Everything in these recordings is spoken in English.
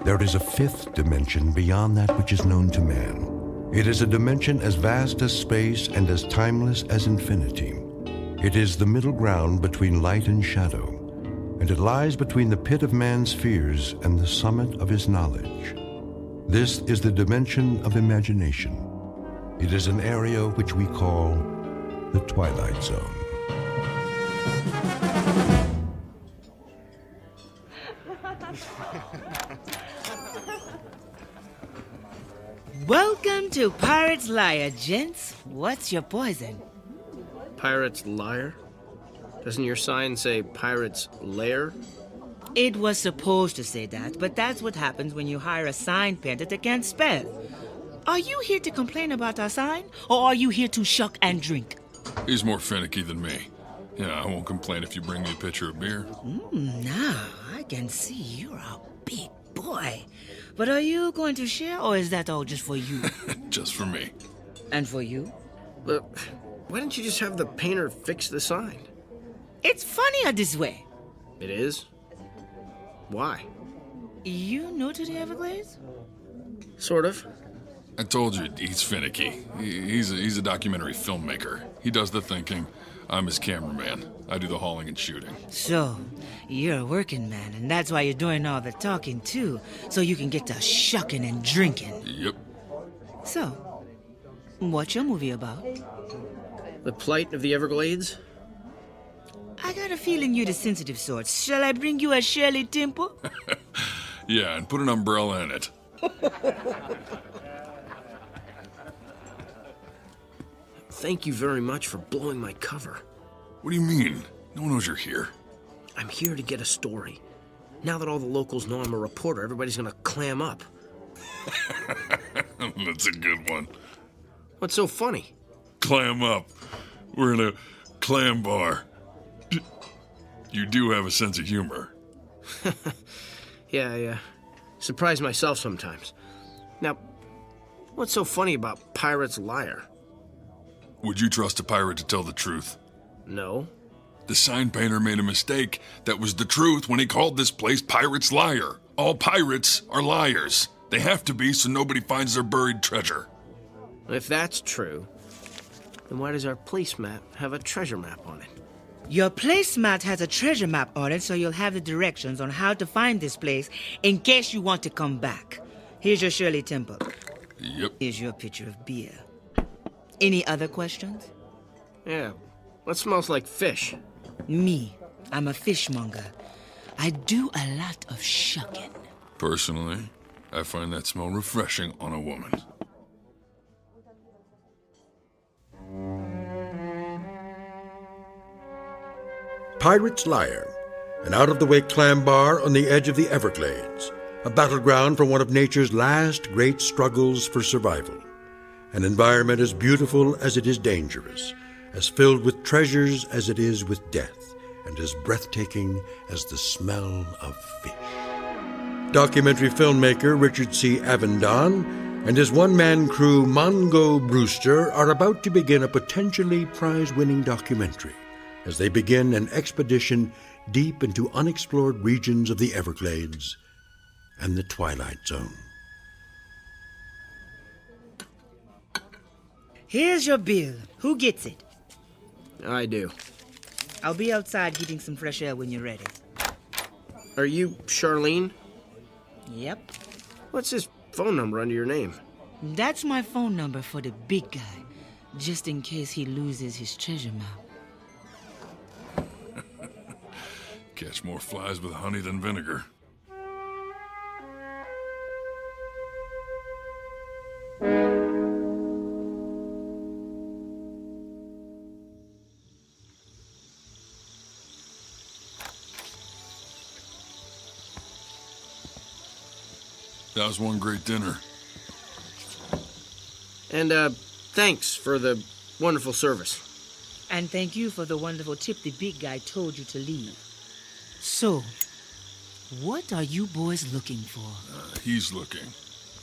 there is a fifth dimension beyond that which is known to man. It is a dimension as vast as space and as timeless as infinity. It is the middle ground between light and shadow, and it lies between the pit of man's fears and the summit of his knowledge. This is the dimension of imagination. It is an area which we call the Twilight Zone. Welcome to Pirate's Liar, gents. What's your poison? Pirate's Liar? Doesn't your sign say Pirate's Lair? It was supposed to say that, but that's what happens when you hire a sign painter that can't spell. Are you here to complain about our sign, or are you here to shuck and drink? He's more finicky than me. Yeah, I won't complain if you bring me a pitcher of beer. Now, I can see you're a big boy. But are you going to share, or is that all just for you? Just for me. And for you? Why didn't you just have the painter fix the sign? It's funnier this way. It is? Why? You new to the Everglades? Sort of. I told you, he's finicky. He's a documentary filmmaker. He does the thinking. I'm his cameraman. I do the hauling and shooting. So, you're a working man, and that's why you're doing all the talking, too, so you can get to shucking and drinking. Yep. So, what's your movie about? The plight of the Everglades? I got a feeling you're the sensitive sort. Shall I bring you a Shirley Temple? Yeah, and put an umbrella in it. Thank you very much for blowing my cover. What do you mean? No one knows you're here. I'm here to get a story. Now that all the locals know I'm a reporter, everybody's gonna clam up. That's a good one. What's so funny? Clam up. We're in a clam bar. You do have a sense of humor. Yeah, I surprise myself sometimes. Now, what's so funny about Pirate's Liar? Would you trust a pirate to tell the truth? No. The sign painter made a mistake. That was the truth when he called this place Pirate's Liar. All pirates are liars. They have to be so nobody finds their buried treasure. If that's true, then why does our place map have a treasure map on it? Your placemat has a treasure map on it, so you'll have the directions on how to find this place in case you want to come back. Here's your Shirley Temple. Yep. Here's your pitcher of beer. Any other questions? Yeah. What smells like fish? Me. I'm a fishmonger. I do a lot of shucking. Personally, I find that smell refreshing on a woman. Pirate's Liar, an out-of-the-way clam bar on the edge of the Everglades, a battleground for one of nature's last great struggles for survival. An environment as beautiful as it is dangerous, as filled with treasures as it is with death, and as breathtaking as the smell of fish. Documentary filmmaker Richard C. Avendon and his one-man crew Mongo Brewster are about to begin a potentially prize-winning documentary as they begin an expedition deep into unexplored regions of the Everglades and the Twilight Zone. Here's your bill. Who gets it? I do. I'll be outside getting some fresh air when you're ready. Are you Charlene? Yep. What's this phone number under your name? That's my phone number for the big guy, just in case he loses his treasure map. Catch more flies with honey than vinegar. That was one great dinner. And, thanks for the wonderful service. And thank you for the wonderful tip the big guy told you to leave. So, what are you boys looking for? He's looking.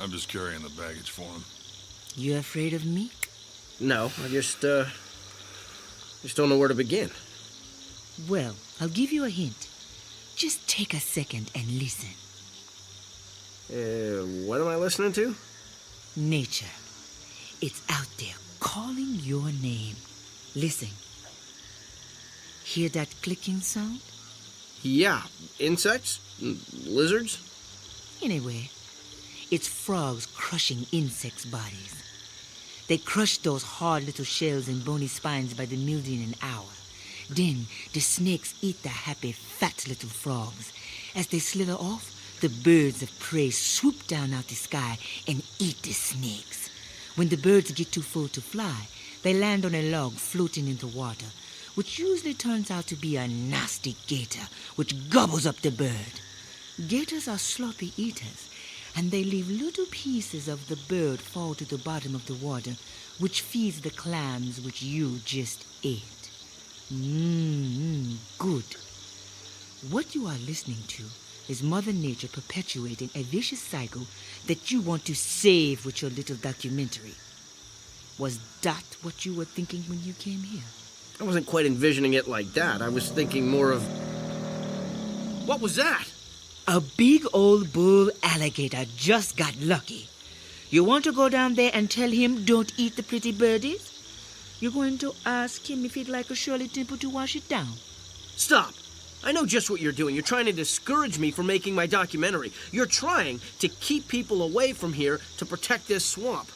I'm just carrying the baggage for him. You afraid of me? No, I just don't know where to begin. Well, I'll give you a hint. Just take a second and listen. What am I listening to? Nature. It's out there calling your name. Listen. Hear that clicking sound? Yeah, insects? Lizards? Anyway, it's frogs crushing insects' bodies. They crush those hard little shells and bony spines by the million an hour. Then the snakes eat the happy, fat little frogs. As they slither off, the birds of prey swoop down out the sky and eat the snakes. When the birds get too full to fly, they land on a log floating in the water, which usually turns out to be a nasty gator, which gobbles up the bird. Gators are sloppy eaters, and they leave little pieces of the bird fall to the bottom of the water, which feeds the clams which you just ate. Good. What you are listening to is Mother Nature perpetuating a vicious cycle that you want to save with your little documentary. Was that what you were thinking when you came here? I wasn't quite envisioning it like that. I was thinking more of... What was that? A big old bull alligator just got lucky. You want to go down there and tell him don't eat the pretty birdies? You're going to ask him if he'd like a Shirley Temple to wash it down. Stop! I know just what you're doing. You're trying to discourage me from making my documentary. You're trying to keep people away from here to protect this swamp.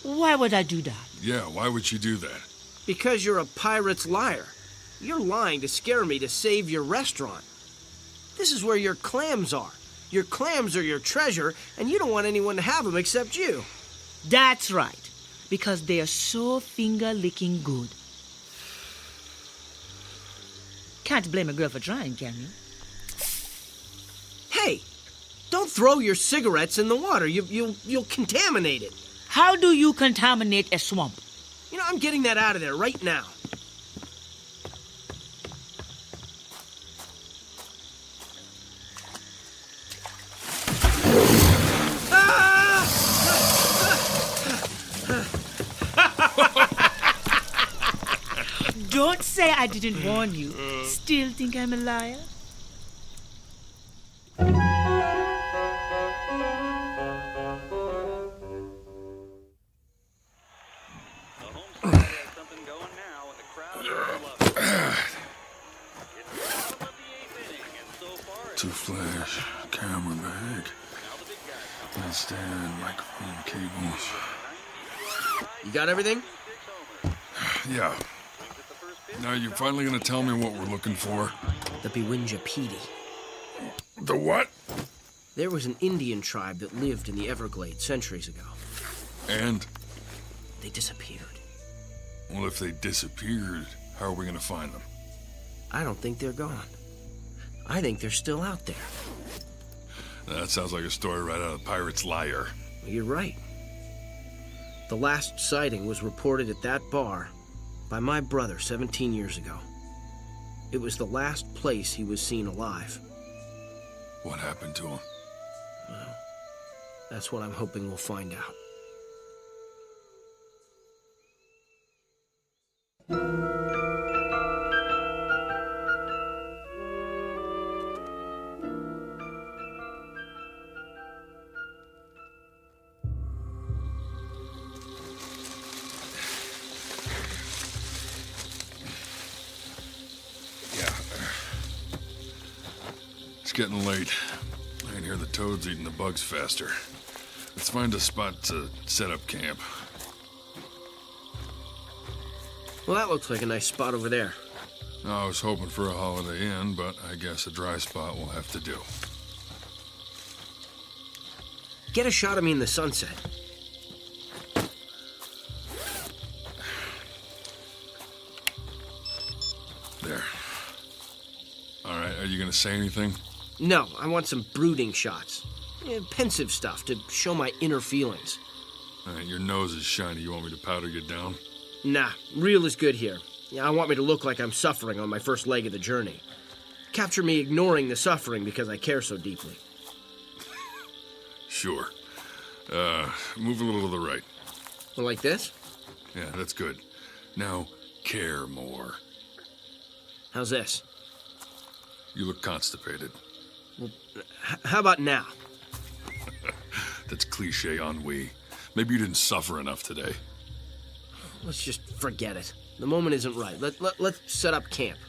Why would I do that? Yeah, why would you do that? Because you're a pirate's liar. You're lying to scare me to save your restaurant. This is where your clams are. Your clams are your treasure, and you don't want anyone to have them except you. That's right, because they are so finger-licking good. Can't blame a girl for trying, can you? Hey, don't throw your cigarettes in the water. You'll contaminate it. How do you contaminate a swamp? You know, I'm getting that out of there right now. Don't say I didn't warn you. Still think I'm a liar? Two flash, camera bag, nightstand, microphone, cables. You got everything? Yeah. Now you're finally gonna tell me what we're looking for? The Bewinjapedi. The what? There was an Indian tribe that lived in the Everglades centuries ago. And? They disappeared. Well, if they disappeared, how are we gonna find them? I don't think they're gone. I think they're still out there. That sounds like a story right out of Pirate's Liar. You're right. The last sighting was reported at that bar by my brother 17 years ago. It was the last place he was seen alive. What happened to him? Well, that's what I'm hoping we'll find out. It's getting late. I can hear the toads eating the bugs faster. Let's find a spot to set up camp. Well, that looks like a nice spot over there. I was hoping for a Holiday Inn, but I guess a dry spot will have to do. Get a shot of me in the sunset. There. All right, are you gonna say anything? No, I want some brooding shots. Pensive stuff to show my inner feelings. All right, your nose is shiny. You want me to powder you down? Nah, real is good here. I want me to look like I'm suffering on my first leg of the journey. Capture me ignoring the suffering because I care so deeply. Sure. Move a little to the right. Well, like this? Yeah, that's good. Now, care more. How's this? You look constipated. How about now? cliche ennui. Maybe you didn't suffer enough today. Let's just forget it. The moment isn't right. Let's set up camp.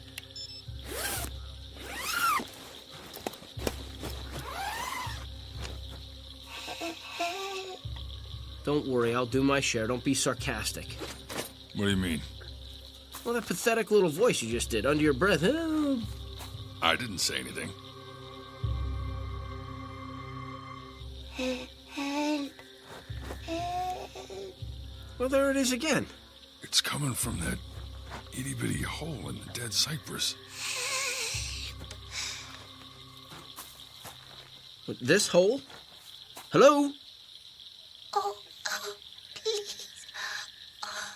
Don't worry, I'll do my share. Don't be sarcastic. What do you mean? Well, that pathetic little voice you just did under your breath. I didn't say anything. Well, there it is again. It's coming from that itty-bitty hole in the dead cypress. This hole? Hello? Oh, please. Oh,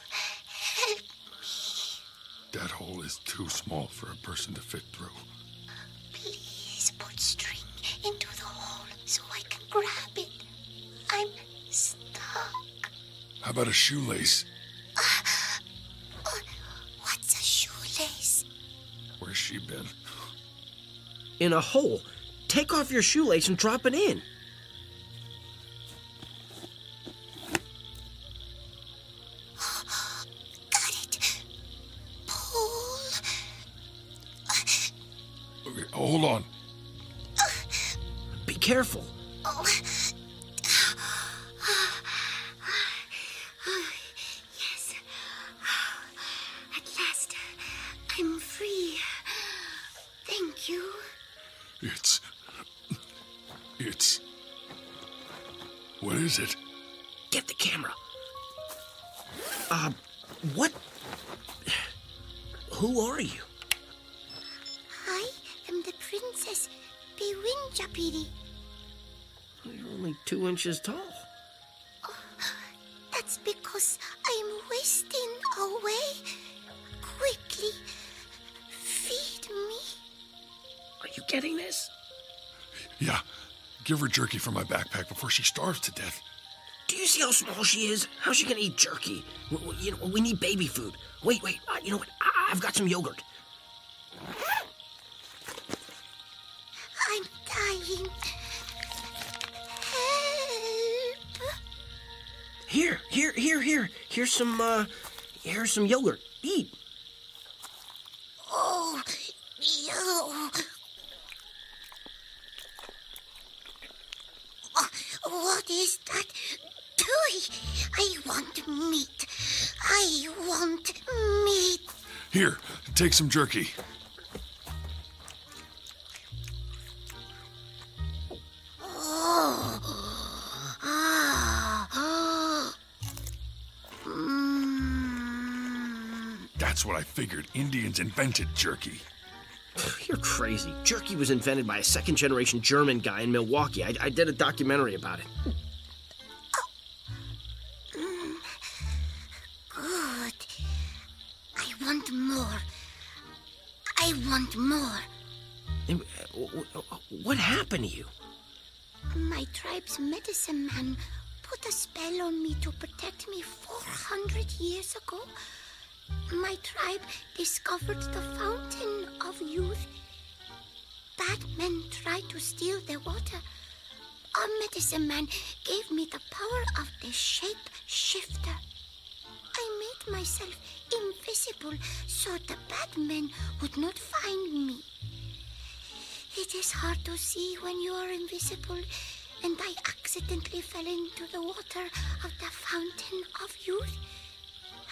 help me. That hole is too small for a person to fit through. Please put string into the hole so I can grab it. I'm stuck. How about a shoelace? What's a shoelace? Where's she been? In a hole. Take off your shoelace and drop it in. Got it. Pull. Okay, hold on. Be careful. Oh. Yes. At last, I'm free. Thank you. It's... What is it? Get the camera. What? Who are you? I am the Princess Bewinjapiri. You're only 2 inches tall. That's because I'm wasting away. Quickly, feed me. Are you getting this? Yeah. Give her jerky from my backpack before she starves to death. Do you see how small she is? How's she gonna eat jerky? We need baby food. Wait. You know what? I've got some yogurt. I'm dying. Help! Here. Here's some yogurt. Eat. Oh, you. What is that? Toy! I want meat. I want meat. Here, take some jerky. Oh. That's what I figured. Indians invented jerky. You're crazy. Jerky was invented by a second-generation German guy in Milwaukee. I did a documentary about it. Good. I want more. I want more. What happened to you? My tribe's medicine man put a spell on me to protect me 400 years ago. My tribe discovered the fountain of youth. Bad men tried to steal the water. Our medicine man gave me the power of the shape shifter. I made myself invisible so the bad men would not find me. It is hard to see when you are invisible, and I accidentally fell into the water of the fountain of youth,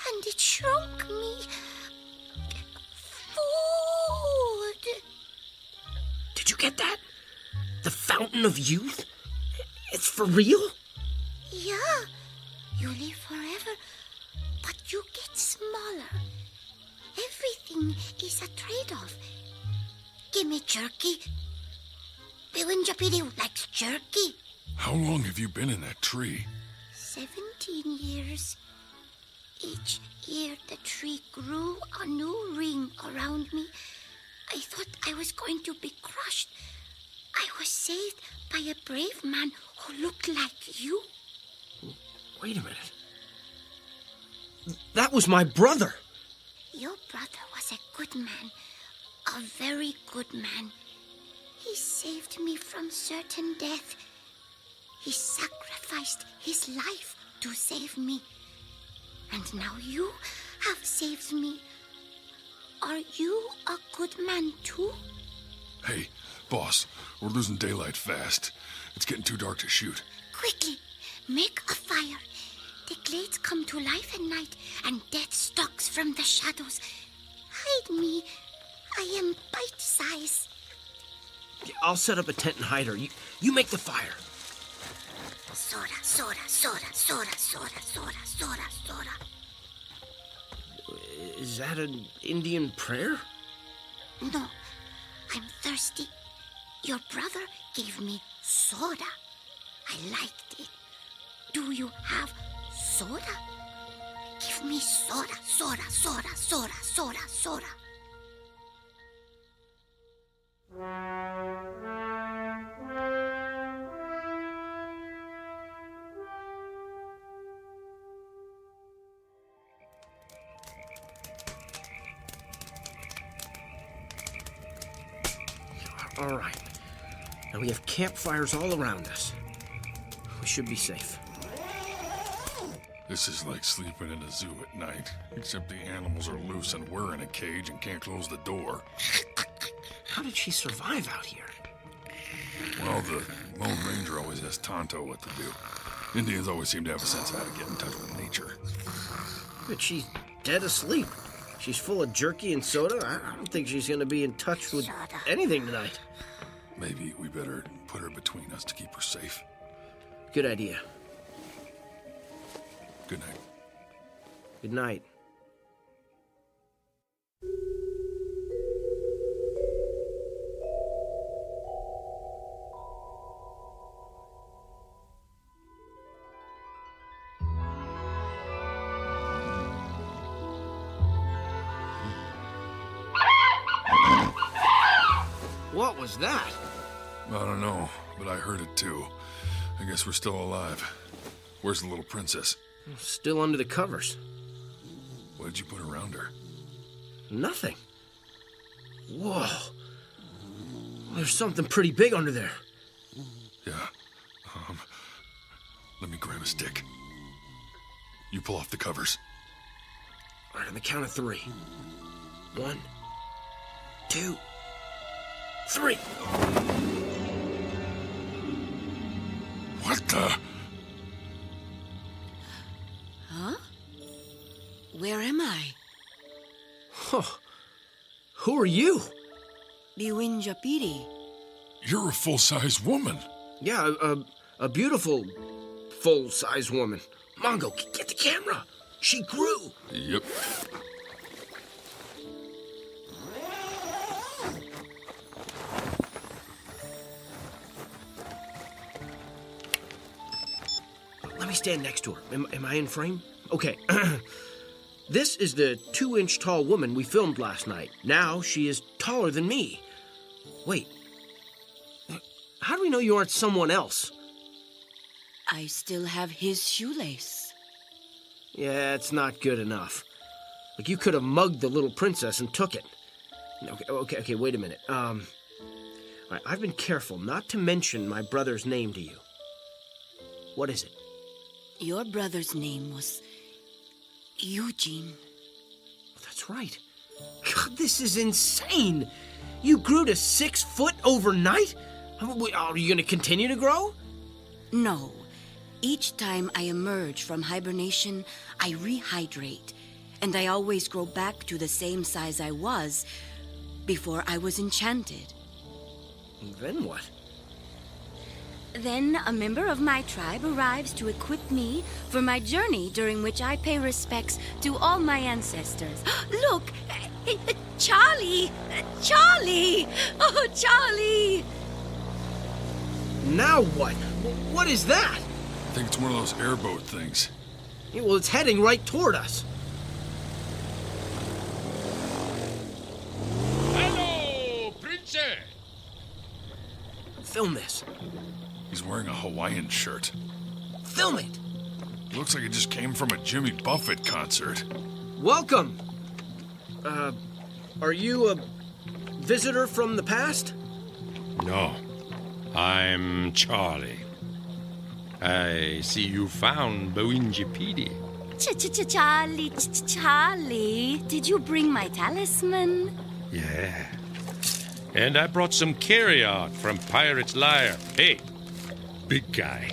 and it shrunk me. Food! Did you get that? The fountain of youth? It's for real? Yeah, you live forever, but you get smaller. Everything is a trade-off. Give me jerky. Bewinjapiri likes jerky. How long have you been in that tree? 17 years. Each year the tree grew a new ring around me. I thought I was going to be crushed. I was saved by a brave man who looked like you. Wait a minute. That was my brother. Your brother was a good man. A very good man. He saved me from certain death. He sacrificed his life to save me. And now you have saved me. Are you a good man too? Hey, boss, we're losing daylight fast. It's getting too dark to shoot. Quickly, make a fire. The glades come to life at night, and death stalks from the shadows. Hide me. I am bite size. I'll set up a tent and hide her. You make the fire. Soda, soda, soda, soda, soda, soda, soda, soda. Is that an Indian prayer? No, I'm thirsty. Your brother gave me soda. I liked it. Do you have soda? Give me soda, soda, soda, soda, soda, soda. All right. Now we have campfires all around us. We should be safe. This is like sleeping in a zoo at night, except the animals are loose and we're in a cage and can't close the door. How did she survive out here? Well, the Lone Ranger always has Tonto what to do. Indians always seem to have a sense of how to get in touch with nature. But she's dead asleep. She's full of jerky and soda. I don't think she's going to be in touch with anything tonight. Maybe we better put her between us to keep her safe. Good idea. Good night. Good night. What was that? I don't know, but I heard it too. I guess we're still alive. Where's the little princess? Still under the covers. What did you put around her? Nothing. Whoa. There's something pretty big under there. Yeah. Let me grab a stick. You pull off the covers. All right, on the count of 3. 1, 2, 3. What the? Huh? Where am I? Huh. Who are you? Biwinjapiri. You're a full-size woman. Yeah, a beautiful, full-size woman. Mongo, get the camera. She grew. Yep. Let me stand next to her. Am I in frame? Okay. This is the 2-inch tall woman we filmed last night. Now she is taller than me. Wait. How do we know you aren't someone else? I still have his shoelace. Yeah, it's not good enough. Like, you could have mugged the little princess and took it. Okay, wait a minute. All right, I've been careful not to mention my brother's name to you. What is it? Your brother's name was Eugene. That's right. God, this is insane. You grew to 6 foot overnight? Are you going to continue to grow? No. Each time I emerge from hibernation, I rehydrate, and I always grow back to the same size I was before I was enchanted. Then what? Then a member of my tribe arrives to equip me for my journey, during which I pay respects to all my ancestors. Look! Charlie! Charlie! Oh, Charlie! Now what? What is that? I think it's one of those airboat things. Yeah, well, it's heading right toward us. Hello, princess! Film this. He's wearing a Hawaiian shirt. Film it. Looks like it just came from a Jimmy Buffett concert. Welcome. Are you a visitor from the past? No, I'm Charlie. I see you found Bowinjipidi. Charlie, did you bring my talisman? Yeah. And I brought some carry-out from Pirate's Lair. Hey, big guy.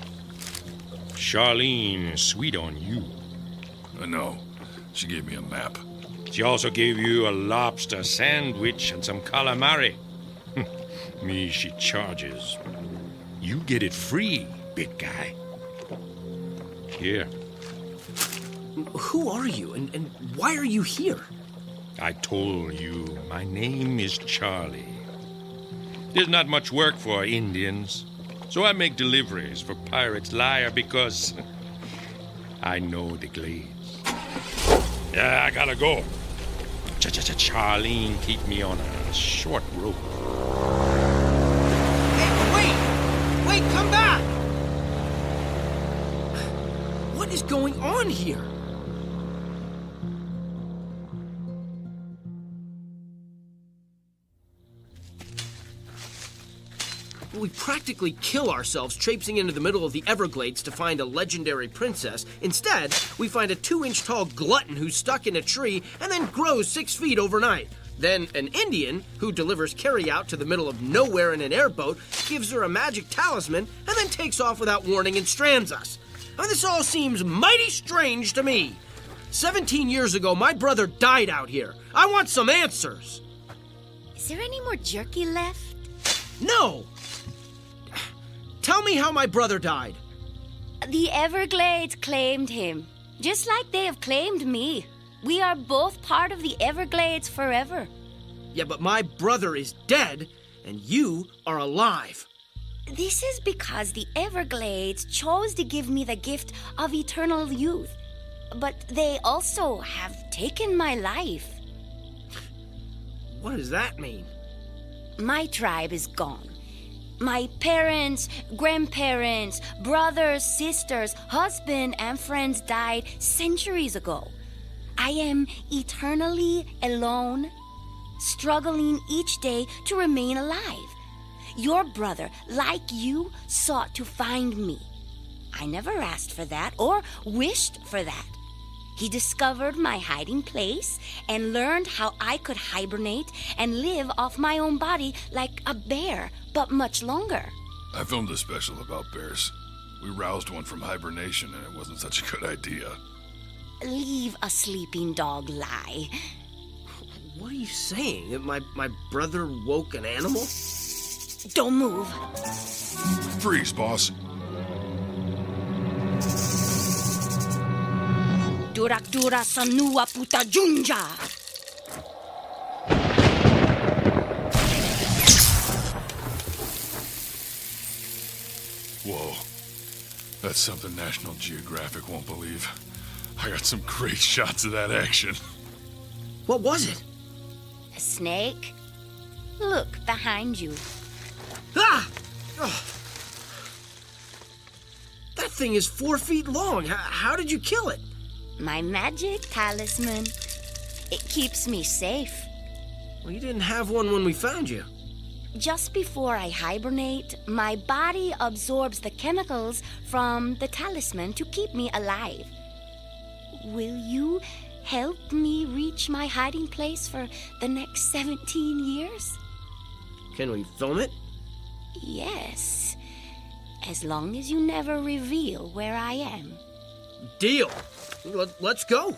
Charlene is sweet on you. I know. She gave me a map. She also gave you a lobster sandwich and some calamari. Me, she charges. You get it free, big guy. Here. Who are you, and why are you here? I told you, my name is Charlie. There's not much work for Indians, so I make deliveries for Pirate's Lair because I know the glades. Yeah, I gotta go. Charlene, keep me on a short rope. Hey, wait, come back! What is going on here? We practically kill ourselves traipsing into the middle of the Everglades to find a legendary princess. Instead, we find a 2-inch tall glutton who's stuck in a tree and then grows 6 feet overnight. Then an Indian, who delivers carry-out to the middle of nowhere in an airboat, gives her a magic talisman and then takes off without warning and strands us. I mean, this all seems mighty strange to me. 17 years ago, my brother died out here. I want some answers. Is there any more jerky left? No! Tell me how my brother died. The Everglades claimed him, just like they have claimed me. We are both part of the Everglades forever. Yeah, but my brother is dead, and you are alive. This is because the Everglades chose to give me the gift of eternal youth. But they also have taken my life. What does that mean? My tribe is gone. My parents, grandparents, brothers, sisters, husband, and friends died centuries ago. I am eternally alone, struggling each day to remain alive. Your brother, like you, sought to find me. I never asked for that or wished for that. He discovered my hiding place and learned how I could hibernate and live off my own body like a bear, but much longer. I filmed a special about bears. We roused one from hibernation, and it wasn't such a good idea. Leave a sleeping dog lie. What are you saying? That my brother woke an animal? Don't move. Freeze, boss. Durak sanua puta junja. Whoa. That's something National Geographic won't believe. I got some great shots of that action. What was it? A snake? Look behind you. Ah! Oh. That thing is 4 feet long. How did you kill it? My magic talisman. It keeps me safe. Well, you didn't have one when we found you. Just before I hibernate, my body absorbs the chemicals from the talisman to keep me alive. Will you help me reach my hiding place for the next 17 years? Can we film it? Yes, as long as you never reveal where I am. Deal. Let's go.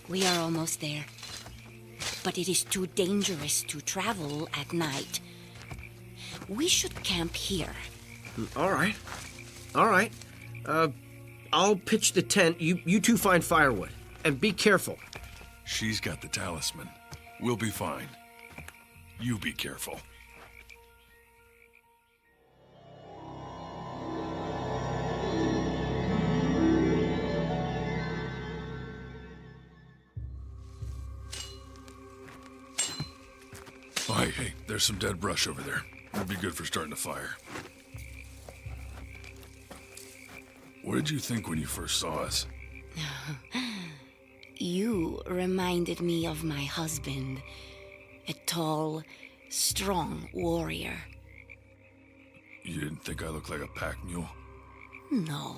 We are almost there. But it is too dangerous to travel at night. We should camp here. All right. I'll pitch the tent. You two find firewood. And be careful. She's got the talisman. We'll be fine. You be careful. Hey, there's some dead brush over there. It'd be good for starting a fire. What did you think when you first saw us? You reminded me of my husband, a tall, strong warrior. You didn't think I looked like a pack mule? No.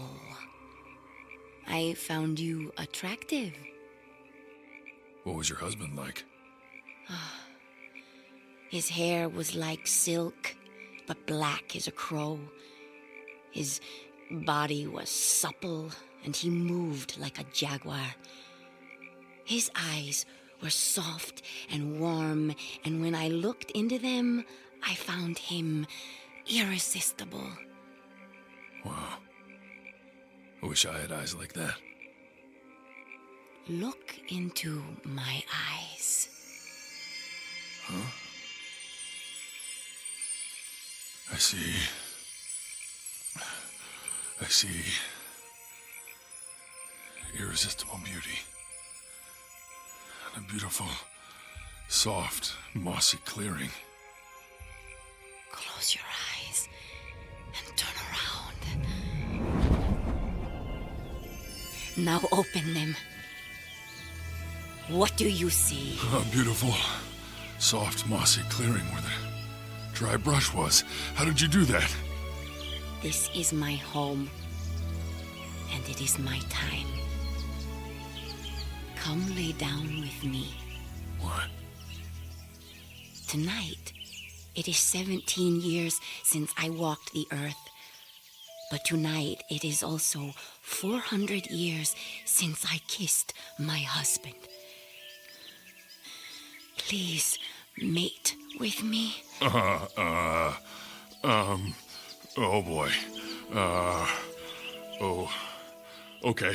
I found you attractive. What was your husband like? His hair was like silk, but black as a crow. His body was supple, and he moved like a jaguar. His eyes were soft and warm, and when I looked into them, I found him irresistible. Wow. I wish I had eyes like that. Look into my eyes. Huh? I see. Irresistible beauty. And a beautiful, soft, mossy clearing. Close your eyes and turn around. Now open them. What do you see? A beautiful, soft, mossy clearing where the dry brush was. How did you do that? This is my home, and it is my time. Come lay down with me. What? Tonight, it is 17 years since I walked the earth. But tonight, it is also 400 years since I kissed my husband. Please mate with me. Oh boy. Okay.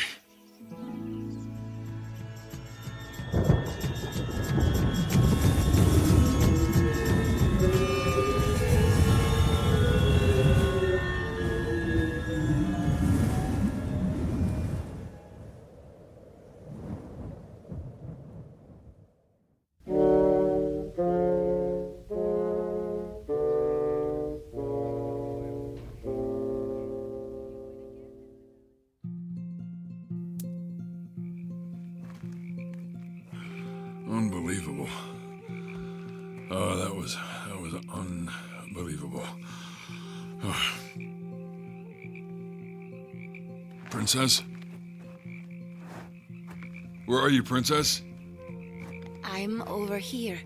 Unbelievable. Oh, that was unbelievable. Oh. Princess? Where are you, Princess? I'm over here,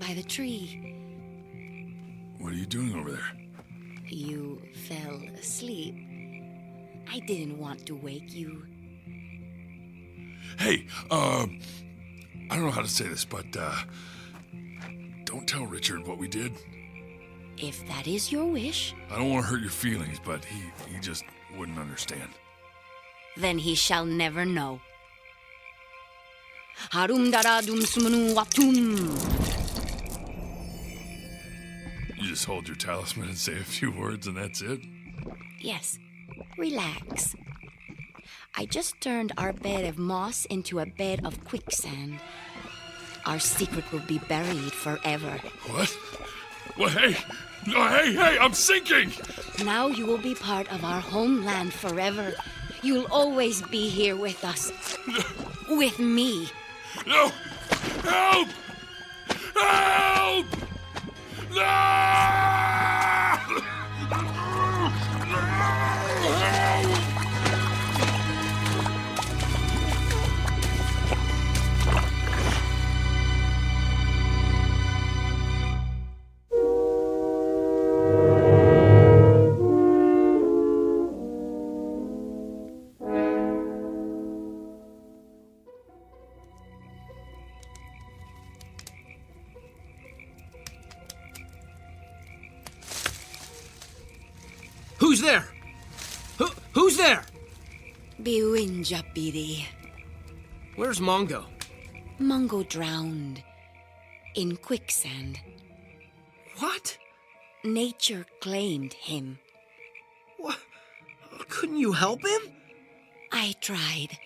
by the tree. What are you doing over there? You fell asleep. I didn't want to wake you. Hey, I don't know how to say this, but, don't tell Richard what we did. If that is your wish, I don't want to hurt your feelings, but he just wouldn't understand. then he shall never know. Harum dara dum sumunu watum. You just hold your talisman and say a few words and that's it? Yes, relax. I just turned our bed of moss into a bed of quicksand. Our secret will be buried forever. What? Well, hey! No, hey, I'm sinking! Now you will be part of our homeland forever. You'll always be here with us. With me. No! Help! Help! No! Who's there? Who's there? Biwinja Biri. Where's Mongo? Mungo drowned in quicksand. What? Nature claimed him. What? Couldn't you help him? I tried,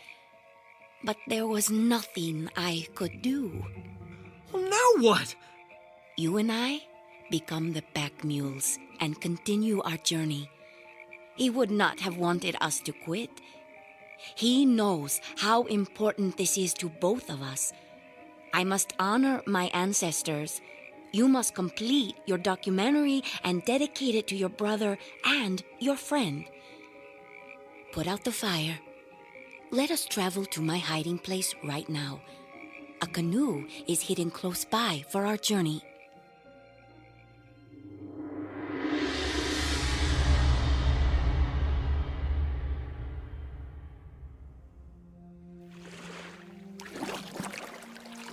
but there was nothing I could do. Well, now what? You and I become the pack mules and continue our journey. He would not have wanted us to quit. He knows how important this is to both of us. I must honor my ancestors. You must complete your documentary and dedicate it to your brother and your friend. Put out the fire. Let us travel to my hiding place right now. A canoe is hidden close by for our journey.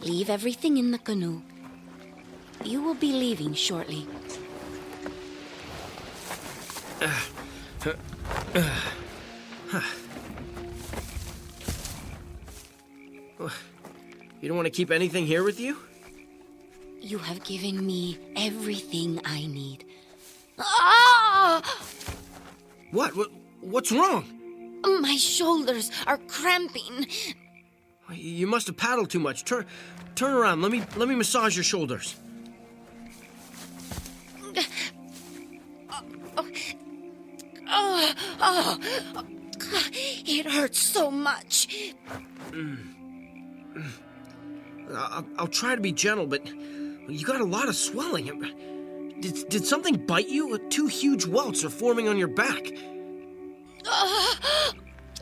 Leave everything in the canoe. You will be leaving shortly. You don't want to keep anything here with you? You have given me everything I need. Ah! What's wrong? My shoulders are cramping. You must have paddled too much. Turn around. Let me massage your shoulders. It hurts so much. I'll try to be gentle, but you got a lot of swelling. Did something bite you? Two huge welts are forming on your back.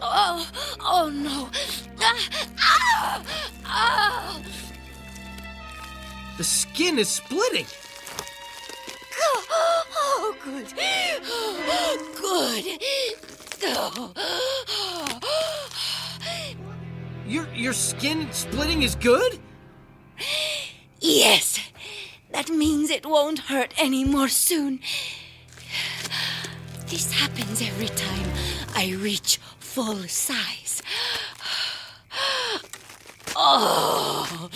Oh no. The skin is splitting. Oh, good. Good. Oh. Your skin splitting is good? Yes. That means it won't hurt anymore soon. This happens every time I reach full size. Oh.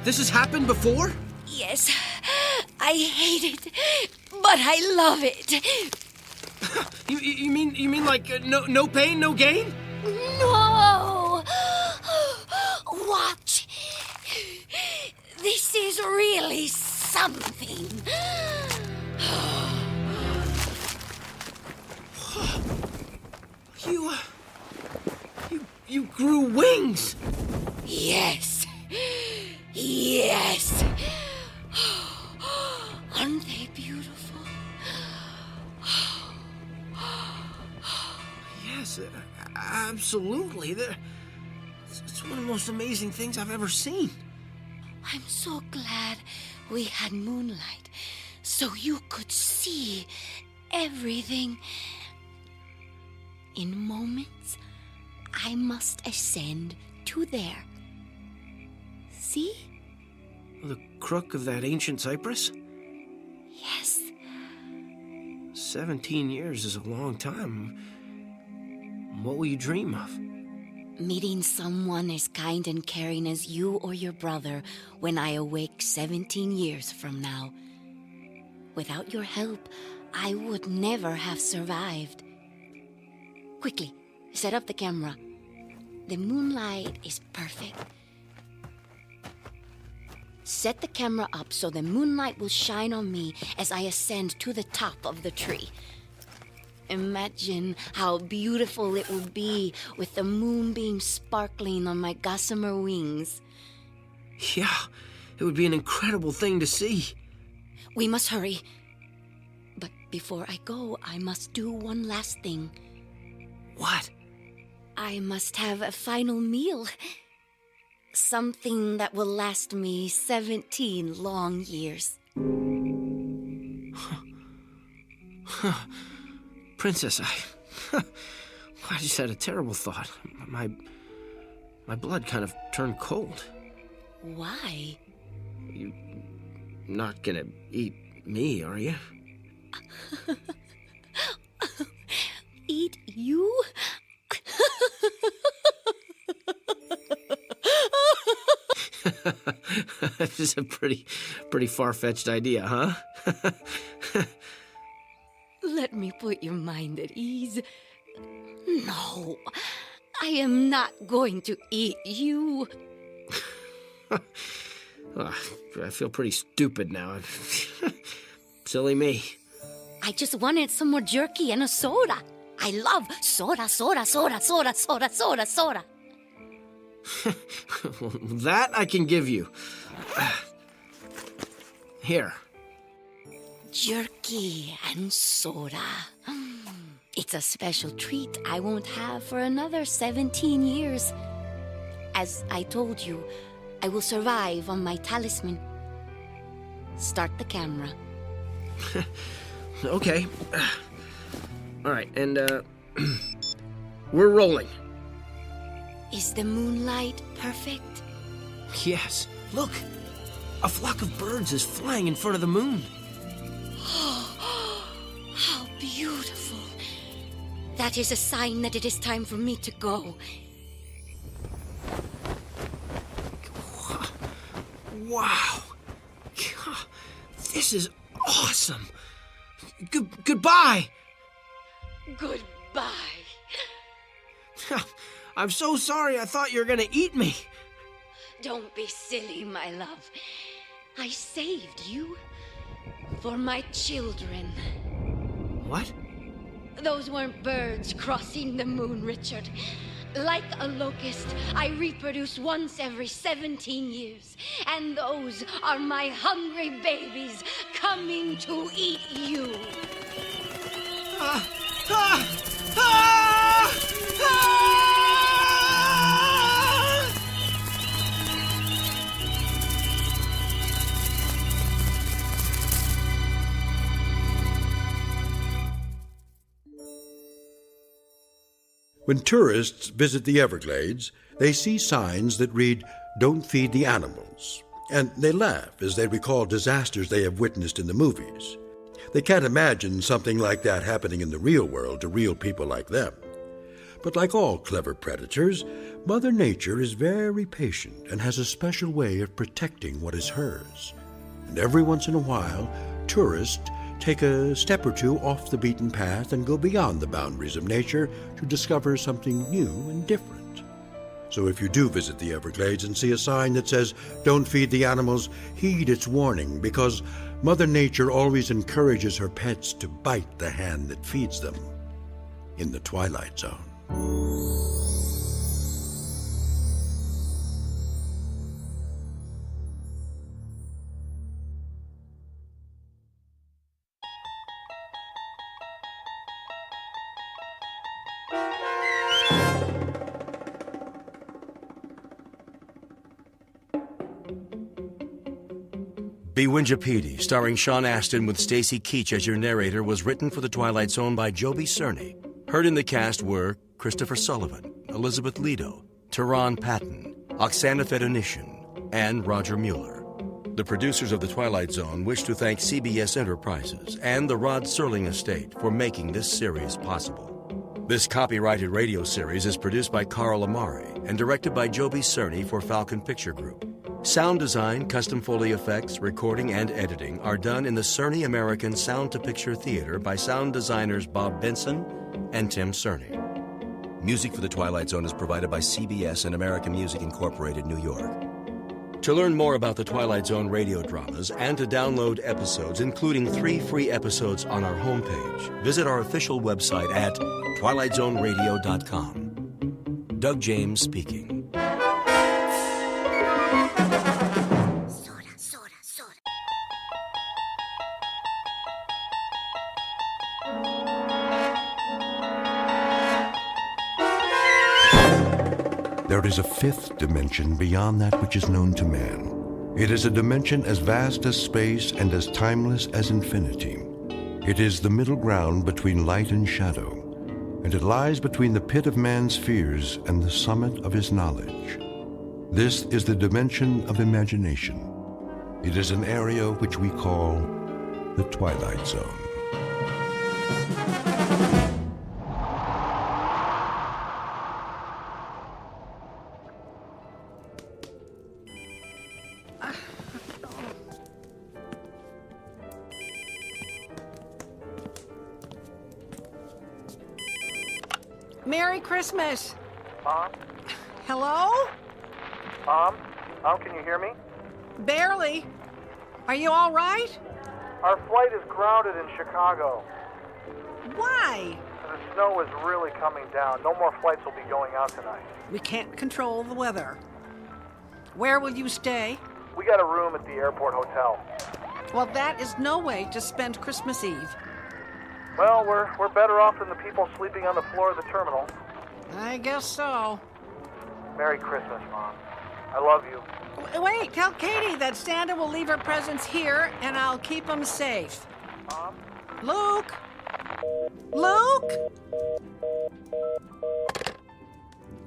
This has happened before? Yes. I hate it, but I love it. You mean like no pain, no gain? No! Watch. This is really something. You grew wings. Yes. Yes. Aren't they beautiful? Yes, absolutely. It's one of the most amazing things I've ever seen. I'm so glad we had moonlight so you could see everything. In moments, I must ascend to there. See? The crook of that ancient cypress? Yes. 17 years is a long time. What will you dream of? Meeting someone as kind and caring as you or your brother when I awake 17 years from now. Without your help, I would never have survived. Quickly, set up the camera. The moonlight is perfect. Set the camera up so the moonlight will shine on me as I ascend to the top of the tree. Imagine how beautiful it will be with the moonbeam sparkling on my gossamer wings. Yeah, it would be an incredible thing to see. We must hurry. But before I go, I must do one last thing. What? I must have a final meal. Something that will last me 17 long years. Princess, I just had a terrible thought. My blood kind of turned cold. Why? You're not gonna eat me, are you? Eat you? This is a pretty far-fetched idea, huh? Let me put your mind at ease. No, I am not going to eat you. I feel pretty stupid now. Silly me. I just wanted some more jerky and a soda. I love soda, soda, soda, soda, soda, soda, soda. That I can give you. Here. Jerky and soda. It's a special treat I won't have for another 17 years. As I told you, I will survive on my talisman. Start the camera. Okay. All right, and, we're rolling. Is the moonlight perfect? Yes. Look. A flock of birds is flying in front of the moon. How beautiful. That is a sign that it is time for me to go. Wow. This is awesome. Goodbye. Goodbye. I'm so sorry. I thought you were gonna eat me. Don't be silly, my love. I saved you for my children. What? Those weren't birds crossing the moon, Richard. Like a locust, I reproduce once every 17 years. And those are my hungry babies coming to eat you. When tourists visit the Everglades, they see signs that read, "Don't feed the animals," and they laugh as they recall disasters they have witnessed in the movies. They can't imagine something like that happening in the real world to real people like them. But like all clever predators, Mother Nature is very patient and has a special way of protecting what is hers. And every once in a while, tourists take a step or two off the beaten path and go beyond the boundaries of nature to discover something new and different. So if you do visit the Everglades and see a sign that says, "Don't feed the animals," heed its warning, because Mother Nature always encourages her pets to bite the hand that feeds them. In the Twilight Zone. Bewinjapedi, starring Sean Astin with Stacy Keach as your narrator, was written for The Twilight Zone by Joby Cerny. Heard in the cast were Christopher Sullivan, Elizabeth Lido, Tehran Patton, Oksana Fedonishin, and Roger Mueller. The producers of The Twilight Zone wish to thank CBS Enterprises and the Rod Serling Estate for making this series possible. This copyrighted radio series is produced by Carl Amari and directed by Joby Cerny for Falcon Picture Group. Sound design, custom Foley effects, recording, and editing are done in the Cerny American Sound-to-Picture Theater by sound designers Bob Benson and Tim Cerny. Music for The Twilight Zone is provided by CBS and American Music Incorporated, New York. To learn more about the Twilight Zone radio dramas and to download episodes, including 3 free episodes on our homepage, visit our official website at twilightzoneradio.com. Doug James speaking. There is a 5th dimension beyond that which is known to man. It is a dimension as vast as space and as timeless as infinity. It is the middle ground between light and shadow, and it lies between the pit of man's fears and the summit of his knowledge. This is the dimension of imagination. It is an area which we call the Twilight Zone. Merry Christmas. Mom? Hello? Mom, can you hear me? Barely. Are you all right? Our flight is grounded in Chicago. Why? The snow is really coming down. No more flights will be going out tonight. We can't control the weather. Where will you stay? We got a room at the airport hotel. Well, that is no way to spend Christmas Eve. Well, we're better off than the people sleeping on the floor of the terminal. I guess so. Merry Christmas, Mom. I love you. Wait, tell Katie that Santa will leave her presents here and I'll keep them safe. Mom? Luke? Luke?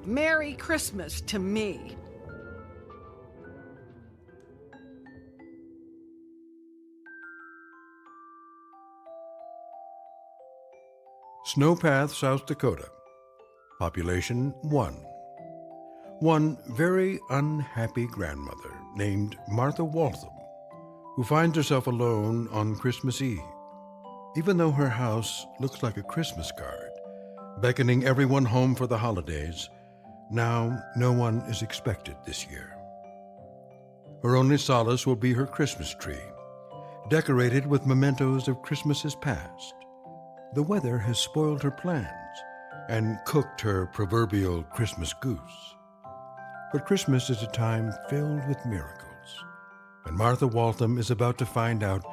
Merry Christmas to me. Snowpath, South Dakota. Population 1. One very unhappy grandmother named Martha Waltham, who finds herself alone on Christmas Eve, even though her house looks like a Christmas card, beckoning everyone home for the holidays. Now no one is expected this year. Her only solace will be her Christmas tree, decorated with mementos of Christmases past. The weather has spoiled her plans and cooked her proverbial Christmas goose. But Christmas is a time filled with miracles, and Martha Waltham is about to find out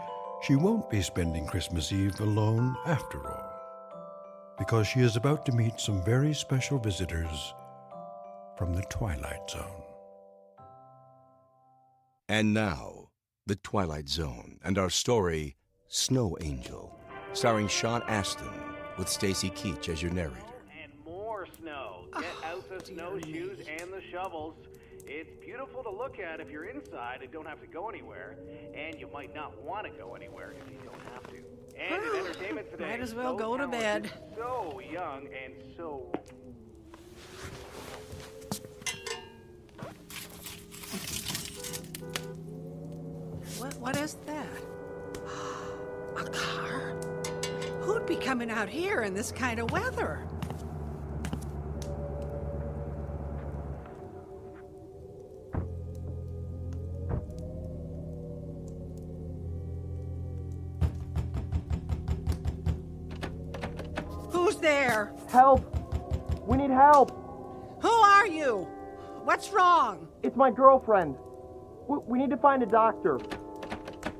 she won't be spending Christmas Eve alone after all, because she is about to meet some very special visitors from the Twilight Zone. And now, The Twilight Zone and our story, Snow Angel, starring Sean Astin with Stacy Keach as your narrator. And more snow. Get out the snowshoes and the shovels. It's beautiful to look at if you're inside and don't have to go anywhere. And you might not want to go anywhere if you don't have to. And in entertainment today, Might as well so go to bed. So young and so... What is that? A car? Who'd be coming out here in this kind of weather? Who's there? Help! We need help! Who are you? What's wrong? It's my girlfriend. We need to find a doctor.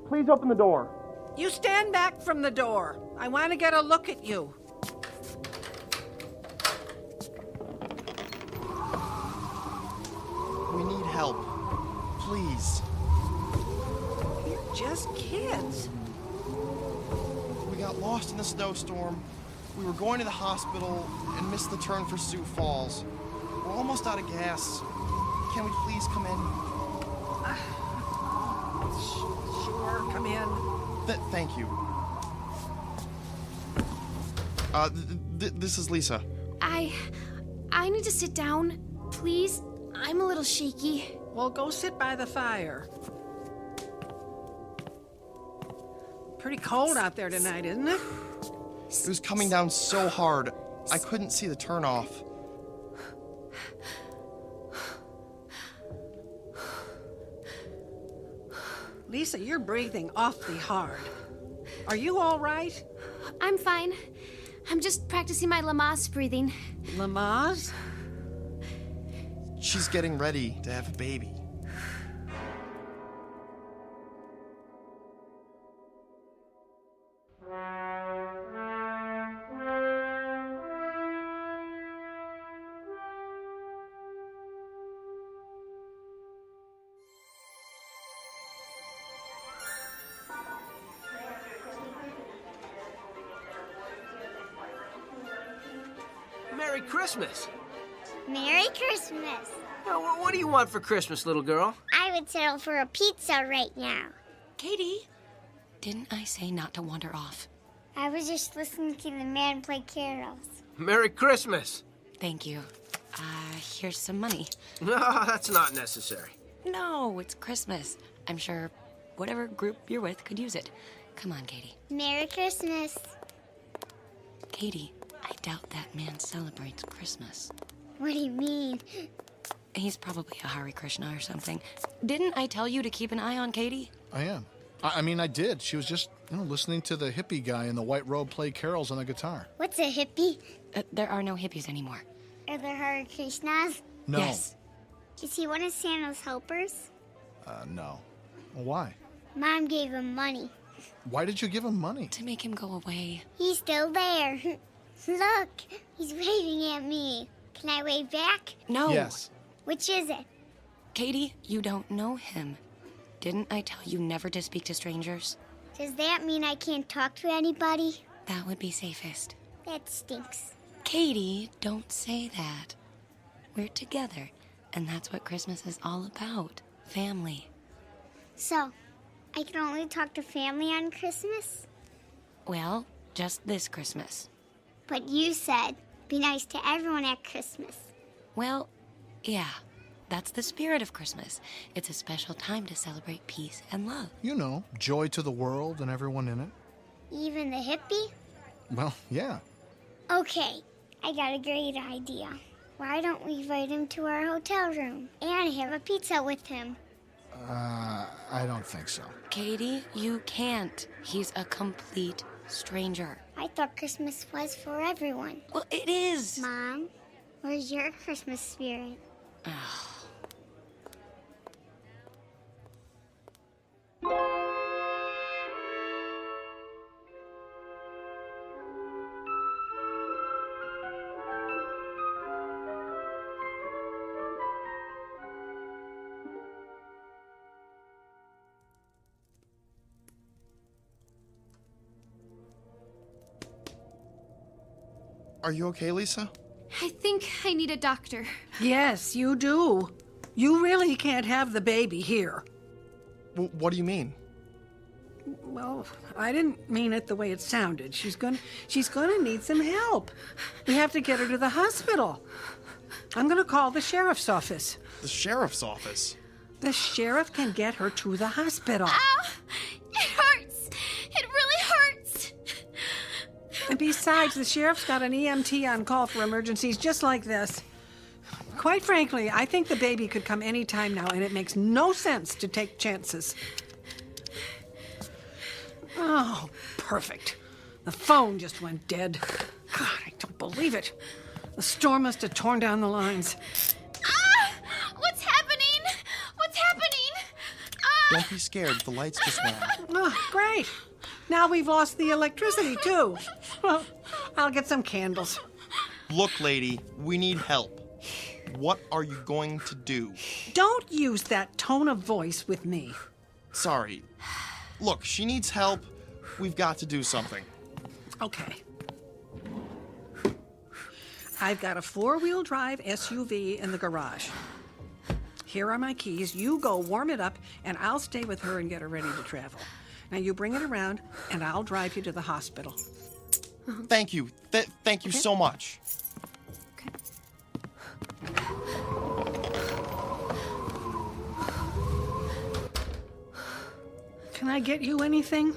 Please open the door. You stand back from the door. I want to get a look at you. We need help. Please. You're just kids. We got lost in the snowstorm. We were going to the hospital and missed the turn for Sioux Falls. We're almost out of gas. Can we please come in? Sure, come in. Thank you. This is Lisa. I need to sit down, please. I'm a little shaky. Well, go sit by the fire. Pretty cold out there tonight, isn't it? It was coming down so hard, I couldn't see the turnoff. Lisa, you're breathing awfully hard. Are you all right? I'm fine. I'm just practicing my Lamaze breathing. Lamaze? She's getting ready to have a baby. Merry Christmas. Merry Christmas. Well, what do you want for Christmas, little girl? I would settle for a pizza right now. Katie, didn't I say not to wander off? I was just listening to the man play carols. Merry Christmas. Thank you. Here's some money. No, that's not necessary. No, it's Christmas. I'm sure whatever group you're with could use it. Come on, Katie. Merry Christmas. Katie, I doubt that man celebrates Christmas. What do you mean? He's probably a Hare Krishna or something. Didn't I tell you to keep an eye on Katie? I am. I mean, I did. She was just, listening to the hippie guy in the white robe play carols on the guitar. What's a hippie? There are no hippies anymore. Are there Hare Krishnas? No. Yes. Is he one of Santa's helpers? No. Well, why? Mom gave him money. Why did you give him money? To make him go away. He's still there. Look, he's waving at me. Can I wave back? No. Yes. Which is it? Katie, you don't know him. Didn't I tell you never to speak to strangers? Does that mean I can't talk to anybody? That would be safest. That stinks. Katie, don't say that. We're together, and that's what Christmas is all about. Family. So, I can only talk to family on Christmas? Well, just this Christmas. But you said, be nice to everyone at Christmas. Well, yeah. That's the spirit of Christmas. It's a special time to celebrate peace and love. Joy to the world and everyone in it. Even the hippie? Well, yeah. Okay, I got a great idea. Why don't we invite him to our hotel room and have a pizza with him? I don't think so. Katie, you can't. He's a complete stranger. I thought Christmas was for everyone. Well, it is. Mom, where's your Christmas spirit? Are you okay, Lisa? I think I need a doctor. Yes, you do. You really can't have the baby here. What do you mean? Well, I didn't mean it the way it sounded. She's gonna need some help. We have to get her to the hospital. I'm gonna call the sheriff's office. The sheriff's office? The sheriff can get her to the hospital. Ow! It hurts! It really hurts! And besides, the sheriff's got an EMT on call for emergencies just like this. Quite frankly, I think the baby could come any time now, and it makes no sense to take chances. Oh, perfect. The phone just went dead. God, I don't believe it. The storm must have torn down the lines. Ah! What's happening? What's happening? Ah! Don't be scared. The lights just went out. Oh, great. Now we've lost the electricity, too. Well, I'll get some candles. Look, lady, we need help. What are you going to do? Don't use that tone of voice with me. Sorry. Look, she needs help. We've got to do something. Okay. I've got a 4-wheel drive SUV in the garage. Here are my keys. You go warm it up, and I'll stay with her and get her ready to travel. Now you bring it around, and I'll drive you to the hospital. Thank you. Thank you so much. Can I get you anything?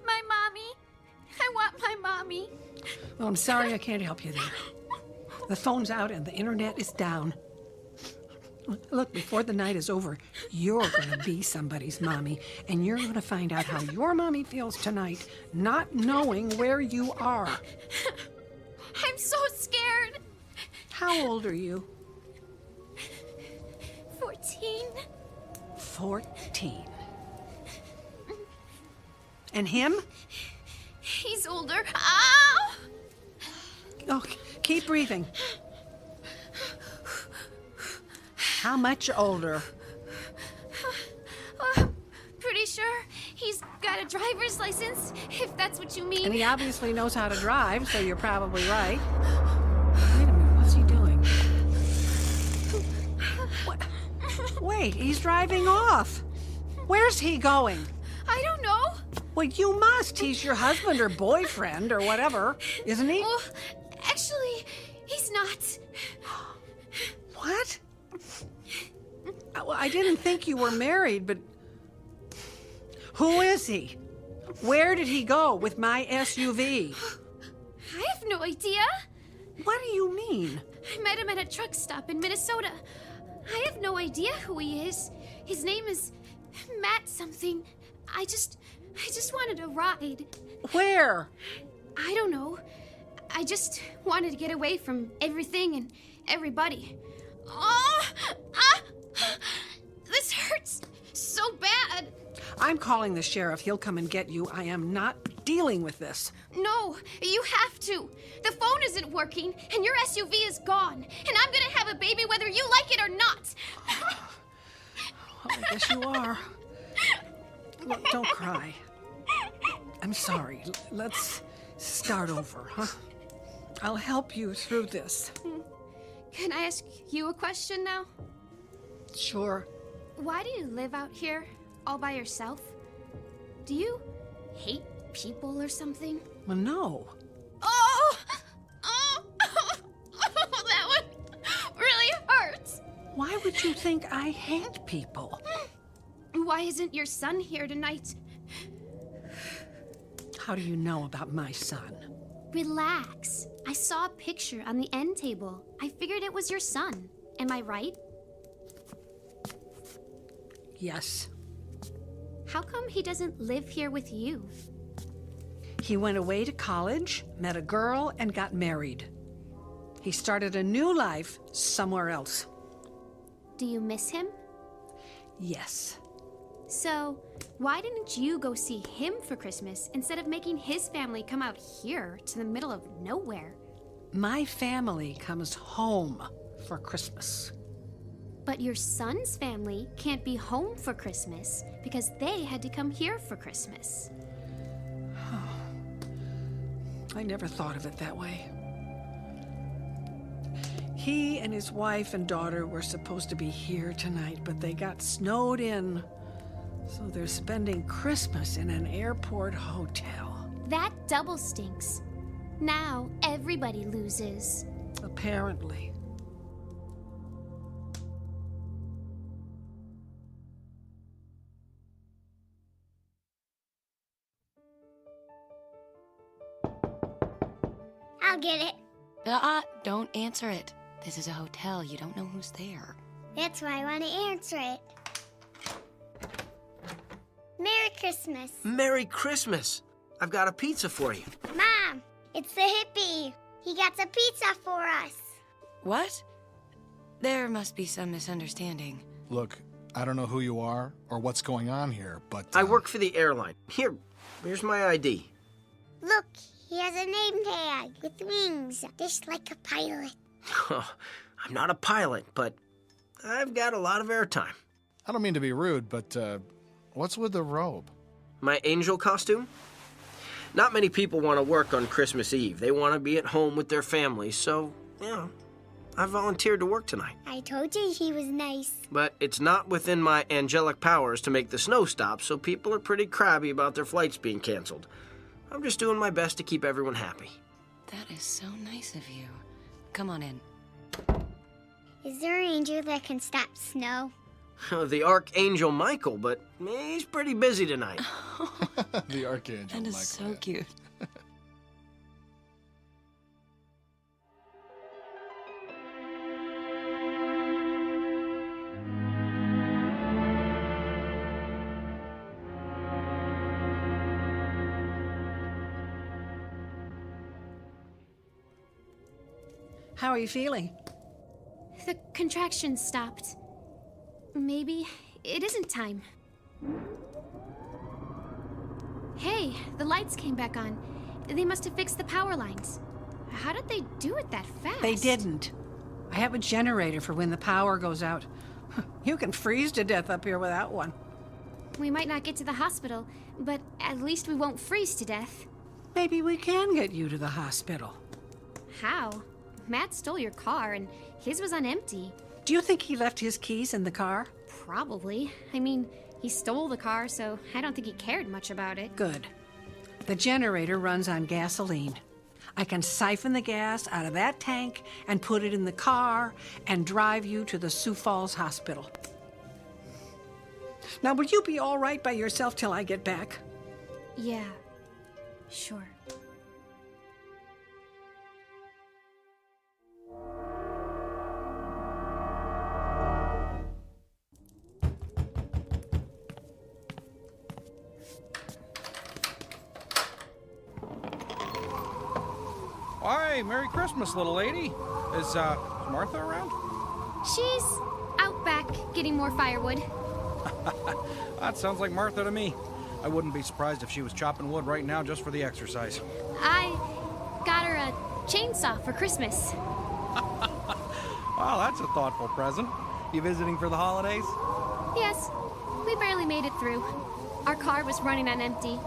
My mommy. I want my mommy. Well, I'm sorry I can't help you there. The phone's out and the internet is down. Look, before the night is over, you're going to be somebody's mommy, and you're going to find out how your mommy feels tonight, not knowing where you are. I'm so scared. How old are you? 14. 14. And him? He's older. Ow! Oh, keep breathing. How much older? Pretty sure he's got a driver's license, if that's what you mean. And he obviously knows how to drive, so you're probably right. Wait a minute, what's he doing? What? Wait, he's driving off. Where's he going? I don't know. Well, you must. He's your husband or boyfriend or whatever, isn't he? Well, actually, he's not. What? I didn't think you were married, but who is he? Where did he go with my SUV? I have no idea. What do you mean? I met him at a truck stop in Minnesota. I have no idea who he is. His name is Matt something. I just wanted a ride. Where? I don't know. I just wanted to get away from everything and everybody. Oh! This hurts so bad. I'm calling the sheriff. He'll come and get you. I am not dealing with this. No, you have to. The phone isn't working, and your SUV is gone. And I'm gonna have a baby whether you like it or not. Well, I guess you are. Look, don't cry. I'm sorry. Let's start over, huh? I'll help you through this. Can I ask you a question now? Sure. Why do you live out here all by yourself? Do you hate people or something? Well, no. Oh! That one really hurts. Why would you think I hate people? Why isn't your son here tonight? How do you know about my son? Relax. I saw a picture on the end table. I figured it was your son. Am I right? Yes. How come he doesn't live here with you? He went away to college, met a girl, and got married. He started a new life somewhere else. Do you miss him? Yes. So, why didn't you go see him for Christmas instead of making his family come out here to the middle of nowhere? My family comes home for Christmas. But your son's family can't be home for Christmas because they had to come here for Christmas. I never thought of it that way. He and his wife and daughter were supposed to be here tonight, but they got snowed in. So they're spending Christmas in an airport hotel. That double stinks. Now everybody loses. Apparently. I'll get it. Don't answer it. This is a hotel. You don't know who's there. That's why I want to answer it. Merry Christmas. Merry Christmas. I've got a pizza for you. Mom, it's the hippie. He got a pizza for us. What? There must be some misunderstanding. Look, I don't know who you are or what's going on here, but... I work for the airline. Here's my ID. Look, he has a name tag with wings, just like a pilot. I'm not a pilot, but I've got a lot of airtime. I don't mean to be rude, but what's with the robe? My angel costume? Not many people want to work on Christmas Eve. They want to be at home with their families, so, I volunteered to work tonight. I told you he was nice. But it's not within my angelic powers to make the snow stop, so people are pretty crabby about their flights being canceled. I'm just doing my best to keep everyone happy. That is so nice of you. Come on in. Is there an angel that can stop snow? The Archangel Michael, but he's pretty busy tonight. The Archangel That is Michael. so cute. How are you feeling? The contractions stopped. Maybe it isn't time. Hey, the lights came back on. They must have fixed the power lines. How did they do it that fast? They didn't. I have a generator for when the power goes out. You can freeze to death up here without one. We might not get to the hospital, but at least we won't freeze to death. Maybe we can get you to the hospital. How? Matt stole your car, and his was on empty. Do you think he left his keys in the car? Probably. I mean, he stole the car, so I don't think he cared much about it. Good. The generator runs on gasoline. I can siphon the gas out of that tank and put it in the car and drive you to the Sioux Falls Hospital. Now, will you be all right by yourself till I get back? Yeah, sure. Hey, Merry Christmas, little lady. Is Martha around? She's out back getting more firewood. That sounds like Martha to me. I wouldn't be surprised if she was chopping wood right now just for the exercise. I got her a chainsaw for Christmas. Wow, that's a thoughtful present. You visiting for the holidays? Yes, we barely made it through. Our car was running on empty.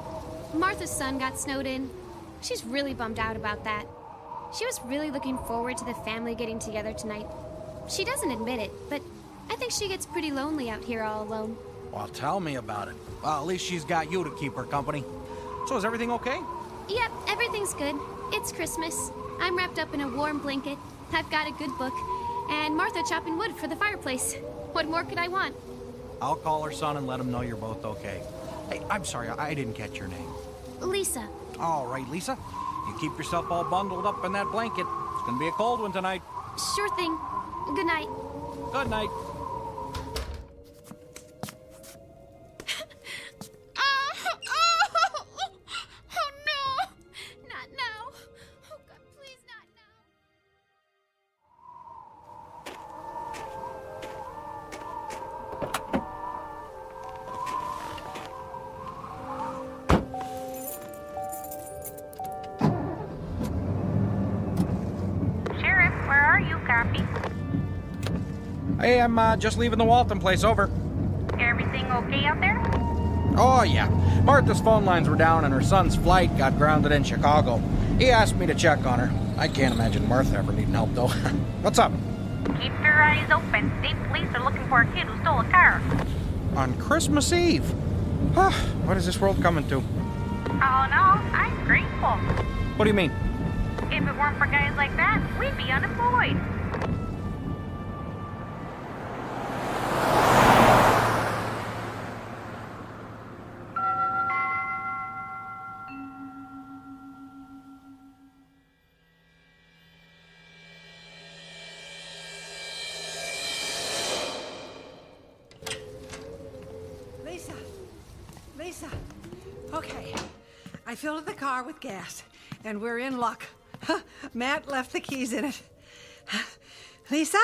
Martha's son got snowed in. She's really bummed out about that. She was really looking forward to the family getting together tonight. She doesn't admit it, but I think she gets pretty lonely out here all alone. Well, tell me about it. Well, at least she's got you to keep her company. So is everything okay? Yep, everything's good. It's Christmas. I'm wrapped up in a warm blanket. I've got a good book. And Martha chopping wood for the fireplace. What more could I want? I'll call her son and let him know you're both okay. Hey, I'm sorry, I didn't catch your name. Lisa. All right, Lisa. You keep yourself all bundled up in that blanket. It's gonna be a cold one tonight. Sure thing. Good night. Good night. Oh no! Not now. Oh God, please not Sheriff, where are you? Copy. Hey, I'm just leaving the Walton place, over. Everything okay out there? Oh, yeah. Martha's phone lines were down and her son's flight got grounded in Chicago. He asked me to check on her. I can't imagine Martha ever needing help, though. What's up? Keep your eyes open. State police are looking for a kid who stole a car. On Christmas Eve? What is this world coming to? Oh no, I'm grateful. What do you mean? If it weren't for guys like that, we'd be unemployed. Lisa. Okay. I filled the car with gas, and we're in luck. Matt left the keys in it. Lisa?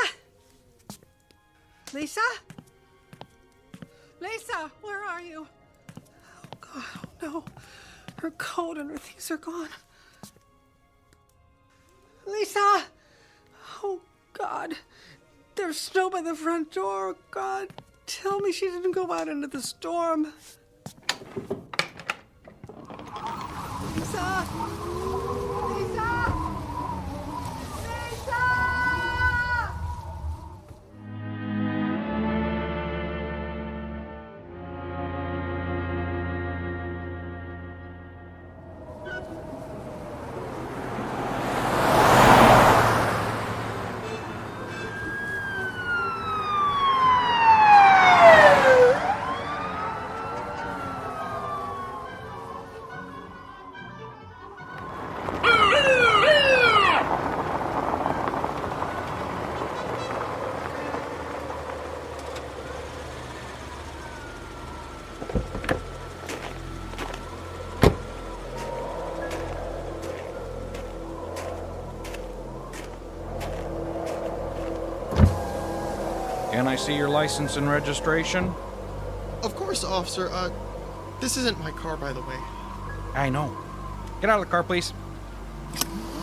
Lisa? Lisa, where are you? Oh, God, oh, no. Her coat and her things are gone. Lisa! Oh, God. There's snow by the front door. God, tell me she didn't go out into the storm. Lisa! Lisa! Lisa! Can I see your license and registration? Of course, officer. This isn't my car, by the way. I know. Get out of the car, please.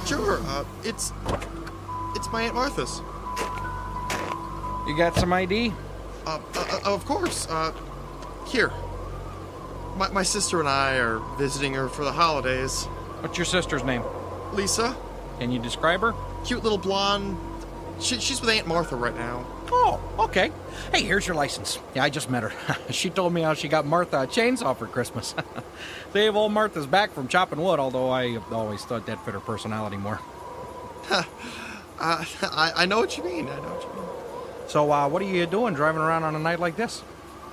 Sure, it's my Aunt Martha's. You got some ID? Of course. Here. My sister and I are visiting her for the holidays. What's your sister's name? Lisa. Can you describe her? Cute little blonde. She's with Aunt Martha right now. Oh, okay. Hey, here's your license. Yeah, I just met her. She told me how she got Martha a chainsaw for Christmas. Save old Martha's back from chopping wood, although I always thought that fit her personality more. I know what you mean. So, what are you doing driving around on a night like this?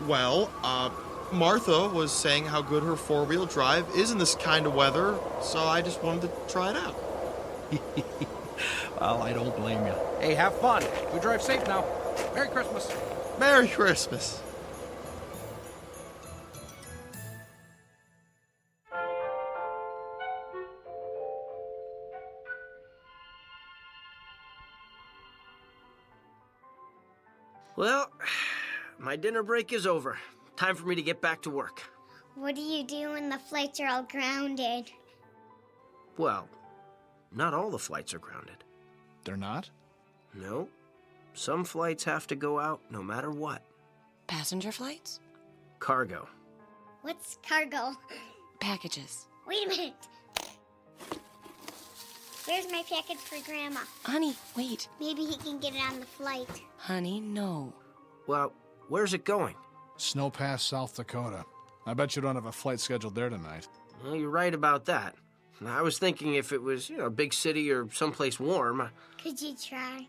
Well, Martha was saying how good her four-wheel drive is in this kind of weather, so I just wanted to try it out. Well, I don't blame you. Hey, have fun. You drive safe now. Merry Christmas. Merry Christmas. Well, my dinner break is over. Time for me to get back to work. What do you do when the flights are all grounded? Well, not all the flights are grounded. They're not? No. Some flights have to go out no matter what. Passenger flights? Cargo. What's cargo? Packages. Wait a minute. Here's my package for Grandma. Honey, wait. Maybe he can get it on the flight. Honey, no. Well, where's it going? Snow Pass, South Dakota. I bet you don't have a flight scheduled there tonight. Well, you're right about that. I was thinking if it was, a big city or someplace warm. Could you try?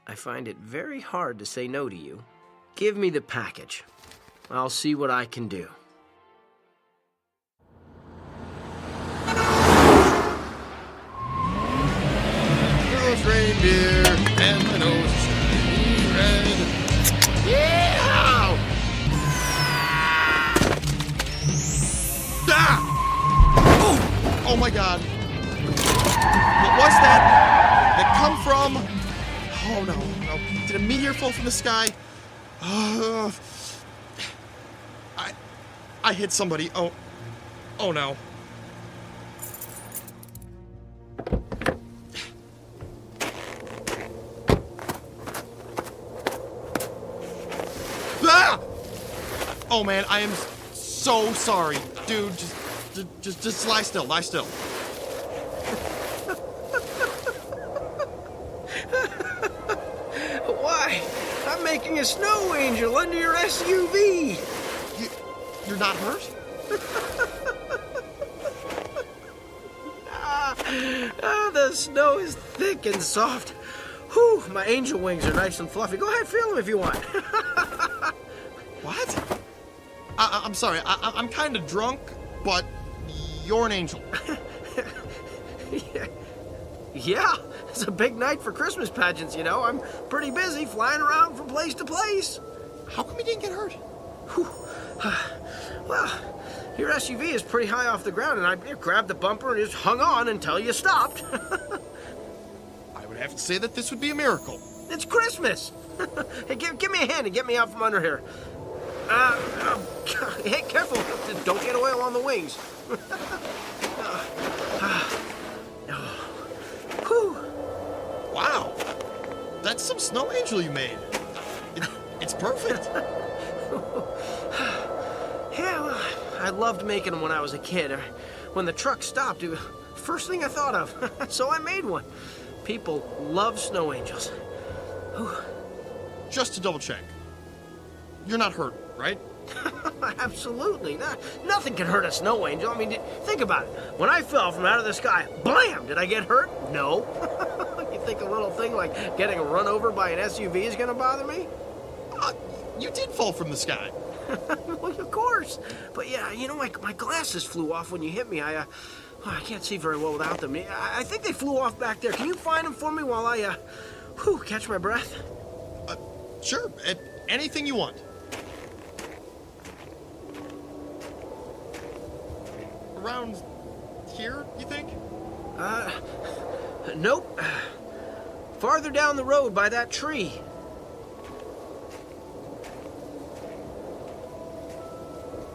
I find it very hard to say no to you. Give me the package. I'll see what I can do. Those reindeer and the nose is shiny red. Yeah! Ah! Oh my God! What was that? Did it come from? Oh no! Did a meteor fall from the sky? I hit somebody. Oh no! Ah! Oh man, I am so sorry, dude. Just lie still. Lie still. Why? I'm making a snow angel under your SUV. You're not hurt? The snow is thick and soft. Whew, my angel wings are nice and fluffy. Go ahead, feel them if you want. What? I'm sorry. I'm kind of drunk, but you're an angel. Yeah, it's a big night for Christmas pageants, I'm pretty busy flying around from place to place. How come you didn't get hurt? Well, your SUV is pretty high off the ground, and I grabbed the bumper and just hung on until you stopped. I would have to say that this would be a miracle. It's Christmas. Hey, give me a hand and get me out from under here. Hey, careful. Don't get oil on the wings. Wow. That's some snow angel you made. It's perfect. Yeah, well, I loved making them when I was a kid. When the truck stopped, it was the first thing I thought of. So I made one. People love snow angels. Just to double check. You're not hurt, right? Absolutely. Nothing can hurt a snow angel. I mean, think about it. When I fell from out of the sky, blam! Did I get hurt? No. You think a little thing like getting run over by an SUV is going to bother me? You did fall from the sky. Well, of course. But yeah, my glasses flew off when you hit me. I can't see very well without them. I think they flew off back there. Can you find them for me while I, catch my breath? Sure. Anything you want. Around here, you think? Nope. Farther down the road by that tree.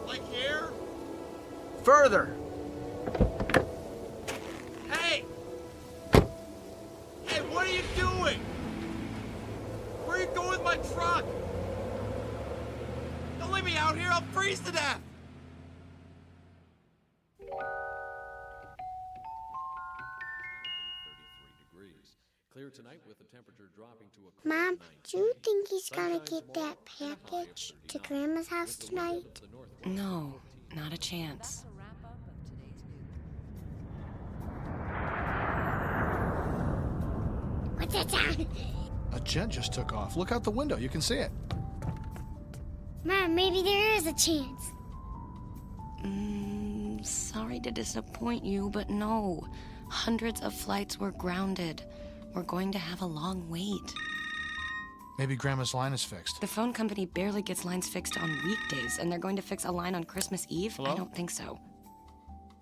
Like here? Further. Hey! Hey, what are you doing? Where are you going with my truck? Don't leave me out here, I'll freeze to death! Clear tonight with the temperature dropping to a Mom, do you think he's gonna get that package to Grandma's house tonight? No, not a chance. What's that sound? A jet just took off. Look out the window. You can see it. Mom, maybe there is a chance. Sorry to disappoint you, but no. Hundreds of flights were grounded. We're going to have a long wait. Maybe Grandma's line is fixed. The phone company barely gets lines fixed on weekdays, and they're going to fix a line on Christmas Eve? Hello? I don't think so.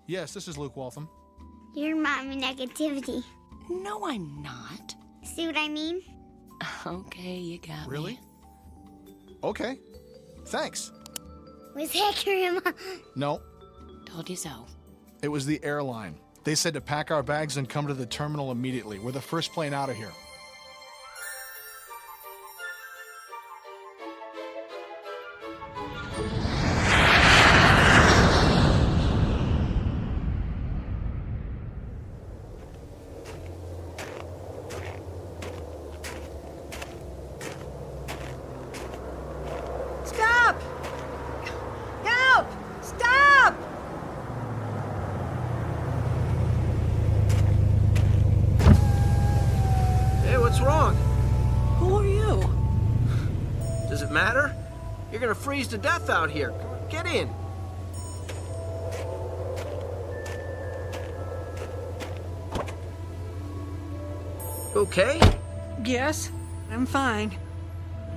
Yes, this is Luke Waltham. You're Mommy Negativity. No, I'm not. See what I mean? Okay, you got me. Really? Okay. Thanks. Was that Grandma? No, Told you so. it was the airline. They said to pack our bags and come to the terminal immediately. We're the first plane out of here. Stop! Help! Stop! Hey, what's wrong? Who are you? Does it matter? You're gonna freeze to death out here. Come on, get in. Okay? Yes, I'm fine.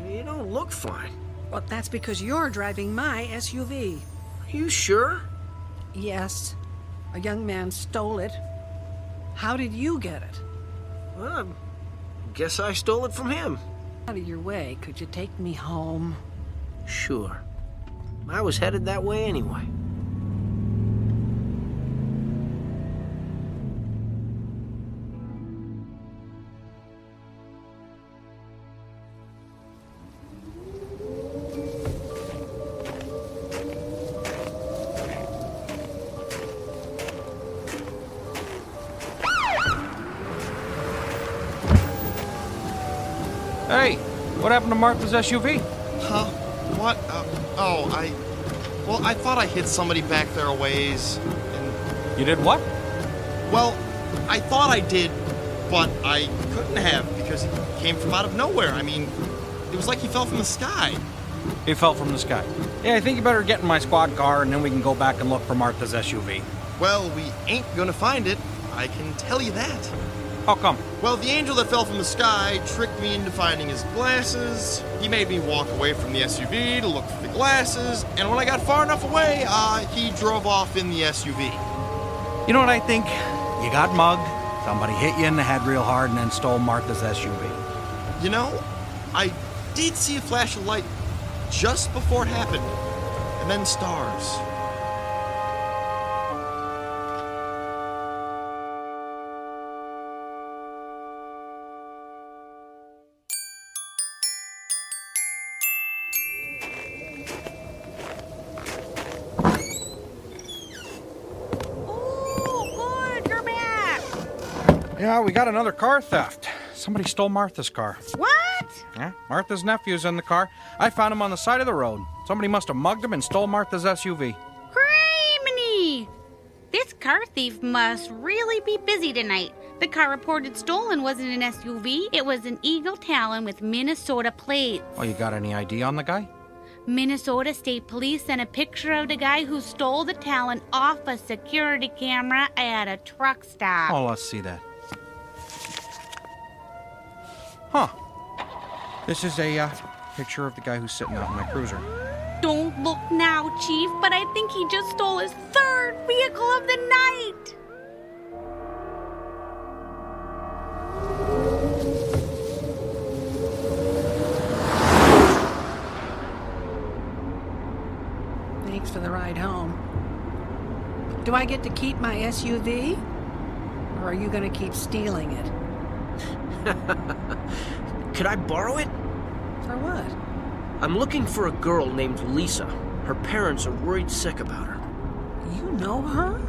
You don't look fine. Well, that's because you're driving my SUV. Are you sure? Yes. A young man stole it. How did you get it? Well, I guess I stole it from him. Out of your way. Could you take me home? Sure. I was headed that way anyway. Hey, what happened to Martha's SUV? Huh? What? Well, I thought I hit somebody back there a ways, and... You did what? Well, I thought I did, but I couldn't have because he came from out of nowhere. I mean, it was like he fell from the sky. He fell from the sky. Yeah, I think you better get in my squad car and then we can go back and look for Martha's SUV. Well, we ain't gonna find it. I can tell you that. How come? Well, the angel that fell from the sky tricked me into finding his glasses. He made me walk away from the SUV to look for the glasses, and when I got far enough away, he drove off in the SUV. You know what I think? You got mugged, somebody hit you in the head real hard, and then stole Martha's SUV. You know, I did see a flash of light just before it happened, and then stars. Yeah, we got another car theft. Somebody stole Martha's car. What? Yeah, Martha's nephew's in the car. I found him on the side of the road. Somebody must have mugged him and stole Martha's SUV. Criminy! This car thief must really be busy tonight. The car reported stolen wasn't an SUV. It was an Eagle Talon with Minnesota plates. Oh, you got any ID on the guy? Minnesota State Police sent a picture of the guy who stole the Talon off a security camera at a truck stop. Oh, let's see that. Huh. This is a picture of the guy who's sitting out in my cruiser. Don't look now, Chief, but I think he just stole his third vehicle of the night. Thanks for the ride home. Do I get to keep my SUV? Or are you going to keep stealing it? Could I borrow it? For what? I'm looking for a girl named Lisa. Her parents are worried sick about her. You know her?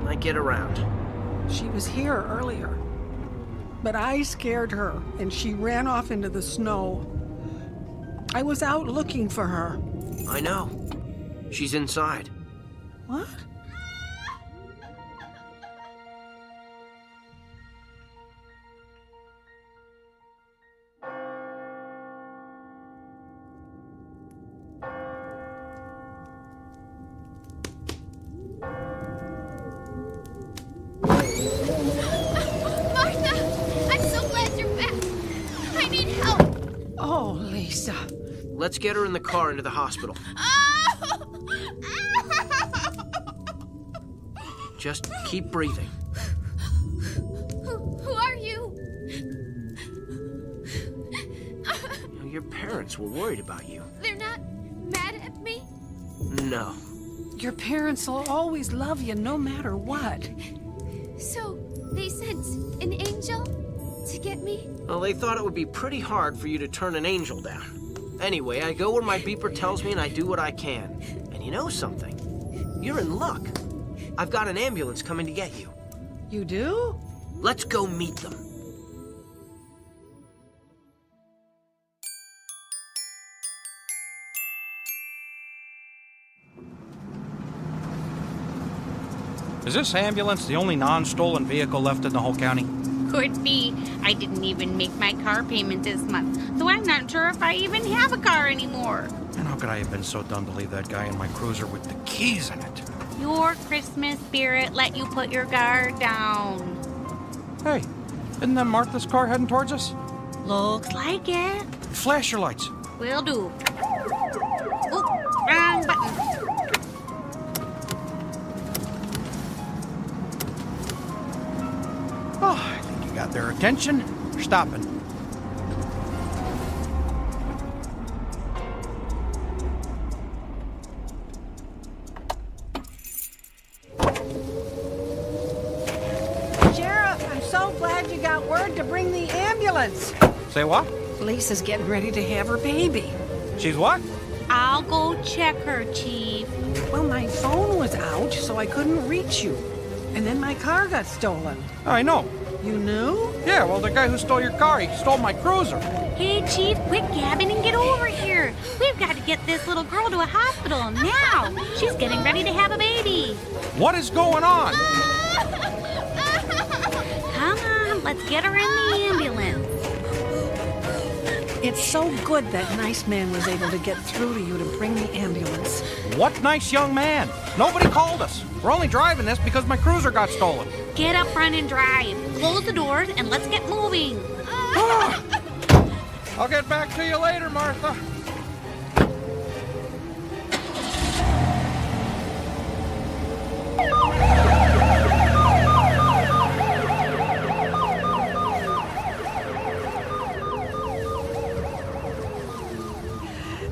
I get around. She was here earlier. But I scared her, and she ran off into the snow. I was out looking for her. I know. She's inside. What? Let's get her in the car into the hospital. Just keep breathing. Who are you? Your parents were worried about you. They're not mad at me? No. Your parents will always love you no matter what. So, they sent an angel to get me? Well, they thought it would be pretty hard for you to turn an angel down. Anyway, I go where my beeper tells me and I do what I can. And you know something? You're in luck. I've got an ambulance coming to get you. You do? Let's go meet them. Is this ambulance the only non-stolen vehicle left in the whole county? Could be. I didn't even make my car payment this month, so I'm not sure if I even have a car anymore. And how could I have been so dumb to leave that guy in my cruiser with the keys in it? Your Christmas spirit let you put your guard down. Hey, isn't that Martha's car heading towards us? Looks like it. Flash your lights. Will do. Oh, wrong button. Oh, I think you got their attention. They're stopping. Sheriff, I'm so glad you got word to bring the ambulance. Say what? Lisa's getting ready to have her baby. She's what? I'll go check her, Chief. Well, my phone was out, so I couldn't reach you. And then my car got stolen. I know. You knew? Yeah, well, the guy who stole your car, he stole my cruiser. Hey, Chief, quit gabbing and get over here. We've got to get this little girl to a hospital now. She's getting ready to have a baby. What is going on? Come on, let's get her in the ambulance. It's so good that nice man was able to get through to you to bring the ambulance. What nice young man? Nobody called us. We're only driving this because my cruiser got stolen. Get up front and drive. Close the doors and let's get moving. I'll get back to you later, Martha.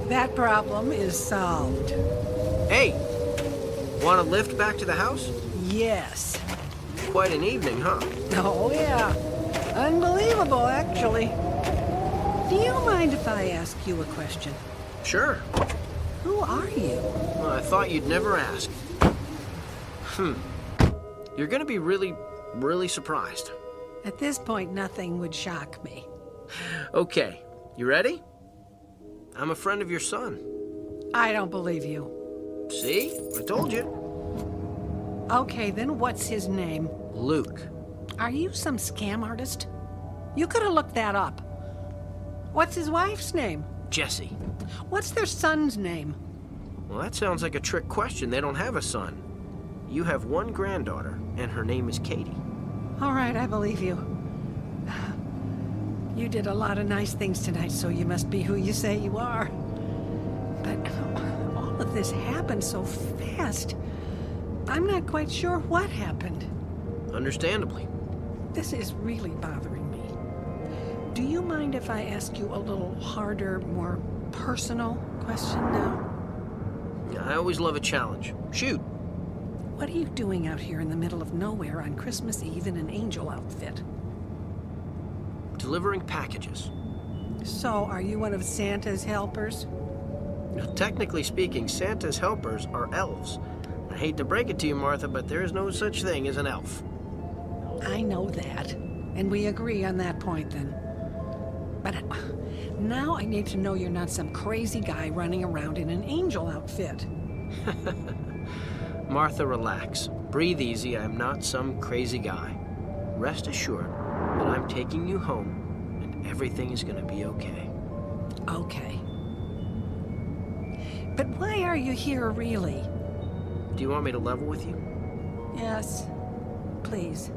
That problem is solved. Hey, want a lift back to the house? Yes. Quite an evening, huh? Oh, yeah. Unbelievable, actually. Do you mind if I ask you a question? Sure. Who are you? Well, I thought you'd never ask. You're gonna be really, really surprised. At this point, nothing would shock me. Okay, you ready? I'm a friend of your son. I don't believe you. See? I told you. Okay, then what's his name? Luke. Are you some scam artist? You could have looked that up. What's his wife's name? Jessie. What's their son's name? Well, that sounds like a trick question. They don't have a son. You have one granddaughter, and her name is Katie. All right, I believe you. You did a lot of nice things tonight, so you must be who you say you are. But all of this happened so fast. I'm not quite sure what happened. Understandably. This is really bothering me. Do you mind if I ask you a little harder, more personal question now? Yeah, I always love a challenge. Shoot. What are you doing out here in the middle of nowhere on Christmas Eve in an angel outfit? Delivering packages. So, are you one of Santa's helpers? Now, technically speaking, Santa's helpers are elves. I hate to break it to you, Martha, but there is no such thing as an elf. I know that, and we agree on that point then. But now I need to know you're not some crazy guy running around in an angel outfit. Martha, relax. Breathe easy. I'm not some crazy guy. Rest assured that I'm taking you home, and everything is going to be okay. Okay. But why are you here, really? Do you want me to level with you? Yes, please.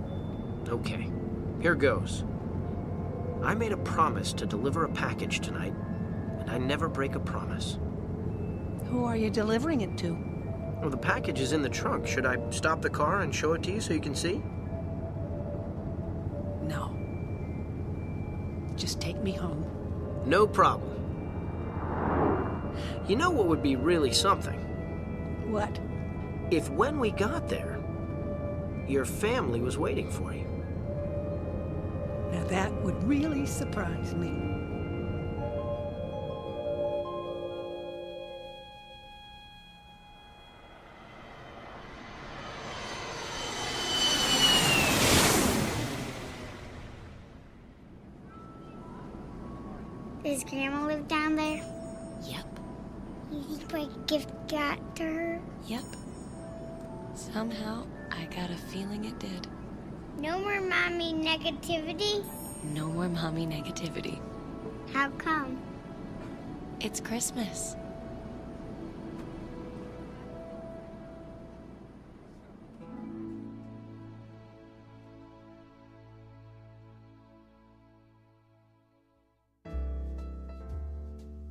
Okay, here goes. I made a promise to deliver a package tonight, and I never break a promise. Who are you delivering it to? Well, the package is in the trunk. Should I stop the car and show it to you so you can see? No. Just take me home. No problem. You know what would be really something? What? If when we got there, your family was waiting for you. Now that would really surprise me. Does Grandma live down there? Yep. You think my gift got to her? Yep. Somehow, I got a feeling it did. No more mommy negativity? No more mommy negativity. How come? It's Christmas.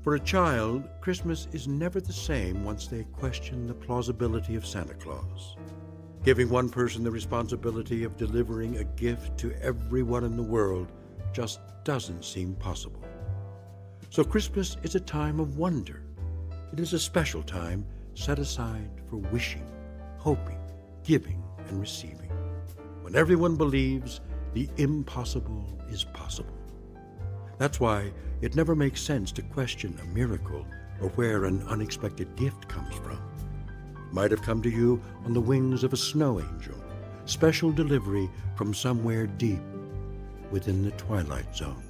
For a child, Christmas is never the same once they question the plausibility of Santa Claus. Giving one person the responsibility of delivering a gift to everyone in the world just doesn't seem possible. So Christmas is a time of wonder. It is a special time set aside for wishing, hoping, giving, and receiving, when everyone believes the impossible is possible. That's why it never makes sense to question a miracle or where an unexpected gift comes from. It might have come to you on the wings of a snow angel, special delivery from somewhere deep within the Twilight Zone.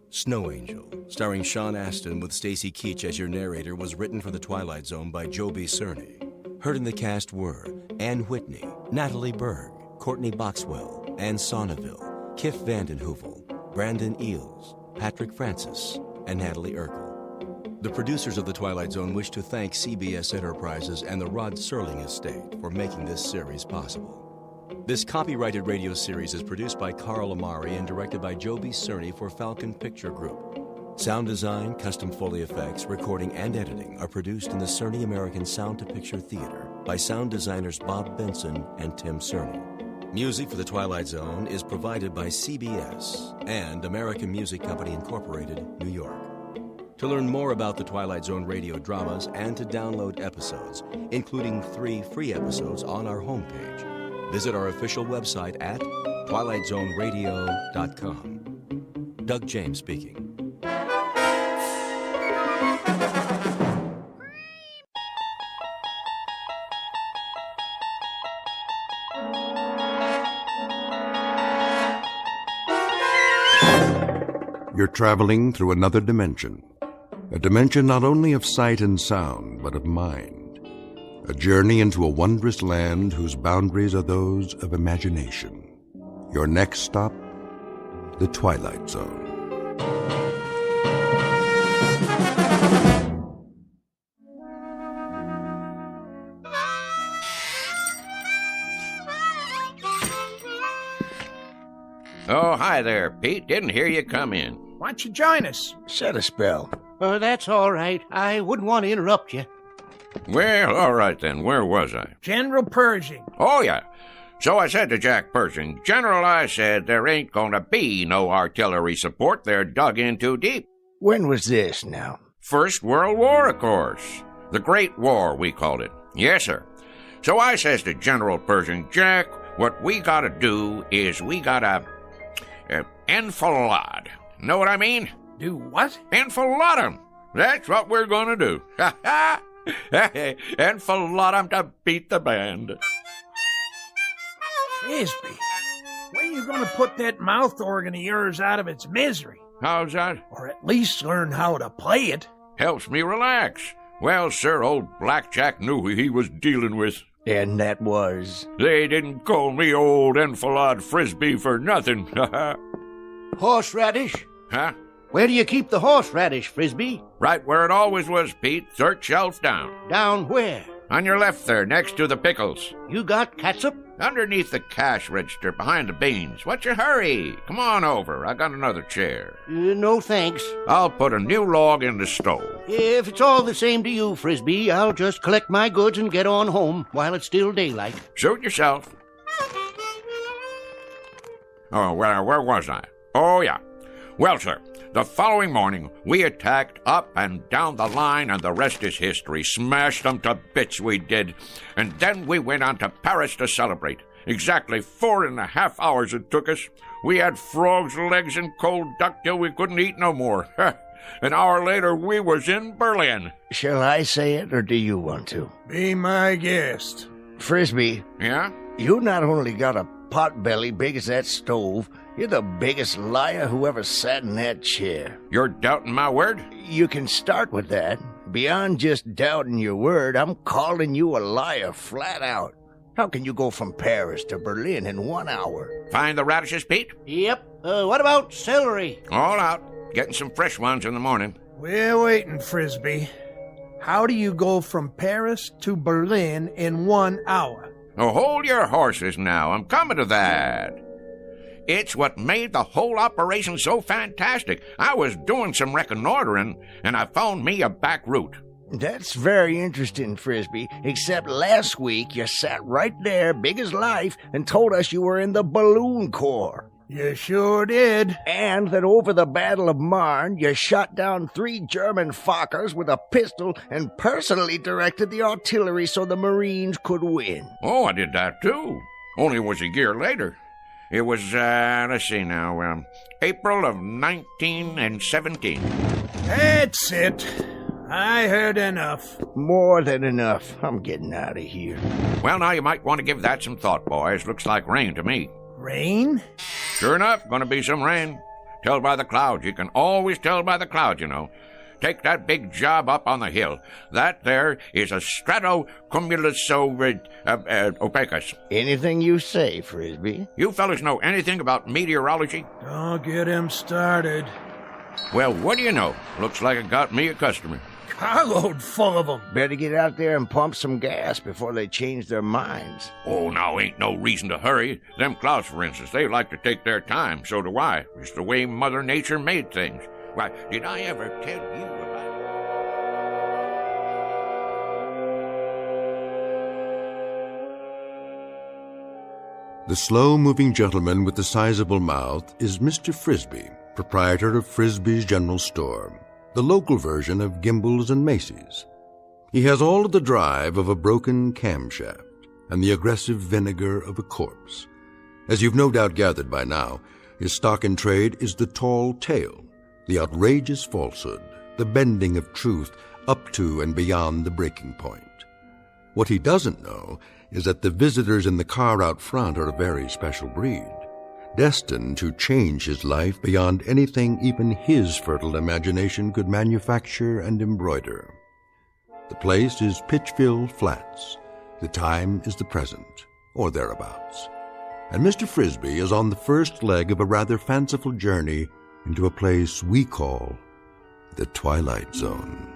Snow Angel, starring Sean Astin with Stacy Keach as your narrator, was written for The Twilight Zone by Joby Cerny. Heard in the cast were Ann Whitney, Natalie Berg, Courtney Boxwell, Ann Sonneville, Kif Vandenhoevel, Brandon Eels, Patrick Francis, and Natalie Urkel. The producers of The Twilight Zone wish to thank CBS Enterprises and the Rod Serling Estate for making this series possible. This copyrighted radio series is produced by Carl Amari and directed by Joby Cerny for Falcon Picture Group. Sound design, custom Foley effects, recording, and editing are produced in the Cerny American Sound to Picture Theater by sound designers Bob Benson and Tim Cerny. Music for The Twilight Zone is provided by CBS and American Music Company Incorporated, New York. To learn more about the Twilight Zone radio dramas and to download episodes, including 3 free episodes on our homepage, visit our official website at twilightzoneradio.com. Doug James speaking. You're traveling through another dimension. A dimension not only of sight and sound, but of mind. A journey into a wondrous land whose boundaries are those of imagination. Your next stop, the Twilight Zone. Oh, hi there, Pete. Didn't hear you come in. Why don't you join us? Set a spell. That's all right. I wouldn't want to interrupt you. Well, all right then. Where was I? General Pershing. Oh, yeah. So I said to Jack Pershing, General, I said, there ain't gonna be no artillery support. They're dug in too deep. When was this now? First World War, of course. The Great War, we called it. Yes, sir. So I says to General Pershing, Jack, what we gotta do is we gotta enfilade. Know what I mean? Do what? Enfilade 'em. That's what we're gonna do. Ha ha! Enfilade 'em to beat the band. Frisbee, when are you going to put that mouth organ of yours out of its misery? How's that? Or at least learn how to play it. Helps me relax. Well, sir, old Blackjack knew who he was dealing with. And that was? They didn't call me old Enfilade Frisbee for nothing. Horseradish? Huh? Where do you keep the horseradish, Frisbee? Right where it always was, Pete. 3rd shelf down. Down where? On your left there, next to the pickles. You got catsup? Underneath the cash register, behind the beans. What's your hurry? Come on over. I got another chair. No thanks. I'll put a new log in the stove. If it's all the same to you, Frisbee, I'll just collect my goods and get on home while it's still daylight. Suit yourself. Oh, well, where was I? Oh, yeah. Well, sir, the following morning, we attacked up and down the line, and the rest is history. Smashed them to bits, we did. And then we went on to Paris to celebrate. Exactly 4.5 hours it took us. We had frogs' legs and cold duck till we couldn't eat no more. An hour later, we was in Berlin. Shall I say it, or do you want to? Be my guest. Frisbee. Yeah? You not only got a pot belly big as that stove, you're the biggest liar who ever sat in that chair. You're doubting my word? You can start with that. Beyond just doubting your word, I'm calling you a liar flat out. How can you go from Paris to Berlin in 1 hour? Find the radishes, Pete? Yep. What about celery? All out. Getting some fresh ones in the morning. We're waiting, Frisbee. How do you go from Paris to Berlin in 1 hour? Oh, hold your horses now. I'm coming to that. It's what made the whole operation so fantastic. I was doing some reconnoitering, and I found me a back route. That's very interesting, Frisbee, except last week you sat right there, big as life, and told us you were in the Balloon Corps. You sure did. And that over the Battle of Marne, you shot down 3 German Fokkers with a pistol and personally directed the artillery so the Marines could win. Oh, I did that too. Only it was a year later. It was, let's see now, April of 1917. That's it. I heard enough. More than enough. I'm getting out of here. Well, now you might want to give that some thought, boys. Looks like rain to me. Rain? Sure enough, gonna be some rain. Tell by the clouds. You can always tell by the clouds, you know. Take that big job up on the hill. That there is a stratocumulus opacus. Anything you say, Frisbee. You fellas know anything about meteorology? Don't get him started. Well, what do you know? Looks like it got me a customer. Carload full of them. Better get out there and pump some gas before they change their minds. Oh, now ain't no reason to hurry. Them clouds, for instance, they like to take their time. So do I. It's the way Mother Nature made things. Why, did I ever tell you about... The slow-moving gentleman with the sizable mouth is Mr. Frisbee, proprietor of Frisbee's General Store, the local version of Gimbel's and Macy's. He has all of the drive of a broken camshaft and the aggressive vinegar of a corpse. As you've no doubt gathered by now, his stock in trade is the tall tale, the outrageous falsehood, the bending of truth up to and beyond the breaking point. What he doesn't know is that the visitors in the car out front are a very special breed, destined to change his life beyond anything even his fertile imagination could manufacture and embroider. The place is Pitchfield Flats. The time is the present, or thereabouts. And Mr. Frisbee is on the first leg of a rather fanciful journey into a place we call the Twilight Zone.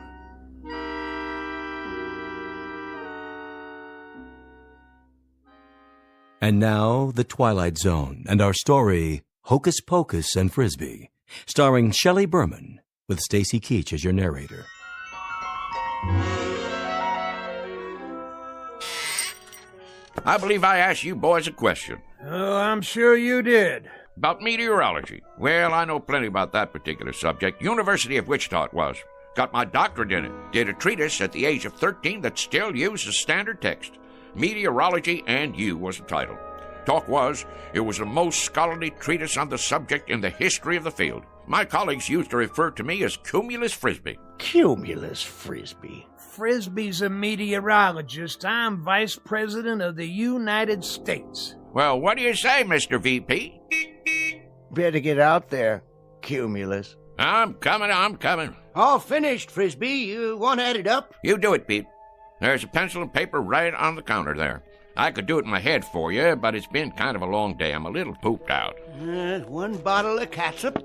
And now, The Twilight Zone, and our story, Hocus Pocus and Frisbee, starring Shelley Berman, with Stacy Keach as your narrator. I believe I asked you boys a question. Oh, I'm sure you did. About meteorology. Well, I know plenty about that particular subject. University of Wichita it was. Got my doctorate in it. Did a treatise at the age of 13 that still uses standard text. Meteorology and You was the title. Talk was, it was the most scholarly treatise on the subject in the history of the field. My colleagues used to refer to me as Cumulus Frisbee. Cumulus Frisbee? Frisbee's a meteorologist. I'm Vice President of the United States. Well, what do you say, Mr. VP? Better get out there, Cumulus. I'm coming. All finished, Frisbee. You want to add it up? You do it, Pete. There's a pencil and paper right on the counter there. I could do it in my head for you, but it's been kind of a long day. I'm a little pooped out. 1 bottle of catsup,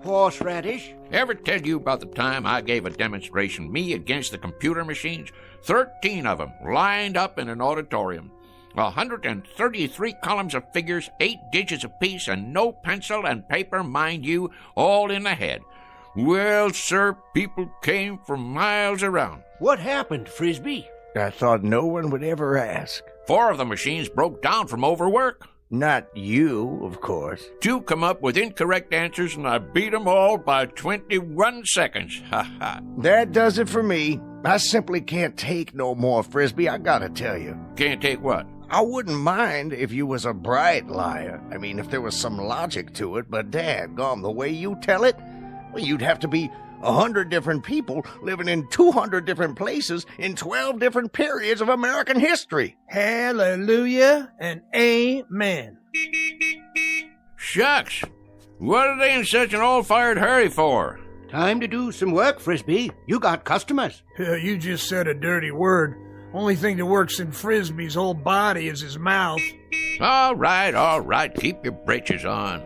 horseradish. Ever tell you about the time I gave a demonstration, me against the computer machines? 13 of them lined up in an auditorium. 133 columns of figures, 8 digits apiece, and no pencil and paper, mind you, all in the head. Well, sir, people came from miles around. What happened, Frisbee? I thought no one would ever ask. 4 of the machines broke down from overwork. Not you, of course. 2 come up with incorrect answers, and I beat them all by 21 seconds. Ha ha. That does it for me. I simply can't take no more, Frisbee, I gotta tell you. Can't take what? I wouldn't mind if you was a bright liar. I mean, if there was some logic to it, but dadgum, the way you tell it, well, you'd have to be 100 different people living in 200 different places in 12 different periods of American history. Hallelujah and amen. Shucks! What are they in such an all-fired hurry for? Time to do some work, Frisbee. You got customers. You just said a dirty word. Only thing that works in Frisbee's whole body is his mouth. All right. Keep your britches on.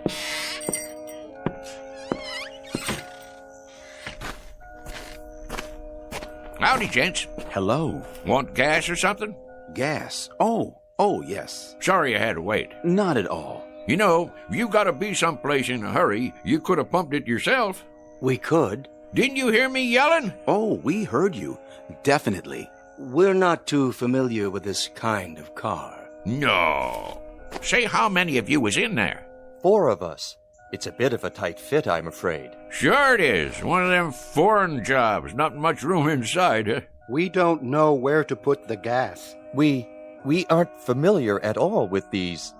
Howdy, gents. Hello. Want gas or something? Gas? Oh, yes. Sorry I had to wait. Not at all. You know, if you gotta be someplace in a hurry, you could have pumped it yourself. We could. Didn't you hear me yelling? Oh, we heard you. Definitely. We're not too familiar with this kind of car. No. Say, how many of you was in there? 4 of us. It's a bit of a tight fit, I'm afraid. Sure it is. One of them foreign jobs. Not much room inside, huh? We don't know where to put the gas. We aren't familiar at all with these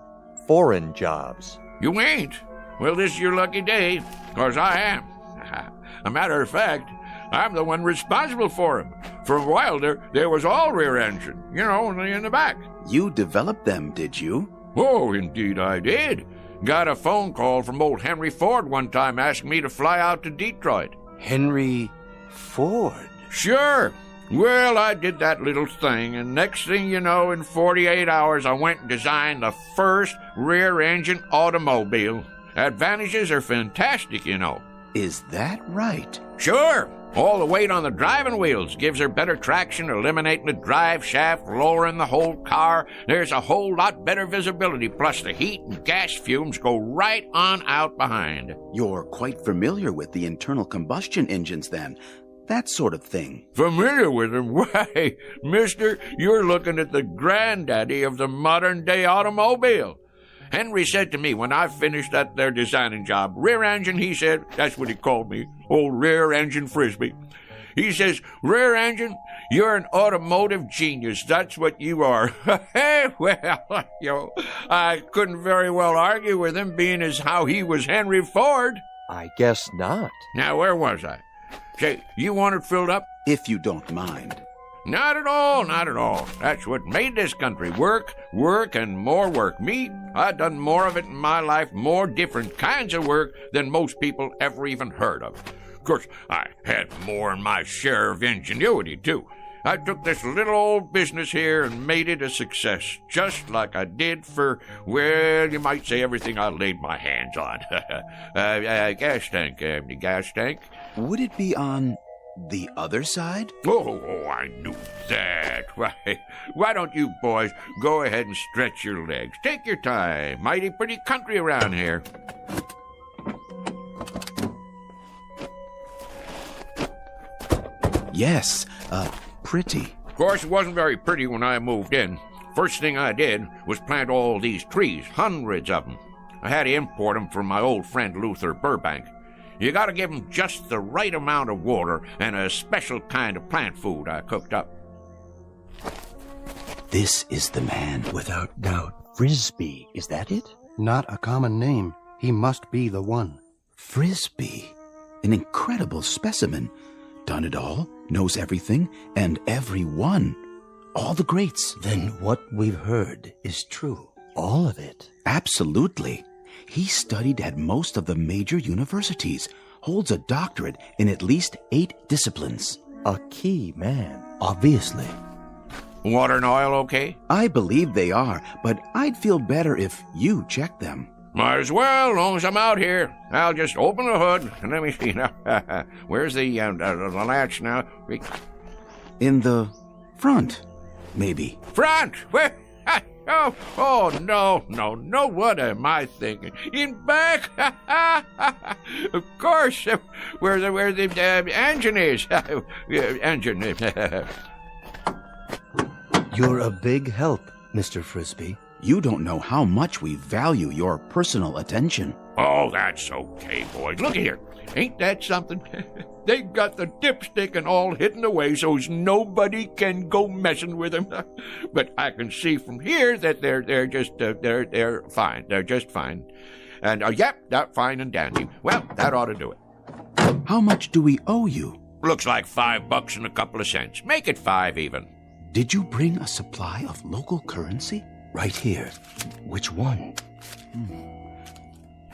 foreign jobs. You ain't? Well, this is your lucky day, 'cause I am. A matter of fact, I'm the one responsible for 'em. For a while there was all rear engine, only in the back. You developed them, did you? Oh, indeed I did. Got a phone call from old Henry Ford one time asking me to fly out to Detroit. Henry Ford? Sure. Well, I did that little thing, and next thing you know, in 48 hours, I went and designed the first rear-engine automobile. Advantages are fantastic, Is that right? Sure. All the weight on the driving wheels gives her better traction, eliminating the drive shaft, lowering the whole car. There's a whole lot better visibility, plus the heat and gas fumes go right on out behind. You're quite familiar with the internal combustion engines, then. That sort of thing. Familiar with them? Why, mister, you're looking at the granddaddy of the modern-day automobile. Henry said to me when I finished that there designing job, rear engine, he said, that's what he called me, old rear engine Frisbee. He says, rear engine, you're an automotive genius. That's what you are. Well, I couldn't very well argue with him, being as how he was Henry Ford. I guess not. Now, where was I? Say, you want it filled up? If you don't mind. Not at all. That's what made this country work, and more work. Me, I done more of it in my life, more different kinds of work than most people ever even heard of. Of course, I had more than my share of ingenuity, too. I took this little old business here and made it a success, just like I did for, well, you might say everything I laid my hands on. Gas tank. Would it be on the other side? Oh, I knew that. Why don't you boys go ahead and stretch your legs? Take your time. Mighty pretty country around here. Yes, pretty. Of course, it wasn't very pretty when I moved in. First thing I did was plant all these trees, hundreds of them. I had to import them from my old friend Luther Burbank. You gotta give them just the right amount of water and a special kind of plant food I cooked up. This is the man, without doubt. Frisbee, is that it? Not a common name. He must be the one. Frisbee, an incredible specimen. Done it all, knows everything, and everyone. All the greats. Then what we've heard is true. All of it? Absolutely. He studied at most of the major universities, holds a doctorate in at least 8 disciplines. A key man, obviously. Water and oil okay? I believe they are, but I'd feel better if you checked them. Might as well, long as I'm out here. I'll just open the hood and let me see now. Where's the latch now? In the front, maybe. Front? Where? Oh, no, what am I thinking? In back? Of course, where the engine is. Engine. You're a big help, Mr. Frisbee. You don't know how much we value your personal attention. Oh, that's okay, boys. Look here. Ain't that something? They got the dipstick and all hidden away so's nobody can go messing with them. But I can see from here that they're just they're fine. They're just fine. And yep, they're fine and dandy. Well, that ought to do it. How much do we owe you? Looks like $5 and a couple of cents. Make it 5 even. Did you bring a supply of local currency? Right here. Which one?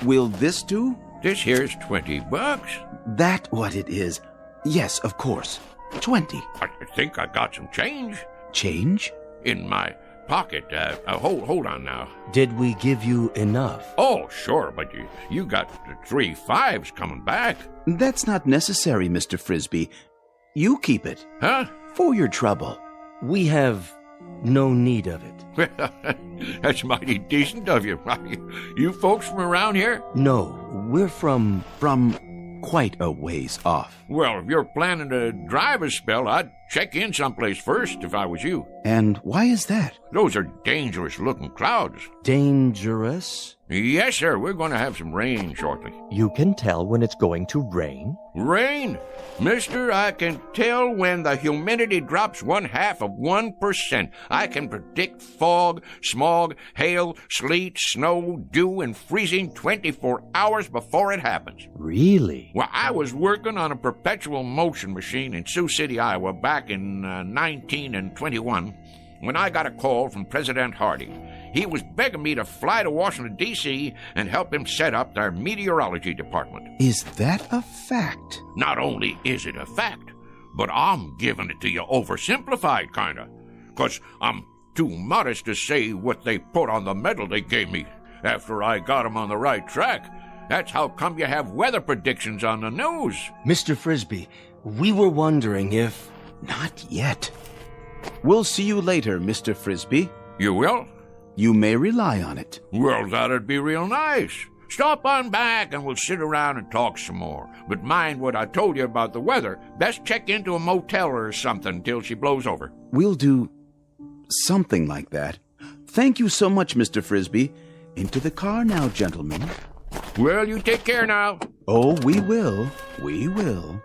Will this do? This here's $20. That what it is? Yes, of course. 20. I think I got some change. Change? In my pocket. Hold on now. Did we give you enough? Oh, sure, but you got 3 5s coming back. That's not necessary, Mr. Frisbee. You keep it. Huh? For your trouble. We have no need of it. That's mighty decent of you. You folks from around here? No, we're from quite a ways off. Well, if you're planning to drive a spell, I'd check in someplace first if I was you. And why is that? Those are dangerous-looking clouds. Dangerous? Yes, sir. We're going to have some rain shortly. You can tell when it's going to rain? Rain? Mister, I can tell when the humidity drops 0.5%. I can predict fog, smog, hail, sleet, snow, dew, and freezing 24 hours before it happens. Really? Well, I was working on a perpetual motion machine in Sioux City, Iowa, back in 1921, when I got a call from President Harding. He was begging me to fly to Washington, D.C. and help him set up their meteorology department. Is that a fact? Not only is it a fact, but I'm giving it to you oversimplified, kinda. 'Cause I'm too modest to say what they put on the medal they gave me after I got 'em on the right track. That's how come you have weather predictions on the news. Mr. Frisbee, we were wondering if... Not yet. We'll see you later, Mr. Frisbee. You will? You may rely on it. Well, that'd be real nice. Stop on back and we'll sit around and talk some more. But mind what I told you about the weather. Best check into a motel or something till she blows over. We'll do something like that. Thank you so much, Mr. Frisbee. Into the car now, gentlemen. Well, you take care now. Oh, we will. We will.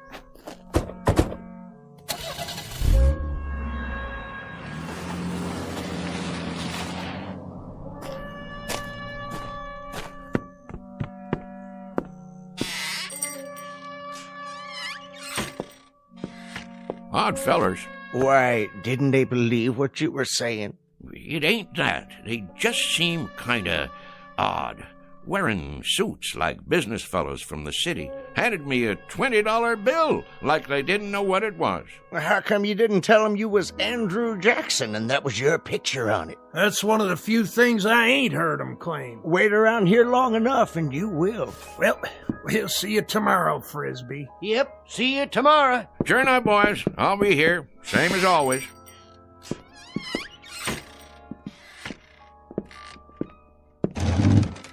Odd fellers. Why, didn't they believe what you were saying? It ain't that. They just seem kinda odd. Wearing suits like business fellows from the city. Handed me a $20 bill like they didn't know what it was. Well, how come you didn't tell them you was Andrew Jackson and that was your picture on it? That's one of the few things I ain't heard them claim. Wait around here long enough and you will. Well, we'll see you tomorrow, Frisbee. Yep, see you tomorrow. Sure enough, boys. I'll be here. Same as always.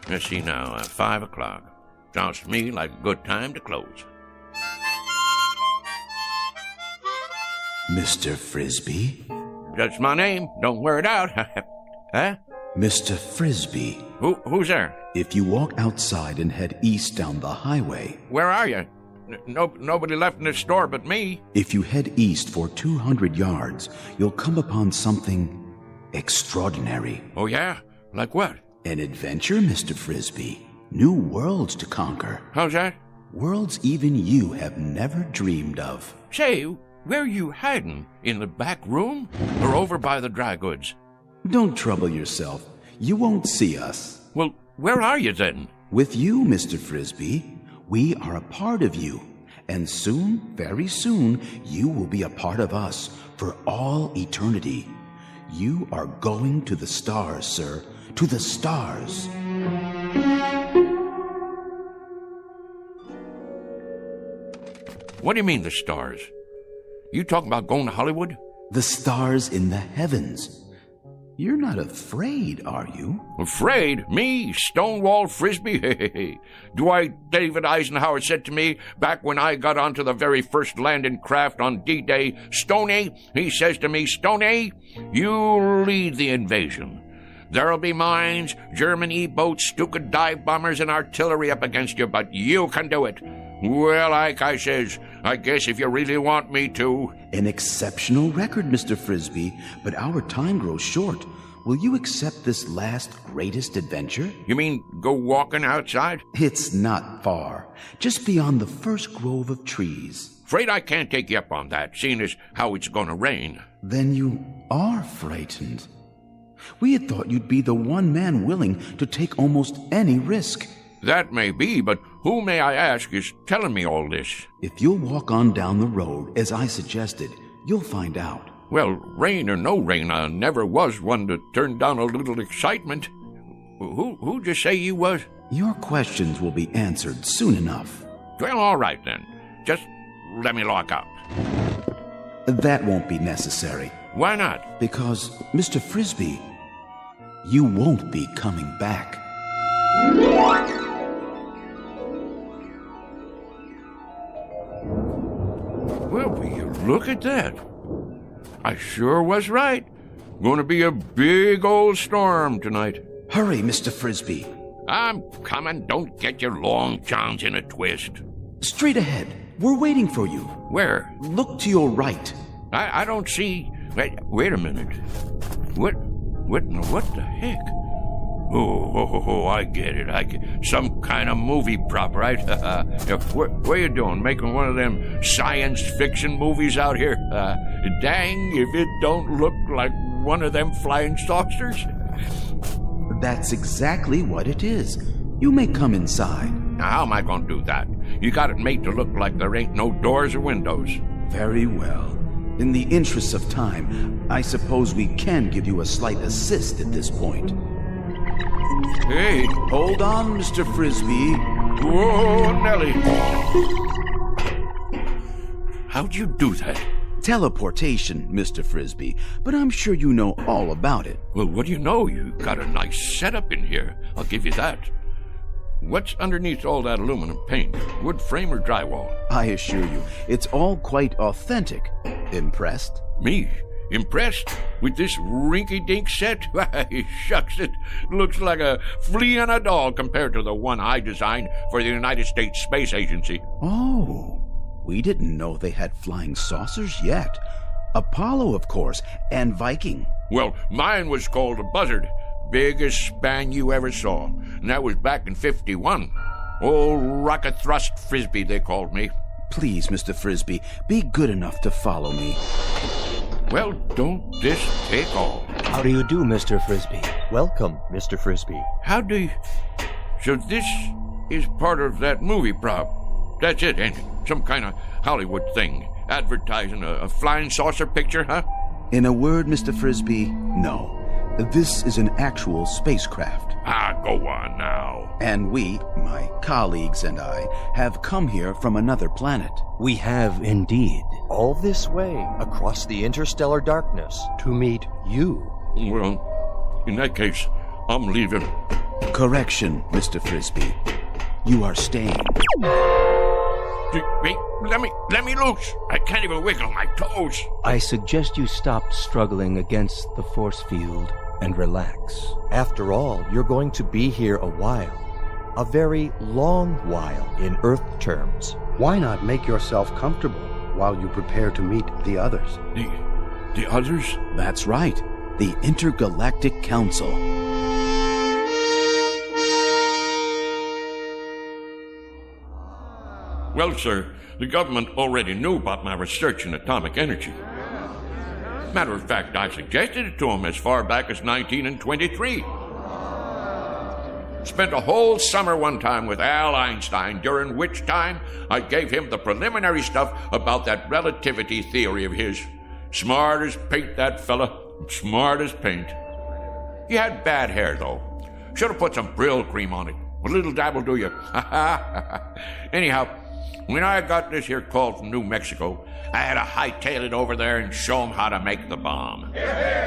Let's see now, 5 o'clock. Sounds to me like a good time to close. Mr. Frisbee? That's my name. Don't wear it out. Huh? Mr. Frisbee. Who's there? If you walk outside and head east down the highway... Where are you? Nobody left in this store but me. If you head east for 200 yards, you'll come upon something extraordinary. Oh, yeah? Like what? An adventure, Mr. Frisbee. New worlds to conquer. How's that? Worlds even you have never dreamed of. Say, where are you hiding? In the back room? Or over by the dry goods? Don't trouble yourself. You won't see us. Well, where are you then? With you, Mr. Frisbee. We are a part of you. And soon, very soon, you will be a part of us for all eternity. You are going to the stars, sir. To the stars. What do you mean, the stars? You talking about going to Hollywood? The stars in the heavens. You're not afraid, are you? Afraid? Me? Stonewall Frisbee? Do I, David Eisenhower said to me back when I got onto the very first landing craft on D-Day, Stoney, he says to me, Stoney, you lead the invasion. There'll be mines, German E-boats, Stuka dive bombers, and artillery up against you, but you can do it. Well, like I says, I guess if you really want me to. An exceptional record, Mr. Frisbee, but our time grows short. Will you accept this last greatest adventure? You mean go walking outside? It's not far. Just beyond the first grove of trees. Afraid I can't take you up on that, seeing as how it's gonna rain. Then you are frightened. We had thought you'd be the one man willing to take almost any risk. That may be, but who, may I ask, is telling me all this? If you'll walk on down the road, as I suggested, you'll find out. Well, rain or no rain, I never was one to turn down a little excitement. Who'd you say you was? Your questions will be answered soon enough. Well, all right then. Just let me lock up. That won't be necessary. Why not? Because, Mr. Frisbee, you won't be coming back. Well, will you look at that? I sure was right. Going to be a big old storm tonight. Hurry, Mr. Frisbee. I'm coming. Don't get your long johns in a twist. Straight ahead. We're waiting for you. Where? Look to your right. I don't see... Wait a minute. What the heck? Oh, I get it. Some kind of movie prop, right? What you doing? Making one of them science fiction movies out here? Dang if it don't look like one of them flying saucers. That's exactly what it is. You may come inside. Now, how am I going to do that? You got it made to look like there ain't no doors or windows. Very well. In the interest of time, I suppose we can give you a slight assist at this point. Hey. Hold on, Mr. Frisbee. Whoa, Nellie. How'd you do that? Teleportation, Mr. Frisbee, but I'm sure you know all about it. Well, what do you know? You got a nice setup in here. I'll give you that. What's underneath all that aluminum paint? Wood frame or drywall? I assure you, it's all quite authentic. Impressed? Me? Impressed? With this rinky-dink set? Why, shucks, it looks like a flea on a doll compared to the one I designed for the United States Space Agency. Oh, we didn't know they had flying saucers yet. Apollo, of course, and Viking. Well, mine was called a Buzzard. Biggest span you ever saw. And that was back in 51. Old Rocket Thrust Frisbee, they called me. Please, Mr. Frisbee, be good enough to follow me. Well, don't this take all? How do you do, Mr. Frisbee? Welcome, Mr. Frisbee. How do you... So this is part of that movie prop. That's it, ain't it? Some kind of Hollywood thing. Advertising a flying saucer picture, huh? In a word, Mr. Frisbee, no. This is an actual spacecraft. Go on now. And we, my colleagues and I, have come here from another planet. We have indeed. All this way, across the interstellar darkness, to meet you. Well, in that case, I'm leaving. Correction, Mr. Frisbee. You are staying. Wait, let me loose. I can't even wiggle my toes. I suggest you stop struggling against the force field and relax. After all, you're going to be here a while. A very long while in Earth terms. Why not make yourself comfortable while you prepare to meet the others? The others? That's right. The Intergalactic Council. Well, sir, the government already knew about my research in atomic energy. Matter of fact, I suggested it to them as far back as 1923. Spent a whole summer one time with Al Einstein, during which time I gave him the preliminary stuff about that relativity theory of his. Smart as paint, that fella. Smart as paint. He had bad hair, though. Should have put some Brill cream on it. A little dabble, do you? Anyhow, when I got this here call from New Mexico, I had to hightail it over there and show 'em how to make the bomb.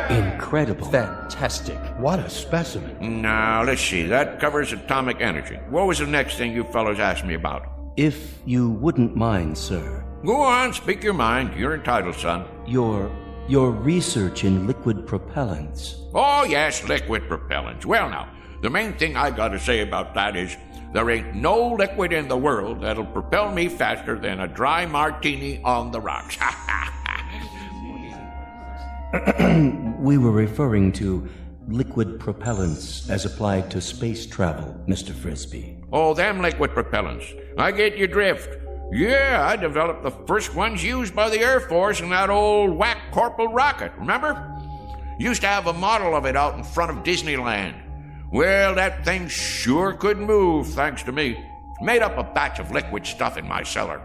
Incredible. Fantastic. What a specimen. Now, let's see. That covers atomic energy. What was the next thing you fellows asked me about? If you wouldn't mind, sir. Go on, speak your mind. You're entitled, son. Your research in liquid propellants. Oh, yes, liquid propellants. Well, now, the main thing I gotta say about that is there ain't no liquid in the world that'll propel me faster than a dry martini on the rocks. We were referring to liquid propellants as applied to space travel, Mr. Frisbee. Oh, them liquid propellants. I get your drift. Yeah, I developed the first ones used by the Air Force in that old whack Corporal rocket, remember? Used to have a model of it out in front of Disneyland. Well, that thing sure could move, thanks to me. Made up a batch of liquid stuff in my cellar.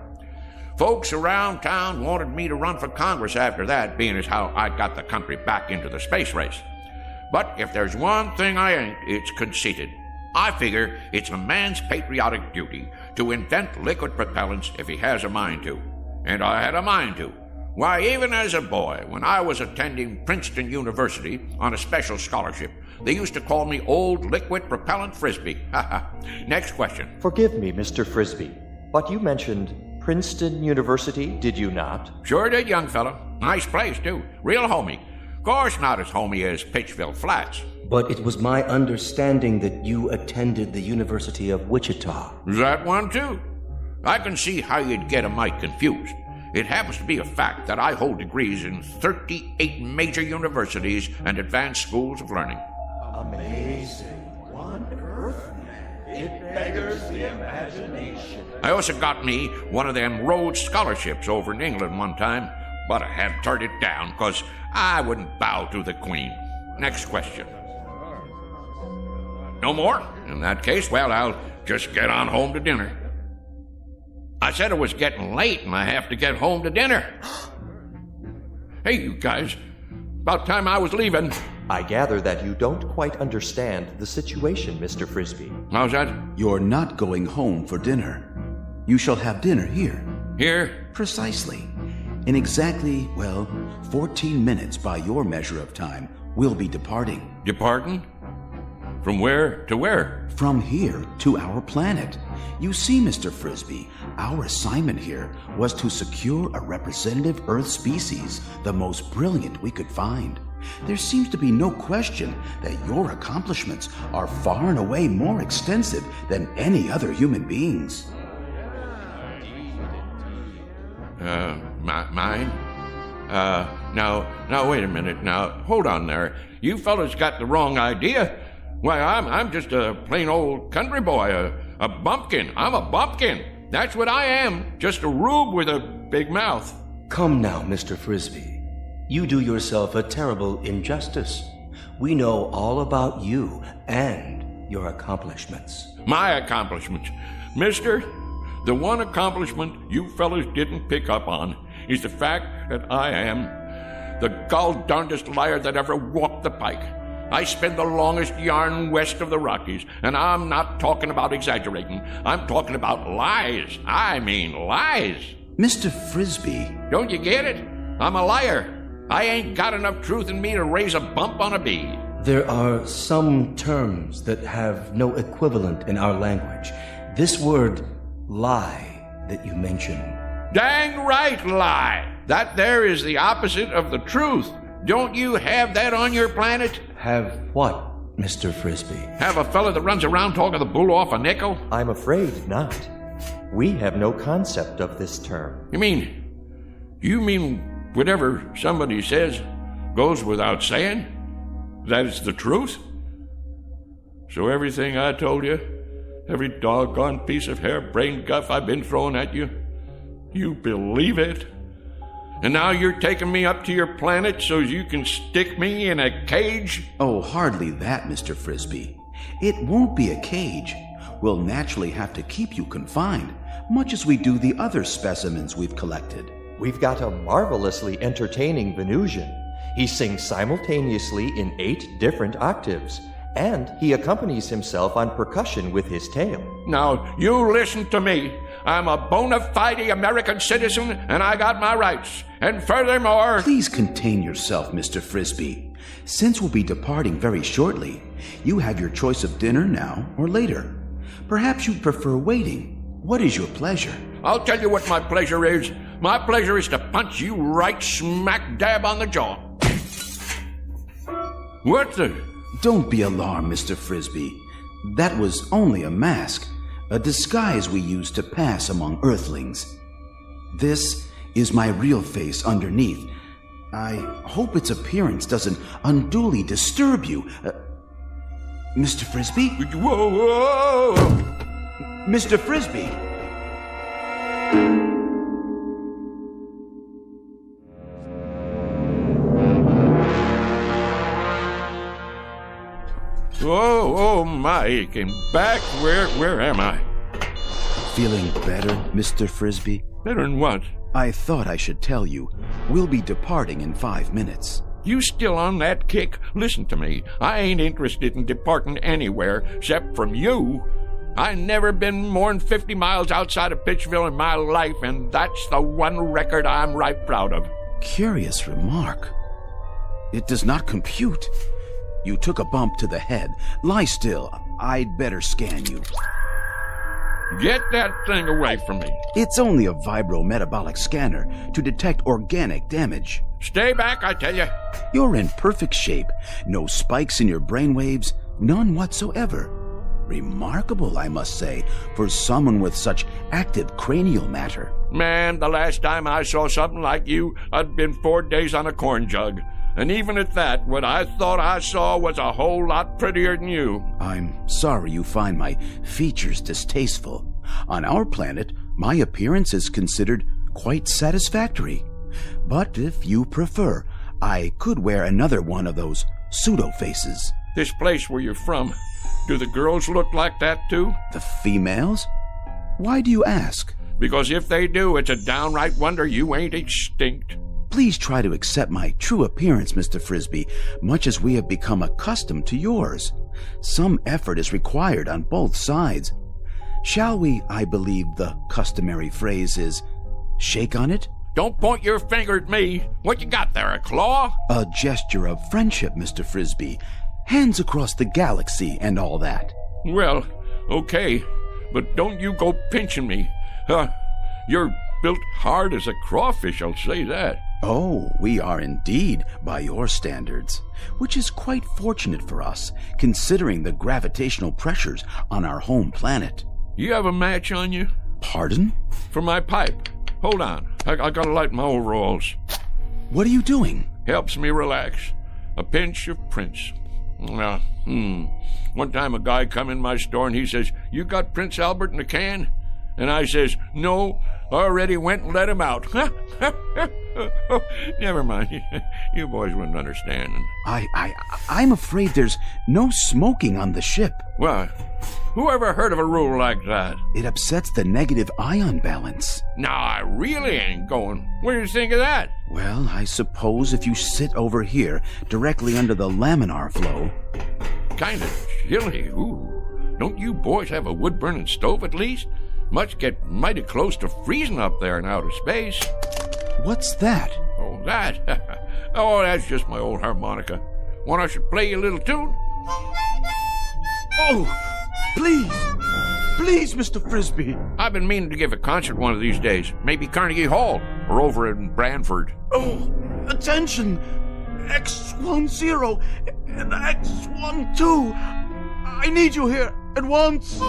Folks around town wanted me to run for Congress after that, being as how I got the country back into the space race. But if there's one thing I ain't, it's conceited. I figure it's a man's patriotic duty to invent liquid propellants if he has a mind to. And I had a mind to. Why, even as a boy, when I was attending Princeton University on a special scholarship, they used to call me Old Liquid Propellant Frisbee. Next question. Forgive me, Mr. Frisbee, but you mentioned Princeton University, did you not? Sure did, young fella. Nice place, too. Real homey. Of course not as homey as Pittsville Flats. But it was my understanding that you attended the University of Wichita. That one, too. I can see how you'd get a mite confused. It happens to be a fact that I hold degrees in 38 major universities and advanced schools of learning. Amazing. One earth. It beggars the imagination. I also got me one of them Rhodes scholarships over in England one time, but I had to turn it down because I wouldn't bow to the Queen. Next question. No more? In that case, well, I'll just get on home to dinner. I said it was getting late and I have to get home to dinner. Hey, you guys. About time I was leaving. I gather that you don't quite understand the situation, Mr. Frisbee. How's that? You're not going home for dinner. You shall have dinner here. Here? Precisely. In exactly, 14 minutes by your measure of time, we'll be departing. Departing? From where to where? From here to our planet. You see, Mr. Frisbee, our assignment here was to secure a representative Earth species, the most brilliant we could find. There seems to be no question that your accomplishments are far and away more extensive than any other human beings. Mine? Now, wait a minute. Now, hold on there. You fellas got the wrong idea. Why, I'm just a plain old country boy, a bumpkin. I'm a bumpkin. That's what I am. Just a rube with a big mouth. Come now, Mr. Frisbee. You do yourself a terrible injustice. We know all about you and your accomplishments. My accomplishments. Mister, the one accomplishment you fellas didn't pick up on is the fact that I am the gall-darndest liar that ever walked the pike. I spin the longest yarn west of the Rockies, and I'm not talking about exaggerating. I'm talking about lies. I mean lies. Mr. Frisbee. Don't you get it? I'm a liar. I ain't got enough truth in me to raise a bump on a bee. There are some terms that have no equivalent in our language. This word, lie, that you mentioned. Dang right, lie. That there is the opposite of the truth. Don't you have that on your planet? Have what, Mr. Frisbee? Have a fella that runs around talking the bull off a nickel? I'm afraid not. We have no concept of this term. You mean whatever somebody says goes without saying? That is the truth? So everything I told you, every doggone piece of harebrained guff I've been throwing at you, you believe it? And now you're taking me up to your planet so you can stick me in a cage? Oh, hardly that, Mr. Frisbee. It won't be a cage. We'll naturally have to keep you confined, much as we do the other specimens we've collected. We've got a marvelously entertaining Venusian. He sings simultaneously in 8 different octaves, And he accompanies himself on percussion with his tail. Now, you listen to me. I'm a bona fide American citizen, and I got my rights. And furthermore... Please contain yourself, Mr. Frisbee. Since we'll be departing very shortly, you have your choice of dinner now or later. Perhaps you'd prefer waiting. What is your pleasure? I'll tell you what my pleasure is. My pleasure is to punch you right smack dab on the jaw. What the... Don't be alarmed, Mr. Frisbee. That was only a mask, a disguise we use to pass among Earthlings. This is my real face underneath. I hope its appearance doesn't unduly disturb you. Mr. Frisbee? Whoa, whoa, whoa. Mr. Frisbee! Oh my aching back. Where am I? Feeling better, Mr. Frisbee? Better than what? I thought I should tell you. We'll be departing in 5 minutes. You still on that kick? Listen to me. I ain't interested in departing anywhere except from you. I never been more than 50 miles outside of Pittsville in my life, and that's the one record I'm right proud of. Curious remark. It does not compute. You took a bump to the head. Lie still. I'd better scan you. Get that thing away from me. It's only a vibrometabolic scanner to detect organic damage. Stay back, I tell you. You're in perfect shape. No spikes in your brainwaves, none whatsoever. Remarkable, I must say, for someone with such active cranial matter. Man, the last time I saw something like you, I'd been 4 days on a corn jug. And even at that, what I thought I saw was a whole lot prettier than you. I'm sorry you find my features distasteful. On our planet, my appearance is considered quite satisfactory. But if you prefer, I could wear another one of those pseudo-faces. This place where you're from, do the girls look like that too? The females? Why do you ask? Because if they do, it's a downright wonder you ain't extinct. Please try to accept my true appearance, Mr. Frisbee, much as we have become accustomed to yours. Some effort is required on both sides. Shall we, I believe the customary phrase is, shake on it? Don't point your finger at me. What you got there, a claw? A gesture of friendship, Mr. Frisbee. Hands across the galaxy and all that. Well, okay, but don't you go pinching me. You're built hard as a crawfish, I'll say that. Oh, we are indeed, by your standards, which is quite fortunate for us, considering the gravitational pressures on our home planet. You have a match on you? Pardon? For my pipe. Hold on, I gotta light my overalls. What are you doing? Helps me relax. A pinch of Prince. One time a guy come in my store and he says, "You got Prince Albert in a can?" And I says, "No, already went and let him out." Never mind. You boys wouldn't understand. I'm afraid there's no smoking on the ship. What? Who ever heard of a rule like that? It upsets the negative ion balance. No, I really ain't going. What do you think of that? Well, I suppose if you sit over here, directly under the laminar flow. Kind of chilly. Ooh. Don't you boys have a wood-burning stove at least? Must get mighty close to freezing up there in outer space. What's that? Oh, that? Oh, that's just my old harmonica. Want I should play you a little tune? Oh, please. Please, Mr. Frisbee. I've been meaning to give a concert one of these days. Maybe Carnegie Hall or over in Branford. Oh, attention! X10 and X12. I need you here at once.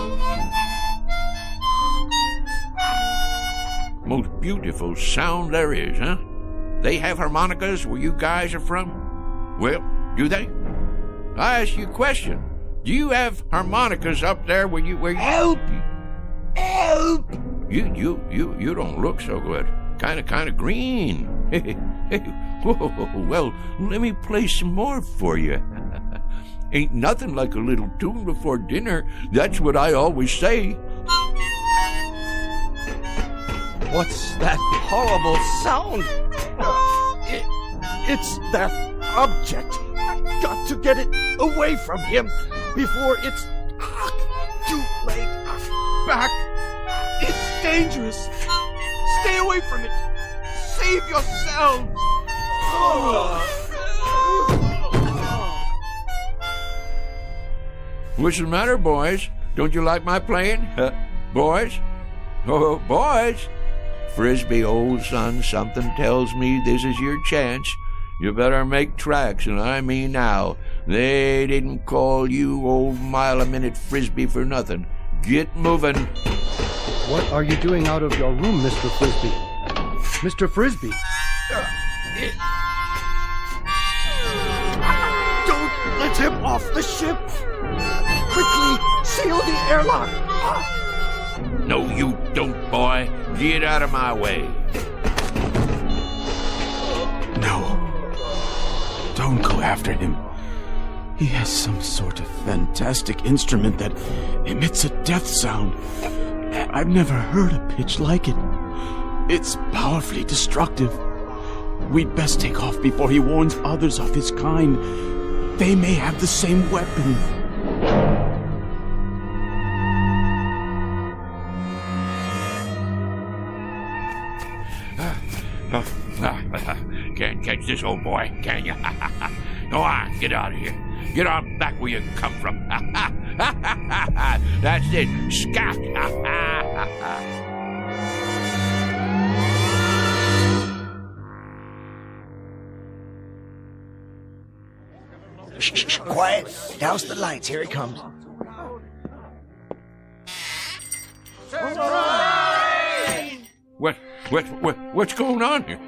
Most beautiful sound there is, huh? They have harmonicas where you guys are from? Well, do they? I ask you a question. Do you have harmonicas up there where you Help! Help! You don't look so good. Kinda green. Whoa, well, let me play some more for you. Ain't nothing like a little tune before dinner. That's what I always say. What's that horrible sound? It's that object. I've got to get it away from him. before it's too late. Back. It's dangerous. Stay away from it. Save yourselves. What's the matter, boys? Don't you like my playing? Boys? Oh, boys! Frisbee, old son, something tells me this is your chance. You better make tracks, and I mean now. They didn't call you old mile-a-minute Frisbee for nothing. Get moving. What are you doing out of your room, Mr. Frisbee? Mr. Frisbee! Don't let him off the ship! Quickly, seal the airlock! No, you don't, boy. Get out of my way. No. Don't go after him. He has some sort of fantastic instrument that emits a death sound. I've never heard a pitch like it. It's powerfully destructive. We'd best take off before he warns others of his kind. They may have the same weapon. Can't catch this old boy, can you? Go on, get out of here. Get on back where you come from. That's it. Scat. Shh, quiet. Douse the lights. Here he comes. What's going on here?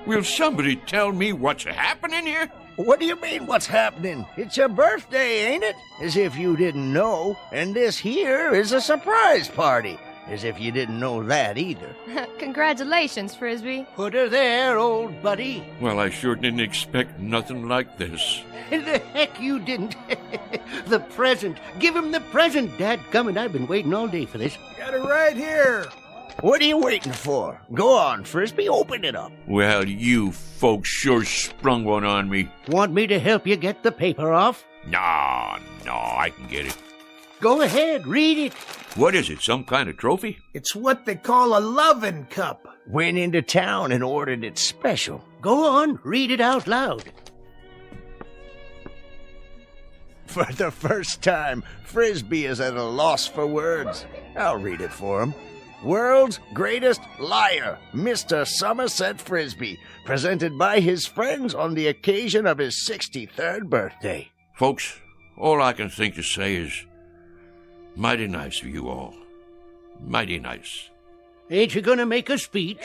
Will somebody tell me what's happening here? What do you mean, what's happening? It's your birthday, ain't it? As if you didn't know. And this here is a surprise party. As if you didn't know that either. Congratulations, Frisbee. Put her there, old buddy. Well, I sure didn't expect nothing like this. The heck you didn't. The present. Give him the present, dadgummit. I've been waiting all day for this. Got it right here. What are you waiting for? Go on, Frisbee, open it up. Well, you folks sure sprung one on me. Want me to help you get the paper off? No, I can get it. Go ahead, read it. What is it, some kind of trophy? It's what they call a lovin' cup. Went into town and ordered it special. Go on, read it out loud. For the first time, Frisbee is at a loss for words. I'll read it for him. World's greatest liar, Mr. Somerset Frisbee, presented by his friends on the occasion of his 63rd birthday. Folks, all I can think to say is, mighty nice of you all. Mighty nice. Ain't you gonna make a speech?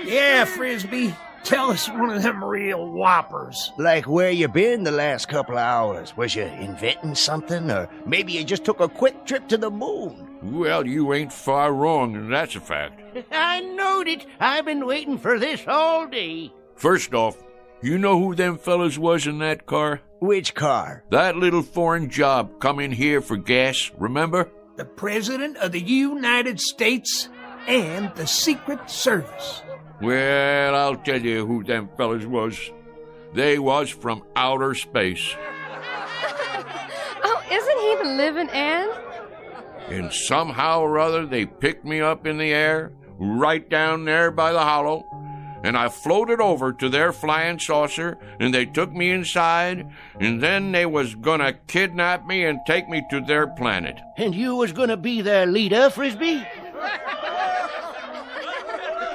Yeah, Frisbee. Tell us one of them real whoppers. Like where you been the last couple of hours? Was you inventing something? Or maybe you just took a quick trip to the moon? Well, you ain't far wrong, and that's a fact. I knowed it. I've been waiting for this all day. First off, you know who them fellas was in that car? Which car? That little foreign job come in here for gas, remember? The President of the United States and the Secret Service. Well, I'll tell you who them fellas was. They was from outer space. Oh, isn't he the living end? And somehow or other they picked me up in the air, right down there by the hollow, and I floated over to their flying saucer, and they took me inside, and then they was gonna kidnap me and take me to their planet. And you was gonna be their leader, Frisbee?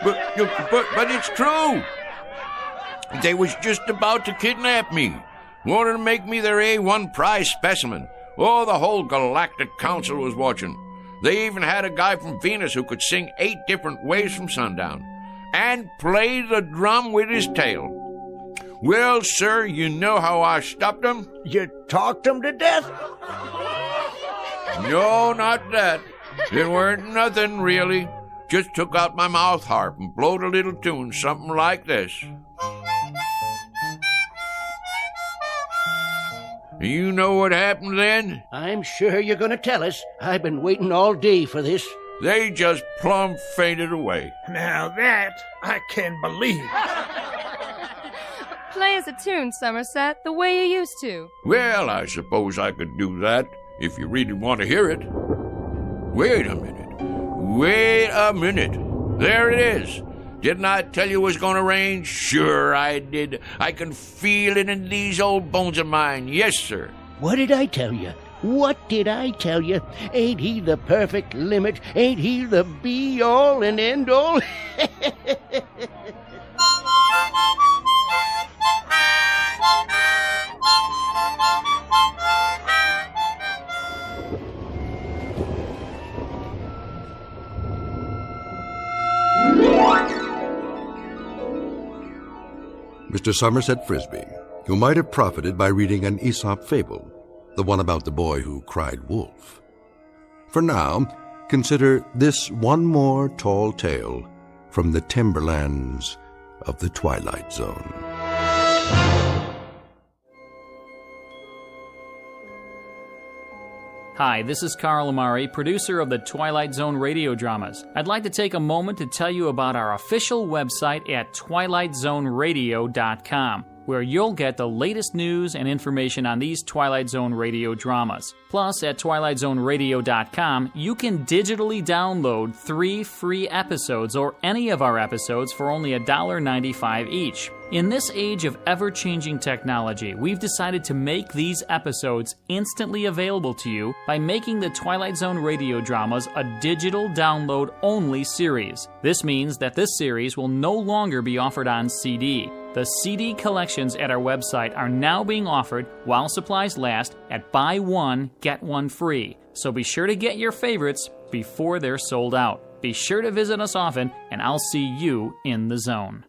But it's true. They was just about to kidnap me. Wanted to make me their A1 prize specimen. Oh, the whole Galactic Council was watching. They even had a guy from Venus who could sing 8 different ways from sundown. And play the drum with his tail. Well, sir, you know how I stopped them? You talked them to death? No, not that. It weren't nothing, really. Just took out my mouth harp and blowed a little tune, something like this. You know what happened then? I'm sure you're going to tell us. I've been waiting all day for this. They just plumb fainted away. Now that I can believe. Play us a tune, Somerset, the way you used to. Well, I suppose I could do that if you really want to hear it. Wait a minute. Wait a minute. There it is. Didn't I tell you it was going to rain? Sure I did. I can feel it in these old bones of mine. Yes, sir. What did I tell you? What did I tell you? Ain't he the perfect limit? Ain't he the be-all and end-all? Mr. Somerset Frisby, you might have profited by reading an Aesop fable, the one about the boy who cried wolf. For now, consider this one more tall tale from the timberlands of the Twilight Zone. Hi, this is Carl Amari, producer of the Twilight Zone Radio Dramas. I'd like to take a moment to tell you about our official website at twilightzoneradio.com, where you'll get the latest news and information on these Twilight Zone Radio dramas. Plus, at twilightzoneradio.com, you can digitally download 3 free episodes or any of our episodes for only $1.95 each. In this age of ever-changing technology, we've decided to make these episodes instantly available to you by making the Twilight Zone Radio Dramas a digital download-only series. This means that this series will no longer be offered on CD. The CD collections at our website are now being offered while supplies last at buy one, get one free. So be sure to get your favorites before they're sold out. Be sure to visit us often, and I'll see you in the zone.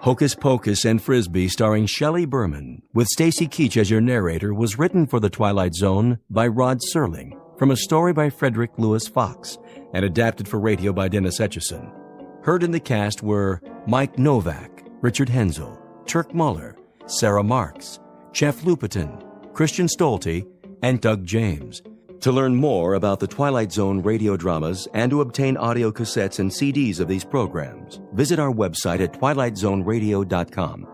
Hocus Pocus and Frisbee, starring Shelley Berman, with Stacy Keach as your narrator, was written for the Twilight Zone by Rod Serling, from a story by Frederick Lewis Fox, and adapted for radio by Dennis Etchison. Heard in the cast were Mike Novak, Richard Hensel, Turk Muller, Sarah Marks, Jeff Lupetin, Christian Stolte, and Doug James. To learn more about the Twilight Zone radio dramas and to obtain audio cassettes and CDs of these programs, visit our website at twilightzoneradio.com.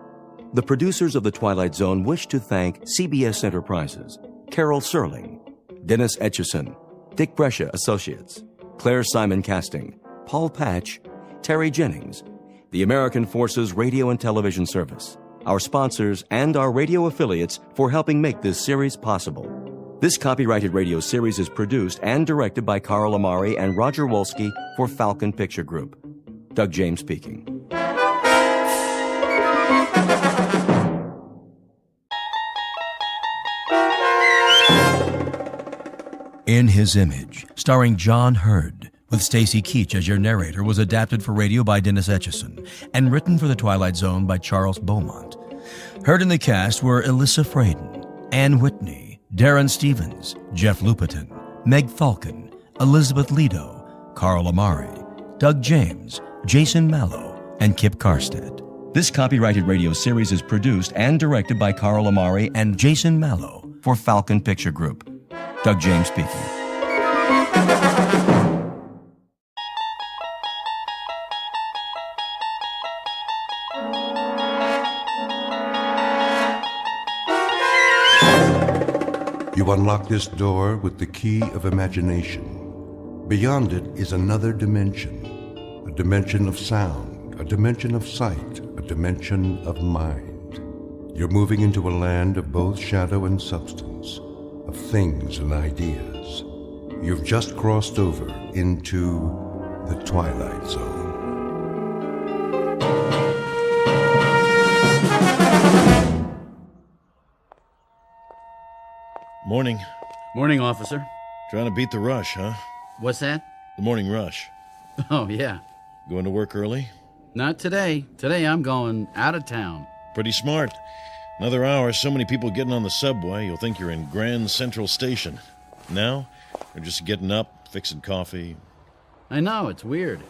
The producers of The Twilight Zone wish to thank CBS Enterprises, Carol Serling, Dennis Etchison, Dick Brescia Associates, Claire Simon Casting, Paul Patch, Terry Jennings, the American Forces Radio and Television Service, our sponsors, and our radio affiliates for helping make this series possible. This copyrighted radio series is produced and directed by Carl Amari and Roger Wolski for Falcon Picture Group. Doug James speaking. In His Image, starring John Hurd, with Stacy Keach as your narrator, was adapted for radio by Dennis Etchison and written for The Twilight Zone by Charles Beaumont. Heard in the cast were Alyssa Fraden, Ann Whitney, Darren Stevens, Jeff Lupetin, Meg Falcon, Elizabeth Lido, Carl Amari, Doug James, Jason Mallow, and Kip Karstead. This copyrighted radio series is produced and directed by Carl Amari and Jason Mallow for Falcon Picture Group. Doug James speaking. You unlock this door with the key of imagination. Beyond it is another dimension, a dimension of sound, a dimension of sight, a dimension of mind. You're moving into a land of both shadow and substance, of things and ideas. You've just crossed over into the Twilight Zone. Morning. Morning, officer. Trying to beat the rush, huh? What's that? The morning rush. Oh, yeah. Going to work early? Not today. Today I'm going out of town. Pretty smart. Another hour, so many people getting on the subway, you'll think you're in Grand Central Station. Now, you're just getting up, fixing coffee. I know, it's weird.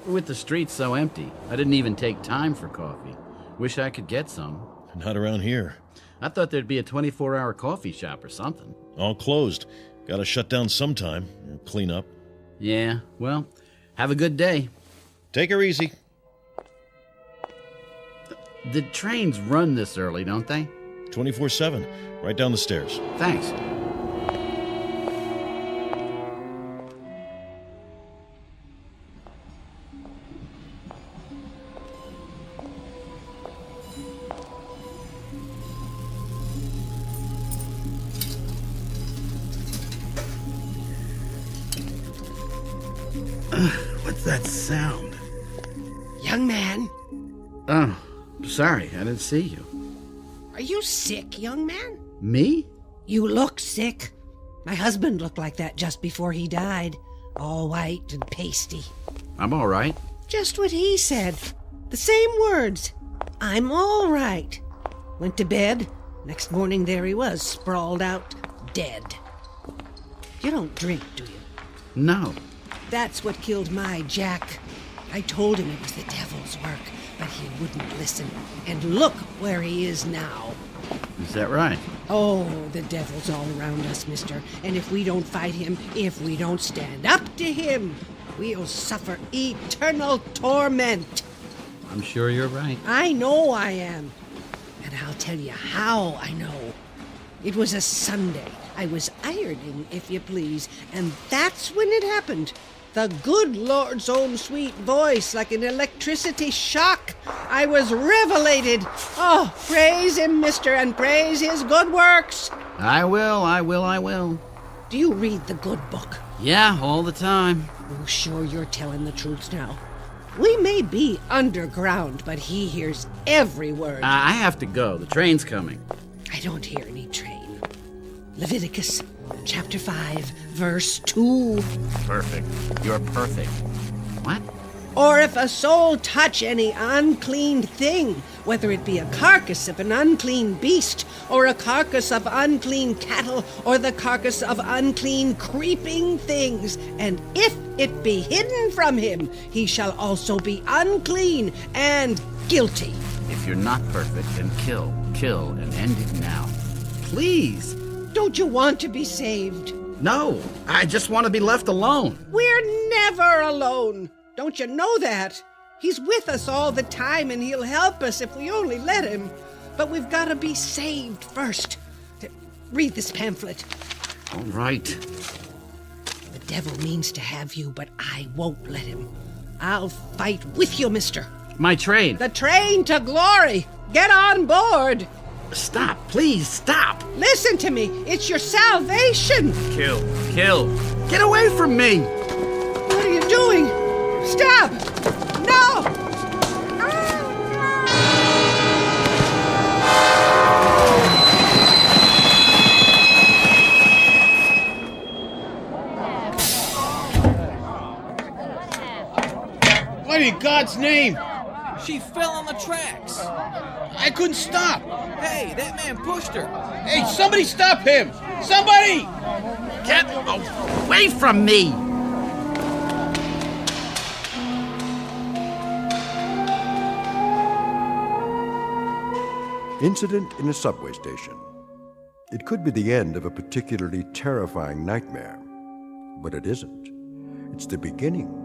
With the streets so empty, I didn't even take time for coffee. Wish I could get some. Not around here. I thought there'd be a 24-hour coffee shop or something. All closed. Gotta shut down sometime. Clean up. Yeah, well, have a good day. Take her easy. The trains run this early, don't they? 24/7. Right down the stairs. Thanks. What's that sound? Young man, Oh, sorry, I didn't see you. are you sick, young man? Me? You look sick. My husband looked like that just before he died. All white and pasty. I'm all right. Just what he said. The same words. I'm all right. Went to bed. Next morning, there he was, sprawled out, dead. You don't drink, do you? No. That's what killed my Jack. I told him it was the devil's work, but he wouldn't listen. And look where he is now. Is that right? Oh, the devil's all around us, mister. And if we don't fight him, if we don't stand up to him, we'll suffer eternal torment. I'm sure you're right. I know I am. And I'll tell you how I know. It was a Sunday. I was ironing, if you please, and that's when it happened. The good Lord's own sweet voice, like an electricity shock. I was revelated. Oh, praise him, mister, and praise his good works. I will. Do you read the good book? Yeah, all the time. Oh, sure you're telling the truth now. We may be underground, but he hears every word. I have to go. The train's coming. I don't hear any train. Leviticus chapter 5, verse 2. Perfect. You're perfect. What? Or if a soul touch any unclean thing, whether it be a carcass of an unclean beast, or a carcass of unclean cattle, or the carcass of unclean creeping things, and if it be hidden from him, he shall also be unclean and guilty. If you're not perfect, then kill, and end it now. Please. Don't you want to be saved? No, I just want to be left alone. We're never alone. Don't you know that? He's with us all the time, and he'll help us if we only let him. But we've got to be saved first. Read this pamphlet. All right. The devil means to have you, but I won't let him. I'll fight with you, mister. My train. The train to glory. Get on board. Stop, please, stop. Listen to me. It's your salvation. Kill. Get away from me. What are you doing? Stop. No. What in God's name? She fell on the tracks. I couldn't stop. Hey, that man pushed her. Hey, somebody stop him! Somebody! Get away from me! Incident in a subway station. It could be the end of a particularly terrifying nightmare, but it isn't. It's the beginning.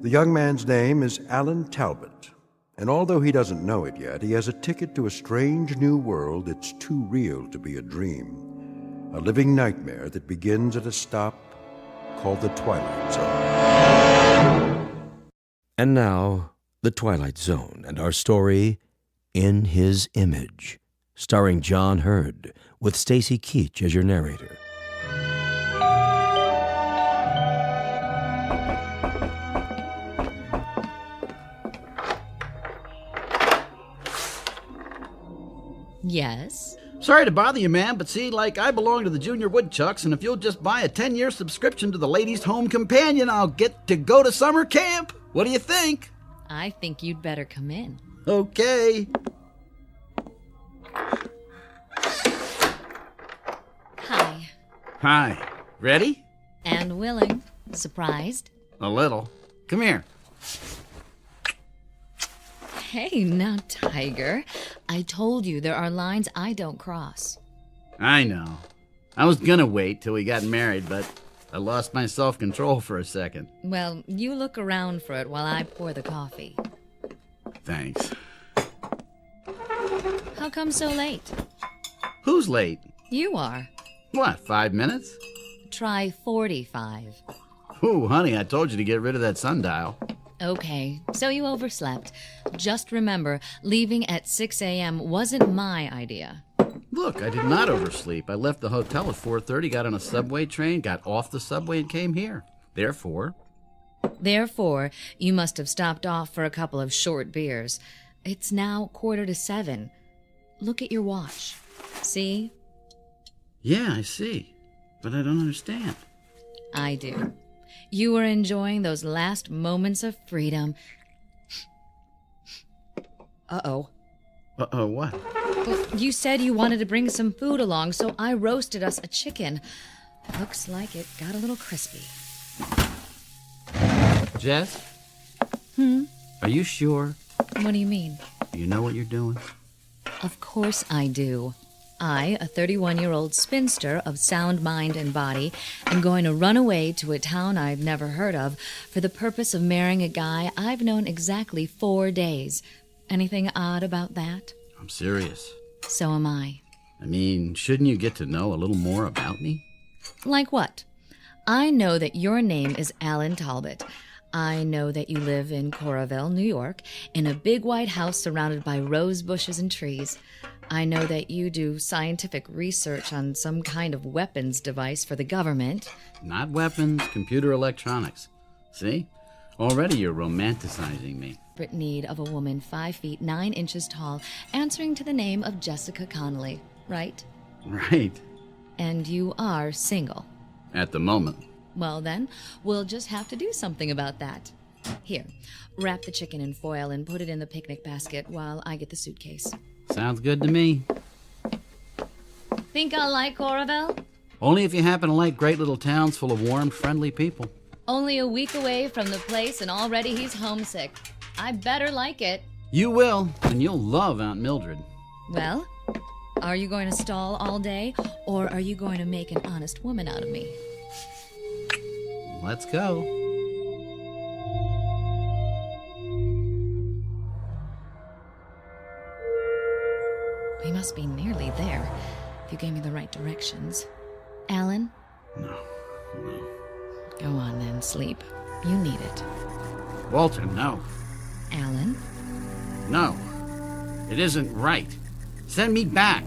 The young man's name is Alan Talbot, and although he doesn't know it yet, he has a ticket to a strange new world that's too real to be a dream. A living nightmare that begins at a stop called the Twilight Zone. And now, The Twilight Zone and our story, In His Image, starring John Hurd, with Stacy Keach as your narrator. Yes? Sorry to bother you, ma'am, but see, I belong to the Junior Woodchucks, and if you'll just buy a 10-year subscription to the Ladies' Home Companion, I'll get to go to summer camp. What do you think? I think you'd better come in. Okay. Hi. Hi. Ready? And willing. Surprised? A little. Come here. Hey, now, Tiger. I told you there are lines I don't cross. I know. I was gonna wait till we got married, but I lost my self-control for a second. Well, you look around for it while I pour the coffee. Thanks. How come so late? Who's late? You are. What, 5 minutes? Try 45. Ooh, honey, I told you to get rid of that sundial. Okay, so you overslept. Just remember, leaving at 6 a.m. wasn't my idea. Look, I did not oversleep. I left the hotel at 4:30, got on a subway train, got off the subway, and came here. Therefore, you must have stopped off for a couple of short beers. It's now 6:45. Look at your watch. See? Yeah, I see. But I don't understand. I do. You were enjoying those last moments of freedom. Uh-oh. Uh-oh, what? Well, you said you wanted to bring some food along, so I roasted us a chicken. Looks like it got a little crispy. Jess? Hmm? Are you sure? What do you mean? You know what you're doing? Of course I do. I, a 31-year-old spinster of sound mind and body, am going to run away to a town I've never heard of for the purpose of marrying a guy I've known exactly 4 days. Anything odd about that? I'm serious. So am I. I mean, shouldn't you get to know a little more about me? Like what? I know that your name is Alan Talbot. I know that you live in Coraville, New York, in a big white house surrounded by rose bushes and trees. I know that you do scientific research on some kind of weapons device for the government. Not weapons, computer electronics. See? Already you're romanticizing me. Desperate need of a woman 5 feet 9 inches tall, answering to the name of Jessica Connolly, right? Right. And you are single. At the moment. Well then, we'll just have to do something about that. Here, wrap the chicken in foil and put it in the picnic basket while I get the suitcase. Sounds good to me. Think I'll like Coraville? Only if you happen to like great little towns full of warm, friendly people. Only a week away from the place and already he's homesick. I better like it. You will, and you'll love Aunt Mildred. Well, are you going to stall all day, or are you going to make an honest woman out of me? Let's go. We must be nearly there, if you gave me the right directions. Alan? No. Go on then, sleep. You need it. Walter, no. Alan? No. It isn't right. Send me back.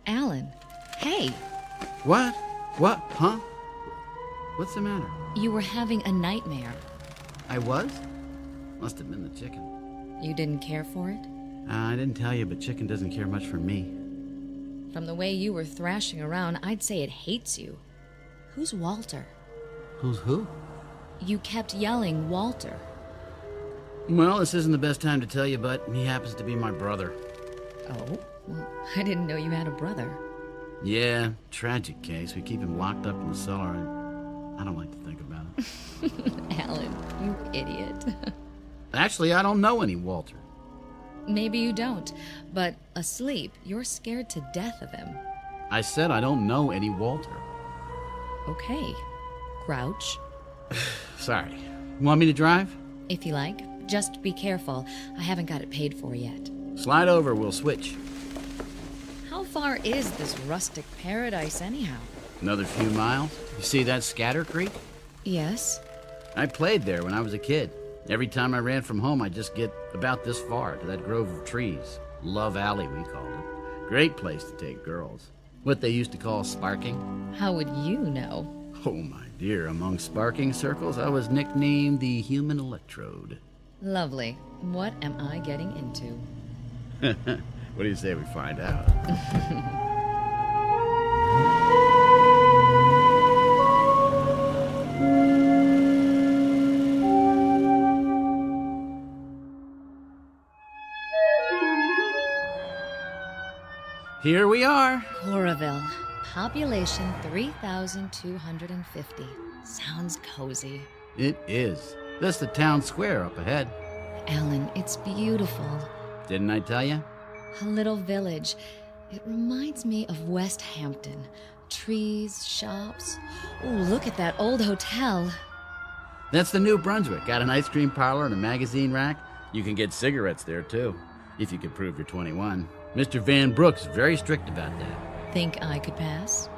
Alan, hey. What? What? Huh? What's the matter? You were having a nightmare. I was? Must have been the chicken. You didn't care for it? I didn't tell you, but chicken doesn't care much for me. From the way you were thrashing around, I'd say it hates you. Who's Walter? Who's who? You kept yelling Walter. Well, this isn't the best time to tell you, but he happens to be my brother. Oh? Well, I didn't know you had a brother. Yeah, tragic case. We keep him locked up in the cellar, and I don't like to think about it. Alan, you idiot. Actually, I don't know any Walter. Maybe you don't, but asleep, you're scared to death of him. I said I don't know any Walter. Okay. Grouch. Sorry. Want me to drive? If you like. Just be careful. I haven't got it paid for yet. Slide over, we'll switch. How far is this rustic paradise anyhow? Another few miles. You see that Scatter Creek? Yes. I played there when I was a kid. Every time I ran from home, I'd just get about this far to that grove of trees. Love Alley, we called it. Great place to take girls. What they used to call sparking. How would you know? Oh, my dear, among sparking circles, I was nicknamed the Human Electrode. Lovely. What am I getting into? What do you say we find out? Here we are. Coraville. Population 3,250. Sounds cozy. It is. That's the town square up ahead. Alan, it's beautiful. Didn't I tell you? A little village. It reminds me of West Hampton. Trees, shops. Oh, look at that old hotel. That's the New Brunswick. Got an ice cream parlor and a magazine rack. You can get cigarettes there, too, if you can prove you're 21. Mr. Van Brook's very strict about that. Think I could pass?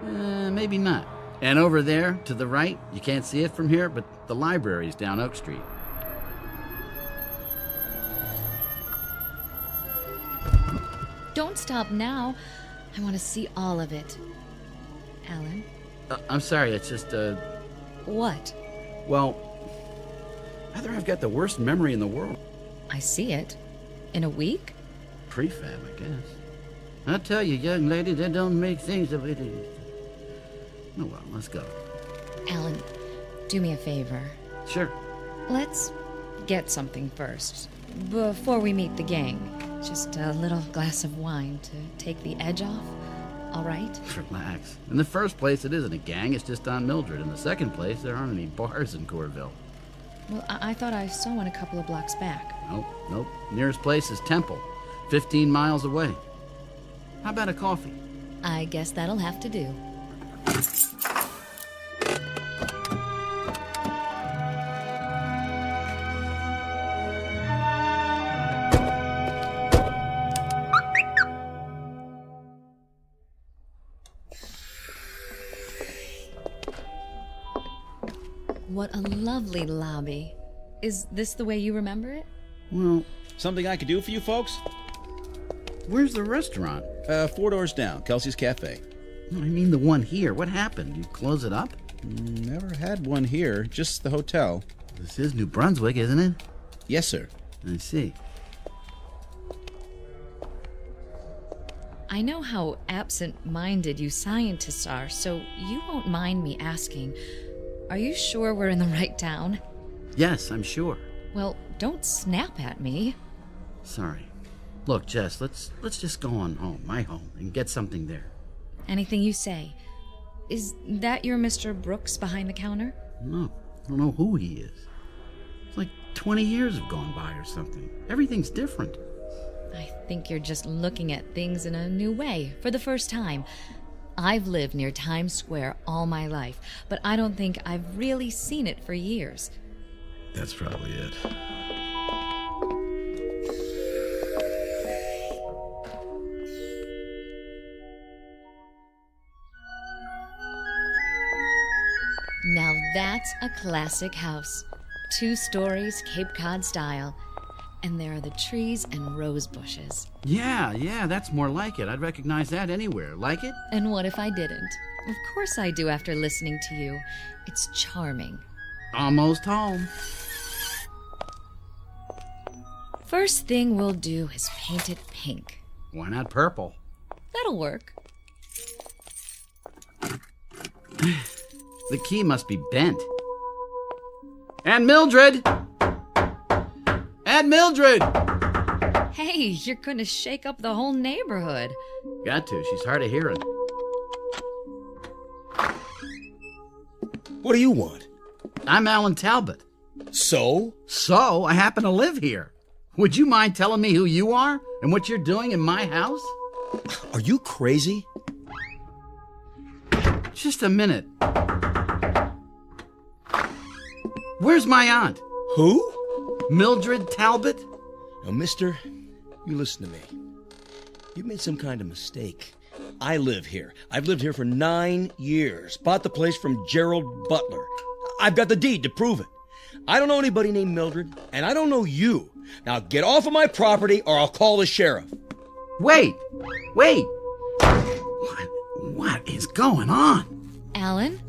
Maybe not. And over there, to the right, you can't see it from here, but the library's down Oak Street. Don't stop now. I want to see all of it. Alan? I'm sorry, it's just, What? Well, either I've got the worst memory in the world. I see it. In a week? Prefab, I guess. I tell you, young lady, that don't make things the way they used to. Oh, well, let's go. Alan, do me a favor. Sure. Let's get something first, before we meet the gang. Just a little glass of wine to take the edge off, all right? Relax. In the first place, it isn't a gang, it's just on Mildred. In the second place, there aren't any bars in Corville. Well, I thought I saw one a couple of blocks back. Nope. Nearest place is Temple, 15 miles away. How about a coffee? I guess that'll have to do. What a lovely lobby. Is this the way you remember it? Well, something I could do for you folks? Where's the restaurant? 4 doors down, Kelsey's Cafe. I mean the one here. What happened? You close it up? Never had one here, just the hotel. This is New Brunswick, isn't it? Yes, sir. I see. I know how absent-minded you scientists are, so you won't mind me asking, are you sure we're in the right town? Yes, I'm sure. Well, don't snap at me. Sorry. Look, Jess, let's just go on home, my home, and get something there. Anything you say. Is that your Mr. Brooks behind the counter? No, I don't know who he is. It's like 20 years have gone by or something. Everything's different. I think you're just looking at things in a new way for the first time. I've lived near Times Square all my life, but I don't think I've really seen it for years. That's probably it. Now that's a classic house. 2 stories, Cape Cod style. And there are the trees and rose bushes. Yeah, that's more like it. I'd recognize that anywhere. Like it? And what if I didn't? Of course I do after listening to you. It's charming. Almost home. First thing we'll do is paint it pink. Why not purple? That'll work. The key must be bent. And Mildred! And Mildred! Hey, you're gonna shake up the whole neighborhood. Got to. She's hard of hearing. What do you want? I'm Alan Talbot. So? So, I happen to live here. Would you mind telling me who you are and what you're doing in my house? Are you crazy? Just a minute. Where's my aunt? Who? Mildred Talbot? Now, mister, you listen to me. You've made some kind of mistake. I live here. I've lived here for 9 years. Bought the place from Gerald Butler. I've got the deed to prove it. I don't know anybody named Mildred, and I don't know you. Now get off of my property or I'll call the sheriff. Wait! What is going on? Alan?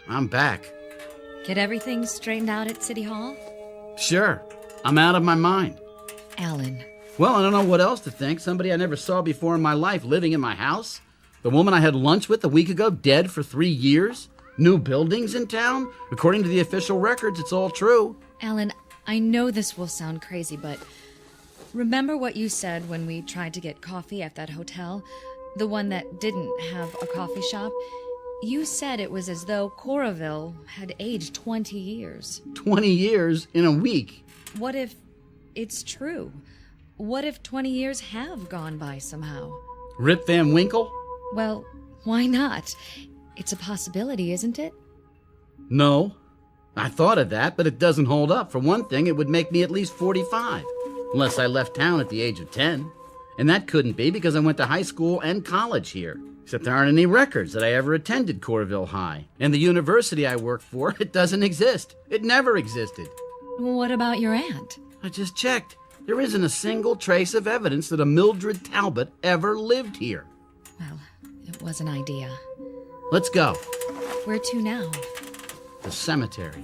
I'm back. Get everything straightened out at City Hall? Sure. I'm out of my mind. Alan. Well, I don't know what else to think. Somebody I never saw before in my life living in my house. The woman I had lunch with a week ago dead for 3 years. New buildings in town. According to the official records, it's all true. Alan, I know this will sound crazy, but Remember what you said when we tried to get coffee at that hotel? The one that didn't have a coffee shop? You said it was as though Coraville had aged 20 years. 20 years in a week. What if it's true? What if 20 years have gone by somehow? Rip Van Winkle? Well, why not? It's a possibility, isn't it? No. I thought of that, but it doesn't hold up. For one thing, it would make me at least 45. Unless I left town at the age of 10. And that couldn't be because I went to high school and college here. Except there aren't any records that I ever attended Coraville High. And the university I work for, it doesn't exist. It never existed. What about your aunt? I just checked. There isn't a single trace of evidence that a Mildred Talbot ever lived here. Well, it was an idea. Let's go. Where to now? The cemetery.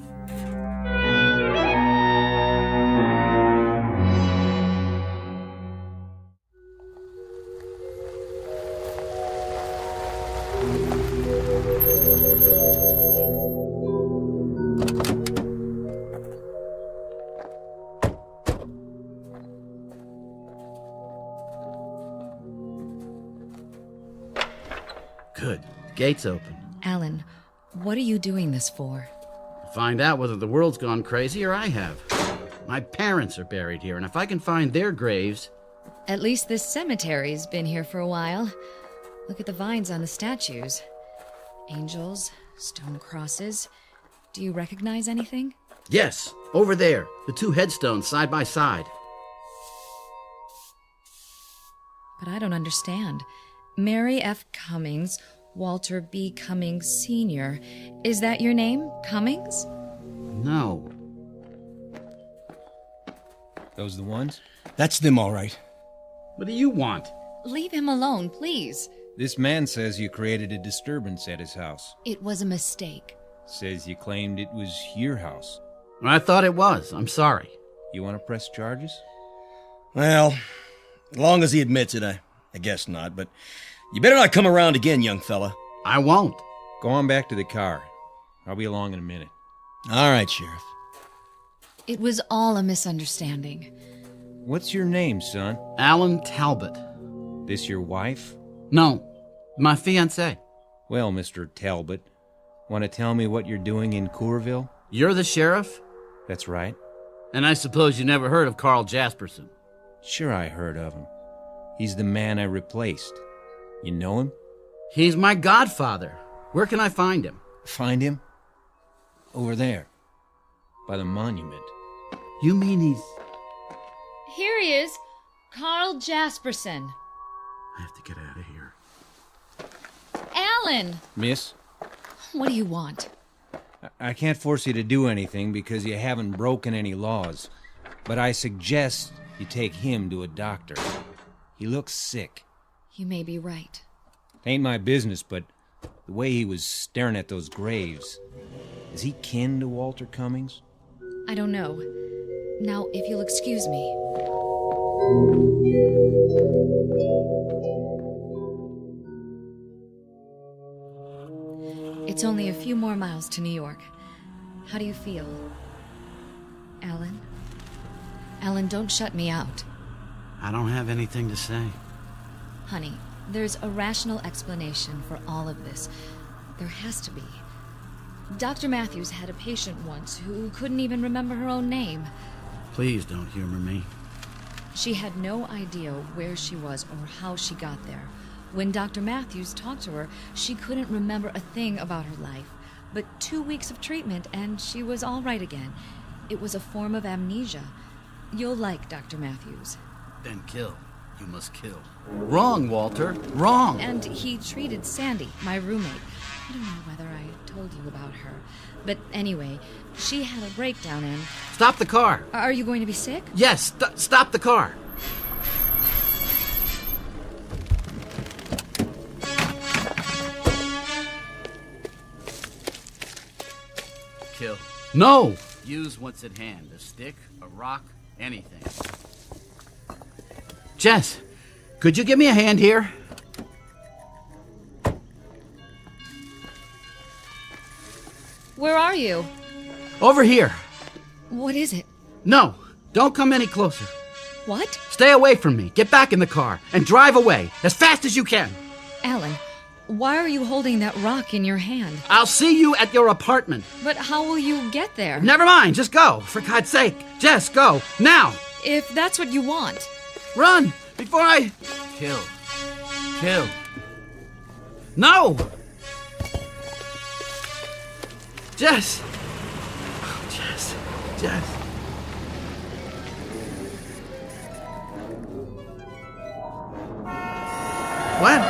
Good. Gate's open. Alan, what are you doing this for? Find out whether the world's gone crazy or I have. My parents are buried here, and if I can find their graves... At least this cemetery's been here for a while. Look at the vines on the statues. Angels, stone crosses. Do you recognize anything? Yes, over there. The two headstones side by side. But I don't understand. Mary F. Cummings, Walter B. Cummings Sr. Is that your name, Cummings? No. Those the ones? That's them, all right. What do you want? Leave him alone, please. This man says you created a disturbance at his house. It was a mistake. Says you claimed it was your house. I thought it was. I'm sorry. You want to press charges? Well, as long as he admits it, I guess not, but you better not come around again, young fella. I won't. Go on back to the car. I'll be along in a minute. All right, Sheriff. It was all a misunderstanding. What's your name, son? Alan Talbot. This your wife? No, my fiancée. Well, Mr. Talbot, want to tell me what you're doing in Coraville? You're the sheriff? That's right. And I suppose you never heard of Carl Jasperson? Sure I heard of him. He's the man I replaced. You know him? He's my godfather. Where can I find him? Find him? Over there. By the monument. You mean he's... Here he is. Carl Jasperson. I have to get out of here. Alan! Miss? What do you want? I can't force you to do anything because you haven't broken any laws. But I suggest you take him to a doctor. He looks sick. You may be right. Ain't my business, but the way he was staring at those graves... Is he kin to Walter Cummings? I don't know. Now, if you'll excuse me. It's only a few more miles to New York. How do you feel? Alan? Alan, don't shut me out. I don't have anything to say. Honey, there's a rational explanation for all of this. There has to be. Dr. Matthews had a patient once who couldn't even remember her own name. Please don't humor me. She had no idea where she was or how she got there. When Dr. Matthews talked to her, she couldn't remember a thing about her life. But 2 weeks of treatment and she was all right again. It was a form of amnesia. You'll like Dr. Matthews. Then kill. You must kill. Wrong, Walter. Wrong. And he treated Sandy, my roommate. I don't know whether I told you about her. But anyway, she had a breakdown and... Stop the car. Are you going to be sick? Yes, stop the car. Kill. No! Use what's at hand. A stick, a rock, anything. Jess, could you give me a hand here? Where are you? Over here. What is it? No, don't come any closer. What? Stay away from me. Get back in the car and drive away as fast as you can. Alan, why are you holding that rock in your hand? I'll see you at your apartment. But how will you get there? Never mind. Just go. For God's sake. Jess, go. Now. If that's what you want. Run before I... Kill. No! Jess. Oh, Jess. What?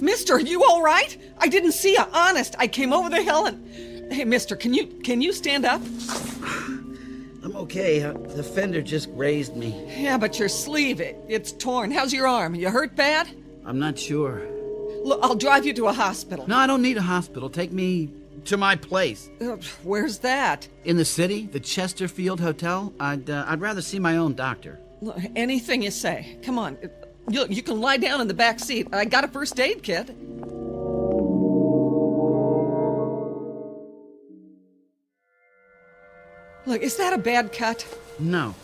Mister, are you all right? I didn't see you, honest. I came over the hill and... Hey, mister, can you stand up? I'm okay. The fender just grazed me. Yeah, but your sleeve, it's torn. How's your arm? You hurt bad? I'm not sure. Look, I'll drive you to a hospital. No, I don't need a hospital. Take me to my place. Where's that? In the city, the Chesterfield Hotel. I'd rather see my own doctor. Look, anything you say. Come on. You can lie down in the back seat. I got a first aid kit. Look, is that a bad cut? No.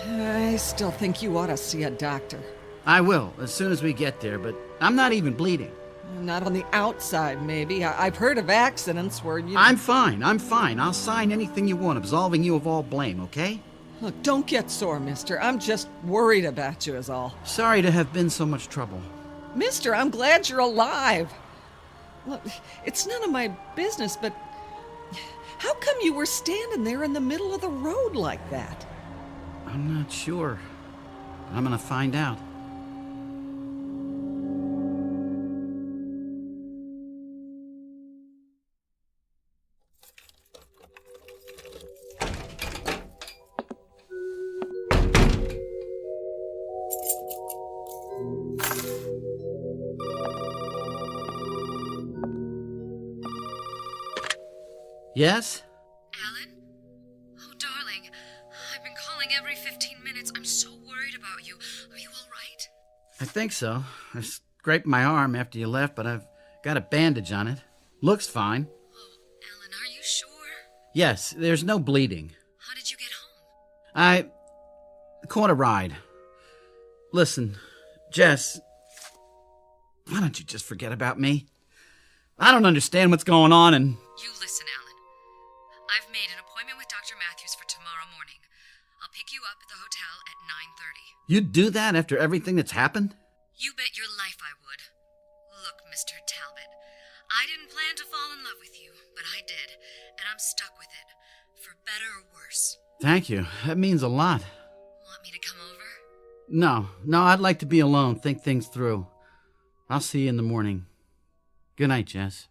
I still think you ought to see a doctor. I will, as soon as we get there, but I'm not even bleeding. Not on the outside, maybe. I've heard of accidents where you... I'm fine. I'll sign anything you want, absolving you of all blame, okay? Look, don't get sore, mister. I'm just worried about you is all. Sorry to have been so much trouble. Mister, I'm glad you're alive. Look, it's none of my business, but how come you were standing there in the middle of the road like that? I'm not sure. I'm gonna find out. Yes? Alan? Oh, darling. I've been calling every 15 minutes. I'm so worried about you. Are you all right? I think so. I scraped my arm after you left, but I've got a bandage on it. Looks fine. Oh, Alan, are you sure? Yes, there's no bleeding. How did you get home? I caught a ride. Listen, Jess, why don't you just forget about me? I don't understand what's going on and... You listen, Alan. I've made an appointment with Dr. Matthews for tomorrow morning. I'll pick you up at the hotel at 9:30. You'd do that after everything that's happened? You bet your life I would. Look, Mr. Talbot, I didn't plan to fall in love with you, but I did, and I'm stuck with it, for better or worse. Thank you. That means a lot. Want me to come over? No, I'd like to be alone, think things through. I'll see you in the morning. Good night, Jess.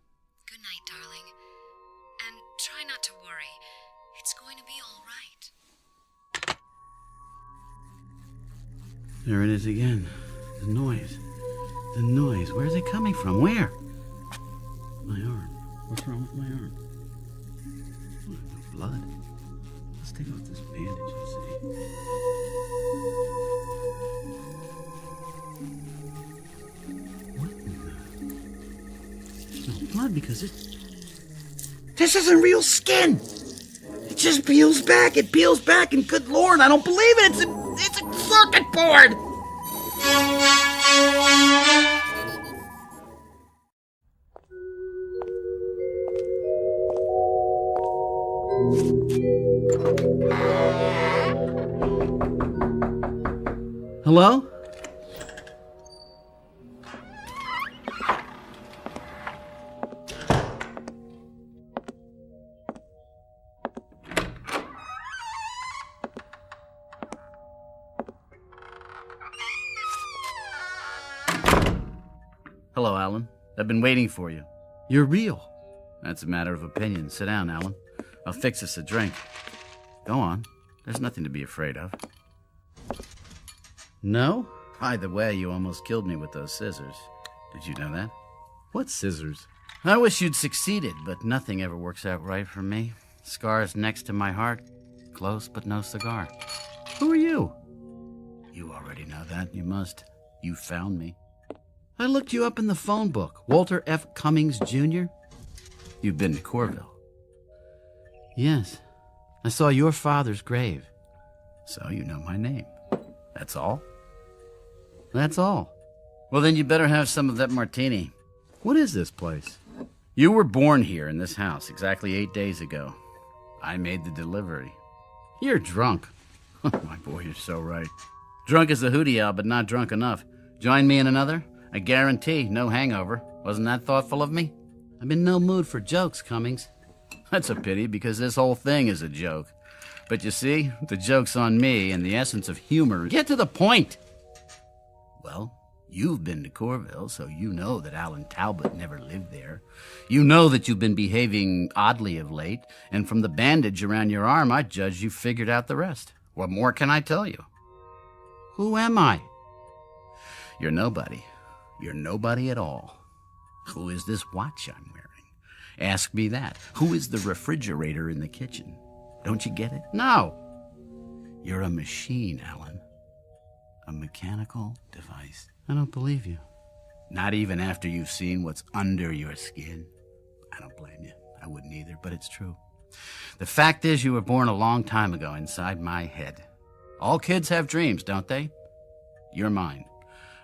Good night, darling. And try not to worry. It's going to be all right. There it is again. The noise. Where's it coming from? Where? My arm. What's wrong with my arm? Oh, no blood. Let's take off this bandage and see. No blood because this isn't real skin. It just peels back. It peels back, and good Lord, I don't believe it. It's a circuit board. Hello? Hello, Alan. I've been waiting for you. You're real. That's a matter of opinion. Sit down, Alan. I'll fix us a drink. Go on. There's nothing to be afraid of. No? By the way, you almost killed me with those scissors. Did you know that? What scissors? I wish you'd succeeded, but nothing ever works out right for me. Scars next to my heart. Close, but no cigar. Who are you? You already know that. You must. You found me. I looked you up in the phone book. Walter F. Cummings, Jr. You've been to Corville. Yes, I saw your father's grave. So you know my name. That's all? That's all. Well, then you better have some of that martini. What is this place? You were born here in this house exactly 8 days ago. I made the delivery. You're drunk. My boy, you're so right. Drunk as a hootie owl, but not drunk enough. Join me in another? I guarantee no hangover. Wasn't that thoughtful of me? I'm in no mood for jokes, Cummings. That's a pity, because this whole thing is a joke. But you see, the joke's on me, and the essence of humor. Get to the point! Well, you've been to Corville, so you know that Alan Talbot never lived there. You know that you've been behaving oddly of late, and from the bandage around your arm, I judge you've figured out the rest. What more can I tell you? Who am I? You're nobody. You're nobody at all. Who is this watch I'm wearing? Ask me that. Who is the refrigerator in the kitchen? Don't you get it? No. You're a machine, Alan. A mechanical device. I don't believe you. Not even after you've seen what's under your skin. I don't blame you. I wouldn't either, but it's true. The fact is, you were born a long time ago inside my head. All kids have dreams, don't they? You're mine.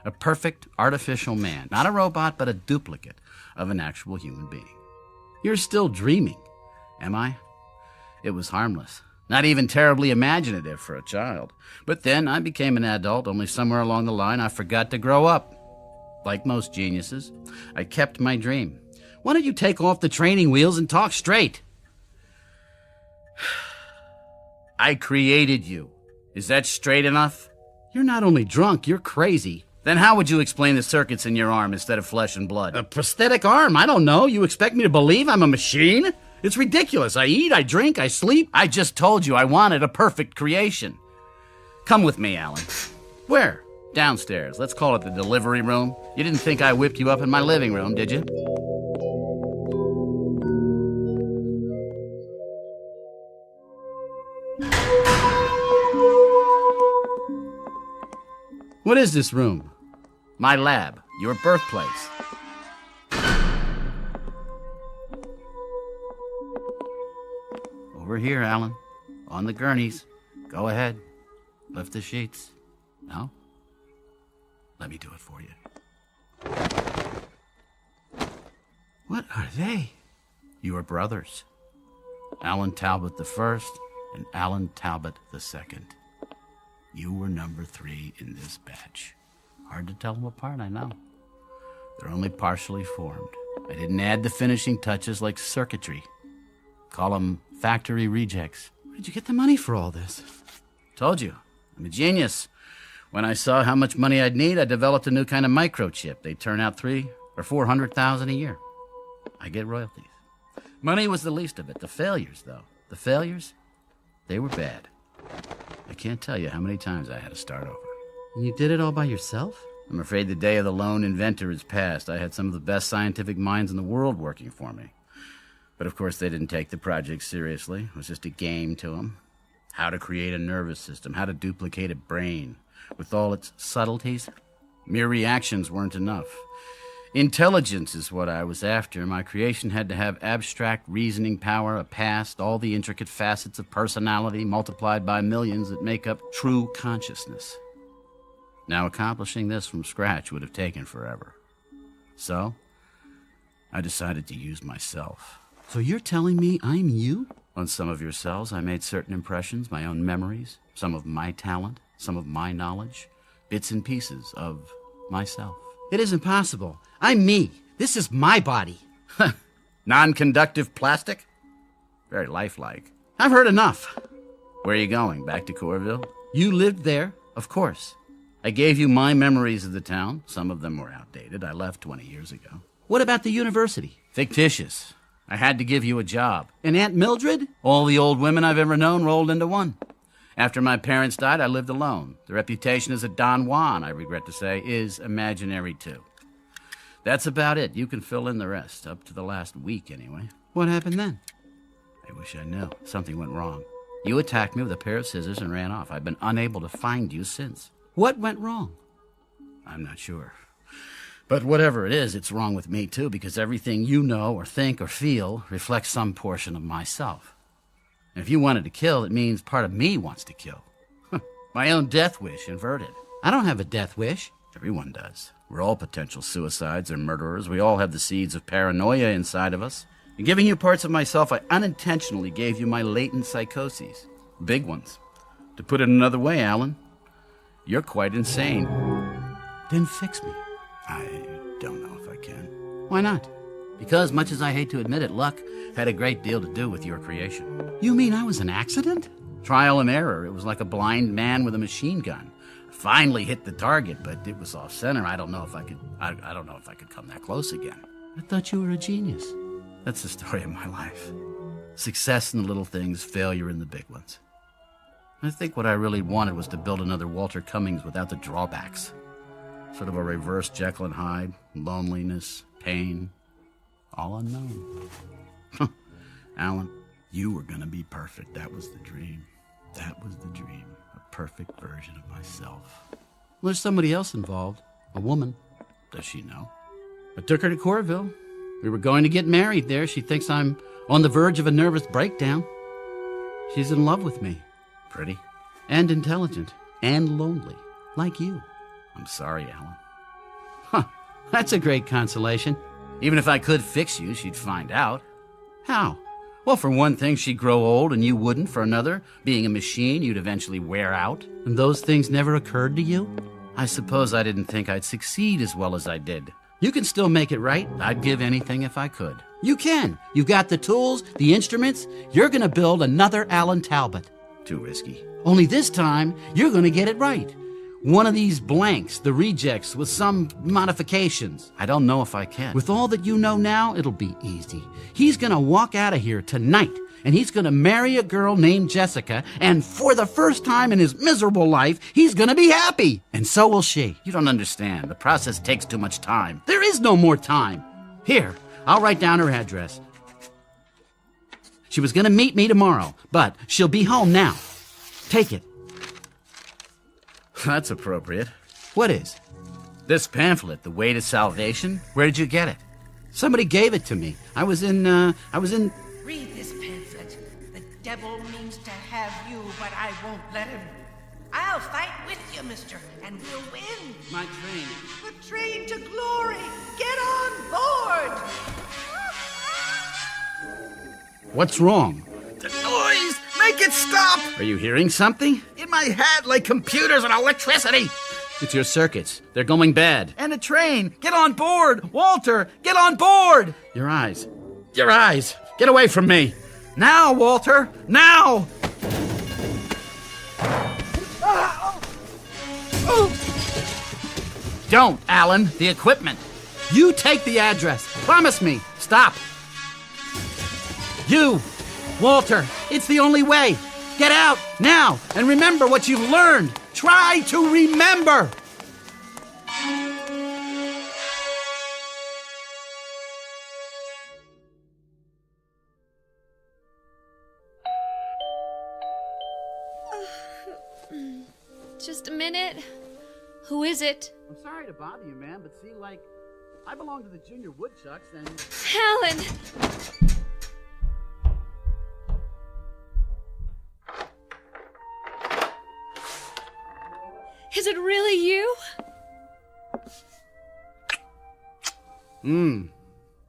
A perfect artificial man. Not a robot, but a duplicate of an actual human being. You're still dreaming, am I? It was harmless. Not even terribly imaginative for a child. But then I became an adult, only somewhere along the line I forgot to grow up. Like most geniuses, I kept my dream. Why don't you take off the training wheels and talk straight? I created you. Is that straight enough? You're not only drunk, you're crazy. Then how would you explain the circuits in your arm instead of flesh and blood? A prosthetic arm? I don't know. You expect me to believe I'm a machine? It's ridiculous. I eat, I drink, I sleep. I just told you I wanted a perfect creation. Come with me, Alan. Where? Downstairs. Let's call it the delivery room. You didn't think I whipped you up in my living room, did you? What is this room? My lab. Your birthplace. Over here, Alan. On the gurneys. Go ahead. Lift the sheets. No? Let me do it for you. What are they? Your brothers. Alan Talbot the first and Alan Talbot the second. You were number 3 in this batch. Hard to tell them apart, I know. They're only partially formed. I didn't add the finishing touches like circuitry. Call them factory rejects. Where did you get the money for all this? Told you, I'm a genius. When I saw how much money I'd need, I developed a new kind of microchip. They turn out 300,000 or 400,000 a year. I get royalties. Money was the least of it. The failures, though. The failures, they were bad. I can't tell you how many times I had to start over. And you did it all by yourself? I'm afraid the day of the lone inventor is past. I had some of the best scientific minds in the world working for me. But of course they didn't take the project seriously. It was just a game to them. How to create a nervous system, how to duplicate a brain. With all its subtleties, mere reactions weren't enough. Intelligence is what I was after. My creation had to have abstract reasoning power, a past, all the intricate facets of personality multiplied by millions that make up true consciousness. Now, accomplishing this from scratch would have taken forever. So, I decided to use myself. So you're telling me I'm you? On some of your cells, I made certain impressions, my own memories, some of my talent, some of my knowledge, bits and pieces of myself. It isn't possible. I'm me. This is my body. Non-conductive plastic? Very lifelike. I've heard enough. Where are you going? Back to Corville? You lived there, of course. I gave you my memories of the town. Some of them were outdated. I left 20 years ago. What about the university? Fictitious. I had to give you a job. And Aunt Mildred? All the old women I've ever known rolled into one. After my parents died, I lived alone. The reputation as a Don Juan, I regret to say, is imaginary too. That's about it. You can fill in the rest, up to the last week anyway. What happened then? I wish I knew. Something went wrong. You attacked me with a pair of scissors and ran off. I've been unable to find you since. What went wrong? I'm not sure. But whatever it is, it's wrong with me, too, because everything you know or think or feel reflects some portion of myself. And if you wanted to kill, it means part of me wants to kill. My own death wish inverted. I don't have a death wish. Everyone does. We're all potential suicides or murderers. We all have the seeds of paranoia inside of us. In giving you parts of myself, I unintentionally gave you my latent psychoses. Big ones. To put it another way, Alan, you're quite insane. Then fix me. I don't know if I can. Why not? Because, much as I hate to admit it, luck had a great deal to do with your creation. You mean I was an accident? Trial and error. It was like a blind man with a machine gun. I finally hit the target, but it was off center. I don't know if I could come that close again. I thought you were a genius. That's the story of my life. Success in the little things, failure in the big ones. I think what I really wanted was to build another Walter Cummings without the drawbacks. Sort of a reverse Jekyll and Hyde, loneliness, pain, all unknown. Alan, you were going to be perfect. That was the dream. That was the dream. A perfect version of myself. Well, there's somebody else involved. A woman. Does she know? I took her to Corville. We were going to get married there. She thinks I'm on the verge of a nervous breakdown. She's in love with me. Pretty. And intelligent. And lonely. Like you. I'm sorry, Alan. Huh. That's a great consolation. Even if I could fix you, she'd find out. How? Well, for one thing, she'd grow old and you wouldn't. For another, being a machine, you'd eventually wear out. And those things never occurred to you? I suppose I didn't think I'd succeed as well as I did. You can still make it right. I'd give anything if I could. You can. You've got the tools, the instruments. You're going to build another Alan Talbot. Too risky. Only this time, you're going to get it right. One of these blanks, the rejects, with some modifications. I don't know if I can. With all that you know now, it'll be easy. He's going to walk out of here tonight, and he's going to marry a girl named Jessica, and for the first time in his miserable life, he's going to be happy. And so will she. You don't understand. The process takes too much time. There is no more time. Here, I'll write down her address. She was going to meet me tomorrow, but she'll be home now. Take it. That's appropriate. What is? This pamphlet, The Way to Salvation? Where did you get it? Somebody gave it to me. I was in... Read this pamphlet. The devil means to have you, but I won't let him. I'll fight with you, mister, and we'll win. My train. The train to glory. Get on board. What's wrong? The noise! Make it stop! Are you hearing something? In my head, like computers and electricity! It's your circuits. They're going bad. And a train! Get on board! Walter, get on board! Your eyes. Your eyes! Get away from me! Now, Walter! Now! Don't, Alan. The equipment. You take the address. Promise me. Stop. You, Walter, it's the only way. Get out now and remember what you've learned. Try to remember. Just a minute. Who is it? I'm sorry to bother you, man, but see, like, I belong to the Junior Woodchucks and... Alan! Is it really you?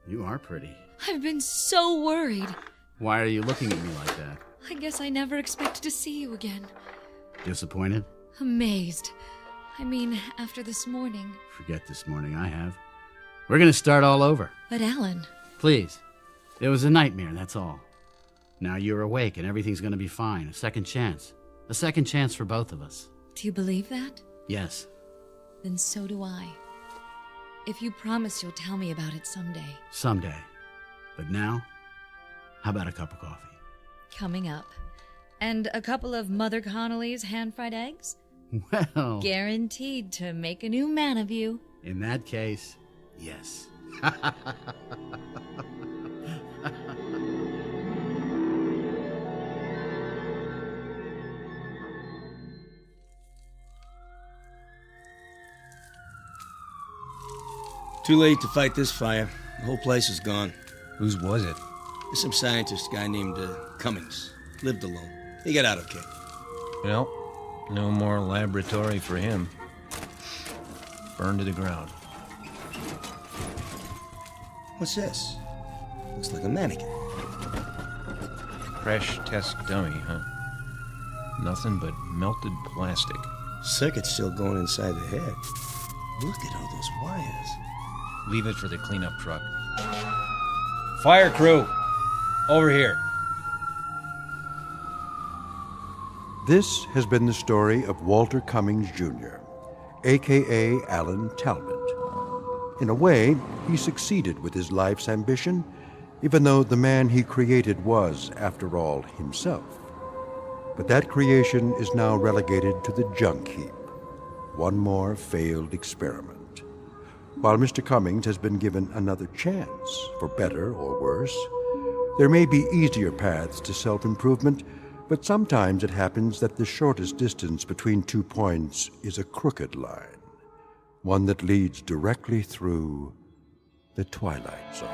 You are pretty. I've been so worried. Why are you looking at me like that? I guess I never expected to see you again. Disappointed? Amazed. I mean, after this morning. Forget this morning, I have. We're gonna start all over. But Alan... Please. It was a nightmare, that's all. Now you're awake and everything's gonna be fine. A second chance. A second chance for both of us. Do you believe that? Yes. Then so do I. If you promise you'll tell me about it someday. Someday. But now, how about a cup of coffee? Coming up. And a couple of Mother Connolly's hand-fried eggs? Well... Guaranteed to make a new man of you. In that case, yes. Too late to fight this fire. The whole place is gone. Whose was it? Some scientist guy named Cummings. Lived alone. He got out okay. Well, no more laboratory for him. Burned to the ground. What's this? Looks like a mannequin. Crash test dummy, huh? Nothing but melted plastic. Circuit's still going inside the head. Look at all those wires. Leave it for the cleanup truck. Fire crew! Over here. This has been the story of Walter Cummings, Jr., a.k.a. Alan Talbot. In a way, he succeeded with his life's ambition, even though the man he created was, after all, himself. But that creation is now relegated to the junk heap. One more failed experiment. While Mr. Cummings has been given another chance, for better or worse, there may be easier paths to self-improvement, but sometimes it happens that the shortest distance between 2 points is a crooked line, one that leads directly through the Twilight Zone.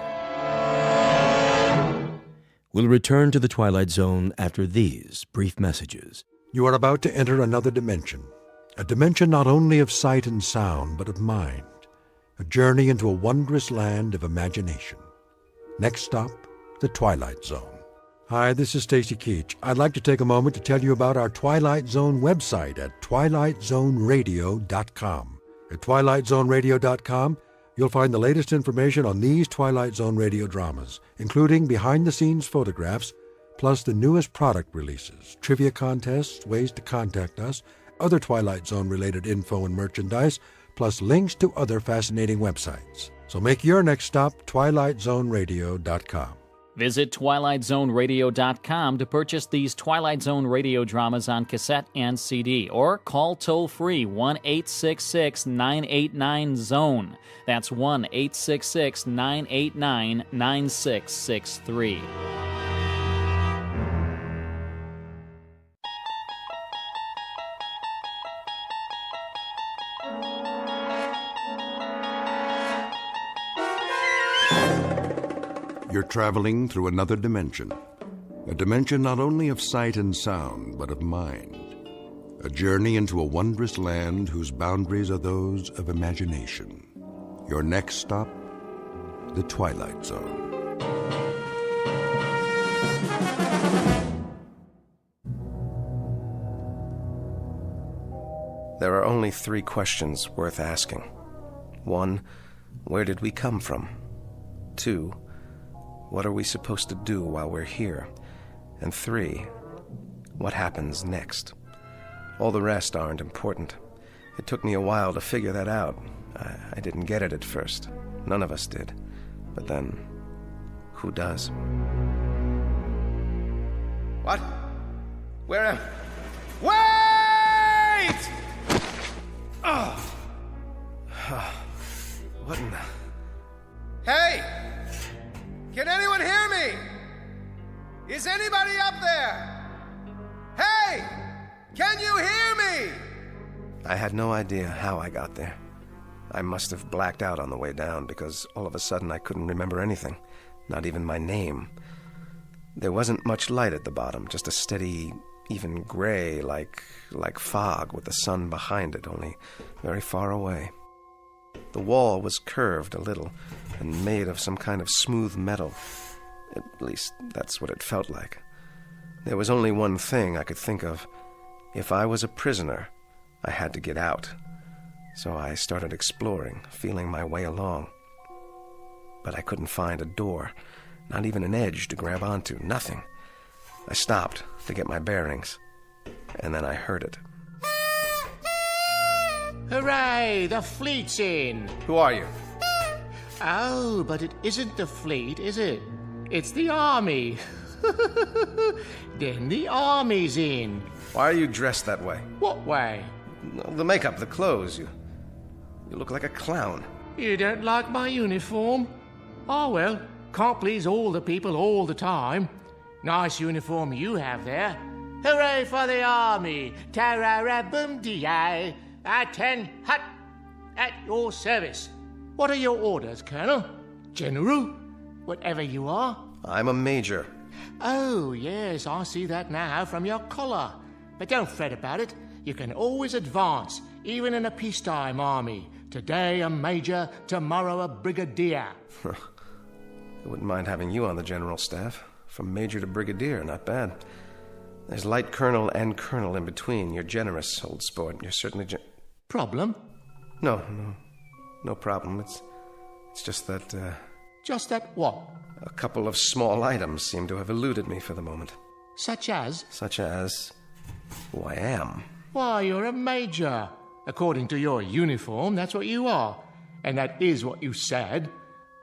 We'll return to the Twilight Zone after these brief messages. You are about to enter another dimension, a dimension not only of sight and sound, but of mind, a journey into a wondrous land of imagination. Next stop, the Twilight Zone. Hi, this is Stacy Keach. I'd like to take a moment to tell you about our Twilight Zone website at twilightzoneradio.com. At twilightzoneradio.com, you'll find the latest information on these Twilight Zone radio dramas, including behind-the-scenes photographs, plus the newest product releases, trivia contests, ways to contact us, other Twilight Zone-related info and merchandise, plus links to other fascinating websites. So make your next stop twilightzoneradio.com. Visit twilightzoneradio.com to purchase these Twilight Zone radio dramas on cassette and CD, or call toll-free 1-866-989-ZONE. That's 1-866-989-9663. You're traveling through another dimension, a dimension not only of sight and sound, but of mind, a journey into a wondrous land whose boundaries are those of imagination. Your next stop, the Twilight Zone. There are only 3 questions worth asking. 1, where did we come from? 2, what are we supposed to do while we're here? And 3, what happens next? All the rest aren't important. It took me a while to figure that out. I didn't get it at first. None of us did. But then, who does? What? Where am... Wait! Oh. What in the... Hey! Can anyone hear me? Is anybody up there? Hey! Can you hear me? I had no idea how I got there. I must have blacked out on the way down, because all of a sudden I couldn't remember anything, not even my name. There wasn't much light at the bottom, just a steady, even gray, like fog with the sun behind it, only very far away. The wall was curved a little and made of some kind of smooth metal. At least, that's what it felt like. There was only one thing I could think of. If I was a prisoner, I had to get out. So I started exploring, feeling my way along. But I couldn't find a door, not even an edge to grab onto, nothing. I stopped to get my bearings, and then I heard it. Hooray! The fleet's in! Who are you? Oh, but it isn't the fleet, is it? It's the army. Then the army's in. Why are you dressed that way? What way? The makeup, the clothes. You look like a clown. You don't like my uniform? Oh, well, can't please all the people all the time. Nice uniform you have there. Hooray for the army! Tarara-boom-dee-ay! At 10 hut at your service. What are your orders, Colonel? General? Whatever you are? I'm a major. Oh, yes, I see that now from your collar. But don't fret about it. You can always advance, even in a peacetime army. Today a major, tomorrow a brigadier. I wouldn't mind having you on the general staff. From major to brigadier, not bad. There's light colonel and colonel in between. You're generous, old sport. You're certainly Problem? No problem. It's just that, Just that what? A couple of small items seem to have eluded me for the moment. Such as? Such as who I am. Why, you're a major. According to your uniform, that's what you are. And that is what you said.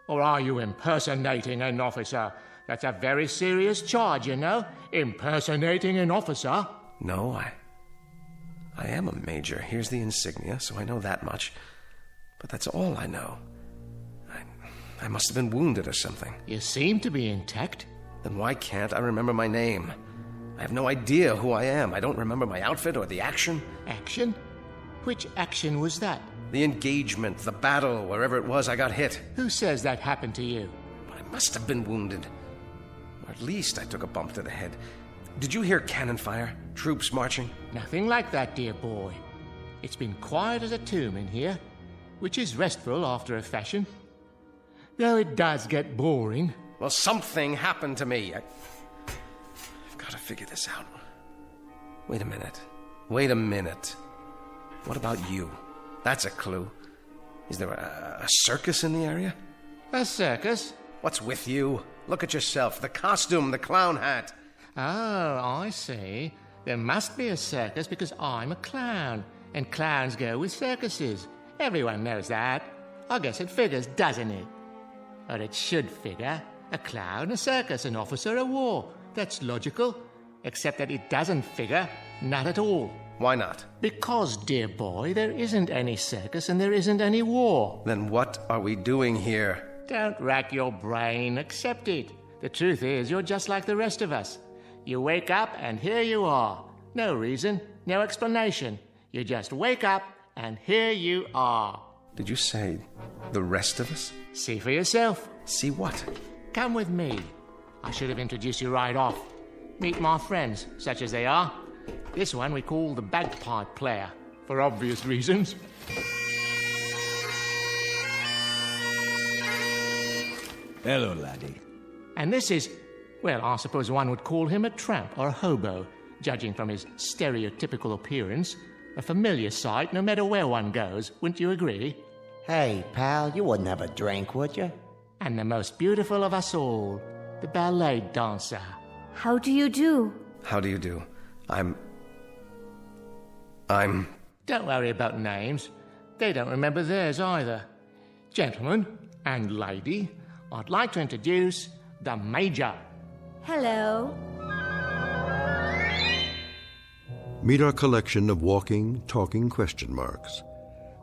Or are you impersonating an officer? That's a very serious charge, you know. Impersonating an officer. No, I am a major. Here's the insignia, so I know that much. But that's all I know. I must have been wounded or something. You seem to be intact. Then why can't I remember my name? I have no idea who I am. I don't remember my outfit or the action. Action? Which action was that? The engagement, the battle, wherever it was I got hit. Who says that happened to you? I must have been wounded. Or at least I took a bump to the head. Did you hear cannon fire? Troops marching? Nothing like that, dear boy. It's been quiet as a tomb in here, which is restful after a fashion. Though it does get boring. Well, something happened to me. I've got to figure this out. Wait a minute. What about you? That's a clue. Is there a circus in the area? A circus? What's with you? Look at yourself. The costume, the clown hat. Oh, I see. There must be a circus because I'm a clown. And clowns go with circuses. Everyone knows that. I guess it figures, doesn't it? Or it should figure. A clown, a circus, an officer, a war. That's logical. Except that it doesn't figure. Not at all. Why not? Because, dear boy, there isn't any circus and there isn't any war. Then what are we doing here? Don't rack your brain. Accept it. The truth is, you're just like the rest of us. You wake up and here you are. No reason, no explanation. You just wake up and here you are. Did you say the rest of us? See for yourself. See what? Come with me. I should have introduced you right off. Meet my friends, such as they are. This one we call the bagpipe player, for obvious reasons. Hello, laddie. And this is, well, I suppose one would call him a tramp or a hobo, judging from his stereotypical appearance. A familiar sight no matter where one goes, wouldn't you agree? Hey, pal, you wouldn't have a drink, would you? And the most beautiful of us all, the ballet dancer. How do you do? How do you do? I'm... Don't worry about names. They don't remember theirs either. Gentlemen and lady, I'd like to introduce the Major. Hello. Meet our collection of walking, talking question marks.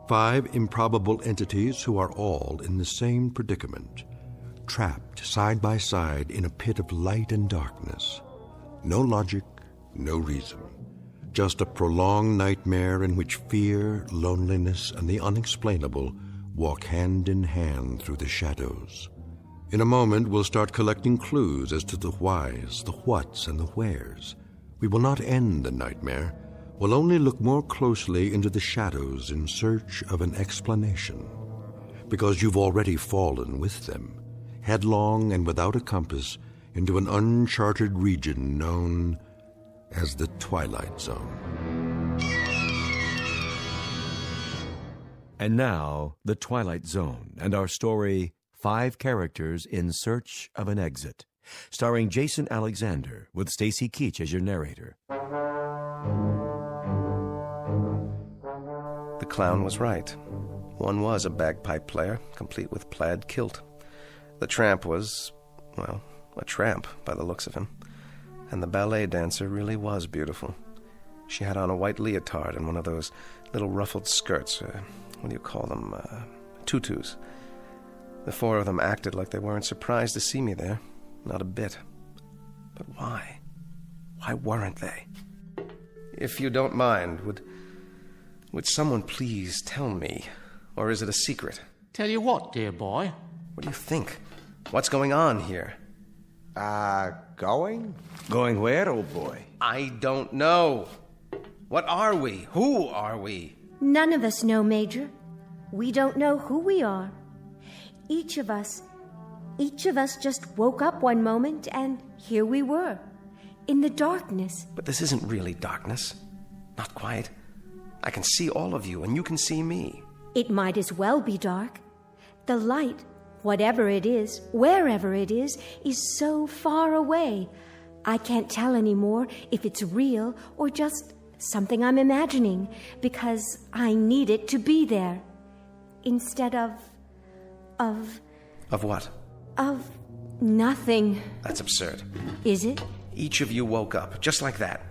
5 improbable entities who are all in the same predicament, trapped side by side in a pit of light and darkness. No logic, no reason. Just a prolonged nightmare in which fear, loneliness, and the unexplainable walk hand in hand through the shadows. In a moment, we'll start collecting clues as to the whys, the whats, and the wheres. We will not end the nightmare. We'll only look more closely into the shadows in search of an explanation. Because you've already fallen with them, headlong and without a compass, into an uncharted region known as the Twilight Zone. And now, the Twilight Zone, and our story, 5 Characters in Search of an Exit, starring Jason Alexander, with Stacy Keach as your narrator. The clown was right. One was a bagpipe player, complete with plaid kilt. The tramp was, well, a tramp by the looks of him. And the ballet dancer really was beautiful. She had on a white leotard and one of those little ruffled skirts. What do you call them? Tutus. The 4 of them acted like they weren't surprised to see me there. Not a bit. But why? Why weren't they? If you don't mind, would someone please tell me? Or is it a secret? Tell you what, dear boy. What do you think? What's going on here? Going? Going where, old boy? I don't know. What are we? Who are we? None of us know, Major. We don't know who we are. Each of us just woke up one moment and here we were, in the darkness. But this isn't really darkness. Not quite. I can see all of you and you can see me. It might as well be dark. The light, whatever it is, wherever it is so far away. I can't tell anymore if it's real or just something I'm imagining, because I need it to be there. Instead of what? Of nothing. That's absurd. Is it? Each of you woke up, just like that.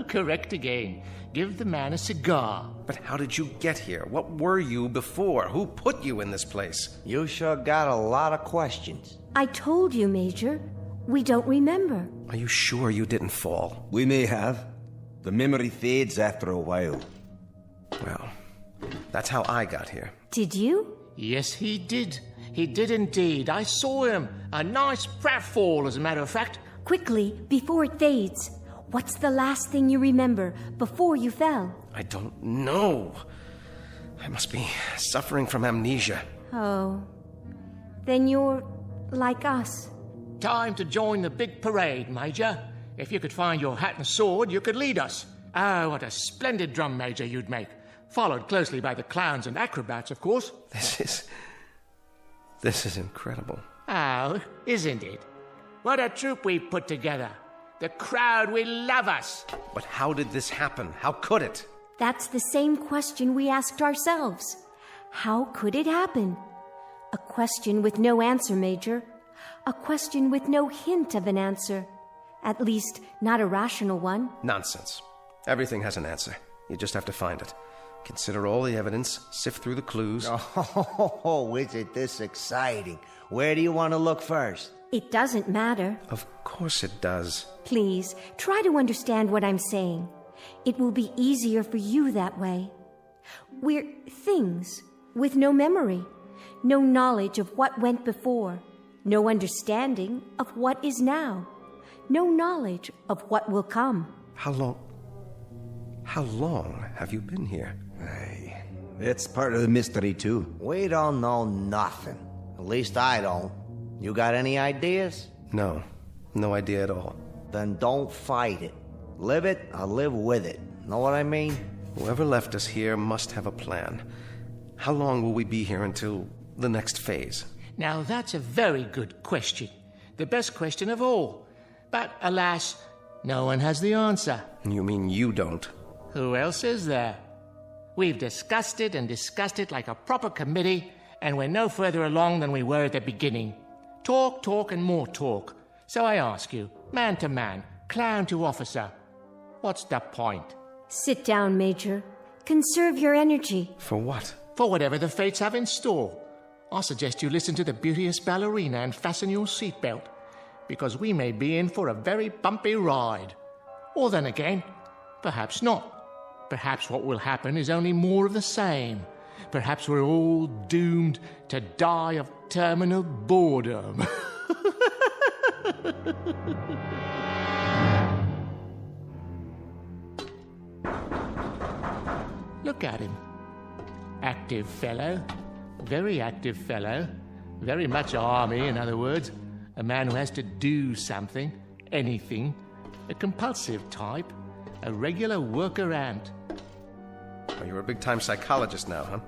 Correct again. Give the man a cigar. But how did you get here? What were you before? Who put you in this place? You sure got a lot of questions. I told you, Major. We don't remember. Are you sure you didn't fall? We may have. The memory fades after a while. Well, that's how I got here. Did you? Yes, he did. He did indeed. I saw him. A nice pratfall, as a matter of fact. Quickly, before it fades. What's the last thing you remember before you fell? I don't know. I must be suffering from amnesia. Oh. Then you're like us. Time to join the big parade, Major. If you could find your hat and sword, you could lead us. Oh, what a splendid drum major you'd make. Followed closely by the clowns and acrobats, of course. This is incredible. Oh, isn't it? What a troupe we've put together. The crowd will love us. But how did this happen? How could it? That's the same question we asked ourselves. How could it happen? A question with no answer, Major. A question with no hint of an answer. At least, not a rational one. Nonsense. Everything has an answer. You just have to find it. Consider all the evidence, sift through the clues. Oh, is it this exciting? Where do you want to look first? It doesn't matter. Of course it does. Please, try to understand what I'm saying. It will be easier for you that way. We're things with no memory, no knowledge of what went before, no understanding of what is now, no knowledge of what will come. How long have you been here? Hey, it's part of the mystery, too. We don't know nothing. At least I don't. You got any ideas? No idea at all. Then don't fight it. Live it or live with it. Know what I mean? Whoever left us here must have a plan. How long will we be here until the next phase? Now, that's a very good question. The best question of all. But, alas, no one has the answer. You mean you don't? Who else is there? We've discussed it and discussed it like a proper committee, and we're no further along than we were at the beginning. Talk, and more talk. So I ask you, man to man, clown to officer, what's the point? Sit down, Major. Conserve your energy. For what? For whatever the fates have in store. I suggest you listen to the beauteous ballerina and fasten your seatbelt, because we may be in for a very bumpy ride. Or then again, perhaps not. Perhaps what will happen is only more of the same. Perhaps we're all doomed to die of terminal boredom. Look at him. Active fellow. Very active fellow. Very much army, in other words. A man who has to do something, anything. A compulsive type. A regular worker ant. Oh, you're a big-time psychologist now, huh?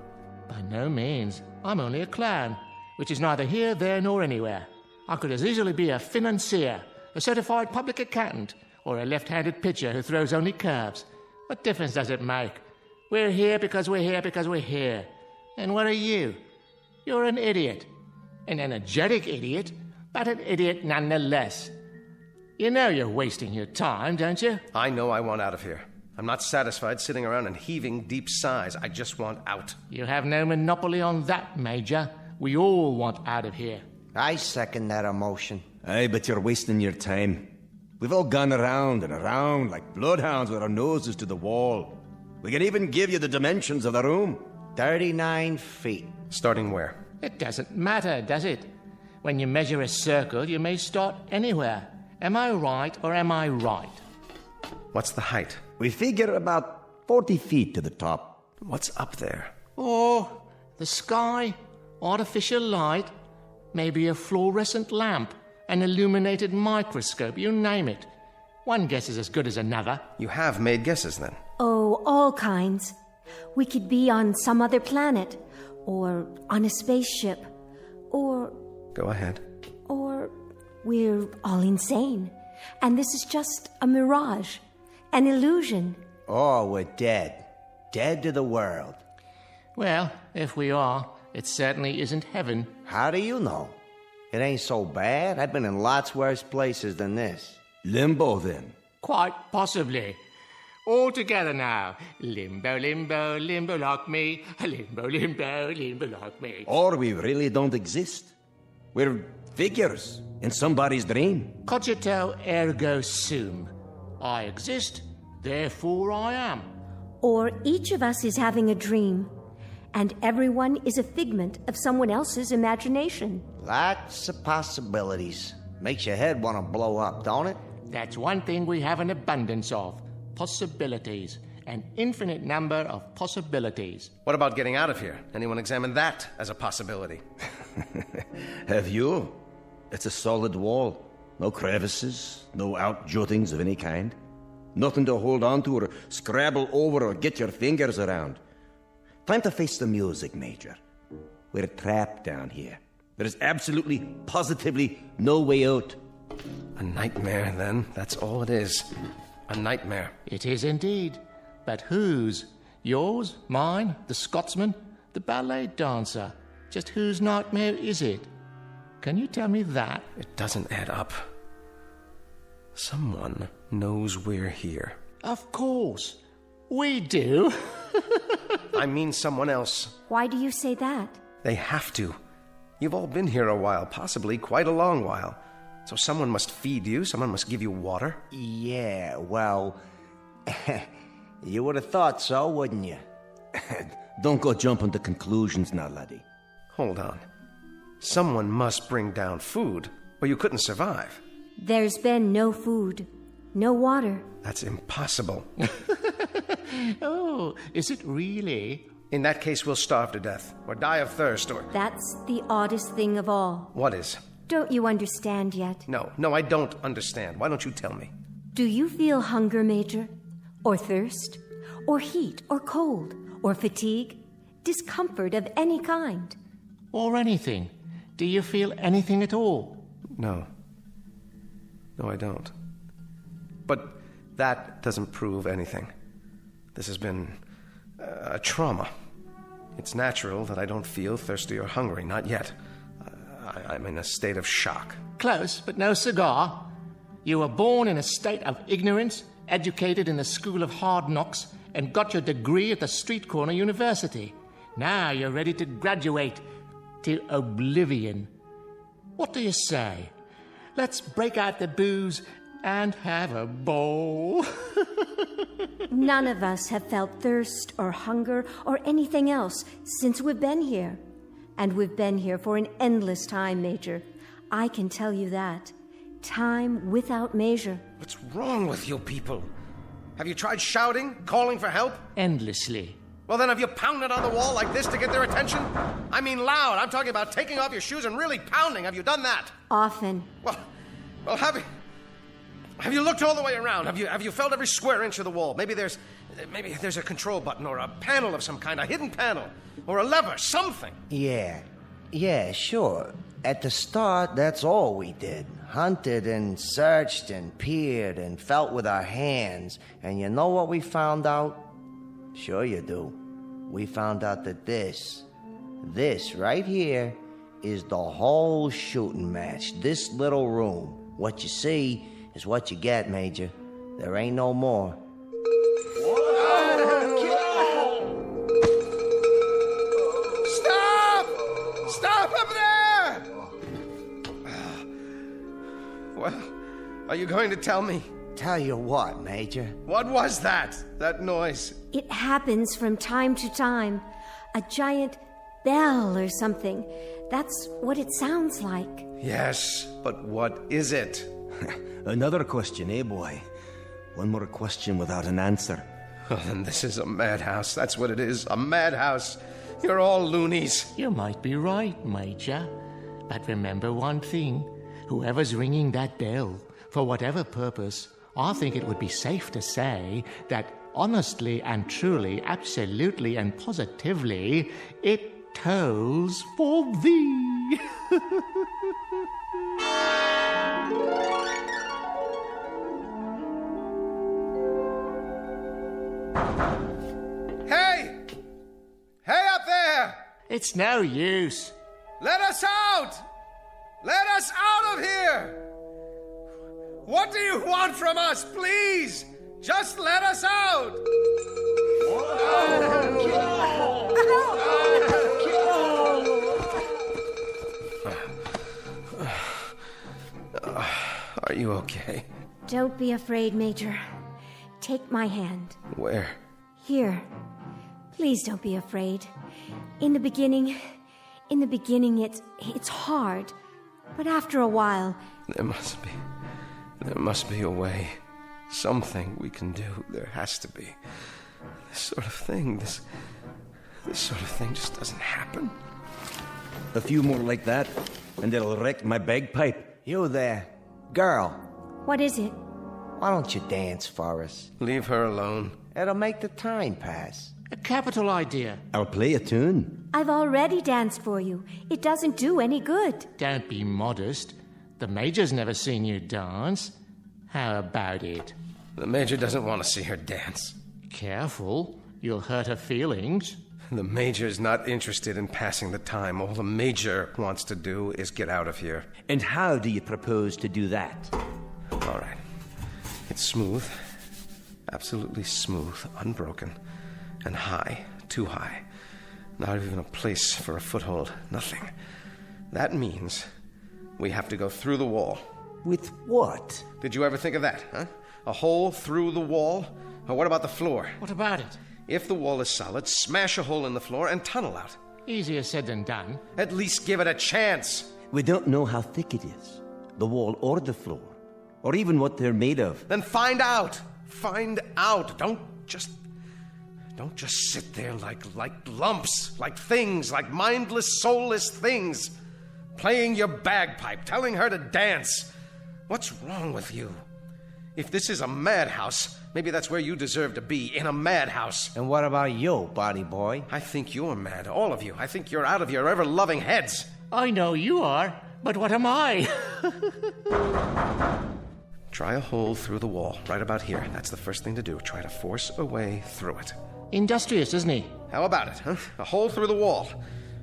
By no means. I'm only a clown, which is neither here, there, nor anywhere. I could as easily be a financier, a certified public accountant, or a left-handed pitcher who throws only curves. What difference does it make? We're here because we're here because we're here. And what are you? You're an idiot. An energetic idiot, but an idiot nonetheless. You know you're wasting your time, don't you? I know I want out of here. I'm not satisfied sitting around and heaving deep sighs. I just want out. You have no monopoly on that, Major. We all want out of here. I second that emotion. Aye, but you're wasting your time. We've all gone around and around like bloodhounds with our noses to the wall. We can even give you the dimensions of the room. 39 feet. Starting where? It doesn't matter, does it? When you measure a circle, you may start anywhere. Am I right or am I right? What's the height? We figure about 40 feet to the top. What's up there? Oh, the sky, artificial light, maybe a fluorescent lamp, an illuminated microscope, you name it. One guess is as good as another. You have made guesses, then? Oh, all kinds. We could be on some other planet, or on a spaceship, or... Go ahead. Or we're all insane, and this is just a mirage, an illusion. Oh, we're dead. Dead to the world. Well, if we are, it certainly isn't heaven. How do you know? It ain't so bad. I've been in lots worse places than this. Limbo, then? Quite possibly. All together now. Limbo, limbo, limbo like me. Limbo, limbo, limbo like me. Or we really don't exist. We're figures in somebody's dream. Cogito ergo sum. I exist, therefore I am. Or each of us is having a dream, and everyone is a figment of someone else's imagination. Lots of possibilities. Makes your head want to blow up, don't it? That's one thing we have an abundance of. Possibilities. An infinite number of possibilities. What about getting out of here? Anyone examine that as a possibility? Have you? It's a solid wall. No crevices, no outjuttings of any kind. Nothing to hold on to or scrabble over or get your fingers around. Time to face the music, Major. We're trapped down here. There is absolutely, positively no way out. A nightmare, then. That's all it is. A nightmare. It is indeed. But whose? Yours? Mine? The Scotsman? The ballet dancer? Just whose nightmare is it? Can you tell me that? It doesn't add up. Someone knows we're here. Of course. We do. I mean someone else. Why do you say that? They have to. You've all been here a while, possibly quite a long while. So someone must feed you, someone must give you water. Yeah, well, you would have thought so, wouldn't you? Don't go jumping to conclusions now, laddie. Hold on. Someone must bring down food, or you couldn't survive. There's been no food, no water. That's impossible. Oh, is it really? In that case, we'll starve to death, or die of thirst, or... That's the oddest thing of all. What is? Don't you understand yet? No, I don't understand. Why don't you tell me? Do you feel hunger, Major? Or thirst? Or heat? Or cold? Or fatigue? Discomfort of any kind? Or anything? Do you feel anything at all? No. No, I don't. But that doesn't prove anything. This has been a trauma. It's natural that I don't feel thirsty or hungry, not yet. I'm in a state of shock. Close, but no cigar. You were born in a state of ignorance, educated in the school of hard knocks, and got your degree at the street corner university. Now you're ready to graduate to oblivion. What do you say? Let's break out the booze and have a bowl. None of us have felt thirst or hunger or anything else since we've been here. And we've been here for an endless time, Major. I can tell you that. Time without measure. What's wrong with you people? Have you tried shouting, calling for help? Endlessly. Well, then have you pounded on the wall like this to get their attention? I mean loud. I'm talking about taking off your shoes and really pounding. Have you done that? Often. Well, have you looked all the way around? Have you felt every square inch of the wall? Maybe there's a control button or a panel of some kind, a hidden panel, or a lever, something. Yeah, sure. At the start, that's all we did. Hunted and searched and peered and felt with our hands. And you know what we found out? Sure you do. We found out that this right here is the whole shooting match. This little room. What you see is what you get, Major. There ain't no more. Stop up there! Well, are you going to tell me? Tell you what, Major? What was that noise? It happens from time to time. A giant bell or something. That's what it sounds like. Yes, but what is it? Another question, eh, boy? One more question without an answer. Oh, then this is a madhouse. That's what it is, a madhouse. You're all loonies. You might be right, Major. But remember one thing. Whoever's ringing that bell, for whatever purpose, I think it would be safe to say that honestly and truly, absolutely and positively, it tolls for thee. Hey! Hey up there! It's no use. Let us out! Let us out of here! What do you want from us, please? Just let us out! Are you okay? Don't be afraid, Major. Take my hand. Where? Here. Please don't be afraid. In the beginning, it's hard. But after a while... There must be a way. Something we can do. There has to be. This sort of thing just doesn't happen. A few more like that, and it'll wreck my bagpipe. You there. Girl. What is it? Why don't you dance for us? Leave her alone. It'll make the time pass. A capital idea. I'll play a tune. I've already danced for you. It doesn't do any good. Don't be modest. The Major's never seen you dance. How about it? The Major doesn't want to see her dance. Careful. You'll hurt her feelings. The Major's not interested in passing the time. All the Major wants to do is get out of here. And how do you propose to do that? All right. It's smooth. Absolutely smooth. Unbroken. And high. Too high. Not even a place for a foothold. Nothing. That means we have to go through the wall. With what? Did you ever think of that, huh? A hole through the wall? Or what about the floor? What about it? If the wall is solid, smash a hole in the floor and tunnel out. Easier said than done. At least give it a chance. We don't know how thick it is. The wall or the floor. Or even what they're made of. Then find out. Find out. Don't just sit there like lumps, like things, like mindless, soulless things. Playing your bagpipe, telling her to dance. What's wrong with you? If this is a madhouse, maybe that's where you deserve to be, in a madhouse. And what about you, body boy? I think you're mad, all of you. I think you're out of your ever-loving heads. I know you are, but what am I? Try a hole through the wall, right about here. That's the first thing to do. Try to force a way through it. Industrious, isn't he? How about it, huh? A hole through the wall.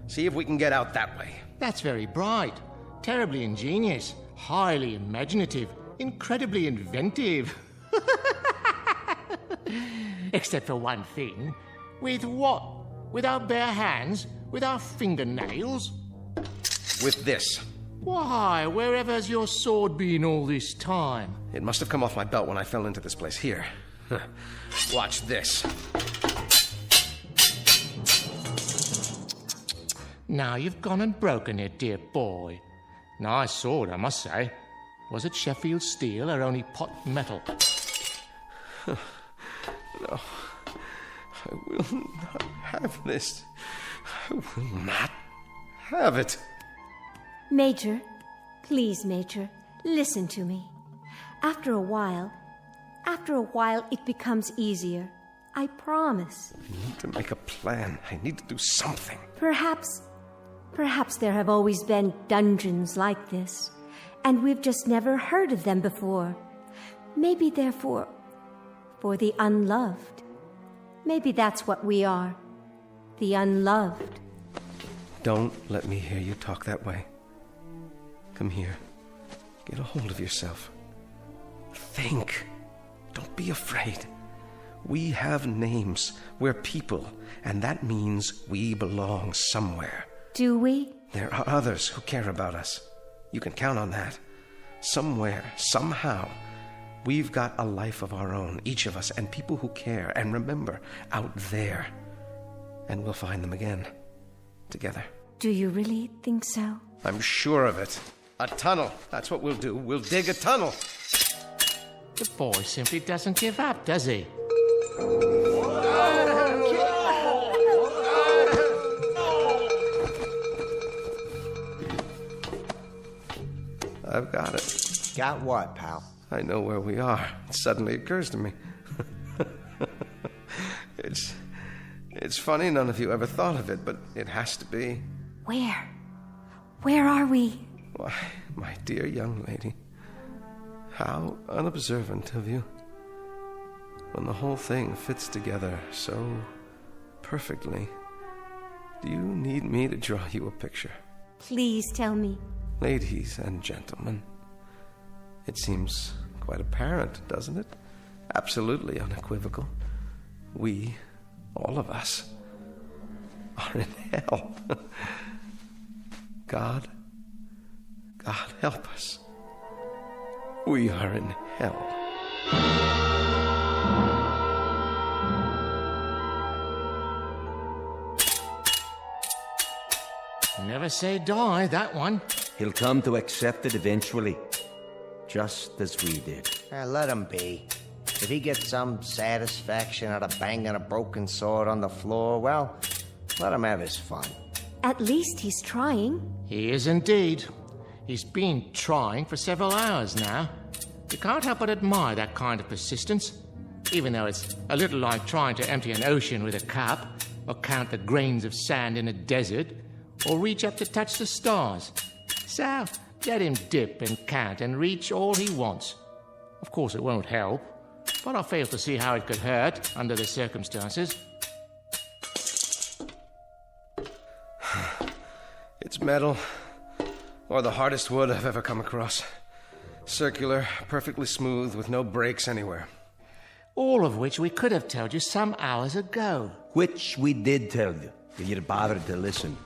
See if we can get out that way. That's very bright, terribly ingenious, highly imaginative, incredibly inventive. Except for one thing. With what? With our bare hands? With our fingernails? With this. Why, wherever's your sword been all this time? It must have come off my belt when I fell into this place. Here. Watch this. Now you've gone and broken it, dear boy. Nice sword, I must say. Was it Sheffield steel or only pot metal? No. I will not have this. I will not have it. Major, please, Major, listen to me. After a while, it becomes easier. I promise. I need to make a plan. I need to do something. Perhaps there have always been dungeons like this, and we've just never heard of them before. Maybe they're for the unloved. Maybe that's what we are. The unloved. Don't let me hear you talk that way. Come here. Get a hold of yourself. Think. Don't be afraid. We have names. We're people, and that means we belong somewhere. Do we? There are others who care about us. You can count on that. Somewhere, somehow, we've got a life of our own, each of us, and people who care. And remember, out there, And we'll find them again. Together. Do you really think so? I'm sure of it. A tunnel. That's what we'll do. We'll dig a tunnel. The boy simply doesn't give up, does he? I've got it. Got what, pal? I know where we are. It suddenly occurs to me. It's funny none of you ever thought of it, but it has to be. Where? Where are we? Why, my dear young lady, how unobservant of you. When the whole thing fits together so perfectly, do you need me to draw you a picture? Please tell me. Ladies and gentlemen, it seems quite apparent, doesn't it? Absolutely unequivocal. We, all of us, are in hell. God help us. We are in hell. Never say die, that one. He'll come to accept it eventually, just as we did. Let him be. If he gets some satisfaction out of banging a broken sword on the floor, well, let him have his fun. At least he's trying. He is indeed. He's been trying for several hours now. You can't help but admire that kind of persistence, even though it's a little like trying to empty an ocean with a cup, or count the grains of sand in a desert, or reach up to touch the stars. So, let him dip and count and reach all he wants. Of course, it won't help, but I fail to see how it could hurt under the circumstances. It's metal, or the hardest wood I've ever come across. Circular, perfectly smooth, with no breaks anywhere. All of which we could have told you some hours ago. Which we did tell you, if you'd bothered to listen.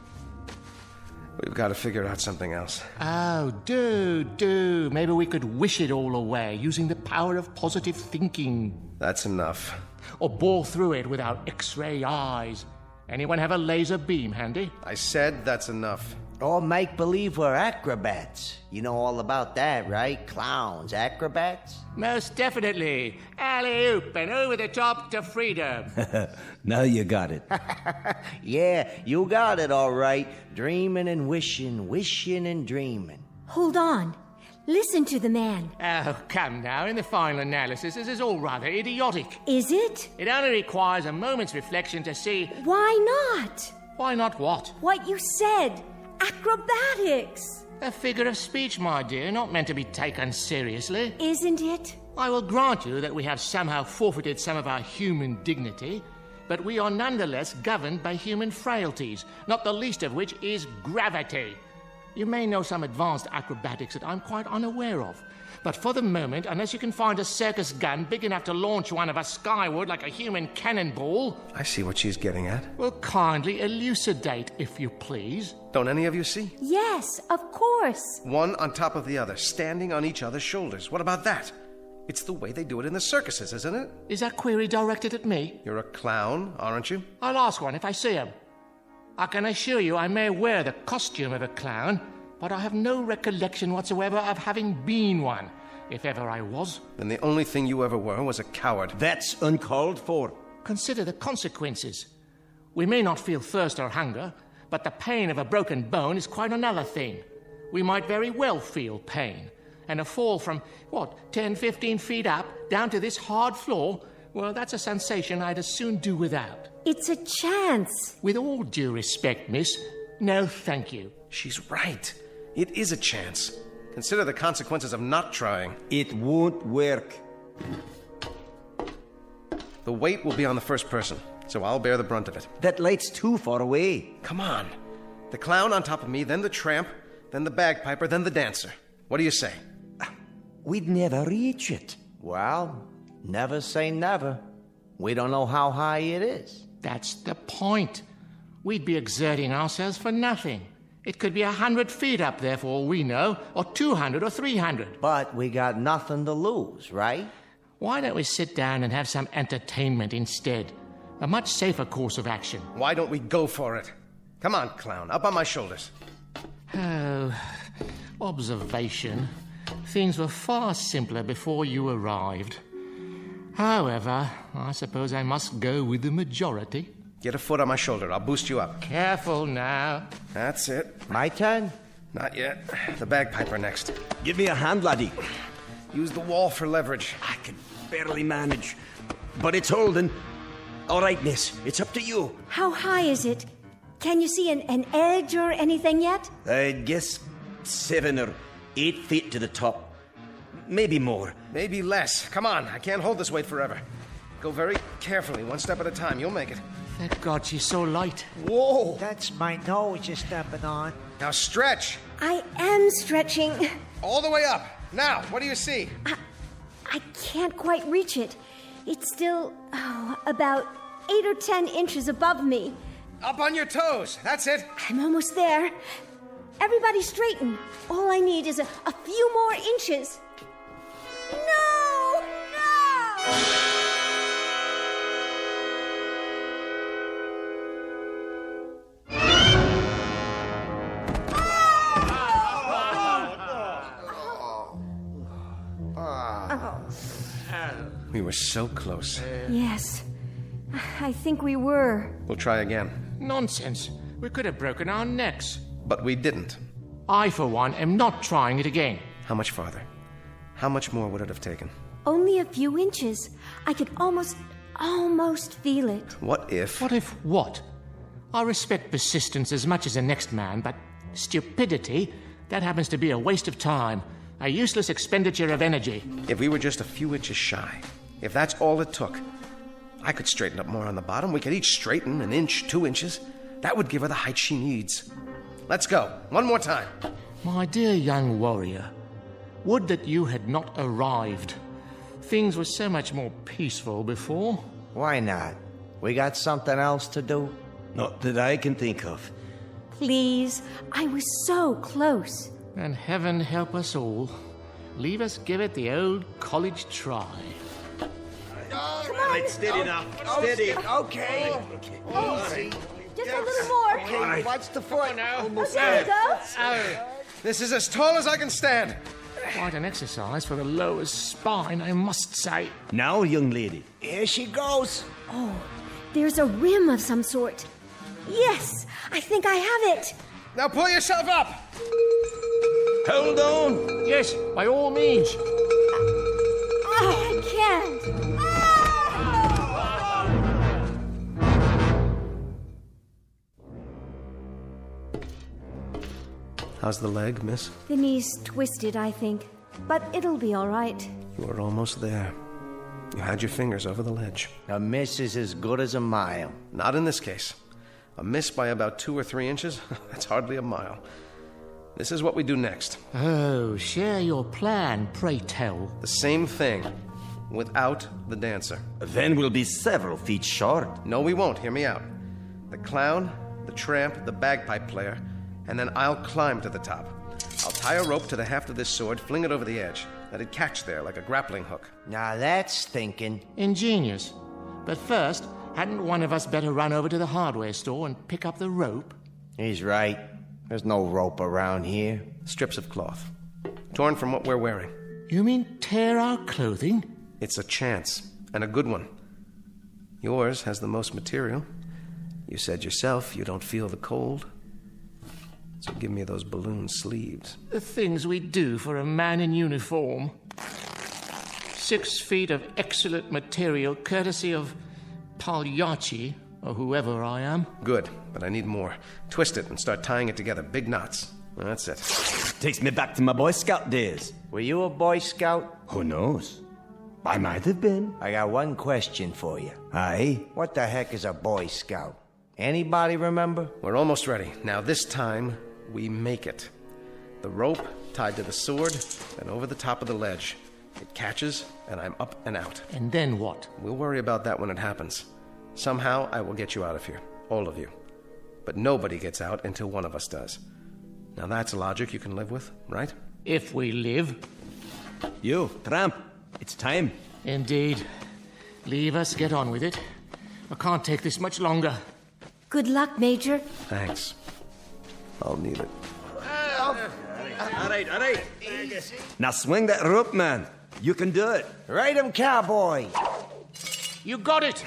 We've got to figure out something else. Oh, do. Maybe we could wish it all away using the power of positive thinking. That's enough. Or bore through it with our X-ray eyes. Anyone have a laser beam handy? I said that's enough. Or make believe we're acrobats. You know all about that, right? Clowns, acrobats? Most definitely. Alley-oop and over the top to freedom. Now you got it. Yeah, you got it all right. Dreaming and wishing, wishing and dreaming. Hold on. Listen to the man. Oh, come now. In the final analysis, this is all rather idiotic. Is it? It only requires a moment's reflection to see... Why not? Why not what? What you said. Acrobatics. A figure of speech, my dear, not meant to be taken seriously. Isn't it? I will grant you that we have somehow forfeited some of our human dignity, but we are nonetheless governed by human frailties, not the least of which is gravity. You may know some advanced acrobatics that I'm quite unaware of, but for the moment, unless you can find a circus gun big enough to launch one of us skyward like a human cannonball... I see what she's getting at. Well, kindly elucidate, if you please. Don't any of you see? Yes, of course. One on top of the other, standing on each other's shoulders. What about that? It's the way they do it in the circuses, isn't it? Is that query directed at me? You're a clown, aren't you? I'll ask one if I see him. I can assure you I may wear the costume of a clown, but I have no recollection whatsoever of having been one, if ever I was. Then the only thing you ever were was a coward. That's uncalled for. Consider the consequences. We may not feel thirst or hunger, but the pain of a broken bone is quite another thing. We might very well feel pain. And a fall from, 10, 15 feet up, down to this hard floor, well, that's a sensation I'd as soon do without. It's a chance. With all due respect, miss, no thank you. She's right. It is a chance. Consider the consequences of not trying. It won't work. The weight will be on the first person, so I'll bear the brunt of it. That light's too far away. Come on. The clown on top of me, then the tramp, then the bagpiper, then the dancer. What do you say? We'd never reach it. Well, never say never. We don't know how high it is. That's the point. We'd be exerting ourselves for nothing. It could be 100 feet up there for all we know, or 200 or 300. But we got nothing to lose, right? Why don't we sit down and have some entertainment instead? A much safer course of action. Why don't we go for it? Come on, clown, up on my shoulders. Oh, observation. Things were far simpler before you arrived. However, I suppose I must go with the majority. Get a foot on my shoulder. I'll boost you up. Careful now. That's it. My turn? Not yet. The bagpiper next. Give me a hand, laddie. Use the wall for leverage. I can barely manage, but it's holding. All right, miss, it's up to you. How high is it? Can you see an edge or anything yet? I'd guess 7 or 8 feet to the top. Maybe more. Maybe less. Come on, I can't hold this weight forever. Go very carefully, one step at a time. You'll make it. Thank God she's so light. Whoa! That's my nose you're stepping on. Now stretch. I am stretching. All the way up. Now, what do you see? I can't quite reach it. It's still, about 8 or 10 inches above me. Up on your toes. That's it. I'm almost there. Everybody straighten. All I need is a few more inches. No! No! We were so close. Yes, I think we were. We'll try again. Nonsense. We could have broken our necks. But we didn't. I, for one, am not trying it again. How much farther? How much more would it have taken? Only a few inches. I could almost feel it. What if... What if what? I respect persistence as much as the next man, but stupidity, that happens to be a waste of time. A useless expenditure of energy. If we were just a few inches shy, if that's all it took, I could straighten up more on the bottom. We could each straighten an inch, 2 inches. That would give her the height she needs. Let's go. One more time. My dear young warrior, would that you had not arrived. Things were so much more peaceful before. Why not? We got something else to do? Not that I can think of. Please, I was so close. And heaven help us all. Leave us give it the old college try. Come on. Steady now. Steady. Okay. Easy. Just a little more. Okay, watch the foot. There we go. This is as tall as I can stand. Quite an exercise for the lower spine, I must say. Now, young lady. Here she goes. Oh, there's a rim of some sort. Yes, I think I have it. Now pull yourself up. Hold on. Yes, by all means. I can't. How's the leg, miss? The knee's twisted, I think. But it'll be all right. You were almost there. You had your fingers over the ledge. A miss is as good as a mile. Not in this case. A miss by about 2 or 3 inches? That's hardly a mile. This is what we do next. Oh, share your plan, pray tell. The same thing, without the dancer. Then we'll be several feet short. No, we won't. Hear me out. The clown, the tramp, the bagpipe player, and then I'll climb to the top. I'll tie a rope to the haft of this sword, fling it over the edge. Let it catch there like a grappling hook. Now that's thinking. Ingenious. But first, hadn't one of us better run over to the hardware store and pick up the rope? He's right. There's no rope around here. Strips of cloth. Torn from what we're wearing. You mean tear our clothing? It's a chance, and a good one. Yours has the most material. You said yourself you don't feel the cold. So give me those balloon sleeves. The things we do for a man in uniform. 6 feet of excellent material, courtesy of Pagliacci, or whoever I am. Good, but I need more. Twist it and start tying it together. Big knots. That's it. Takes me back to my Boy Scout days. Were you a Boy Scout? Who knows? I might have been. I got one question for you. Aye? What the heck is a Boy Scout? Anybody remember? We're almost ready. Now this time, we make it. The rope tied to the sword and over the top of the ledge. It catches, and I'm up and out. And then what? We'll worry about that when it happens. Somehow, I will get you out of here. All of you. But nobody gets out until one of us does. Now that's logic you can live with, right? If we live. You, tramp. It's time. Indeed. Leave us get on with it. I can't take this much longer. Good luck, Major. Thanks. I'll need it. All right. Now swing that rope, man. You can do it. Ride him, cowboy. You got it.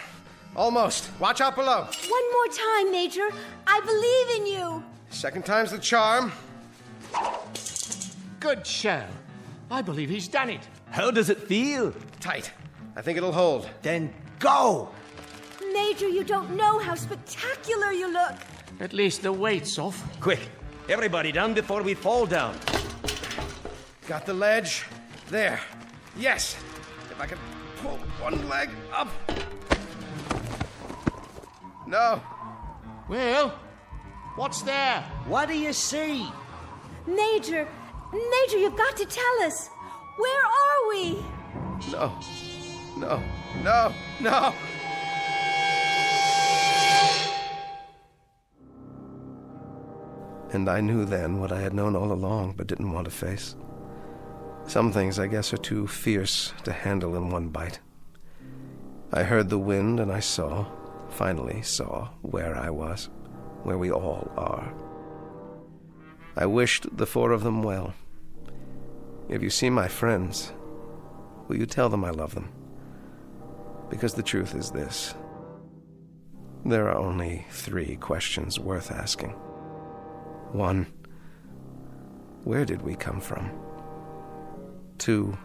Almost. Watch out below. One more time, Major. I believe in you. Second time's the charm. Good show. I believe he's done it. How does it feel? Tight. I think it'll hold. Then go. Major, you don't know how spectacular you look. At least the weight's off. Quick, everybody down before we fall down. Got the ledge. There. Yes. If I can pull one leg up. No. Well, what's there? What do you see? Major, you've got to tell us. Where are we? No. And I knew then what I had known all along but didn't want to face. Some things, I guess, are too fierce to handle in one bite. I heard the wind and I finally saw where I was, where we all are. I wished the four of them well. If you see my friends, will you tell them I love them? Because the truth is this. There are only 3 questions worth asking. 1, where did we come from? 2,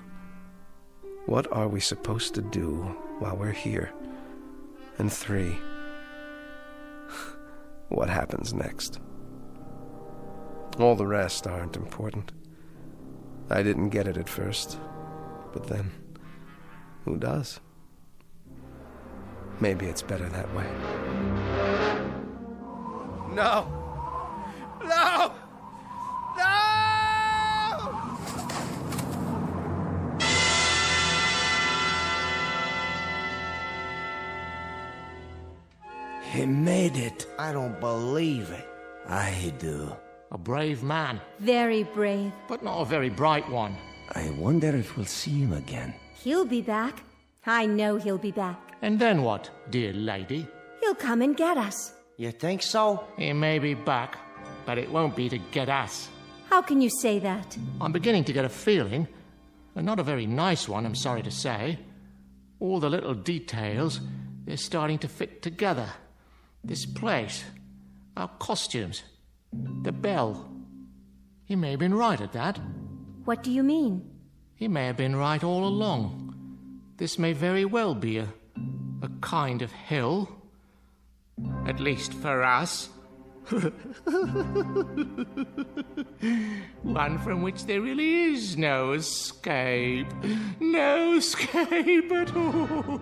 what are we supposed to do while we're here? And 3, what happens next? All the rest aren't important. I didn't get it at first, but then, who does? Maybe it's better that way. No! No! No! He made it. I don't believe it. I do. A brave man. Very brave. But not a very bright one. I wonder if we'll see him again. He'll be back. I know he'll be back. And then what, dear lady? He'll come and get us. You think so? He may be back, but it won't be to get us. How can you say that? I'm beginning to get a feeling, and not a very nice one, I'm sorry to say. All the little details, they're starting to fit together. This place, our costumes, the bell. He may have been right at that. What do you mean? He may have been right all along. This may very well be a kind of hill. At least for us. One from which there really is no escape. No escape at all.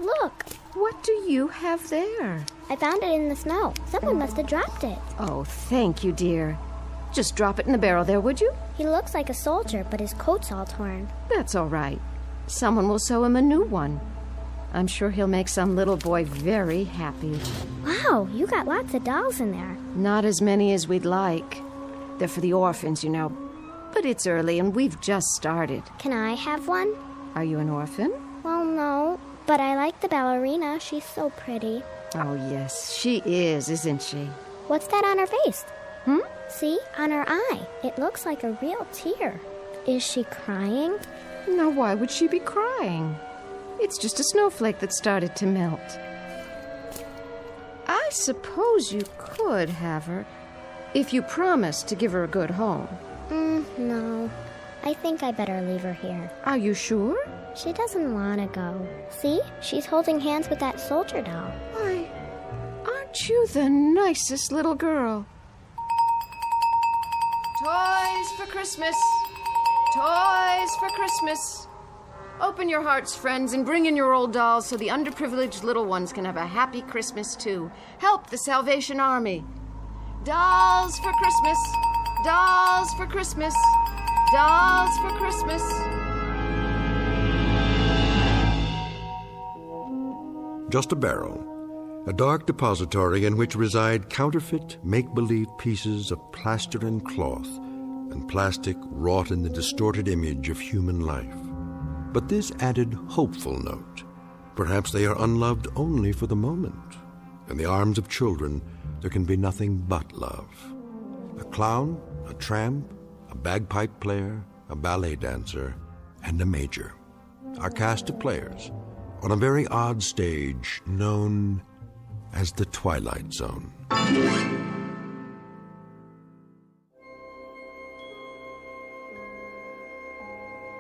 Look. What do you have there? I found it in the snow. Someone must have dropped it. Oh, thank you, dear. Just drop it in the barrel there, would you? He looks like a soldier, but his coat's all torn. That's all right. Someone will sew him a new one. I'm sure he'll make some little boy very happy. Wow, you got lots of dolls in there. Not as many as we'd like. They're for the orphans, you know. But it's early and we've just started. Can I have one? Are you an orphan? Well, no. But I like the ballerina. She's so pretty. Oh, yes, she is, isn't she? What's that on her face? See? On her eye. It looks like a real tear. Is she crying? Now, why would she be crying? It's just a snowflake that started to melt. I suppose you could have her, if you promised to give her a good home. No. I think I better leave her here. Are you sure? She doesn't want to go. See? She's holding hands with that soldier doll. Why, aren't you the nicest little girl? Toys for Christmas! Toys for Christmas! Open your hearts, friends, and bring in your old dolls so the underprivileged little ones can have a happy Christmas, too. Help the Salvation Army. Dolls for Christmas! Dolls for Christmas! Dolls for Christmas! Just a barrel. A dark depository in which reside counterfeit, make-believe pieces of plaster and cloth, and plastic wrought in the distorted image of human life. But this added hopeful note. Perhaps they are unloved only for the moment. In the arms of children, there can be nothing but love. A clown, a tramp, a bagpipe player, a ballet dancer, and a major. Our cast of players on a very odd stage known as the Twilight Zone.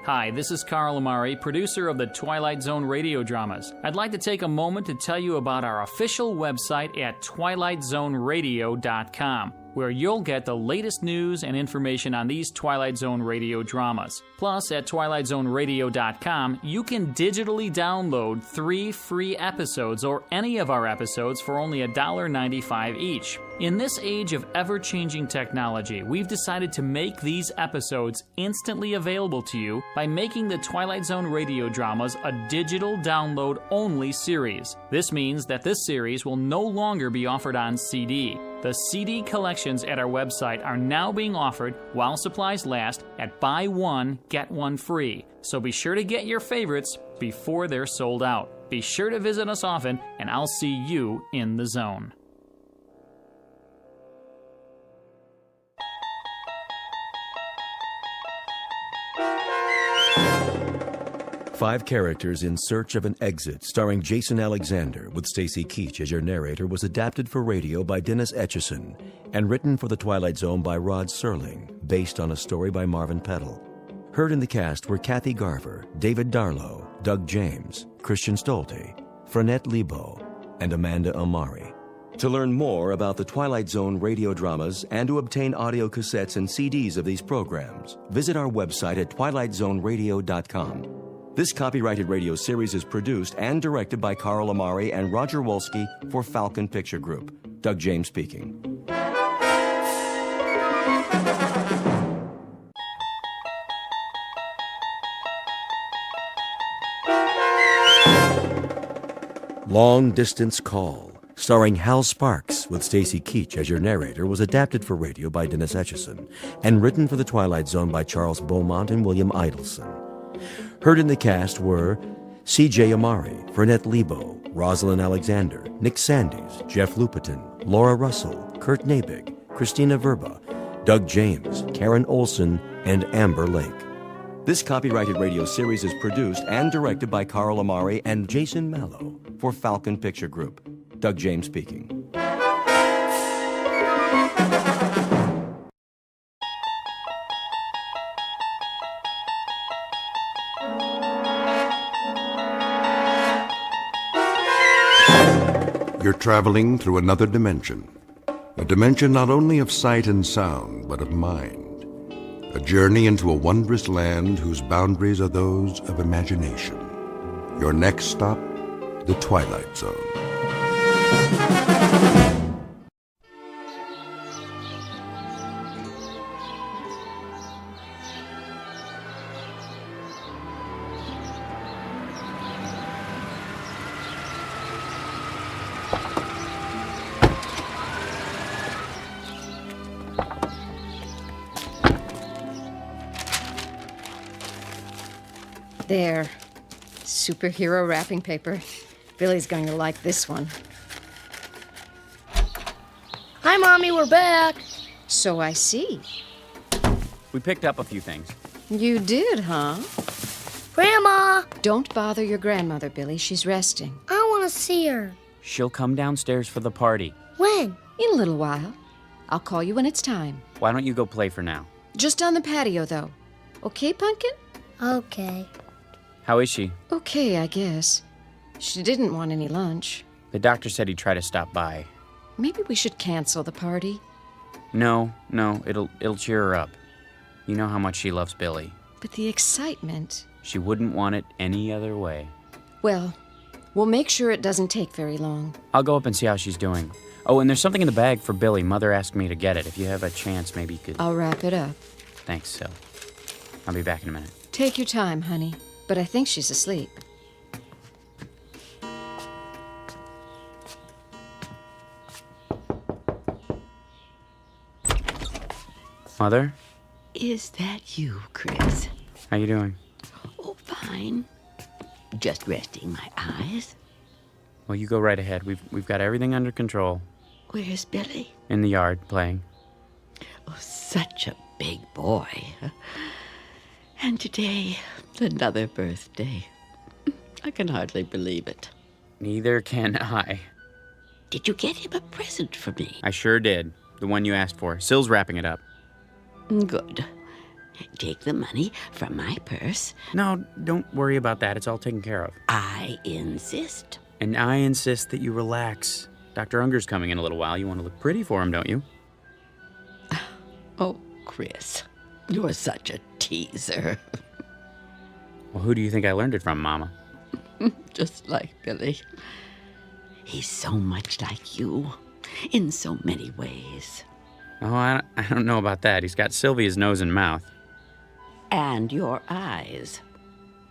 Hi, this is Carl Amari, producer of the Twilight Zone Radio Dramas. I'd like to take a moment to tell you about our official website at twilightzoneradio.com, where you'll get the latest news and information on these Twilight Zone radio dramas. Plus, at twilightzoneradio.com, you can digitally download 3 free episodes or any of our episodes for only $1.95 each. In this age of ever-changing technology, we've decided to make these episodes instantly available to you by making the Twilight Zone radio dramas a digital download-only series. This means that this series will no longer be offered on CD. The CD collections at our website are now being offered while supplies last at buy one, get one free. So be sure to get your favorites before they're sold out. Be sure to visit us often, and I'll see you in the zone. Five Characters in Search of an Exit, starring Jason Alexander with Stacy Keach as your narrator, was adapted for radio by Dennis Etchison and written for The Twilight Zone by Rod Serling, based on a story by Marvin Peddle. Heard in the cast were Kathy Garver, David Darlow, Doug James, Christian Stolte, Frenette Lebo, and Amanda Amari. To learn more about the Twilight Zone radio dramas and to obtain audio cassettes and CDs of these programs, visit our website at twilightzoneradio.com. This copyrighted radio series is produced and directed by Carl Amari and Roger Wolski for Falcon Picture Group. Doug James speaking. Long Distance Call, starring Hal Sparks with Stacy Keach as your narrator, was adapted for radio by Dennis Etchison and written for The Twilight Zone by Charles Beaumont and William Idelson. Heard in the cast were C.J. Amari, Frenette Lebo, Rosalind Alexander, Nick Sandys, Jeff Lupiton, Laura Russell, Kurt Nabig, Christina Verba, Doug James, Karen Olson, and Amber Lake. This copyrighted radio series is produced and directed by Carl Amari and Jason Mallow for Falcon Picture Group. Doug James speaking. You're traveling through another dimension. A dimension not only of sight and sound, but of mind. A journey into a wondrous land whose boundaries are those of imagination. Your next stop, the Twilight Zone. There. Superhero wrapping paper. Billy's going to like this one. Hi, Mommy, we're back. So I see. We picked up a few things. You did, huh? Grandma! Don't bother your grandmother, Billy. She's resting. I want to see her. She'll come downstairs for the party. When? In a little while. I'll call you when it's time. Why don't you go play for now? Just on the patio, though. Okay, Pumpkin? Okay. How is she? Okay, I guess. She didn't want any lunch. The doctor said he'd try to stop by. Maybe we should cancel the party. No, it'll cheer her up. You know how much she loves Billy. But the excitement... She wouldn't want it any other way. Well, we'll make sure it doesn't take very long. I'll go up and see how she's doing. Oh, and there's something in the bag for Billy. Mother asked me to get it. If you have a chance, maybe you could... I'll wrap it up. Thanks, Sil. I'll be back in a minute. Take your time, honey. But I think she's asleep. Mother? Is that you, Chris? How you doing? Oh, fine. Just resting my eyes. Well, you go right ahead. We've got everything under control. Where's Billy? In the yard, playing. Oh, such a big boy. And today, another birthday. I can hardly believe it. Neither can I. Did you get him a present for me? I sure did. The one you asked for. Sill's wrapping it up. Good. Take the money from my purse. No, don't worry about that. It's all taken care of. I insist. And I insist that you relax. Dr. Unger's coming in a little while. You want to look pretty for him, don't you? Oh, Chris, you're such a teaser. Well, who do you think I learned it from, Mama? Just like Billy. He's so much like you, in so many ways. Oh, I don't know about that. He's got Sylvia's nose and mouth. And your eyes.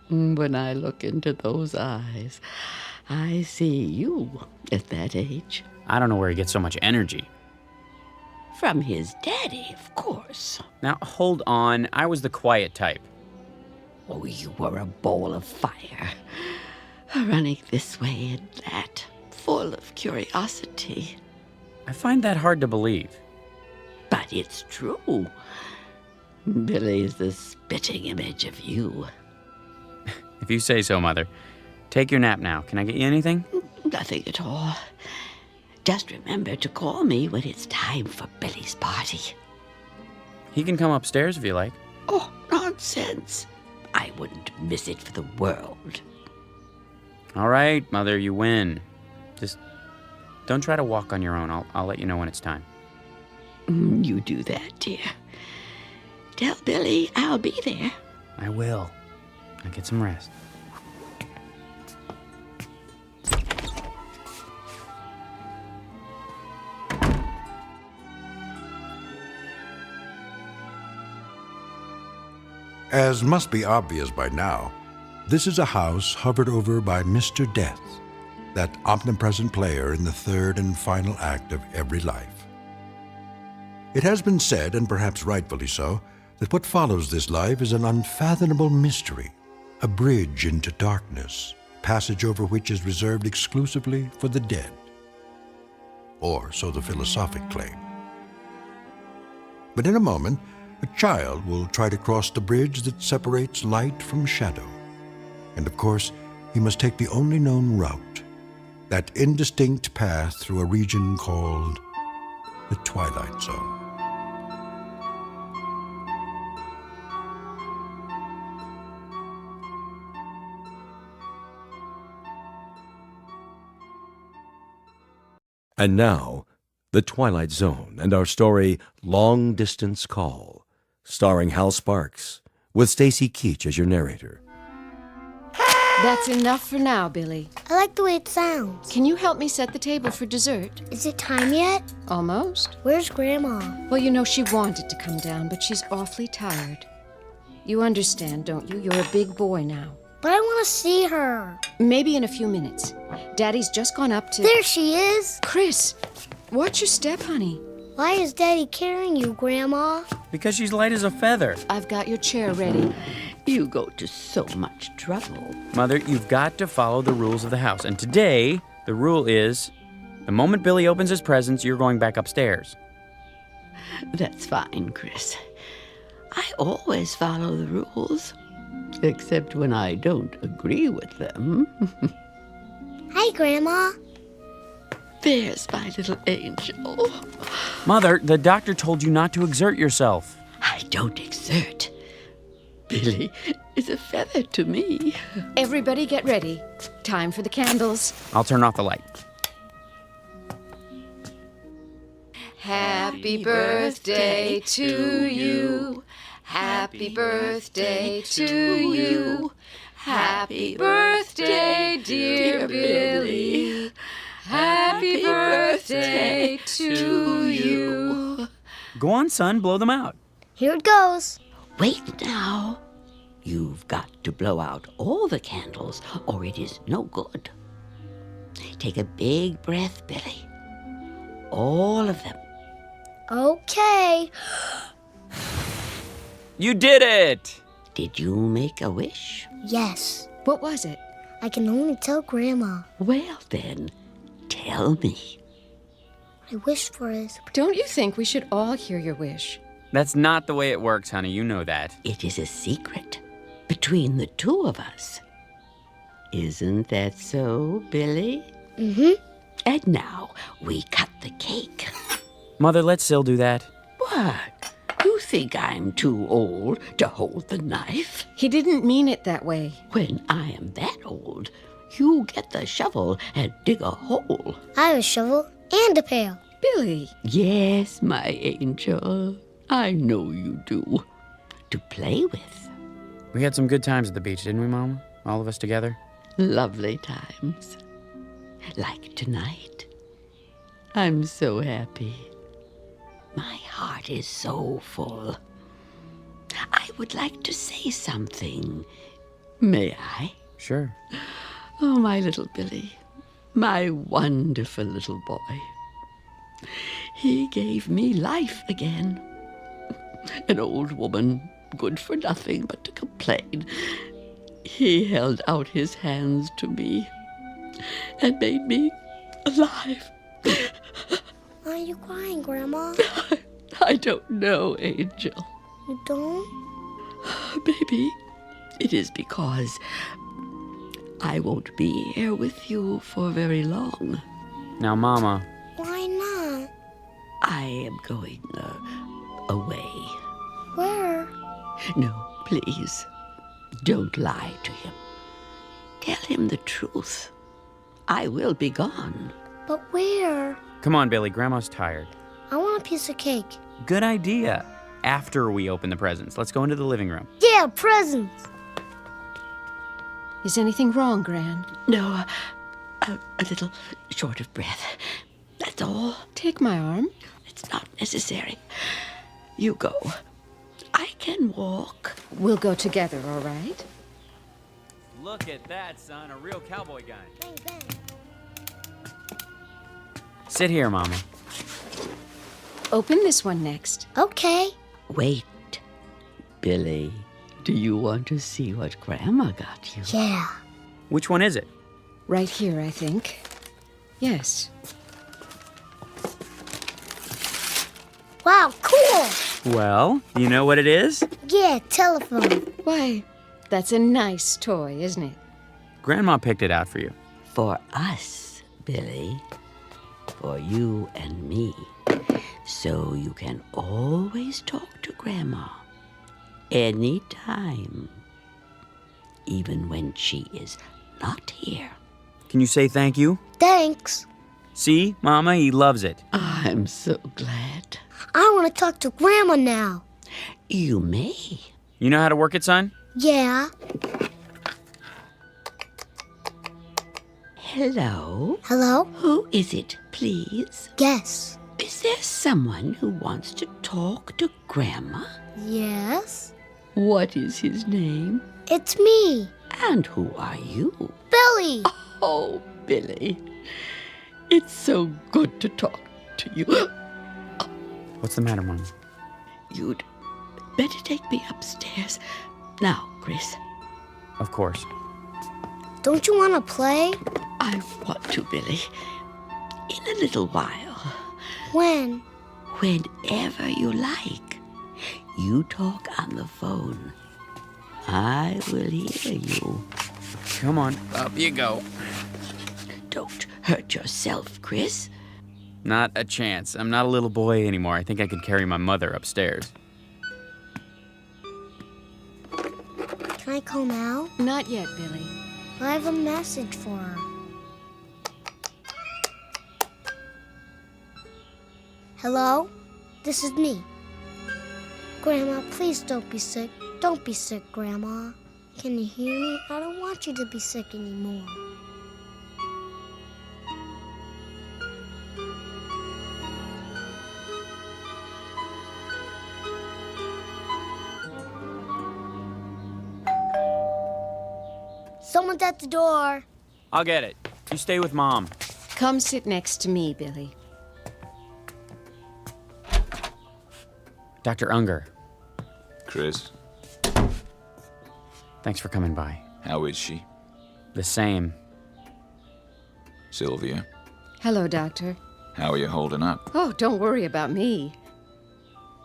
When I look into those eyes, I see you at that age. I don't know where he gets so much energy. From his daddy, of course. Now, hold on. I was the quiet type. Oh, you were a ball of fire. Running this way and that, full of curiosity. I find that hard to believe. But it's true. Billy's the spitting image of you. If you say so, Mother. Take your nap now. Can I get you anything? Nothing at all. Just remember to call me when it's time for Billy's party. He can come upstairs if you like. Oh, nonsense. I wouldn't miss it for the world. All right, Mother, you win. Just don't try to walk on your own. I'll let you know when it's time. You do that, dear. Tell Billy I'll be there. I will. Now get some rest. As must be obvious by now, this is a house hovered over by Mr. Death, that omnipresent player in the third and final act of every life. It has been said, and perhaps rightfully so, that what follows this life is an unfathomable mystery, a bridge into darkness, passage over which is reserved exclusively for the dead. Or so the philosophic claim. But in a moment, a child will try to cross the bridge that separates light from shadow. And of course, he must take the only known route, that indistinct path through a region called the Twilight Zone. And now, The Twilight Zone and our story, Long Distance Call, starring Hal Sparks, with Stacy Keach as your narrator. That's enough for now, Billy. I like the way it sounds. Can you help me set the table for dessert? Is it time yet? Almost. Where's Grandma? Well, you know, she wanted to come down, but she's awfully tired. You understand, don't you? You're a big boy now. But I want to see her. Maybe in a few minutes. Daddy's just gone up to... There she is. Chris, watch your step, honey. Why is Daddy carrying you, Grandma? Because she's light as a feather. I've got your chair ready. You go to so much trouble. Mother, you've got to follow the rules of the house. And today, the rule is, the moment Billy opens his presents, you're going back upstairs. That's fine, Chris. I always follow the rules. Except when I don't agree with them. Hi, Grandma. There's my little angel. Mother, the doctor told you not to exert yourself. I don't exert. Billy is a feather to me. Everybody get ready. Time for the candles. I'll turn off the light. Happy birthday to you. Happy birthday to you. Happy birthday, dear Billy. Happy birthday to you. Go on, son, blow them out. Here it goes. Wait now. You've got to blow out all the candles, or it is no good. Take a big breath, Billy. All of them. Okay. You did it! Did you make a wish? Yes. What was it? I can only tell Grandma. Well, then, tell me. I wish for is... Don't you think we should all hear your wish? That's not the way it works, honey. You know that. It is a secret between the two of us. Isn't that so, Billy? Mm-hmm. And now we cut the cake. Mother, let Syl do that. What? You think I'm too old to hold the knife? He didn't mean it that way. When I am that old, you get the shovel and dig a hole. I have a shovel and a pail. Billy. Yes, my angel. I know you do. To play with. We had some good times at the beach, didn't we, Mama? All of us together? Lovely times. Like tonight. I'm so happy. My heart is so full. I would like to say something. May I? Sure. Oh, my little Billy. My wonderful little boy. He gave me life again. An old woman, good for nothing but to complain. He held out his hands to me and made me alive. Why are you crying, Grandma? I don't know, Angel. You don't? Maybe it is because I won't be here with you for very long. Now, Mama. Why not? I am going away. Where? No, please. Don't lie to him. Tell him the truth. I will be gone. But where? Come on, Billy. Grandma's tired. I want a piece of cake. Good idea. After we open the presents, let's go into the living room. Yeah, presents. Is anything wrong, Gran? No, a little short of breath. That's all. Take my arm. It's not necessary. You go. I can walk. We'll go together, all right? Look at that, son. A real cowboy gun. Bang, bang. Sit here, Mama. Open this one next. Okay. Wait. Billy, do you want to see what Grandma got you? Yeah. Which one is it? Right here, I think. Yes. Wow, cool. Well, you know what it is? Yeah, telephone. Why, that's a nice toy, isn't it? Grandma picked it out for you. For us, Billy. For you and me. So you can always talk to Grandma. Anytime. Even when she is not here. Can you say thank you? Thanks. See, Mama, he loves it. I'm so glad. I want to talk to Grandma now. You may. You know how to work it, son? Yeah. Hello? Hello? Who is it, please? Guess. Is there someone who wants to talk to Grandma? Yes. What is his name? It's me. And who are you? Billy. Oh, Billy. It's so good to talk to you. What's the matter, Mama? You'd better take me upstairs. Now, Chris. Of course. Don't you want to play? I want to, Billy. In a little while. When? Whenever you like. You talk on the phone. I will hear you. Come on, up you go. Don't hurt yourself, Chris. Not a chance. I'm not a little boy anymore. I think I could carry my mother upstairs. Can I call now? Not yet, Billy. I have a message for her. Hello? This is me. Grandma, please don't be sick. Don't be sick, Grandma. Can you hear me? I don't want you to be sick anymore. Someone's at the door. I'll get it. You stay with Mom. Come sit next to me, Billy. Dr. Unger. Chris, Thanks for coming by. how is she? The same. Sylvia, Hello, Doctor. how are you holding up? Oh, don't worry about me.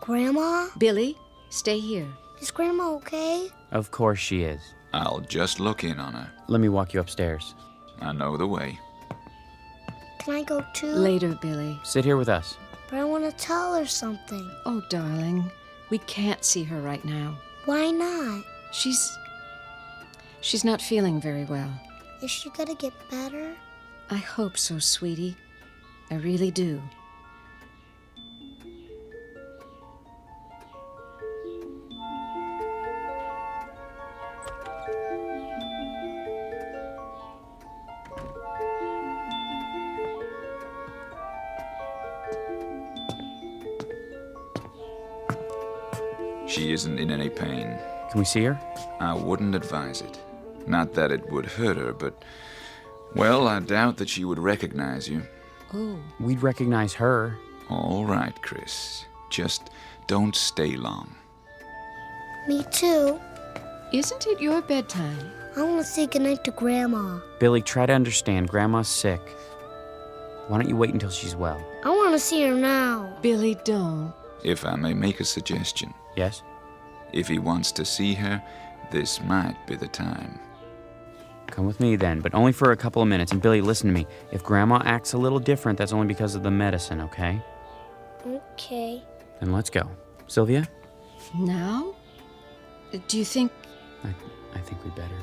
Grandma? Billy, stay here. Is Grandma okay? Of course she is. I'll just look in on her. Let me walk you upstairs. I know the way. Can I go too? Later, Billy. Sit here with us. But I want to tell her something. Oh, darling, we can't see her right now. Why not? She's not feeling very well. Is she gonna get better? I hope so, sweetie. I really do. She isn't in any pain. Can we see her? I wouldn't advise it. Not that it would hurt her, but... Well, I doubt that she would recognize you. Oh. We'd recognize her. All right, Chris. Just don't stay long. Me too. Isn't it your bedtime? I want to say goodnight to Grandma. Billy, try to understand. Grandma's sick. Why don't you wait until she's well? I want to see her now. Billy, don't. If I may make a suggestion. Yes? If he wants to see her, this might be the time. Come with me then, but only for a couple of minutes. And Billy, listen to me. If Grandma acts a little different, that's only because of the medicine, okay? Okay. Then let's go. Sylvia? Now? Do you think... I think we'd better.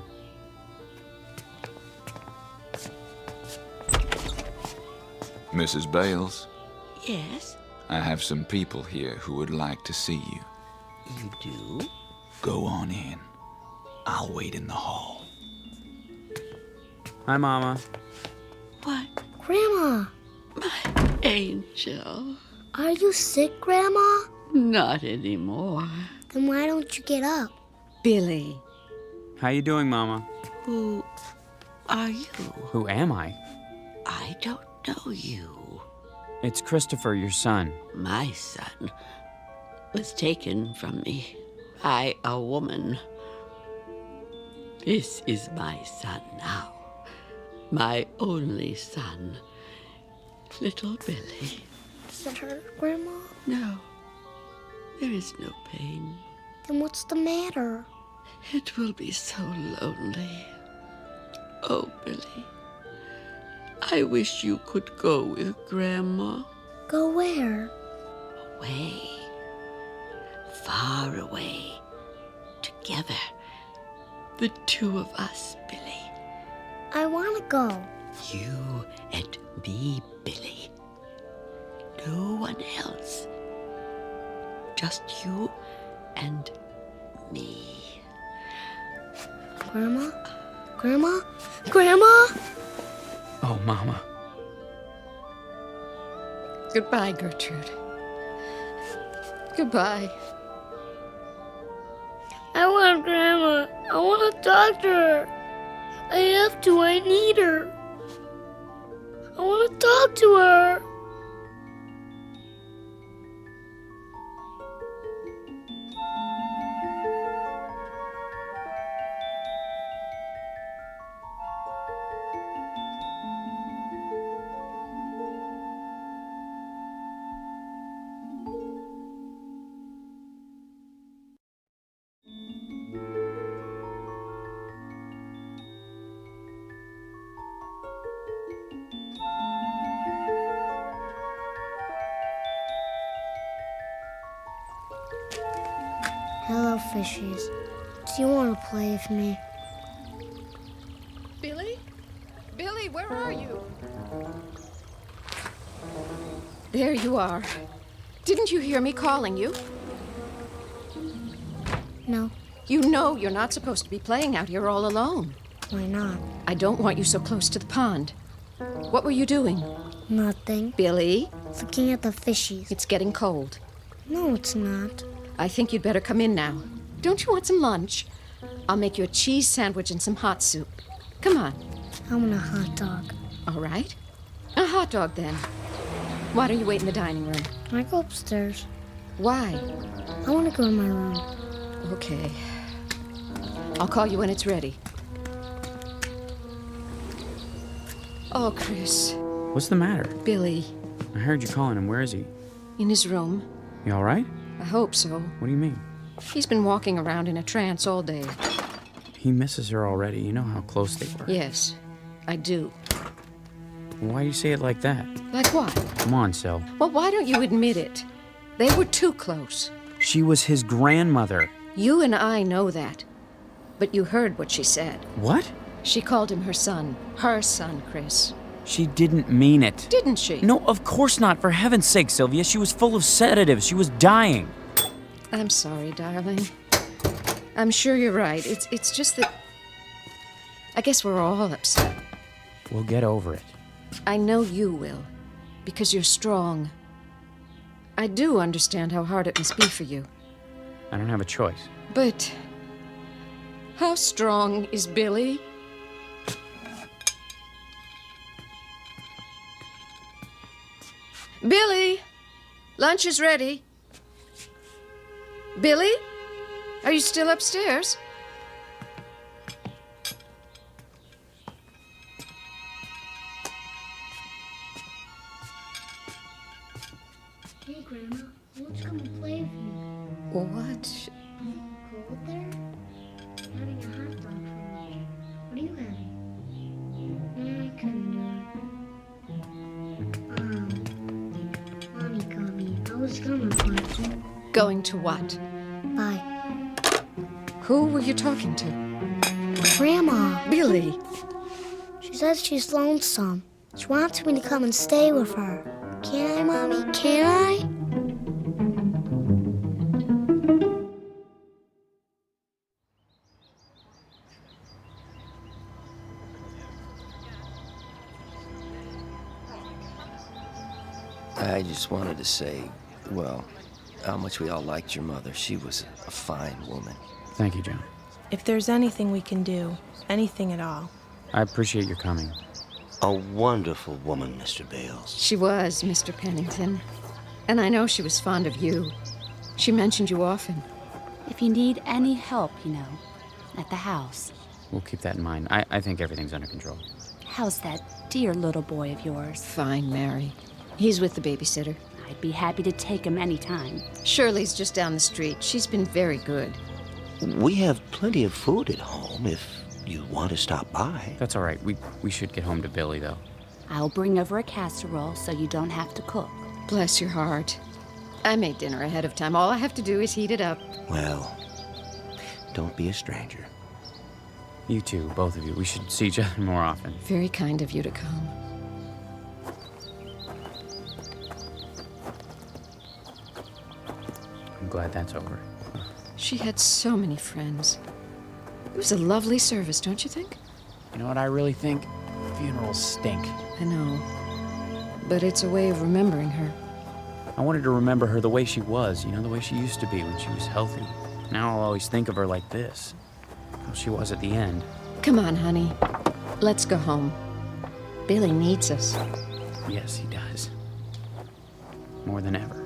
Mrs. Bales, Yes, I have some people here who would like to see you. you do? Go on in. I'll wait in the hall. Hi, Mama. What? Grandma, My angel. are you sick, Grandma? Not anymore. Then why don't you get up? Billy. How you doing, Mama? Who are you? Who am I? I don't know you. It's Christopher, your son. My son was taken from me by a woman. This is my son now. My only son. Little Billy. Does it hurt, Grandma? No. There is no pain. Then what's the matter? It will be so lonely. Oh, Billy. I wish you could go with Grandma. Go where? Away. Far away. Together. The two of us, Billy. I want to go. You and me, Billy. No one else. Just you and me. Grandma? Grandma? Grandma? Oh, Mama. Goodbye, Gertrude. Goodbye. I want Grandma. I want to talk to her. I have to. I need her. I want to talk to her. Hello, fishies. Do you want to play with me? Billy? Billy, where are you? There you are. Didn't you hear me calling you? No. You know you're not supposed to be playing out here all alone. Why not? I don't want you so close to the pond. What were you doing? Nothing. Billy? Looking at the fishies. It's getting cold. No, it's not. I think you'd better come in now. Don't you want some lunch? I'll make you a cheese sandwich and some hot soup. Come on. I want a hot dog. All right. A hot dog, then. Why don't you wait in the dining room? Can I go upstairs? Why? I want to go in my room. Okay. I'll call you when it's ready. Oh, Chris. What's the matter? Billy. I heard you calling him. Where is he? In his room. You all right? I hope so. What do you mean? He's been walking around in a trance all day. He misses her already. You know how close they were. Yes, I do. Why do you say it like that? Like what? Come on, Sil. Well, why don't you admit it? They were too close. She was his grandmother. You and I know that. But you heard what she said. What? She called him her son. Her son, Chris. She didn't mean it. Didn't she? No, of course not. For heaven's sake, Sylvia. She was full of sedatives. She was dying. I'm sorry, darling. I'm sure you're right. It's just that... I guess we're all upset. We'll get over it. I know you will. Because you're strong. I do understand how hard it must be for you. I don't have a choice. But... how strong is Billy? Billy! Lunch is ready. Billy? Are you still upstairs? Hey, Grandma, let's come and play with you. What? Cold there? Having a hot dog for lunch. What are you having? No, I couldn't do it. Mommy got me. I was gonna but... Going to what? Bye. Who were you talking to? Grandma. Billy. She says she's lonesome. She wants me to come and stay with her. Can I, Mommy? Can I? I just wanted to say, well, how much we all liked your mother. She was a fine woman. Thank you, John. If there's anything we can do, anything at all. I appreciate your coming. A wonderful woman, Mr. Bales. She was, Mr. Pennington. And I know she was fond of you. She mentioned you often. If you need any help, at the house. We'll keep that in mind. I think everything's under control. How's that dear little boy of yours? Fine, Mary. He's with the babysitter. I'd be happy to take him anytime. Shirley's just down the street. She's been very good. We have plenty of food at home if you want to stop by. That's all right. We should get home to Billy, though. I'll bring over a casserole so you don't have to cook. Bless your heart. I made dinner ahead of time. All I have to do is heat it up. Well, don't be a stranger. You too, both of you. We should see each other more often. Very kind of you to come. I'm glad that's over. She had so many friends. It was a lovely service, don't you think? You know what I really think? Funerals stink. I know. But it's a way of remembering her. I wanted to remember her the way she was, the way she used to be when she was healthy. Now I'll always think of her like this. How she was at the end. Come on, honey. Let's go home. Billy needs us. Yes, he does. More than ever.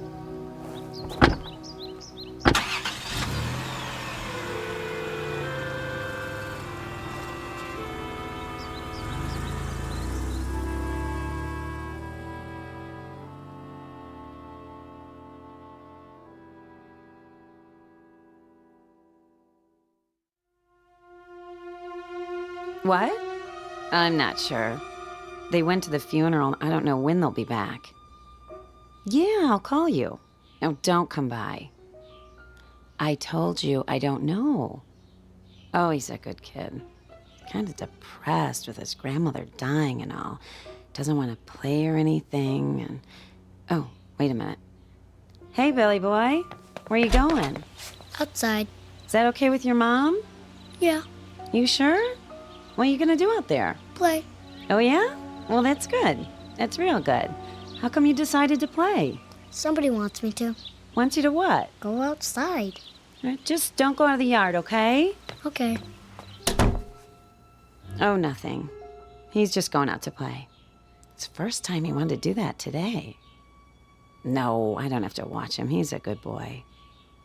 What? I'm not sure. They went to the funeral. I don't know when they'll be back. Yeah, I'll call you. No, don't come by. I told you I don't know. Oh, he's a good kid. Kind of depressed with his grandmother dying and all. Doesn't want to play or anything. And oh, wait a minute. Hey, Billy boy. Where you going? Outside. Is that okay with your mom? Yeah. You sure? What are you gonna do out there? Play. Oh, yeah? Well, that's good. That's real good. How come you decided to play? Somebody wants me to. Wants you to what? Go outside. Just don't go out of the yard, okay? Okay. Oh, nothing. He's just going out to play. It's the first time he wanted to do that today. No, I don't have to watch him. He's a good boy.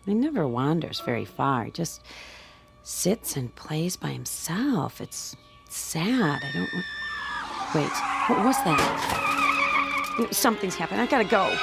He never wanders very far. He just sits and plays by himself. It's sad. I don't... Wait, what was that? Something's happened. I gotta go.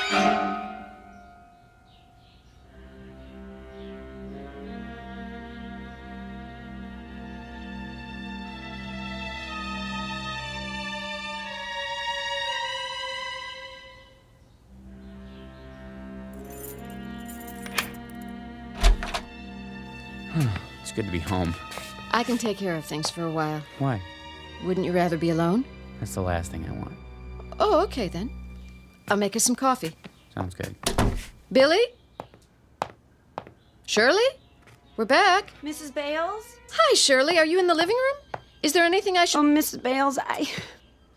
It's good to be home. I can take care of things for a while. Why? Wouldn't you rather be alone? That's the last thing I want. Oh, okay then. I'll make us some coffee. Sounds good. Billy? Shirley? We're back. Mrs. Bales? Hi, Shirley. Are you in the living room? Is there anything I should... Oh, Mrs. Bales,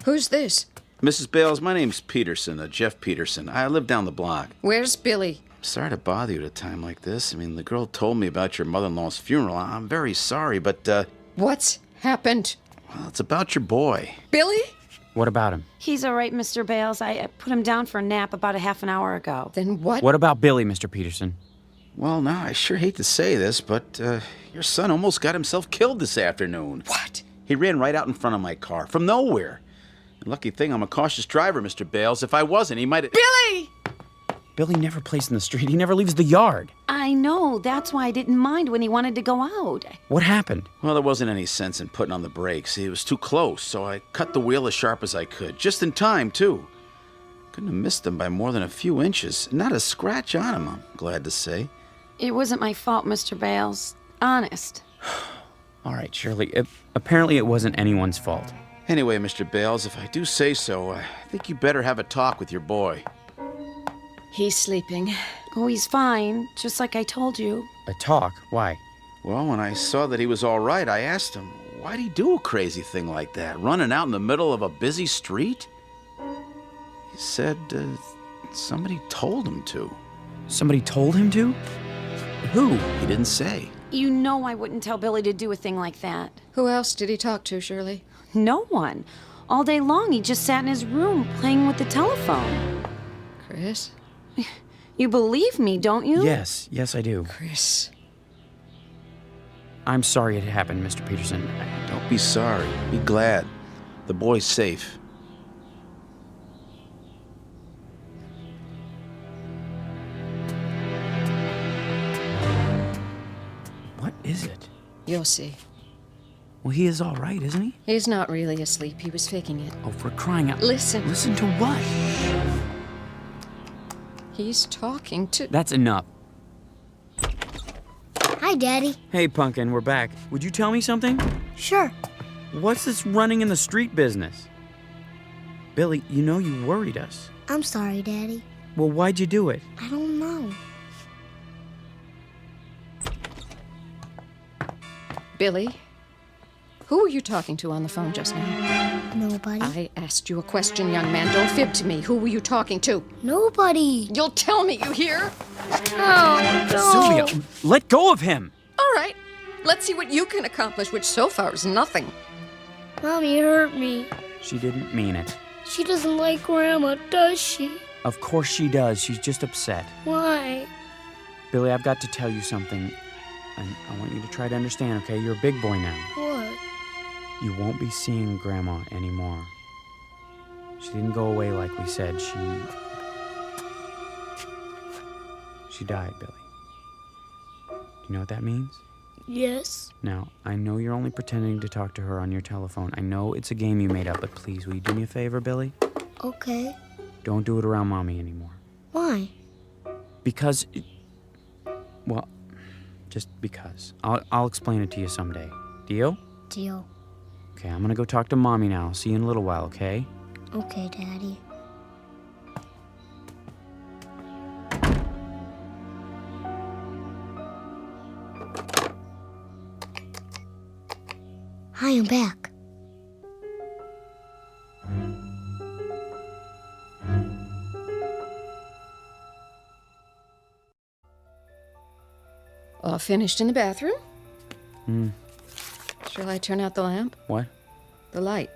Who's this? Mrs. Bales, my name's Peterson, Jeff Peterson. I live down the block. Where's Billy? Sorry to bother you at a time like this. I mean, the girl told me about your mother-in-law's funeral. I'm very sorry, but, What's happened? Well, it's about your boy. Billy? What about him? He's all right, Mr. Bales. I put him down for a nap about a half an hour ago. Then what? What about Billy, Mr. Peterson? Well, now, I sure hate to say this, but, your son almost got himself killed this afternoon. What? He ran right out in front of my car, from nowhere. Lucky thing I'm a cautious driver, Mr. Bales. If I wasn't, he might have... Billy! Billy never plays in the street. He never leaves the yard. I know. That's why I didn't mind when he wanted to go out. What happened? Well, there wasn't any sense in putting on the brakes. He was too close, so I cut the wheel as sharp as I could. Just in time, too. Couldn't have missed him by more than a few inches. Not a scratch on him, I'm glad to say. It wasn't my fault, Mr. Bales. Honest. All right, Shirley. Apparently it wasn't anyone's fault. Anyway, Mr. Bales, if I do say so, I think you better have a talk with your boy. He's sleeping. Oh, he's fine, just like I told you. A talk? Why? Well, when I saw that he was all right, I asked him, why'd he do a crazy thing like that, running out in the middle of a busy street? He said, somebody told him to. Somebody told him to? Who? He didn't say. You know I wouldn't tell Billy to do a thing like that. Who else did he talk to, Shirley? No one. All day long, he just sat in his room playing with the telephone. Chris? You believe me, don't you? Yes, I do. Chris. I'm sorry it happened, Mr. Peterson. Don't be sorry. Be glad. The boy's safe. What is it? You'll see. Well, he is all right, isn't he? He's not really asleep. He was faking it. Oh, for crying out... Listen. Listen to what? He's talking to... That's enough. Hi, Daddy. Hey, Pumpkin, we're back. Would you tell me something? Sure. What's this running in the street business? Billy, you know you worried us. I'm sorry, Daddy. Well, why'd you do it? I don't know. Billy? Who were you talking to on the phone just now? Nobody. I asked you a question, young man. Don't fib to me. Who were you talking to? Nobody. You'll tell me, you hear? Oh, no. Sylvia, let go of him. All right. Let's see what you can accomplish, which so far is nothing. Mommy hurt me. She didn't mean it. She doesn't like Grandma, does she? Of course she does. She's just upset. Why? Billy, I've got to tell you something. And I want you to try to understand, okay? You're a big boy now. What? You won't be seeing Grandma anymore. She didn't go away like we said. She died, Billy. Do you know what that means? Yes. Now, I know you're only pretending to talk to her on your telephone. I know it's a game you made up, but please, will you do me a favor, Billy? Okay. Don't do it around Mommy anymore. Why? Because... Well, just because. I'll explain it to you someday. Deal? Deal. Okay, I'm gonna go talk to Mommy now. See you in a little while, okay? Okay, Daddy. Hi, I'm back. All finished in the bathroom? Hmm. Shall I turn out the lamp? What? The light.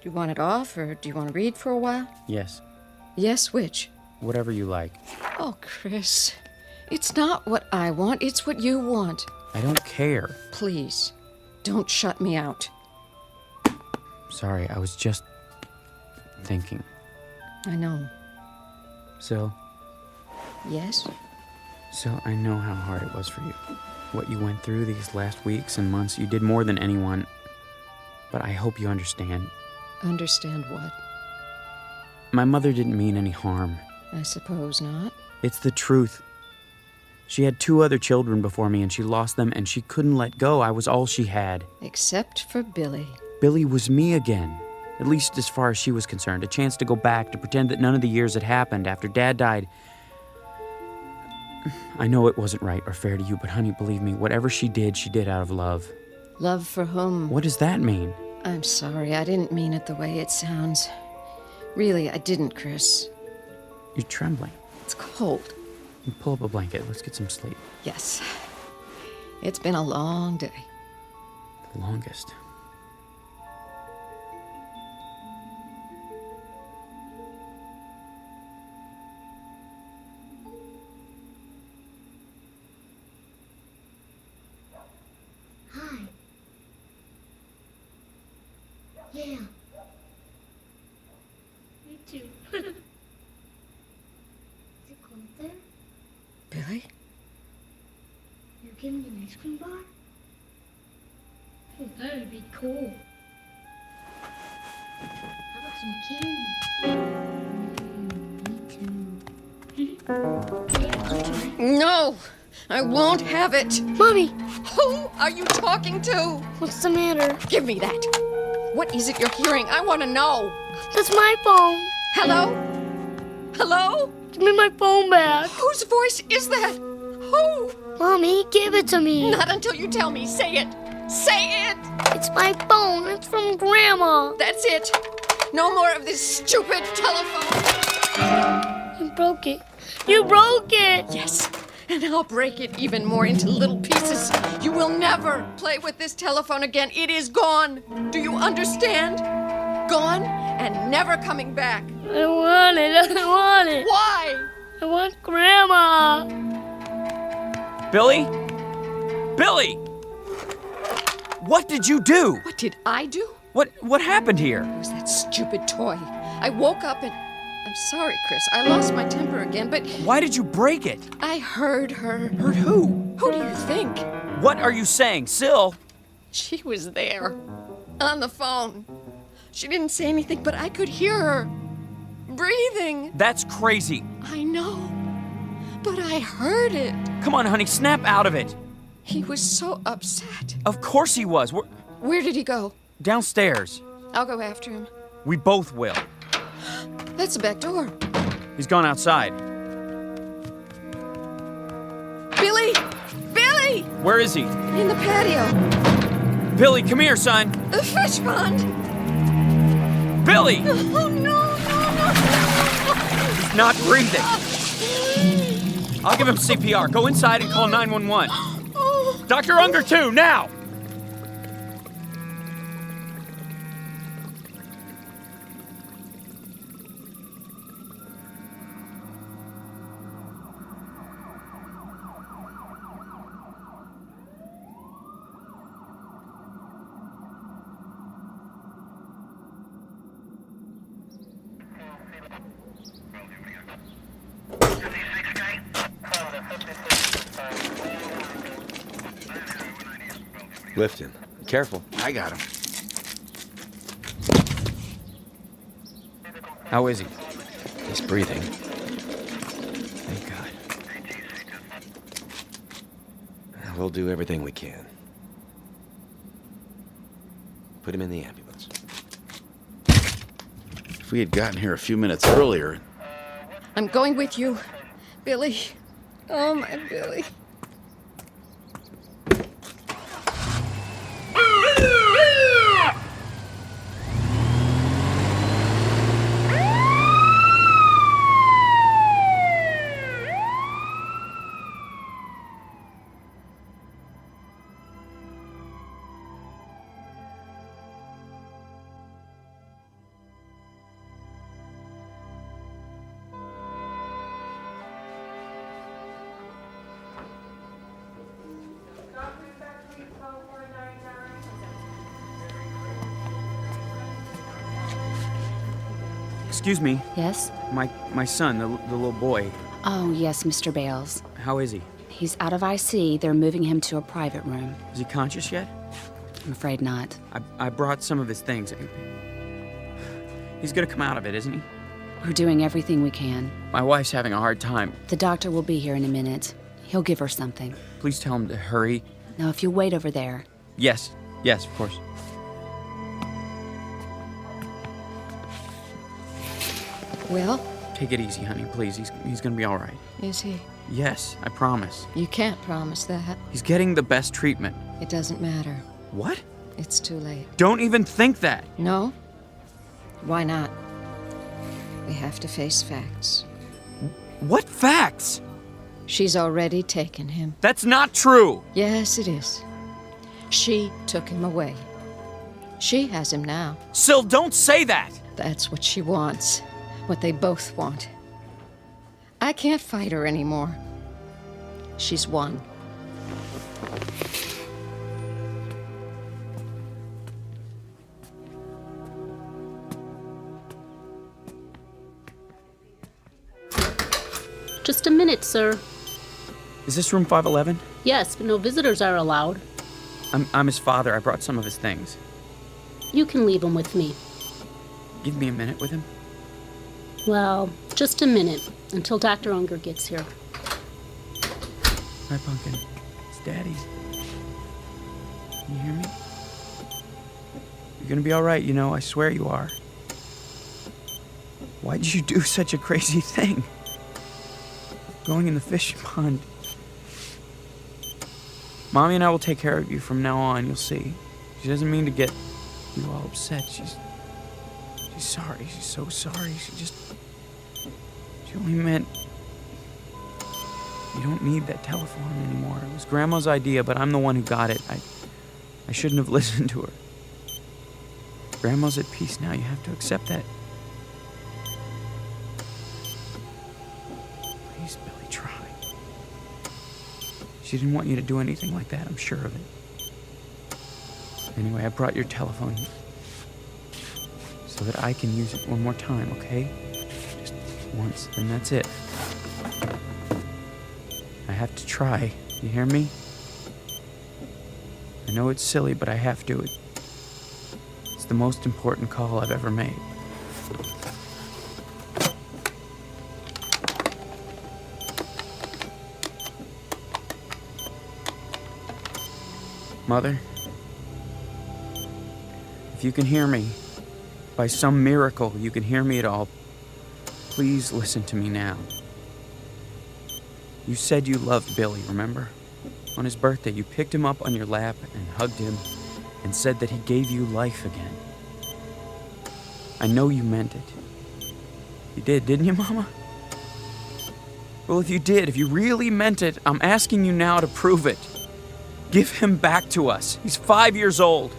Do you want it off, or do you want to read for a while? Yes. Yes, which? Whatever you like. Oh, Chris. It's not what I want, it's what you want. I don't care. Please, don't shut me out. Sorry, I was just thinking. I know. Sil, Yes? Sil, I know how hard it was for you. What you went through these last weeks and months, you did more than anyone. But I hope you understand. Understand what? My mother didn't mean any harm. I suppose not. It's the truth. She had 2 other children before me, and she lost them, and she couldn't let go. I was all she had. Except for Billy. Billy was me again. At least as far as she was concerned. A chance to go back, to pretend that none of the years had happened after Dad died. I know it wasn't right or fair to you, but honey, believe me, whatever she did out of love. Love for whom? What does that mean? I'm sorry, I didn't mean it the way it sounds. Really, I didn't, Chris. You're trembling. It's cold. Pull up a blanket. Let's get some sleep. Yes. It's been a long day. The longest. Hi. Yeah. Me too. Is it cold there? Billy? You give me an ice cream bar? Oh, that would be cool. How about some candy? Me too. No! I won't have it! Mommy! Who are you talking to? What's the matter? Give me that! What is it you're hearing? I want to know! That's my phone! Hello? Hello? Give me my phone back! Whose voice is that? Who? Mommy, give it to me! Not until you tell me. Say it! Say it! It's my phone! It's from Grandma! That's it! No more of this stupid telephone! You broke it! You broke it! Yes! And I'll break it even more into little pieces. You will never play with this telephone again. It is gone. Do you understand? Gone and never coming back. I want it. I want it. Why? I want Grandma. Billy? Billy! What did you do? What did I do? What happened here? It was that stupid toy. I woke up and... I'm sorry, Chris. I lost my temper again, but... Why did you break it? I heard her. Heard who? Who do you think? What are you saying, Sil? She was there. On the phone. She didn't say anything, but I could hear her. Breathing. That's crazy. I know. But I heard it. Come on, honey, snap out of it. He was so upset. Of course he was. Where did he go? Downstairs. I'll go after him. We both will. That's the back door. He's gone outside. Billy! Billy! Where is he? In the patio. Billy, come here, son. The fish pond. Billy! Oh, no. He's not breathing. I'll give him CPR. Go inside and call 911. Dr. Unger, too, now! Lift him. Careful. I got him. How is he? He's breathing. Thank God. We'll do everything we can. Put him in the ambulance. If we had gotten here a few minutes earlier... I'm going with you. Billy. Oh, my Billy. Excuse me. Yes? My son, the little boy. Oh, yes, Mr. Bales. How is he? He's out of IC. They're moving him to a private room. Is he conscious yet? I'm afraid not. I brought some of his things. He's gonna come out of it, isn't he? We're doing everything we can. My wife's having a hard time. The doctor will be here in a minute. He'll give her something. Please tell him to hurry. Now, if you'll wait over there. Yes, of course. Well? Take it easy, honey, please. He's gonna be all right. Is he? Yes, I promise. You can't promise that. He's getting the best treatment. It doesn't matter. What? It's too late. Don't even think that. No? Why not? We have to face facts. What facts? She's already taken him. That's not true! Yes, it is. She took him away. She has him now. Syl, don't say that! That's what she wants. What they both want. I can't fight her anymore. She's won. Just a minute, sir. Is this room 511? Yes, but no visitors are allowed. I'm his father. I brought some of his things. You can leave him with me. Give me a minute with him. Well, just a minute, until Dr. Unger gets here. Hi, Pumpkin. It's Daddy. Can you hear me? You're gonna be all right, I swear you are. Why did you do such a crazy thing? Going in the fish pond. Mommy and I will take care of you from now on, you'll see. She doesn't mean to get you all upset. She's sorry. She's so sorry. She only meant you don't need that telephone anymore. It was Grandma's idea, but I'm the one who got it. I shouldn't have listened to her. Grandma's at peace now. You have to accept that. Please, Billy, try. She didn't want you to do anything like that, I'm sure of it. Anyway, I brought your telephone so that I can use it one more time, okay? Just once, and that's it. I have to try. You hear me? I know it's silly, but I have to. It's the most important call I've ever made. Mother, if you can hear me, by some miracle you can hear me at all, please listen to me now. You said you loved Billy, remember? On his birthday, you picked him up on your lap and hugged him and said that he gave you life again. I know you meant it. You did, didn't you, Mama? Well, if you did, if you really meant it, I'm asking you now to prove it. Give him back to us. He's 5 years old.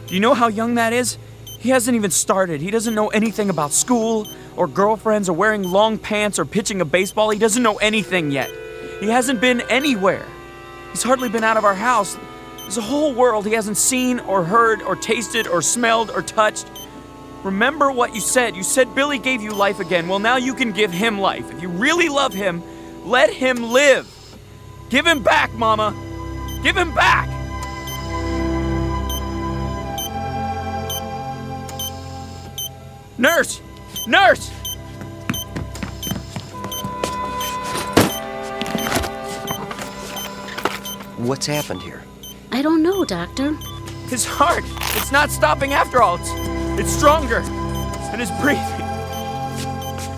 Do you know how young that is? He hasn't even started. He doesn't know anything about school or girlfriends or wearing long pants or pitching a baseball. He doesn't know anything yet. He hasn't been anywhere. He's hardly been out of our house. There's a whole world he hasn't seen or heard or tasted or smelled or touched. Remember what you said. You said Billy gave you life again. Well, now you can give him life. If you really love him, let him live. Give him back, Mama. Give him back! Nurse! Nurse! What's happened here? I don't know, Doctor. His heart! It's not stopping after all. It's stronger. And his breathing.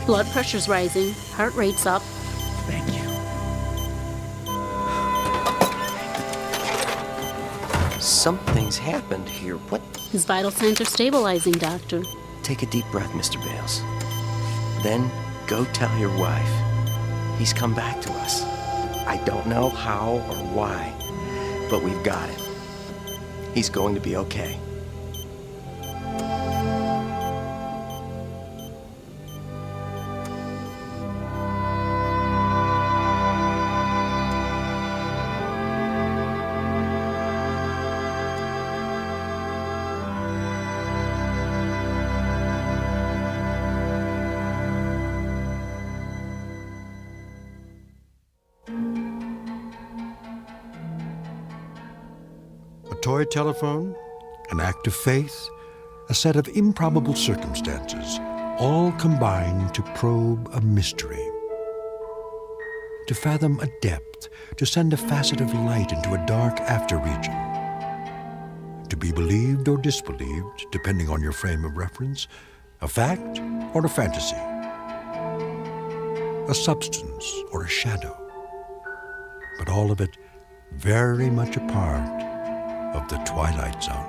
Blood pressure's rising. Heart rate's up. Thank you. Something's happened here. What? His vital signs are stabilizing, Doctor. Take a deep breath, Mr. Bales. Then go tell your wife. He's come back to us. I don't know how or why, but we've got him. He's going to be okay. toy telephone, an act of faith, a set of improbable circumstances, all combine to probe a mystery. To fathom a depth, to send a facet of light into a dark after region. To be believed or disbelieved, depending on your frame of reference, a fact or a fantasy, a substance or a shadow, but all of it very much a part of the Twilight Zone.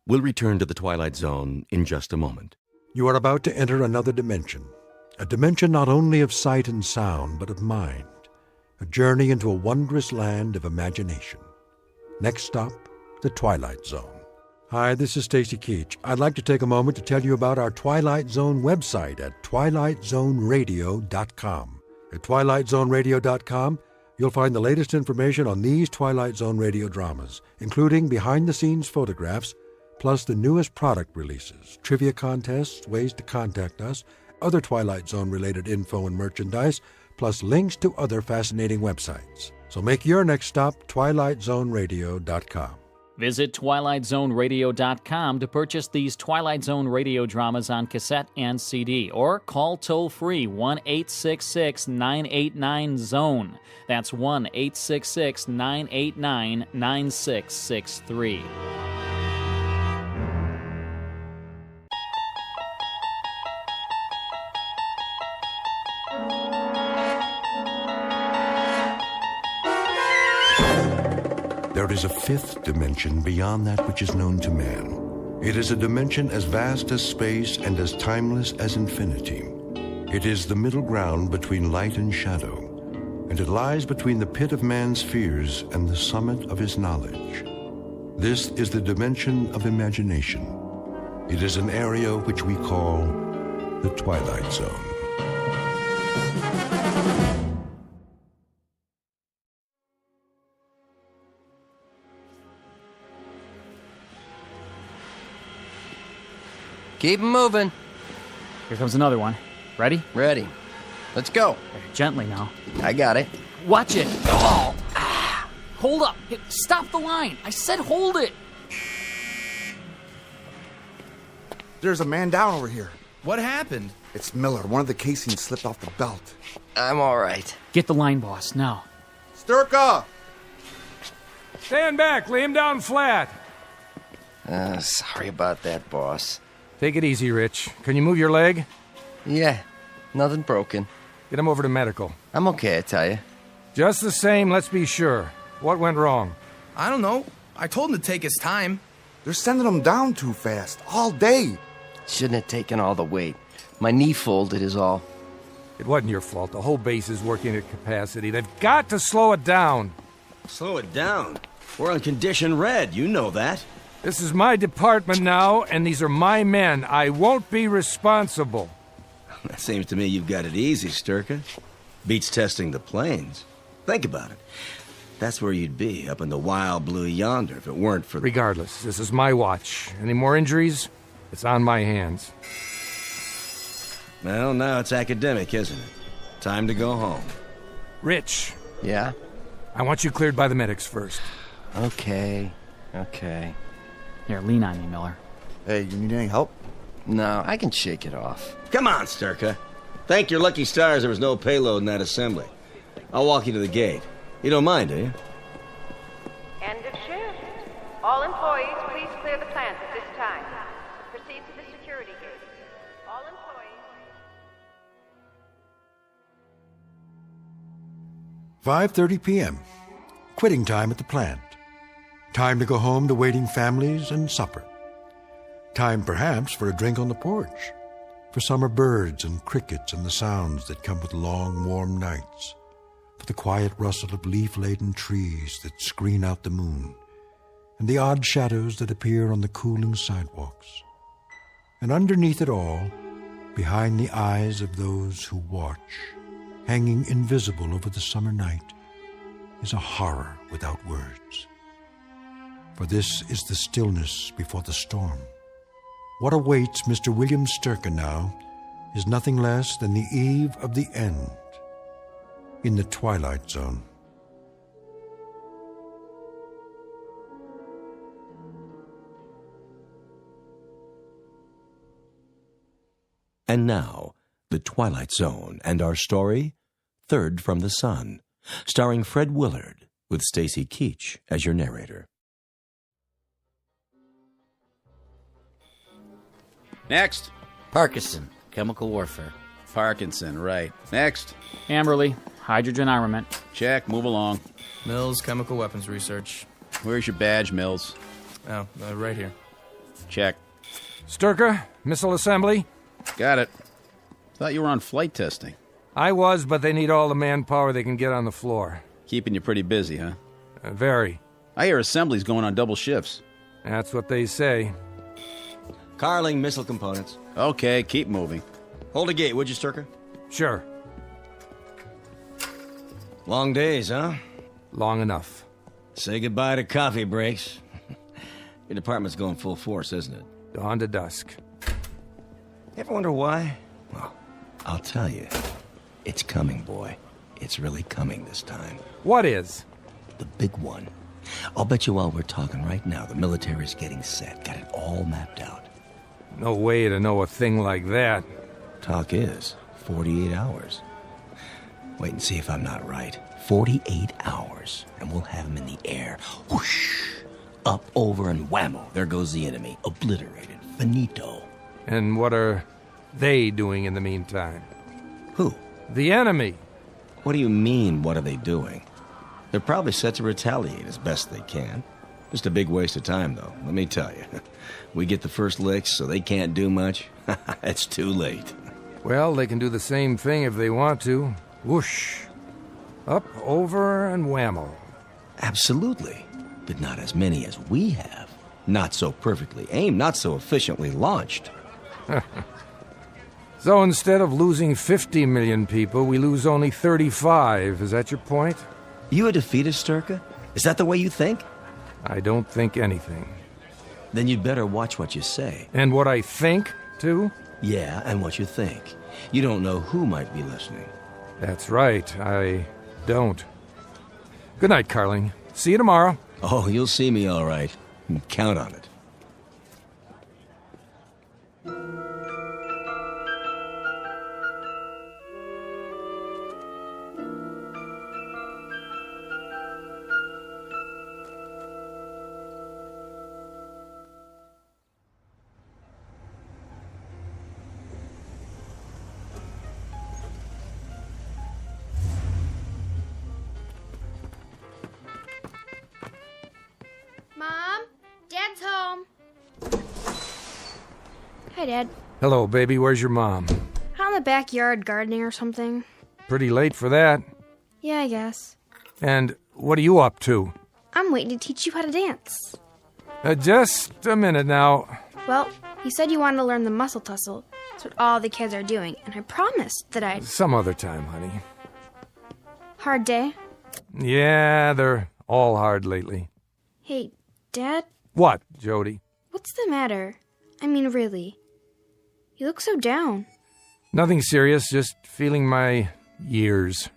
We'll return to the Twilight Zone in just a moment. You are about to enter another dimension, a dimension not only of sight and sound, but of mind, a journey into a wondrous land of imagination. Next stop, the Twilight Zone. Hi, this is Stacy Keach. I'd like to take a moment to tell you about our Twilight Zone website at twilightzoneradio.com. At twilightzoneradio.com, you'll find the latest information on these Twilight Zone radio dramas, including behind-the-scenes photographs, plus the newest product releases, trivia contests, ways to contact us, other Twilight Zone-related info and merchandise, plus links to other fascinating websites. So make your next stop twilightzoneradio.com. Visit twilightzoneradio.com to purchase these Twilight Zone radio dramas on cassette and CD, or call toll-free 1-866-989-ZONE. That's 1-866-989-9663. There is a fifth dimension beyond that which is known to man. It is a dimension as vast as space and as timeless as infinity. It is the middle ground between light and shadow, and it lies between the pit of man's fears and the summit of his knowledge. This is the dimension of imagination. It is an area which we call the Twilight Zone. Keep 'em moving. Here comes another one. Ready? Ready. Let's go. Gently now. I got it. Watch it. Oh! Ah. Hold up. Stop the line. I said hold it. There's a man down over here. What happened? It's Miller. One of the casings slipped off the belt. I'm all right. Get the line, boss, now. Sturka! Stand back. Lay him down flat. Sorry about that, boss. Take it easy, Rich. Can you move your leg? Yeah, nothing broken. Get him over to medical. I'm okay, I tell you. Just the same, let's be sure. What went wrong? I don't know. I told him to take his time. They're sending him down too fast, all day. Shouldn't have taken all the weight. My knee folded is all. It wasn't your fault. The whole base is working at capacity. They've got to slow it down. Slow it down? We're on condition red, you know that. This is my department now, and these are my men. I won't be responsible. That seems to me you've got it easy, Sturka. Beats testing the planes. Think about it. That's where you'd be, up in the wild blue yonder, if it weren't for... Regardless, this is my watch. Any more injuries? It's on my hands. Well, now it's academic, isn't it? Time to go home. Rich. Yeah? I want you cleared by the medics first. Okay. Here, lean on me, Miller. Hey, you need any help? No, I can shake it off. Come on, Sturka. Thank your lucky stars there was no payload in that assembly. I'll walk you to the gate. You don't mind, do you? End of shift. All employees, please clear the plant at this time. Proceed to the security gate. All employees... 5:30 p.m. Quitting time at the plant. Time to go home to waiting families and supper. Time, perhaps, for a drink on the porch. For summer birds and crickets and the sounds that come with long, warm nights. For the quiet rustle of leaf-laden trees that screen out the moon. And the odd shadows that appear on the cooling sidewalks. And underneath it all, behind the eyes of those who watch, hanging invisible over the summer night, is a horror without words. For this is the stillness before the storm. What awaits Mr. William Sturka now is nothing less than the eve of the end, in the Twilight Zone. And now, The Twilight Zone and our story, Third from the Sun, starring Fred Willard, with Stacy Keach as your narrator. Next. Parkinson, chemical warfare. Parkinson, right. Next. Amberley, hydrogen armament. Check, move along. Mills, chemical weapons research. Where's your badge, Mills? Oh, right here. Check. Sturka, missile assembly. Got it. Thought you were on flight testing. I was, but they need all the manpower they can get on the floor. Keeping you pretty busy, huh? Very. I hear assembly's going on double shifts. That's what they say. Carling missile components. Okay, keep moving. Hold a gate, would you, Sturka? Sure. Long days, huh? Long enough. Say goodbye to coffee breaks. Your department's going full force, isn't it? Dawn to dusk. Ever wonder why? Well, I'll tell you. It's coming, boy. It's really coming this time. What is? The big one. I'll bet you while we're talking right now, the military's getting set. Got it all mapped out. No way to know a thing like that. Talk is 48 hours. Wait and see if I'm not right. 48 hours, and we'll have him in the air. Whoosh! Up, over, and whammo. There goes the enemy. Obliterated. Finito. And what are they doing in the meantime? Who? The enemy. What do you mean, what are they doing? They're probably set to retaliate as best they can. Just a big waste of time, though, let me tell you. We get the first licks, so they can't do much. It's too late. Well, they can do the same thing if they want to. Whoosh. Up, over, and whammo. Absolutely. But not as many as we have. Not so perfectly aimed, not so efficiently launched. So instead of losing 50 million people, we lose only 35. Is that your point? You a defeatist, Sturka? Is that the way you think? I don't think anything. Then you'd better watch what you say. And what I think, too? Yeah, and what you think. You don't know who might be listening. That's right, I don't. Good night, Carling. See you tomorrow. Oh, you'll see me all right. Count on it. Mom, Dad's home. Hi, Dad. Hello, baby. Where's your mom? Out in the backyard gardening or something. Pretty late for that. Yeah, I guess. And what are you up to? I'm waiting to teach you how to dance. Just a minute now. Well, you said you wanted to learn the muscle tussle. That's what all the kids are doing, and I promised that I'd... Some other time, honey. Hard day? Yeah, they're all hard lately. Hey, Dad? What, Jody? What's the matter? I mean, really. You look so down. Nothing serious, just feeling my years.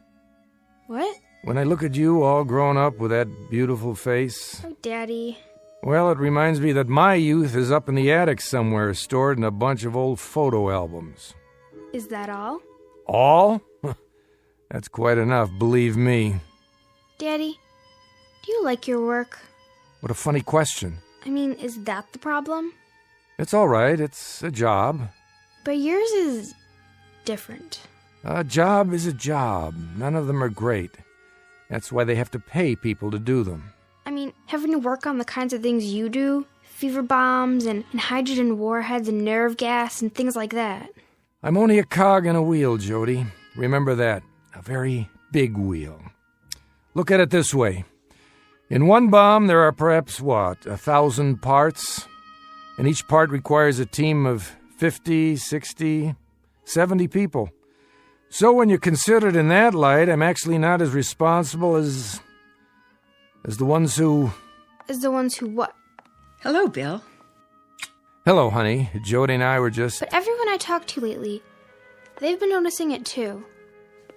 What? When I look at you all grown up with that beautiful face... Oh, Daddy. Well, it reminds me that my youth is up in the attic somewhere, stored in a bunch of old photo albums. Is that all? All? That's quite enough, believe me. Daddy, do you like your work? What a funny question. I mean, is that the problem? It's all right, it's a job. But yours is... different. A job is a job. None of them are great. That's why they have to pay people to do them. I mean, having to work on the kinds of things you do, fever bombs and hydrogen warheads and nerve gas and things like that. I'm only a cog in a wheel, Jody. Remember that. A very big wheel. Look at it this way. In one bomb, there are perhaps, 1,000 parts? And each part requires a team of 50, 60, 70 people. So when you consider it in that light, I'm actually not as responsible as the ones who... As the ones who what? Hello, Bill. Hello, honey. Jody and I were just... But everyone I talked to lately, they've been noticing it too.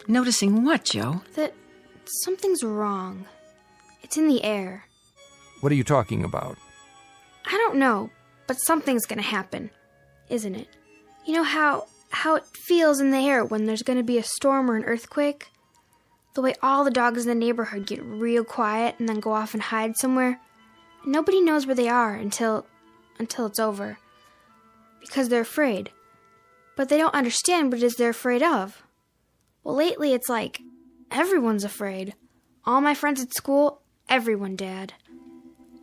Noticing what, Joe? That something's wrong. It's in the air. What are you talking about? I don't know, but something's gonna happen, isn't it? You know how it feels in the air when there's gonna be a storm or an earthquake? The way all the dogs in the neighborhood get real quiet and then go off and hide somewhere. Nobody knows where they are until it's over. Because they're afraid. But they don't understand what it is they're afraid of. Well, lately it's like everyone's afraid. All my friends at school, everyone, Dad.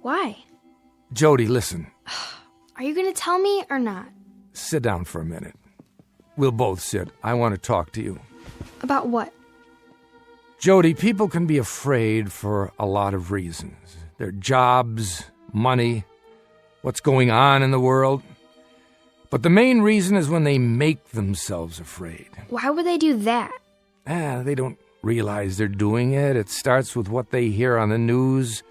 Why? Jody, listen. Are you going to tell me or not? Sit down for a minute. We'll both sit. I want to talk to you. About what? Jody, people can be afraid for a lot of reasons. Their jobs, money, what's going on in the world. But the main reason is when they make themselves afraid. Why would they do that? They don't realize they're doing it. It starts with what they hear on the news,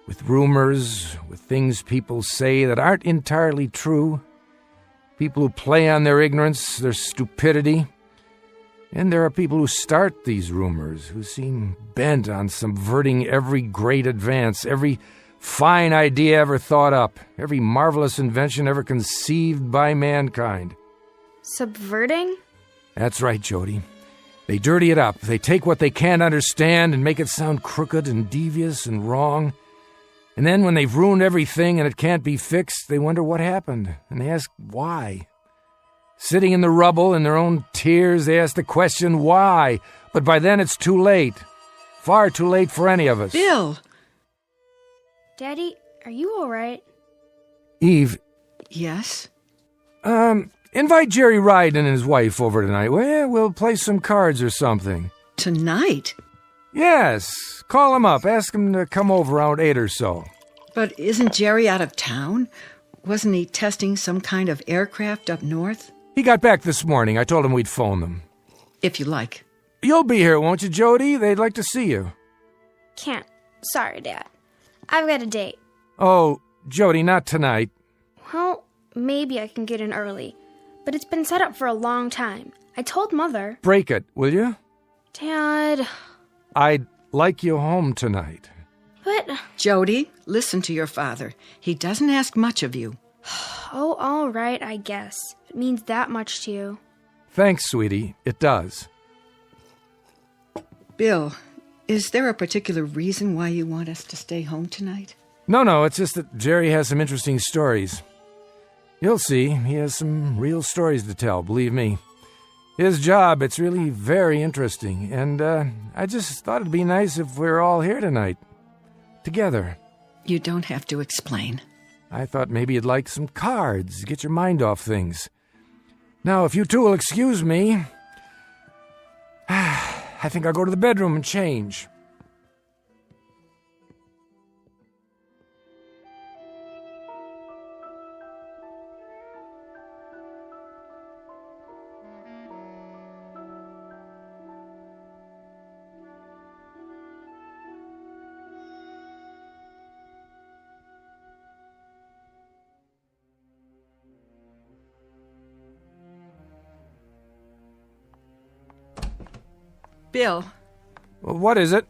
with rumors, with things people say that aren't entirely true. People who play on their ignorance, their stupidity. And there are people who start these rumors, who seem bent on subverting every great advance, every fine idea ever thought up, every marvelous invention ever conceived by mankind. Subverting? That's right, Jody. They dirty it up. They take what they can't understand and make it sound crooked and devious and wrong. And then when they've ruined everything and it can't be fixed, they wonder what happened. And they ask why. Sitting in the rubble in their own tears, they ask the question why. But by then it's too late. Far too late for any of us. Bill! Daddy, are you all right? Eve. Yes? Invite Jerry Ryden and his wife over tonight. Well, we'll play some cards or something. Tonight? Yes. Call him up. Ask him to come over around 8 or so. But isn't Jerry out of town? Wasn't he testing some kind of aircraft up north? He got back this morning. I told him we'd phone them. If you like. You'll be here, won't you, Jody? They'd like to see you. Can't. Sorry, Dad. I've got a date. Oh, Jody, not tonight. Well, maybe I can get in early. But it's been set up for a long time. I told Mother. Break it, will you? Dad. I'd like you home tonight. But... Jody, listen to your father. He doesn't ask much of you. Oh, all right, I guess. It means that much to you. Thanks, sweetie. It does. Bill, is there a particular reason why you want us to stay home tonight? No, it's just that Jerry has some interesting stories. You'll see, he has some real stories to tell, believe me. His job, it's really very interesting, and I just thought it'd be nice if we were all here tonight. Together. You don't have to explain. I thought maybe you'd like some cards, get your mind off things. Now, if you two will excuse me, I think I'll go to the bedroom and change. Bill. Well, what is it?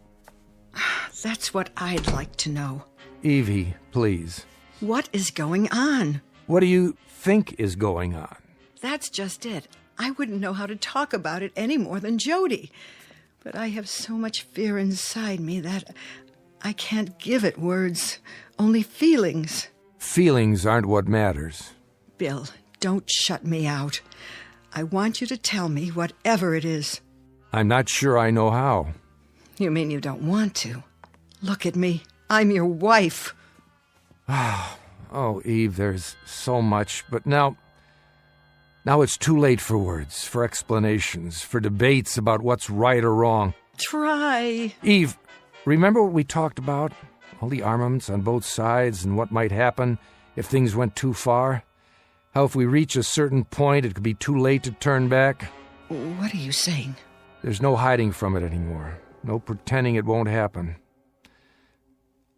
That's what I'd like to know. Evie, please. What is going on? What do you think is going on? That's just it. I wouldn't know how to talk about it any more than Jody. But I have so much fear inside me that I can't give it words, only feelings. Feelings aren't what matters. Bill, don't shut me out. I want you to tell me whatever it is. I'm not sure I know how. You mean you don't want to? Look at me. I'm your wife. Oh, Eve, there's so much, but now it's too late for words, for explanations, for debates about what's right or wrong. Try. Eve, remember what we talked about? All the armaments on both sides and what might happen if things went too far? How if we reach a certain point, it could be too late to turn back? What are you saying? There's no hiding from it anymore. No pretending it won't happen.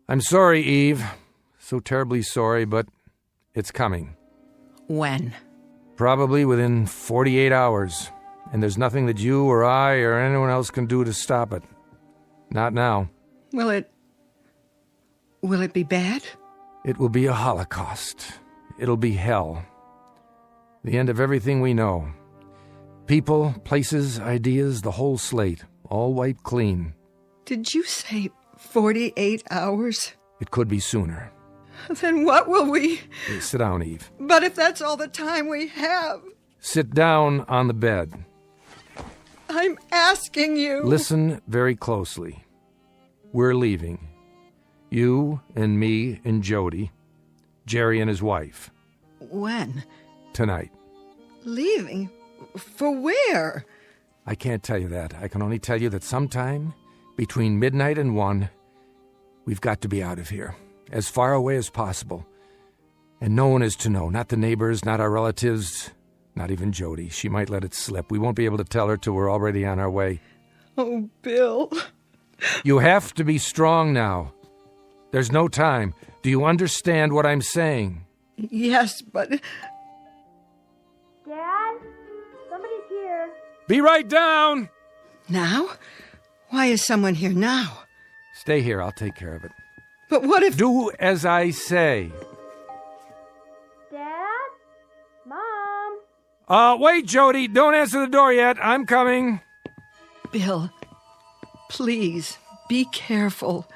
I'm sorry, Eve. So terribly sorry, but it's coming. When? Probably within 48 hours. and there's nothing that you or I or anyone else can do to stop it. Not now. Will it be bad? It will be a holocaust. It'll be hell. The end of everything we know. People, places, ideas, the whole slate, all wiped clean. Did you say 48 hours? It could be sooner. Then what will we... Sit down, Eve. But if that's all the time we have... Sit down on the bed. I'm asking you... Listen very closely. We're leaving. You and me and Jody. Jerry and his wife. When? Tonight. Leaving? For where? I can't tell you that. I can only tell you that sometime between midnight and 1, we've got to be out of here. As far away as possible. And no one is to know. Not the neighbors, not our relatives, not even Jody. She might let it slip. We won't be able to tell her till we're already on our way. Oh, Bill. You have to be strong now. There's no time. Do you understand what I'm saying? Yes, but... Dad? Somebody's here. Be right down! Now? Why is someone here now? Stay here. I'll take care of it. But what if... Do as I say. Dad? Mom? Wait, Jody. Don't answer the door yet. I'm coming. Bill, please, be careful.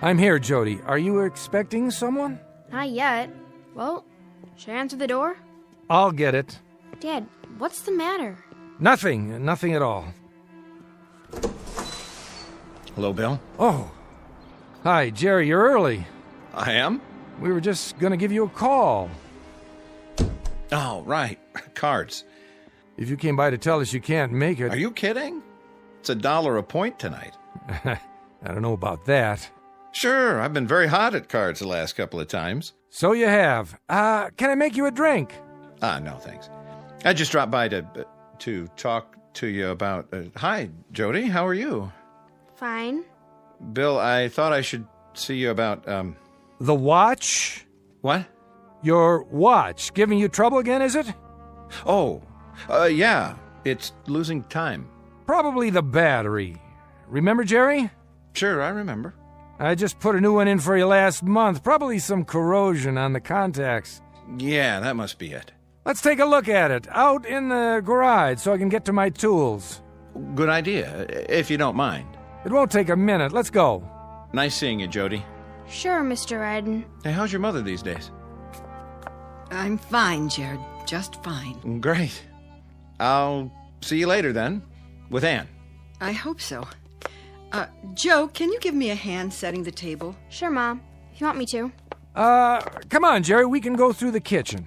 I'm here, Jody. Are you expecting someone? Not yet. Well, should I answer the door? I'll get it. Dad, what's the matter? Nothing. Nothing at all. Hello, Bill. Oh. Hi, Jerry. You're early. I am? We were just going to give you a call. Oh, right. Cards. If you came by to tell us you can't make it... Are you kidding? It's $1 a point tonight. I don't know about that. Sure, I've been very hot at cards the last couple of times. So you have. Can I make you a drink? No, thanks. I just dropped by to talk to you about... Hi, Jody. How are you? Fine. Bill, I thought I should see you about, The watch? What? Your watch. Giving you trouble again, is it? Oh, yeah. It's losing time. Probably the battery. Remember, Jerry? Sure, I remember. I just put a new one in for you last month. Probably some corrosion on the contacts. Yeah, that must be it. Let's take a look at it. Out in the garage so I can get to my tools. Good idea, if you don't mind. It won't take a minute. Let's go. Nice seeing you, Jody. Sure, Mr. Ryden. Hey, how's your mother these days? I'm fine, Jared. Just fine. Great. I'll see you later, then. With Ann. I hope so. Joe, can you give me a hand setting the table? Sure, Mom. If you want me to. Come on, Jerry. We can go through the kitchen.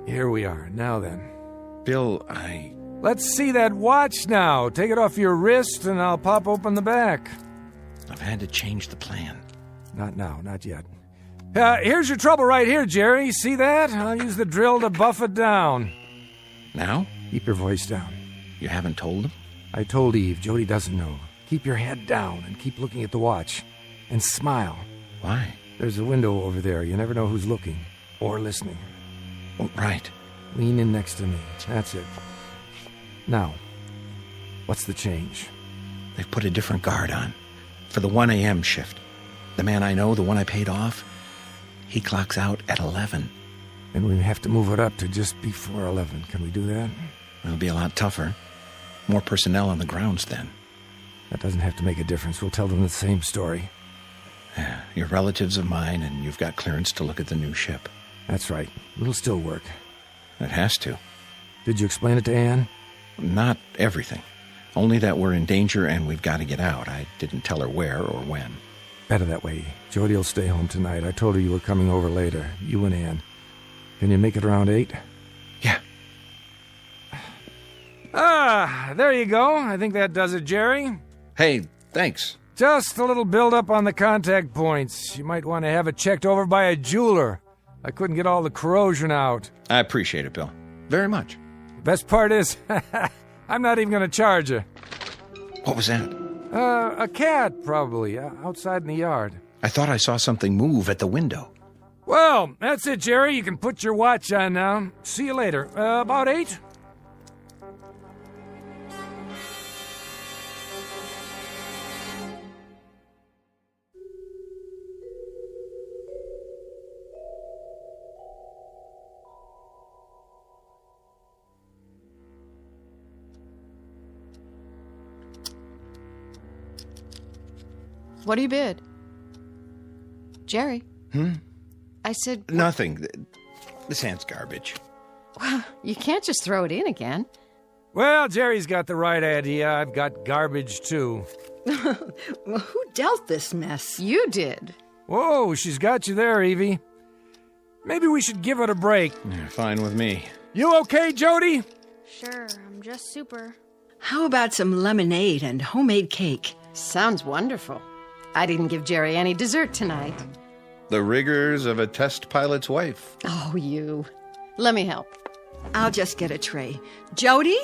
Here we are. Now then. Bill, Let's see that watch now. Take it off your wrist and I'll pop open the back. I've had to change the plan. Not now, not yet. Here's your trouble right here, Jerry. See that? I'll use the drill to buff it down. Now? Keep your voice down. You haven't told him? I told Eve. Jody doesn't know. Keep your head down and keep looking at the watch. And smile. Why? There's a window over there. You never know who's looking. Or listening. Oh, right. Lean in next to me. That's it. Now, what's the change? They've put a different guard on. For the 1 a.m. shift. The man I know, the one I paid off, he clocks out at 11. And we have to move it up to just before 11. Can we do that? It'll be a lot tougher. More personnel on the grounds then. That doesn't have to make a difference. We'll tell them the same story. Yeah, you're relatives of mine, and you've got clearance to look at the new ship. That's right. It'll still work. It has to. Did you explain it to Ann? Not everything. Only that we're in danger and we've got to get out. I didn't tell her where or when. Better that way. Jody will stay home tonight. I told her you were coming over later. You and Ann. Can you make it around 8? Yeah. There you go. I think that does it, Jerry. Hey, thanks. Just a little build-up on the contact points. You might want to have it checked over by a jeweler. I couldn't get all the corrosion out. I appreciate it, Bill. Very much. The best part is, I'm not even going to charge you. What was that? A cat, probably, outside in the yard. I thought I saw something move at the window. Well, that's it, Jerry. You can put your watch on now. See you later. About 8? What do you bid? Jerry? I said... Nothing. This hand's garbage. Well, you can't just throw it in again. Well, Jerry's got the right idea. I've got garbage, too. Well, who dealt this mess? You did. Whoa, she's got you there, Evie. Maybe we should give it a break. Yeah, fine with me. You okay, Jody? Sure, I'm just super. How about some lemonade and homemade cake? Sounds wonderful. I didn't give Jerry any dessert tonight. The rigors of a test pilot's wife. Oh, you. Let me help. I'll just get a tray. Jody?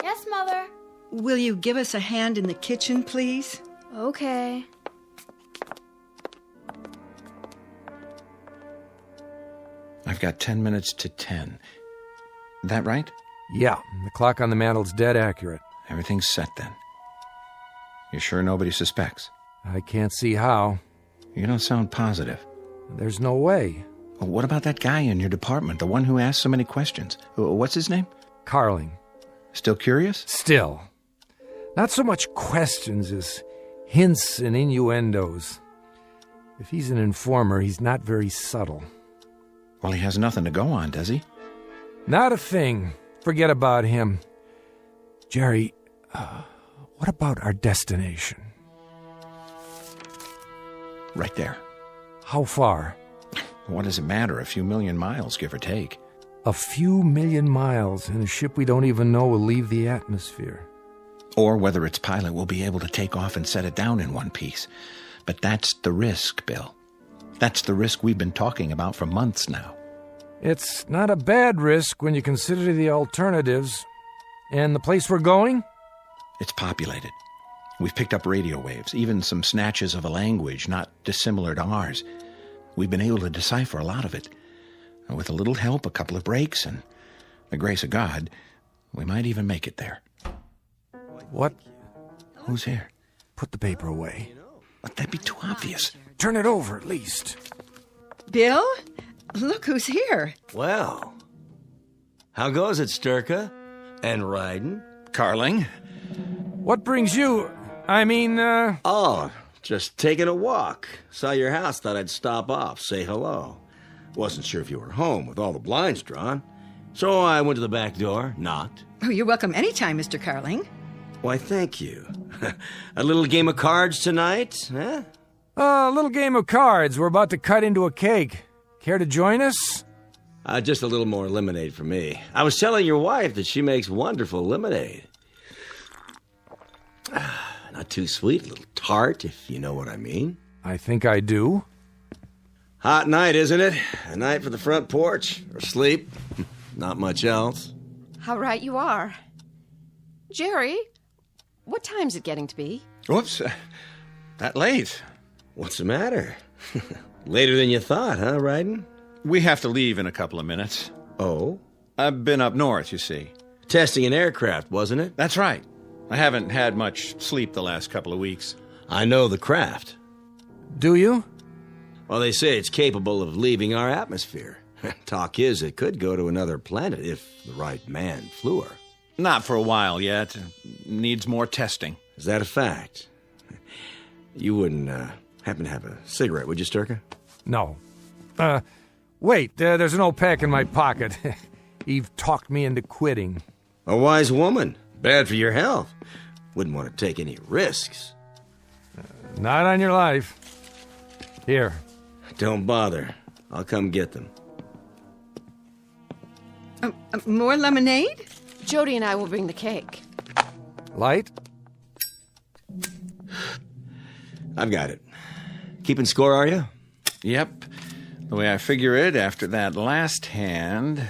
Yes, Mother? Will you give us a hand in the kitchen, please? Okay. I've got 10 minutes to 10. That right? Yeah, the clock on the mantle's dead accurate. Everything's set then. You sure nobody suspects? I can't see how. You don't sound positive. There's no way. Well, what about that guy in your department, the one who asked so many questions? What's his name? Carling. Still curious? Still. Not so much questions as hints and innuendos. If he's an informer, he's not very subtle. Well, he has nothing to go on, does he? Not a thing. Forget about him. Jerry, what about our destination? Right there. How far? What does it matter? A few million miles, give or take. A few million miles, and a ship we don't even know will leave the atmosphere. Or whether its pilot will be able to take off and set it down in one piece. But that's the risk, Bill. That's the risk we've been talking about for months now. It's not a bad risk when you consider the alternatives. And the place we're going? It's populated. We've picked up radio waves, even some snatches of a language not dissimilar to ours. We've been able to decipher a lot of it. And with a little help, a couple of breaks, and the grace of God, we might even make it there. What? Who's here? Put the paper away. But that'd be too obvious. Turn it over, at least. Bill? Look who's here. Well, how goes it, Sturka? And riding? Carling? What brings you... Oh, just taking a walk. Saw your house, thought I'd stop off, say hello. Wasn't sure if you were home with all the blinds drawn. So I went to the back door, knocked. Oh, you're welcome anytime, Mr. Carling. Why, thank you. A little game of cards tonight, huh? A little game of cards. We're about to cut into a cake. Care to join us? Just a little more lemonade for me. I was telling your wife that she makes wonderful lemonade. Not too sweet, a little tart, if you know what I mean. I think I do. Hot night, isn't it? A night for the front porch, or sleep. Not much else. How right you are. Jerry, what time's it getting to be? Whoops, that late. What's the matter? Later than you thought, huh, Ryden? We have to leave in a couple of minutes. Oh? I've been up north, you see. Testing an aircraft, wasn't it? That's right. I haven't had much sleep the last couple of weeks. I know the craft. Do you? Well, they say it's capable of leaving our atmosphere. Talk is, it could go to another planet if the right man flew her. Not for a while yet. Needs more testing. Is that a fact? You wouldn't happen to have a cigarette, would you, Sturka? No. Wait, there's an old pack in my pocket. Eve talked me into quitting. A wise woman. Bad for your health. Wouldn't want to take any risks. Not on your life. Here. Don't bother. I'll come get them. More lemonade? Jody and I will bring the cake. Light? I've got it. Keeping score, are you? Yep. The way I figure it, after that last hand,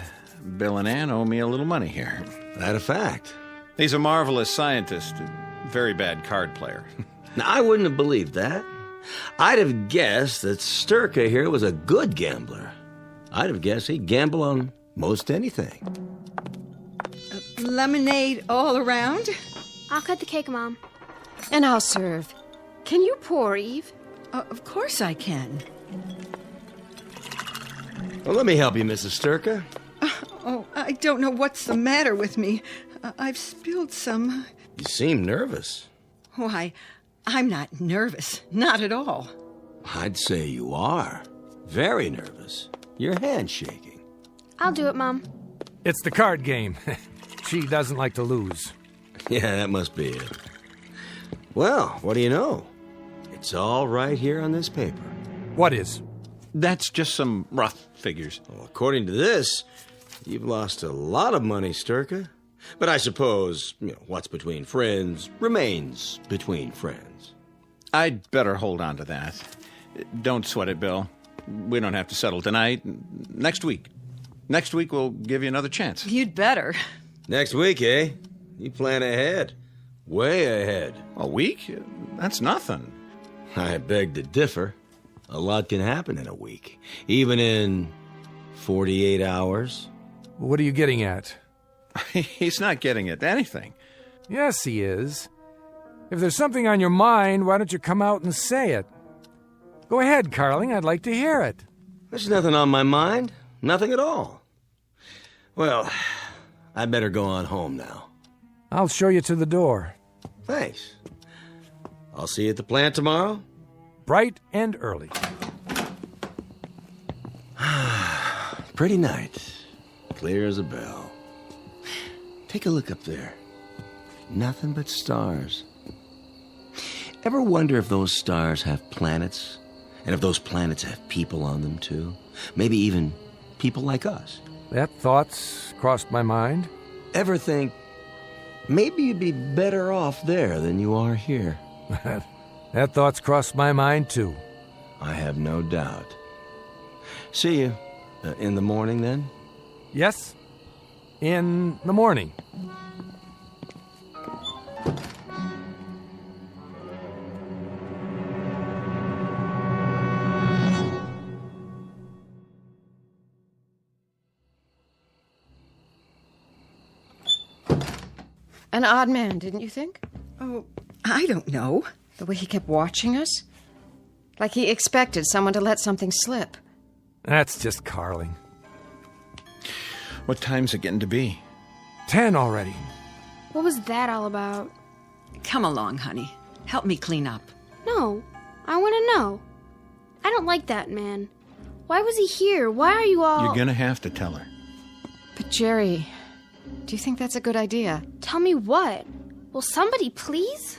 Bill and Ann owe me a little money here. That a fact? He's a marvelous scientist, a very bad card player. Now, I wouldn't have believed that. I'd have guessed that Sturka here was a good gambler. I'd have guessed he'd gamble on most anything. Lemonade all around? I'll cut the cake, Mom. And I'll serve. Can you pour, Eve? Of course I can. Well, let me help you, Mrs. Sturka. Oh, I don't know what's the matter with me. I've spilled some. You seem nervous. Why, I'm not nervous. Not at all. I'd say you are. Very nervous. Your hand's shaking. I'll do it, Mom. It's the card game. She doesn't like to lose. Yeah, that must be it. Well, what do you know? It's all right here on this paper. What is? That's just some rough figures. Well, according to this, you've lost a lot of money, Sturka. But I suppose, what's between friends remains between friends. I'd better hold on to that. Don't sweat it, Bill. We don't have to settle tonight. Next week. Next week we'll give you another chance. You'd better. Next week, eh? You plan ahead. Way ahead. A week? That's nothing. I beg to differ. A lot can happen in a week. Even in 48 hours. What are you getting at? He's not getting at anything. Yes, he is. If there's something on your mind, why don't you come out and say it? Go ahead, Carling. I'd like to hear it. There's nothing on my mind. Nothing at all. Well, I better go on home now. I'll show you to the door. Thanks. I'll see you at the plant tomorrow. Bright and early. Pretty night. Clear as a bell. Take a look up there. Nothing but stars. Ever wonder if those stars have planets? And if those planets have people on them, too? Maybe even people like us? That thought's crossed my mind. Ever think, maybe you'd be better off there than you are here? That thought's crossed my mind, too. I have no doubt. See you in the morning, then? Yes, in the morning. An odd man, didn't you think? Oh, I don't know. The way he kept watching us? Like he expected someone to let something slip. That's just Carling. What time's it getting to be? 10 already. What was that all about? Come along, honey. Help me clean up. No, I want to know. I don't like that man. Why was he here? Why are you all... You're gonna have to tell her. But Jerry, do you think that's a good idea? Tell me what? Will somebody please?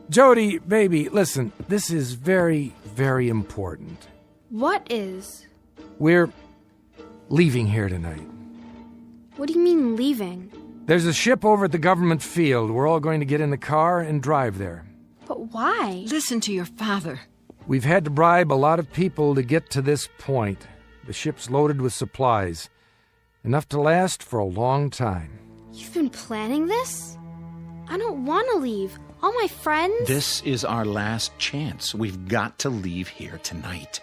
Jody, baby, listen, this is very, very important. What is? We're leaving here tonight. What do you mean leaving? There's a ship over at the government field. We're all going to get in the car and drive there. But why? Listen to your father. We've had to bribe a lot of people to get to this point. The ship's loaded with supplies. Enough to last for a long time. You've been planning this? I don't want to leave. All my friends... This is our last chance. We've got to leave here tonight.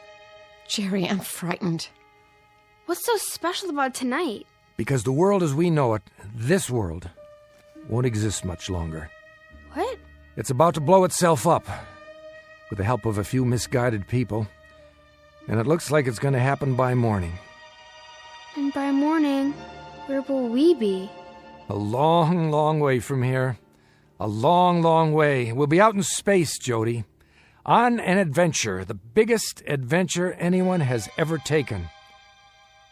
Jerry, I'm frightened. What's so special about tonight? Because the world as we know it, this world, won't exist much longer. What? It's about to blow itself up, with the help of a few misguided people. And it looks like it's going to happen by morning. And by morning, where will we be? A long, long way from here. A long, long way. We'll be out in space, Jody. On an adventure, the biggest adventure anyone has ever taken.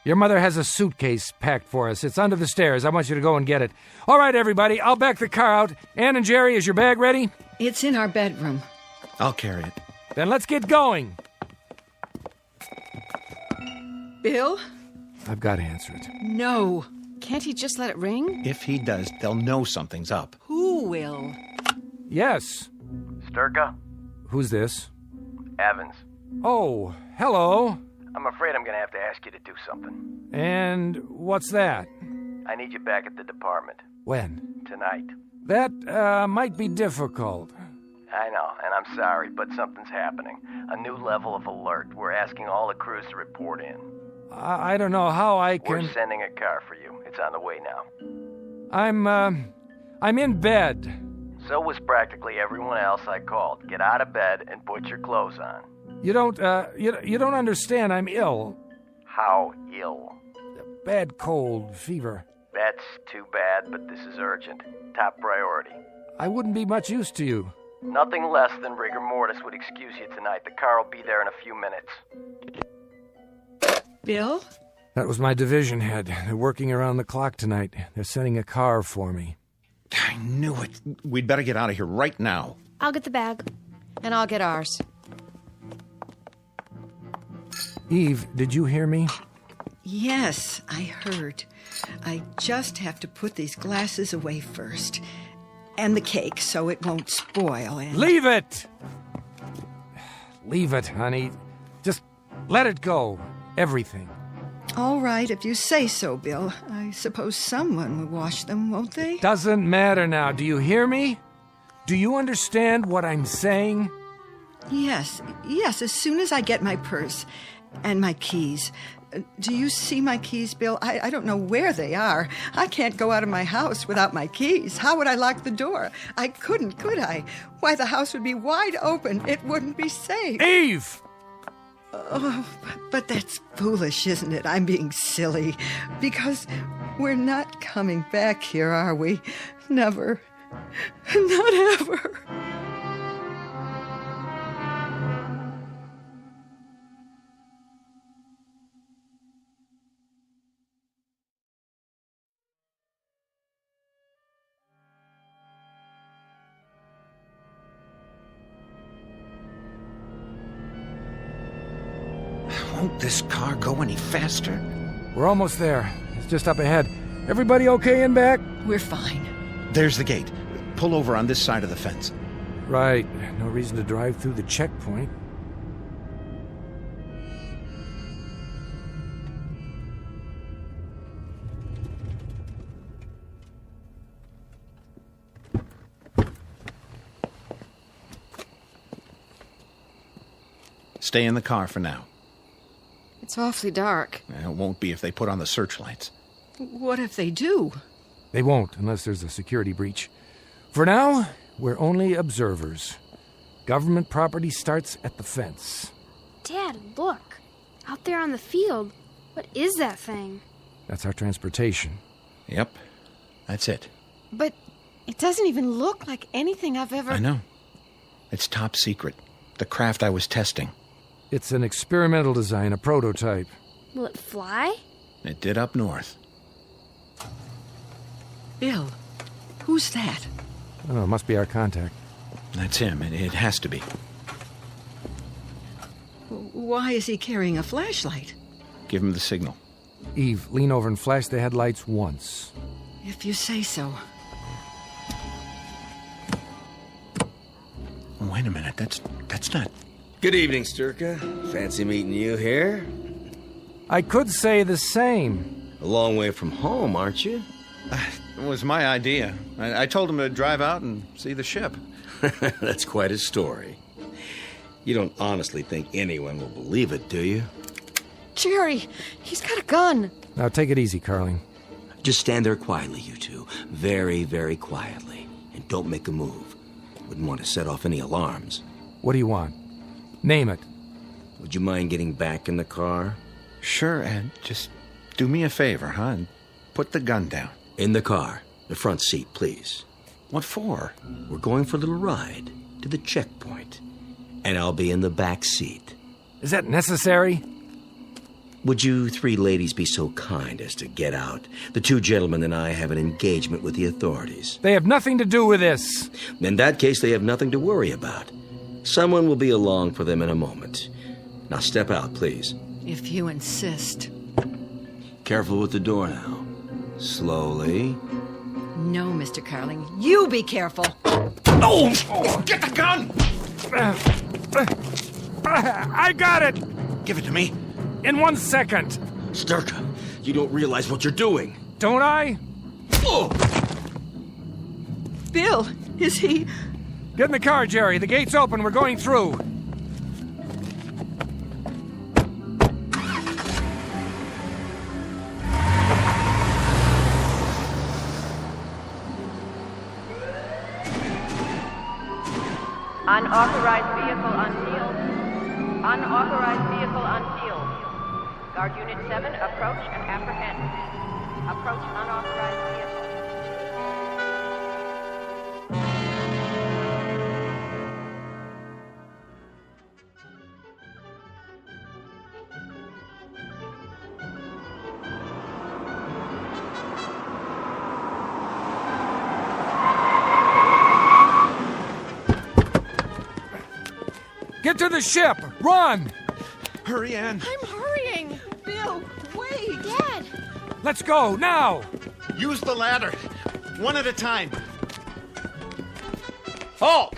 Your mother has a suitcase packed for us. It's under the stairs. I want you to go and get it. All right, everybody, I'll back the car out. Ann and Jerry, is your bag ready? It's in our bedroom. I'll carry it. Then let's get going. Bill? I've got to answer it. No. Can't he just let it ring? If he does, they'll know something's up. Who? Will. Yes. Sturka? Who's this? Evans. Oh, hello. I'm afraid I'm gonna have to ask you to do something. And what's that? I need you back at the department. When? Tonight. That, might be difficult. I know, and I'm sorry, but something's happening. A new level of alert. We're asking all the crews to report in. I don't know how I can... We're sending a car for you. It's on the way now. I'm in bed. So was practically everyone else I called. Get out of bed and put your clothes on. You don't understand. I'm ill. How ill? Bad cold, fever. That's too bad, but this is urgent. Top priority. I wouldn't be much use to you. Nothing less than rigor mortis would excuse you tonight. The car will be there in a few minutes. Bill? That was my division head. They're working around the clock tonight. They're sending a car for me. I knew it. We'd better get out of here right now. I'll get the bag. And I'll get ours. Eve, did you hear me? Yes, I heard. I just have to put these glasses away first. And the cake, so it won't spoil. And... Leave it! Leave it, honey. Just let it go. Everything. All right, if you say so, Bill. I suppose someone will wash them, won't they? Doesn't matter now. Do you hear me? Do you understand what I'm saying? Yes, as soon as I get my purse and my keys. Do you see my keys, Bill? I don't know where they are. I can't go out of my house without my keys. How would I lock the door? I couldn't, could I? Why, the house would be wide open. It wouldn't be safe. Eve! Oh, but that's foolish, isn't it? I'm being silly. Because we're not coming back here, are we? Never. Not ever. Won't this car go any faster? We're almost there. It's just up ahead. Everybody okay in back? We're fine. There's the gate. Pull over on this side of the fence. Right. No reason to drive through the checkpoint. Stay in the car for now. It's awfully dark. It won't be if they put on the searchlights. What if they do? They won't, unless there's a security breach. For now, we're only observers. Government property starts at the fence. Dad, look. Out there on the field. What is that thing? That's our transportation. Yep, that's it. But it doesn't even look like anything I've ever... I know. It's top secret. The craft I was testing. It's an experimental design, a prototype. Will it fly? It did up north. Bill, who's that? Oh, it must be our contact. That's him. It has to be. Why is he carrying a flashlight? Give him the signal. Eve, lean over and flash the headlights once. If you say so. Wait a minute. That's not... Good evening, Sturka. Fancy meeting you here. I could say the same. A long way from home, aren't you? It was my idea. I told him to drive out and see the ship. That's quite a story. You don't honestly think anyone will believe it, do you? Jerry, he's got a gun. Now take it easy, Carling. Just stand there quietly, you two. Very, very quietly. And don't make a move. Wouldn't want to set off any alarms. What do you want? Name it. Would you mind getting back in the car? Sure, Ed. Just do me a favor, huh? And put the gun down. In the car. The front seat, please. What for? We're going for a little ride to the checkpoint. And I'll be in the back seat. Is that necessary? Would you three ladies be so kind as to get out? The two gentlemen and I have an engagement with the authorities. They have nothing to do with this. In that case, they have nothing to worry about. Someone will be along for them in a moment. Now step out, please. If you insist. Careful with the door now. Slowly. No, Mr. Carling. You be careful. Oh! Get the gun! I got it! Give it to me. In 1 second. Sturka, you don't realize what you're doing. Don't I? Oh! Bill, is he... Get in the car, Jerry. The gate's open. We're going through. Unauthorized vehicle unsealed. Unauthorized vehicle unsealed. Guard Unit 7, approach and apprehend. Approach unauthorized vehicle. Get to the ship! Run! Hurry, Ann. I'm hurrying. Bill, wait! Dad! Let's go, now! Use the ladder. One at a time. Halt!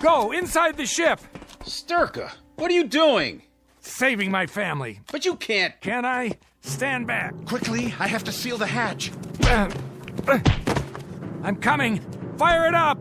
Go, inside the ship! Sturka, what are you doing? Saving my family. But you can't. Can I? Stand back. Quickly, I have to seal the hatch. I'm coming. Fire it up!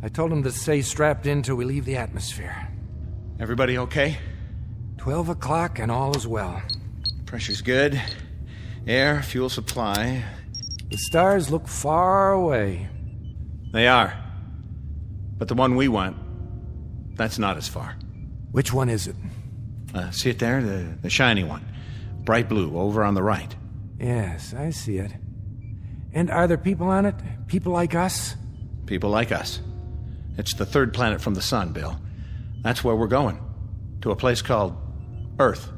I told him to stay strapped in till we leave the atmosphere. Everybody okay? 12 o'clock and all is well. Pressure's good. Air, fuel supply. The stars look far away. They are. But the one we want, that's not as far. Which one is it? See it there? The shiny one. Bright blue, over on the right. Yes, I see it. And are there people on it? People like us? People like us. It's the third planet from the sun, Bill. That's where we're going. To a place called Earth.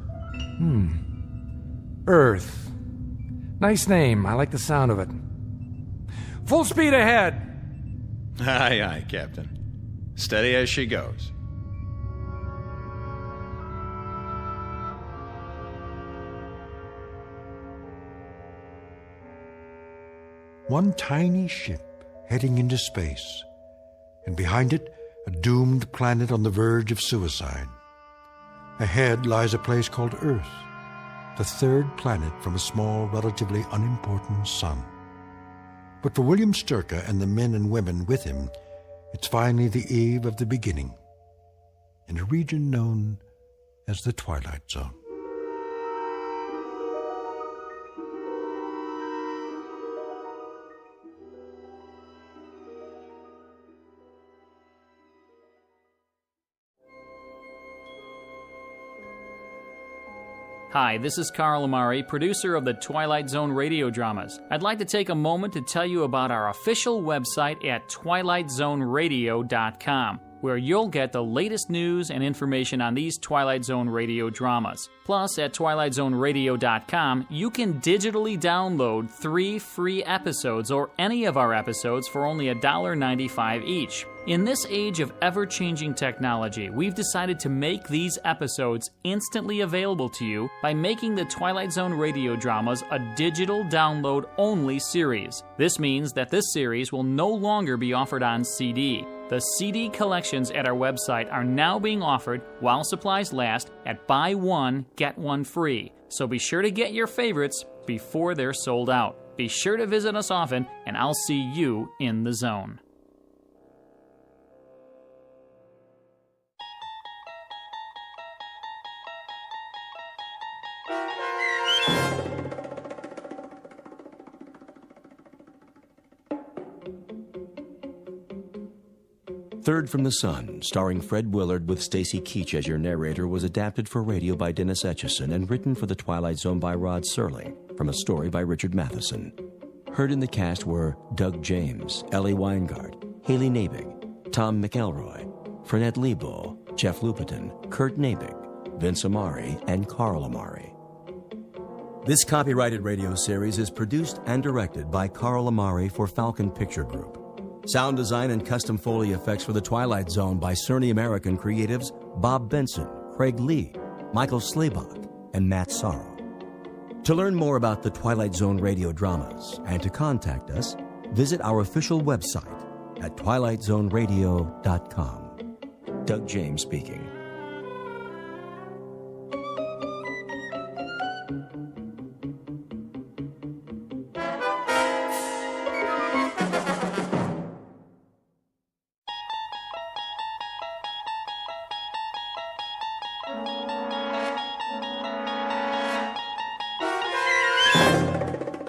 Earth. Nice name. I like the sound of it. Full speed ahead. Aye, aye, Captain. Steady as she goes. One tiny ship heading into space, and behind it, a doomed planet on the verge of suicide. Ahead lies a place called Earth, the third planet from a small, relatively unimportant sun. But for William Sturka and the men and women with him, it's finally the eve of the beginning, in a region known as the Twilight Zone. Hi, this is Carl Amari, producer of the Twilight Zone Radio Dramas. I'd like to take a moment to tell you about our official website at twilightzoneradio.com. where you'll get the latest news and information on these Twilight Zone radio dramas. Plus, at twilightzoneradio.com, you can digitally download 3 free episodes or any of our episodes for only $1.95 each. In this age of ever-changing technology, we've decided to make these episodes instantly available to you by making the Twilight Zone radio dramas a digital download-only series. This means that this series will no longer be offered on CD. The CD collections at our website are now being offered while supplies last at buy one, get one free. So be sure to get your favorites before they're sold out. Be sure to visit us often, and I'll see you in the zone. Third from the Sun, starring Fred Willard with Stacy Keach as your narrator, was adapted for radio by Dennis Etchison and written for The Twilight Zone by Rod Serling, from a story by Richard Matheson. Heard in the cast were Doug James, Ellie Weingart, Haley Nabig, Tom McElroy, Fernette Lebo, Jeff Lupetin, Kurt Nabig, Vince Amari, and Carl Amari. This copyrighted radio series is produced and directed by Carl Amari for Falcon Picture Group. Sound design and custom Foley effects for The Twilight Zone by Cerny American creatives Bob Benson, Craig Lee, Michael Slaybach, and Matt Sorrow. To learn more about the Twilight Zone radio dramas and to contact us, visit our official website at twilightzoneradio.com. Doug James speaking.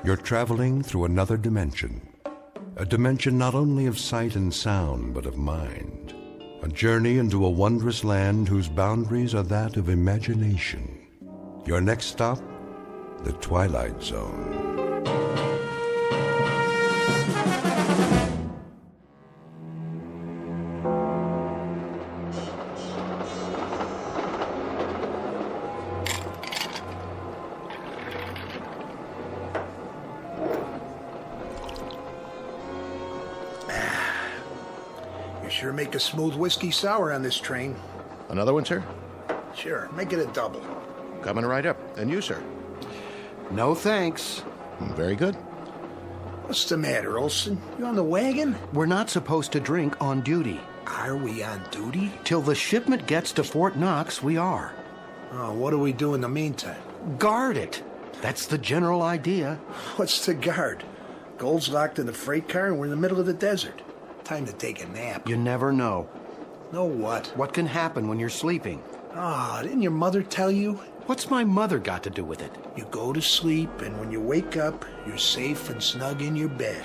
You're traveling through another dimension. A dimension not only of sight and sound, but of mind. A journey into a wondrous land whose boundaries are that of imagination. Your next stop, the Twilight Zone. Sure make a smooth whiskey sour on this train. Another one, sir? Sure, make it a double. Coming right up. And you, sir? No thanks. Very good. What's the matter, Olson? You on the wagon? We're not supposed to drink on duty. Are we on duty? Till the shipment gets to Fort Knox, we are. Oh, what do we do in the meantime? Guard it. That's the general idea. What's to guard? Gold's locked in the freight car and we're in the middle of the desert. Time to take a nap. You never know. Know what? What can happen when you're sleeping? Ah, didn't your mother tell you? What's my mother got to do with it? You go to sleep, and when you wake up, you're safe and snug in your bed.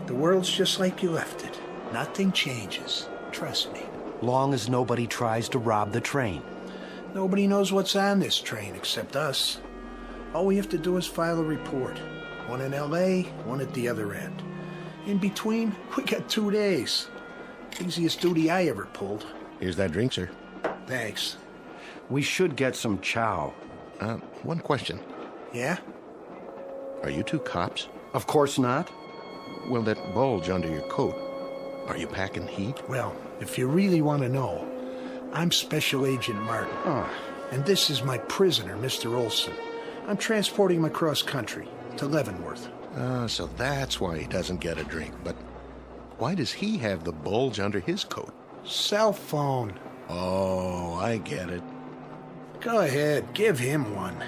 The world's just like you left it. Nothing changes. Trust me. Long as nobody tries to rob the train. Nobody knows what's on this train except us. All we have to do is file a report. One in L.A., one at the other end. In between, we got 2 days. Easiest duty I ever pulled. Here's that drink, sir. Thanks. We should get some chow. One question. Yeah? Are you two cops? Of course not. Well, that bulge under your coat, are you packing heat? Well, if you really want to know, I'm Special Agent Martin. Oh. And this is my prisoner, Mr. Olson. I'm transporting him across country to Leavenworth. So that's why he doesn't get a drink. But why does he have the bulge under his coat? Cell phone. Oh, I get it. Go ahead, give him one.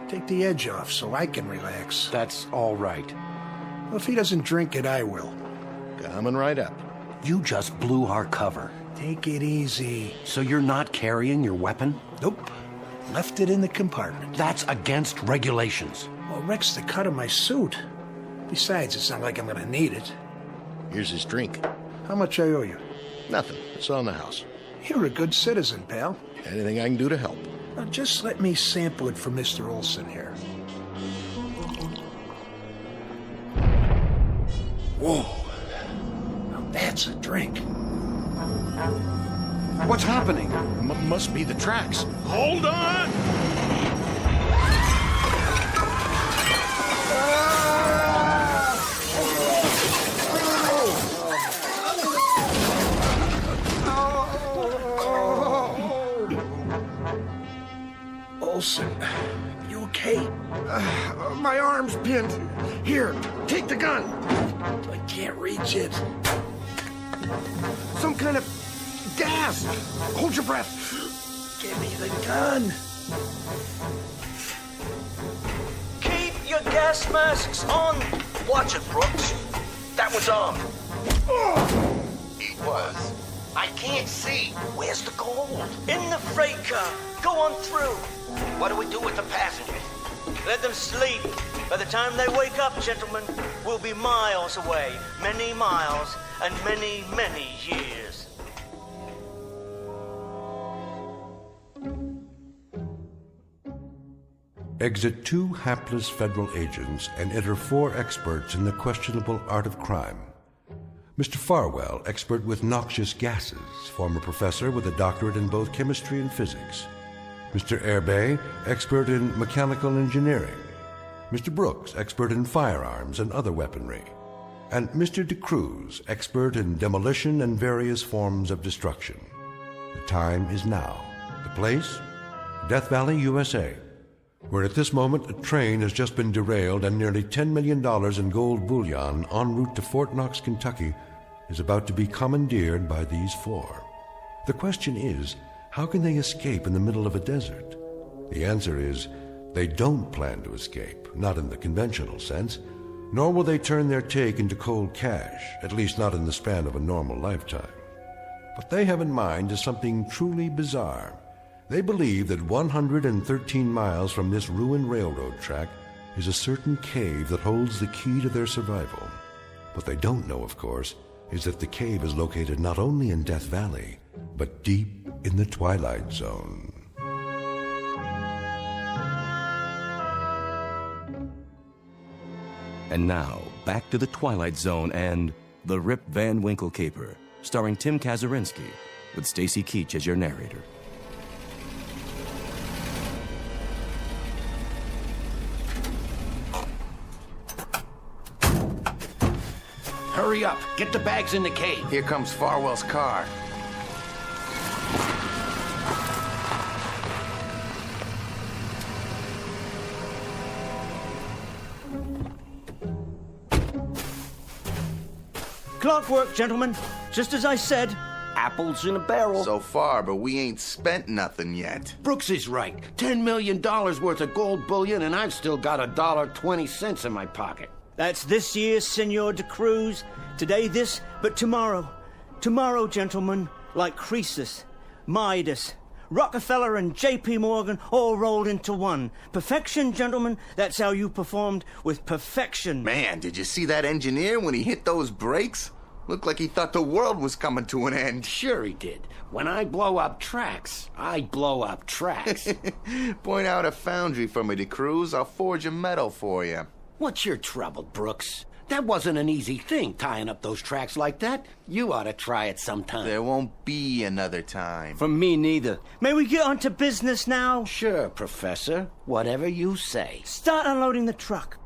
Take the edge off so I can relax. That's all right. Well, if he doesn't drink it, I will. Coming right up. You just blew our cover. Take it easy. So you're not carrying your weapon? Nope. Left it in the compartment. That's against regulations. Well, it wrecks the cut of my suit. Besides, it's not like I'm gonna need it. Here's his drink. How much I owe you? Nothing. It's on the house. You're a good citizen, pal. Anything I can do to help. Now, just let me sample it for Mr. Olson here. Whoa. Now, that's a drink. What's happening? Must be the tracks. Hold on! Olson, you okay? My arm's pinned. Here, take the gun. I can't reach it. Some kind of gas. Hold your breath. Give me the gun. Keep your gas masks on. Watch it, Brooks. That was on. It was. I can't see. Where's the gold? In the freight car. Go on through. What do we do with the passengers? Let them sleep. By the time they wake up, gentlemen, we'll be miles away. Many miles and many, many years. Exit 2 hapless federal agents and enter 4 experts in the questionable art of crime. Mr. Farwell, expert with noxious gases, former professor with a doctorate in both chemistry and physics. Mr. Airbay, expert in mechanical engineering. Mr. Brooks, expert in firearms and other weaponry. And Mr. DeCruz, expert in demolition and various forms of destruction. The time is now. The place? Death Valley, USA, where at this moment a train has just been derailed and nearly $10 million in gold bullion en route to Fort Knox, Kentucky, is about to be commandeered by these 4. The question is, how can they escape in the middle of a desert? The answer is, they don't plan to escape, not in the conventional sense, nor will they turn their take into cold cash, at least not in the span of a normal lifetime. What they have in mind is something truly bizarre. They believe that 113 miles from this ruined railroad track is a certain cave that holds the key to their survival. What they don't know, of course, is that the cave is located not only in Death Valley, but deep in the Twilight Zone. And now, back to the Twilight Zone and The Rip Van Winkle Caper, starring Tim Kazurinsky, with Stacy Keach as your narrator. Hurry up. Get the bags in the cave. Here comes Farwell's car. Clockwork, gentlemen. Just as I said. Apples in a barrel. So far, but we ain't spent nothing yet. Brooks is right. $10 million worth of gold bullion, and I've still got $1.20 in my pocket. That's this year, Senor de Cruz. Today this, but tomorrow. Tomorrow, gentlemen, like Croesus, Midas, Rockefeller, and J.P. Morgan all rolled into one. Perfection, gentlemen. That's how you performed with perfection. Man, did you see that engineer when he hit those brakes? Looked like he thought the world was coming to an end. Sure he did. When I blow up tracks, I blow up tracks. Point out a foundry for me, DeCruz. I'll forge a metal for you. What's your trouble, Brooks? That wasn't an easy thing, tying up those tracks like that. You ought to try it sometime. There won't be another time. For me, neither. May we get on to business now? Sure, Professor. Whatever you say. Start unloading the truck.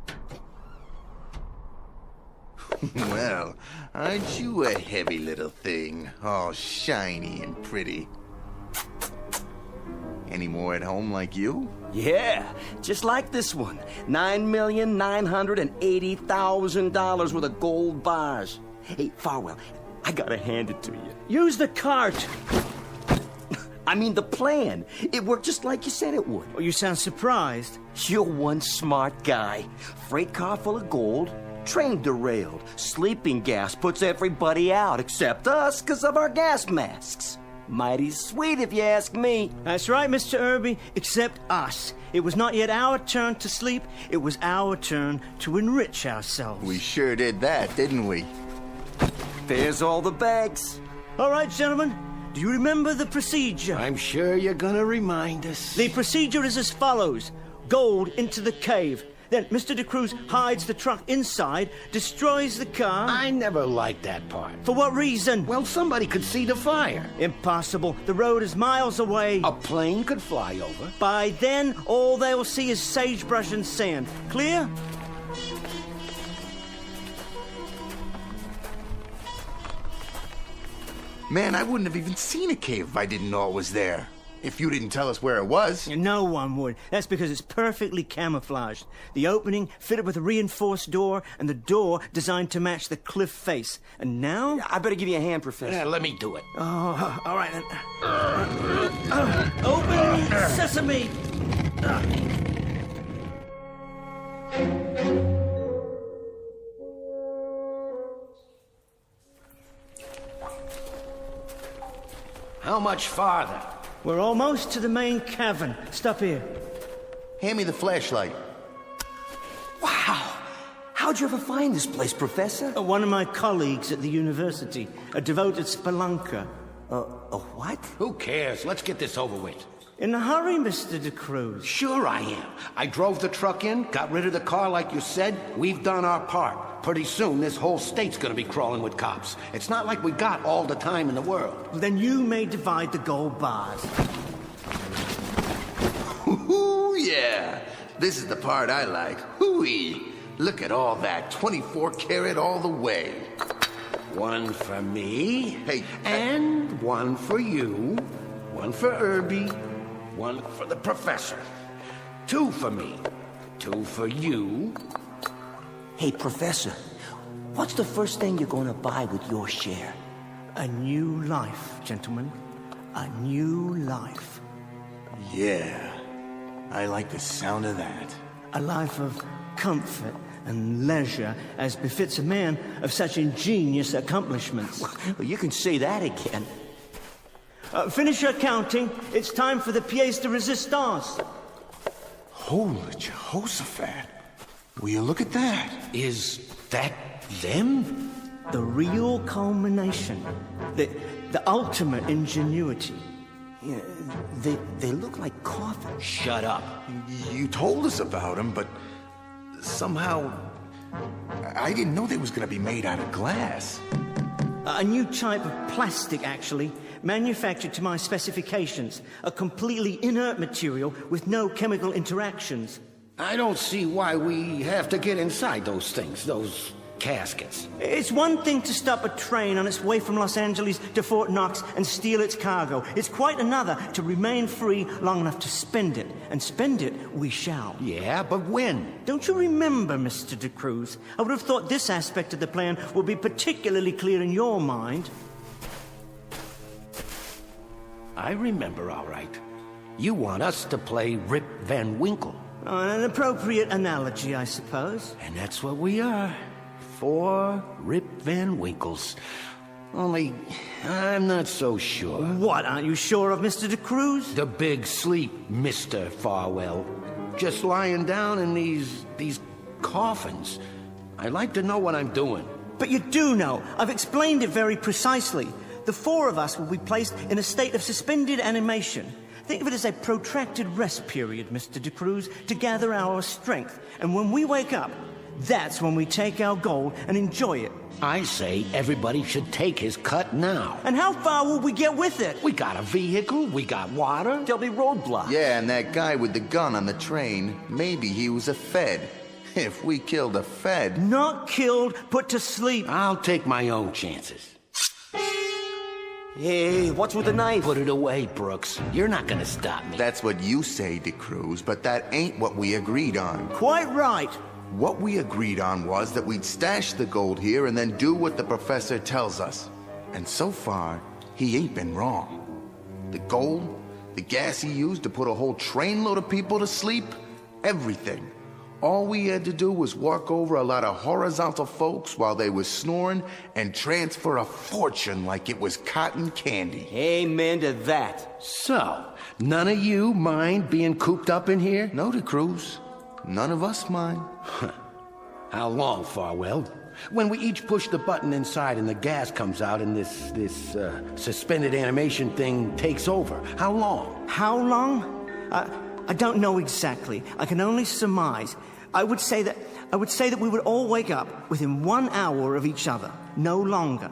Well, aren't you a heavy little thing? All shiny and pretty. Any more at home like you? Yeah, just like this one. $9,980,000 worth of gold bars. Hey, Farwell, I gotta hand it to you. Use the cart. I mean, the plan. It worked just like you said it would. Oh, you sound surprised. You're one smart guy. Freight car full of gold, train derailed, sleeping gas puts everybody out except us because of our gas masks. Mighty sweet, if you ask me. That's right, Mr. Irby, except us. It was not yet our turn to sleep. It was our turn to enrich ourselves. We sure did that, didn't we? There's all the bags. All right, gentlemen. Do you remember the procedure? I'm sure you're gonna remind us. The procedure is as follows. Gold into the cave. Then Mr. De Cruz hides the truck inside, destroys the car. I never liked that part. For what reason? Well, somebody could see the fire. Impossible. The road is miles away. A plane could fly over. By then, all they'll see is sagebrush and sand. Clear? Man, I wouldn't have even seen a cave if I didn't know it was there. If you didn't tell us where it was. No one would. That's because it's perfectly camouflaged. The opening fitted with a reinforced door, and the door designed to match the cliff face. And now... I better give you a hand, Professor. Yeah, let me do it. Oh, all right. Open sesame! How much farther? We're almost to the main cavern. Stop here. Hand me the flashlight. Wow! How'd you ever find this place, Professor? One of my colleagues at the university, a devoted spelunker. A what? Who cares? Let's get this over with. In a hurry, Mr. De Cruz. Sure I am. I drove the truck in, got rid of the car like you said. We've done our part. Pretty soon, this whole state's gonna be crawling with cops. It's not like we got all the time in the world. Then you may divide the gold bars. Ooh, yeah. This is the part I like. Hooey. Look at all that. 24 karat all the way. One for me. Hey. And one for you. One for Irby. One for the professor. 2 for me. 2 for you. Hey, Professor, what's the first thing you're going to buy with your share? A new life, gentlemen. A new life. Yeah. I like the sound of that. A life of comfort and leisure, as befits a man of such ingenious accomplishments. Well, you can say that again. Finish your counting. It's time for the pièce de résistance. Holy Jehoshaphat. Will you look at that? Is that them? The real culmination. The ultimate ingenuity. Yeah, they look like coffins. Shut up. You told us about them, but somehow I didn't know they was going to be made out of glass. A new type of plastic, actually, manufactured to my specifications. A completely inert material with no chemical interactions. I don't see why we have to get inside those things, those caskets. It's one thing to stop a train on its way from Los Angeles to Fort Knox and steal its cargo. It's quite another to remain free long enough to spend it. And spend it we shall. Yeah, but when? Don't you remember, Mr. De Cruz? I would have thought this aspect of the plan would be particularly clear in your mind. I remember, all right. You want us to play Rip Van Winkle. An appropriate analogy, I suppose. And that's what we are. 4 Rip Van Winkles. Only, I'm not so sure. What, aren't you sure of, Mr. De Cruz? The big sleep, Mr. Farwell. Just lying down in these coffins. I like to know what I'm doing. But you do know. I've explained it very precisely. The 4 of us will be placed in a state of suspended animation. Think of it as a protracted rest period, Mr. De Cruz, to gather our strength. And when we wake up, that's when we take our gold and enjoy it. I say everybody should take his cut now. And how far will we get with it? We got a vehicle, we got water. There'll be roadblocks. Yeah, and that guy with the gun on the train, maybe he was a Fed. If we killed a Fed... Not killed, put to sleep. I'll take my own chances. Hey, what's with the knife? Put it away, Brooks. You're not gonna stop me. That's what you say, De Cruz, but that ain't what we agreed on. Quite right. What we agreed on was that we'd stash the gold here and then do what the professor tells us. And so far, he ain't been wrong. The gold, the gas he used to put a whole trainload of people to sleep, everything. All we had to do was walk over a lot of horizontal folks while they was snoring and transfer a fortune like it was cotton candy. Amen to that. So, none of you mind being cooped up in here? No, De Cruz. None of us mind. How long, Farwell? When we each push the button inside and the gas comes out and this suspended animation thing takes over. How long? How long? I don't know exactly. I can only surmise. I would say that we would all wake up within 1 hour of each other, no longer.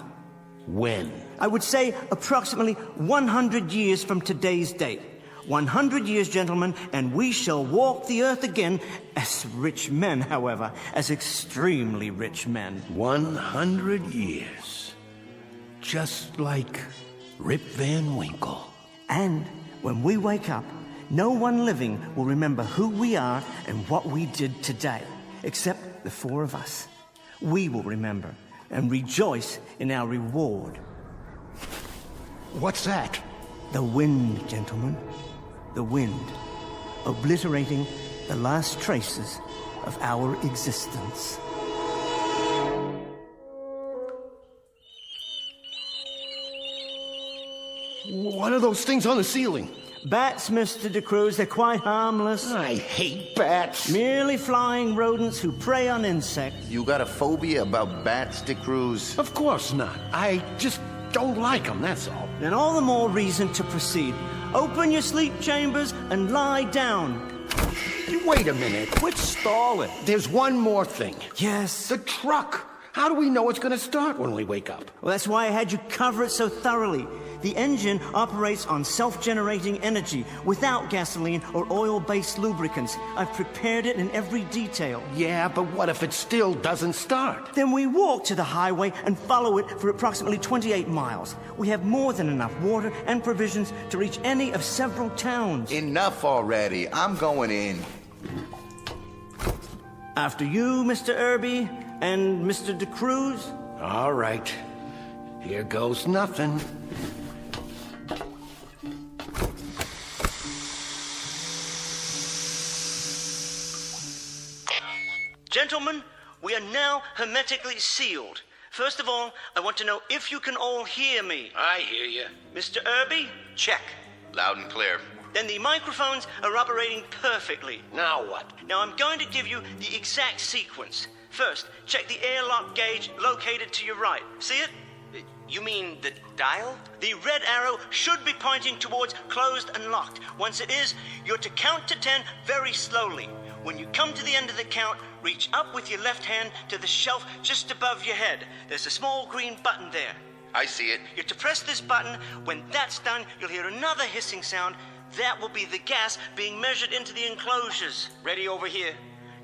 When? I would say approximately 100 years from today's date. 100 years, gentlemen, and we shall walk the earth again as rich men, however, as extremely rich men. 100 years. Just like Rip Van Winkle. And when we wake up, no one living will remember who we are and what we did today, except the four of us. We will remember and rejoice in our reward. What's that? The wind, gentlemen. The wind, obliterating the last traces of our existence. What are those things on the ceiling? Bats, Mr. De Cruz. They're quite harmless. I hate bats. Merely flying rodents who prey on insects. You got a phobia about bats, De Cruz? Of course not. I just don't like them, that's all. Then all the more reason to proceed. Open your sleep chambers and lie down. Wait a minute. Quit stalling. There's one more thing. Yes? The truck. How do we know it's going to start when we wake up? Well, that's why I had you cover it so thoroughly. The engine operates on self-generating energy without gasoline or oil-based lubricants. I've prepared it in every detail. Yeah, but what if it still doesn't start? Then we walk to the highway and follow it for approximately 28 miles. We have more than enough water and provisions to reach any of several towns. Enough already. I'm going in. After you, Mr. Irby, and Mr. De Cruz. All right. Here goes nothing. Gentlemen, we are now hermetically sealed. First of all, I want to know if you can all hear me. I hear you. Mr. Irby? Check. Loud and clear. Then the microphones are operating perfectly. Now what? Now I'm going to give you the exact sequence. First, check the airlock gauge located to your right. See it? You mean the dial? The red arrow should be pointing towards closed and locked. Once it is, you're to count to 10 very slowly. When you come to the end of the count, reach up with your left hand to the shelf just above your head. There's a small green button there. I see it. You're to press this button. When that's done, you'll hear another hissing sound. That will be the gas being measured into the enclosures. Ready over here.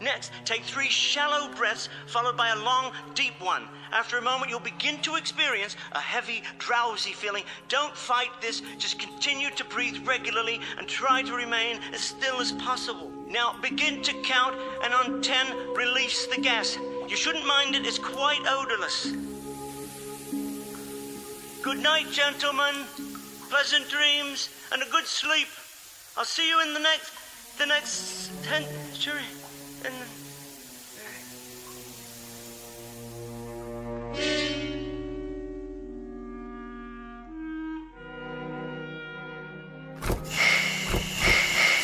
Next, take 3 shallow breaths, followed by a long, deep one. After a moment, you'll begin to experience a heavy, drowsy feeling. Don't fight this. Just continue to breathe regularly and try to remain as still as possible. Now, begin to count, and on 10, release the gas. You shouldn't mind it. It's quite odorless. Good night, gentlemen. Pleasant dreams and a good sleep. I'll see you in the next century.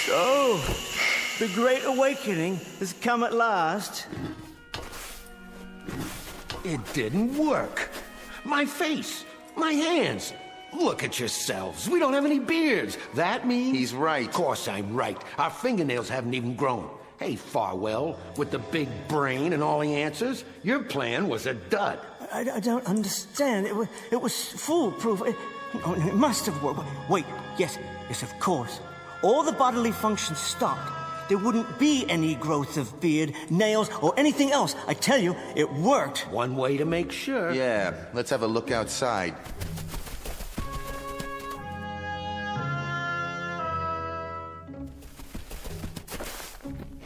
So, the Great Awakening has come at last. It didn't work. My face, my hands. Look at yourselves. We don't have any beards. That means... He's right. Of course I'm right. Our fingernails haven't even grown. Hey, Farwell, with the big brain and all the answers, your plan was a dud. I don't understand. It was foolproof. It must have worked. Wait, yes, of course. All the bodily functions stopped. There wouldn't be any growth of beard, nails, or anything else. I tell you, it worked. One way to make sure. Yeah, let's have a look outside.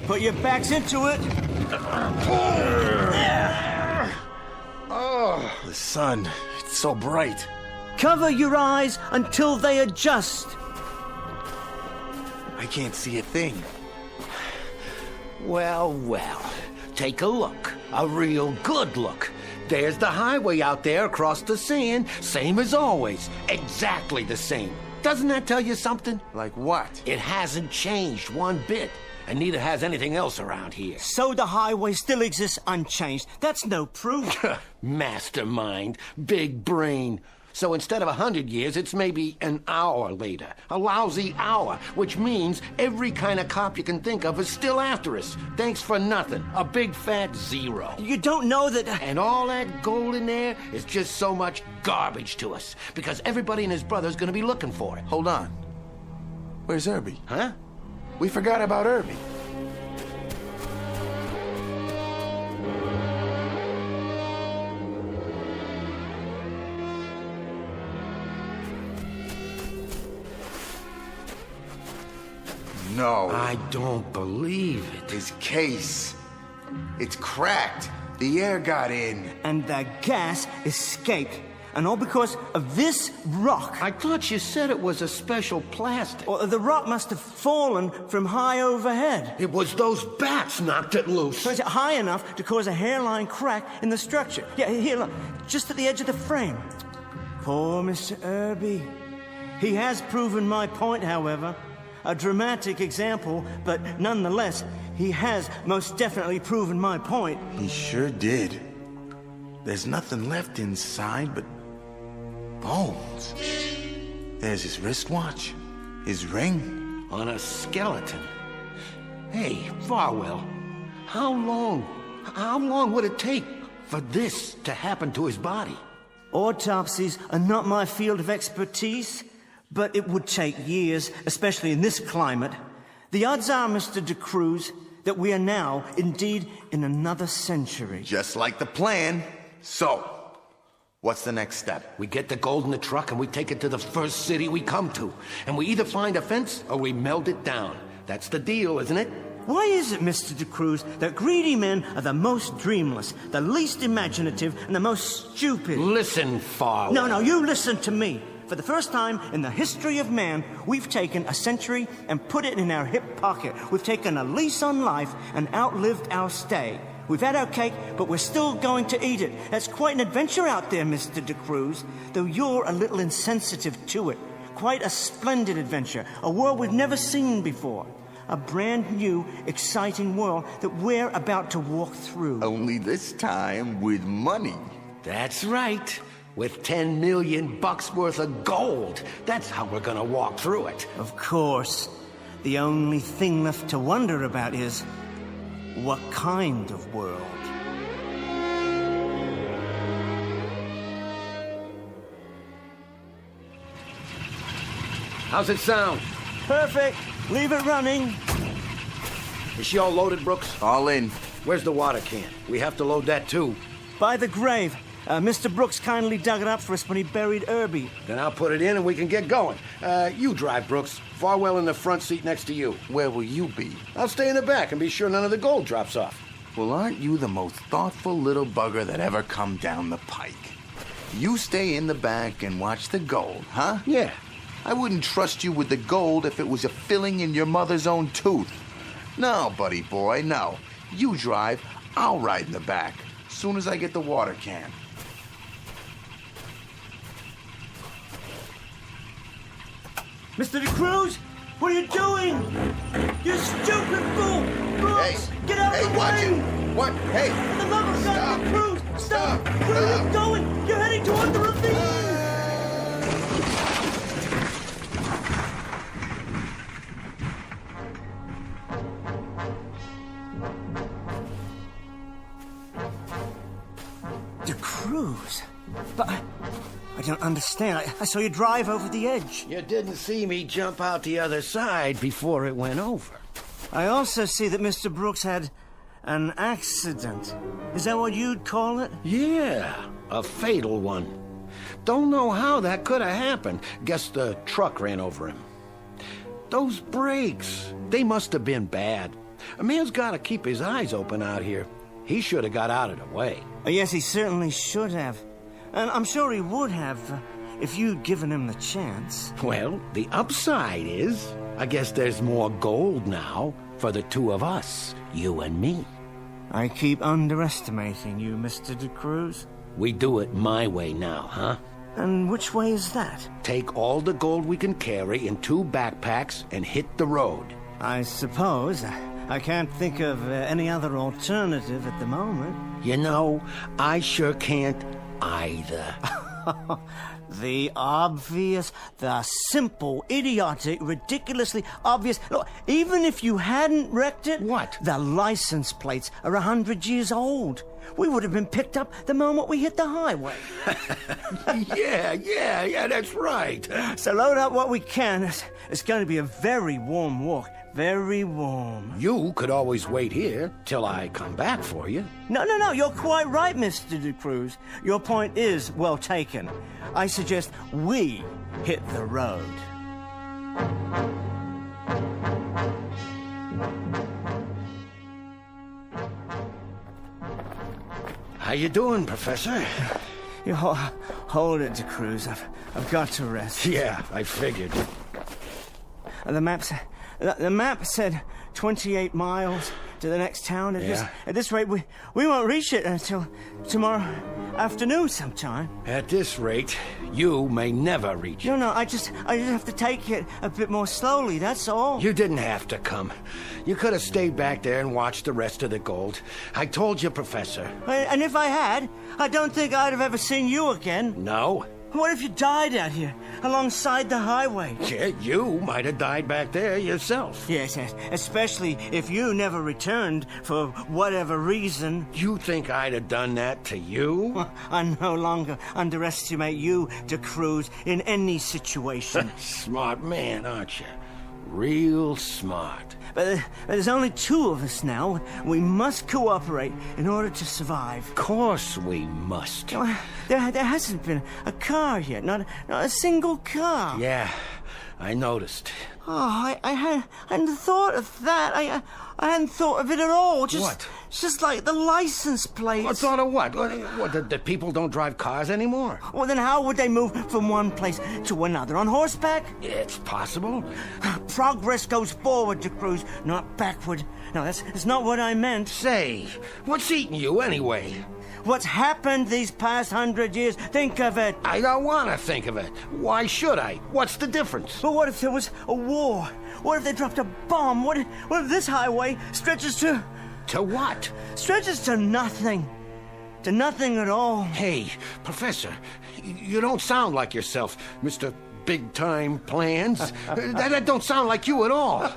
Put your backs into it. Oh, the sun. It's so bright. Cover your eyes until they adjust. I can't see a thing. Well, take a look. A real good look. There's the highway out there across the sand, same as always. Exactly the same. Doesn't that tell you something? Like what? It hasn't changed one bit, and neither has anything else around here. So the highway still exists unchanged. That's no proof. Mastermind, big brain. So instead of 100 years, it's maybe an hour later. A lousy hour, which means every kind of cop you can think of is still after us. Thanks for nothing. A big fat zero. You don't know that... And all that gold in there is just so much garbage to us, because everybody and his brother's gonna be looking for it. Hold on. Where's Irby? Huh? We forgot about Irby. No. I don't believe it. His case. It's cracked. The air got in. And the gas escaped. And all because of this rock. I thought you said it was a special plastic. Well, the rock must have fallen from high overhead. It was those bats knocked it loose. So it's high enough to cause a hairline crack in the structure. Yeah, here, look. Just at the edge of the frame. Poor Mr. Irby. He has proven my point, however. A dramatic example, but nonetheless, he has most definitely proven my point. He sure did. There's nothing left inside but bones. There's his wristwatch, his ring. On a skeleton. Hey, Farwell, how long would it take for this to happen to his body? Autopsies are not my field of expertise, but it would take years, especially in this climate. The odds are, Mr. De Cruz, that we are now, indeed, in another century. Just like the plan. So, what's the next step? We get the gold in the truck and we take it to the first city we come to. And we either find a fence or we melt it down. That's the deal, isn't it? Why is it, Mr. De Cruz, that greedy men are the most dreamless, the least imaginative, and the most stupid? Listen, Farwell. No, you listen to me. For the first time in the history of man, we've taken a century and put it in our hip pocket. We've taken a lease on life and outlived our stay. We've had our cake, but we're still going to eat it. That's quite an adventure out there, Mr. De Cruz, though you're a little insensitive to it. Quite a splendid adventure, a world we've never seen before. A brand new, exciting world that we're about to walk through. Only this time with money. That's right. With $10 million worth of gold. That's how we're gonna walk through it. Of course. The only thing left to wonder about is, what kind of world? How's it sound? Perfect. Leave it running. Is she all loaded, Brooks? All in. Where's the water can? We have to load that too. By the grave. Mr. Brooks kindly dug it up for us when he buried Irby. Then I'll put it in and we can get going. You drive, Brooks. Farwell in the front seat next to you. Where will you be? I'll stay in the back and be sure none of the gold drops off. Well, aren't you the most thoughtful little bugger that ever come down the pike? You stay in the back and watch the gold, huh? Yeah. I wouldn't trust you with the gold if it was a filling in your mother's own tooth. No, buddy boy, no. You drive, I'll ride in the back. Soon as I get the water can. Mr. De Cruz, what are you doing? You stupid fool! Brooks, get out of the watch way! him! What? Hey! For the love of God, De Cruz, stop! Where are you going? You're heading toward the ravine! De Cruz? But I don't understand. I saw you drive over the edge. You didn't see me jump out the other side before it went over. I also see that Mr. Brooks had an accident. Is that what you'd call it? Yeah, a fatal one. Don't know how that could have happened. Guess the truck ran over him. Those brakes, they must have been bad. A man's got to keep his eyes open out here. He should have got out of the way. Yes, he certainly should have. And I'm sure he would have if you'd given him the chance. Well, the upside is, I guess there's more gold now for the two of us, you and me. I keep underestimating you, Mr. De Cruz. We do it my way now, huh? And which way is that? Take all the gold we can carry in 2 backpacks and hit the road. I suppose. I can't think of any other alternative at the moment. You know, I sure can't either. The obvious, the simple, idiotic, ridiculously obvious. Look, even if you hadn't wrecked it... What? The license plates are 100 years old. We would have been picked up the moment we hit the highway. Yeah, that's right. So load up what we can. It's going to be a very warm walk. Very warm. You could always wait here till I come back for you. No, you're quite right, Mr. De Cruz. Your point is well taken. I suggest we hit the road. How you doing, Professor? You hold it, De Cruz. I've got to rest. Yeah, I figured. The map said 28 miles to the next town. At this rate, we won't reach it until tomorrow afternoon sometime. At this rate, you may never reach it. No, I just have to take it a bit more slowly, that's all. You didn't have to come. You could have stayed back there and watched the rest of the gold. I told you, Professor. And if I had, I don't think I'd have ever seen you again. No? What if you died out here, alongside the highway? Yeah, you might have died back there yourself. Yes, especially if you never returned for whatever reason. You think I'd have done that to you? Well, I no longer underestimate you, De Cruz, in any situation. Smart man, aren't you? Real smart. But there's only two of us now. We must cooperate in order to survive. Of course we must. There hasn't been a car yet, not a single car. Yeah, I noticed. Oh, I hadn't thought of that. I hadn't thought of it at all. What? Just like the license plates. What thought of what? What, the people don't drive cars anymore? Well, then how would they move from one place to another? On horseback? It's possible. Progress goes forward, De Cruz, not backward. No, that's not what I meant. Say, what's eating you anyway? What's happened these past 100 years? Think of it. I don't want to think of it. Why should I? What's the difference? But what if there was a war? What if they dropped a bomb? What if this highway stretches to... To what? Stretches to nothing. To nothing at all. Hey, Professor, you don't sound like yourself, Mr. Big-time plans. That don't sound like you at all.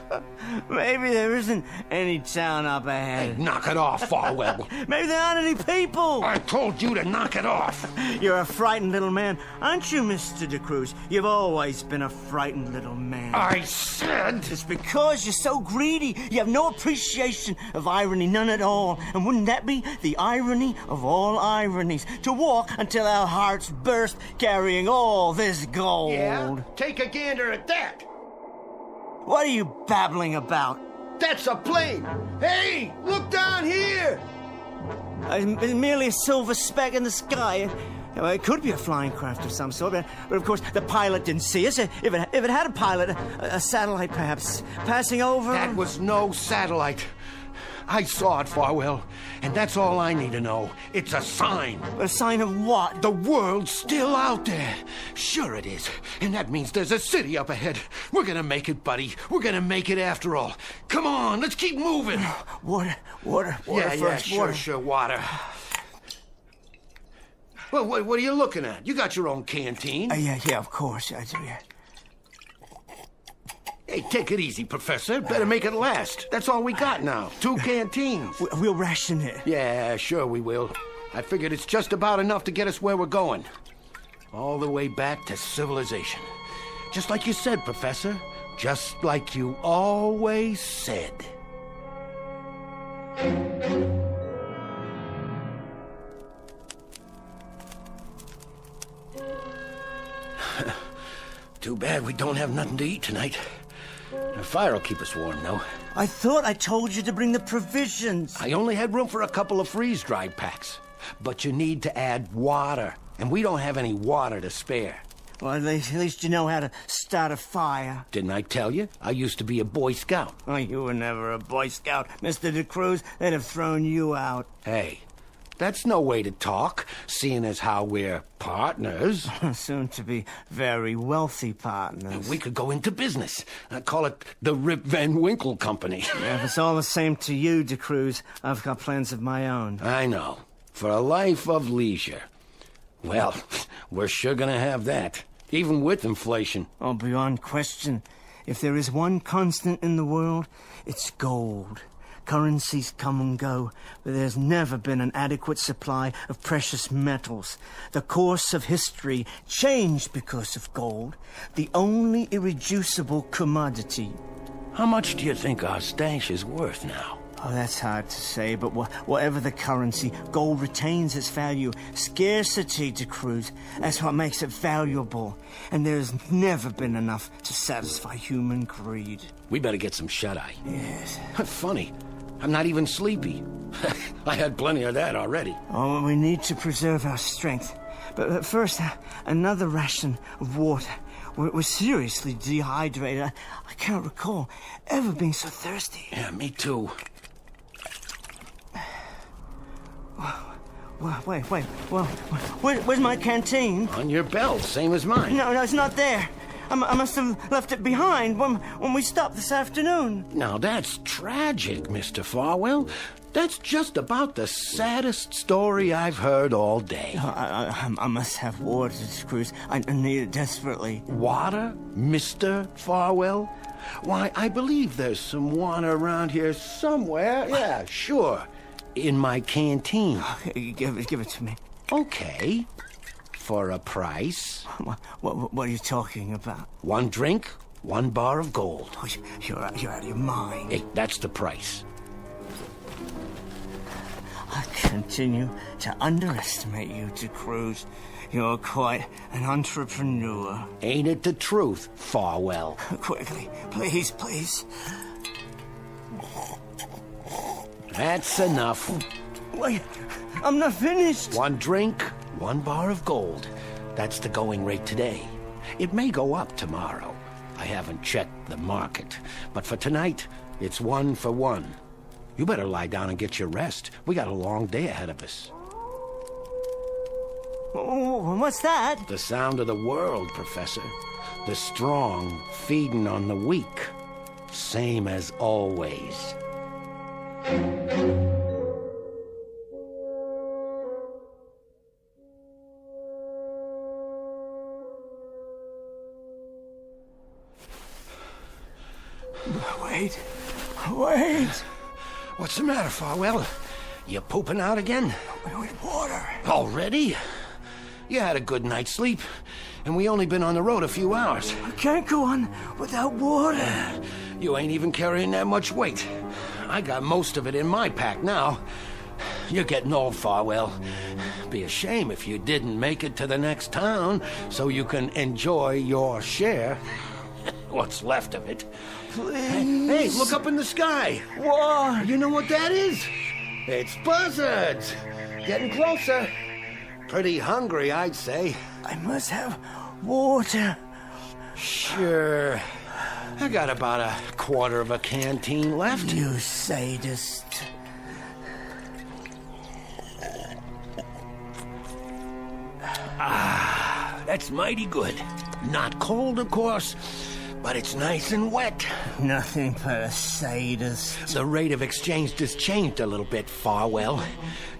Maybe there isn't any town up ahead. Hey, knock it off, Farwell. Maybe there aren't any people. I told you to knock it off. You're a frightened little man, aren't you, Mr. De Cruz? You've always been a frightened little man. I said... It's because you're so greedy. You have no appreciation of irony, none at all. And wouldn't that be the irony of all ironies? To walk until our hearts burst, carrying all this gold. Yeah? Take a gander at that. What are you babbling about? That's a plane. Hey, look down here. It's merely a silver speck in the sky. It could be a flying craft of some sort, but of course the pilot didn't see us. If it had a pilot, a satellite perhaps, passing over... That was no satellite. I saw it, Farwell, and that's all I need to know. It's a sign. A sign of what? The world's still out there. Sure it is. And that means there's a city up ahead. We're gonna make it, buddy. We're gonna make it after all. Come on, let's keep moving. Water first. Sure, water. Well, what are you looking at? You got your own canteen. Yeah, of course I do, yeah. Hey, take it easy, Professor. Better make it last. That's all we got now. 2 canteens. We'll ration it. Yeah, sure we will. I figured it's just about enough to get us where we're going. All the way back to civilization. Just like you said, Professor. Just like you always said. Too bad we don't have nothing to eat tonight. The fire will keep us warm, though. I thought I told you to bring the provisions. I only had room for a couple of freeze-dried packs. But you need to add water, and we don't have any water to spare. Well, at least you know how to start a fire. Didn't I tell you? I used to be a Boy Scout. Oh, you were never a Boy Scout, Mr. De Cruz. They'd have thrown you out. Hey, that's no way to talk, seeing as how we're partners. Soon to be very wealthy partners. We could go into business. Call it the Rip Van Winkle Company. Yeah, if it's all the same to you, De Cruz, I've got plans of my own. I know. For a life of leisure. Well, we're sure gonna have that, even with inflation. Oh, beyond question. If there is one constant in the world, it's gold. Currencies come and go, but there's never been an adequate supply of precious metals. The course of history changed because of gold, the only irreducible commodity. How much do you think our stash is worth now? Oh, that's hard to say, but whatever the currency, gold retains its value. Scarcity to Cruz, that's what makes it valuable. And there's never been enough to satisfy human greed. We better get some shut-eye. Yes. Funny, I'm not even sleepy. I had plenty of that already. Oh, we need to preserve our strength. But first, another ration of water. We're seriously dehydrated. I can't recall ever being so thirsty. Yeah, me too. Wait. Well, where's my canteen? On your belt, same as mine. No, it's not there. I must have left it behind when we stopped this afternoon. Now, that's tragic, Mr. Farwell. That's just about the saddest story I've heard all day. I must have water, Cruz. I need it desperately. Water, Mr. Farwell? Why, I believe there's some water around here somewhere. Yeah, sure. In my canteen. Give it to me. Okay. For a price. What are you talking about? 1 drink, 1 bar of gold. Oh, you're out of your mind. Hey, that's the price. I continue to underestimate you, De Cruz. You're quite an entrepreneur. Ain't it the truth, Farwell? Quickly, please. That's enough. Wait, I'm not finished. 1 drink, 1 bar of gold. That's the going rate today. It may go up tomorrow. I haven't checked the market. But for tonight, it's 1 for 1. You better lie down and get your rest. We got a long day ahead of us. What's that? The sound of the world, Professor. The strong feeding on the weak. Same as always. Wait. What's the matter, Farwell? You pooping out again? We need water. Already? You had a good night's sleep, and we only been on the road a few hours. I can't go on without water. You ain't even carrying that much weight. I got most of it in my pack now. You're getting old, Farwell. Be a shame if you didn't make it to the next town so you can enjoy your share. What's left of it. Please. Hey, look up in the sky. What? You know what that is? It's buzzards. Getting closer. Pretty hungry, I'd say. I must have water. Sure. I got about a quarter of a canteen left. You sadist. That's mighty good. Not cold, of course, but it's nice and wet. Nothing but a sadist. The rate of exchange just changed a little bit, Farwell.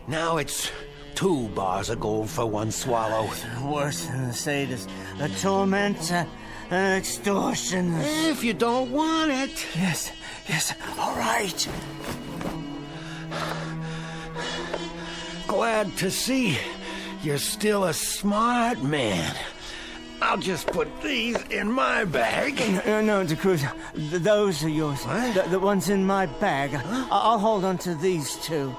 Now it's 2 bars of gold for 1 swallow. Worse than a sadist. A tormentor. An extortionist. If you don't want it. Yes, all right. Glad to see you're still a smart man. I'll just put these in my bag. No, De Cruz, those are yours. What? The ones in my bag. Huh? I'll hold on to these 2.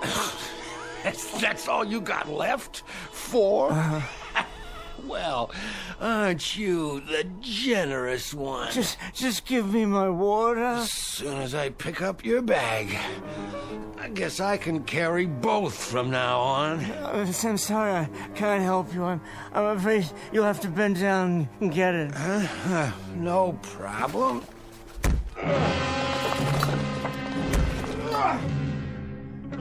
That's all you got left? 4? Well, aren't you the generous one? Just give me my water. As soon as I pick up your bag. I guess I can carry both from now on. I'm sorry, I can't help you. I'm afraid you'll have to bend down and get it. No problem.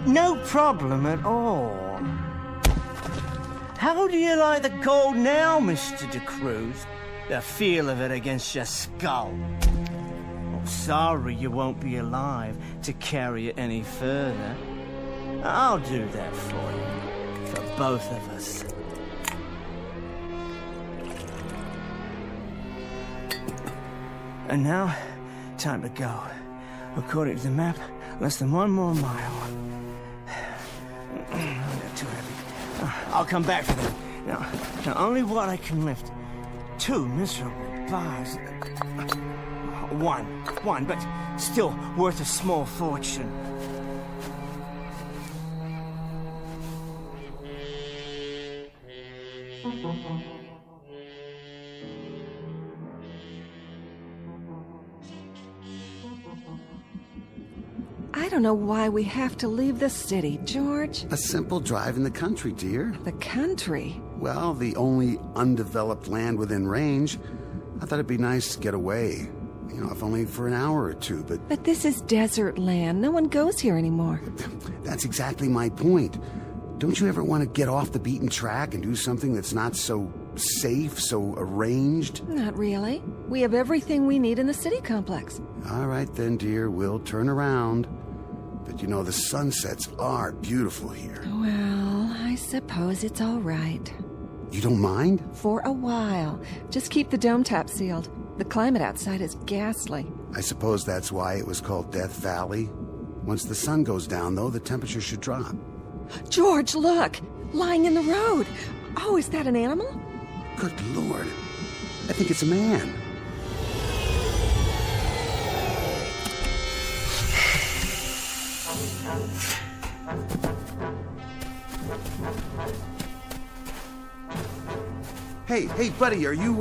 No problem at all. How do you like the gold now, Mr. De Cruz? The feel of it against your skull. Oh, sorry you won't be alive to carry it any further. I'll do that for you. For both of us. And now, time to go. According to the map, less than 1 more mile. Not too heavy. I'll come back for them. Now only what I can lift. 2 miserable bars. One, but still worth a small fortune. I don't know why we have to leave the city, George. A simple drive in the country, dear. The country? Well, the only undeveloped land within range. I thought it'd be nice to get away. You know, if only for an hour or two, but... But this is desert land. No one goes here anymore. That's exactly my point. Don't you ever want to get off the beaten track and do something that's not so safe, so arranged? Not really. We have everything we need in the city complex. All right then, dear. We'll turn around. But you know, the sunsets are beautiful here. Well, I suppose it's all right. You don't mind? For a while. Just keep the dome top sealed. The climate outside is ghastly. I suppose that's why it was called Death Valley. Once the sun goes down, though, the temperature should drop. George, look! Lying in the road! Oh, is that an animal? Good Lord. I think it's a man. Hey, buddy, are you...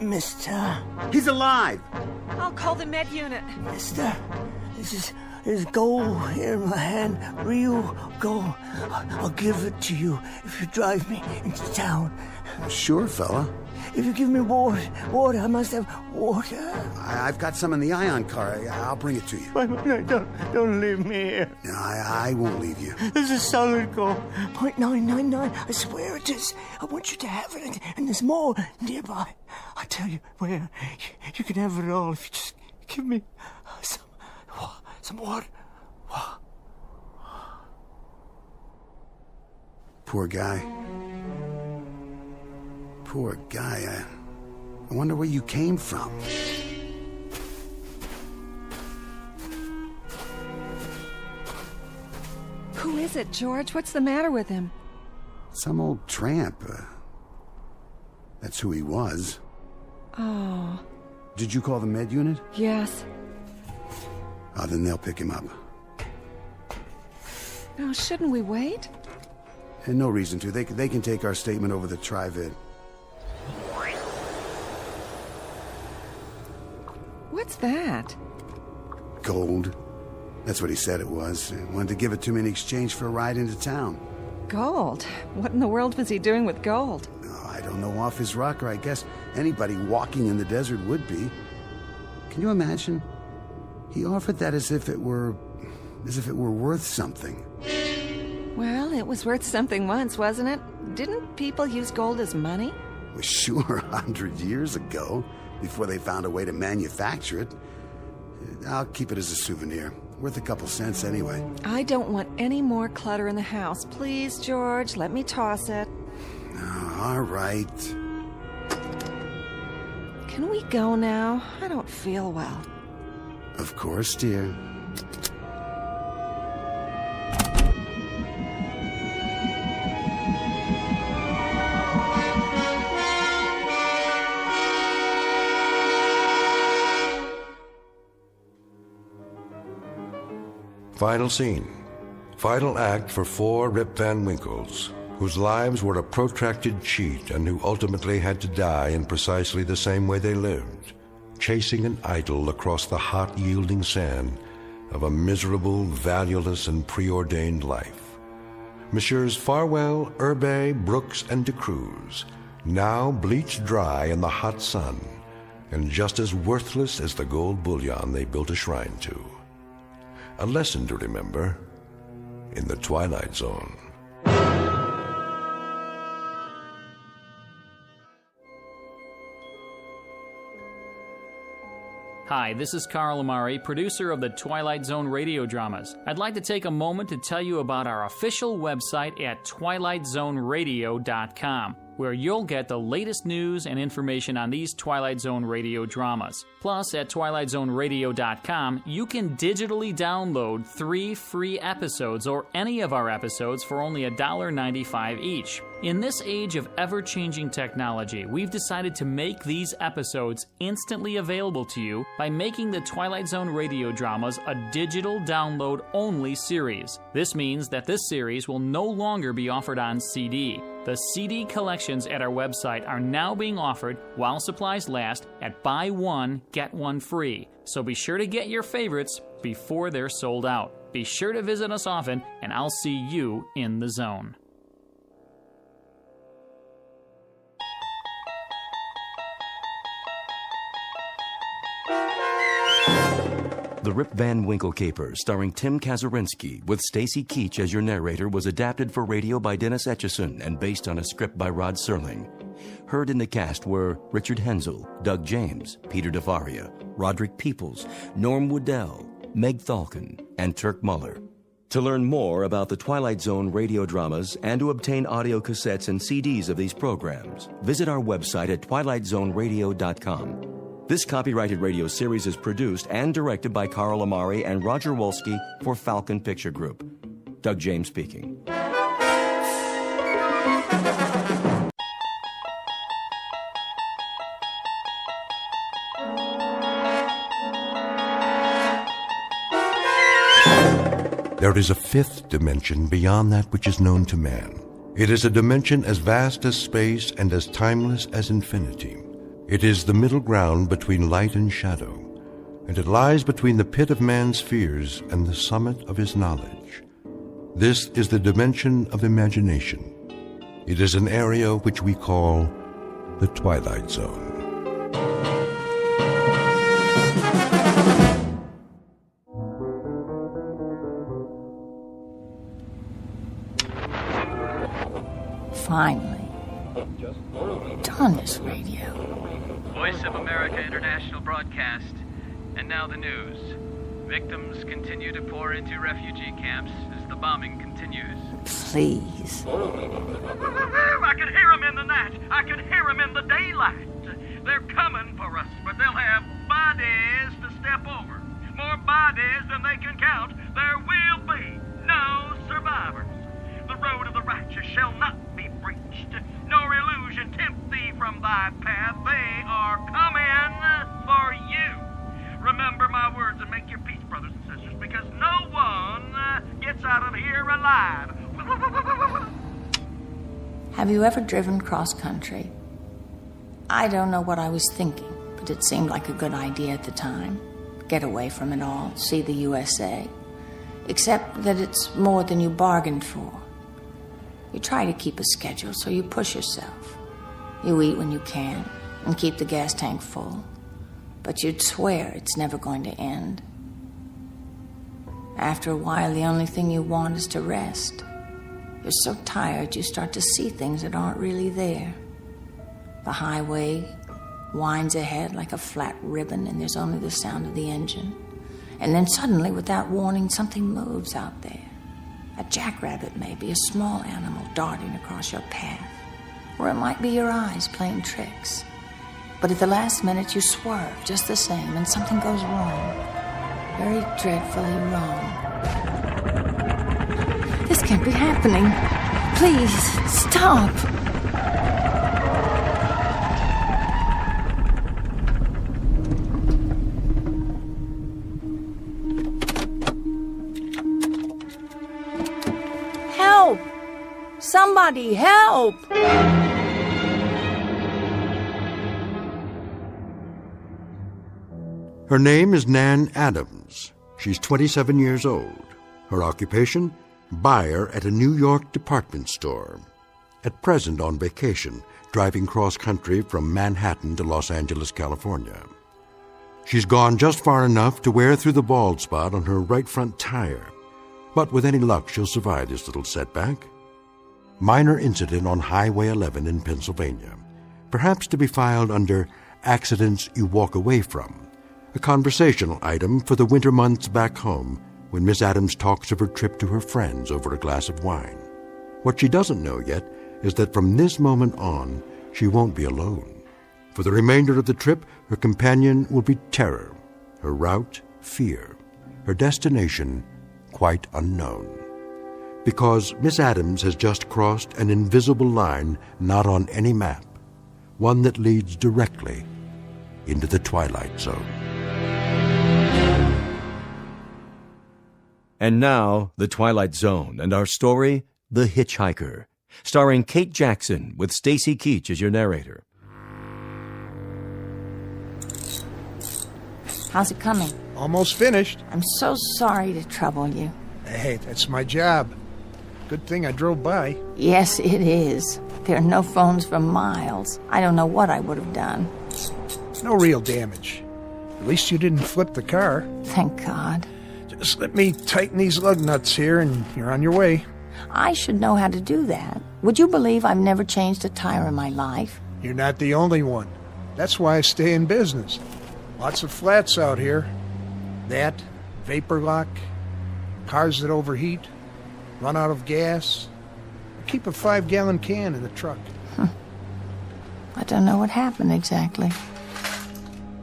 Mister... He's alive! I'll call the med unit. Mister, there's gold here in my hand. Real gold. I'll give it to you if you drive me into town. Sure, fella. If you give me water, I must have water. I've got some in the Ion car. I'll bring it to you. Don't leave me here. No, I won't leave you. There's a solid gold. 0.999. I swear it is. I want you to have it, and there's more nearby. I tell you where. You can have it all if you just give me some water. Poor guy. Poor guy. I wonder where you came from. Who is it, George? What's the matter with him? Some old tramp. That's who he was. Oh. Did you call the med unit? Yes. Then they'll pick him up. No, shouldn't we wait? And no reason to. They can take our statement over the Tri-Vid. What's that? Gold. That's what he said it was. He wanted to give it to me in exchange for a ride into town. Gold? What in the world was he doing with gold? Oh, I don't know, off his rocker. I guess anybody walking in the desert would be. Can you imagine? He offered that as if it were worth something. Well, it was worth something once, wasn't it? Didn't people use gold as money? Well, sure, 100 years ago, before they found a way to manufacture it. I'll keep it as a souvenir. Worth a couple cents anyway. I don't want any more clutter in the house. Please, George, let me toss it. Oh, all right. Can we go now? I don't feel well. Of course, dear. Final scene. Final act for 4 Rip Van Winkles, whose lives were a protracted cheat and who ultimately had to die in precisely the same way they lived, chasing an idol across the hot, yielding sand of a miserable, valueless, and preordained life. Messieurs Farwell, Herbe, Brooks, and De Cruz, now bleached dry in the hot sun, and just as worthless as the gold bullion they built a shrine to. A lesson to remember in the Twilight Zone. Hi, this is Carl Amari, producer of the Twilight Zone Radio Dramas. I'd like to take a moment to tell you about our official website at twilightzoneradio.com. where you'll get the latest news and information on these Twilight Zone radio dramas. Plus, at twilightzoneradio.com, you can digitally download 3 free episodes or any of our episodes for only $1.95 each. In this age of ever-changing technology, we've decided to make these episodes instantly available to you by making the Twilight Zone radio dramas a digital download-only series. This means that this series will no longer be offered on CD. The CD collections at our website are now being offered while supplies last at buy one, get one free. So be sure to get your favorites before they're sold out. Be sure to visit us often, and I'll see you in the zone. The Rip Van Winkle Caper, starring Tim Kazurinsky, with Stacy Keach as your narrator, was adapted for radio by Dennis Etchison and based on a script by Rod Serling. Heard in the cast were Richard Hensel, Doug James, Peter DeFaria, Roderick Peoples, Norm Woodell, Meg Thalken, and Turk Muller. To learn more about the Twilight Zone radio dramas and to obtain audio cassettes and CDs of these programs, visit our website at twilightzoneradio.com. This copyrighted radio series is produced and directed by Carl Amari and Roger Wolski for Falcon Picture Group. Doug James speaking. There is a fifth dimension beyond that which is known to man. It is a dimension as vast as space and as timeless as infinity. It is the middle ground between light and shadow, and it lies between the pit of man's fears and the summit of his knowledge. This is the dimension of imagination. It is an area which we call the Twilight Zone. Finally, done this radio. Voice of America International Broadcast. And now the news. Victims continue to pour into refugee camps as the bombing continues. Please. I can hear them in the night. I can hear them in the daylight. They're coming for us, but they'll have bodies to step over. More bodies than they can count. There will be no survivors. The road of the righteous shall not be breached, nor illusion tempt thee from thy path. They are coming for you. Remember my words and make your peace, brothers and sisters, because no one gets out of here alive. Have you ever driven cross-country? I don't know what I was thinking, but it seemed like a good idea at the time. Get away from it all, see the USA. Except that it's more than you bargained for. You try to keep a schedule, so you push yourself. You eat when you can and keep the gas tank full. But you'd swear it's never going to end. After a while, the only thing you want is to rest. You're so tired, you start to see things that aren't really there. The highway winds ahead like a flat ribbon, and there's only the sound of the engine. And then suddenly, without warning, something moves out there. A jackrabbit, maybe, a small animal darting across your path. Or it might be your eyes playing tricks. But at the last minute, you swerve just the same, and something goes wrong. Very dreadfully wrong. This can't be happening. Please, stop. Help! Somebody help! Her name is Nan Adams. She's 27 years old. Her occupation? Buyer at a New York department store. At present on vacation, driving cross-country from Manhattan to Los Angeles, California. She's gone just far enough to wear through the bald spot on her right front tire. But with any luck, she'll survive this little setback. Minor incident on Highway 11 in Pennsylvania. Perhaps to be filed under accidents you walk away from. A conversational item for the winter months back home when Miss Adams talks of her trip to her friends over a glass of wine. What she doesn't know yet is that from this moment on, she won't be alone. For the remainder of the trip, her companion will be terror, her route, fear, her destination, quite unknown. Because Miss Adams has just crossed an invisible line not on any map, one that leads directly into the Twilight Zone. And now, The Twilight Zone and our story, The Hitchhiker, starring Kate Jackson with Stacy Keach as your narrator. How's it coming? Almost finished. I'm so sorry to trouble you. Hey, that's my job. Good thing I drove by. Yes, it is. There are no phones for miles. I don't know what I would have done. No real damage. At least you didn't flip the car. Thank God. Just let me tighten these lug nuts here and you're on your way. I should know how to do that. Would you believe I've never changed a tire in my life? You're not the only one. That's why I stay in business. Lots of flats out here. That, vapor lock, cars that overheat, run out of gas. I keep a 5-gallon can in the truck. I don't know what happened exactly.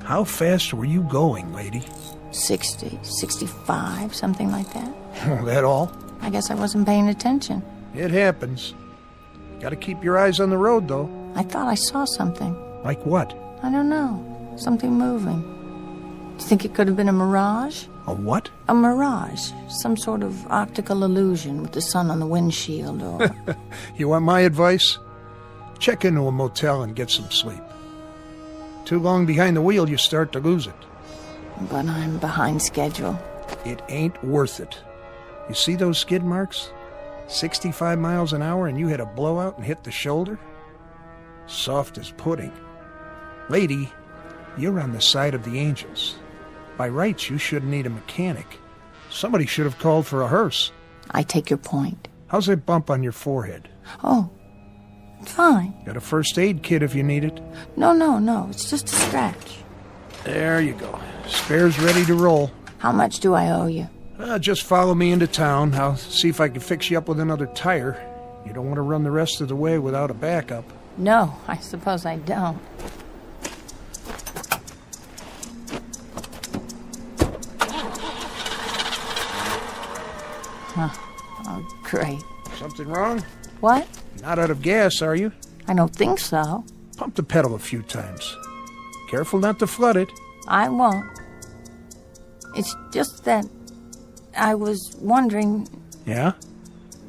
How fast were you going, lady? 60, 65, something like that. Oh, that all? I guess I wasn't paying attention. It happens. Gotta keep your eyes on the road, though. I thought I saw something. Like what? I don't know. Something moving. Do you think it could have been a mirage? A what? A mirage. Some sort of optical illusion with the sun on the windshield or... You want my advice? Check into a motel and get some sleep. Too long behind the wheel, you start to lose it. But I'm behind schedule. It ain't worth it. You see those skid marks? 65 miles an hour and you hit a blowout and hit the shoulder? Soft as pudding. Lady, you're on the side of the angels. By rights, you shouldn't need a mechanic. Somebody should have called for a hearse. I take your point. How's that bump on your forehead? Oh, fine. Got a first aid kit if you need it. No. It's just a scratch. There you go. Spare's ready to roll. How much do I owe you? Just follow me into town. I'll see if I can fix you up with another tire. You don't want to run the rest of the way without a backup. No, I suppose I don't. Huh. Oh, great. Something wrong? What? Not out of gas, are you? I don't think so. Pump the pedal a few times. Careful not to flood it. I won't. It's just that I was wondering... Yeah?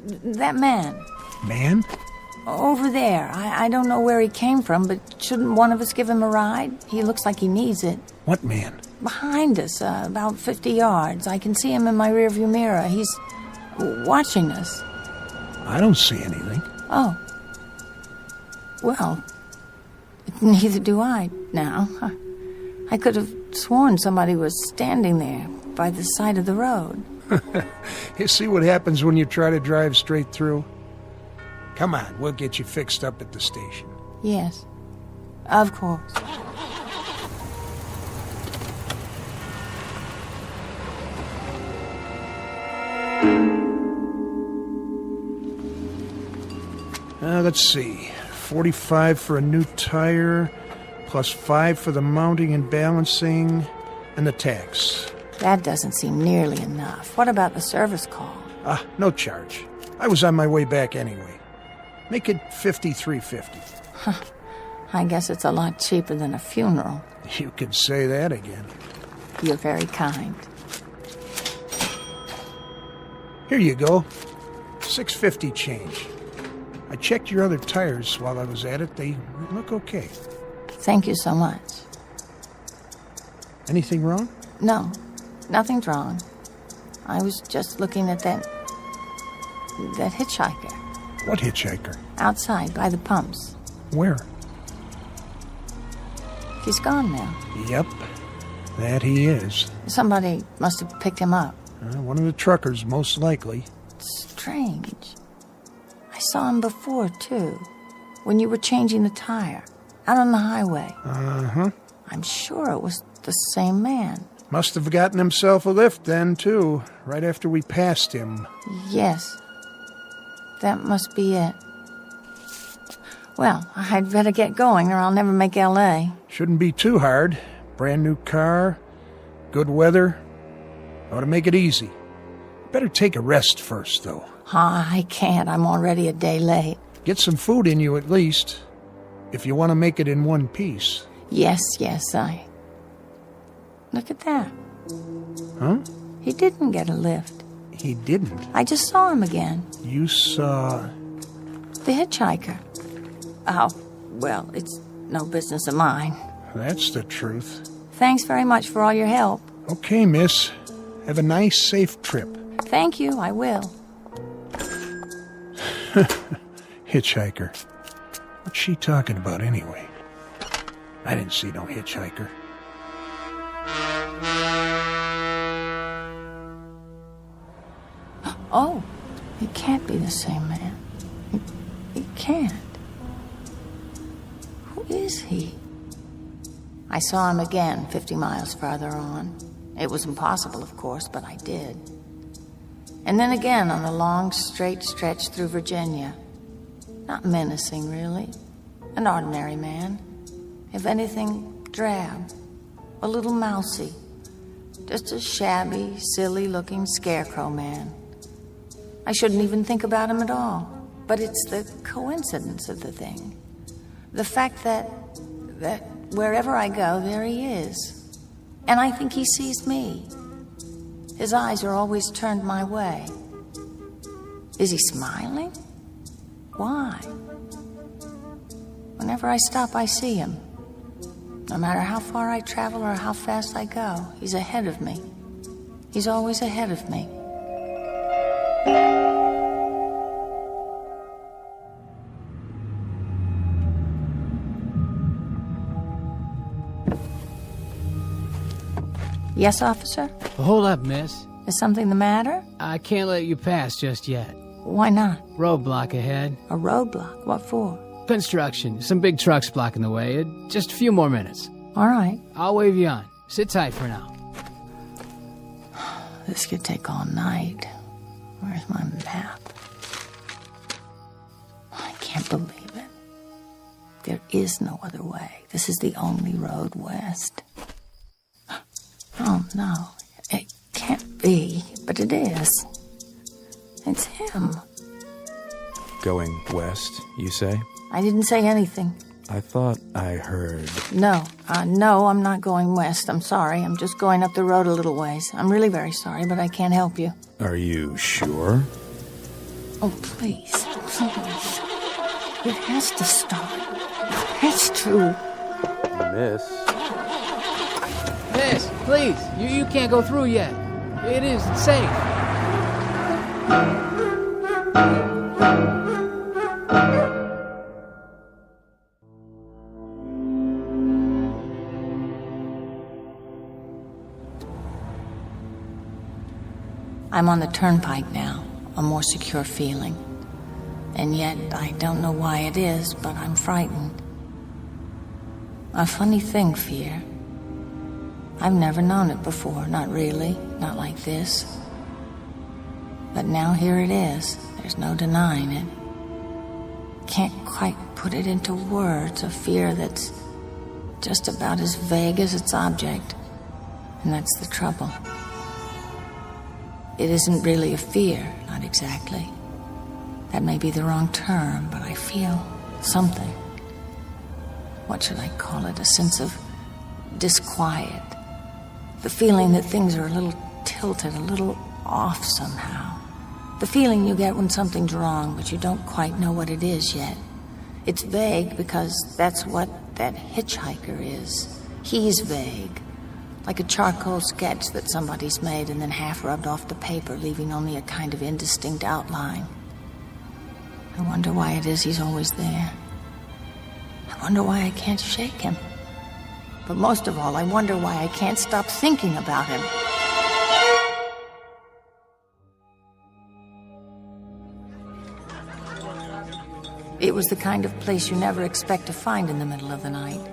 That man. Man? Over there. I don't know where he came from, but shouldn't one of us give him a ride? He looks like he needs it. What man? Behind us, about 50 yards. I can see him in my rearview mirror. He's watching us. I don't see anything. Oh. Well, neither do I now. I could have sworn somebody was standing there by the side of the road. You see what happens when you try to drive straight through? Come on, we'll get you fixed up at the station. Yes, of course. Let's see. 45 for a new tire, plus 5 for the mounting and balancing, and the tax. That doesn't seem nearly enough. What about the service call? No charge. I was on my way back anyway. Make it $53.50. I guess it's a lot cheaper than a funeral. You could say that again. You're very kind. Here you go. $6.50 change. I checked your other tires while I was at it. They look okay. Thank you so much. Anything wrong? No, nothing's wrong. I was just looking at that hitchhiker. What hitchhiker? Outside, by the pumps. Where? He's gone now. Yep, that he is. Somebody must have picked him up. One of the truckers, most likely. Strange. I saw him before, too. When you were changing the tire. Out on the highway. Uh-huh. I'm sure it was the same man. Must have gotten himself a lift then, too. Right after we passed him. Yes. That must be it. Well, I'd better get going or I'll never make L.A. Shouldn't be too hard. Brand new car, good weather. Ought to make it easy. Better take a rest first, though. I can't. I'm already a day late. Get some food in you at least, if you want to make it in one piece. Yes, I... Look at that. Huh? He didn't get a lift. He didn't? I just saw him again. You saw... The hitchhiker. Oh, well, it's no business of mine. That's the truth. Thanks very much for all your help. Okay, miss. Have a nice, safe trip. Thank you, I will. Hitchhiker. What's she talking about anyway? I didn't see no hitchhiker. Oh, it can't be the same man. It can't. Who is he? I saw him again 50 miles farther on. It was impossible, of course, but I did. And then again on the long, straight stretch through Virginia. Not menacing, really. An ordinary man. If anything, drab. A little mousy. Just a shabby, silly-looking scarecrow man. I shouldn't even think about him at all. But it's the coincidence of the thing. The fact that wherever I go, there he is. And I think he sees me. His eyes are always turned my way. Is he smiling? Why? Whenever I stop, I see him. No matter how far I travel or how fast I go, he's ahead of me. He's always ahead of me. Yes, officer? Hold up, miss. Is something the matter? I can't let you pass just yet. Why not? Roadblock ahead. A roadblock? What for? Construction. Some big trucks blocking the way. Just a few more minutes. All right. I'll wave you on. Sit tight for now. This could take all night. Where's my map? I can't believe it. There is no other way. This is the only road west. Oh, no. It can't be, but it is. It's him. Going west, you say? I didn't say anything. I thought I heard... No, I'm not going west. I'm sorry. I'm just going up the road a little ways. I'm really very sorry, but I can't help you. Are you sure? Oh, please. It has to stop. It's true. Miss? Miss, please. You can't go through yet. It isn't safe. I'm on the turnpike now, a more secure feeling. And yet, I don't know why it is, but I'm frightened. A funny thing, fear. I've never known it before, not really, not like this. But now here it is, there's no denying it. Can't quite put it into words, a fear that's just about as vague as its object. And that's the trouble. It isn't really a fear, not exactly. That may be the wrong term, but I feel something. What should I call it? A sense of disquiet. The feeling that things are a little tilted, a little off somehow. The feeling you get when something's wrong, but you don't quite know what it is yet. It's vague because that's what that hitchhiker is. He's vague. Like a charcoal sketch that somebody's made and then half rubbed off the paper, leaving only a kind of indistinct outline. I wonder why it is he's always there. I wonder why I can't shake him. But most of all, I wonder why I can't stop thinking about him. It was the kind of place you never expect to find in the middle of the night.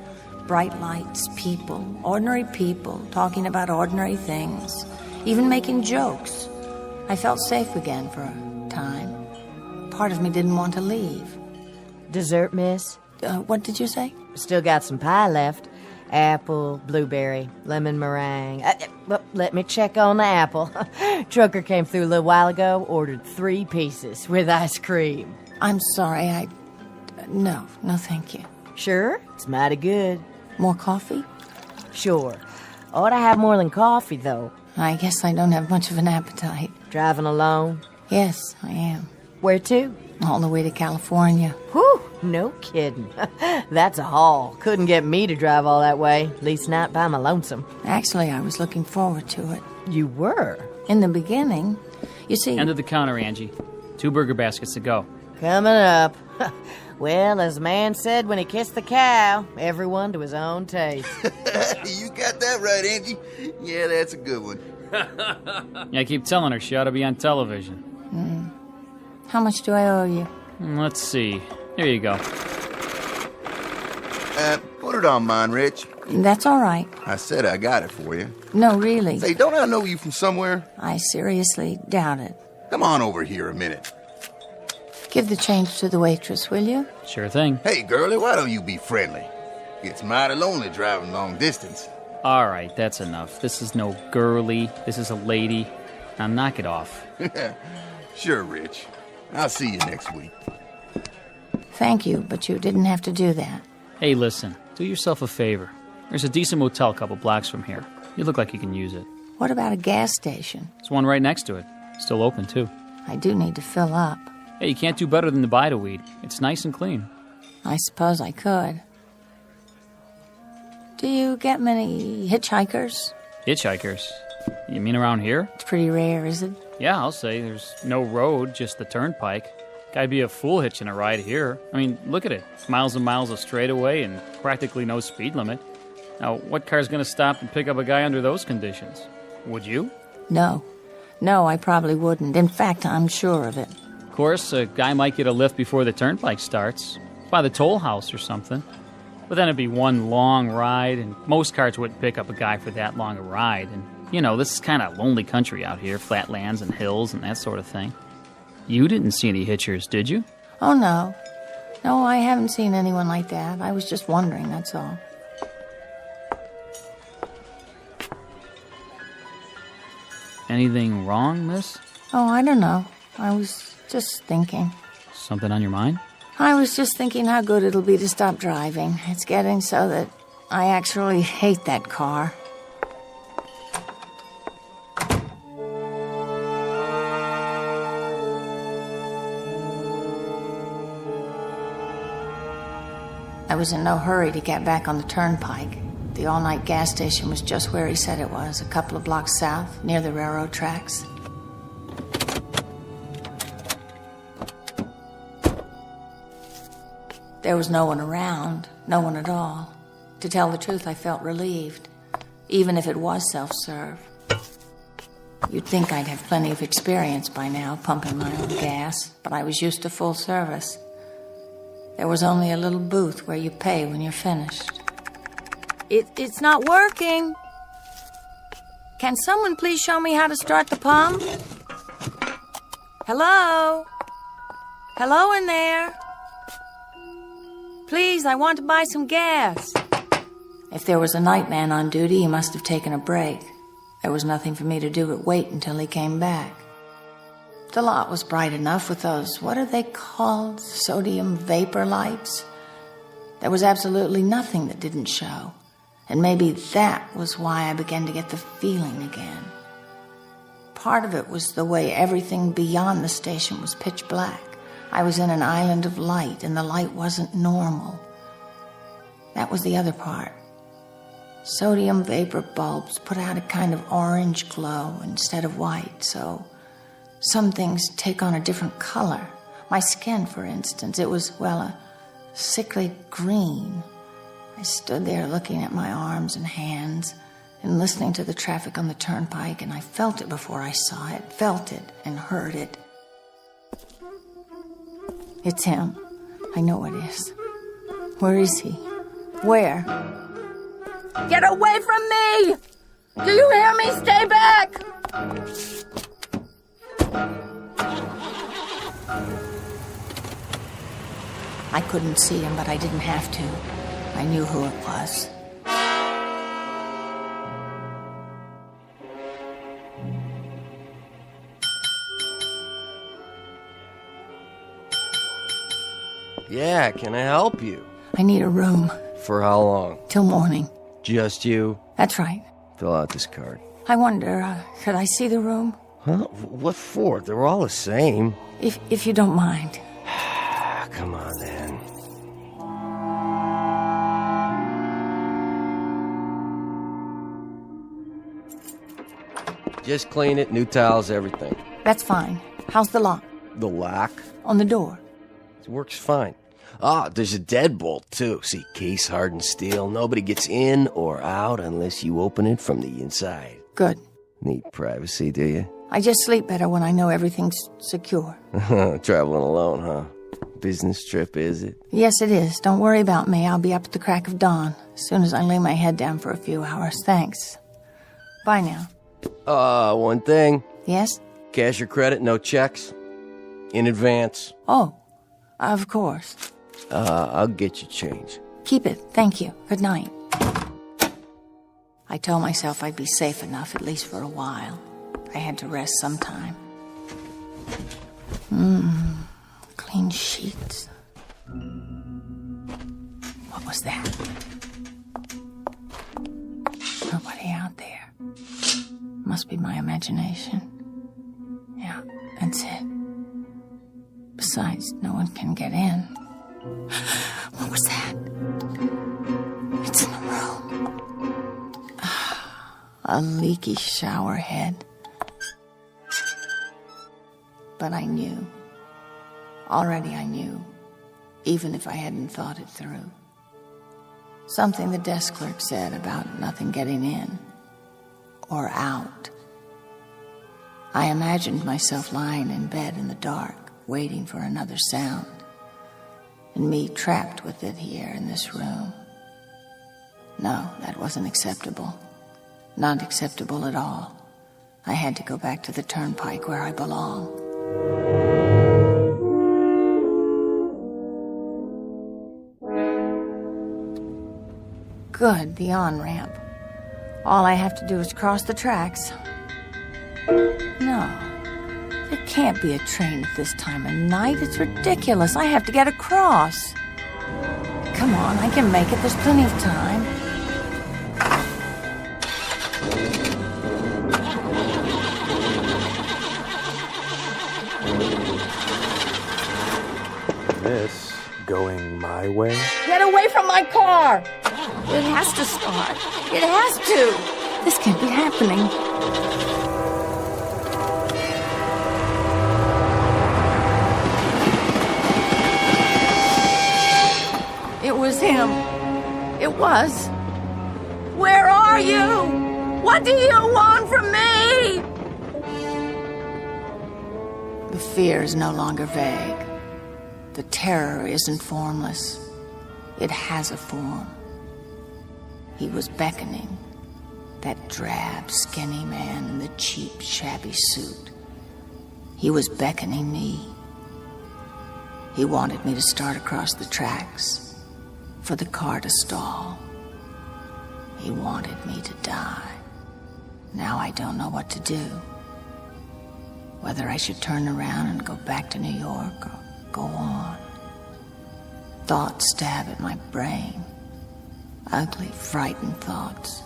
Bright lights, people, ordinary people, talking about ordinary things, even making jokes. I felt safe again for a time. Part of me didn't want to leave. Dessert, miss? What did you say? Still got some pie left. Apple, blueberry, lemon meringue. Well, let me check on the apple. Trucker came through a little while ago, ordered 3 pieces with ice cream. I'm sorry, No, thank you. Sure? It's mighty good. More coffee? Sure. Ought to have more than coffee, though. I guess I don't have much of an appetite. Driving alone? Yes, I am. Where to? All the way to California. Whew, no kidding. That's a haul. Couldn't get me to drive all that way, at least not by my lonesome. Actually, I was looking forward to it. You were? In the beginning. You see... End of the counter, Angie. 2 burger baskets to go. Coming up. Well, as the man said when he kissed the cow, everyone to his own taste. You got that right, Angie. Yeah, that's a good one. Yeah, I keep telling her she ought to be on television. How much do I owe you? Let's see. Here you go. Put it on mine, Rich. That's all right. I said I got it for you. No, really. Say, don't I know you from somewhere? I seriously doubt it. Come on over here a minute. Give the change to the waitress, will you? Sure thing. Hey, girlie, why don't you be friendly? It's mighty lonely driving long distance. All right, that's enough. This is no girly. This is a lady. Now knock it off. Sure, Rich. I'll see you next week. Thank you, but you didn't have to do that. Hey, listen. Do yourself a favor. There's a decent motel a couple blocks from here. You look like you can use it. What about a gas station? There's one right next to it. Still open, too. I do need to fill up. Hey, you can't do better than the Bida-Weed. It's nice and clean. I suppose I could. Do you get many hitchhikers? Hitchhikers? You mean around here? It's pretty rare, is it? Yeah, I'll say. There's no road, just the turnpike. Gotta be a fool hitching a ride here. I mean, look at it. Miles and miles of straightaway and practically no speed limit. Now, what car's gonna stop and pick up a guy under those conditions? Would you? No. No, I probably wouldn't. In fact, I'm sure of it. Of course, a guy might get a lift before the turnpike starts. By the toll house or something. But then it'd be one long ride, and most cars wouldn't pick up a guy for that long a ride. And, you know, this is kind of lonely country out here, flatlands and hills and that sort of thing. You didn't see any hitchers, did you? Oh, no. No, I haven't seen anyone like that. I was just wondering, that's all. Anything wrong, miss? Oh, I don't know. I was just thinking. Something on your mind? I was just thinking how good it'll be to stop driving. It's getting so that I actually hate that car. I was in no hurry to get back on the turnpike. The all-night gas station was just where he said it was, a couple of blocks south, near the railroad tracks. There was no one around, no one at all. To tell the truth, I felt relieved, even if it was self-serve. You'd think I'd have plenty of experience by now, pumping my own gas, but I was used to full service. There was only a little booth where you pay when you're finished. It's not working. Can someone please show me how to start the pump? Hello? Hello in there? Please, I want to buy some gas. If there was a night man on duty, he must have taken a break. There was nothing for me to do but wait until he came back. The lot was bright enough with those, what are they called, sodium vapor lights? There was absolutely nothing that didn't show. And maybe that was why I began to get the feeling again. Part of it was the way everything beyond the station was pitch black. I was in an island of light, and the light wasn't normal. That was the other part. Sodium vapor bulbs put out a kind of orange glow instead of white, so some things take on a different color. My skin, for instance, it was, well, a sickly green. I stood there looking at my arms and hands and listening to the traffic on the turnpike, and I felt it before I saw it, felt it and heard it. It's him. I know it is. Where is he? Where? Get away from me! Do you hear me? Stay back! I couldn't see him, but I didn't have to. I knew who it was. Yeah, can I help you? I need a room. For how long? Till morning. Just you? That's right. Fill out this card. I wonder, could I see the room? Huh? What for? They're all the same. If you don't mind. Come on, then. Just clean it, new towels, everything. That's fine. How's the lock? The lock? On the door. It works fine. Ah, there's a deadbolt, too. See, case hardened steel. Nobody gets in or out unless you open it from the inside. Good. Need privacy, do you? I just sleep better when I know everything's secure. Traveling alone, huh? Business trip, is it? Yes, it is. Don't worry about me. I'll be up at the crack of dawn, as soon as I lay my head down for a few hours. Thanks. Bye now. One thing. Yes? Cash or credit, no checks. In advance. Oh, of course. I'll get you change. Keep it. Thank you. Good night. I told myself I'd be safe enough, at least for a while. I had to rest sometime. Clean sheets. What was that? Nobody out there. Must be my imagination. Yeah, that's it. Besides, no one can get in. What was that? It's in the room. A leaky shower head. But I knew. Already I knew, even if I hadn't thought it through. Something the desk clerk said about nothing getting in or out. I imagined myself lying in bed in the dark, waiting for another sound, and me trapped with it here in this room. No, that wasn't acceptable. Not acceptable at all. I had to go back to the turnpike where I belong. Good, the on-ramp. All I have to do is cross the tracks. No, there can't be a train at this time of night. It's ridiculous. I have to get across. Come on, I can make it. There's plenty of time. This going my way? Get away from my car! It has to start. It has to. This can't be happening. It was him. It was. Where are you? What do you want from me? The fear is no longer vague. The terror isn't formless. It has a form. He was beckoning. That drab, skinny man in the cheap, shabby suit. He was beckoning me. He wanted me to start across the tracks, for the car to stall. He wanted me to die. Now I don't know what to do. Whether I should turn around and go back to New York or go on. Thoughts stab at my brain. Ugly, frightened thoughts.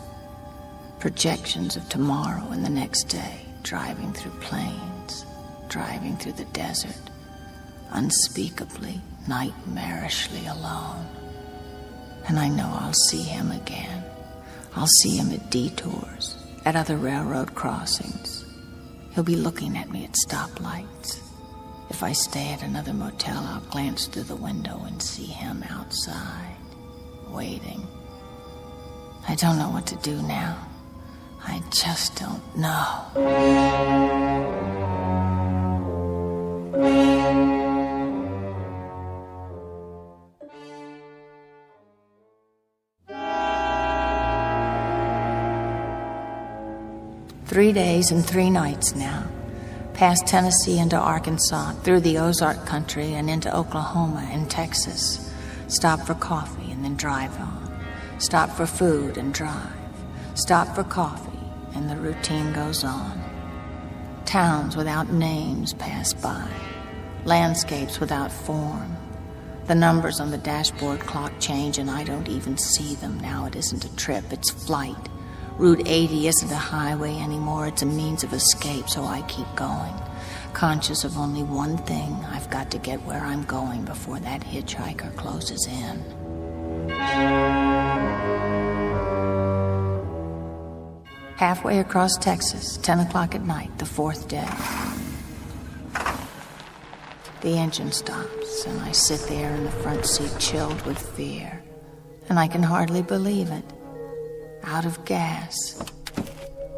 Projections of tomorrow and the next day, driving through plains, driving through the desert, unspeakably, nightmarishly alone. And I know I'll see him again. I'll see him at detours, at other railroad crossings. He'll be looking at me at stoplights. If I stay at another motel, I'll glance through the window and see him outside, waiting. I don't know what to do now. I just don't know. "3 days and 3 nights now. Past Tennessee into Arkansas, through the Ozark country and into Oklahoma and Texas. Stop for coffee and then drive on. Stop for food and drive. Stop for coffee, and the routine goes on. Towns without names pass by. Landscapes without form. The numbers on the dashboard clock change and I don't even see them. Now it isn't a trip, it's flight. Route 80 isn't a highway anymore, it's a means of escape, so I keep going. Conscious of only one thing, I've got to get where I'm going before that hitchhiker closes in. Halfway across Texas, 10 o'clock at night, the fourth day. The engine stops, and I sit there in the front seat chilled with fear. And I can hardly believe it. Out of gas.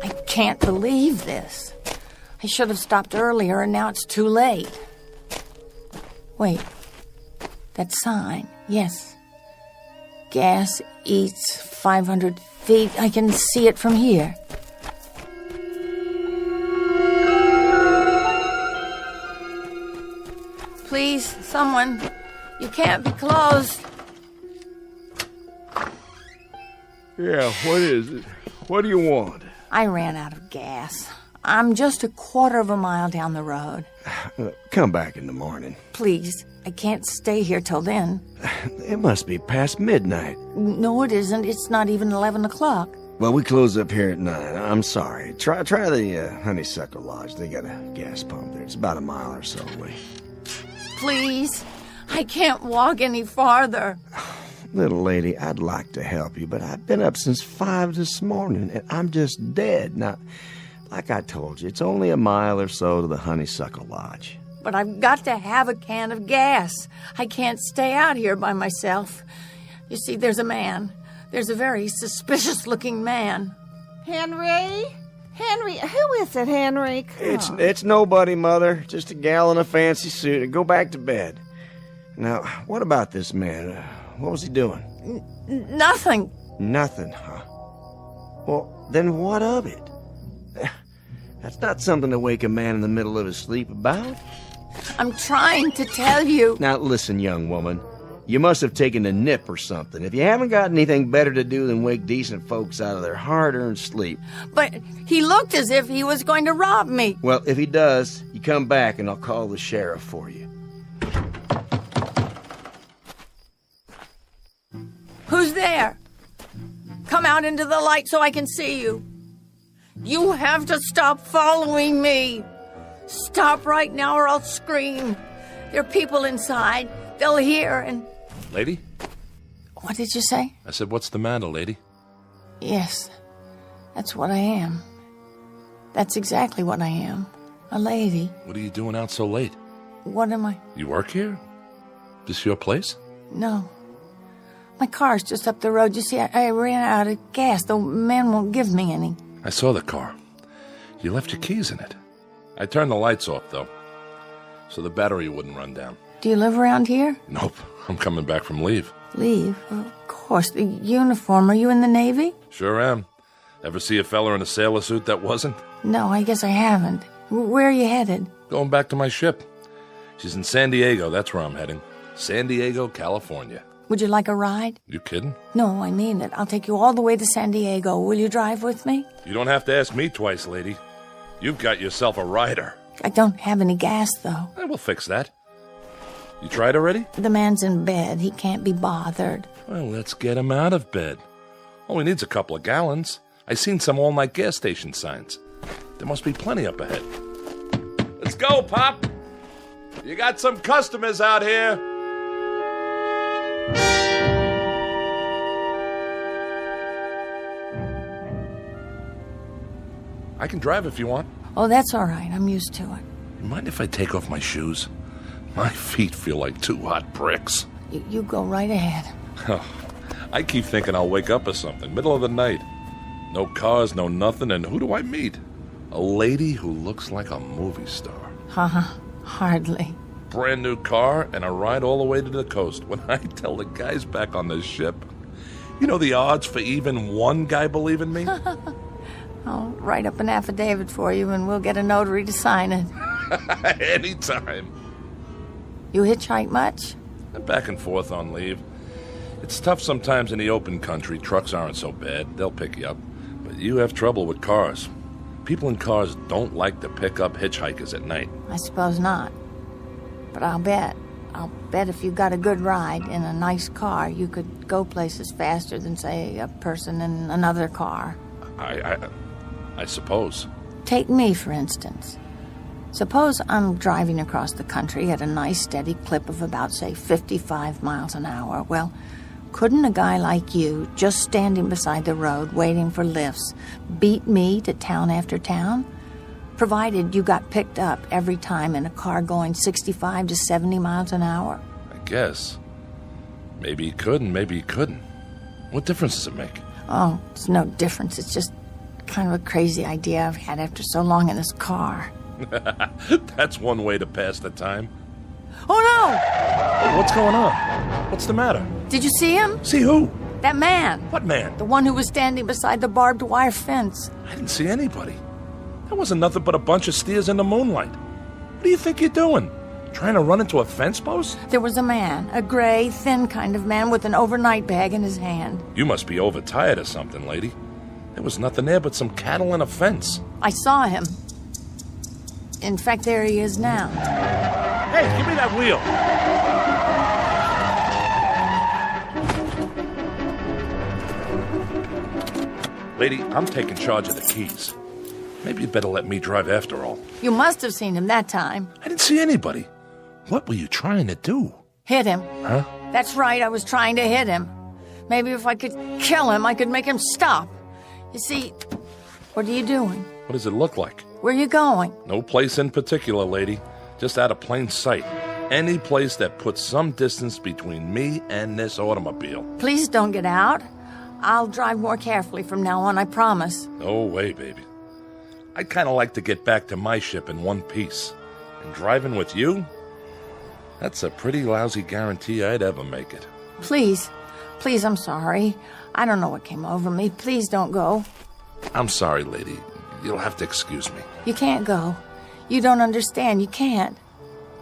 I can't believe this. I should have stopped earlier, and now it's too late. Wait. That sign. Yes. Gas eats 500 feet. I can see it from here. Please, someone. You can't be closed. Yeah, what is it? What do you want? I ran out of gas. I'm just a quarter of a mile down the road. Come back in the morning. Please, I can't stay here till then. It must be past midnight. No, it isn't. It's not even 11 o'clock. Well, we close up here at 9. I'm sorry. Try the Honeysuckle Lodge. They got a gas pump there. It's about a mile or so away. Please, I can't walk any farther. Little lady, I'd like to help you, but I've been up since 5 this morning, and I'm just dead. Now, like I told you, it's only a mile or so to the Honeysuckle Lodge. But I've got to have a can of gas. I can't stay out here by myself. You see, there's a man. There's a very suspicious-looking man. Henry? Henry, who is it, Henry? It's nobody, Mother. Just a gal in a fancy suit. Go back to bed. Now, what about this man? What was he doing? Nothing. Nothing, huh? Well, then what of it? That's not something to wake a man in the middle of his sleep about. I'm trying to tell you. Now, listen, young woman. You must have taken a nip or something. If you haven't got anything better to do than wake decent folks out of their hard-earned sleep. But he looked as if he was going to rob me. Well, if he does, you come back and I'll call the sheriff for you. Who's there? Come out into the light so I can see you. You have to stop following me. Stop right now or I'll scream. There are people inside. They'll hear and... Lady? What did you say? I said, what's the matter, lady? Yes, that's what I am. That's exactly what I am. A lady. What are you doing out so late? What am I? You work here? This your place? No. My car's just up the road. You see, I ran out of gas. The man won't give me any. I saw the car. You left your keys in it. I turned the lights off, though, so the battery wouldn't run down. Do you live around here? Nope. I'm coming back from leave. Leave? Of course. The uniform. Are you in the Navy? Sure am. Ever see a fella in a sailor suit that wasn't? No, I guess I haven't. Where are you headed? Going back to my ship. She's in San Diego. That's where I'm heading. San Diego, California. Would you like a ride? You kidding? No, I mean it. I'll take you all the way to San Diego. Will you drive with me? You don't have to ask me twice, lady. You've got yourself a rider. I don't have any gas, though. We'll fix that. You tried already? The man's in bed. He can't be bothered. Well, let's get him out of bed. All he needs a couple of gallons. I seen some all-night gas station signs. There must be plenty up ahead. Let's go, Pop. You got some customers out here. I can drive if you want. Oh, that's all right. I'm used to it. You mind if I take off my shoes? My feet feel like 2 hot bricks. You go right ahead. I keep thinking I'll wake up or something, middle of the night. No cars, no nothing, and who do I meet? A lady who looks like a movie star. Hardly. Brand new car and a ride all the way to the coast. When I tell the guys back on this ship, you know the odds for even one guy believing me? I'll write up an affidavit for you and we'll get a notary to sign it. Anytime. You hitchhike much? Back and forth on leave. It's tough sometimes in the open country. Trucks aren't so bad. They'll pick you up. But you have trouble with cars. People in cars don't like to pick up hitchhikers at night. I suppose not. But I'll bet if you got a good ride in a nice car, you could go places faster than, say, a person in another car. I suppose. Take me, for instance. Suppose I'm driving across the country at a nice steady clip of about, say, 55 miles an hour. Well, couldn't a guy like you, just standing beside the road waiting for lifts, beat me to town after town? Provided you got picked up every time in a car going 65 to 70 miles an hour. I guess. Maybe he could and maybe he couldn't. What difference does it make? Oh, it's no difference. It's just kind of a crazy idea I've had after so long in this car. That's one way to pass the time. Oh, no! What's going on? What's the matter? Did you see him? See who? That man. What man? The one who was standing beside the barbed wire fence. I didn't see anybody. That wasn't nothing but a bunch of steers in the moonlight. What do you think you're doing? Trying to run into a fence post? There was a man, a gray, thin kind of man with an overnight bag in his hand. You must be overtired or something, lady. There was nothing there but some cattle and a fence. I saw him. In fact, there he is now. Hey, give me that wheel. Lady, I'm taking charge of the keys. Maybe you'd better let me drive after all. You must have seen him that time. I didn't see anybody. What were you trying to do? Hit him. Huh? That's right, I was trying to hit him. Maybe if I could kill him, I could make him stop. You see, what are you doing? What does it look like? Where are you going? No place in particular, lady. Just out of plain sight. Any place that puts some distance between me and this automobile. Please don't get out. I'll drive more carefully from now on, I promise. No way, baby. I'd kind of like to get back to my ship in one piece. And driving with you? That's a pretty lousy guarantee I'd ever make it. Please, I'm sorry. I don't know what came over me. Please don't go. I'm sorry, lady. You'll have to excuse me. You can't go. You don't understand. You can't.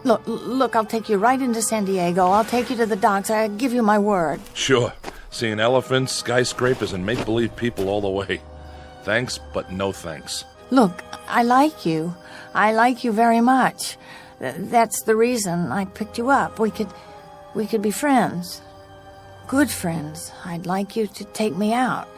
Look, I'll take you right into San Diego. I'll take you to the docks. I give you my word. Sure. Seeing elephants, skyscrapers, and make-believe people all the way. Thanks, but no thanks. Look, I like you. I like you very much. That's the reason I picked you up. We could be friends. Good friends. I'd like you to take me out.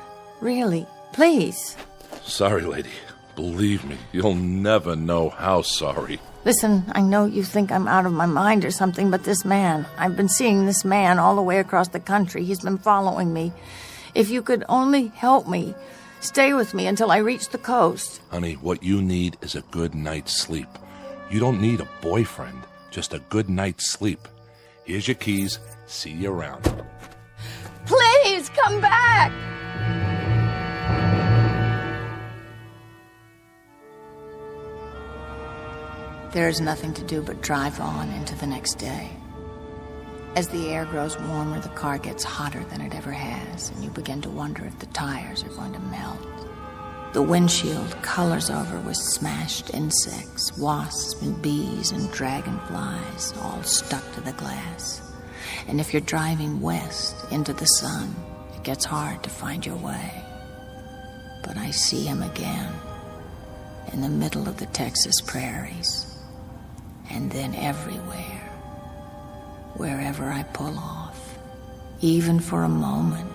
Really. Please. Sorry, lady. Believe me, you'll never know how sorry. Listen, I know you think I'm out of my mind or something, but this man, I've been seeing this man all the way across the country. He's been following me. If you could only help me, stay with me until I reach the coast. Honey, what you need is a good night's sleep. You don't need a boyfriend, just a good night's sleep. Here's your keys. See you around. Please, come back! There is nothing to do but drive on into the next day. As the air grows warmer, the car gets hotter than it ever has, and you begin to wonder if the tires are going to melt. The windshield colors over with smashed insects, wasps and bees and dragonflies, all stuck to the glass. And if you're driving west into the sun, it gets hard to find your way. But I see him again, in the middle of the Texas prairies. And then everywhere, wherever I pull off, even for a moment,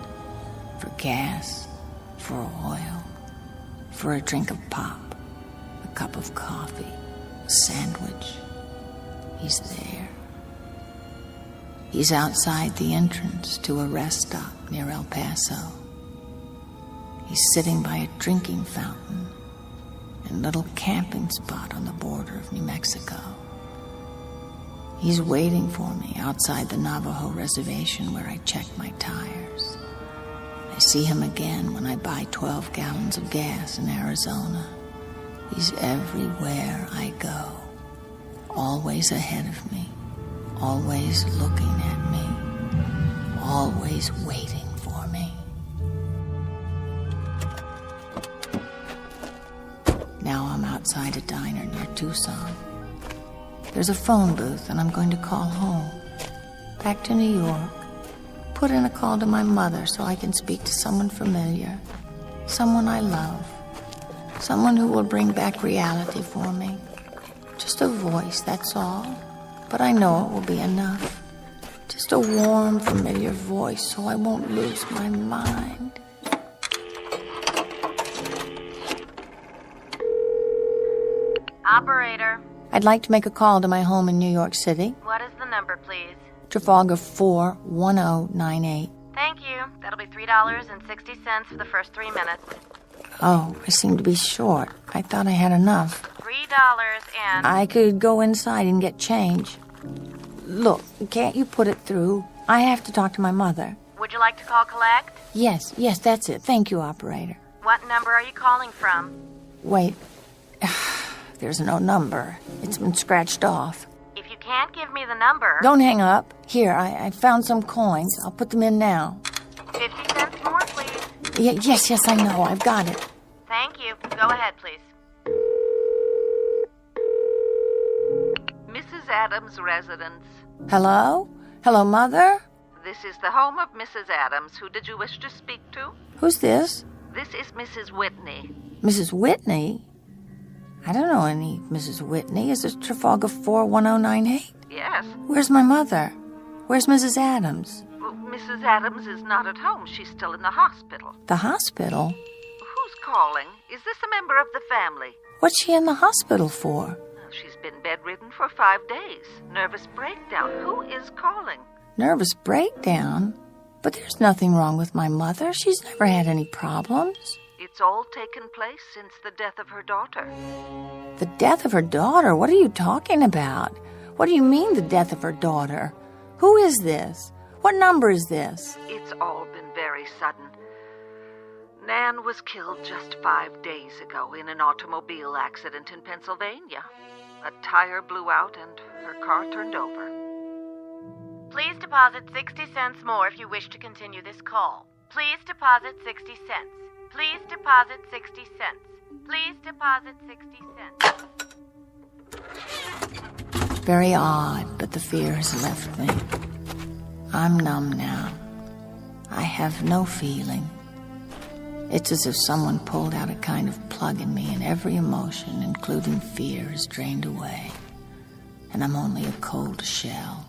for gas, for oil, for a drink of pop, a cup of coffee, a sandwich, he's there. He's outside the entrance to a rest stop near El Paso. He's sitting by a drinking fountain and a little camping spot on the border of New Mexico. He's waiting for me outside the Navajo reservation where I check my tires. I see him again when I buy 12 gallons of gas in Arizona. He's everywhere I go, always ahead of me, always looking at me, always waiting for me. Now I'm outside a diner near Tucson. There's a phone booth, and I'm going to call home. Back to New York. Put in a call to my mother so I can speak to someone familiar. Someone I love. Someone who will bring back reality for me. Just a voice, that's all. But I know it will be enough. Just a warm, familiar voice so I won't lose my mind. Operator. I'd like to make a call to my home in New York City. What is the number, please? Trafalgar 41098. Thank you. That'll be $3.60 for the first 3 minutes. Oh, I seem to be short. I thought I had enough. $3 and... I could go inside and get change. Look, can't you put it through? I have to talk to my mother. Would you like to call collect? Yes, that's it. Thank you, operator. What number are you calling from? Wait. There's no number. It's been scratched off. If you can't give me the number... Don't hang up. Here, I found some coins. I'll put them in now. 50 cents more, please. Yes, I know. I've got it. Thank you. Go ahead, please. Mrs. Adams' residence. Hello? Hello, Mother? This is the home of Mrs. Adams. Who did you wish to speak to? Who's this? This is Mrs. Whitney. Mrs. Whitney? I don't know any Mrs. Whitney. Is this Trafalgar 41098? Yes. Where's my mother? Where's Mrs. Adams? Well, Mrs. Adams is not at home. She's still in the hospital. The hospital? Who's calling? Is this a member of the family? What's she in the hospital for? She's been bedridden for 5 days. Nervous breakdown. Who is calling? Nervous breakdown? But there's nothing wrong with my mother. She's never had any problems. It's all taken place since the death of her daughter. The death of her daughter? What are you talking about? What do you mean, the death of her daughter? Who is this? What number is this? It's all been very sudden. Nan was killed just 5 days ago in an automobile accident in Pennsylvania. A tire blew out and her car turned over. Please deposit 60 cents more if you wish to continue this call. Please deposit 60 cents. Please deposit 60 cents. Please deposit 60 cents. Very odd, but the fear has left me. I'm numb now. I have no feeling. It's as if someone pulled out a kind of plug in me, and every emotion, including fear, is drained away. And I'm only a cold shell.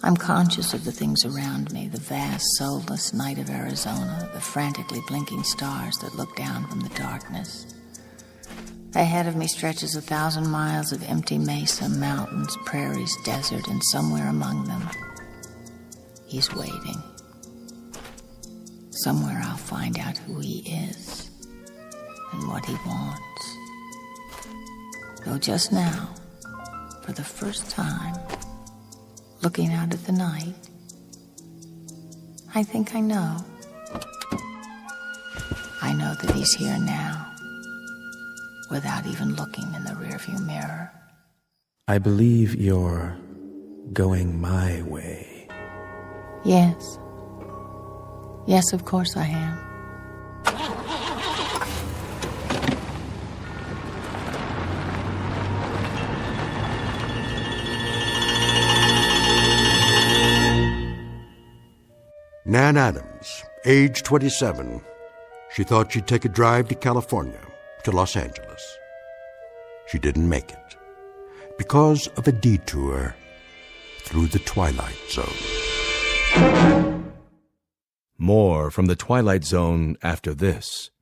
I'm conscious of the things around me, the vast, soulless night of Arizona, the frantically blinking stars that look down from the darkness. Ahead of me stretches 1,000 miles of empty mesa, mountains, prairies, desert, and somewhere among them, he's waiting. Somewhere I'll find out who he is and what he wants. Though just now, for the first time, looking out at the night, I think I know. I know that he's here now, without even looking in the rearview mirror. I believe you're going my way. Yes. Yes, of course I am. Nan Adams, age 27. She thought she'd take a drive to California, to Los Angeles. She didn't make it because of a detour through the Twilight Zone. More from the Twilight Zone after this.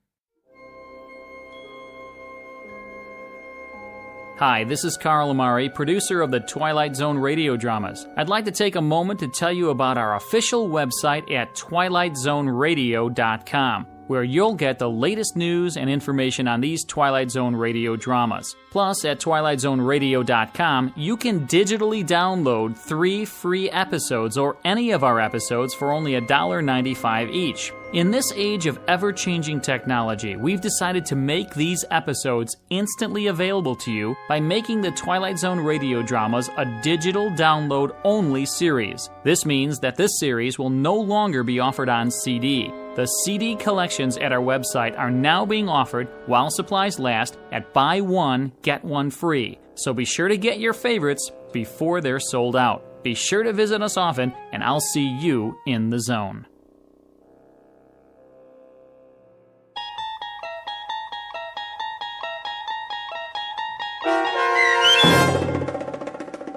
Hi, this is Carl Amari, producer of the Twilight Zone Radio Dramas. I'd like to take a moment to tell you about our official website at twilightzoneradio.com, where you'll get the latest news and information on these Twilight Zone radio dramas. Plus, at twilightzoneradio.com, you can digitally download 3 free episodes or any of our episodes for only $1.95 each. In this age of ever-changing technology, we've decided to make these episodes instantly available to you by making the Twilight Zone radio dramas a digital download-only series. This means that this series will no longer be offered on CD. The CD collections at our website are now being offered, while supplies last, at buy one, get one free. So be sure to get your favorites before they're sold out. Be sure to visit us often, and I'll see you in the zone.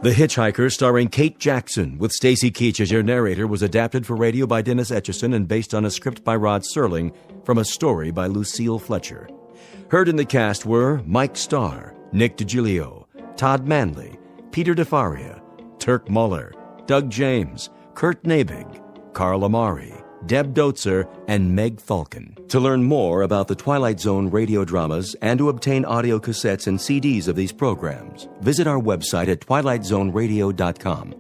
The Hitchhiker, starring Kate Jackson, with Stacy Keach as your narrator, was adapted for radio by Dennis Etchison and based on a script by Rod Serling from a story by Lucille Fletcher. Heard in the cast were Mike Starr, Nick DiGilio, Todd Manley, Peter DeFaria, Turk Muller, Doug James, Kurt Nabig, Carl Amari, Deb Dotzer, and Meg Falcon. To learn more about the Twilight Zone radio dramas and to obtain audio cassettes and CDs of these programs, visit our website at twilightzoneradio.com.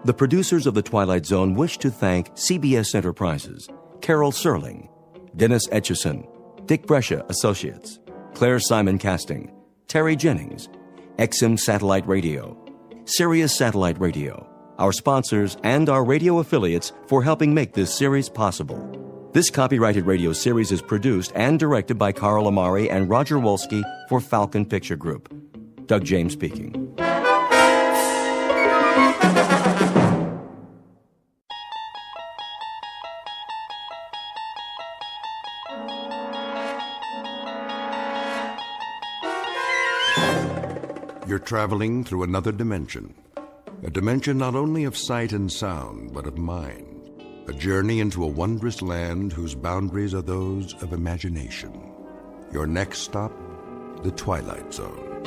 The producers of The Twilight Zone wish to thank CBS Enterprises, Carol Serling, Dennis Etchison, Dick Brescia Associates, Claire Simon Casting, Terry Jennings, XM Satellite Radio, Sirius Satellite Radio, our sponsors, and our radio affiliates for helping make this series possible. This copyrighted radio series is produced and directed by Carl Amari and Roger Wolski for Falcon Picture Group. Doug James speaking. You're traveling through another dimension. A dimension not only of sight and sound, but of mind. A journey into a wondrous land whose boundaries are those of imagination. Your next stop, the Twilight Zone.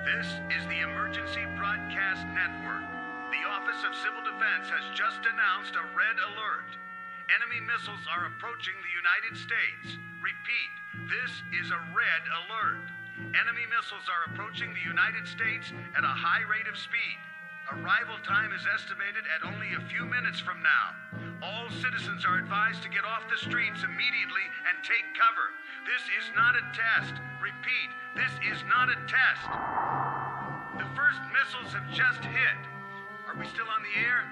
This is the Emergency Broadcast Network. The Office of Civil Defense has just announced a red alert. Enemy missiles are approaching the United States. Repeat, this is a red alert. Enemy missiles are approaching the United States at a high rate of speed. Arrival time is estimated at only a few minutes from now. All citizens are advised to get off the streets immediately and take cover. This is not a test. Repeat, this is not a test. The first missiles have just hit. Are we still on the air?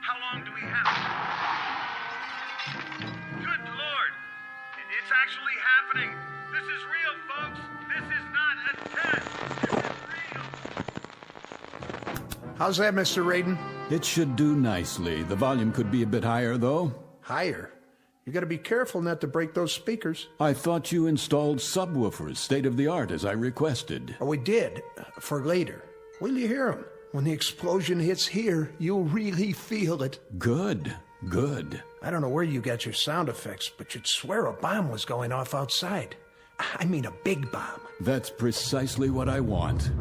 How long do we have? Good Lord! It's actually happening! This is real, folks! This is not a test! This is real! How's that, Mr. Radin? It should do nicely. The volume could be a bit higher, though. Higher? You gotta be careful not to break those speakers. I thought you installed subwoofers, state-of-the-art, as I requested. Oh, we did. For later. Wait till you hear them. When the explosion hits here, you'll really feel it. Good. Good. I don't know where you got your sound effects, but you'd swear a bomb was going off outside. I mean a big bomb. That's precisely what I want.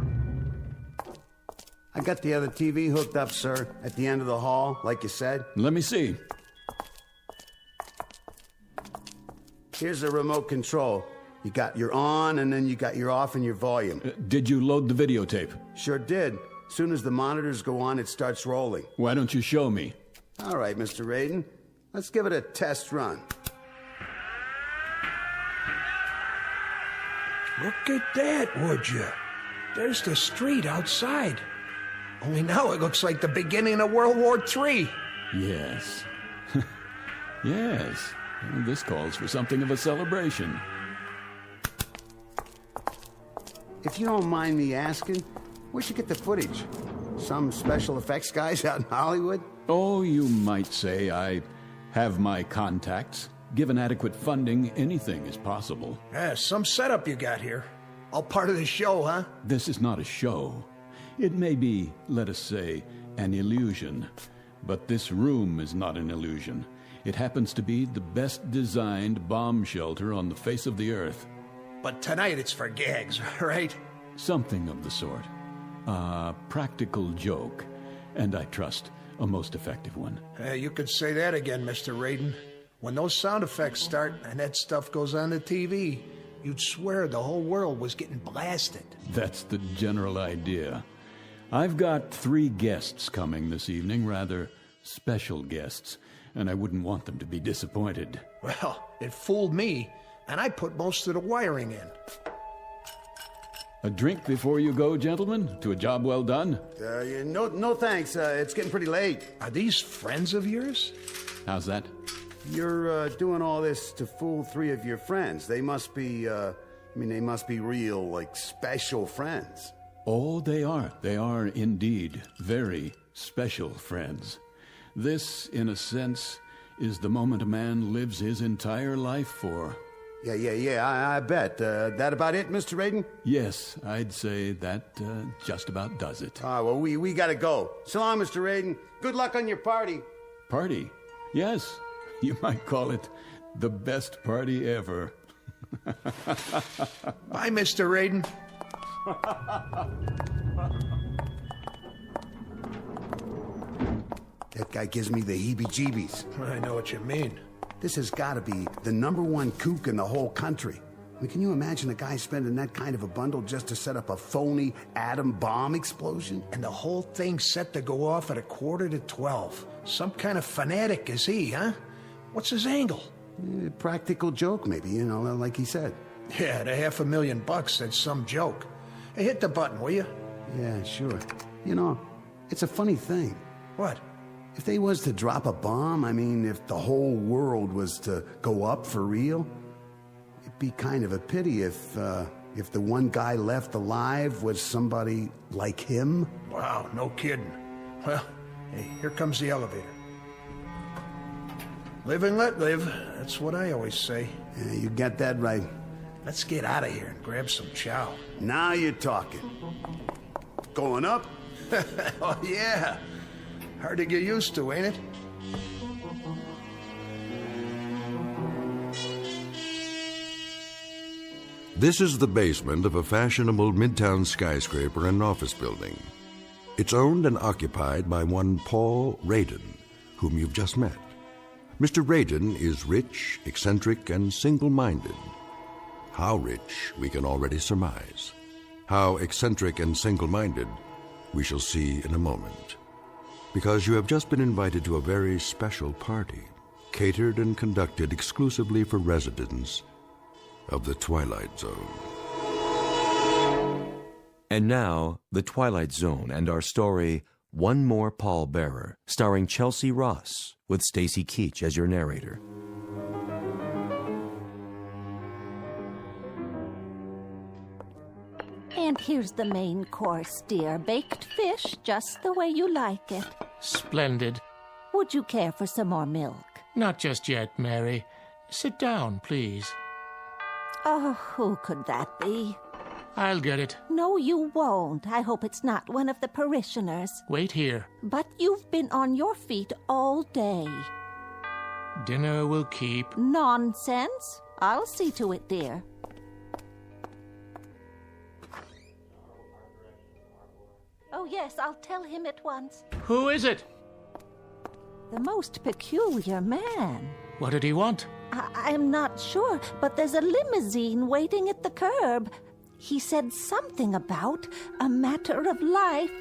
I got the other TV hooked up, sir, at the end of the hall, like you said. Let me see. Here's the remote control. You got your on, and then you got your off and your volume. Did you load the videotape? Sure did. As soon as the monitors go on, it starts rolling. Why don't you show me? All right, Mr. Radin. Let's give it a test run. Look at that, would you? There's the street outside. Only now it looks like the beginning of World War III. Yes. Yes. This calls for something of a celebration. If you don't mind me asking, where'd you get the footage? Some special effects guys out in Hollywood? Oh, you might say I have my contacts. Given adequate funding, anything is possible. Yeah, some setup you got here. All part of the show, huh? This is not a show. It may be, let us say, an illusion. But this room is not an illusion. It happens to be the best designed bomb shelter on the face of the earth. But tonight it's for gags, right? Something of the sort. A practical joke, and I trust a most effective one. You could say that again, Mr. Radin. When those sound effects start and that stuff goes on the TV, you'd swear the whole world was getting blasted. That's the general idea. I've got 3 guests coming this evening, rather special guests, and I wouldn't want them to be disappointed. Well, it fooled me, and I put most of the wiring in. A drink before you go, gentlemen, to a job well done? No thanks. It's getting pretty late. Are these friends of yours? How's that? You're doing all this to fool 3 of your friends. They must be, they must be real, like, special friends. Oh, they are. They are indeed very special friends. This, in a sense, is the moment a man lives his entire life for. Yeah, I bet. That about it, Mr. Raiden? Yes, I'd say that just about does it. Well, we gotta go. So long, Mr. Raiden. Good luck on your party. Party? Yes, you might call it the best party ever. Bye, Mr. Raiden. That guy gives me the heebie-jeebies. I know what you mean. This has got to be the #1 kook in the whole country. I mean, can you imagine a guy spending that kind of a bundle just to set up a phony atom bomb explosion? And the whole thing's set to go off at 11:45. Some kind of fanatic is he, huh? What's his angle? Practical joke, maybe, like he said. Yeah, the $500,000, that's some joke. Hey, hit the button, will you? Yeah, sure. It's a funny thing. What? If they was to drop a bomb, if the whole world was to go up for real, it'd be kind of a pity if the one guy left alive was somebody like him. Wow, no kidding. Well, hey, here comes the elevator. Live and let live. That's what I always say. Yeah, you got that right. Let's get out of here and grab some chow. Now you're talking. Going up? Oh, yeah. Hard to get used to, ain't it? This is the basement of a fashionable midtown skyscraper and office building. It's owned and occupied by one Paul Raiden, whom you've just met. Mr. Raiden is rich, eccentric, and single-minded. How rich, we can already surmise. How eccentric and single-minded, we shall see in a moment. Because you have just been invited to a very special party, catered and conducted exclusively for residents of the Twilight Zone. And now, The Twilight Zone and our story, One More Pallbearer, starring Chelsea Ross, with Stacy Keach as your narrator. And here's the main course, dear. Baked fish, just the way you like it. Splendid. Would you care for some more milk? Not just yet, Mary. Sit down, please. Oh, who could that be? I'll get it. No, you won't. I hope it's not one of the parishioners. Wait here. But you've been on your feet all day. Dinner will keep. Nonsense. I'll see to it, dear. Oh, yes, I'll tell him at once. Who is it? The most peculiar man. What did he want? I'm not sure, but there's a limousine waiting at the curb. He said something about a matter of life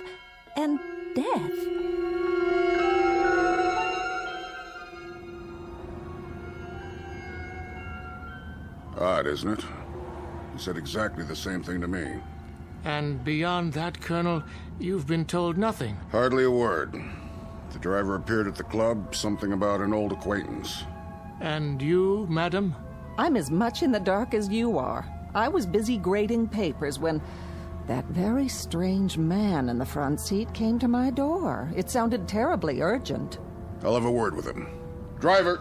and death. Odd, isn't it? He said exactly the same thing to me. And beyond that, Colonel, you've been told nothing. Hardly a word. The driver appeared at the club, something about an old acquaintance. And you, madam? I'm as much in the dark as you are. I was busy grading papers when that very strange man in the front seat came to my door. It sounded terribly urgent. I'll have a word with him. Driver!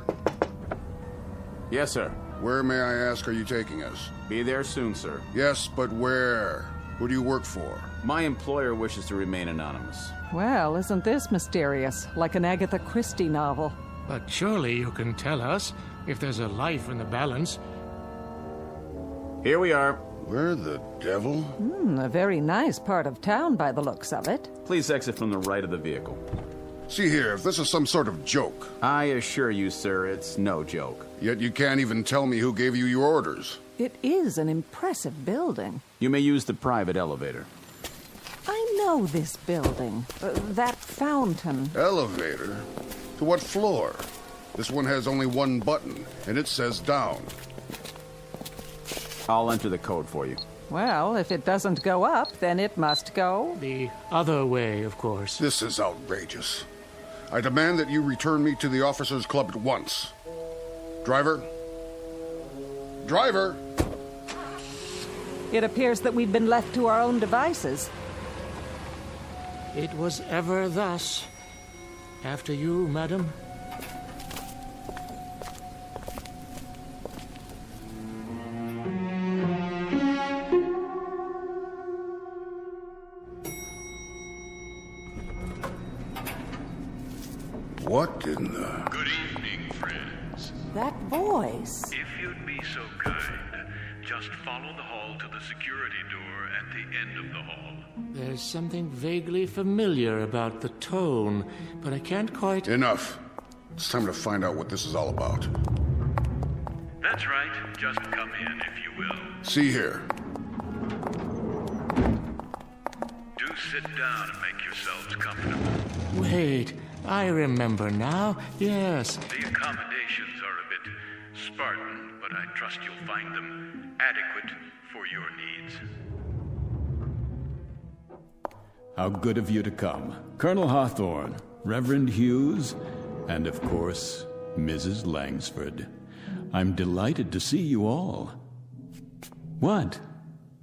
Yes, sir. Where, may I ask, are you taking us? Be there soon, sir. Yes, but where? Who do you work for? My employer wishes to remain anonymous. Well, isn't this mysterious? Like an Agatha Christie novel. But surely you can tell us if there's a life in the balance. Here we are. Where the devil? A very nice part of town by the looks of it. Please exit from the right of the vehicle. See here, if this is some sort of joke. I assure you, sir, it's no joke. Yet you can't even tell me who gave you your orders. It is an impressive building. You may use the private elevator. I know this building. That fountain. Elevator? To what floor? This one has only one button, and it says down. I'll enter the code for you. Well, if it doesn't go up, then it must go the other way, of course. This is outrageous. I demand that you return me to the officers' club at once. Driver? Driver! It appears that we've been left to our own devices. It was ever thus. After you, madam. What in the... Good evening, friends. That voice. If you'd be so kind, just follow the hall to the security door at the end of the hall. There's something vaguely familiar about the tone, but I can't quite... Enough. It's time to find out what this is all about. That's right. Just come in, if you will. See here. Do sit down and make yourselves comfortable. Wait, I remember now. Yes. The accommodations are a bit Spartan, but I trust you'll find them adequate for your needs. How good of you to come. Colonel Hawthorne, Reverend Hughes, and of course, Mrs. Langsford. I'm delighted to see you all. What?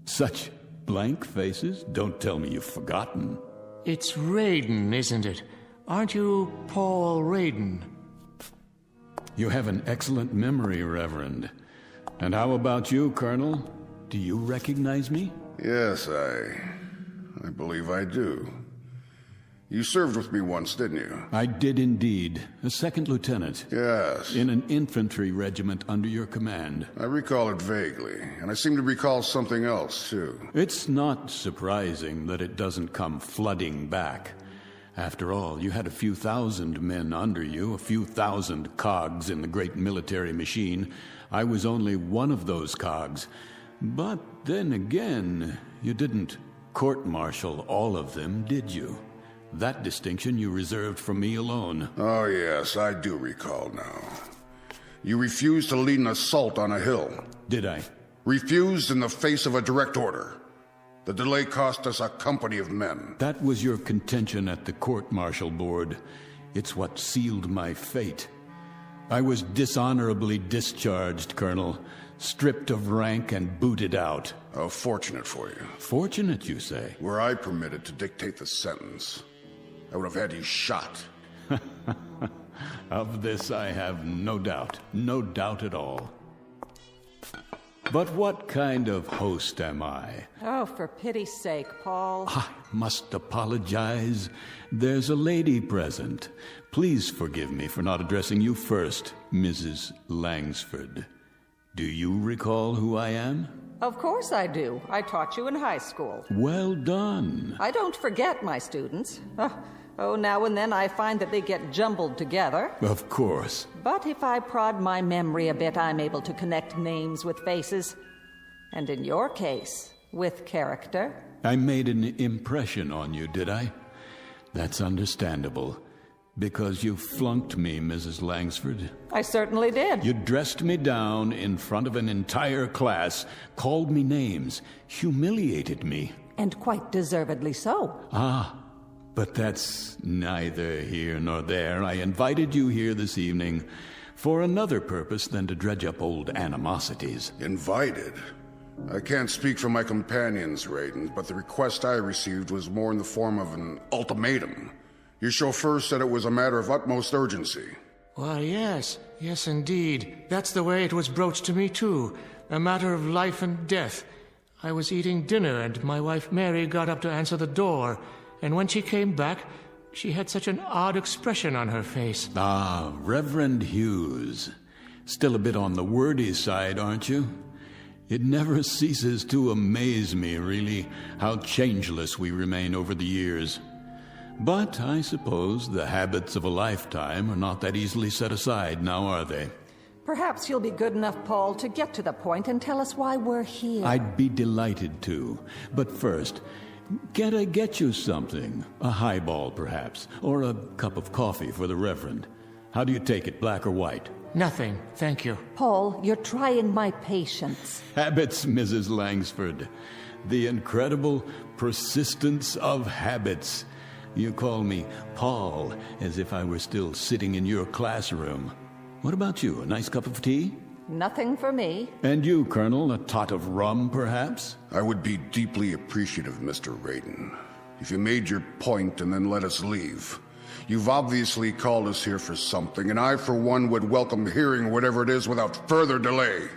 Such blank faces? Don't tell me you've forgotten. It's Raiden, isn't it? Aren't you Paul Raiden? You have an excellent memory, Reverend. And how about you, Colonel? Do you recognize me? Yes, I believe I do. You served with me once, didn't you? I did indeed. A second lieutenant. Yes. In an infantry regiment under your command. I recall it vaguely, and I seem to recall something else, too. It's not surprising that it doesn't come flooding back. After all, you had a few thousand men under you, a few thousand cogs in the great military machine. I was only one of those cogs. But then again, you didn't court-martial all of them, did you? That distinction you reserved for me alone. Oh, yes, I do recall now. You refused to lead an assault on a hill. Did I? Refused in the face of a direct order. The delay cost us a company of men. That was your contention at the court-martial board. It's what sealed my fate. I was dishonorably discharged, Colonel. Stripped of rank and booted out. Oh, fortunate for you. Fortunate, you say? Were I permitted to dictate the sentence, I would have had you shot. Of this I have no doubt. No doubt at all. But what kind of host am I? Oh, for pity's sake, Paul. I must apologize. There's a lady present. Please forgive me for not addressing you first, Mrs. Langsford. Do you recall who I am? Of course I do. I taught you in high school. Well done. I don't forget my students. Oh, now and then I find that they get jumbled together. Of course. But if I prod my memory a bit, I'm able to connect names with faces. And in your case, with character. I made an impression on you, did I? That's understandable. Because you flunked me, Mrs. Langsford. I certainly did. You dressed me down in front of an entire class, called me names, humiliated me. And quite deservedly so. Ah, but that's neither here nor there. I invited you here this evening for another purpose than to dredge up old animosities. Invited? I can't speak for my companions, Raiden, but the request I received was more in the form of an ultimatum. Your chauffeur said it was a matter of utmost urgency. Why, yes. Yes, indeed. That's the way it was broached to me, too. A matter of life and death. I was eating dinner, and my wife Mary got up to answer the door. And when she came back, she had such an odd expression on her face. Ah, Reverend Hughes. Still a bit on the wordy side, aren't you? It never ceases to amaze me, really, how changeless we remain over the years. But I suppose the habits of a lifetime are not that easily set aside, now are they? Perhaps you'll be good enough, Paul, to get to the point and tell us why we're here. I'd be delighted to. But first, can't I get you something? A highball, perhaps, or a cup of coffee for the Reverend. How do you take it, black or white? Nothing, thank you. Paul, you're trying my patience. Habits, Mrs. Langsford. The incredible persistence of habits. You call me Paul, as if I were still sitting in your classroom. What about you? A nice cup of tea? Nothing for me. And you, Colonel, a tot of rum, perhaps? I would be deeply appreciative, Mr. Raiden, if you made your point and then let us leave. You've obviously called us here for something, and I, for one, would welcome hearing whatever it is without further delay.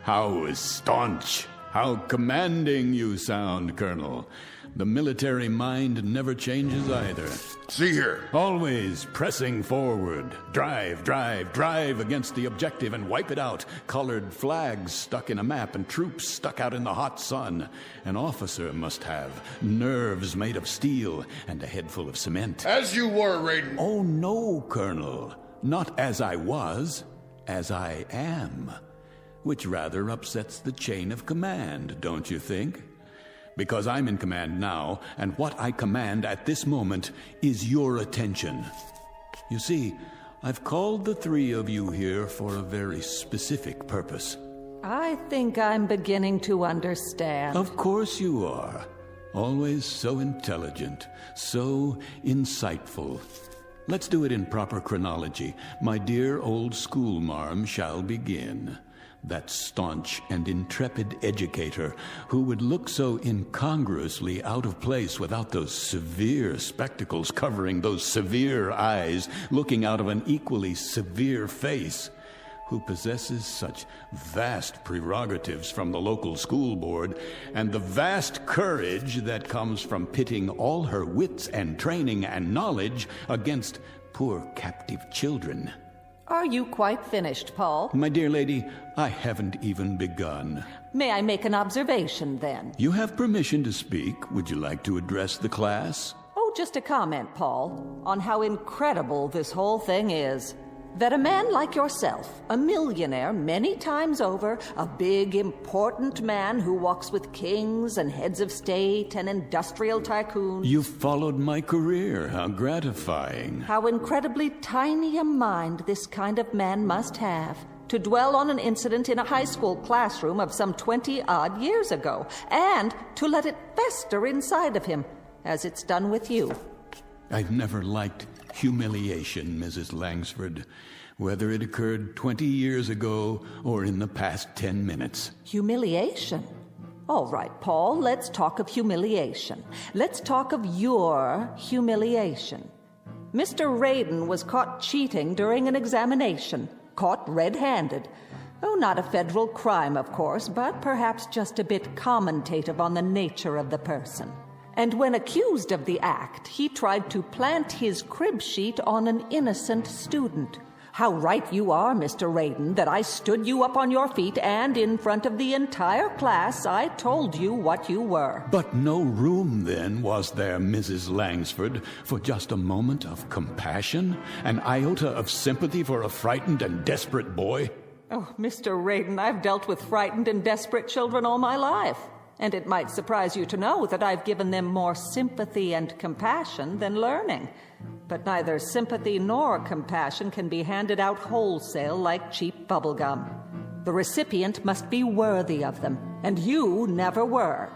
How staunch, how commanding you sound, Colonel. The military mind never changes either. See here. Always pressing forward. Drive, drive, drive against the objective and wipe it out. Colored flags stuck in a map and troops stuck out in the hot sun. An officer must have nerves made of steel and a head full of cement. As you were, Raiden. Oh, no, Colonel. Not as I was, as I am. Which rather upsets the chain of command, don't you think? Because I'm in command now, and what I command at this moment is your attention. You see, I've called the three of you here for a very specific purpose. I think I'm beginning to understand. Of course you are. Always so intelligent, so insightful. Let's do it in proper chronology. My dear old schoolmarm shall begin. That staunch and intrepid educator who would look so incongruously out of place without those severe spectacles covering those severe eyes looking out of an equally severe face, who possesses such vast prerogatives from the local school board and the vast courage that comes from pitting all her wits and training and knowledge against poor captive children. Are you quite finished, Paul? My dear lady, I haven't even begun. May I make an observation, then? You have permission to speak. Would you like to address the class? Oh, just a comment, Paul, on how incredible this whole thing is. That a man like yourself, a millionaire many times over, a big, important man who walks with kings and heads of state and industrial tycoons... You followed my career. How gratifying. How incredibly tiny a mind this kind of man must have, to dwell on an incident in a high school classroom of some 20-odd years ago, and to let it fester inside of him, as it's done with you. I've never liked humiliation, Mrs. Langsford, whether it occurred 20 years ago or in the past 10 minutes. Humiliation? All right, Paul, let's talk of humiliation. Let's talk of your humiliation. Mr. Raiden was caught cheating during an examination, caught red-handed. Oh, not a federal crime, of course, but perhaps just a bit commentative on the nature of the person. And when accused of the act, he tried to plant his crib sheet on an innocent student. How right you are, Mr. Raiden, that I stood you up on your feet and in front of the entire class I told you what you were. But no room then, was there, Mrs. Langsford, for just a moment of compassion? An iota of sympathy for a frightened and desperate boy? Oh, Mr. Raiden, I've dealt with frightened and desperate children all my life. And it might surprise you to know that I've given them more sympathy and compassion than learning. But neither sympathy nor compassion can be handed out wholesale like cheap bubblegum. The recipient must be worthy of them, and you never were.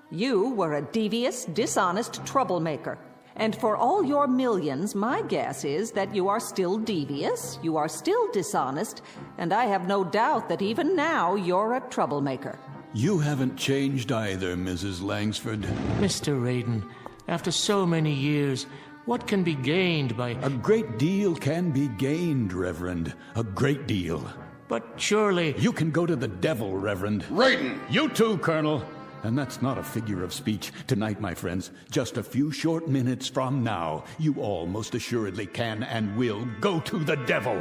You were a devious, dishonest troublemaker. And for all your millions, my guess is that you are still devious, you are still dishonest, and I have no doubt that even now you're a troublemaker. You haven't changed either, Mrs. Langsford. Mr. Raiden, after so many years, what can be gained by... A great deal can be gained, Reverend. A great deal. But surely... You can go to the devil, Reverend. Raiden! You too, Colonel. And that's not a figure of speech. Tonight, my friends, just a few short minutes from now, you all most assuredly can and will go to the devil.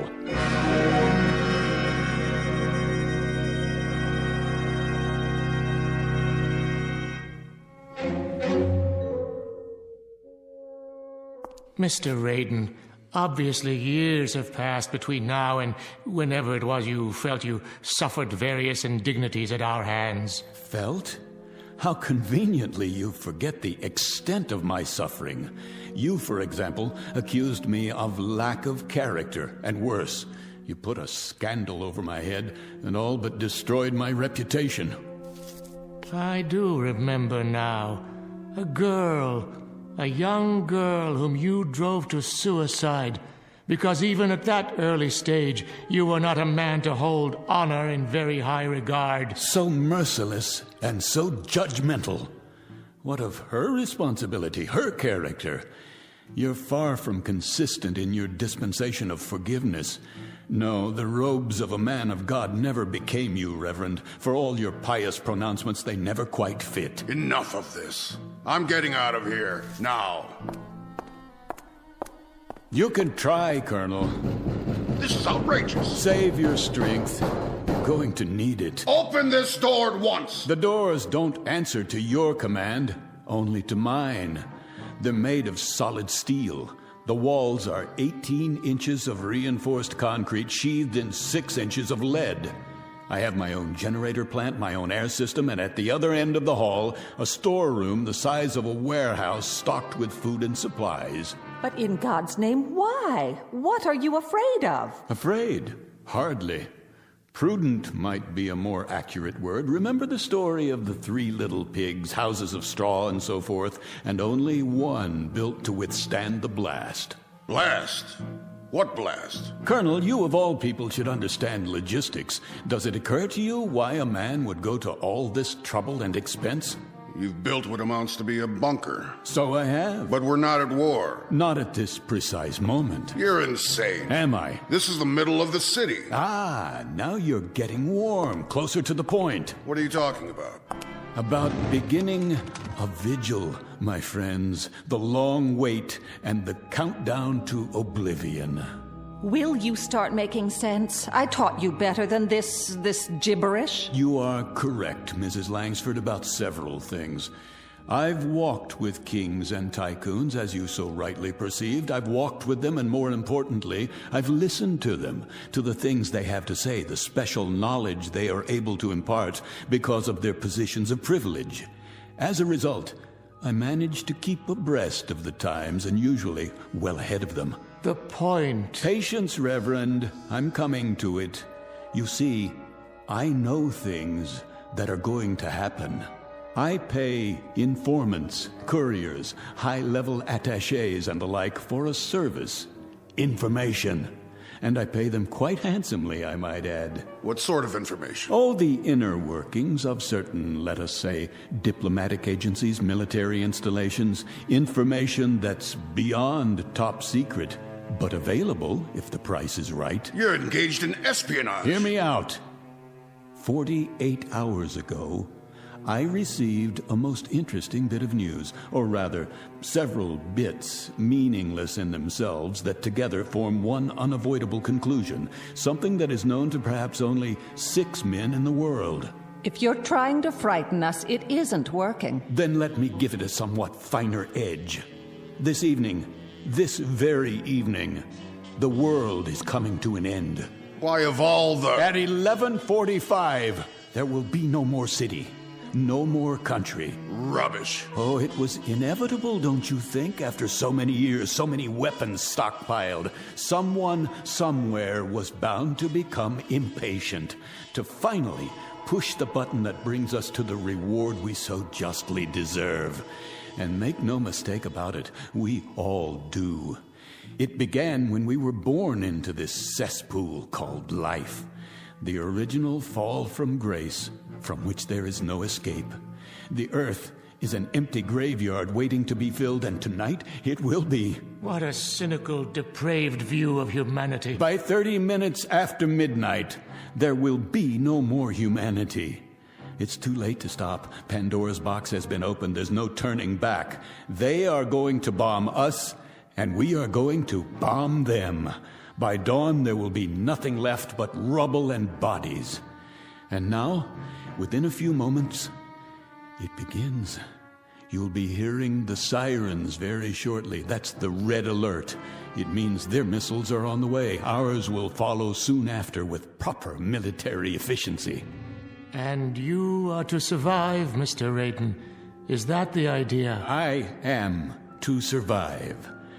Mr. Raiden, obviously years have passed between now and whenever it was you felt you suffered various indignities at our hands. Felt? How conveniently you forget the extent of my suffering. You, for example, accused me of lack of character, and worse, you put a scandal over my head and all but destroyed my reputation. I do remember now. A young girl whom you drove to suicide, because even at that early stage, you were not a man to hold honor in very high regard. So merciless and so judgmental. What of her responsibility, her character? You're far from consistent in your dispensation of forgiveness. No, the robes of a man of God never became you, Reverend. For all your pious pronouncements, they never quite fit. Enough of this. I'm getting out of here, now. You can try, Colonel. This is outrageous. Save your strength. You're going to need it. Open this door at once. The doors don't answer to your command, only to mine. They're made of solid steel. The walls are 18 inches of reinforced concrete sheathed in 6 inches of lead. I have my own generator plant, my own air system, and at the other end of the hall, a storeroom the size of a warehouse stocked with food and supplies. But in God's name, why? What are you afraid of? Afraid? Hardly. Prudent might be a more accurate word. Remember the story of the 3 little pigs, houses of straw and so forth, and only one built to withstand the blast. Blast? What blast? Colonel, you of all people should understand logistics. Does it occur to you why a man would go to all this trouble and expense? You've built what amounts to be a bunker. So I have. But we're not at war. Not at this precise moment. You're insane. Am I? This is the middle of the city. Ah, now you're getting warm, closer to the point. What are you talking about? About beginning a vigil, my friends. The long wait and the countdown to oblivion. Will you start making sense? I taught you better than this gibberish. You are correct, Mrs. Langsford, about several things. I've walked with kings and tycoons, as you so rightly perceived. I've walked with them, and more importantly, I've listened to them, to the things they have to say, the special knowledge they are able to impart because of their positions of privilege. As a result, I managed to keep abreast of the times and usually well ahead of them. The point. Patience, Reverend. I'm coming to it. You see, I know things that are going to happen. I pay informants, couriers, high-level attachés and the like for a service, information. And I pay them quite handsomely, I might add. What sort of information? Oh, the inner workings of certain, let us say, diplomatic agencies, military installations, information that's beyond top secret, but available if the price is right. You're engaged in espionage. Hear me out. 48 hours ago, I received a most interesting bit of news, or rather, several bits, meaningless in themselves, that together form one unavoidable conclusion, something that is known to perhaps only 6 men in the world. If you're trying to frighten us, it isn't working. Then let me give it a somewhat finer edge. This evening, this very evening, the world is coming to an end. Why, of all the... At 11:45, there will be no more city. No more country. Rubbish. Oh, it was inevitable, don't you think? After so many years, so many weapons stockpiled, someone somewhere was bound to become impatient, to finally push the button that brings us to the reward we so justly deserve. And make no mistake about it, we all do. It began when we were born into this cesspool called life. The original fall from grace, from which there is no escape. The earth is an empty graveyard waiting to be filled, and tonight it will be. What a cynical, depraved view of humanity. By 30 minutes after midnight, there will be no more humanity. It's too late to stop. Pandora's box has been opened. There's no turning back. They are going to bomb us, and we are going to bomb them. By dawn, there will be nothing left but rubble and bodies. And now, within a few moments, it begins. You'll be hearing the sirens very shortly. That's the red alert. It means their missiles are on the way. Ours will follow soon after with proper military efficiency. And you are to survive, Mr. Raiden. Is that the idea? I am to survive,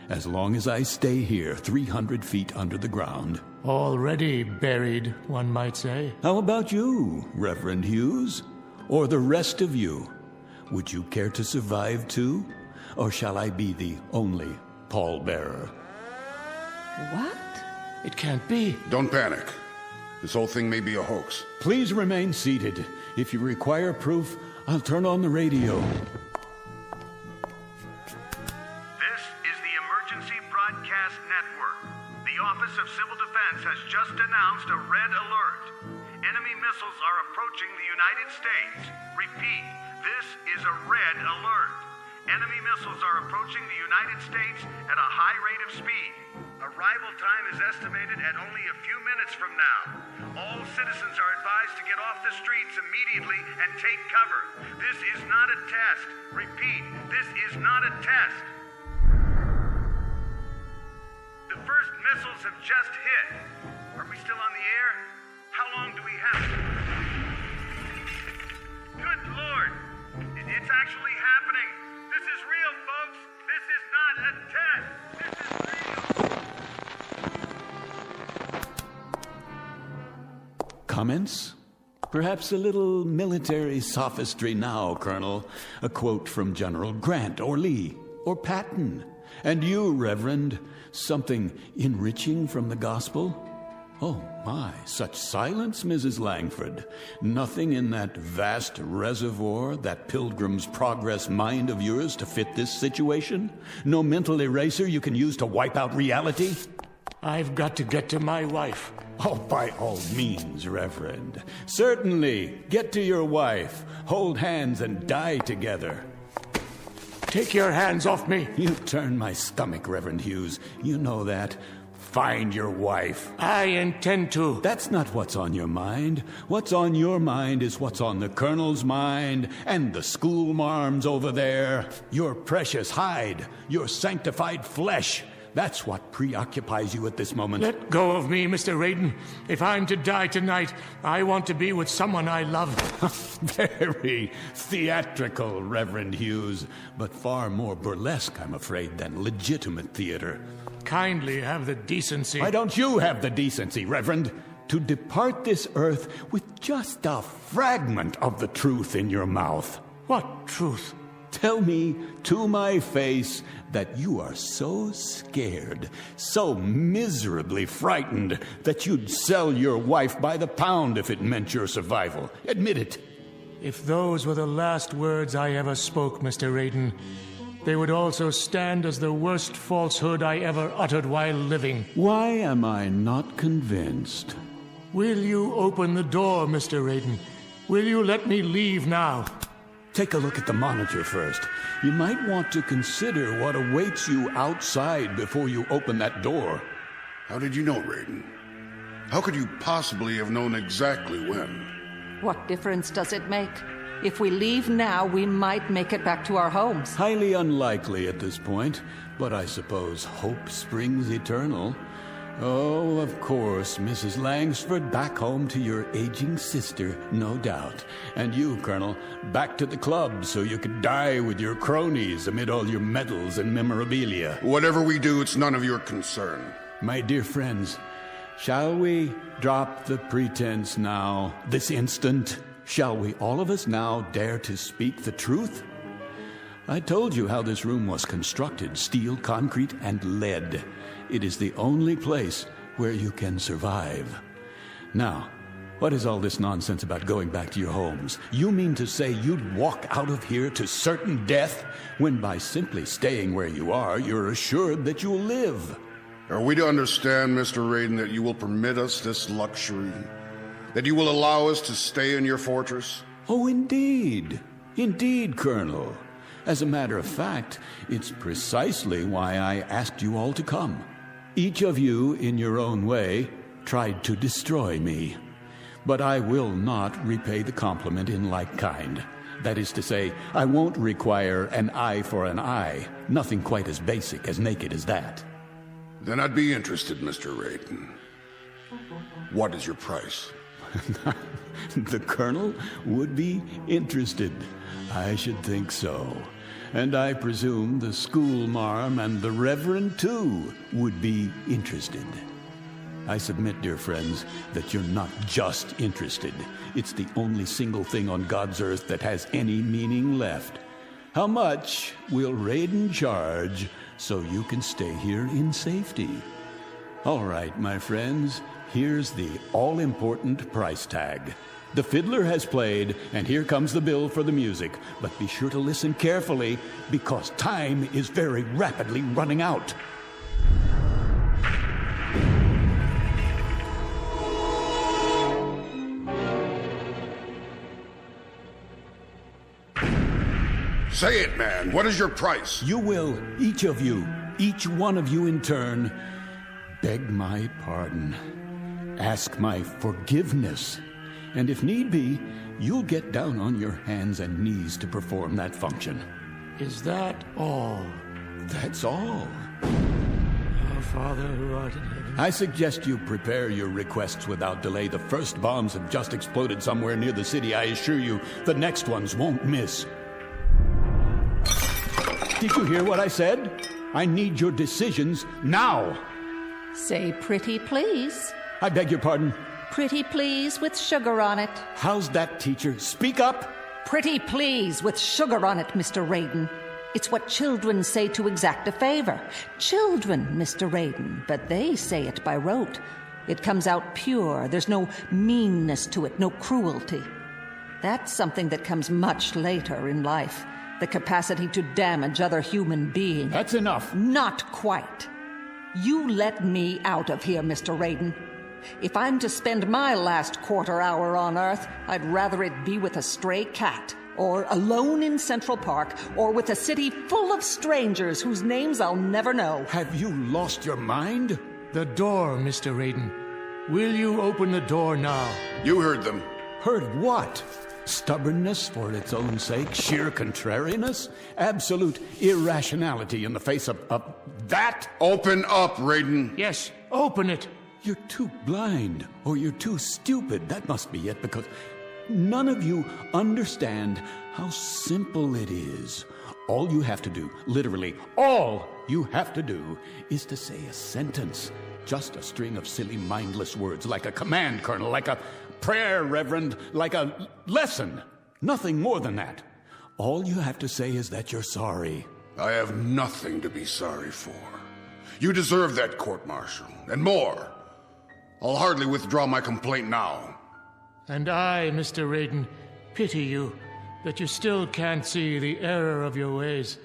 as long as I stay here 300 feet under the ground. Already buried, one might say. How about you, Reverend Hughes? Or the rest of you? Would you care to survive too? Or shall I be the only pallbearer? What? It can't be. Don't panic. This whole thing may be a hoax. Please remain seated. If you require proof, I'll turn on the radio. This is the Emergency Broadcast Network. The Office of Civil Defense has just announced a red alert. Enemy missiles are approaching the United States. Repeat, this is a red alert. Enemy missiles are approaching the United States at a high rate of speed. Arrival time is estimated at only a few minutes from now. All citizens are advised to get off the streets immediately and take cover. This is not a test. Repeat, this is not a test. The first missiles have just hit. Are we still on the air? How long do we have? Good Lord! It's actually happening. This is real, folks. This is not a test. This is Comments? Perhaps a little military sophistry now, Colonel. A quote from General Grant or Lee or Patton. And you, Reverend, something enriching from the gospel? Oh, my, such silence, Mrs. Langford. Nothing in that vast reservoir, that Pilgrim's Progress mind of yours to fit this situation? No mental eraser you can use to wipe out reality? I've got to get to my wife. Oh, by all means, Reverend. Certainly, get to your wife. Hold hands and die together. Take your hands off me. You turn my stomach, Reverend Hughes. You know that. Find your wife. I intend to. That's not what's on your mind. What's on your mind is what's on the Colonel's mind and the school marms over there. Your precious hide, your sanctified flesh. That's what preoccupies you at this moment. Let go of me, Mr. Raiden. If I'm to die tonight, I want to be with someone I love. Very theatrical, Reverend Hughes, but far more burlesque, I'm afraid, than legitimate theater. Kindly have the decency. Why don't you have the decency, Reverend, to depart this earth with just a fragment of the truth in your mouth? What truth? Tell me to my face that you are so scared, so miserably frightened, that you'd sell your wife by the pound if it meant your survival. Admit it. If those were the last words I ever spoke, Mr. Raiden, they would also stand as the worst falsehood I ever uttered while living. Why am I not convinced? Will you open the door, Mr. Raiden? Will you let me leave now? Take a look at the monitor first. You might want to consider what awaits you outside before you open that door. How did you know, Raiden? How could you possibly have known exactly when? What difference does it make? If we leave now, we might make it back to our homes. Highly unlikely at this point, but I suppose hope springs eternal. Oh, of course, Mrs. Langsford, back home to your aging sister, no doubt. And you, Colonel, back to the club so you could die with your cronies amid all your medals and memorabilia. Whatever we do, it's none of your concern. My dear friends, shall we drop the pretense now, this instant? Shall we all of us now dare to speak the truth? I told you how this room was constructed, steel, concrete, and lead. It is the only place where you can survive. Now, what is all this nonsense about going back to your homes? You mean to say you'd walk out of here to certain death, when by simply staying where you are, you're assured that you'll live? Are we to understand, Mr. Raiden, that you will permit us this luxury? That you will allow us to stay in your fortress? Oh, indeed. Indeed, Colonel. As a matter of fact, it's precisely why I asked you all to come. Each of you, in your own way, tried to destroy me. But I will not repay the compliment in like kind. That is to say, I won't require an eye for an eye. Nothing quite as basic, as naked as that. Then I'd be interested, Mr. Raiden. What is your price? The Colonel would be interested. I should think so. And I presume the schoolmarm and the Reverend, too, would be interested. I submit, dear friends, that you're not just interested. It's the only single thing on God's earth that has any meaning left. How much will Raiden charge so you can stay here in safety? All right, my friends, here's the all-important price tag. The fiddler has played, and here comes the bill for the music. But be sure to listen carefully, because time is very rapidly running out. Say it, man. What is your price? You will, each one of you in turn, beg my pardon, ask my forgiveness, and if need be, you'll get down on your hands and knees to perform that function. Is that all? That's all. Our Father who art in heaven. I suggest you prepare your requests without delay. The first bombs have just exploded somewhere near the city. I assure you, the next ones won't miss. Did you hear what I said? I need your decisions now. Say pretty please. I beg your pardon? Pretty please with sugar on it. How's that, teacher? Speak up. Pretty please with sugar on it, Mr. Raiden. It's what children say to exact a favor. Children, Mr. Raiden, but they say it by rote. It comes out pure. There's no meanness to it, no cruelty. That's something that comes much later in life. The capacity to damage other human beings. That's enough. Not quite. You let me out of here, Mr. Raiden. If I'm to spend my last quarter hour on Earth, I'd rather it be with a stray cat, or alone in Central Park, or with a city full of strangers whose names I'll never know. Have you lost your mind? The door, Mr. Raiden. Will you open the door now? You heard them. Heard what? Stubbornness for its own sake, sheer contrariness, absolute irrationality in the face of that? Open up, Raiden. Yes, open it. You're too blind, or you're too stupid. That must be it, because none of you understand how simple it is. All you have to do, literally all you have to do, is to say a sentence. Just a string of silly, mindless words, like a command, Colonel, like a prayer, Reverend, like a lesson. Nothing more than that. All you have to say is that you're sorry. I have nothing to be sorry for. You deserve that, court-martial, and more. I'll hardly withdraw my complaint now. And I, Mr. Raiden, pity you that you still can't see the error of your ways.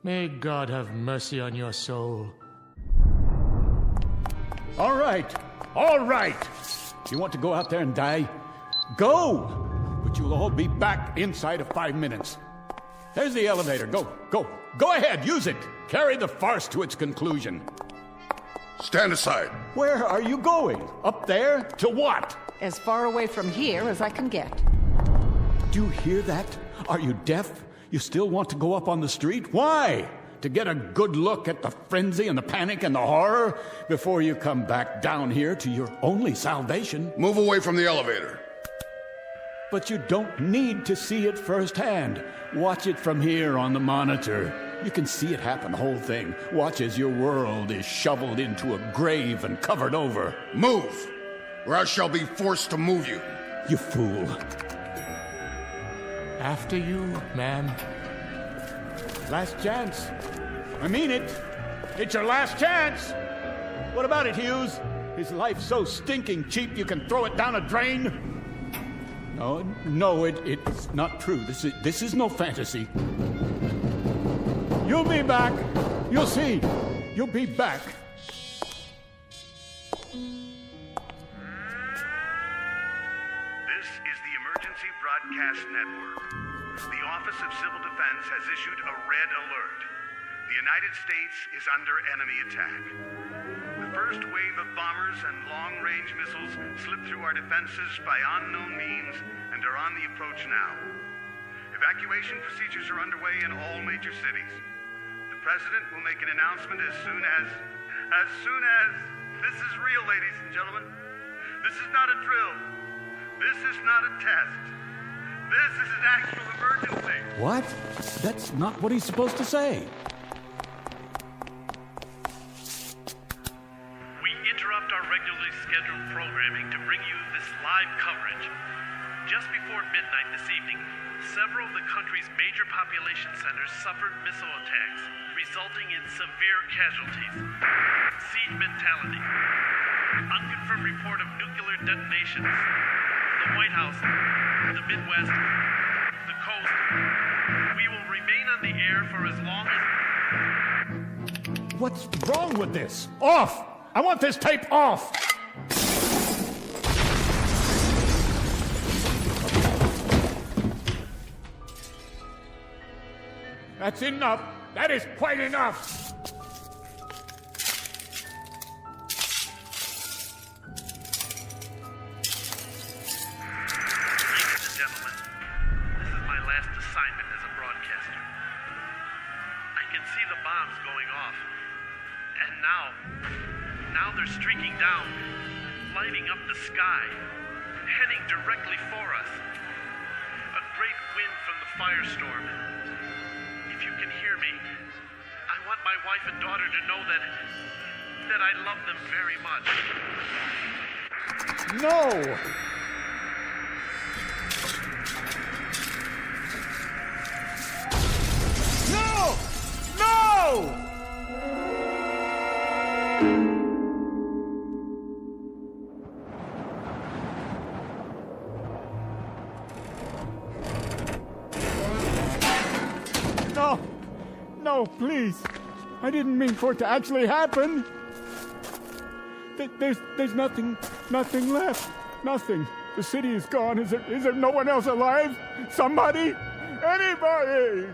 May God have mercy on your soul. All right. You want to go out there and die? Go! But you'll all be back inside of 5 minutes. There's the elevator. Go ahead, use it. Carry the farce to its conclusion. Stand aside. Where are you going? Up there? To what? As far away from here as I can get. Do you hear that? Are you deaf? You still want to go up on the street? Why? To get a good look at the frenzy and the panic and the horror before you come back down here to your only salvation. Move away from the elevator. But you don't need to see it firsthand. Watch it from here on the monitor. You can see it happen, the whole thing. Watch as your world is shoveled into a grave and covered over. Move, or I shall be forced to move you. You fool. After you, ma'am. Last chance. I mean it. It's your last chance. What about it, Hughes? Is life so stinking cheap you can throw it down a drain? No, it's not true. This is no fantasy. You'll be back. You'll see. You'll be back. This is the Emergency Broadcast Network. The Office of Civil Defense has issued a red alert. The United States is under enemy attack. The first wave of bombers and long-range missiles slipped through our defenses by unknown means and are on the approach now. Evacuation procedures are underway in all major cities. The President will make an announcement as soon as this is real, ladies and gentlemen. This is not a drill. This is not a test. This is an actual emergency. What? That's not what he's supposed to say. We interrupt our regularly scheduled programming to bring you this live coverage. Just before midnight this evening, several of the country's major population centers suffered missile attacks, resulting in severe casualties. Siege mentality. Unconfirmed report of nuclear detonations. The White House, the Midwest, the coast. We will remain on the air for as long as... What's wrong with this? Off! I want this tape off! That's enough. That is quite enough. Ladies and gentlemen, this is my last assignment as a broadcaster. I can see the bombs going off. And now they're streaking down, lighting up the sky, heading directly for us. A great wind from the firestorm. If you can hear me, I want my wife and daughter to know that I love them very much. No! No! No! No! No, please! I didn't mean for it to actually happen! There's nothing left. Nothing. The city is gone. Is there no one else alive? Somebody? Anybody?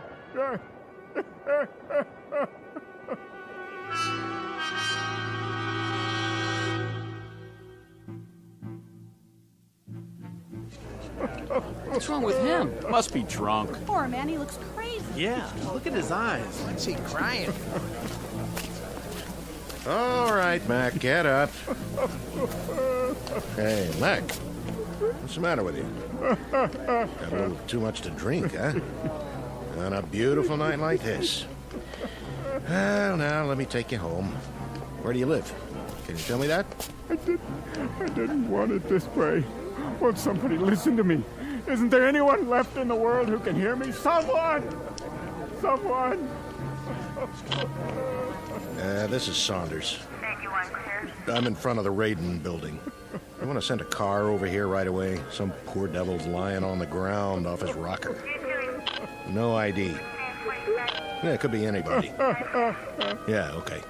What's wrong with him? Must be drunk. Poor man, he looks crazy. Yeah, look at his eyes. What's he crying? All right, Mac, get up. Hey, Mac, what's the matter with you? Got a little too much to drink, huh? On a beautiful night like this. Well, now, let me take you home. Where do you live? Can you tell me that? I didn't want it this way. Won't somebody listen to me? Isn't there anyone left in the world who can hear me? Someone! Someone! This is Saunders. I'm in front of the Raiden building. I want to send a car over here right away. Some poor devil's lying on the ground off his rocker. No ID. Yeah, it could be anybody. Yeah, okay.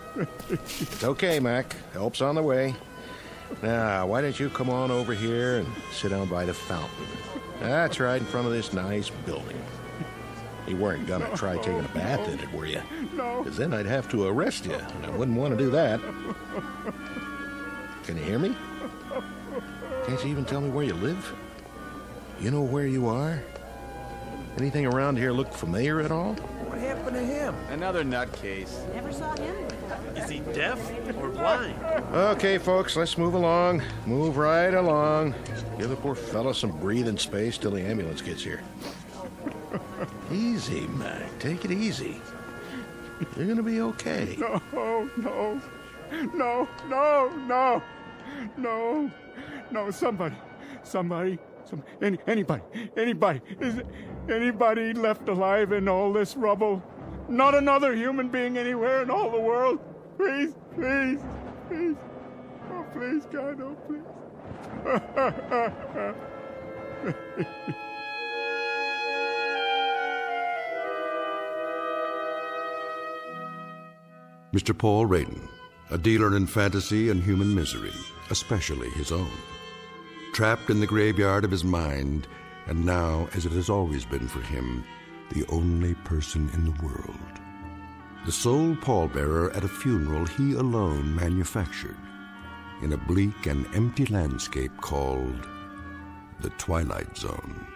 It's okay, Mac. Help's on the way. Now, why don't you come on over here and sit down by the fountain? That's right in front of this nice building. You weren't gonna try taking a bath in it, were you? No. Because then I'd have to arrest you, and I wouldn't want to do that. Can you hear me? Can't you even tell me where you live? You know where you are? Anything around here look familiar at all? What happened to him? Another nutcase. Never saw him before. Is he deaf or blind? Okay, folks, let's move along. Move right along. Give the poor fella some breathing space till the ambulance gets here. Easy, Mac. Take it easy. You're gonna be okay. No, anybody. Is anybody left alive in all this rubble? Not another human being anywhere in all the world? Please. Oh, please, God, oh, please. Mr. Paul Raiden, a dealer in fantasy and human misery, especially his own. Trapped in the graveyard of his mind, and now, as it has always been for him, the only person in the world. The sole pallbearer at a funeral he alone manufactured, in a bleak and empty landscape called the Twilight Zone.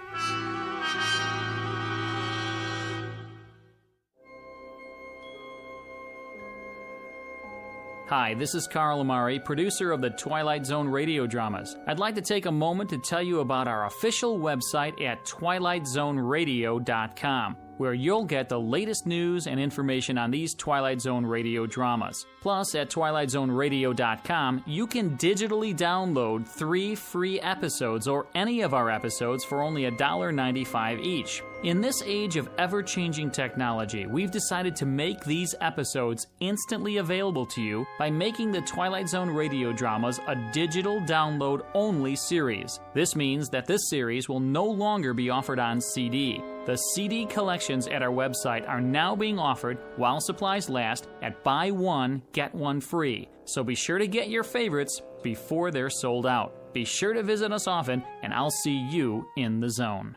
Hi, this is Carl Amari, producer of the Twilight Zone Radio Dramas. I'd like to take a moment to tell you about our official website at twilightzoneradio.com, where you'll get the latest news and information on these Twilight Zone radio dramas. Plus, at twilightzoneradio.com, you can digitally download 3 free episodes or any of our episodes for only $1.95 each. In this age of ever-changing technology, we've decided to make these episodes instantly available to you by making the Twilight Zone radio dramas a digital download-only series. This means that this series will no longer be offered on CD. The CD collections at our website are now being offered while supplies last at buy one, get one free. So be sure to get your favorites before they're sold out. Be sure to visit us often, and I'll see you in the zone.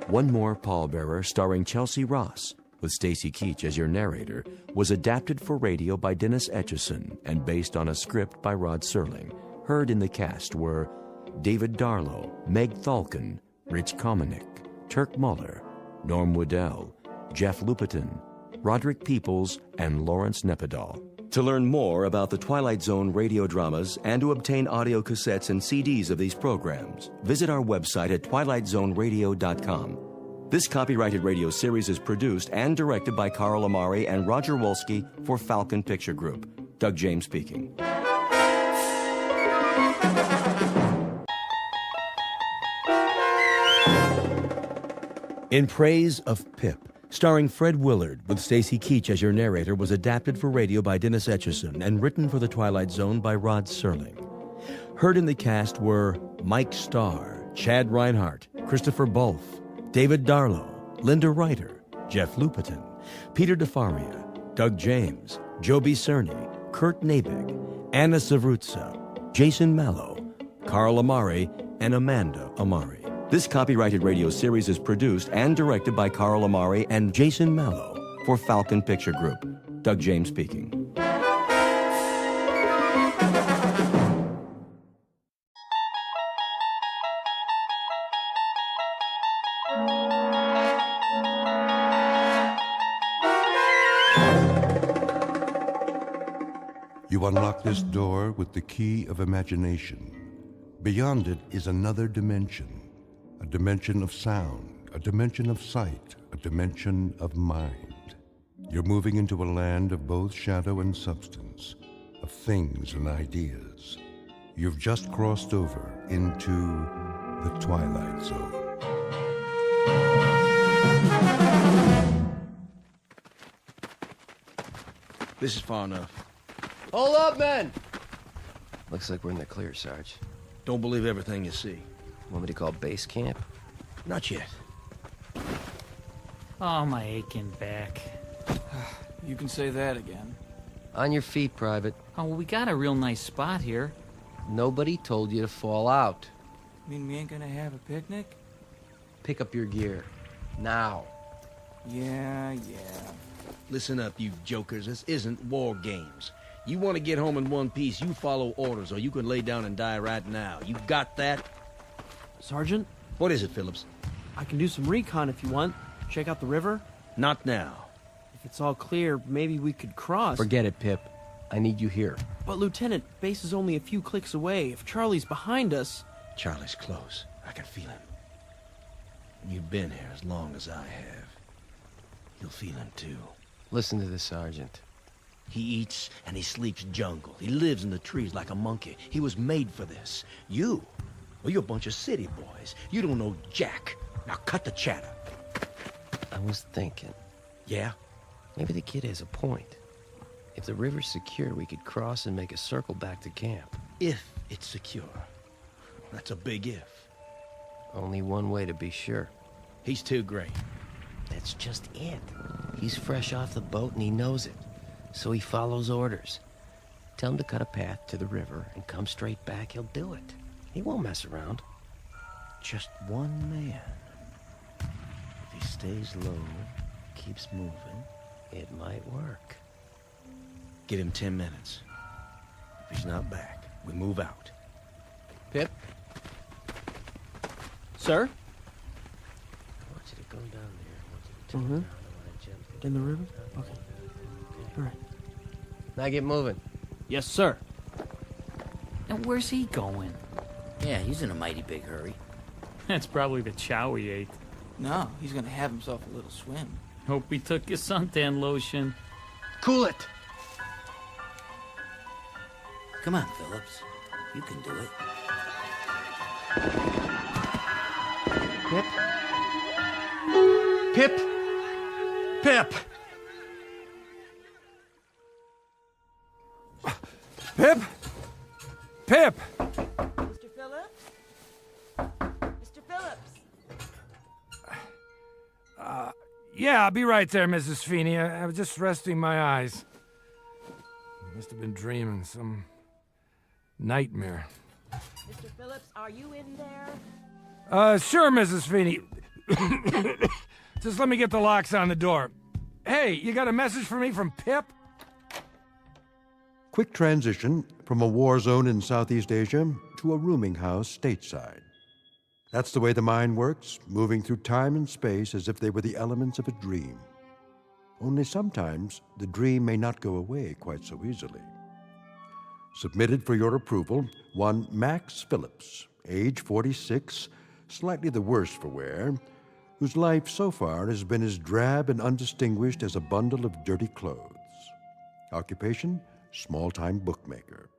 One More Pallbearer, starring Chelsea Ross, with Stacy Keach as your narrator, was adapted for radio by Dennis Etchison and based on a script by Rod Serling. Heard in the cast were David Darlow, Meg Thalken, Rich Komanek, Turk Muller, Norm Waddell, Jeff Lupetin, Roderick Peoples, and Lawrence Nepidal. To learn more about the Twilight Zone radio dramas and to obtain audio cassettes and CDs of these programs, visit our website at twilightzoneradio.com. This copyrighted radio series is produced and directed by Carl Amari and Roger Wolski for Falcon Picture Group. Doug James speaking. In Praise of Pip, starring Fred Willard with Stacy Keach as your narrator, was adapted for radio by Dennis Etchison and written for the Twilight Zone by Rod Serling. Heard in the cast were Mike Starr, Chad Reinhardt, Christopher Bolf, David Darlow, Linda Ryder, Jeff Lupetin, Peter DeFaria, Doug James, Joby Cerny, Kurt Nabig, Anna Savrutsa, Jason Mallow, Carl Amari, and Amanda Amari. This copyrighted radio series is produced and directed by Carl Amari and Jason Mallow for Falcon Picture Group. Doug James speaking. You unlock this door with the key of imagination. Beyond it is another dimension. A dimension of sound, a dimension of sight, a dimension of mind. You're moving into a land of both shadow and substance, of things and ideas. You've just crossed over into the Twilight Zone. This is far enough. Hold up, men! Looks like we're in the clear, Sarge. Don't believe everything you see. Want me to call base camp? Not yet. Oh, my aching back. You can say that again. On your feet, Private. Oh, well, we got a real nice spot here. Nobody told you to fall out. Mean we ain't gonna have a picnic? Pick up your gear. Now. Yeah. Listen up, you jokers. This isn't war games. You want to get home in one piece, you follow orders, or you can lay down and die right now. You got that? Sergeant? What is it, Phillips? I can do some recon if you want. Check out the river. Not now. If it's all clear, maybe we could cross. Forget it, Pip. I need you here. But, Lieutenant, base is only a few clicks away. If Charlie's behind us... Charlie's close. I can feel him. And you've been here as long as I have. You'll feel him, too. Listen to the Sergeant. He eats and he sleeps jungle. He lives in the trees like a monkey. He was made for this. You? Well, you're a bunch of city boys. You don't know jack. Now cut the chatter. I was thinking. Yeah? Maybe the kid has a point. If the river's secure, we could cross and make a circle back to camp. If it's secure. That's a big if. Only one way to be sure. He's too great. That's just it. He's fresh off the boat and he knows it. So he follows orders. Tell him to cut a path to the river and come straight back, he'll do it. He won't mess around. Just one man. If he stays low, keeps moving, it might work. Give him 10 minutes. If he's not back, we move out. Pip? Sir? I want you to go down there. I want you to turn around. I want to jump. In the river? Okay. All right. Now get moving. Yes, sir. Now, where's he going? Yeah, he's in a mighty big hurry. That's probably the chow he ate. No, he's gonna have himself a little swim. Hope he took his suntan lotion. Cool it. Come on, Phillips. You can do it. Pip? Pip! Pip? Pip! Mr. Phillips? Mr. Phillips? Yeah, I'll be right there, Mrs. Feeney. I was just resting my eyes. Must have been dreaming some nightmare. Mr. Phillips, are you in there? Sure, Mrs. Feeney. Just let me get the locks on the door. Hey, you got a message for me from Pip? Quick transition from a war zone in Southeast Asia to a rooming house stateside. That's the way the mind works, moving through time and space as if they were the elements of a dream. Only sometimes the dream may not go away quite so easily. Submitted for your approval, one Max Phillips, age 46, slightly the worse for wear, whose life so far has been as drab and undistinguished as a bundle of dirty clothes. Occupation, small-time bookmaker.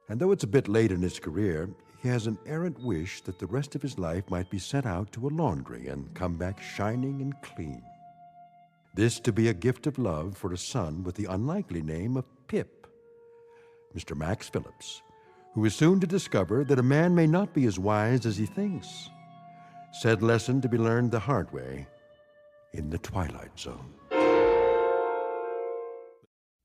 And though it's a bit late in his career, he has an errant wish that the rest of his life might be sent out to a laundry and come back shining and clean. This to be a gift of love for a son with the unlikely name of Pip. Mr. Max Phillips, who is soon to discover that a man may not be as wise as he thinks. Said lesson to be learned the hard way in the Twilight Zone.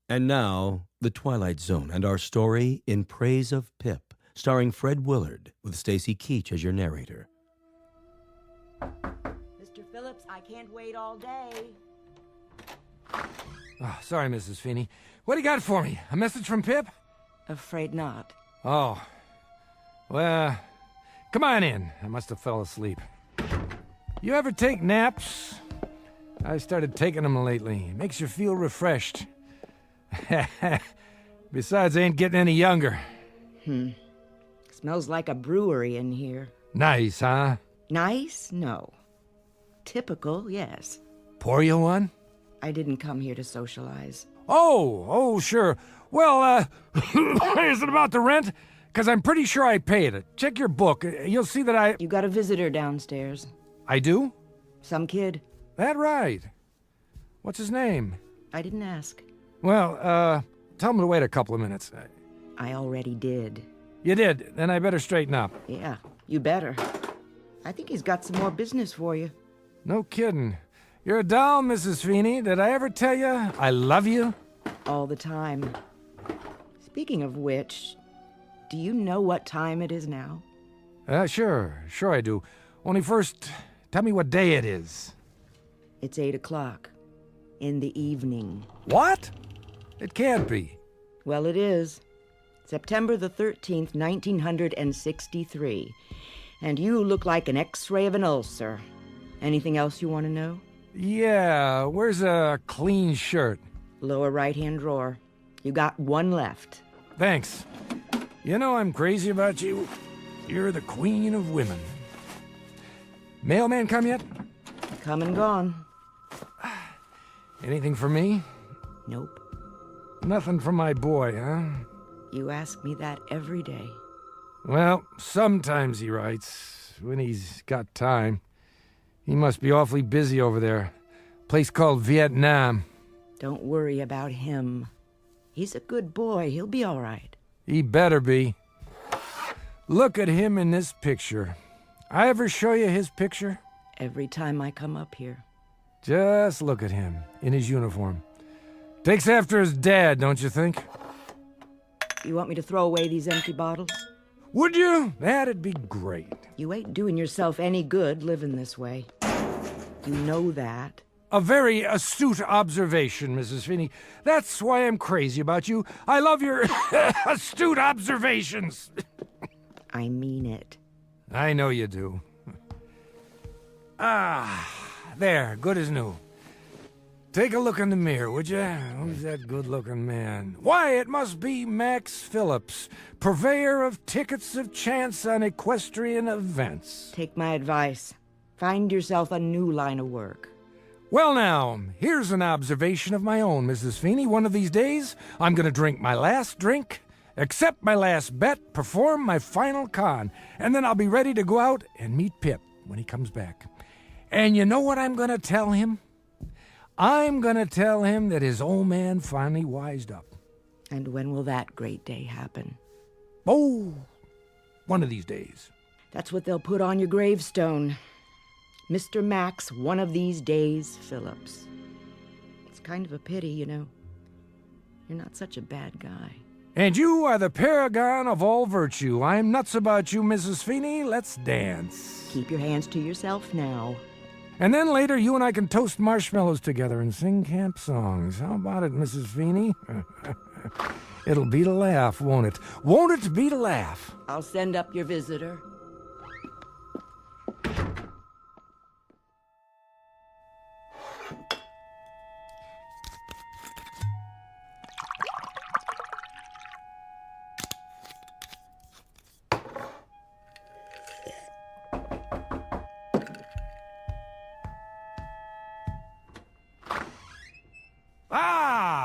And now, The Twilight Zone and our story In Praise of Pip, starring Fred Willard, with Stacy Keach as your narrator. Mr. Phillips, I can't wait all day. Oh, sorry, Mrs. Feeney. What do you got for me? A message from Pip? Afraid not. Oh. Well, come on in. I must have fell asleep. You ever take naps? I started taking them lately. Makes you feel refreshed. Besides, I ain't getting any younger. Smells like a brewery in here. Nice, huh? Nice? No. Typical, yes. Pour you one? I didn't come here to socialize. Oh, sure. Well, is it about the rent? Because I'm pretty sure I paid it. Check your book. You'll see that I... You got a visitor downstairs. I do? Some kid. That right. What's his name? I didn't ask. Well, tell him to wait a couple of minutes. I already did. You did? Then I better straighten up. Yeah, you better. I think he's got some more business for you. No kidding. You're a doll, Mrs. Feeney. Did I ever tell you I love you? All the time. Speaking of which, do you know what time it is now? Sure I do. Only first, tell me what day it is. It's 8 o'clock. In the evening. What? It can't be. Well, it is. September the 13th, 1963. And you look like an X-ray of an ulcer. Anything else you want to know? Yeah, where's a clean shirt? Lower right-hand drawer. You got one left. Thanks. You know I'm crazy about you. You're the queen of women. Mailman come yet? Come and gone. Anything for me? Nope. Nothing for my boy, huh? You ask me that every day. Well, sometimes he writes, when he's got time. He must be awfully busy over there. Place called Vietnam. Don't worry about him. He's a good boy. He'll be all right. He better be. Look at him in this picture. I ever show you his picture? Every time I come up here. Just look at him, in his uniform. Takes after his dad, don't you think? You want me to throw away these empty bottles? Would you? That'd be great. You ain't doing yourself any good living this way. You know that. A very astute observation, Mrs. Feeney. That's why I'm crazy about you. I love your astute observations. I mean it. I know you do. There, good as new. Take a look in the mirror, would you? Who's that good-looking man? Why, it must be Max Phillips, purveyor of tickets of chance on equestrian events. Take my advice. Find yourself a new line of work. Well, now, here's an observation of my own, Mrs. Feeney. One of these days, I'm going to drink my last drink, accept my last bet, perform my final con, and then I'll be ready to go out and meet Pip when he comes back. And you know what I'm going to tell him? I'm going to tell him that his old man finally wised up. And when will that great day happen? Oh, one of these days. That's what they'll put on your gravestone. Mr. Max, one of these days, Phillips. It's kind of a pity, you know. You're not such a bad guy. And you are the paragon of all virtue. I'm nuts about you, Mrs. Feeney. Let's dance. Keep your hands to yourself now. And then later, you and I can toast marshmallows together and sing camp songs. How about it, Mrs. Feeney? It'll beat a laugh, won't it? Won't it beat a laugh? I'll send up your visitor.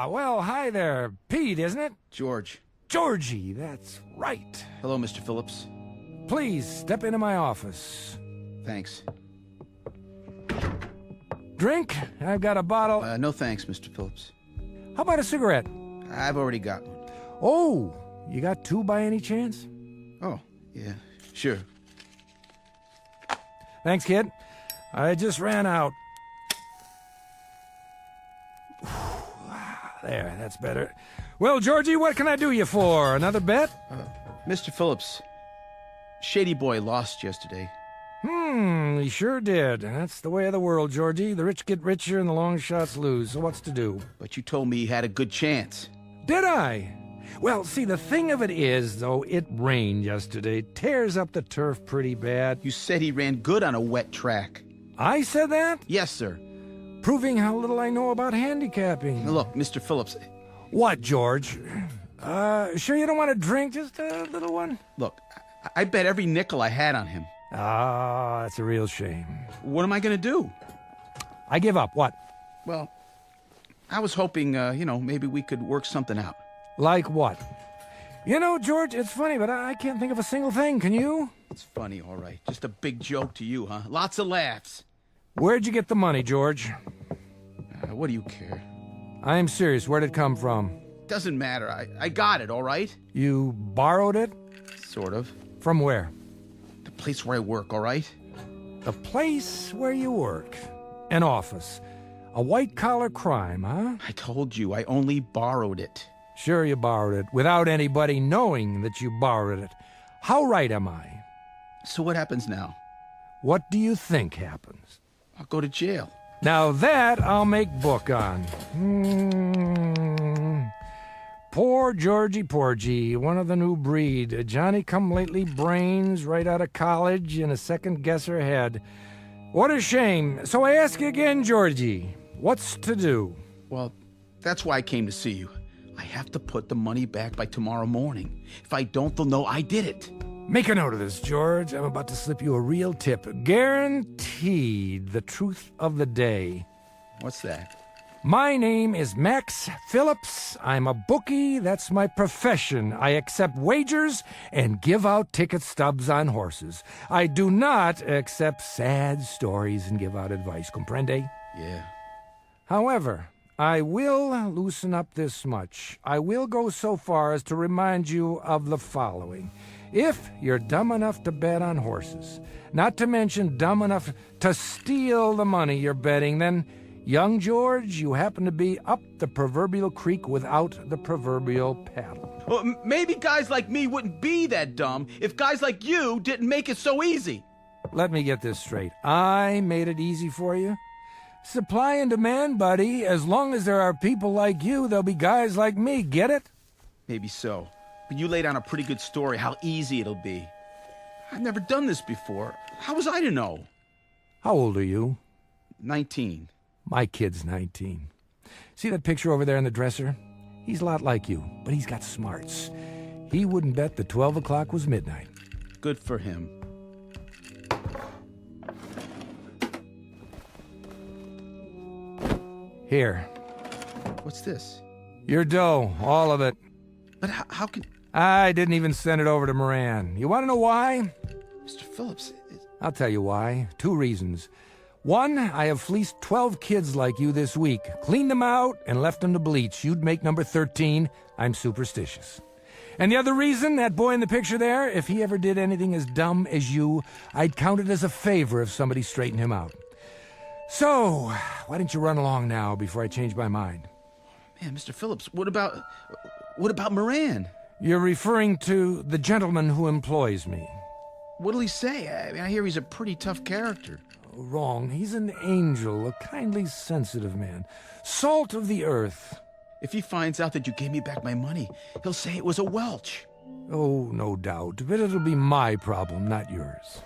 Well, hi there. Pete, isn't it? George. Georgie, that's right. Hello, Mr. Phillips. Please, step into my office. Thanks. Drink? I've got a bottle. No thanks, Mr. Phillips. How about a cigarette? I've already got one. Oh, you got two by any chance? Oh, yeah, sure. Thanks, kid. I just ran out. There, that's better. Well, Georgie, what can I do you for? Another bet? Mr. Phillips, Shady Boy lost yesterday. He sure did. That's the way of the world, Georgie. The rich get richer and the long shots lose. So what's to do? But you told me he had a good chance. Did I? Well, see, the thing of it is, though, it rained yesterday. Tears up the turf pretty bad. You said he ran good on a wet track. I said that? Yes, sir. Proving how little I know about handicapping. Look, Mr. Phillips. What, George? Sure you don't want a drink? Just a little one? Look, I bet every nickel I had on him. Ah, that's a real shame. What am I going to do? I give up. What? Well, I was hoping, maybe we could work something out. Like what? You know, George, it's funny, but I can't think of a single thing. Can you? It's funny, all right. Just a big joke to you, huh? Lots of laughs. Where'd you get the money, George? What do you care? I'm serious. Where'd it come from? Doesn't matter. I got it, all right? You borrowed it? Sort of. From where? The place where I work, all right? The place where you work? An office. A white-collar crime, huh? I told you, I only borrowed it. Sure you borrowed it, without anybody knowing that you borrowed it. How right am I? So what happens now? What do you think happens? I'll go to jail. Now that I'll make book on. Poor Georgie Porgy, one of the new breed. A Johnny-come-lately brains right out of college and a second-guesser head. What a shame. So I ask you again, Georgie, what's to do? Well, that's why I came to see you. I have to put the money back by tomorrow morning. If I don't, they'll know I did it. Make a note of this, George. I'm about to slip you a real tip. Guaranteed the truth of the day. What's that? My name is Max Phillips. I'm a bookie. That's my profession. I accept wagers and give out ticket stubs on horses. I do not accept sad stories and give out advice. Comprende? Yeah. However, I will loosen up this much. I will go so far as to remind you of the following. If you're dumb enough to bet on horses, not to mention dumb enough to steal the money you're betting, then, young George, you happen to be up the proverbial creek without the proverbial paddle. Well, maybe guys like me wouldn't be that dumb if guys like you didn't make it so easy. Let me get this straight. I made it easy for you? Supply and demand, buddy. As long as there are people like you, there'll be guys like me. Get it? Maybe so. But you laid on a pretty good story how easy it'll be. I've never done this before. How was I to know? How old are you? 19. My kid's 19. See that picture over there in the dresser? He's a lot like you, but he's got smarts. He wouldn't bet that 12 o'clock was midnight. Good for him. Here. What's this? Your dough, all of it. But how can... I didn't even send it over to Moran. You want to know why? Mr. Phillips... I'll tell you why. 2 reasons. 1, I have fleeced 12 kids like you this week, cleaned them out, and left them to bleach. You'd make number 13. I'm superstitious. And the other reason, that boy in the picture there, if he ever did anything as dumb as you, I'd count it as a favor if somebody straightened him out. So, why don't you run along now before I change my mind? Man, Mr. Phillips, what about Moran? You're referring to the gentleman who employs me. What'll he say? I mean, I hear he's a pretty tough character. Wrong. He's an angel, a kindly, sensitive man. Salt of the earth. If he finds out that you gave me back my money, he'll say it was a welch. Oh, no doubt. But it'll be my problem, not yours.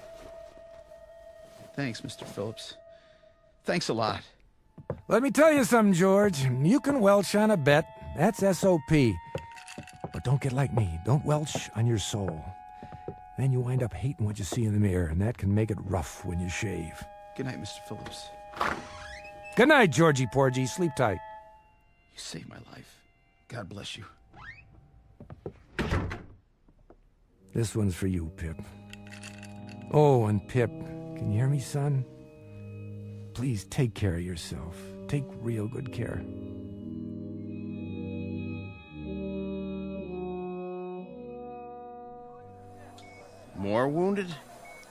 Thanks, Mr. Phillips. Thanks a lot. Let me tell you something, George. You can welch on a bet. That's SOP. But don't get like me. Don't welch on your soul. Then you wind up hating what you see in the mirror, and that can make it rough when you shave. Good night, Mr. Phillips. Good night, Georgie Porgy. Sleep tight. You saved my life. God bless you. This one's for you, Pip. Oh, and Pip, can you hear me, son? Please take care of yourself. Take real good care. More wounded?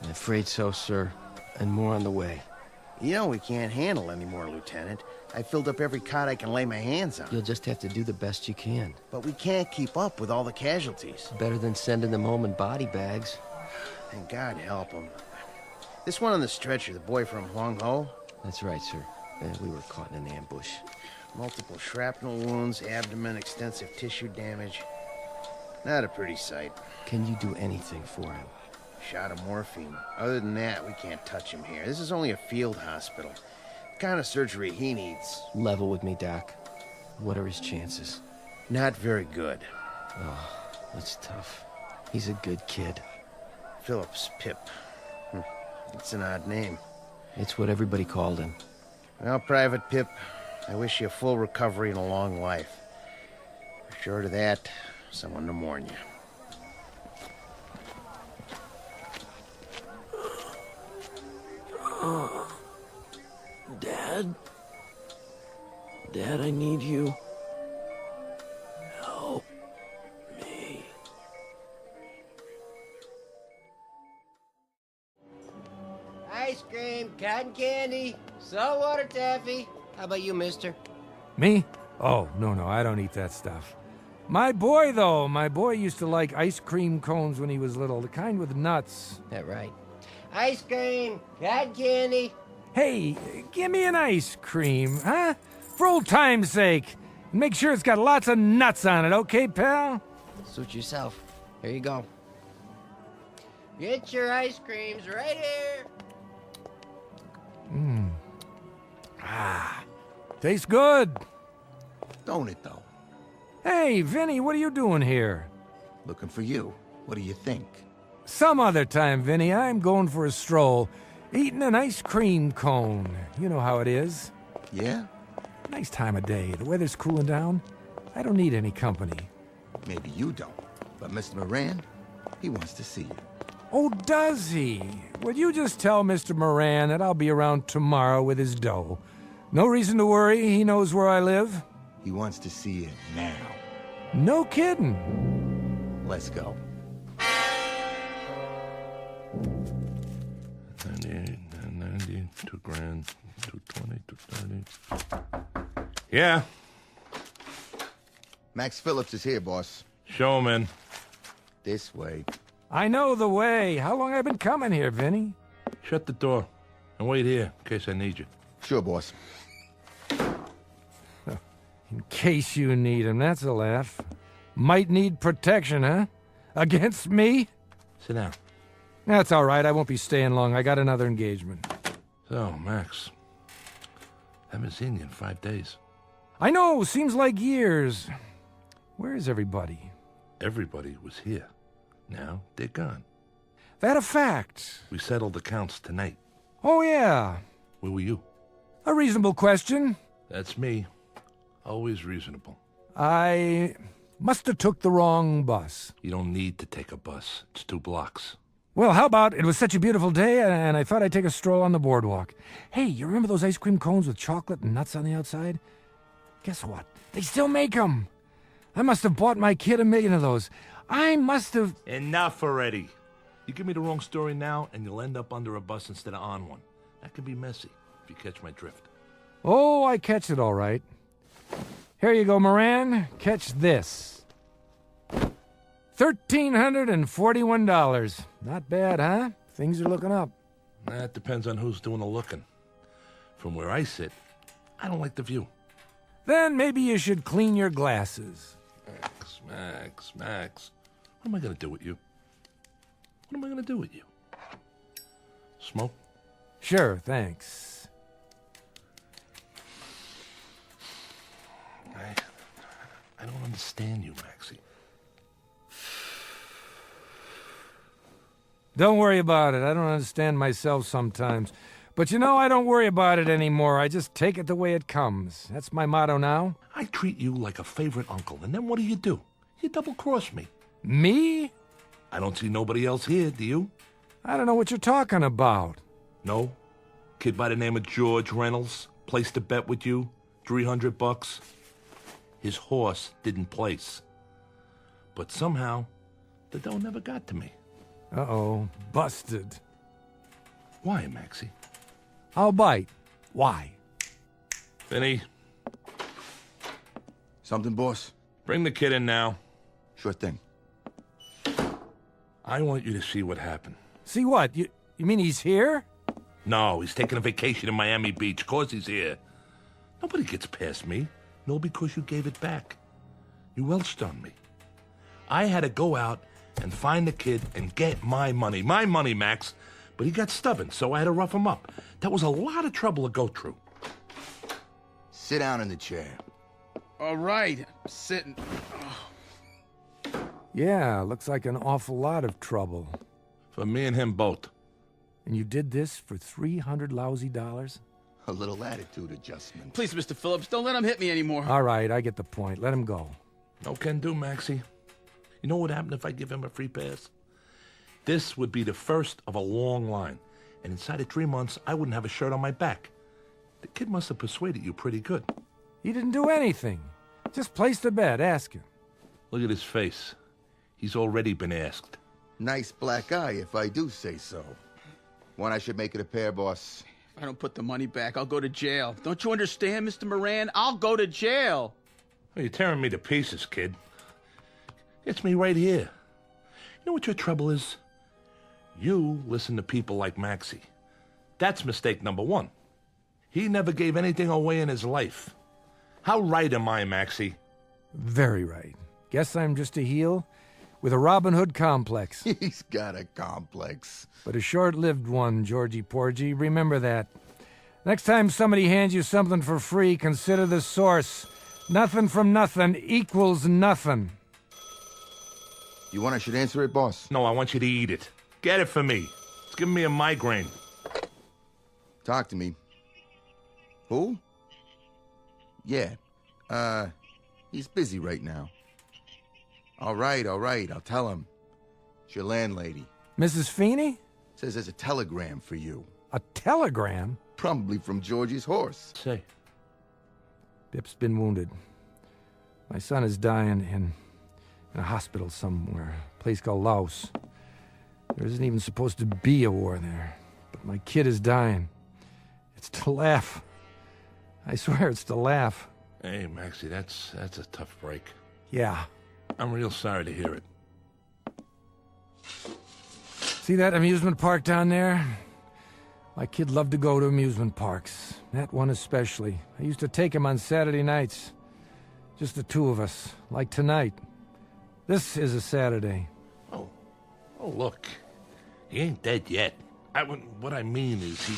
I'm afraid so, sir. And more on the way. You know we can't handle any more, Lieutenant. I filled up every cot I can lay my hands on. You'll just have to do the best you can. But we can't keep up with all the casualties. Better than sending them home in body bags. And God help them. This one on the stretcher, the boy from Huang Ho? That's right, sir. We were caught in an ambush. Multiple shrapnel wounds, abdomen, extensive tissue damage. Not a pretty sight. Can you do anything for him? Shot of morphine. Other than that, we can't touch him here. This is only a field hospital. The kind of surgery he needs. Level with me, Doc. What are his chances? Not very good. Oh, that's tough. He's a good kid. Phillips Pip. It's an odd name. It's what everybody called him. Well, Private Pip, I wish you a full recovery and a long life. Short of that, someone to mourn you. Dad? Dad, I need you. Help me. Ice cream, cotton candy, saltwater taffy. How about you, mister? Me? Oh, no, I don't eat that stuff. My boy, though, used to like ice cream cones when he was little, the kind with nuts. That right. Ice cream, cotton candy. Hey, give me an ice cream, huh? For old time's sake. Make sure it's got lots of nuts on it, okay, pal? Suit yourself. Here you go. Get your ice creams right here. Tastes good. Don't it, though? Hey, Vinny, what are you doing here? Looking for you. What do you think? Some other time, Vinny. I'm going for a stroll. Eating an ice cream cone. You know how it is. Yeah? Nice time of day. The weather's cooling down. I don't need any company. Maybe you don't. But Mr. Moran, he wants to see you. Oh, does he? Would you just tell Mr. Moran that I'll be around tomorrow with his dough? No reason to worry. He knows where I live. He wants to see you now. No kidding. Let's go. 98, 90, 2 grand, 220, 230. Yeah? Max Phillips is here, boss. Show him in. This way. I know the way. How long have I been coming here, Vinny? Shut the door and wait here in case I need you. Sure, boss. In case you need him, that's a laugh. Might need protection, huh? Against me? Sit down. That's all right. I won't be staying long. I got another engagement. So, Max, haven't seen you in 5 days. I know, seems like years. Where is everybody? Everybody was here. Now they're gone. That a fact? We settled accounts tonight. Oh, yeah. Where were you? A reasonable question. That's me. Always reasonable. I must have took the wrong bus. You don't need to take a bus. It's 2 blocks. Well, how about it was such a beautiful day, and I thought I'd take a stroll on the boardwalk. Hey, you remember those ice cream cones with chocolate and nuts on the outside? Guess what? They still make them. I must have bought my kid 1,000,000 of those. I must have... Enough already. You give me the wrong story now, and you'll end up under a bus instead of on one. That can be messy, if you catch my drift. Oh, I catch it all right. Here you go, Moran. Catch this. $1,341. Not bad, huh? Things are looking up. That depends on who's doing the looking. From where I sit, I don't like the view. Then maybe you should clean your glasses. Max. What am I going to do with you? What am I going to do with you? Smoke? Sure, thanks. I don't understand you, Maxie. Don't worry about it. I don't understand myself sometimes. But you know, I don't worry about it anymore. I just take it the way it comes. That's my motto now. I treat you like a favorite uncle, and then what do? You double-cross me. Me? I don't see nobody else here, do you? I don't know what you're talking about. No? Kid by the name of George Reynolds placed a bet with you, $300. His horse didn't place. But somehow, the dough never got to me. Uh-oh, busted. Why, Maxie? I'll bite. Why? Vinny. Something, boss? Bring the kid in now. Sure thing. I want you to see what happened. See what? You mean he's here? No, he's taking a vacation in Miami Beach. Of course he's here. Nobody gets past me. No, because you gave it back. You welched on me. I had to go out and find the kid and get my money. My money, Max. But he got stubborn, so I had to rough him up. That was a lot of trouble to go through. Sit down in the chair. All right, I'm sitting. Yeah, looks like an awful lot of trouble. For me and him both. And you did this for $300 lousy dollars? A little attitude adjustment. Please, Mr. Phillips, don't let him hit me anymore. All right, I get the point. Let him go. No can do, Maxie. You know what happened if I give him a free pass? This would be the first of a long line. And inside of 3 months, I wouldn't have a shirt on my back. The kid must have persuaded you pretty good. He didn't do anything. Just placed a bet. Ask him. Look at his face. He's already been asked. Nice black eye, if I do say so. One I should make it a pair, boss. If I don't put the money back, I'll go to jail. Don't you understand, Mr. Moran? I'll go to jail. Oh, you're tearing me to pieces, kid. It's me right here. You know what your trouble is? You listen to people like Maxie. That's mistake number 1. He never gave anything away in his life. How right am I, Maxie? Very right. Guess I'm just a heel with a Robin Hood complex. He's got a complex. But a short-lived one, Georgie Porgy. Remember that. Next time somebody hands you something for free, consider the source. Nothing from nothing equals nothing. You want I should answer it, boss? No, I want you to eat it. Get it for me. It's giving me a migraine. Talk to me. Who? Yeah. He's busy right now. All right, I'll tell him. It's your landlady. Mrs. Feeney? Says there's a telegram for you. A telegram? Probably from Georgie's horse. Say. Bip's been wounded. My son is dying in a hospital somewhere, a place called Laos. There isn't even supposed to be a war there. But my kid is dying. It's to laugh. I swear it's to laugh. Hey, Maxie, that's a tough break. Yeah. I'm real sorry to hear it. See that amusement park down there? My kid loved to go to amusement parks. That one especially. I used to take him on Saturday nights. Just the two of us, like tonight. This is a Saturday. Oh, look. He ain't dead yet. What I mean is he...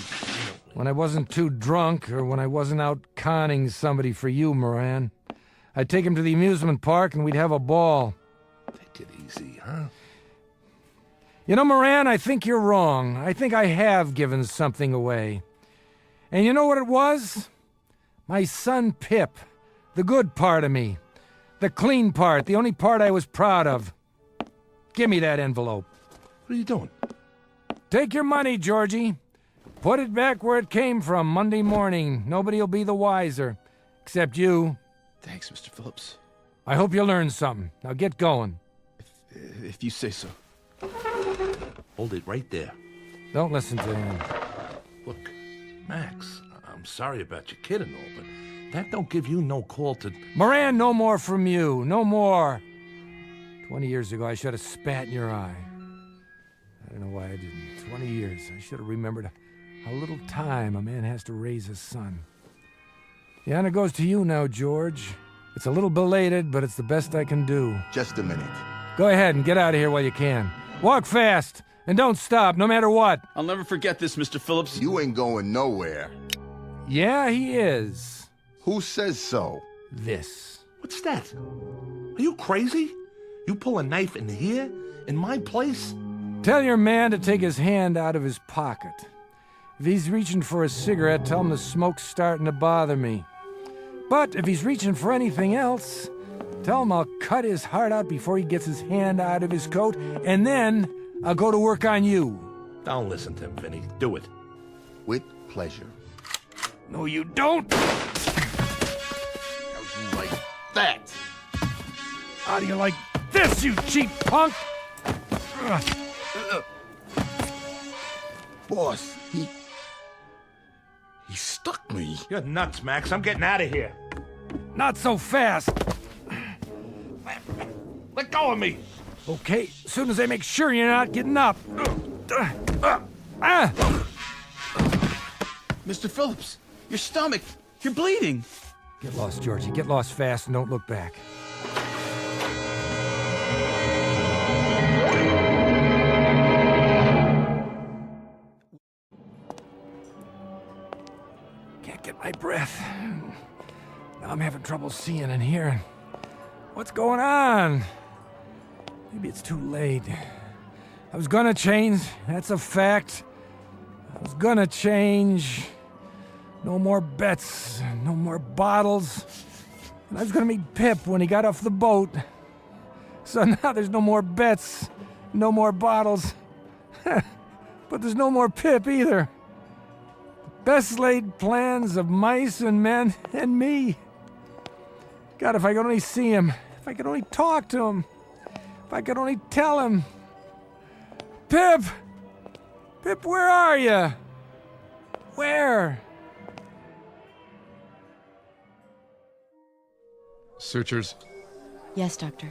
When I wasn't too drunk or when I wasn't out conning somebody for you, Moran, I'd take him to the amusement park and we'd have a ball. Take it easy, huh? You know, Moran, I think you're wrong. I think I have given something away. And you know what it was? My son Pip. The good part of me. The clean part. The only part I was proud of. Give me that envelope. What are you doing? Take your money, Georgie. Put it back where it came from Monday morning. Nobody'll be the wiser. Except you. Thanks, Mr. Phillips. I hope you learned something. Now get going. If you say so. Hold it right there. Don't listen to him. Look, Max, I'm sorry about your kid and all, but that don't give you no call to... Moran, no more from you. No more. 20 years ago, I should have spat in your eye. I don't know why I didn't. 20 years. I should have remembered how little time a man has to raise a son. The honor goes to you now, George. It's a little belated, but it's the best I can do. Just a minute. Go ahead and get out of here while you can. Walk fast, and don't stop, no matter what. I'll never forget this, Mr. Phillips. You ain't going nowhere. Yeah, he is. Who says so? This. What's that? Are you crazy? You pull a knife in here? In my place? Tell your man to take his hand out of his pocket. If he's reaching for a cigarette, tell him the smoke's starting to bother me. But if he's reaching for anything else, tell him I'll cut his heart out before he gets his hand out of his coat, and then I'll go to work on you. Don't listen to him, Vinny. Do it. With pleasure. No, you don't. How'd you like that? How do you like this, you cheap punk? Boss, he stuck me. You're nuts, Max. I'm getting out of here. Not so fast. Let go of me. Okay, as soon as I make sure you're not getting up. Mr. Phillips, your stomach. You're bleeding. Get lost, Georgie. Get lost fast and don't look back. Can't get my breath. Now I'm having trouble seeing and hearing. What's going on? Maybe it's too late. I was gonna change, that's a fact. I was gonna change. No more bets, no more bottles. And I was gonna meet Pip when he got off the boat. So now there's no more bets, no more bottles. But there's no more Pip either. Best laid plans of mice and men and me. God, if I could only see him. If I could only talk to him. If I could only tell him. Pip! Pip, where are you? Where? Sutures. Yes, Doctor.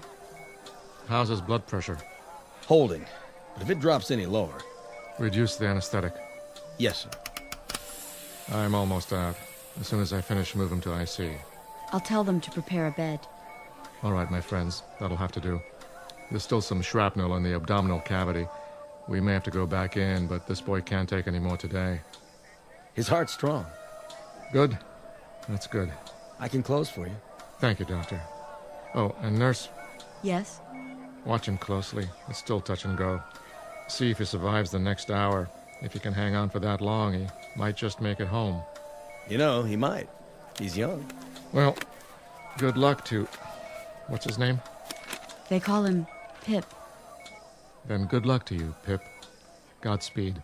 How's his blood pressure? Holding. But if it drops any lower... Reduce the anesthetic. Yes, sir. I'm almost out. As soon as I finish, move him to IC. I'll tell them to prepare a bed. All right, my friends. That'll have to do. There's still some shrapnel in the abdominal cavity. We may have to go back in, but this boy can't take any more today. His heart's strong. Good. That's good. I can close for you. Thank you, Doctor. Oh, and nurse, Yes? watch him closely. It's still touch and go. See if he survives the next hour. If he can hang on for that long, he might just make it home. You know, he might. He's young. Well, good luck to... What's his name? They call him Pip. Then good luck to you, Pip. Godspeed.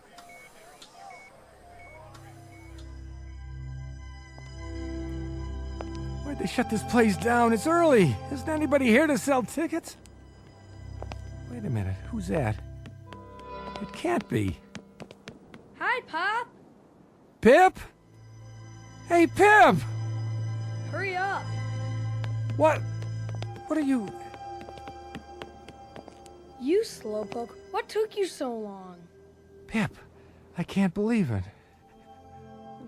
Why'd they shut this place down? It's early. Isn't anybody here to sell tickets? Wait a minute. Who's that? It can't be. Hi, Pop. Pip? Hey, Pip! Hurry up. What are you... You slowpoke. What took you so long? Pip, I can't believe it.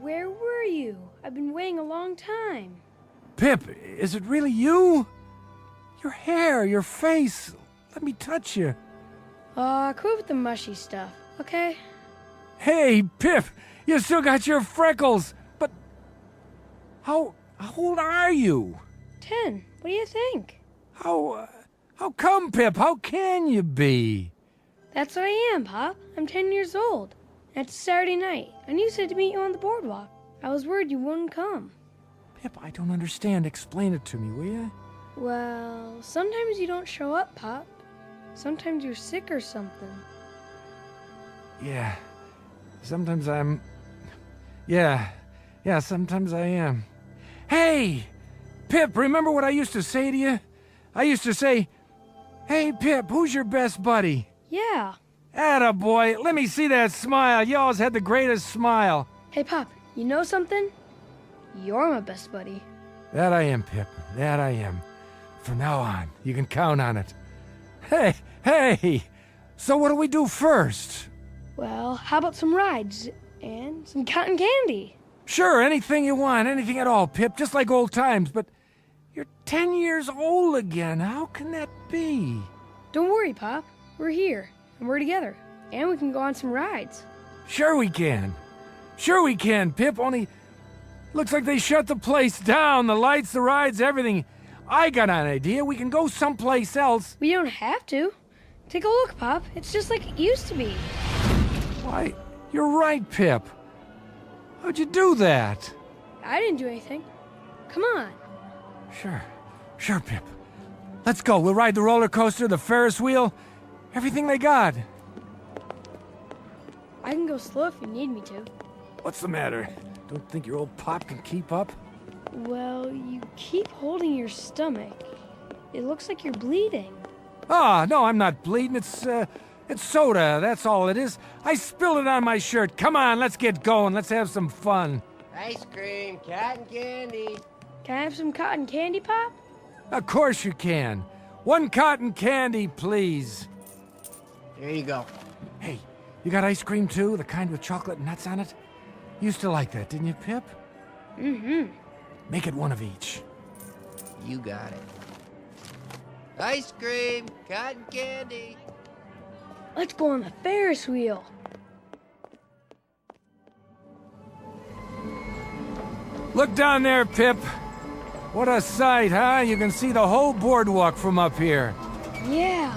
Where were you? I've been waiting a long time. Pip, is it really you? Your hair, your face. Let me touch you. Quit with the mushy stuff, okay? Hey, Pip, you still got your freckles. But how old are you? 10. What do you think? How come, Pip? How can you be? That's what I am, Pop. I'm 10 years old. It's Saturday night, and you said to meet you on the boardwalk. I was worried you wouldn't come. Pip, I don't understand. Explain it to me, will you? Well, sometimes you don't show up, Pop. Sometimes you're sick or something. Yeah. Sometimes I'm... Yeah, sometimes I am. Hey! Pip, remember what I used to say to you? I used to say, "Hey, Pip, who's your best buddy?" Yeah. Attaboy, let me see that smile. You always had the greatest smile. Hey, Pop, you know something? You're my best buddy. That I am, Pip. That I am. From now on, you can count on it. Hey! So what do we do first? Well, how about some rides and some cotton candy? Sure, anything you want, anything at all, Pip, just like old times, but you're 10 years old again. How can that be? Don't worry, Pop. We're here, and we're together, and we can go on some rides. Sure we can. Sure we can, Pip, only looks like they shut the place down, the lights, the rides, everything. I got an idea. We can go someplace else. We don't have to. Take a look, Pop. It's just like it used to be. Why, you're right, Pip. How'd you do that? I didn't do anything. Come on. Sure, Pip. Let's go. We'll ride the roller coaster, the Ferris wheel, everything they got. I can go slow if you need me to. What's the matter? Don't think your old Pop can keep up? Well, you keep holding your stomach. It looks like you're bleeding. Ah, no, I'm not bleeding. It's soda, that's all it is. I spilled it on my shirt. Come on, let's get going. Let's have some fun. Ice cream, cotton candy. Can I have some cotton candy, Pop? Of course you can. One cotton candy, please. Here you go. Hey, you got ice cream too? The kind with chocolate and nuts on it? You used to like that, didn't you, Pip? Mm-hmm. Make it one of each. You got it. Ice cream, cotton candy. Let's go on the Ferris wheel. Look down there, Pip. What a sight, huh? You can see the whole boardwalk from up here. Yeah.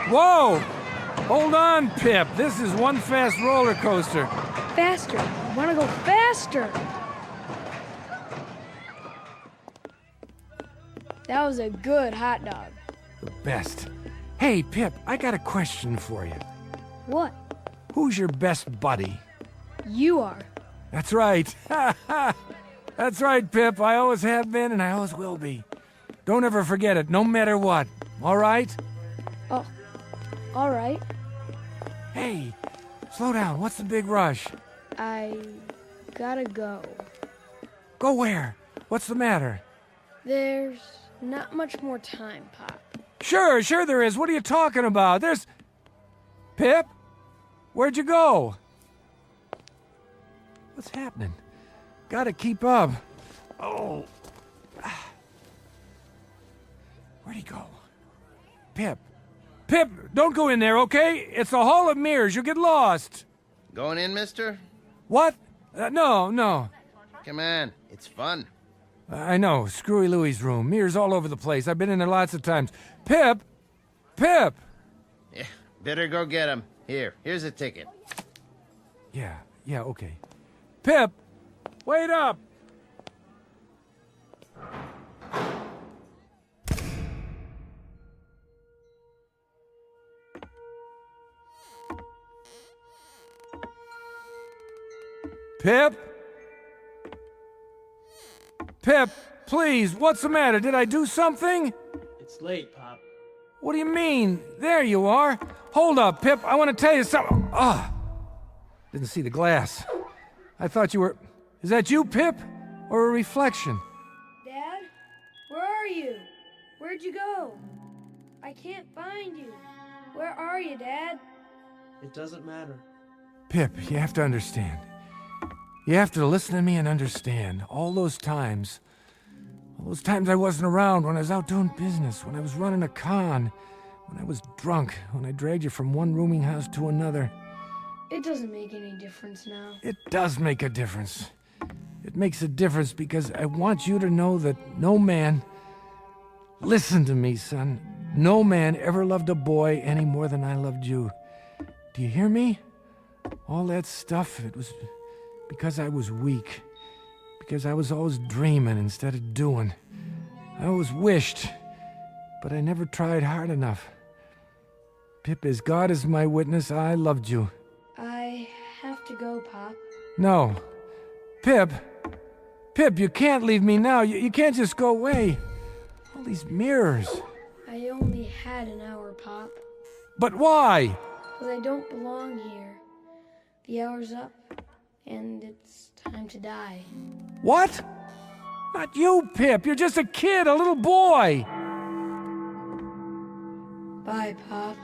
Whoa! Hold on, Pip. This is one fast roller coaster. Faster. I want to go faster. That was a good hot dog. The best. Hey, Pip, I got a question for you. What? Who's your best buddy? You are. That's right. That's right, Pip. I always have been and I always will be. Don't ever forget it, no matter what. All right? Oh, all right. Hey, slow down. What's the big rush? I gotta go. Go where? What's the matter? There's not much more time, Pop. Sure there is. What are you talking about? There's... Pip? Where'd you go? What's happening? Gotta keep up. Oh. Where'd he go? Pip. Pip, don't go in there, okay? It's a hall of mirrors. You'll get lost. Going in, mister? What? No. Come on, it's fun. I know. Screwy Louie's room. Mirrors all over the place. I've been in there lots of times. Pip! Yeah, better go get him. Here's a ticket. Yeah, okay. Pip! Wait up! Pip? Pip, please, what's the matter? Did I do something? It's late, Pop. What do you mean? There you are. Hold up, Pip. I want to tell you something. Didn't see the glass. I thought you were... Is that you, Pip? Or a reflection? Dad? Where are you? Where'd you go? I can't find you. Where are you, Dad? It doesn't matter. Pip, you have to understand. You have to listen to me and understand. All those times I wasn't around, when I was out doing business, when I was running a con, when I was drunk, when I dragged you from one rooming house to another. It doesn't make any difference now. It does make a difference. It makes a difference because I want you to know that no man... Listen to me, son. No man ever loved a boy any more than I loved you. Do you hear me? All that stuff, it was because I was weak. Because I was always dreaming instead of doing. I always wished, but I never tried hard enough. Pip, as God is my witness, I loved you. I have to go, Pop. No. Pip, you can't leave me now. You can't just go away. All these mirrors. I only had an hour, Pop. But why? Because I don't belong here. The hour's up, and it's time to die. What? Not you, Pip. You're just a kid, a little boy. Bye, Pop.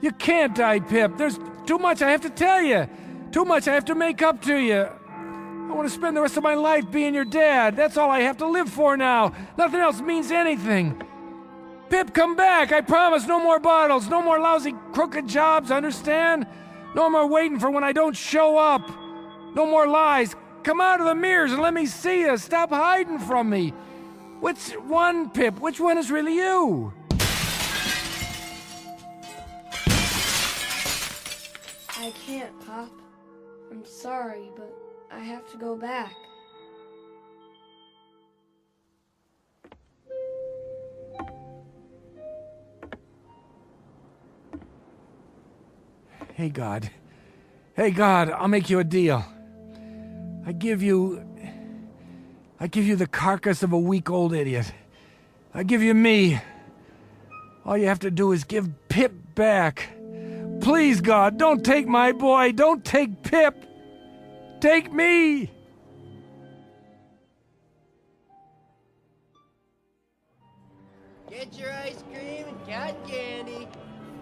You can't die, Pip. There's too much I have to tell you. Too much I have to make up to you. I want to spend the rest of my life being your dad. That's all I have to live for now. Nothing else means anything. Pip, come back. I promise no more bottles. No more lousy, crooked jobs, understand? No more waiting for when I don't show up. No more lies. Come out of the mirrors and let me see you. Stop hiding from me. Which one, Pip? Which one is really you? I can't, Pop. I'm sorry, but I have to go back. Hey, God. Hey, God, I'll make you a deal. I give you the carcass of a week-old idiot. I give you me. All you have to do is give Pip back. Please, God, don't take my boy. Don't take Pip. Take me. Get your ice cream and cotton candy.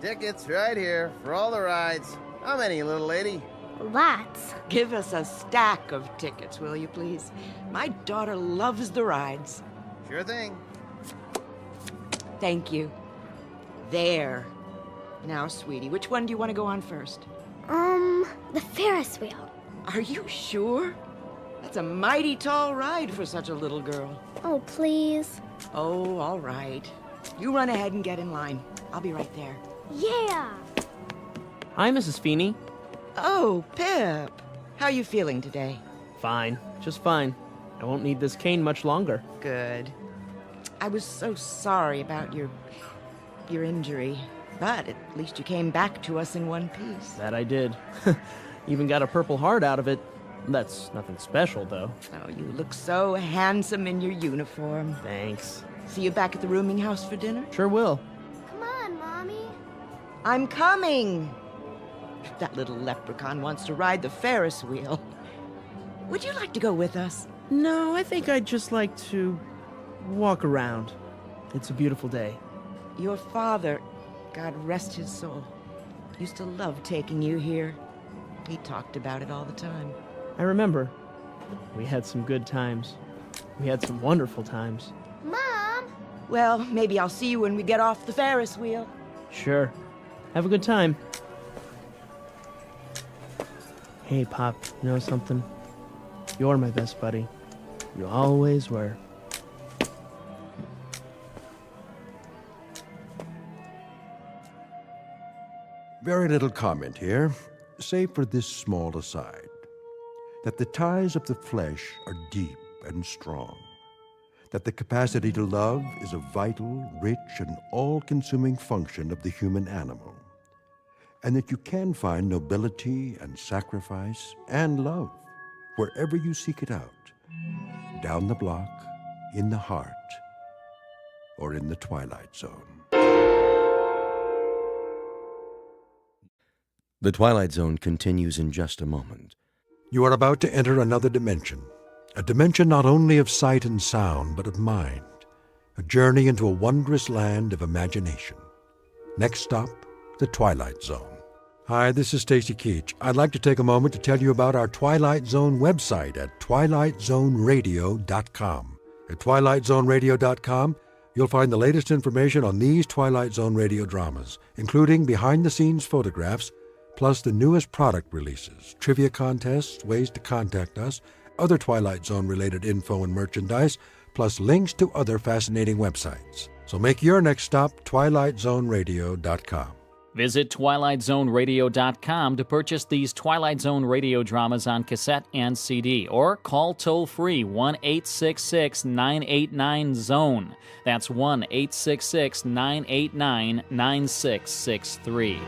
Tickets right here for all the rides. How many, little lady? Lots. Give us a stack of tickets, will you, please? My daughter loves the rides. Sure thing. Thank you. There. Now, sweetie, which one do you want to go on first? The Ferris wheel. Are you sure? That's a mighty tall ride for such a little girl. Oh, please. Oh, all right. You run ahead and get in line. I'll be right there. Yeah! Hi, Mrs. Feeney. Oh, Pip. How you feeling today? Fine. Just fine. I won't need this cane much longer. Good. I was so sorry about your injury. But at least you came back to us in one piece. That I did. Even got a Purple Heart out of it. That's nothing special, though. Oh, you look so handsome in your uniform. Thanks. See you back at the rooming house for dinner? Sure will. Come on, Mommy. I'm coming. That little leprechaun wants to ride the Ferris wheel. Would you like to go with us? No, I think I'd just like to walk around. It's a beautiful day. Your father, God rest his soul, used to love taking you here. He talked about it all the time. I remember. We had some good times. We had some wonderful times. Mom! Well, maybe I'll see you when we get off the Ferris wheel. Sure. Have a good time. Hey, Pop, you know something? You're my best buddy. You always were. Very little comment here, save for this small aside, that the ties of the flesh are deep and strong, that the capacity to love is a vital, rich, and all-consuming function of the human animal, and that you can find nobility and sacrifice and love wherever you seek it out, down the block, in the heart, or in the Twilight Zone. The Twilight Zone continues in just a moment. You are about to enter another dimension, a dimension not only of sight and sound, but of mind, a journey into a wondrous land of imagination. Next stop, the Twilight Zone. Hi, this is Stacy Keach. I'd like to take a moment to tell you about our Twilight Zone website at twilightzoneradio.com. At twilightzoneradio.com, You'll find the latest information on these Twilight Zone radio dramas, including behind-the-scenes photographs, plus the newest product releases, trivia contests, ways to contact us, other Twilight Zone-related info and merchandise, plus links to other fascinating websites. So make your next stop twilightzoneradio.com. Visit twilightzoneradio.com to purchase these Twilight Zone radio dramas on cassette and CD, or call toll-free 1-866-989-ZONE. That's 1-866-989-9663.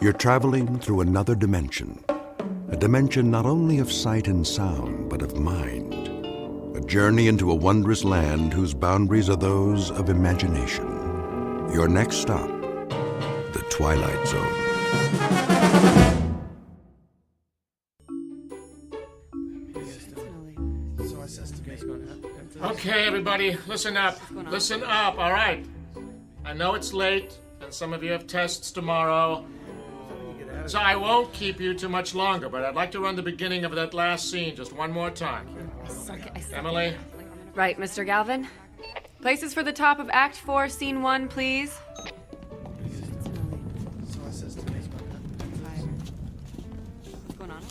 You're traveling through another dimension. A dimension not only of sight and sound, but of mind. A journey into a wondrous land whose boundaries are those of imagination. Your next stop, the Twilight Zone. Okay, everybody, listen up. Listen up, all right? I know it's late, and some of you have tests tomorrow, so I won't keep you too much longer, but I'd like to run the beginning of that last scene just one more time. Emily? Right, Mr. Galvin. Places for the top of Act 4, Scene 1, please. What's going on?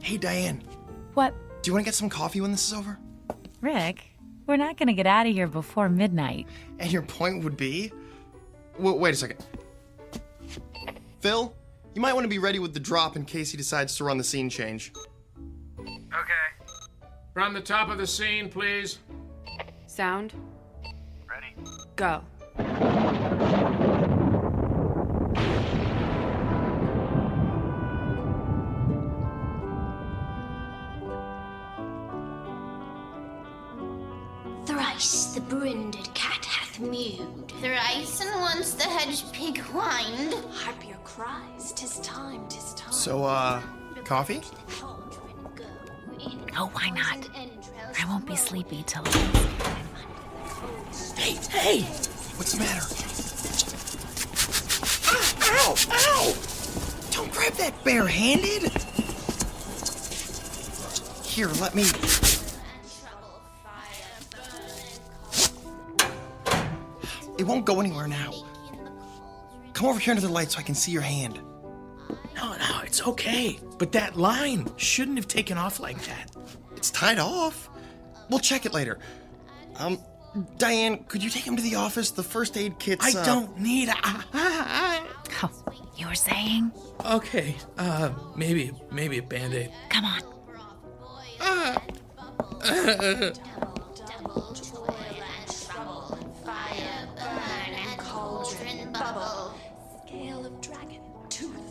Hey, Diane. What? Do you want to get some coffee when this is over? Rick, we're not going to get out of here before midnight. And your point would be? Wait a second. Phil, you might want to be ready with the drop in case he decides to run the scene change. Okay. From the top of the scene, please. Sound. Ready. Go. Thrice the brinded cat hath mewed. Thrice and once the hedge pig whined. Harp your cries, 'tis time, 'tis time. So, coffee? Oh, why not? I won't be sleepy till... Hey! What's the matter? Ow! Ow! Don't grab that bare-handed! Here, let me... It won't go anywhere now. Come over here under the light so I can see your hand. No, it's okay. But that line shouldn't have taken off like that. It's tied off. We'll check it later. Diane, could you take him to the office? The first aid kit's... I don't need Oh, you were saying? Okay, maybe a Band-Aid. Come on.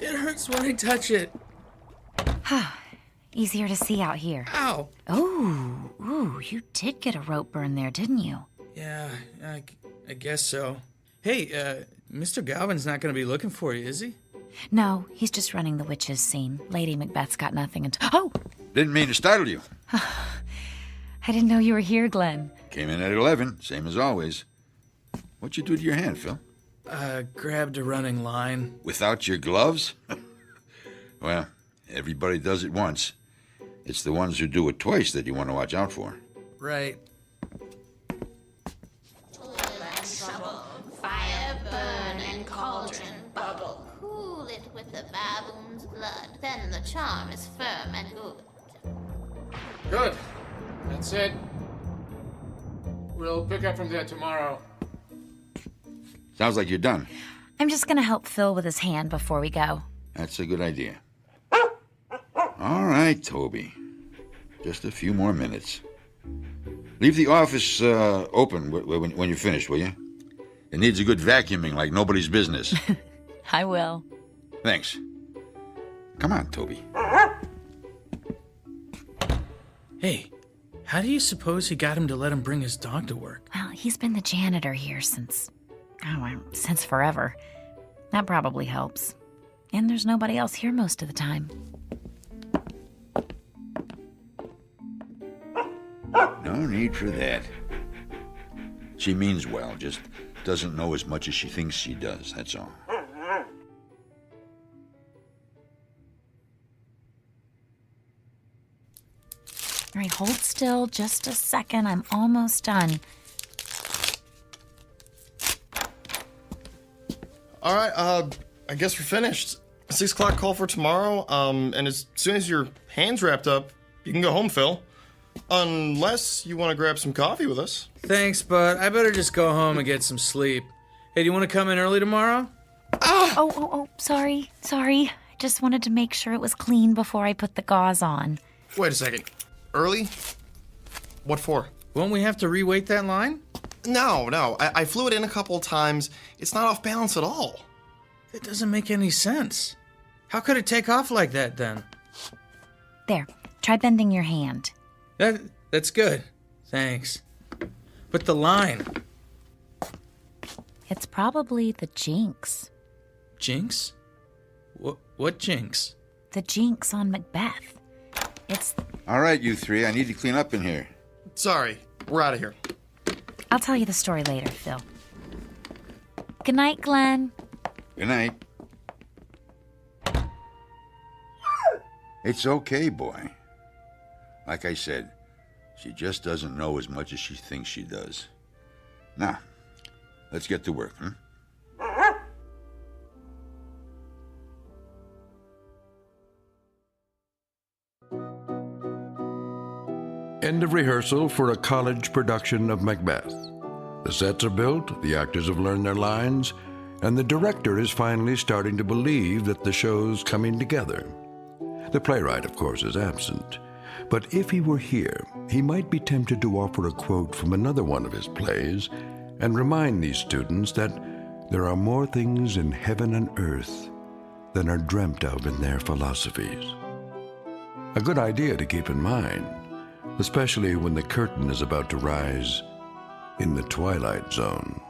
It hurts when I touch it. Easier to see out here. Ow! Ooh, you did get a rope burn there, didn't you? Yeah, I guess so. Hey, Mr. Galvin's not going to be looking for you, is he? No, he's just running the witches scene. Lady Macbeth's got nothing until... Oh! Didn't mean to startle you. I didn't know you were here, Glenn. Came in at 11, same as always. What'd you do to your hand, Phil? Grabbed a running line. Without your gloves? Well, everybody does it once. It's the ones who do it twice that you want to watch out for. Right. Trouble, fire burn and cauldron bubble. Cool it with the baboon's blood, then the charm is firm and good. Good. That's it. We'll pick up from there tomorrow. Sounds like you're done. I'm just gonna help Phil with his hand before we go. That's a good idea. All right, Toby. Just a few more minutes. Leave the office open when you're finished, will you? It needs a good vacuuming like nobody's business. I will. Thanks. Come on, Toby. Hey, how do you suppose he got him to let him bring his dog to work? Well, he's been the janitor here since forever. That probably helps. And there's nobody else here most of the time. No need for that. She means well. Just doesn't know as much as she thinks she does, that's all. All right, hold still just a second. I'm almost done. All right, I guess we're finished. 6 o'clock call for tomorrow, and as soon as your hand's wrapped up, you can go home, Phil. Unless you want to grab some coffee with us. Thanks, but I better just go home and get some sleep. Hey, do you want to come in early tomorrow? Oh, sorry. I just wanted to make sure it was clean before I put the gauze on. Wait a second. Early? What for? Won't we have to reweight that line? No. I flew it in a couple of times. It's not off balance at all. That doesn't make any sense. How could it take off like that, then? There, try bending your hand. That's good. Thanks. But the line... It's probably the jinx. Jinx? What jinx? The jinx on Macbeth. It's... All right, you three, I need to clean up in here. Sorry, we're out of here. I'll tell you the story later, Phil. Good night, Glenn. Good night. It's okay, boy. Like I said, she just doesn't know as much as she thinks she does. Now, let's get to work, huh? End of rehearsal for a college production of Macbeth. The sets are built, the actors have learned their lines, and the director is finally starting to believe that the show's coming together. The playwright, of course, is absent. But if he were here, he might be tempted to offer a quote from another one of his plays and remind these students that there are more things in heaven and earth than are dreamt of in their philosophies. A good idea to keep in mind, especially when the curtain is about to rise in the Twilight Zone.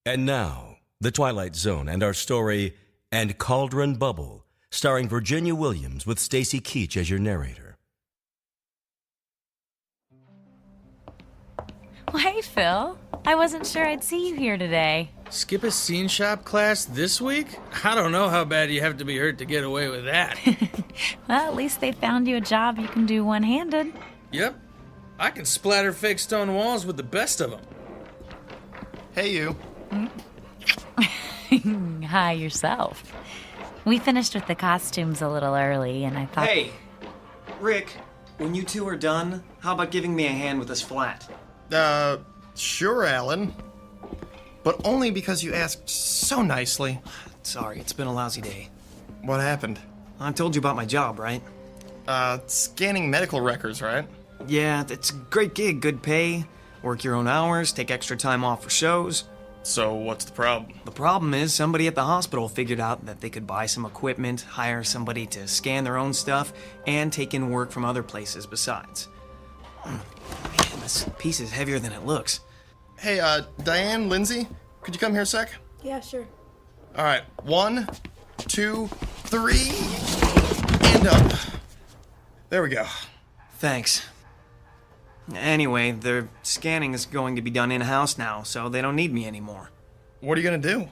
And now, The Twilight Zone and our story, And Cauldron Bubble, starring Virginia Williams with Stacy Keach as your narrator. Well, hey, Phil. I wasn't sure I'd see you here today. Skip a scene shop class this week? I don't know how bad you have to be hurt to get away with that. Well, at least they found you a job you can do one-handed. Yep. I can splatter fake stone walls with the best of them. Hey, you. Hi, yourself. We finished with the costumes a little early, and I thought... Hey, Rick, when you two are done, how about giving me a hand with this flat? Sure, Alan. But only because you asked so nicely. Sorry, it's been a lousy day. What happened? I told you about my job, right? Scanning medical records, right? Yeah, it's a great gig, good pay. Work your own hours, take extra time off for shows. So what's the problem? The problem is somebody at the hospital figured out that they could buy some equipment, hire somebody to scan their own stuff, and take in work from other places besides. Man, this piece is heavier than it looks. Hey, Diane, Lindsay, could you come here a sec? Yeah, sure. All right, 1, 2, 3, and up. There we go. Thanks. Anyway, their scanning is going to be done in-house now, so they don't need me anymore. What are you gonna do?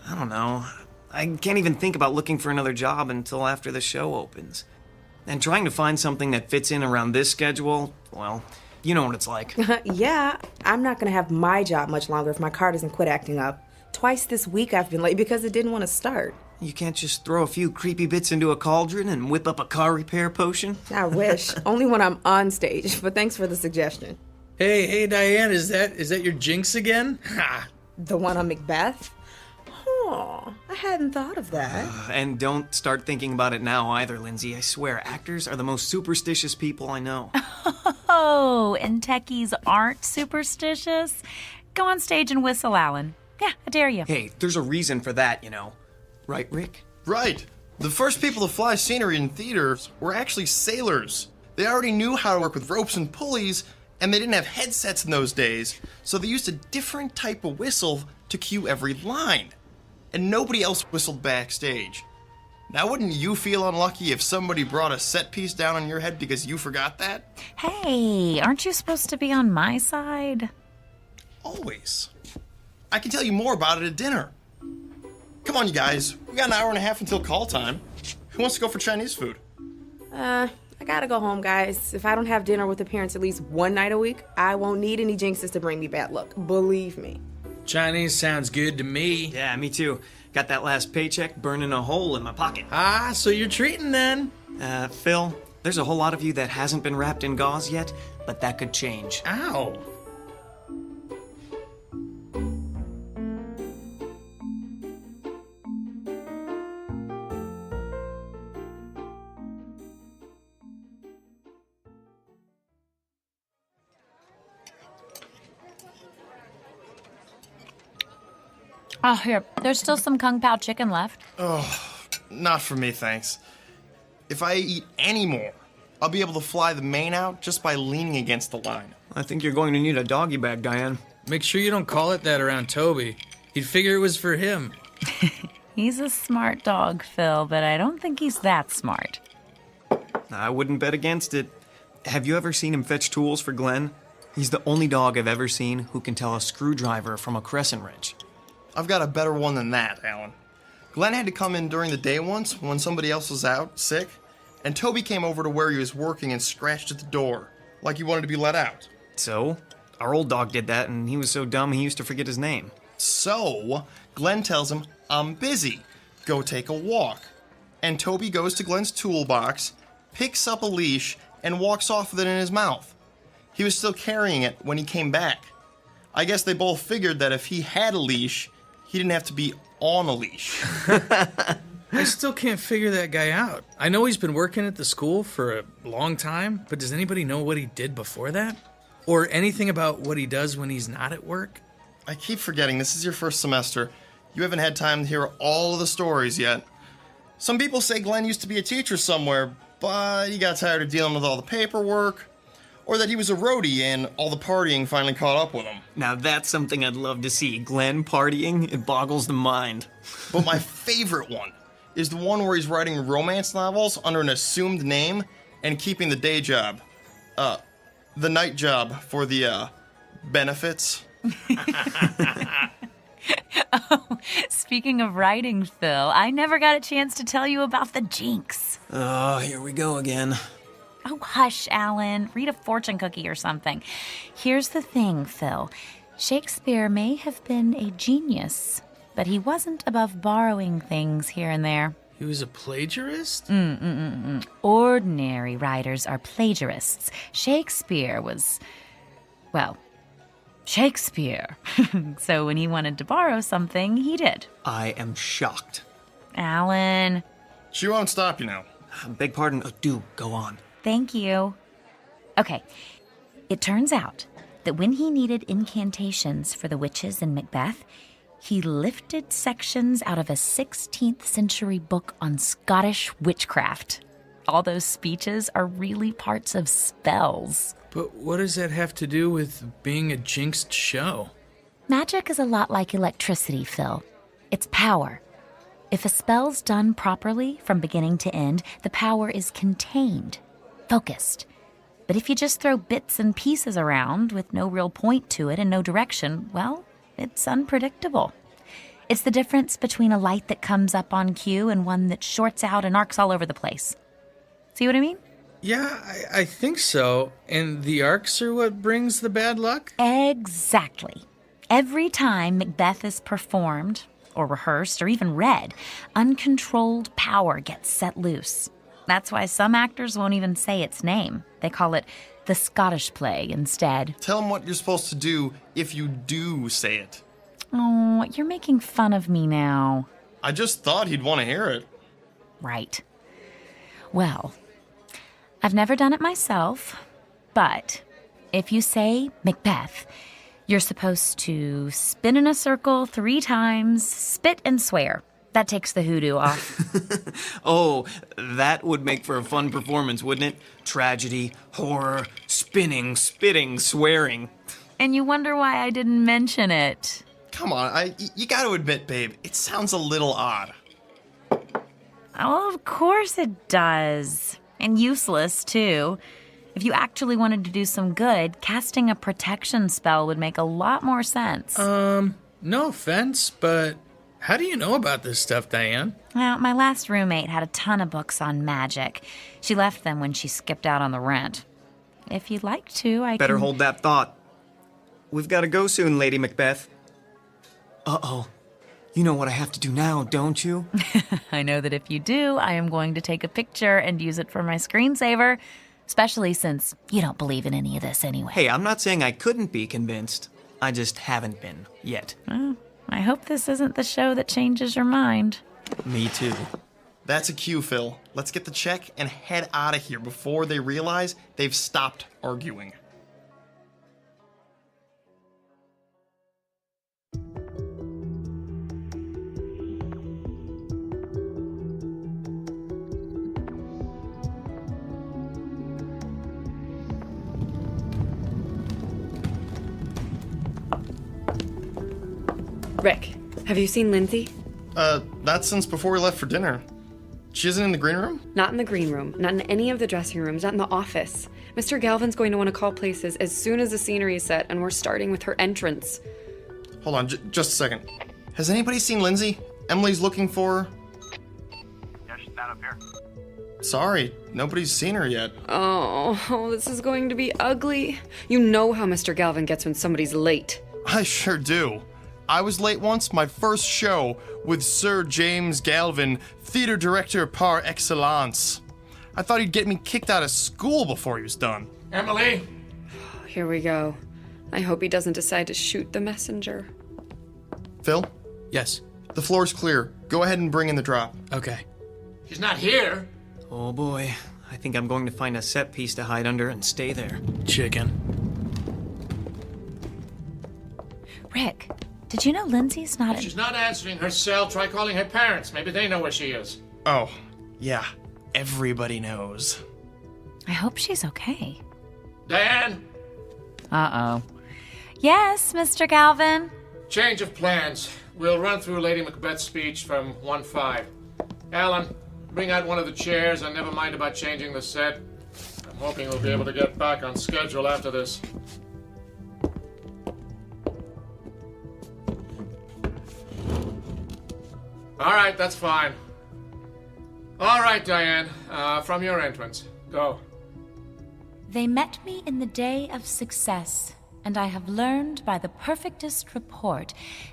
I don't know. I can't even think about looking for another job until after the show opens. And trying to find something that fits in around this schedule, well, you know what it's like. Yeah, I'm not gonna have my job much longer if my car doesn't quit acting up. Twice this week I've been late because it didn't want to start. You can't just throw a few creepy bits into a cauldron and whip up a car repair potion? I wish. Only when I'm on stage, but thanks for the suggestion. Hey, Diane, is that your jinx again? Ha! The one on Macbeth? Oh, I hadn't thought of that. And don't start thinking about it now either, Lindsay. I swear, actors are the most superstitious people I know. Oh, and techies aren't superstitious? Go on stage and whistle, Alan. Yeah, I dare you. Hey, there's a reason for that, you know. Right, Rick? Right. The first people to fly scenery in theaters were actually sailors. They already knew how to work with ropes and pulleys, and they didn't have headsets in those days, so they used a different type of whistle to cue every line. And nobody else whistled backstage. Now, wouldn't you feel unlucky if somebody brought a set piece down on your head because you forgot that? Hey, aren't you supposed to be on my side? Always. I can tell you more about it at dinner. Come on, you guys. We got an hour and a half until call time. Who wants to go for Chinese food? I gotta go home, guys. If I don't have dinner with the parents at least one night a week, I won't need any jinxes to bring me bad luck. Believe me. Chinese sounds good to me. Yeah, me too. Got that last paycheck burning a hole in my pocket. Ah, so you're treating then? Phil, there's a whole lot of you that hasn't been wrapped in gauze yet, but that could change. Ow. Oh, here. There's still some Kung Pao chicken left. Oh, not for me, thanks. If I eat any more, I'll be able to fly the mane out just by leaning against the line. I think you're going to need a doggy bag, Diane. Make sure you don't call it that around Toby. He'd figure it was for him. He's a smart dog, Phil, but I don't think he's that smart. I wouldn't bet against it. Have you ever seen him fetch tools for Glenn? He's the only dog I've ever seen who can tell a screwdriver from a crescent wrench. I've got a better one than that, Alan. Glenn had to come in during the day once when somebody else was out, sick, and Toby came over to where he was working and scratched at the door, like he wanted to be let out. So? Our old dog did that, and he was so dumb he used to forget his name. So, Glenn tells him, "I'm busy. Go take a walk." And Toby goes to Glenn's toolbox, picks up a leash, and walks off with it in his mouth. He was still carrying it when he came back. I guess they both figured that if he had a leash, he didn't have to be on a leash. I still can't figure that guy out. I know he's been working at the school for a long time, but does anybody know what he did before that? Or anything about what he does when he's not at work? I keep forgetting this is your first semester. You haven't had time to hear all of the stories yet. Some people say Glenn used to be a teacher somewhere, but he got tired of dealing with all the paperwork. Or that he was a roadie and all the partying finally caught up with him. Now that's something I'd love to see. Glenn partying, it boggles the mind. But my favorite one is the one where he's writing romance novels under an assumed name and keeping the day job. The night job for the, benefits. Oh, speaking of writing, Phil, I never got a chance to tell you about the jinx. Oh, here we go again. Oh, hush, Alan. Read a fortune cookie or something. Here's the thing, Phil. Shakespeare may have been a genius, but he wasn't above borrowing things here and there. He was a plagiarist? Ordinary writers are plagiarists. Shakespeare was, well, Shakespeare. So when he wanted to borrow something, he did. I am shocked. Alan. She won't stop you now. Beg pardon. Oh, do go on. Thank you. Okay, it turns out that when he needed incantations for the witches in Macbeth, he lifted sections out of a 16th century book on Scottish witchcraft. All those speeches are really parts of spells. But what does that have to do with being a jinxed show? Magic is a lot like electricity, Phil. It's power. If a spell's done properly from beginning to end, the power is contained. Focused. But if you just throw bits and pieces around with no real point to it and no direction, well, it's unpredictable. It's the difference between a light that comes up on cue and one that shorts out and arcs all over the place. See what I mean? Yeah, I think so. And the arcs are what brings the bad luck? Exactly. Every time Macbeth is performed, or rehearsed, or even read, uncontrolled power gets set loose. That's why some actors won't even say its name. They call it the Scottish play instead. Tell him what you're supposed to do if you do say it. Oh, you're making fun of me now. I just thought he'd want to hear it. Right. Well, I've never done it myself, but if you say Macbeth, you're supposed to spin in a circle 3 times, spit and swear. That takes the hoodoo off. Oh, that would make for a fun performance, wouldn't it? Tragedy, horror, spinning, spitting, swearing. And you wonder why I didn't mention it. Come on, you gotta admit, babe, it sounds a little odd. Oh, of course it does. And useless, too. If you actually wanted to do some good, casting a protection spell would make a lot more sense. No offense, but how do you know about this stuff, Diane? Well, my last roommate had a ton of books on magic. She left them when she skipped out on the rent. If you'd like to, I Better can... hold that thought. We've got to go soon, Lady Macbeth. Uh-oh. You know what I have to do now, don't you? I know that if you do, I am going to take a picture and use it for my screensaver, especially since you don't believe in any of this anyway. Hey, I'm not saying I couldn't be convinced. I just haven't been, yet. Well, I hope this isn't the show that changes your mind. Me too. That's a cue, Phil. Let's get the check and head out of here before they realize they've stopped arguing. Rick, have you seen Lindsay? Not since before we left for dinner. She isn't in the green room? Not in the green room, not in any of the dressing rooms, not in the office. Mr. Galvin's going to want to call places as soon as the scenery is set, and we're starting with her entrance. Hold on, just a second. Has anybody seen Lindsay? Emily's looking for her. Yeah, she's not up here. Sorry, nobody's seen her yet. Oh, this is going to be ugly. You know how Mr. Galvin gets when somebody's late. I sure do. I was late once, my first show with Sir James Galvin, theater director par excellence. I thought he'd get me kicked out of school before he was done. Emily? Here we go. I hope he doesn't decide to shoot the messenger. Phil? Yes? The floor's clear. Go ahead and bring in the drop. Okay. She's not here. Oh boy, I think I'm going to find a set piece to hide under and stay there. Chicken. Rick, did you know Lindsay's not If she's not answering her cell, try calling her parents. Maybe they know where she is. Oh, yeah. Everybody knows. I hope she's okay. Diane? Uh-oh. Yes, Mr. Galvin? Change of plans. We'll run through Lady Macbeth's speech from 1-5. Alan, bring out one of the chairs and never mind about changing the set. I'm hoping we'll be able to get back on schedule after this. All right, that's fine. All right, Diane, from your entrance. Go. They met me in the day of success, and I have learned by the perfectest report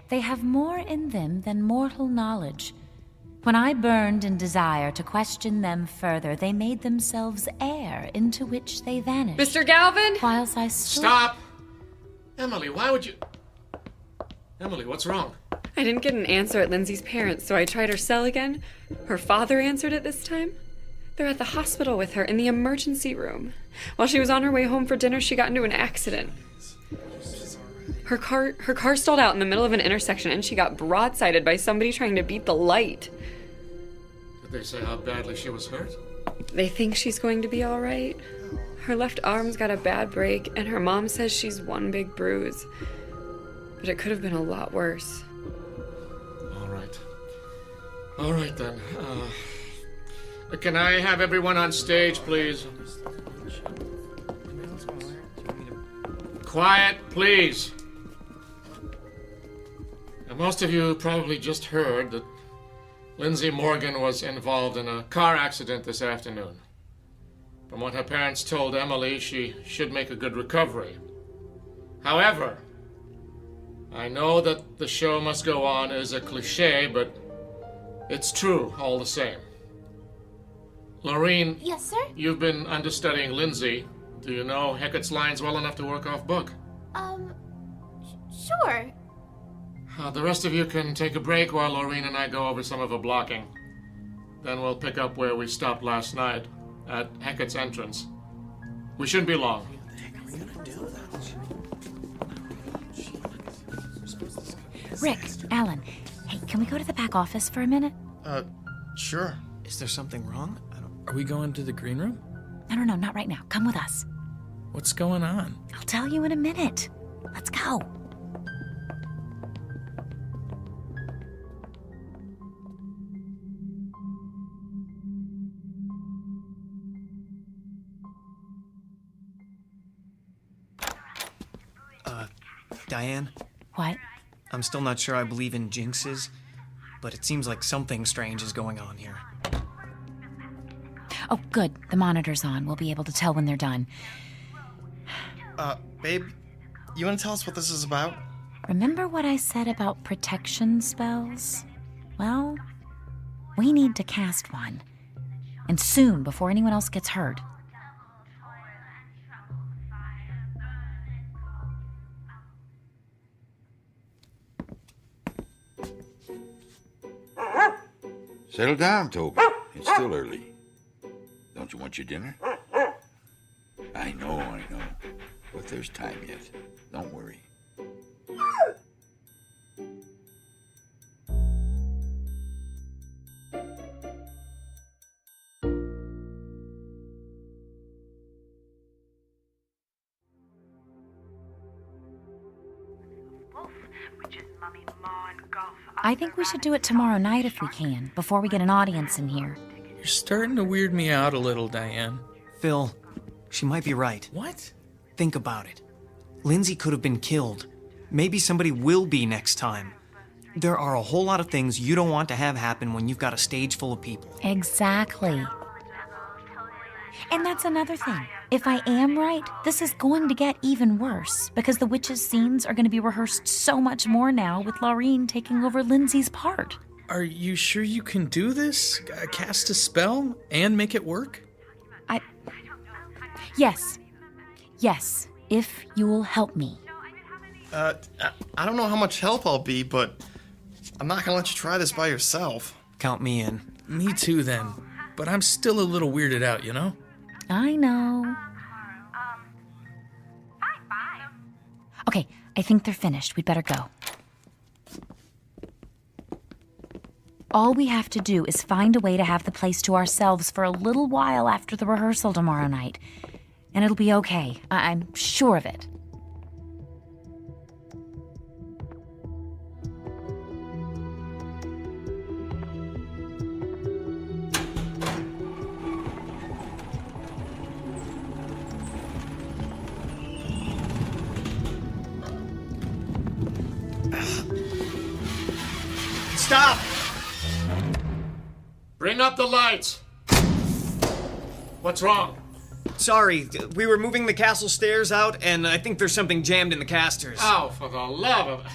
they have more in them than mortal knowledge. When I burned in desire to question them further, they made themselves air into which they vanished. Mr. Galvin? Whilst I stood... Stop! Emily, why would you... Emily, what's wrong? I didn't get an answer at Lindsay's parents, so I tried her cell again. Her father answered it this time. They're at the hospital with her in the emergency room. While she was on her way home for dinner, she got into an accident. Her car stalled out in the middle of an intersection, and she got broadsided by somebody trying to beat the light. Did they say how badly she was hurt? They think she's going to be all right. Her left arm's got a bad break, and her mom says she's one big bruise. But it could have been a lot worse. All right, then. Can I have everyone on stage, please? Quiet, please. Now, most of you probably just heard that Lindsay Morgan was involved in a car accident this afternoon. From what her parents told Emily, she should make a good recovery. However, I know that the show must go on is a cliche, but it's true all the same. Lorene. Yes, sir? You've been understudying Lindsay. Do you know Hecat's lines well enough to work off book? Sure. The rest of you can take a break while Lorene and I go over some of the blocking. Then we'll pick up where we stopped last night, at Hecat's entrance. We shouldn't be long. Rick, Alan, hey, can we go to the back office for a minute? Sure. Is there something wrong? Are we going to the green room? No, not right now. Come with us. What's going on? I'll tell you in a minute. Let's go. Diane? What? I'm still not sure I believe in jinxes, but it seems like something strange is going on here. Oh, good. The monitor's on. We'll be able to tell when they're done. Babe, you want to tell us what this is about? Remember what I said about protection spells? Well, we need to cast one. And soon, before anyone else gets hurt. Settle down, Toby. It's still early. Don't you want your dinner? I know. But there's time yet. Don't worry. I think we should do it tomorrow night if we can, before we get an audience in here. You're starting to weird me out a little, Diane. Phil, she might be right. What? Think about it. Lindsay could have been killed. Maybe somebody will be next time. There are a whole lot of things you don't want to have happen when you've got a stage full of people. Exactly. And that's another thing. If I am right, this is going to get even worse, because the witches' scenes are going to be rehearsed so much more now with Laureen taking over Lindsay's part. Are you sure you can do this? Cast a spell and make it work? Yes. Yes, if you'll help me. I don't know how much help I'll be, but I'm not gonna let you try this by yourself. Count me in. Me too, then. But I'm still a little weirded out, you know? I know. Okay, I think they're finished. We'd better go. All we have to do is find a way to have the place to ourselves for a little while after the rehearsal tomorrow night. And it'll be okay. I'm sure of it. Stop! Bring up the lights. What's wrong? Sorry, we were moving the castle stairs out, and I think there's something jammed in the casters. Oh, for the love of...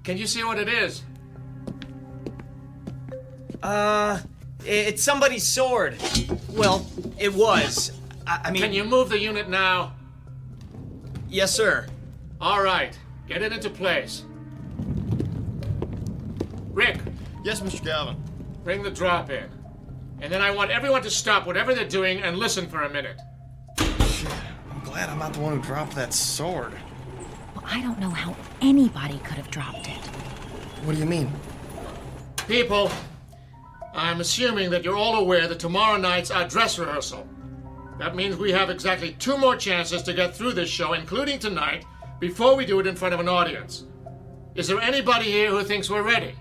Can you see what it is? It's somebody's sword. Well, it was. I mean... Can you move the unit now? Yes, sir. All right, get it into place. Rick. Yes, Mr. Galvin. Bring the drop in. And then I want everyone to stop whatever they're doing and listen for a minute. Shit, I'm glad I'm not the one who dropped that sword. Well, I don't know how anybody could have dropped it. What do you mean? People, I'm assuming that you're all aware that tomorrow night's our dress rehearsal. That means we have exactly 2 more chances to get through this show, including tonight, before we do it in front of an audience. Is there anybody here who thinks we're ready?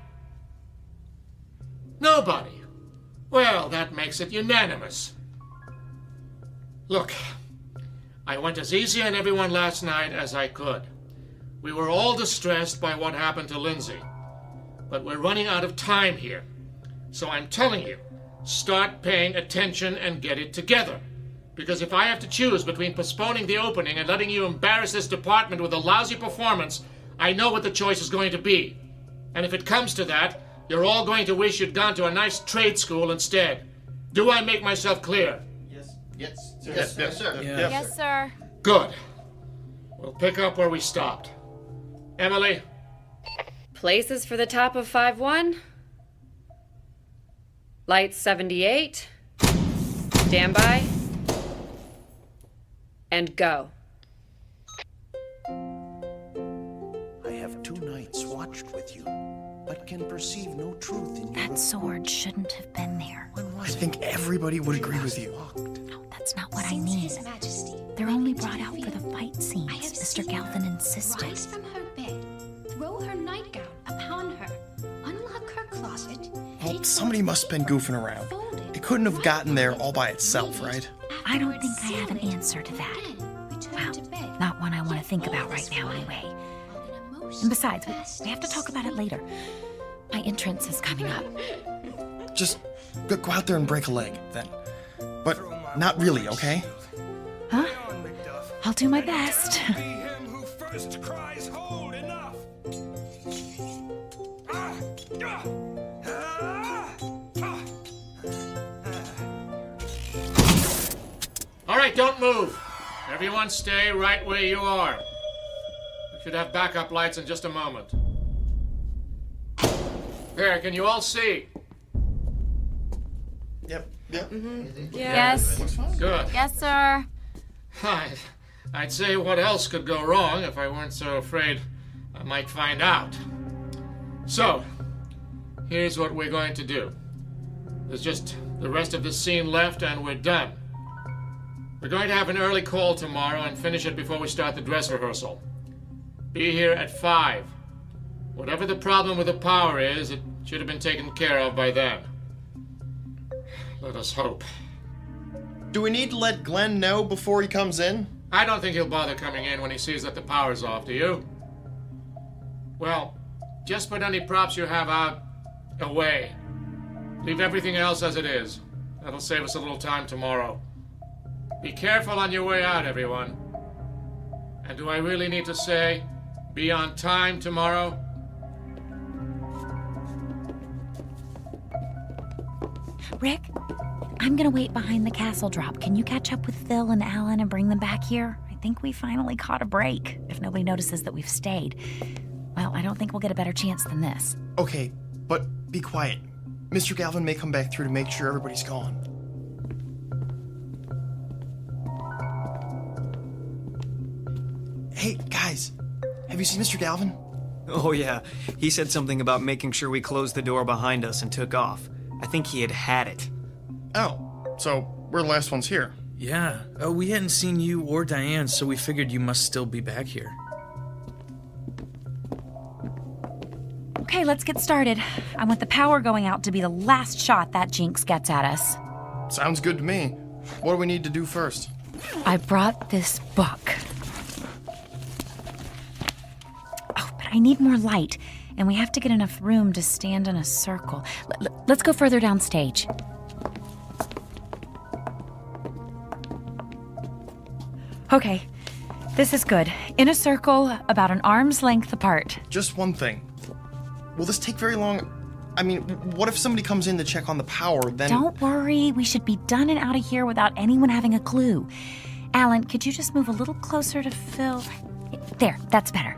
Nobody. Well, that makes it unanimous. Look, I went as easy on everyone last night as I could. We were all distressed by what happened to Lindsay. But we're running out of time here. So I'm telling you, start paying attention and get it together. Because if I have to choose between postponing the opening and letting you embarrass this department with a lousy performance, I know what the choice is going to be. And if it comes to that, you're all going to wish you'd gone to a nice trade school instead. Do I make myself clear? Yes, sir. Yes, sir. Yes, sir. Good. We'll pick up where we stopped. Emily? Places for the top of 5-1. Lights 78. Stand by. And go. I have 2 nights watched with you, but can perceive no truth in your... That sword shouldn't have been there. I think everybody would agree with you. No, that's not what I mean. They're only brought out for the fight scenes, Mr. Galvin insisted. Rise from her bed, throw her nightgown upon her, unlock her closet. Well, somebody must have been goofing around. It couldn't have gotten there all by itself, right? I don't think I have an answer to that. Well, not one I want to think about right now anyway. And besides, we have to talk about it later. My entrance is coming up. Just go out there and break a leg, then. But not really, okay? Huh? I'll do my best. All right, don't move. Everyone stay right where you are. We should have backup lights in just a moment. There, can you all see? Yep. Yes. Good. Yes, sir. I'd say what else could go wrong if I weren't so afraid I might find out. So, here's what we're going to do. There's just the rest of the scene left and we're done. We're going to have an early call tomorrow and finish it before we start the dress rehearsal. Be here at 5. Whatever the problem with the power is, it should have been taken care of by then. Let us hope. Do we need to let Glenn know before he comes in? I don't think he'll bother coming in when he sees that the power's off, do you? Well, just put any props you have out away. Leave everything else as it is. That'll save us a little time tomorrow. Be careful on your way out, everyone. And do I really need to say, be on time tomorrow? Rick, I'm gonna wait behind the castle drop. Can you catch up with Phil and Alan and bring them back here? I think we finally caught a break, if nobody notices that we've stayed. Well, I don't think we'll get a better chance than this. Okay, but be quiet. Mr. Galvin may come back through to make sure everybody's gone. Hey, guys, have you seen Mr. Galvin? Oh, yeah. He said something about making sure we closed the door behind us and took off. I think he had it. Oh, so we're the last ones here. Yeah, we hadn't seen you or Diane, so we figured you must still be back here. Okay, let's get started. I want the power going out to be the last shot that jinx gets at us. Sounds good to me. What do we need to do first? I brought this book. Oh, but I need more light, and we have to get enough room to stand in a circle. Let's go further downstage. Okay, this is good. In a circle, about an arm's length apart. Just one thing. Will this take very long? I mean, what if somebody comes in to check on the power, then... Don't worry, we should be done and out of here without anyone having a clue. Alan, could you just move a little closer to Phil? There, that's better.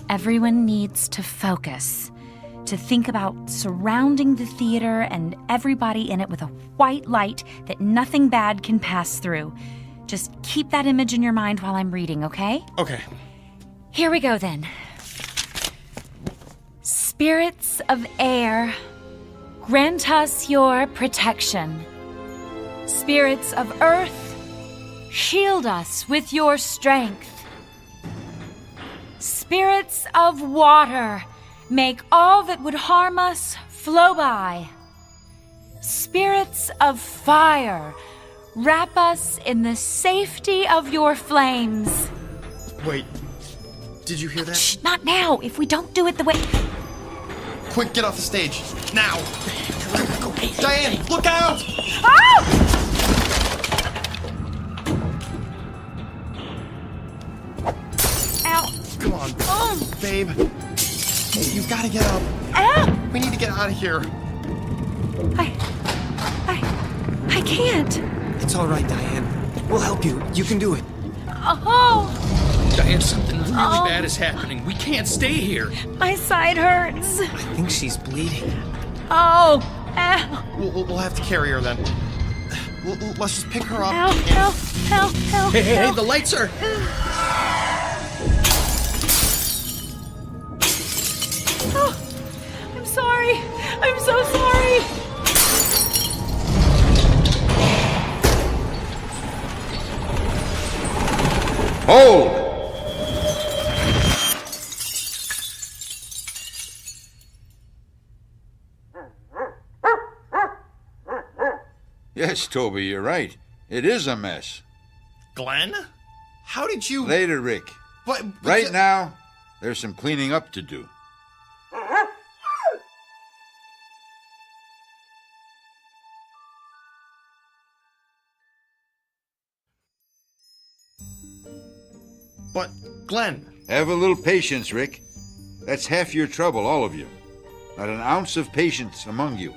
Everyone needs to focus, to think about surrounding the theater and everybody in it with a white light that nothing bad can pass through. Just keep that image in your mind while I'm reading, okay? Okay. Here we go then. Spirits of air, grant us your protection. Spirits of earth, shield us with your strength. Spirits of water, make all that would harm us flow by. Spirits of fire, wrap us in the safety of your flames. Wait, did you hear that? Shh, not now. If we don't do it the way... Quick, get off the stage. Now! Diane, look out! Oh! Ow. Come on, babe. You've got to get up. Ow! We need to get out of here. I can't. It's all right, Diane. We'll help you. You can do it. Oh! Diane, something really bad is happening. We can't stay here. My side hurts. I think she's bleeding. Oh! Ow! We'll have to carry her then. Let's just pick her up. Ow! Help! Hey, the lights are... Oh, I'm sorry. I'm so sorry. Hold! Yes, Toby, you're right. It is a mess. Glenn? How did you... Later, Rick. But right now, there's some cleaning up to do. But, Glenn... Have a little patience, Rick. That's half your trouble, all of you. Not an ounce of patience among you.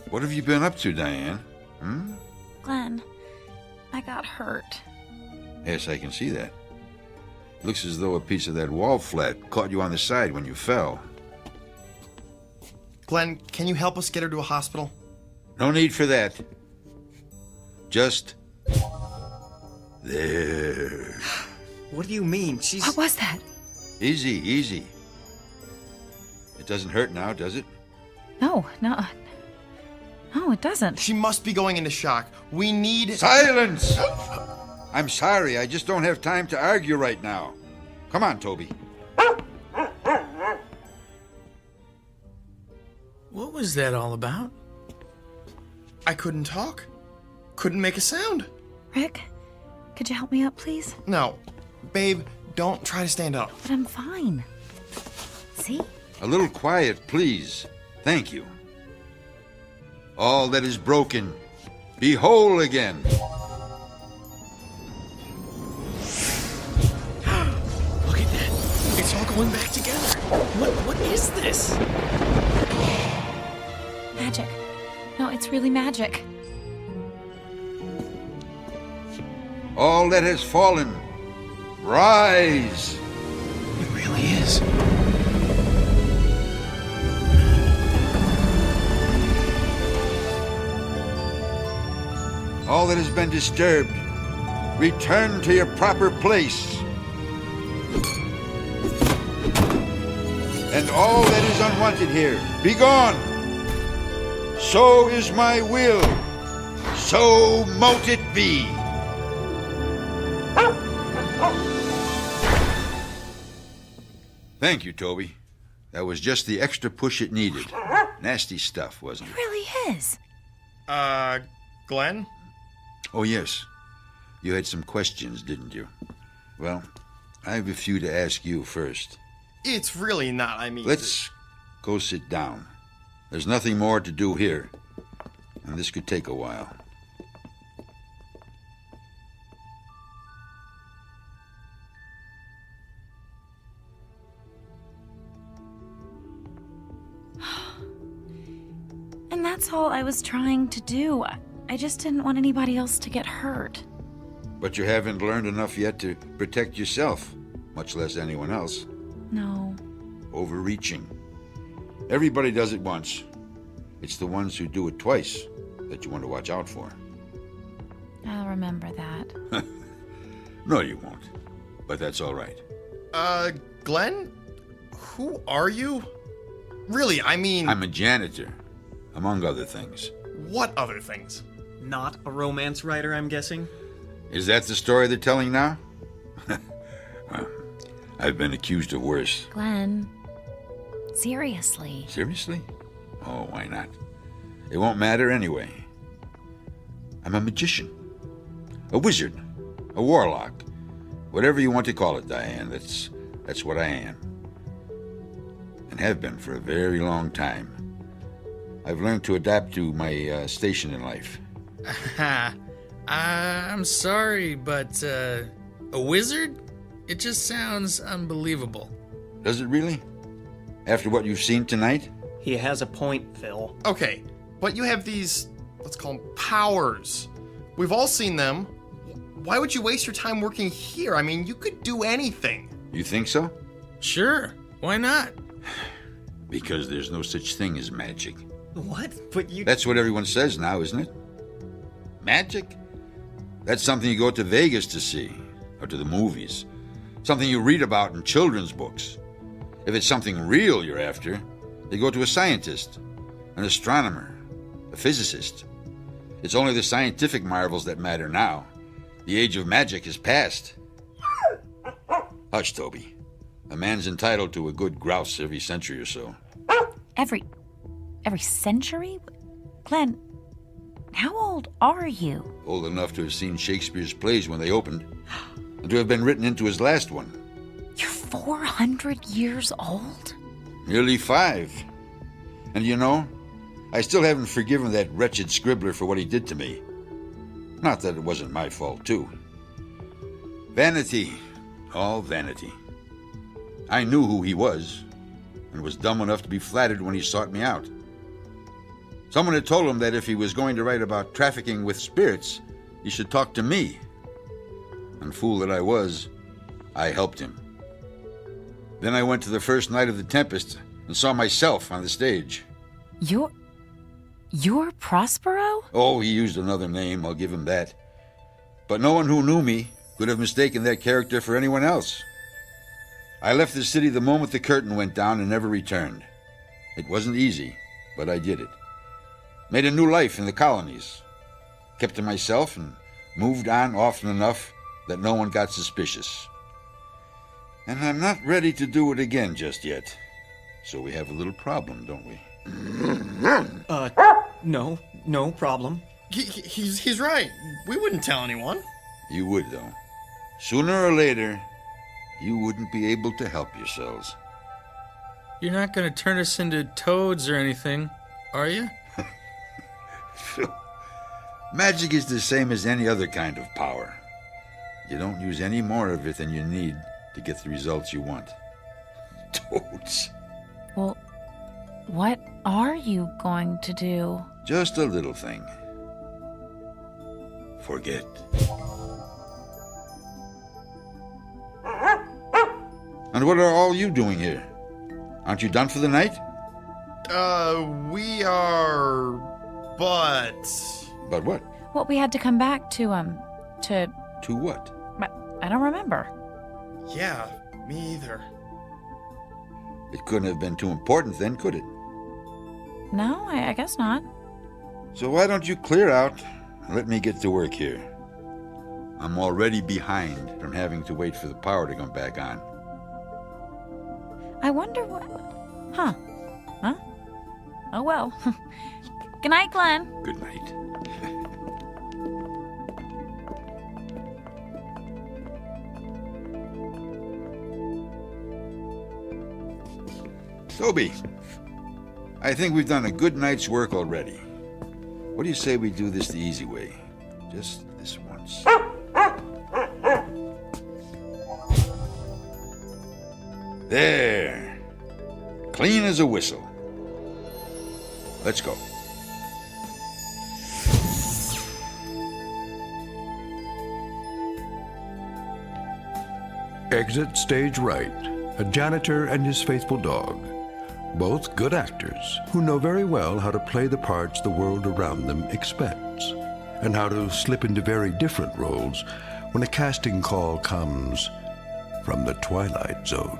What have you been up to, Diane? Glenn, I got hurt. Yes, I can see that. Looks as though a piece of that wall flat caught you on the side when you fell. Glenn, can you help us get her to a hospital? No need for that. Just... there. What do you mean? She's... What was that? Easy, easy. It doesn't hurt now, does it? No, it doesn't. She must be going into shock. We need... Silence! I'm sorry, I just don't have time to argue right now. Come on, Toby. What was that all about? I couldn't talk. Couldn't make a sound. Rick, could you help me up, please? No. Babe, don't try to stand up. But I'm fine. See? A little quiet, please. Thank you. All that is broken, be whole again. Look at that. It's all going back together. What is this? Magic. No, it's really magic. All that has fallen, rise. It really is. All that has been disturbed, return to your proper place. And all that is unwanted here, be gone. So is my will. So mote it be. Thank you, Toby. That was just the extra push it needed. Nasty stuff, wasn't it? It really is. Glenn? Oh, yes. You had some questions, didn't you? Well, I have a few to ask you first. It's really not, Let's go sit down. There's nothing more to do here, and this could take a while. And that's all I was trying to do. I just didn't want anybody else to get hurt. But you haven't learned enough yet to protect yourself, much less anyone else. No. Overreaching. Everybody does it once. It's the ones who do it twice that you want to watch out for. I'll remember that. No, you won't. But that's all right. Glenn? Who are you? Really, I'm a janitor, among other things. What other things? Not a romance writer, I'm guessing? Is that the story they're telling now? Well, I've been accused of worse. Glenn, seriously. Seriously? Oh, why not? It won't matter anyway. I'm a magician. A wizard. A warlock. Whatever you want to call it, Diane, that's what I am. And have been for a very long time. I've learned to adapt to my station in life. I'm sorry, but a wizard? It just sounds unbelievable. Does it really? After what you've seen tonight? He has a point, Phil. Okay, but you have these, let's call them powers. We've all seen them. Why would you waste your time working here? You could do anything. You think so? Sure. Why not? Because there's no such thing as magic. What? But you... That's what everyone says now, isn't it? Magic? That's something you go to Vegas to see, or to the movies. Something you read about in children's books. If it's something real you're after, you go to a scientist, an astronomer, a physicist. It's only the scientific marvels that matter now. The age of magic is past. Hush, Toby. A man's entitled to a good grouse every century or so. Every century? Glenn, How old are you? Old enough to have seen Shakespeare's plays when they opened, and to have been written into his last one. You're 400 years old? Nearly 5. And you know, I still haven't forgiven that wretched scribbler for what he did to me. Not that it wasn't my fault, too. Vanity. All vanity. I knew who he was, and was dumb enough to be flattered when he sought me out. Someone had told him that if he was going to write about trafficking with spirits, he should talk to me. And fool that I was, I helped him. Then I went to the first night of the Tempest and saw myself on the stage. You're Prospero? Oh, he used another name, I'll give him that. But no one who knew me could have mistaken that character for anyone else. I left the city the moment the curtain went down and never returned. It wasn't easy, but I did it. Made a new life in the colonies. Kept to myself and moved on often enough that no one got suspicious. And I'm not ready to do it again just yet. So we have a little problem, don't we? No problem. He's right. We wouldn't tell anyone. You would, though. Sooner or later, you wouldn't be able to help yourselves. You're not going to turn us into toads or anything, are you? Magic is the same as any other kind of power. You don't use any more of it than you need to get the results you want. Toads. Well, what are you going to do? Just a little thing. Forget. And what are all you doing here? Aren't you done for the night? We are... But what? Well, we had to come back to To what? I don't remember. Yeah, me either. It couldn't have been too important then, could it? No, I guess not. So why don't you clear out and let me get to work here? I'm already behind from having to wait for the power to come back on. I wonder what... Huh? Oh, well. Good night, Glenn. Good night. Toby, I think we've done a good night's work already. What do you say we do this the easy way? Just this once. There. Clean as a whistle. Let's go. Exit stage right. A janitor and his faithful dog. Both good actors who know very well how to play the parts the world around them expects, and how to slip into very different roles when a casting call comes from the Twilight Zone.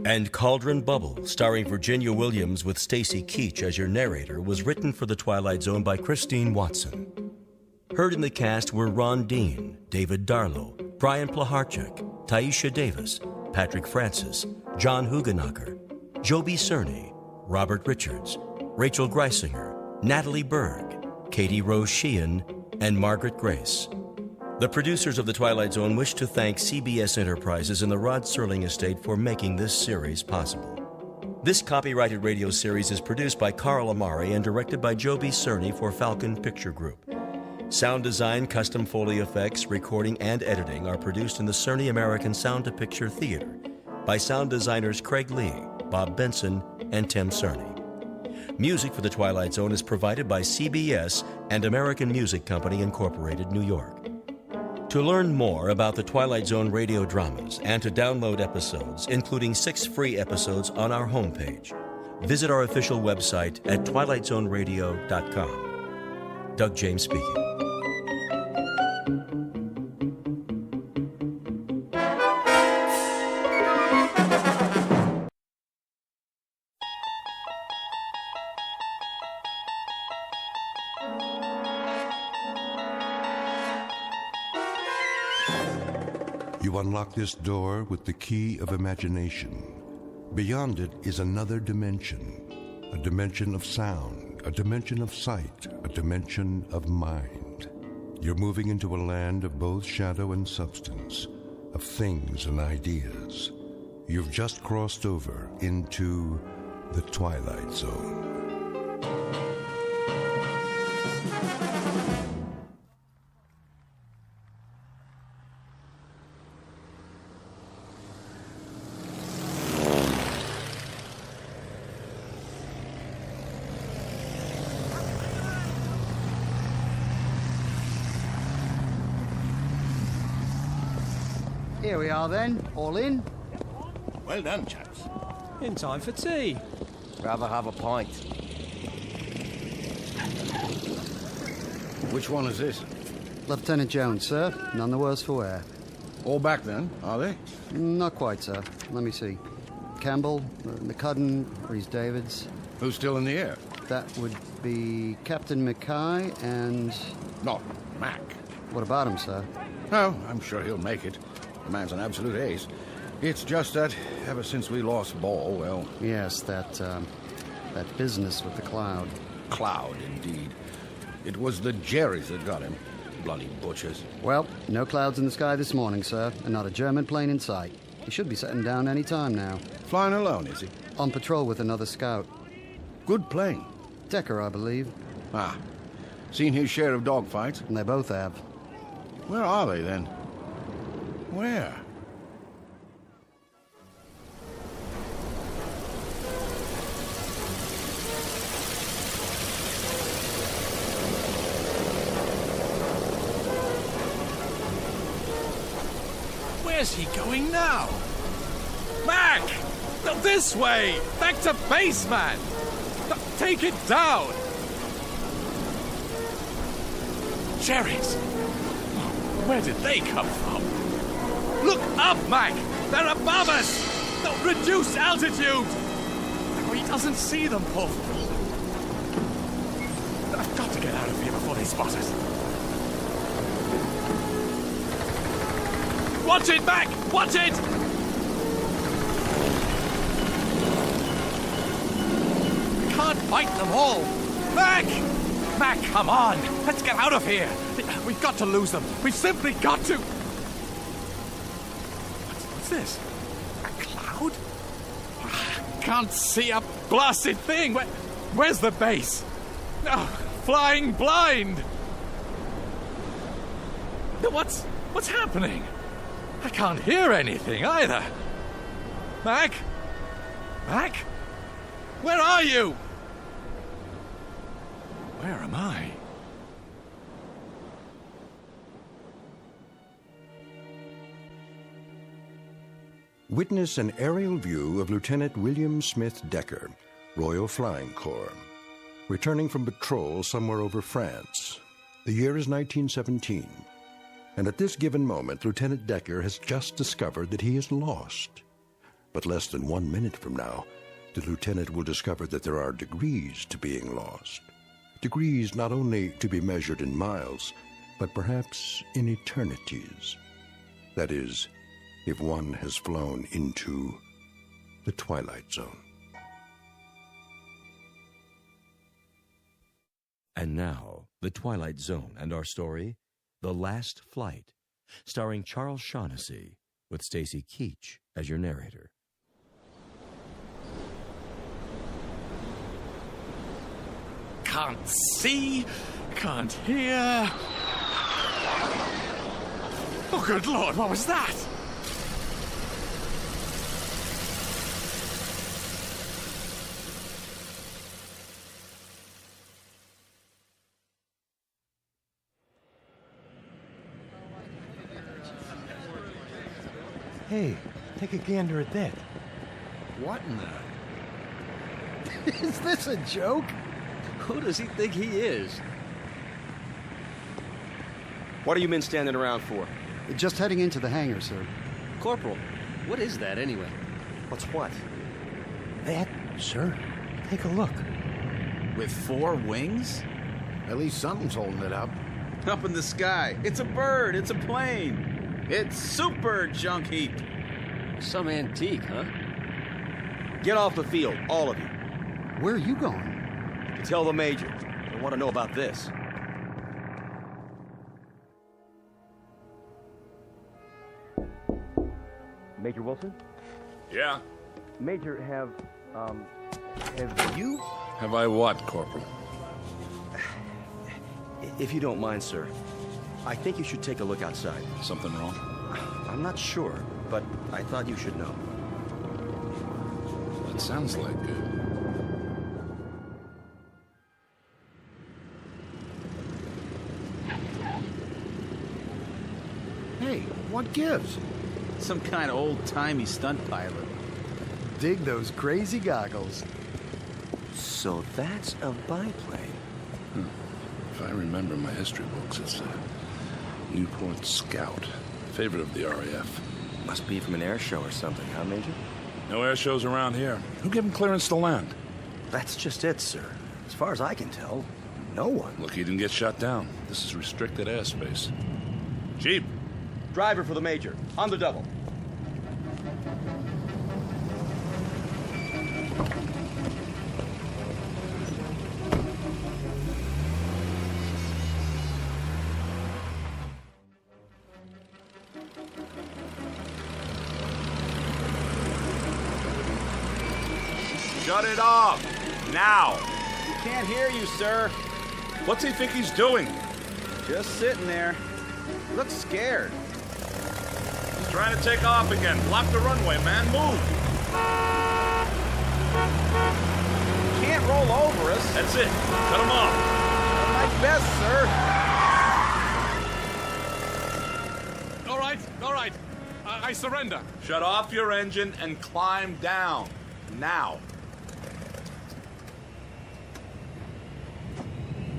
And Cauldron Bubble, starring Virginia Williams with Stacy Keach as your narrator, was written for The Twilight Zone by Christine Watson. Heard in the cast were Ron Dean, David Darlow, Brian Plaharchuk, Taisha Davis, Patrick Francis, John Hugenacher, Joby Cerny, Robert Richards, Rachel Greisinger, Natalie Berg, Katie Rose Sheehan, and Margaret Grace. The producers of The Twilight Zone wish to thank CBS Enterprises and the Rod Serling Estate for making this series possible. This copyrighted radio series is produced by Carl Amari and directed by Joby Cerny for Falcon Picture Group. Sound design, custom Foley effects, recording, and editing are produced in the Cerny American Sound to Picture Theater by sound designers Craig Lee, Bob Benson, and Tim Cerny. Music for The Twilight Zone is provided by CBS and American Music Company, Incorporated, New York. To learn more about the Twilight Zone radio dramas and to download episodes, including 6 free episodes on our homepage, visit our official website at twilightzoneradio.com. Doug James speaking. You unlock this door with the key of imagination. Beyond it is another dimension, a dimension of sound, a dimension of sight, a dimension of mind. You're moving into a land of both shadow and substance, of things and ideas. You've just crossed over into the Twilight Zone. Here we are then, all in. Well done, chaps. In time for tea. Rather have a pint. Which one is this? Lieutenant Jones, sir. None the worse for wear. All back then, are they? Not quite, sir. Let me see. Campbell, McCudden, Rhys Davids. Who's still in the air? That would be Captain Mackay and... Not Mac. What about him, sir? Oh, I'm sure he'll make it. The man's an absolute ace. It's just that ever since we lost Ball, well... Yes, that business with the cloud. Cloud, indeed. It was the Jerrys that got him. Bloody butchers. Well, no clouds in the sky this morning, sir, and not a German plane in sight. He should be setting down any time now. Flying alone, is he? On patrol with another scout. Good plane. Decker, I believe. Ah. Seen his share of dogfights? And they both have. Where are they, then? Where? Where's he going now? Mac! No, this way! Back to base, man! No, take it down! Cherries! Where did they come from? Look up, Mac! They're above us! No, reduce altitude! Oh, he doesn't see them, Paul. I've got to get out of here before they spot us. Watch it, Mac! Watch it! We can't fight them all. Mac! Mac, come on! Let's get out of here! We've got to lose them. We've simply got to... What's this? A cloud? I can't see a blasted thing. Where's the base? Oh, flying blind! What's happening? I can't hear anything either. Mac? Mac? Where are you? Where am I? Witness an aerial view of Lieutenant William Smith Decker, Royal Flying Corps, returning from patrol somewhere over France. The year is 1917, and at this given moment, Lieutenant Decker has just discovered that he is lost. But less than 1 minute from now, the lieutenant will discover that there are degrees to being lost. Degrees not only to be measured in miles, but perhaps in eternities. That is, if one has flown into the Twilight Zone. And now, The Twilight Zone and our story, The Last Flight, starring Charles Shaughnessy, with Stacy Keach as your narrator. Can't see, can't hear. Oh, good Lord, what was that? Hey, take a gander at that. What in the... Is this a joke? Who does he think he is? What are you men standing around for? Just heading into the hangar, sir. Corporal, what is that anyway? What's what? That, sir. Take a look. With 4 wings? At least something's holding it up. Up in the sky. It's a bird. It's a plane. It's super junk heap. Some antique, huh? Get off the field, all of you. Where are you going? To tell the Major. I want to know about this. Major Wilson? Yeah? Major, have you? Have I what, Corporal? If you don't mind, sir, I think you should take a look outside. Something wrong? I'm not sure, but I thought you should know. That sounds like it. Hey, what gives? Some kind of old-timey stunt pilot. Dig those crazy goggles. So that's a biplane. If I remember my history books, it's a Newport Scout. Favorite of the RAF. Must be from an air show or something, huh, Major? No air shows around here. Who gave him clearance to land? That's just it, sir. As far as I can tell, no one. Look, he didn't get shot down. This is restricted airspace. Jeep. Driver for the Major. On the double. Shut it off! Now! Can't hear you, sir. What's he think he's doing? Just sitting there. Looks scared. He's trying to take off again. Block the runway, man. Move! Can't roll over us. That's it. Cut him off. My best, sir. All right. I surrender. Shut off your engine and climb down. Now.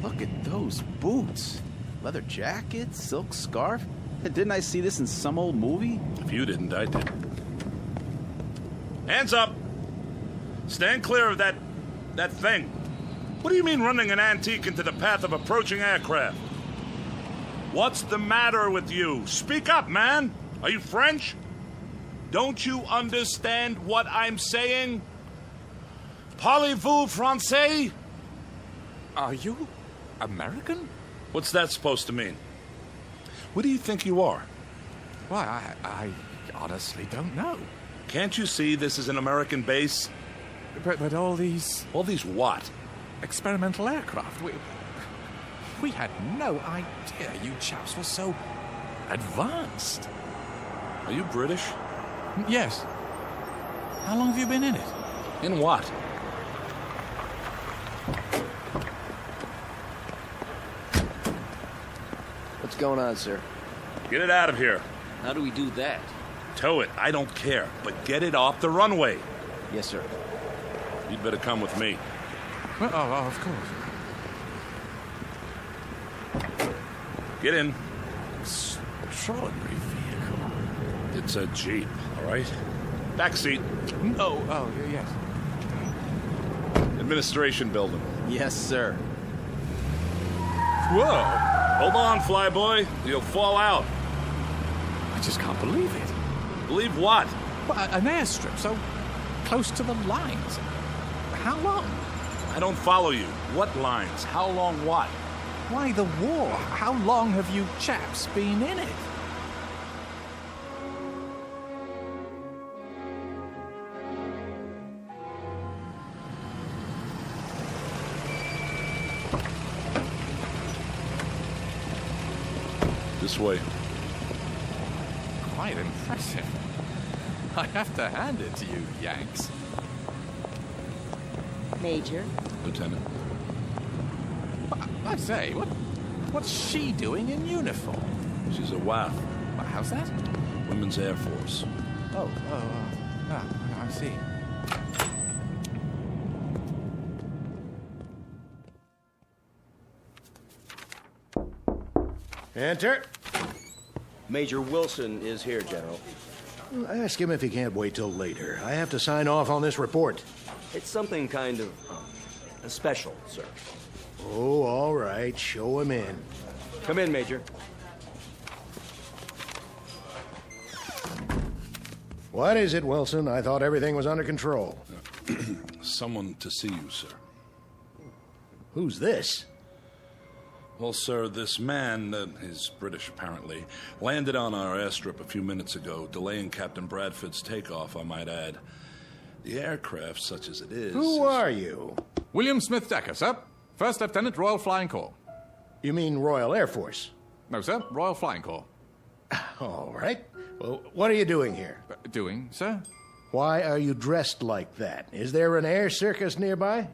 Look at those boots. Leather jacket, silk scarf. Didn't I see this in some old movie? If you didn't, I did. Hands up! Stand clear of that thing. What do you mean running an antique into the path of approaching aircraft? What's the matter with you? Speak up, man! Are you French? Don't you understand what I'm saying? Parlez-vous français? Are you American? What's that supposed to mean? What do you think you are? Why, I honestly don't know. Can't you see this is an American base? But all these... All these what? Experimental aircraft. We had no idea you chaps were so advanced. Are you British? Yes. How long have you been in it? In what? What's going on, sir? Get it out of here. How do we do that? Tow it. I don't care. But get it off the runway. Yes, sir. You'd better come with me. Well, of course. Get in. Extraordinary vehicle. It's a Jeep, all right? Back seat. Oh, yes. Administration building. Yes, sir. Whoa! Hold on, flyboy. You'll fall out. I just can't believe it. Believe what? Well, an airstrip so close to the lines. How long? I don't follow you. What lines? How long what? Why the war? How long have you chaps been in it? This way. Quite impressive. I have to hand it to you, Yanks. Major. Lieutenant. I say, what's she doing in uniform? She's a WAF. How's that? Women's Air Force. I see. Enter. Major Wilson is here, General. Ask him if he can't wait till later. I have to sign off on this report. It's something kind of special, sir. Oh, all right. Show him in. Come in, Major. What is it, Wilson? I thought everything was under control. Someone to see you, sir. Who's this? Well, sir, this man, he's British apparently, landed on our airstrip a few minutes ago, delaying Captain Bradford's takeoff, I might add. The aircraft, such as it is... Who are you? William Smith Decker, sir. First Lieutenant, Royal Flying Corps. You mean Royal Air Force? No, sir. Royal Flying Corps. All right. Well, what are you doing here? Doing, sir? Why are you dressed like that? Is there an air circus nearby?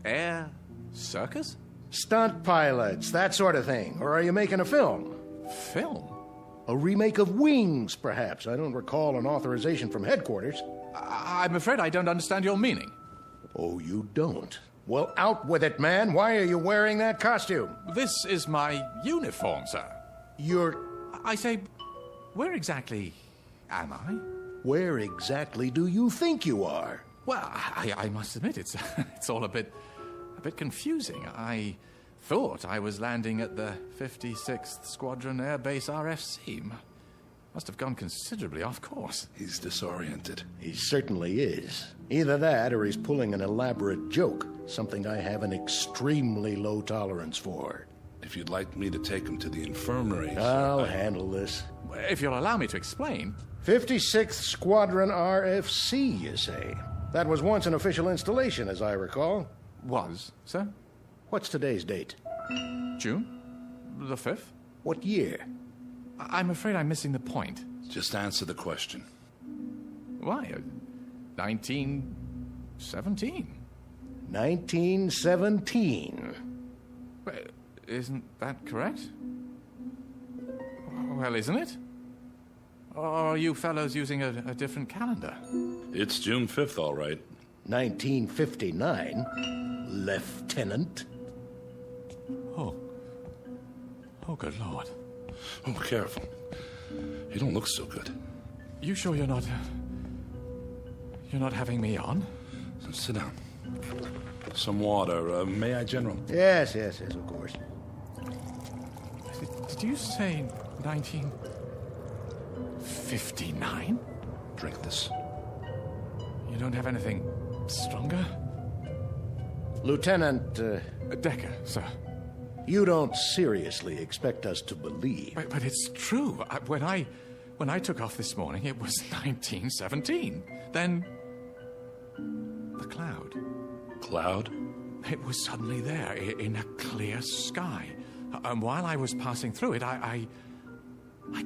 Air circus? Stunt pilots, that sort of thing. Or are you making a film? Film? A remake of Wings, perhaps. I don't recall an authorization from headquarters. I'm afraid I don't understand your meaning. Oh, you don't? Well, out with it, man. Why are you wearing that costume? This is my uniform, sir. I say, where exactly am I? Where exactly do you think you are? Well, I must admit, it's all a bit confusing. I thought I was landing at the 56th Squadron Air Base RFC. Must have gone considerably off course. He's disoriented. He certainly is. Either that or he's pulling an elaborate joke, something I have an extremely low tolerance for. If you'd like me to take him to the infirmary... I'll handle this. If you'll allow me to explain... 56th Squadron RFC, you say? That was once an official installation, as I recall. Was, sir? What's today's date? June the 5th. What year? I'm afraid I'm missing the point. Just answer the question. Why? 1917. 1917. Isn't that correct? Well, isn't it? Or are you fellows using a different calendar? It's June 5th, all right. 1959, Lieutenant. Oh, good Lord. Oh, careful. You don't look so good. You sure you're not having me on? Sit down. Some water. May I, General? Yes, of course. Did you say 1959? Drink this. You don't have anything stronger? Lieutenant... Decker, sir. You don't seriously expect us to believe... But it's true. When I took off this morning, it was 1917. Then... the cloud. Cloud? It was suddenly there, in a clear sky. And while I was passing through it, I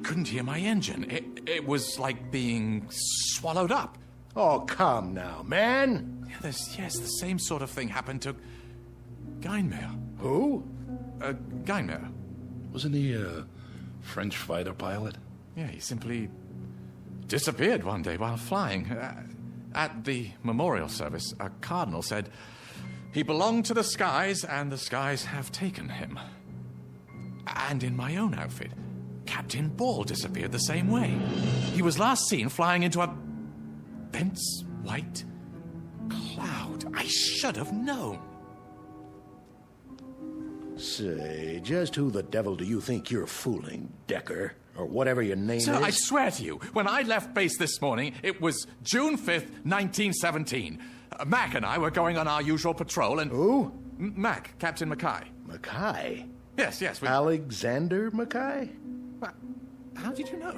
couldn't hear my engine. It was like being swallowed up. Oh, come now, man. Yes, the same sort of thing happened to Gunsmoke. Who? Gunsmoke. Wasn't he a French fighter pilot? Yeah, he simply disappeared one day while flying. At the memorial service, a cardinal said he belonged to the skies, and the skies have taken him. And in my own outfit, Captain Ball disappeared the same way. He was last seen flying into a dense white cloud. I should have known. Say, just who the devil do you think you're fooling, Decker? Or whatever your name Sir, is? I swear to you, when I left base this morning, it was June 5th, 1917. Mac and I were going on our usual patrol and... Who? Mac, Captain Mackay. Mackay? Yes, we... Alexander Mackay? How did you know?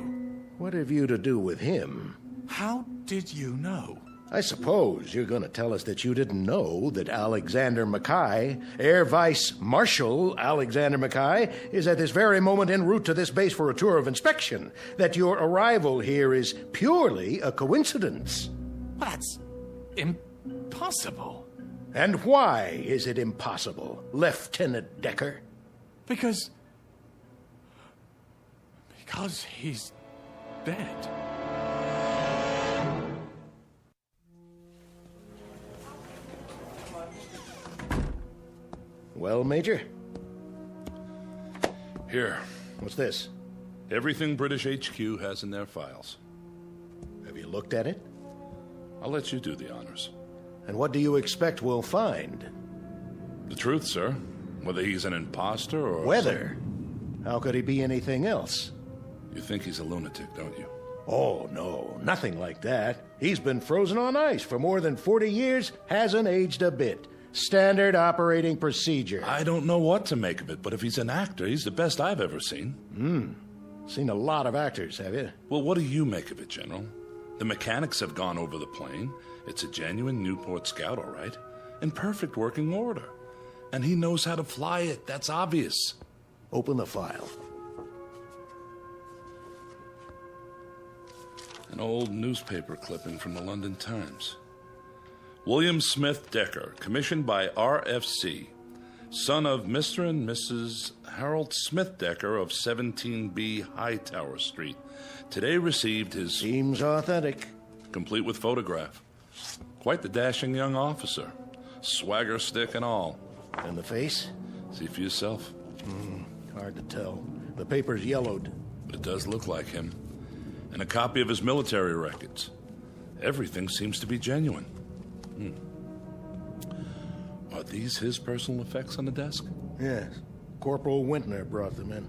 What have you to do with him? How did you know? I suppose you're going to tell us that you didn't know that Alexander Mackay, Air Vice Marshal Alexander Mackay, is at this very moment en route to this base for a tour of inspection, that your arrival here is purely a coincidence. That's impossible. And why is it impossible, Lieutenant Decker? Because he's dead. Well, Major? Here. What's this? Everything British HQ has in their files. Have you looked at it? I'll let you do the honors. And what do you expect we'll find? The truth, sir. Whether he's an imposter or... Whether? How could he be anything else? You think he's a lunatic, don't you? Oh, no, nothing like that. He's been frozen on ice for more than 40 years, hasn't aged a bit. Standard operating procedure. I don't know what to make of it, but if he's an actor, he's the best I've ever seen. Seen a lot of actors, have you? Well, what do you make of it, General? The mechanics have gone over the plane. It's a genuine Newport Scout, all right. In perfect working order. And he knows how to fly it. That's obvious. Open the file. An old newspaper clipping from the London Times. William Smith Decker, commissioned by RFC, son of Mr. and Mrs. Harold Smith Decker of 17B Hightower Street, today received his... Seems authentic. Complete with photograph. Quite the dashing young officer. Swagger stick and all. And the face? See for yourself. Hard to tell. The paper's yellowed. But it does look like him. And a copy of his military records. Everything seems to be genuine. Are these his personal effects on the desk? Yes. Corporal Wintner brought them in.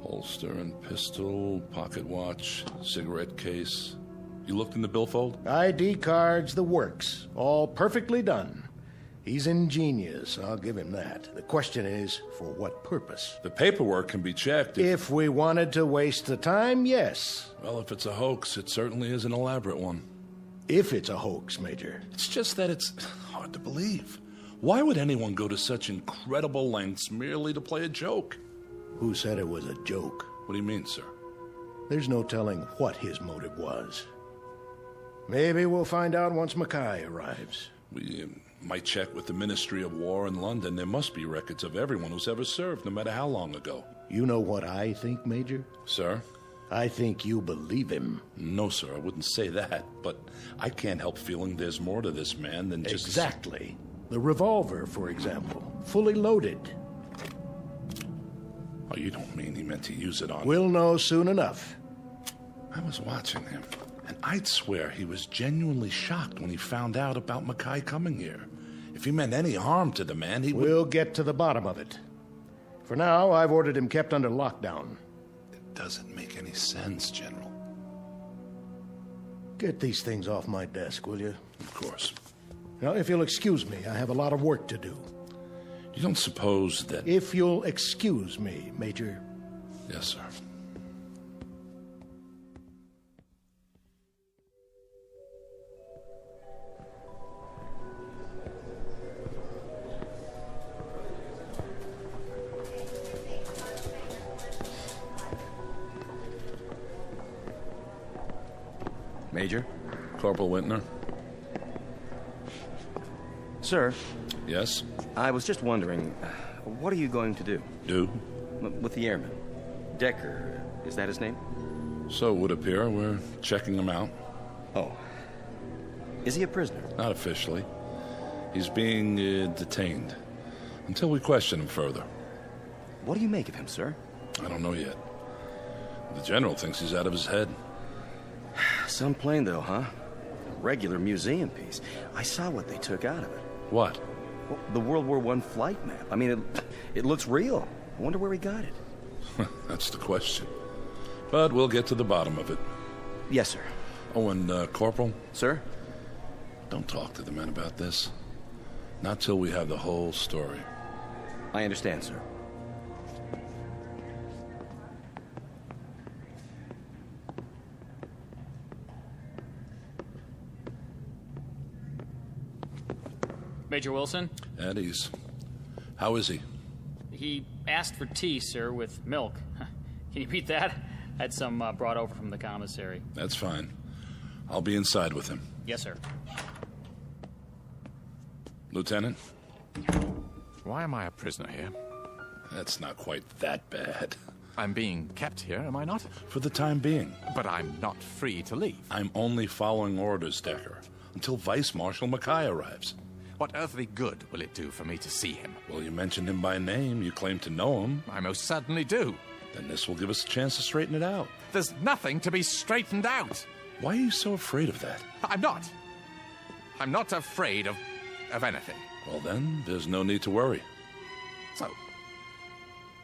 Holster and pistol, pocket watch, cigarette case. You looked in the billfold? ID cards, the works. All perfectly done. He's ingenious, I'll give him that. The question is, for what purpose? The paperwork can be checked. If we wanted to waste the time, yes. Well, if it's a hoax, it certainly is an elaborate one. If it's a hoax, Major. It's just that it's hard to believe. Why would anyone go to such incredible lengths merely to play a joke? Who said it was a joke? What do you mean, sir? There's no telling what his motive was. Maybe we'll find out once Mackay arrives. We might check with the Ministry of War in London. There must be records of everyone who's ever served, no matter how long ago. You know what I think, Major? Sir? I think you believe him. No, sir, I wouldn't say that, but I can't help feeling there's more to this man than just... Exactly. The revolver, for example, fully loaded. Oh, you don't mean he meant to use it on... We'll know soon enough. I was watching him, and I'd swear he was genuinely shocked when he found out about Mackay coming here. If he meant any harm to the man, he would... We'll get to the bottom of it. For now, I've ordered him kept under lockdown. Doesn't make any sense, General. Get these things off my desk, will you? Of course. Now, if you'll excuse me, I have a lot of work to do. You don't suppose that... If you'll excuse me, Major. Yes, sir. Major? Corporal Wintner? Sir? Yes? I was just wondering, what are you going to do? Do? With the airman. Decker, is that his name? So it would appear. We're checking him out. Oh. Is he a prisoner? Not officially. He's being detained. Until we question him further. What do you make of him, sir? I don't know yet. The General thinks he's out of his head. Some plane, though, huh? A regular museum piece. I saw what they took out of it. What? Well, the World War I flight map. I mean, it looks real. I wonder where he got it. That's the question. But we'll get to the bottom of it. Yes, sir. Oh, and Corporal? Sir? Don't talk to the men about this. Not till we have the whole story. I understand, sir. Major Wilson? At ease. How is he? He asked for tea, sir, with milk. Can you beat that? I had some brought over from the commissary. That's fine. I'll be inside with him. Yes, sir. Lieutenant? Why am I a prisoner here? That's not quite that bad. I'm being kept here, am I not? For the time being. But I'm not free to leave. I'm only following orders, Decker, until Vice Marshal Mackay arrives. What earthly good will it do for me to see him? Well, you mentioned him by name. You claim to know him. I most certainly do. Then this will give us a chance to straighten it out. There's nothing to be straightened out. Why are you so afraid of that? I'm not. I'm not afraid of anything. Well, then, there's no need to worry. So,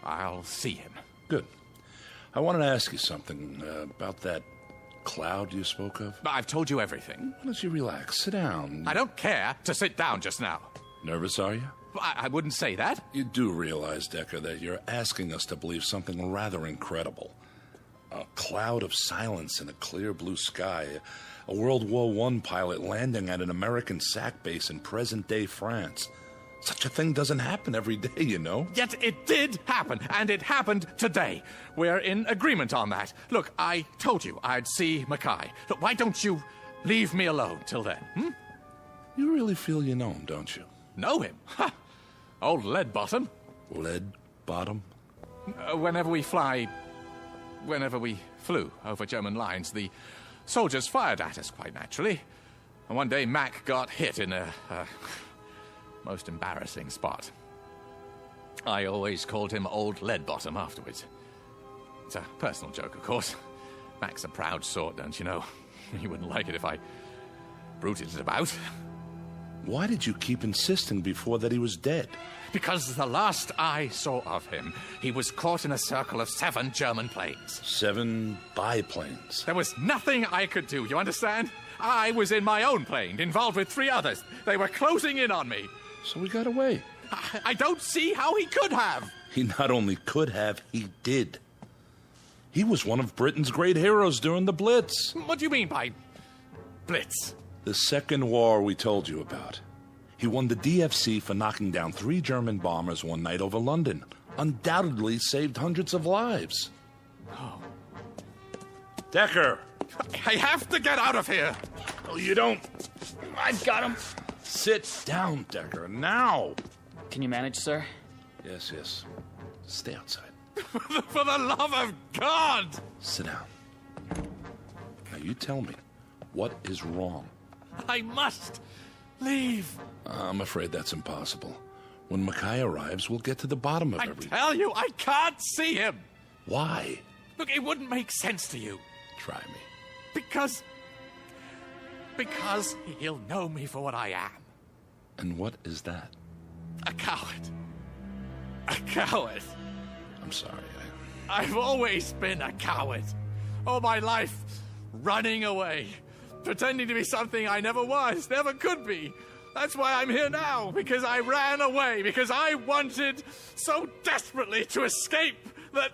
I'll see him. Good. I wanted to ask you something about that cloud you spoke of. I've told you everything. Why don't you relax? Sit down. I don't care to sit down just now. Nervous, are you? I wouldn't say that. You do realize, Decker, that you're asking us to believe something rather incredible. A cloud of silence in a clear blue sky. A World War I pilot landing at an American SAC base in present-day France. Such a thing doesn't happen every day, you know. Yet it did happen, and it happened today. We're in agreement on that. Look, I told you I'd see Mackay. Look, why don't you leave me alone till then, You really feel you know him, don't you? Know him? Ha! Old Leadbottom. Leadbottom? Whenever we flew over German lines, the soldiers fired at us, quite naturally. And one day Mac got hit in a most embarrassing spot. I always called him Old Leadbottom afterwards. It's a personal joke, of course. Mac's a proud sort, don't you know? He wouldn't like it if I bruited it about. Why did you keep insisting before that he was dead? Because the last I saw of him, he was caught in a circle of 7 German planes. 7 biplanes. There was nothing I could do, you understand? I was in my own plane, involved with 3 others. They were closing in on me. So he got away. I don't see how he could have. He not only could have, he did. He was one of Britain's great heroes during the Blitz. What do you mean by Blitz? The second war we told you about. He won the DFC for knocking down 3 German bombers one night over London. Undoubtedly saved hundreds of lives. Oh. Decker! I have to get out of here! Oh, you don't. I've got him. Sit down, Decker, now! Can you manage, sir? Yes. Stay outside. For the love of God! Sit down. Now you tell me, what is wrong? I must leave. I'm afraid that's impossible. When Mackay arrives, we'll get to the bottom of everything. I tell you, I can't see him. Why? Look, it wouldn't make sense to you. Try me. Because he'll know me for what I am. And what is that? A coward. A coward. I'm sorry. I've always been a coward. All my life, running away. Pretending to be something I never was, never could be. That's why I'm here now, because I ran away, because I wanted so desperately to escape that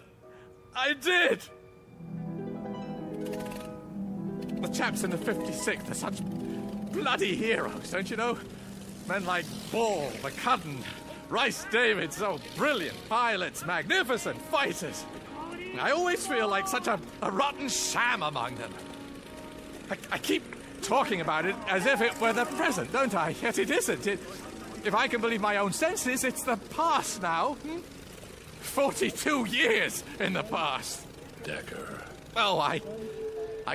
I did. The chaps in the 56th are such bloody heroes, don't you know? Men like Ball, McCudden, Rice David, so brilliant pilots, magnificent fighters. I always feel like such a rotten sham among them. I keep talking about it as if it were the present, don't I? Yet it isn't. If I can believe my own senses, it's the past now. 42 years in the past. Decker. Well, I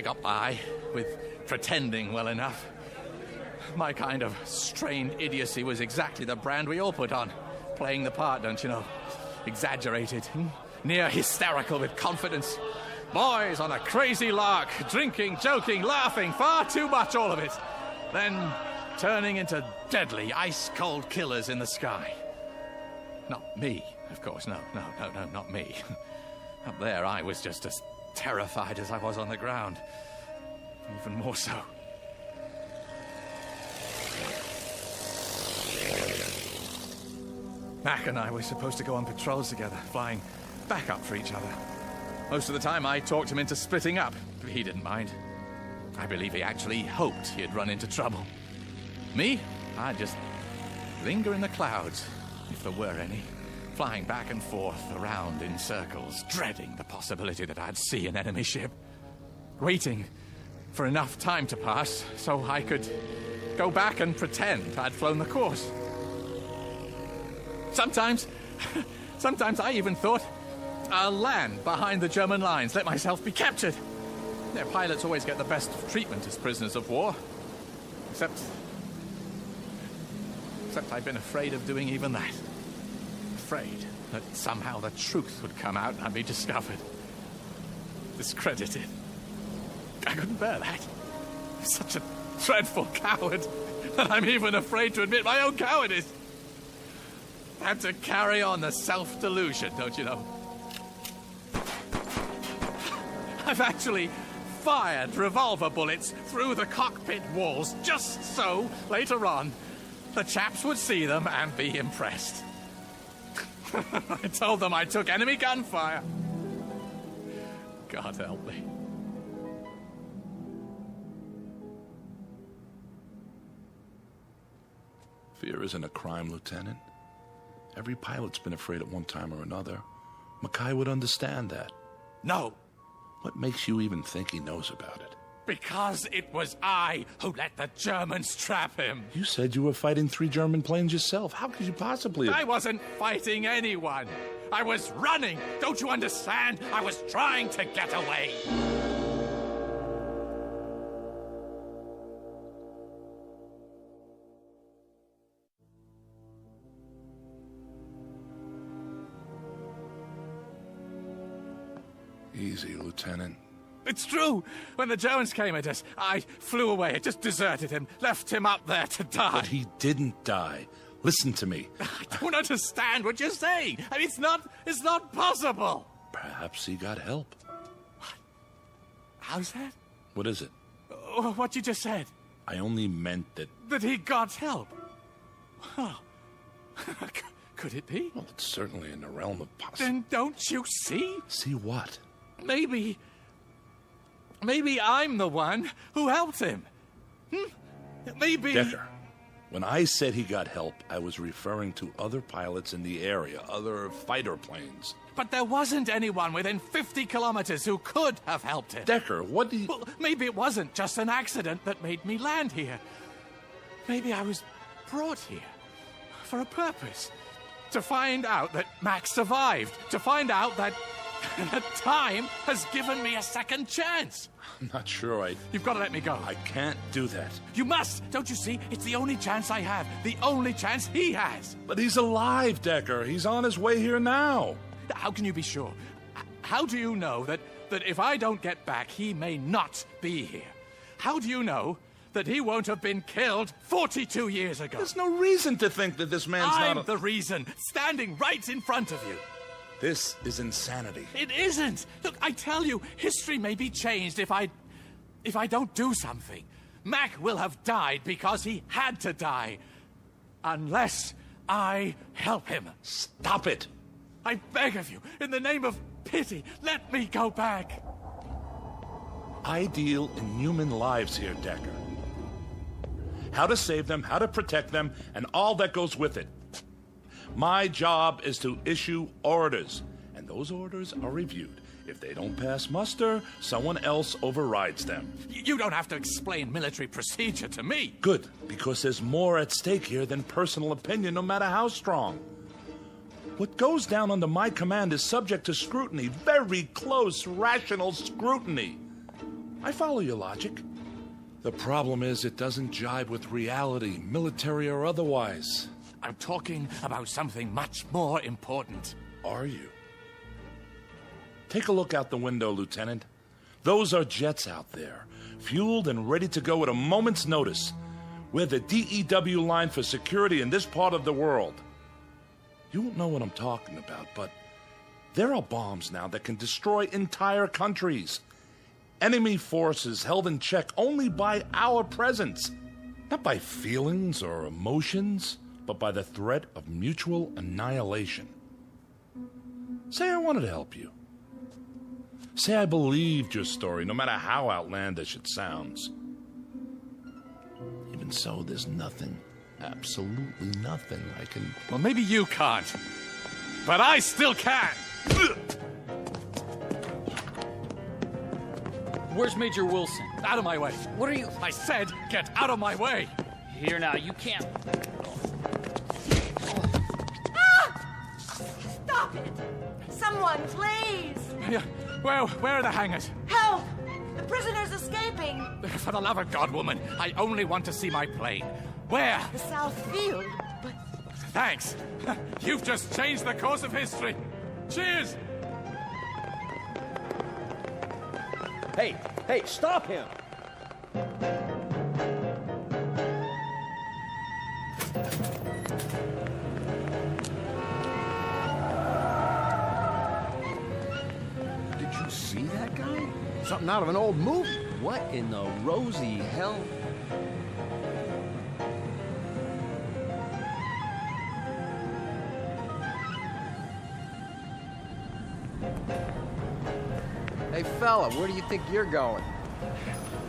got by with pretending well enough. My kind of strained idiocy was exactly the brand we all put on. Playing the part, don't you know? Exaggerated, near hysterical with confidence. Boys on a crazy lark, drinking, joking, laughing, far too much, all of it. Then turning into deadly, ice-cold killers in the sky. Not me, of course, no, not me. Up there, I was just as terrified as I was on the ground. Even more so. Mac and I were supposed to go on patrols together, flying back up for each other. Most of the time, I talked him into splitting up, but he didn't mind. I believe he actually hoped he'd run into trouble. Me? I'd just linger in the clouds, if there were any, flying back and forth around in circles, dreading the possibility that I'd see an enemy ship, waiting for enough time to pass so I could go back and pretend I'd flown the course. Sometimes I even thought I'll land behind the German lines, let myself be captured. Their pilots always get the best of treatment as prisoners of war. Except I've been afraid of doing even that. Afraid that somehow the truth would come out and I'd be discovered. Discredited. I couldn't bear that. I'm such a dreadful coward that I'm even afraid to admit my own cowardice. I had to carry on the self-delusion, don't you know? I've actually fired revolver bullets through the cockpit walls just so, later on, the chaps would see them and be impressed. I told them I took enemy gunfire. God help me. Fear isn't a crime, Lieutenant. Every pilot's been afraid at one time or another. Mackay would understand that. No. What makes you even think he knows about it? Because it was I who let the Germans trap him. You said you were fighting 3 German planes yourself. How could you possibly... I wasn't fighting anyone. I was running. Don't you understand? I was trying to get away. Easy, Lieutenant. It's true. When the Germans came at us, I flew away. I just deserted him, left him up there to die. But he didn't die. Listen to me. I don't understand what you're saying. I mean, it's not possible. Perhaps he got help. What? How's that? What is it? What you just said. I only meant that... That he got help. Well, could it be? Well, it's certainly in the realm of possible. Then don't you see? See what? Maybe I'm the one who helped him. Maybe... Decker, when I said he got help, I was referring to other pilots in the area, other fighter planes. But there wasn't anyone within 50 kilometers who could have helped him. Decker, what do you... Well, maybe it wasn't just an accident that made me land here. Maybe I was brought here for a purpose. To find out that Max survived. To find out that time has given me a second chance. I'm not sure You've got to let me go. I can't do that. You must! Don't you see? It's the only chance I have. The only chance he has. But he's alive, Decker. He's on his way here now. How can you be sure? How do you know that if I don't get back, he may not be here? How do you know that he won't have been killed 42 years ago? There's no reason to think that this man's I'm the reason, standing right in front of you. This is insanity. It isn't. Look, I tell you, history may be changed if I don't do something. Mac will have died because he had to die. Unless I help him. Stop it. I beg of you, in the name of pity, let me go back. I deal in human lives here, Decker. How to save them, how to protect them, and all that goes with it. My job is to issue orders, and those orders are reviewed. If they don't pass muster, someone else overrides them. You don't have to explain military procedure to me. Good, because there's more at stake here than personal opinion, no matter how strong. What goes down under my command is subject to scrutiny, very close, rational scrutiny. I follow your logic. The problem is it doesn't jibe with reality, military or otherwise. I'm talking about something much more important. Are you? Take a look out the window, Lieutenant. Those are jets out there, fueled and ready to go at a moment's notice. We're the DEW line for security in this part of the world. You won't know what I'm talking about, but there are bombs now that can destroy entire countries. Enemy forces held in check only by our presence. Not by feelings or emotions, but by the threat of mutual annihilation. Say I wanted to help you. Say I believed your story, no matter how outlandish it sounds. Even so, there's nothing, absolutely nothing I can... Well, maybe you can't, but I still can. Where's Major Wilson? Out of my way. What are you... I said, get out of my way. Here now, you can't... Stop it! Someone, please! Yeah, where are the hangars? Help! The prisoner's escaping! For the love of God, woman, I only want to see my plane. Where? The South Field, but... Thanks. You've just changed the course of history. Cheers! Hey, stop him! Did you see that guy? something out of an old movie. What in the rosy hell? Hey, fella, where do you think you're going?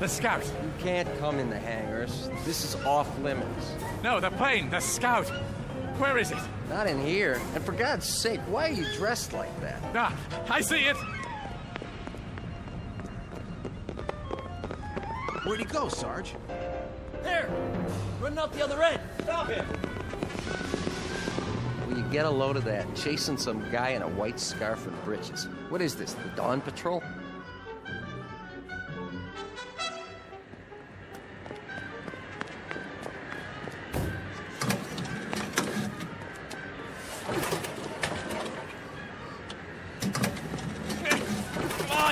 The Scout. You can't come in the hangars. This is off limits. No, the plane, the Scout. Where is it? Not in here. And for God's sake, why are you dressed like that? Ah, I see it. Where'd he go, Sarge? There! Running out the other end! Stop him! Will you get a load of that? Chasing some guy in a white scarf and breeches. What is this, the Dawn Patrol?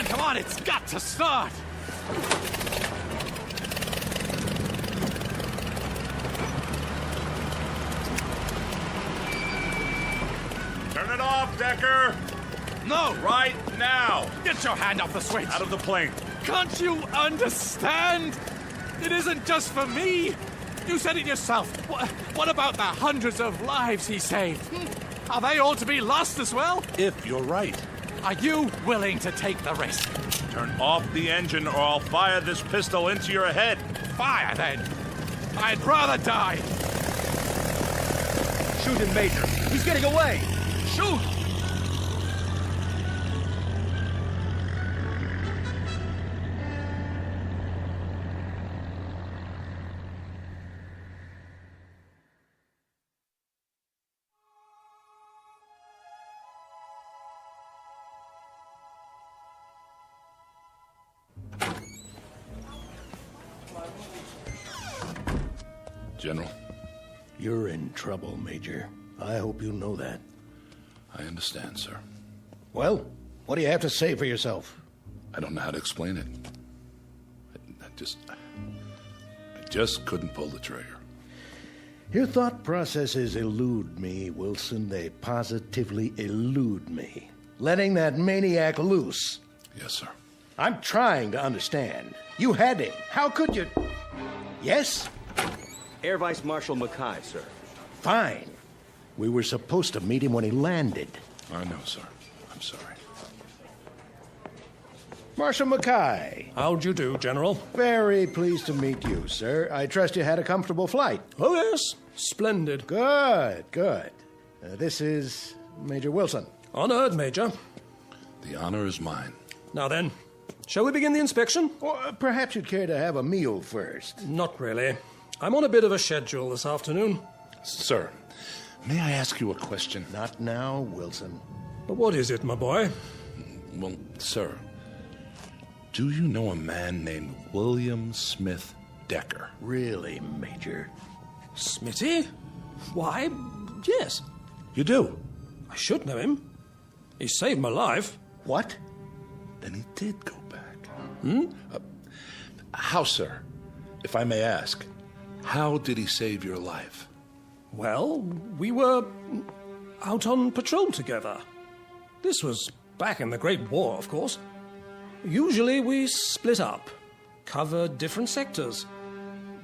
Come on, it's got to start! Turn it off, Decker! No! Right now! Get your hand off the switch! Out of the plane. Can't you understand? It isn't just for me. You said it yourself. What about the hundreds of lives he saved? Are they all to be lost as well? If you're right. Are you willing to take the risk? Turn off the engine or I'll fire this pistol into your head. Fire, then. I'd rather die. Shoot him, Major. He's getting away. Shoot! General. You're in trouble, Major. I hope you know that. I understand, sir. Well, what do you have to say for yourself? I don't know how to explain it. I just couldn't pull the trigger. Your thought processes elude me, Wilson. They positively elude me. Letting that maniac loose. Yes, sir. I'm trying to understand. You had him. How could you... Yes? Air Vice Marshal Mackay, sir. Fine. We were supposed to meet him when he landed. I know, sir. I'm sorry. Marshal Mackay. How'd you do, General? Very pleased to meet you, sir. I trust you had a comfortable flight. Oh, yes. Splendid. Good, good. This is Major Wilson. Honored, Major. The honor is mine. Now then, shall we begin the inspection? Or perhaps you'd care to have a meal first. Not really. I'm on a bit of a schedule this afternoon. Sir, may I ask you a question? Not now, Wilson. But what is it, my boy? Well, sir, do you know a man named William Smith Decker? Really, Major? Smitty? Why, yes. You do? I should know him. He saved my life. What? Then he did go back. Hmm? How, sir? If I may ask, how did he save your life? Well, we were out on patrol together. This was back in the Great War, of course. Usually we split up, covered different sectors.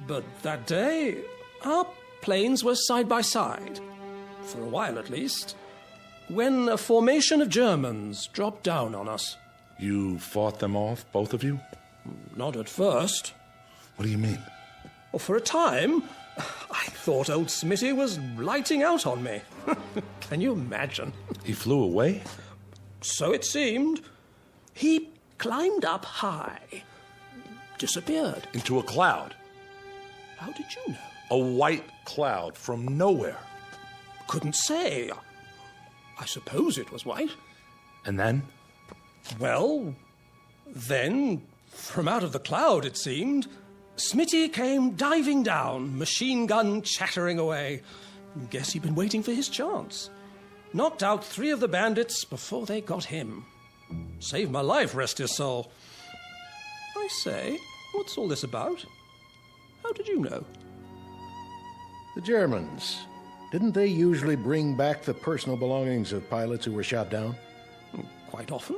But that day, our planes were side by side, for a while at least, when a formation of Germans dropped down on us. You fought them off, both of you? Not at first. What do you mean? Well, for a time, I thought old Smitty was lighting out on me. Can you imagine? He flew away? So it seemed. He climbed up high, disappeared. Into a cloud? How did you know? A white cloud from nowhere. Couldn't say. I suppose it was white. And then? Well, then, from out of the cloud, it seemed, Smitty came diving down, machine gun chattering away. Guess he'd been waiting for his chance. Knocked out 3 of the bandits before they got him. Saved my life, rest his soul. I say, what's all this about? How did you know? The Germans. Didn't they usually bring back the personal belongings of pilots who were shot down? Quite often.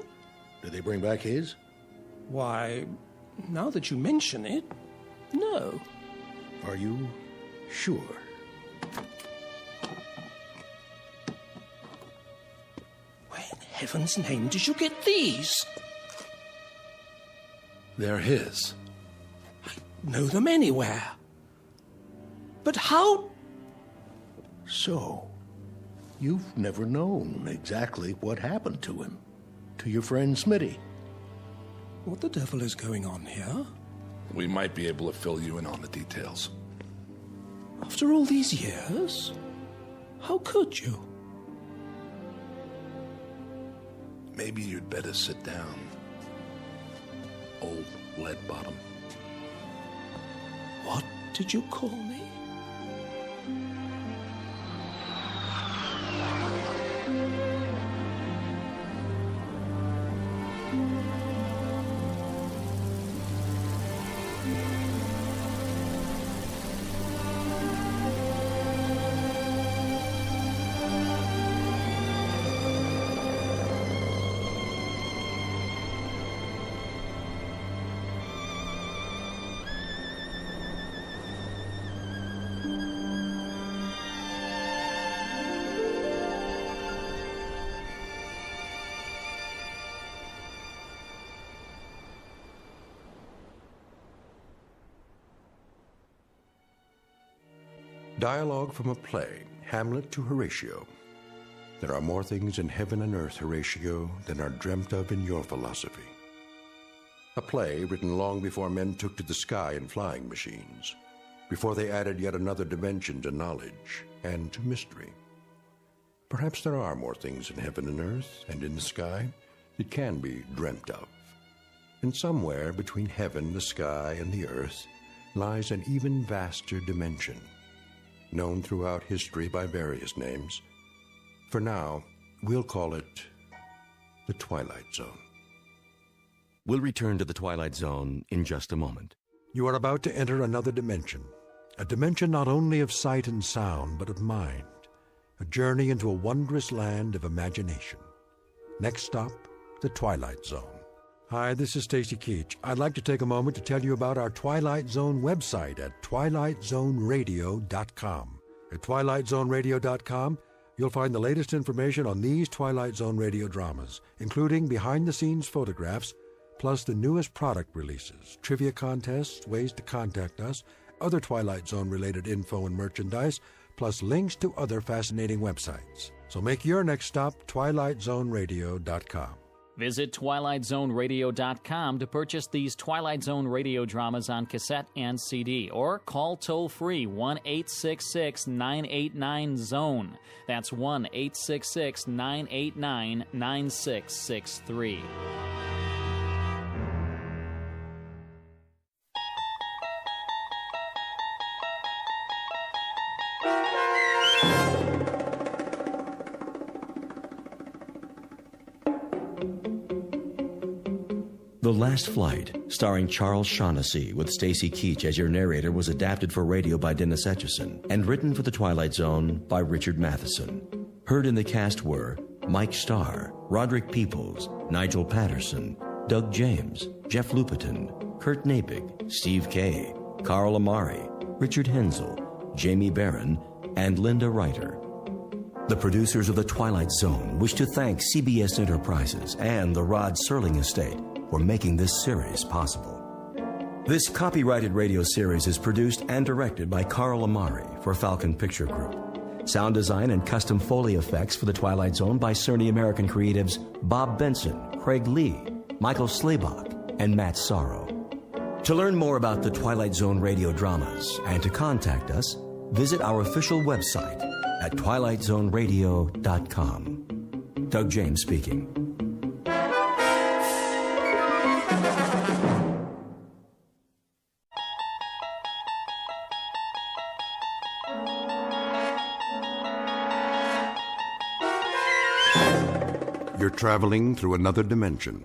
Did they bring back his? Why, now that you mention it, no. Are you sure? Where in heaven's name did you get these? They're his. Know them anywhere. But how? So, you've never known exactly what happened to him, to your friend Smitty. What the devil is going on here? We might be able to fill you in on the details. After all these years? How could you? Maybe you'd better sit down, old lead bottom. What did you call me? Dialogue from a play, Hamlet to Horatio. There are more things in heaven and earth, Horatio, than are dreamt of in your philosophy. A play written long before men took to the sky in flying machines, before they added yet another dimension to knowledge and to mystery. Perhaps there are more things in heaven and earth and in the sky that can be dreamt of. And somewhere between heaven, the sky, and the earth lies an even vaster dimension, known throughout history by various names. For now, we'll call it the Twilight Zone. We'll return to the Twilight Zone in just a moment. You are about to enter another dimension, a dimension not only of sight and sound, but of mind, a journey into a wondrous land of imagination. Next stop, the Twilight Zone. Hi, this is Stacy Keach. I'd like to take a moment to tell you about our Twilight Zone website at twilightzoneradio.com. At twilightzoneradio.com, you'll find the latest information on these Twilight Zone radio dramas, including behind-the-scenes photographs, plus the newest product releases, trivia contests, ways to contact us, other Twilight Zone-related info and merchandise, plus links to other fascinating websites. So make your next stop twilightzoneradio.com. Visit twilightzoneradio.com to purchase these Twilight Zone radio dramas on cassette and CD, or call toll-free 1-866-989-ZONE. That's 1-866-989-9663. The Last Flight, starring Charles Shaughnessy with Stacy Keach as your narrator, was adapted for radio by Dennis Etchison and written for The Twilight Zone by Richard Matheson. Heard in the cast were Mike Starr, Roderick Peoples, Nigel Patterson, Doug James, Jeff Lupetin, Kurt Napig, Steve Kay, Carl Amari, Richard Hensel, Jamie Barron, and Linda Reiter. The producers of The Twilight Zone wish to thank CBS Enterprises and the Rod Serling Estate for making this series possible. This copyrighted radio series is produced and directed by Carl Amari for Falcon Picture Group. Sound design and custom Foley effects for The Twilight Zone by Cerny American creatives Bob Benson, Craig Lee, Michael Slaybach, and Matt Sorrow. To learn more about the Twilight Zone radio dramas and to contact us, visit our official website at twilightzoneradio.com. Doug James speaking. You're traveling through another dimension,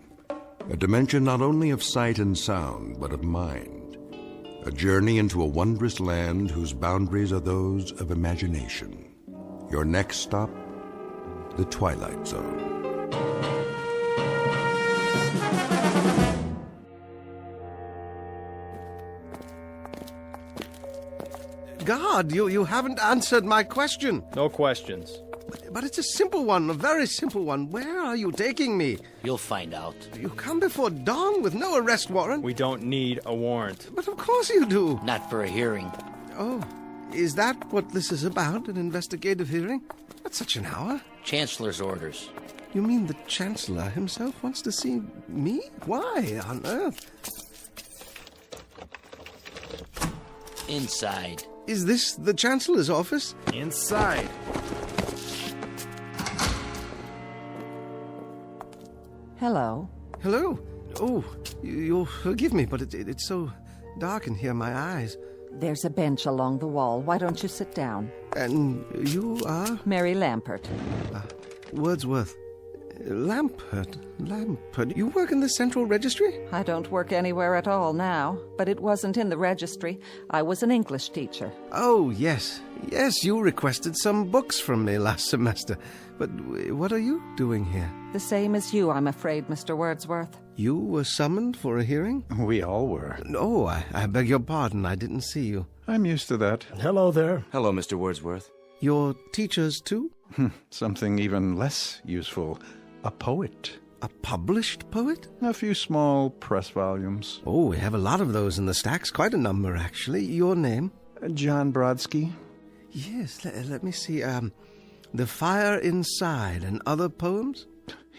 a dimension not only of sight and sound, but of mind, a journey into a wondrous land whose boundaries are those of imagination. Your next stop, the Twilight Zone. God, you haven't answered my question. No questions. But it's a simple one, a very simple one. Where are you taking me? You'll find out. You come before dawn with no arrest warrant? We don't need a warrant. But of course you do. Not for a hearing. Oh, is that what this is about, an investigative hearing? That's such an hour. Chancellor's orders. You mean the Chancellor himself wants to see me? Why on earth? Inside. Is this the Chancellor's office? Inside. Hello. Hello. Oh, you'll forgive me, but it's so dark in here, my eyes. There's a bench along the wall. Why don't you sit down? And you are? Mary Lampert. Wordsworth. Lampert. You work in the Central Registry? I don't work anywhere at all now, but it wasn't in the registry. I was an English teacher. Oh, yes. Yes, you requested some books from me last semester. But what are you doing here? The same as you, I'm afraid, Mr. Wordsworth. You were summoned for a hearing? We all were. No, I beg your pardon. I didn't see you. I'm used to that. Hello there. Hello, Mr. Wordsworth. Your teachers, too? Something even less useful. A poet. A published poet? A few small press volumes. Oh, we have a lot of those in the stacks. Quite a number, actually. Your name? John Brodsky. Yes, let me see. The Fire Inside and Other Poems?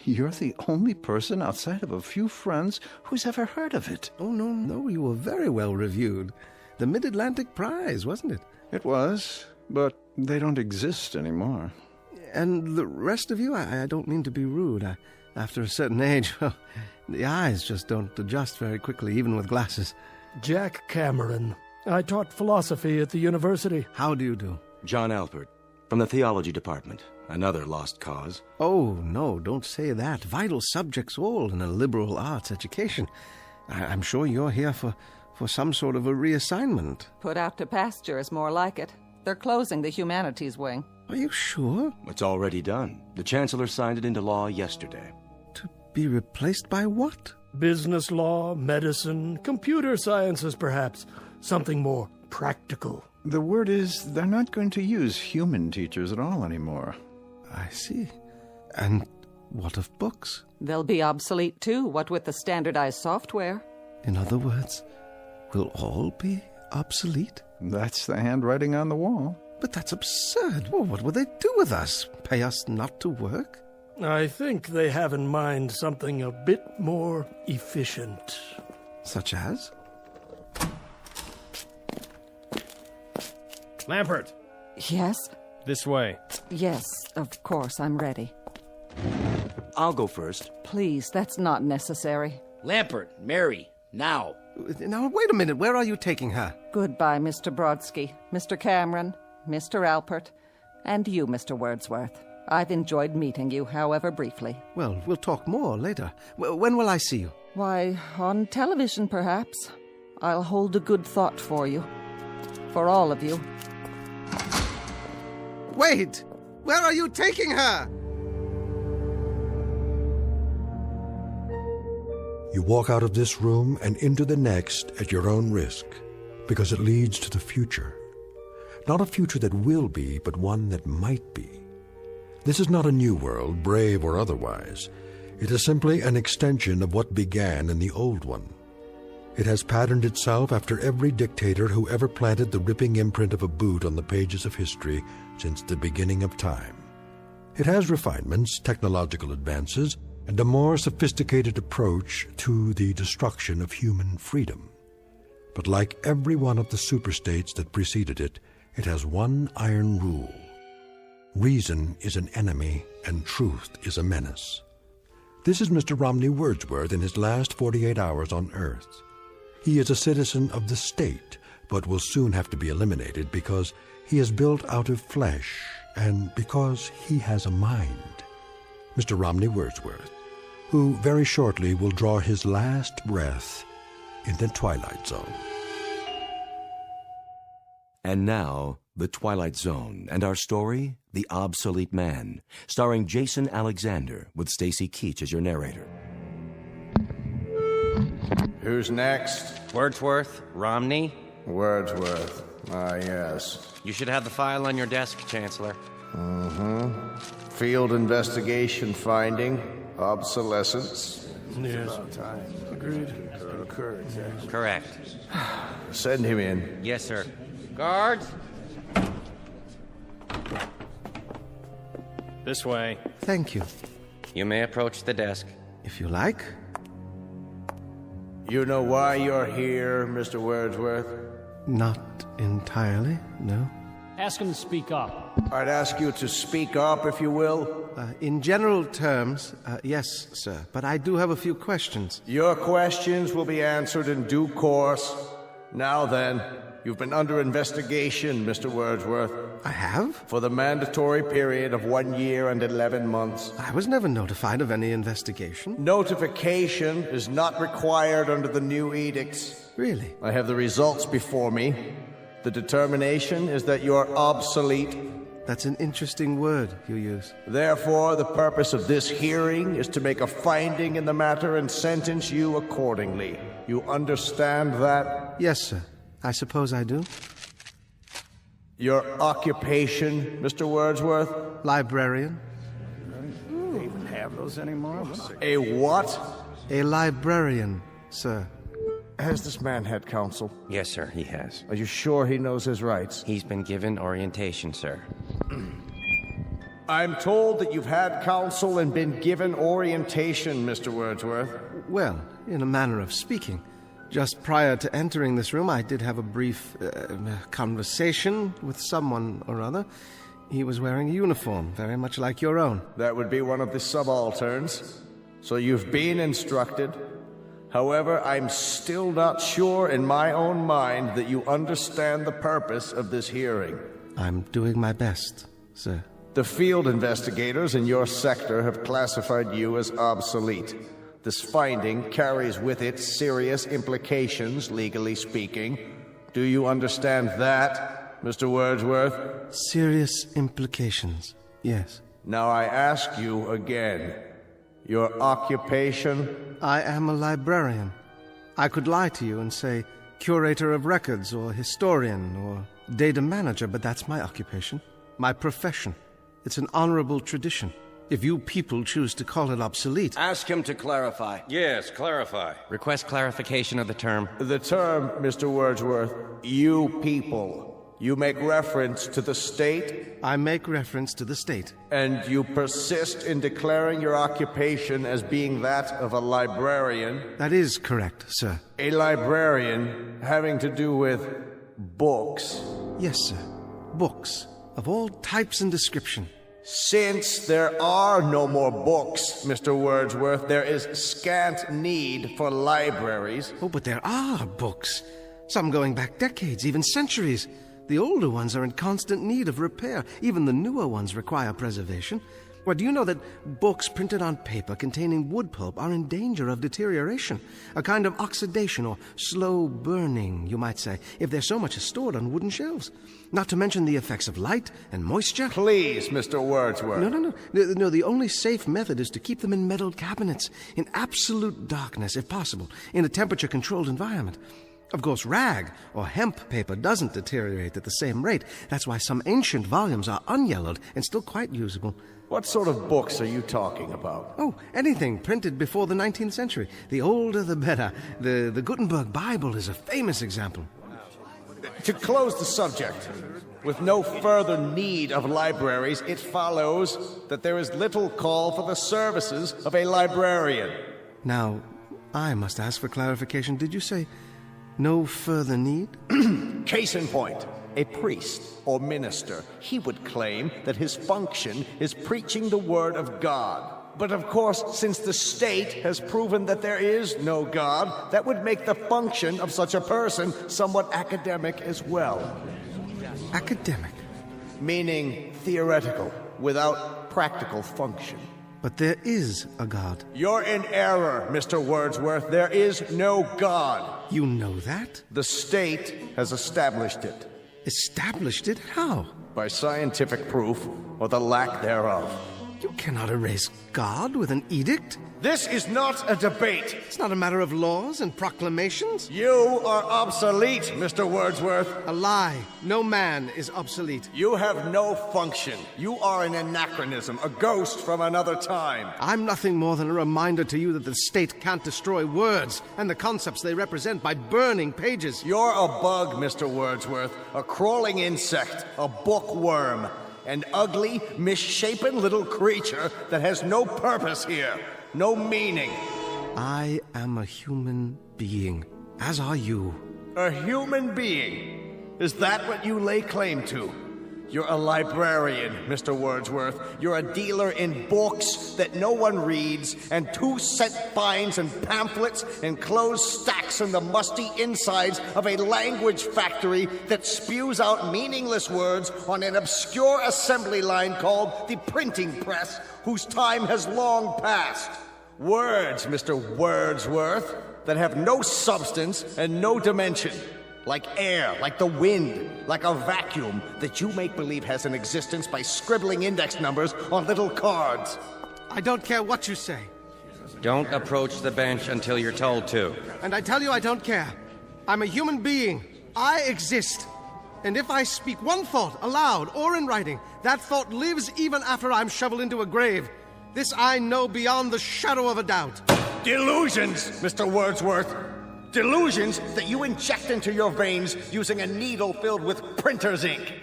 You're the only person outside of a few friends who's ever heard of it. Oh, no, you were very well reviewed. The Mid-Atlantic Prize, wasn't it? It was, but they don't exist anymore. And the rest of you, I don't mean to be rude. After a certain age, well, the eyes just don't adjust very quickly, even with glasses. Jack Cameron. I taught philosophy at the university. How do you do? John Alpert, from the theology department. Another lost cause. Oh, no, don't say that. Vital subjects all in a liberal arts education. I'm sure you're here for some sort of a reassignment. Put out to pasture is more like it. They're closing the humanities wing. Are you sure? It's already done. The Chancellor signed it into law yesterday. To be replaced by what? Business law, medicine, computer sciences, perhaps. Something more practical. The word is they're not going to use human teachers at all anymore. I see. And what of books? They'll be obsolete too, what with the standardized software. In other words, will all be obsolete? That's the handwriting on the wall. But that's absurd. Well, what will they do with us? Pay us not to work? I think they have in mind something a bit more efficient. Such as? Lampert. Yes? This way. Yes, of course, I'm ready. I'll go first. Please, that's not necessary. Lampert, Mary, now. Now, wait a minute. Where are you taking her? Goodbye, Mr. Brodsky, Mr. Cameron, Mr. Alpert, and you, Mr. Wordsworth. I've enjoyed meeting you, however briefly. Well, we'll talk more later. When will I see you? Why, on television, perhaps. I'll hold a good thought for you. For all of you. Wait! Where are you taking her? You walk out of this room and into the next at your own risk, because it leads to the future. Not a future that will be, but one that might be. This is not a new world, brave or otherwise. It is simply an extension of what began in the old one. It has patterned itself after every dictator who ever planted the ripping imprint of a boot on the pages of history since the beginning of time. It has refinements, technological advances, and a more sophisticated approach to the destruction of human freedom. But like every one of the superstates that preceded it, it has one iron rule. Reason is an enemy and truth is a menace. This is Mr. Romney Wordsworth in his last 48 hours on Earth. He is a citizen of the state, but will soon have to be eliminated because he is built out of flesh and because he has a mind. Mr. Romney Wordsworth, who very shortly will draw his last breath in the Twilight Zone. And now, The Twilight Zone, and our story, The Obsolete Man, starring Jason Alexander, with Stacy Keach as your narrator. Who's next? Wordsworth? Romney? Wordsworth. Ah, yes. You should have the file on your desk, Chancellor. Field investigation finding. Obsolescence. Yes. Agreed. Correct. Send him in. Yes, sir. Guards! This way. Thank you. You may approach the desk. If you like. You know why you're here, Mr. Wordsworth? Not entirely, no. Ask him to speak up. I'd ask you to speak up, if you will. In general terms, yes, sir. But I do have a few questions. Your questions will be answered in due course. Now then, you've been under investigation, Mr. Wordsworth. I have? For the mandatory period of 1 year and 11 months. I was never notified of any investigation. Notification is not required under the new edicts. Really? I have the results before me. The determination is that you're obsolete. That's an interesting word you use. Therefore, the purpose of this hearing is to make a finding in the matter and sentence you accordingly. You understand that? Yes, sir. I suppose I do. Your occupation, Mr. Wordsworth? Librarian. They even have those anymore? A what? A librarian, sir. Has this man had counsel? Yes, sir, he has. Are you sure he knows his rights? He's been given orientation, sir. I'm told that you've had counsel and been given orientation, Mr. Wordsworth. Well, in a manner of speaking. Just prior to entering this room, I did have a brief conversation with someone or other. He was wearing a uniform, very much like your own. That would be one of the subalterns. So you've been instructed. However, I'm still not sure in my own mind that you understand the purpose of this hearing. I'm doing my best, sir. The field investigators in your sector have classified you as obsolete. This finding carries with it serious implications, legally speaking. Do you understand that, Mr. Wordsworth? Serious implications, yes. Now I ask you again, your occupation? I am a librarian. I could lie to you and say curator of records or historian or data manager, but that's my occupation, my profession. It's an honorable tradition. If you people choose to call it obsolete... Ask him to clarify. Yes, clarify. Request clarification of the term. The term, Mr. Wordsworth, you people. You make reference to the state? I make reference to the state. And you persist in declaring your occupation as being that of a librarian? That is correct, sir. A librarian having to do with books? Yes, sir. Books of all types and description. Since there are no more books, Mr. Wordsworth, there is scant need for libraries. Oh, but there are books. Some going back decades, even centuries. The older ones are in constant need of repair. Even the newer ones require preservation. Well, do you know that books printed on paper containing wood pulp are in danger of deterioration? A kind of oxidation or slow burning, you might say, if there's so much stored on wooden shelves. Not to mention the effects of light and moisture. Please, Mr. Wordsworth. No, the only safe method is to keep them in metal cabinets, in absolute darkness, if possible, in a temperature-controlled environment. Of course, rag or hemp paper doesn't deteriorate at the same rate. That's why some ancient volumes are unyellowed and still quite usable. What sort of books are you talking about? Oh, anything printed before the 19th century. The older, the better. The Gutenberg Bible is a famous example. To close the subject, with no further need of libraries, it follows that there is little call for the services of a librarian. Now, I must ask for clarification. Did you say no further need? Case in point. A priest or minister, he would claim that his function is preaching the word of God. But of course, since the state has proven that there is no God, that would make the function of such a person somewhat academic as well. Academic? Meaning theoretical, without practical function. But there is a God. You're in error, Mr. Wordsworth. There is no God. You know that? The state has established it. Established it? How? By scientific proof, or the lack thereof. You cannot erase God with an edict. This is not a debate. It's not a matter of laws and proclamations. You are obsolete, Mr. Wordsworth. A lie. No man is obsolete. You have no function. You are an anachronism, a ghost from another time. I'm nothing more than a reminder to you that the state can't destroy words and the concepts they represent by burning pages. You're a bug, Mr. Wordsworth, a crawling insect, a bookworm, an ugly, misshapen little creature that has no purpose here. No meaning. I am a human being, as are you. A human being? Is that what you lay claim to? You're a librarian, Mr. Wordsworth. You're a dealer in books that no one reads, and 2-cent fines and pamphlets enclosed stacks in the musty insides of a language factory that spews out meaningless words on an obscure assembly line called the printing press, whose time has long passed. Words, Mr. Wordsworth, that have no substance and no dimension. Like air, like the wind, like a vacuum that you make believe has an existence by scribbling index numbers on little cards. I don't care what you say. Don't approach the bench until you're told to. And I tell you I don't care. I'm a human being. I exist. And if I speak one thought aloud or in writing, that thought lives even after I'm shoveled into a grave. This I know beyond the shadow of a doubt. Delusions, Mr. Wordsworth. Delusions that you inject into your veins using a needle filled with printer's ink.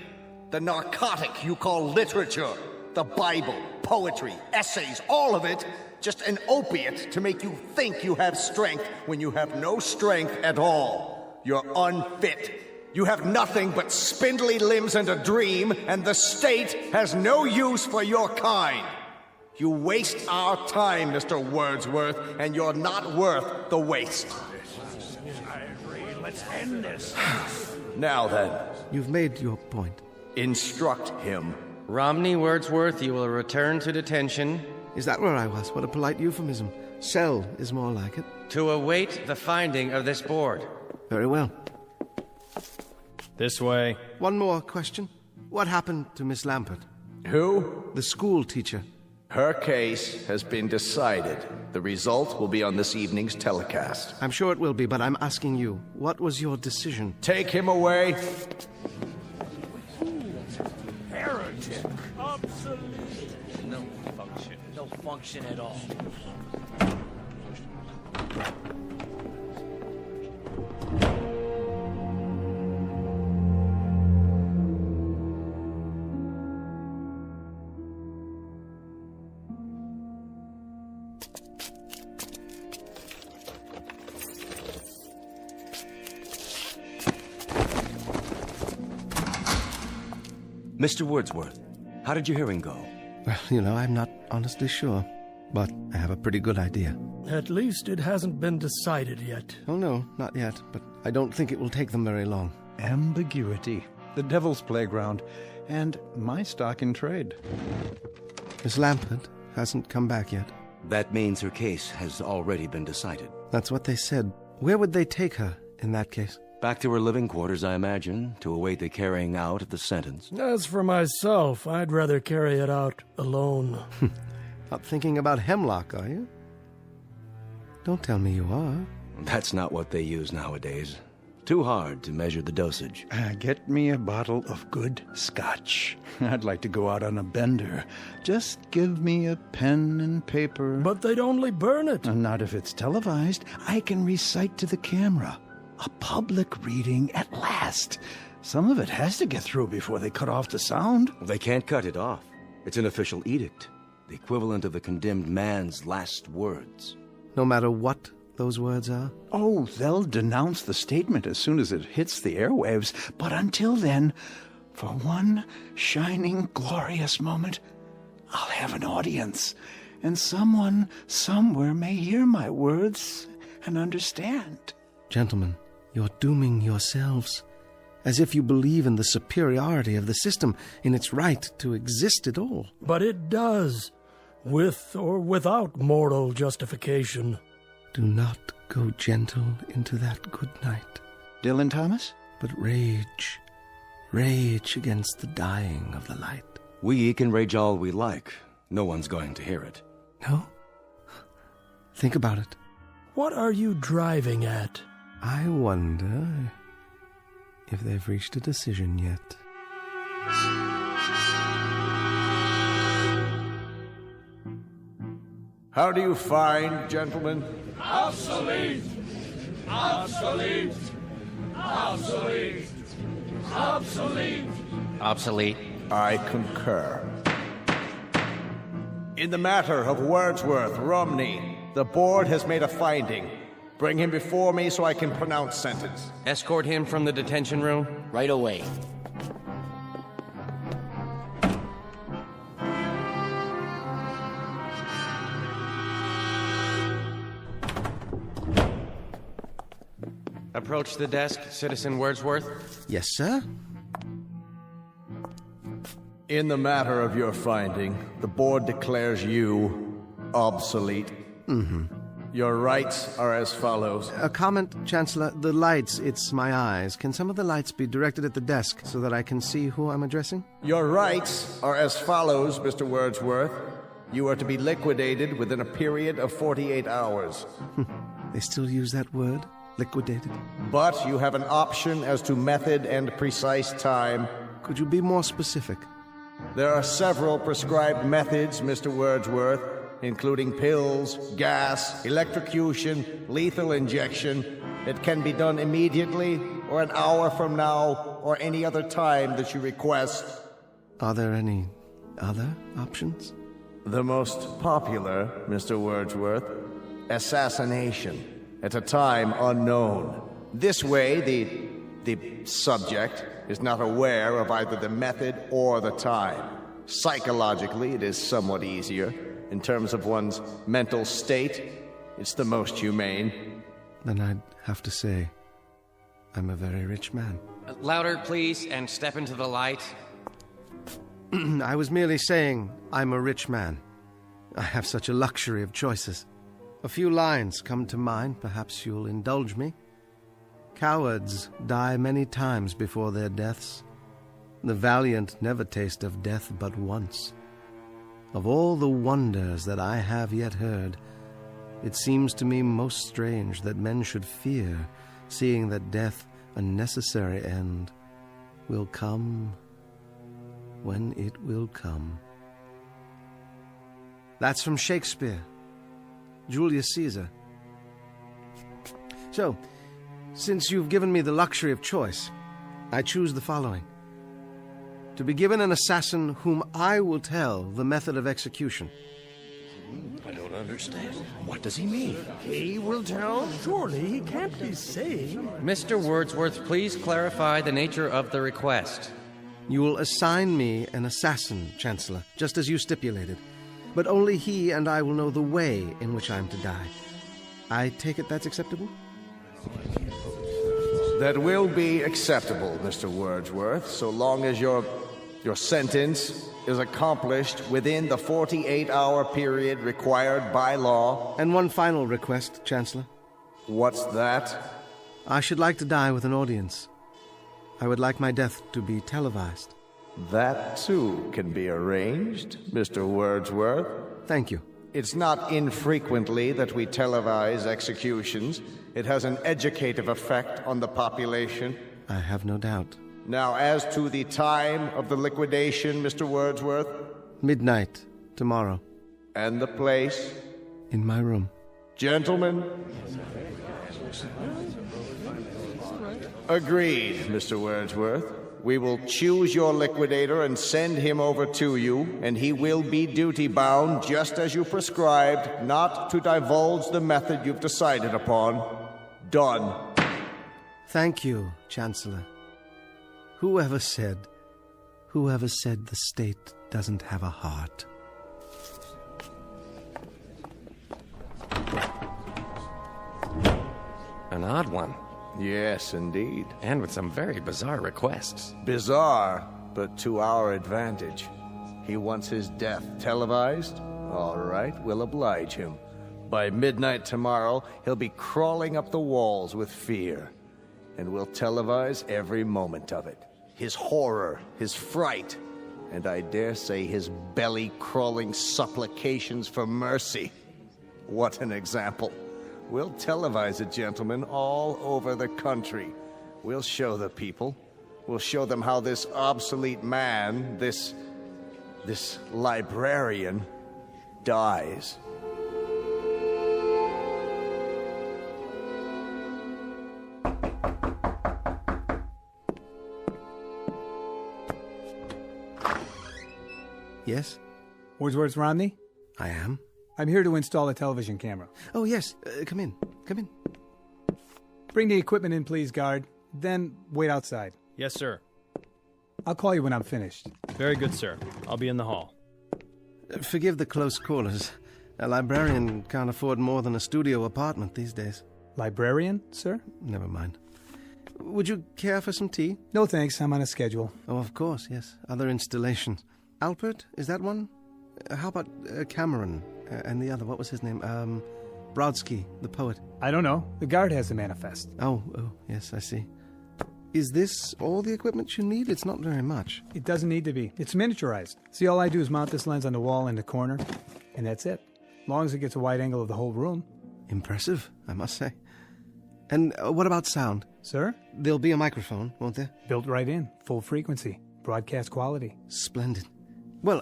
The narcotic you call literature, the Bible, poetry, essays, all of it, just an opiate to make you think you have strength when you have no strength at all. You're unfit. You have nothing but spindly limbs and a dream, and the state has no use for your kind. You waste our time, Mr. Wordsworth, and you're not worth the waste. I agree. Let's end this. Now then. You've made your point. Instruct him. Romney Wordsworth, you will return to detention. Is that where I was? What a polite euphemism. Cell is more like it. To await the finding of this board. Very well. This way. One more question. What happened to Miss Lampert? Who? The school teacher. Her case has been decided. The result will be on this evening's telecast. I'm sure it will be, but I'm asking you, what was your decision? Take him away. Heretic. Obsolete. No function. No function at all. Mr. Wordsworth, how did your hearing go? Well, I'm not honestly sure, but I have a pretty good idea. At least it hasn't been decided yet. Oh, no, not yet, but I don't think it will take them very long. Ambiguity, the devil's playground, and my stock in trade. Miss Lampert hasn't come back yet. That means her case has already been decided. That's what they said. Where would they take her in that case? Back to her living quarters, I imagine, to await the carrying out of the sentence. As for myself, I'd rather carry it out alone. Not thinking about hemlock, are you? Don't tell me you are. That's not what they use nowadays. Too hard to measure the dosage. Get me a bottle of good scotch. I'd like to go out on a bender. Just give me a pen and paper. But they'd only burn it. Not if it's televised. I can recite to the camera. A public reading at last. Some of it has to get through before they cut off the sound. They can't cut it off. It's an official edict. The equivalent of the condemned man's last words. No matter what those words are? Oh, they'll denounce the statement as soon as it hits the airwaves. But until then, for one shining, glorious moment, I'll have an audience. And someone somewhere may hear my words and understand. Gentlemen, you're dooming yourselves. As if you believe in the superiority of the system, in its right to exist at all. But it does, with or without moral justification. Do not go gentle into that good night. Dylan Thomas? But rage. Rage against the dying of the light. We can rage all we like, No one's going to hear it. No? Think about it. What are you driving at? I wonder if they've reached a decision yet. How do you find, gentlemen? Obsolete! Obsolete! Obsolete! Obsolete! Obsolete. I concur. In the matter of Wordsworth Romney, the board has made a finding. Bring him before me so I can pronounce sentence. Escort him from the detention room right away. Approach the desk, Citizen Wordsworth. Yes, sir? In the matter of your finding, the board declares you obsolete. Mm-hmm. Your rights are as follows. A comment, Chancellor. The lights, it's my eyes. Can some of the lights be directed at the desk so that I can see who I'm addressing? Your rights are as follows, Mr. Wordsworth. You are to be liquidated within a period of 48 hours. They still use that word? Liquidated? But you have an option as to method and precise time. Could you be more specific? There are several prescribed methods, Mr. Wordsworth, including pills, gas, electrocution, lethal injection. It can be done immediately, or an hour from now, or any other time that you request. Are there any other options? The most popular, Mr. Wordsworth, assassination, at a time unknown. This way, the subject is not aware of either the method or the time. Psychologically, it is somewhat easier. In terms of one's mental state, it's the most humane. Then I'd have to say, I'm a very rich man. Louder, please, and step into the light. I was merely saying I'm a rich man. I have such a luxury of choices. A few lines come to mind, perhaps you'll indulge me. Cowards die many times before their deaths. The valiant never taste of death but once. Of all the wonders that I have yet heard, it seems to me most strange that men should fear, seeing that death, a necessary end, will come when it will come. That's from Shakespeare, Julius Caesar. So, since you've given me the luxury of choice, I choose the following. To be given an assassin whom I will tell the method of execution. I don't understand. What does he mean? He will tell? Surely he can't be saying. Mr. Wordsworth, please clarify the nature of the request. You will assign me an assassin, Chancellor, just as you stipulated. But only he and I will know the way in which I am to die. I take it that's acceptable? That will be acceptable, Mr. Wordsworth, so long as your sentence is accomplished within the 48-hour period required by law. And one final request, Chancellor. What's that? I should like to die with an audience. I would like my death to be televised. That, too, can be arranged, Mr. Wordsworth. Thank you. It's not infrequently that we televise executions. It has an educative effect on the population. I have no doubt. Now, as to the time of the liquidation, Mr. Wordsworth? Midnight, tomorrow. And the place? In my room. Gentlemen? Agreed, Mr. Wordsworth. We will choose your liquidator and send him over to you, and he will be duty-bound, just as you prescribed, not to divulge the method you've decided upon. Done. Thank you, Chancellor. Whoever said the state doesn't have a heart? An odd one. Yes, indeed. And with some very bizarre requests. Bizarre, but to our advantage. He wants his death televised? All right, we'll oblige him. By midnight tomorrow, he'll be crawling up the walls with fear. And we'll televise every moment of it. His horror, his fright, and I dare say his belly-crawling supplications for mercy. What an example. We'll televise it, gentlemen, all over the country. We'll show the people. We'll show them how this obsolete man, this librarian, dies. Yes? Wordsworth Romney? I am. I'm here to install a television camera. Oh, yes. Come in. Come in. Bring the equipment in, please, guard. Then wait outside. Yes, sir. I'll call you when I'm finished. Very good, sir. I'll be in the hall. Forgive the close quarters. A librarian can't afford more than a studio apartment these days. Librarian, sir? Never mind. Would you care for some tea? No, thanks. I'm on a schedule. Oh, of course, yes. Other installations. Alpert, is that one? How about Cameron? And the other, what was his name? Brodsky, the poet. I don't know. The guard has the manifest. Oh, yes, I see. Is this all the equipment you need? It's not very much. It doesn't need to be. It's miniaturized. See, all I do is mount this lens on the wall in the corner, and that's it. As long as it gets a wide angle of the whole room. Impressive, I must say. And what about sound? Sir? There'll be a microphone, won't there? Built right in. Full frequency. Broadcast quality. Splendid. Well,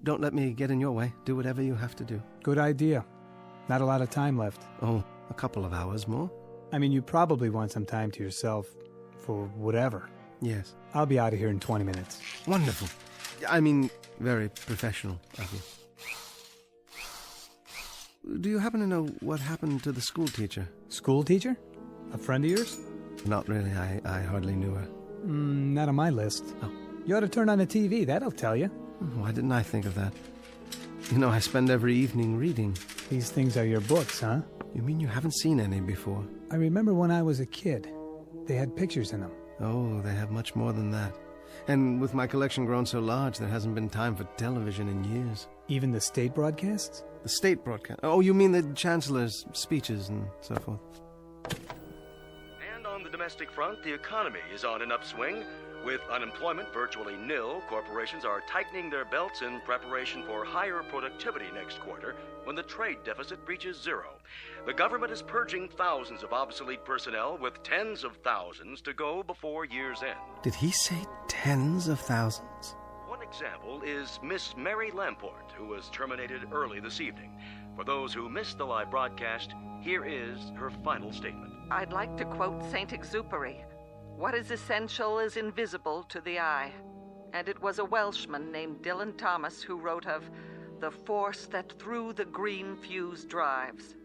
don't let me get in your way. Do whatever you have to do. Good idea. Not a lot of time left. Oh, a couple of hours more? I mean, you probably want some time to yourself for whatever. Yes. I'll be out of here in 20 minutes. Wonderful. I mean, very professional of you. Do you happen to know what happened to the school teacher? School teacher? A friend of yours? Not really. I hardly knew her. Not on my list. Oh. You ought to turn on the TV. That'll tell you. Why didn't I think of that? You know, I spend every evening reading. These things are your books, huh? You mean you haven't seen any before? I remember when I was a kid. They had pictures in them. Oh, they have much more than that. And with my collection grown so large, there hasn't been time for television in years. Even the state broadcasts? The state broadcast? Oh, you mean the chancellor's speeches and so forth. And on the domestic front, the economy is on an upswing. With unemployment virtually nil, corporations are tightening their belts in preparation for higher productivity next quarter when the trade deficit reaches zero. The government is purging thousands of obsolete personnel with tens of thousands to go before year's end. Did he say tens of thousands? One example is Miss Mary Lamport, who was terminated early this evening. For those who missed the live broadcast, here is her final statement. I'd like to quote Saint Exupery. What is essential is invisible to the eye. And it was a Welshman named Dylan Thomas who wrote of the force that through the green fuse drives.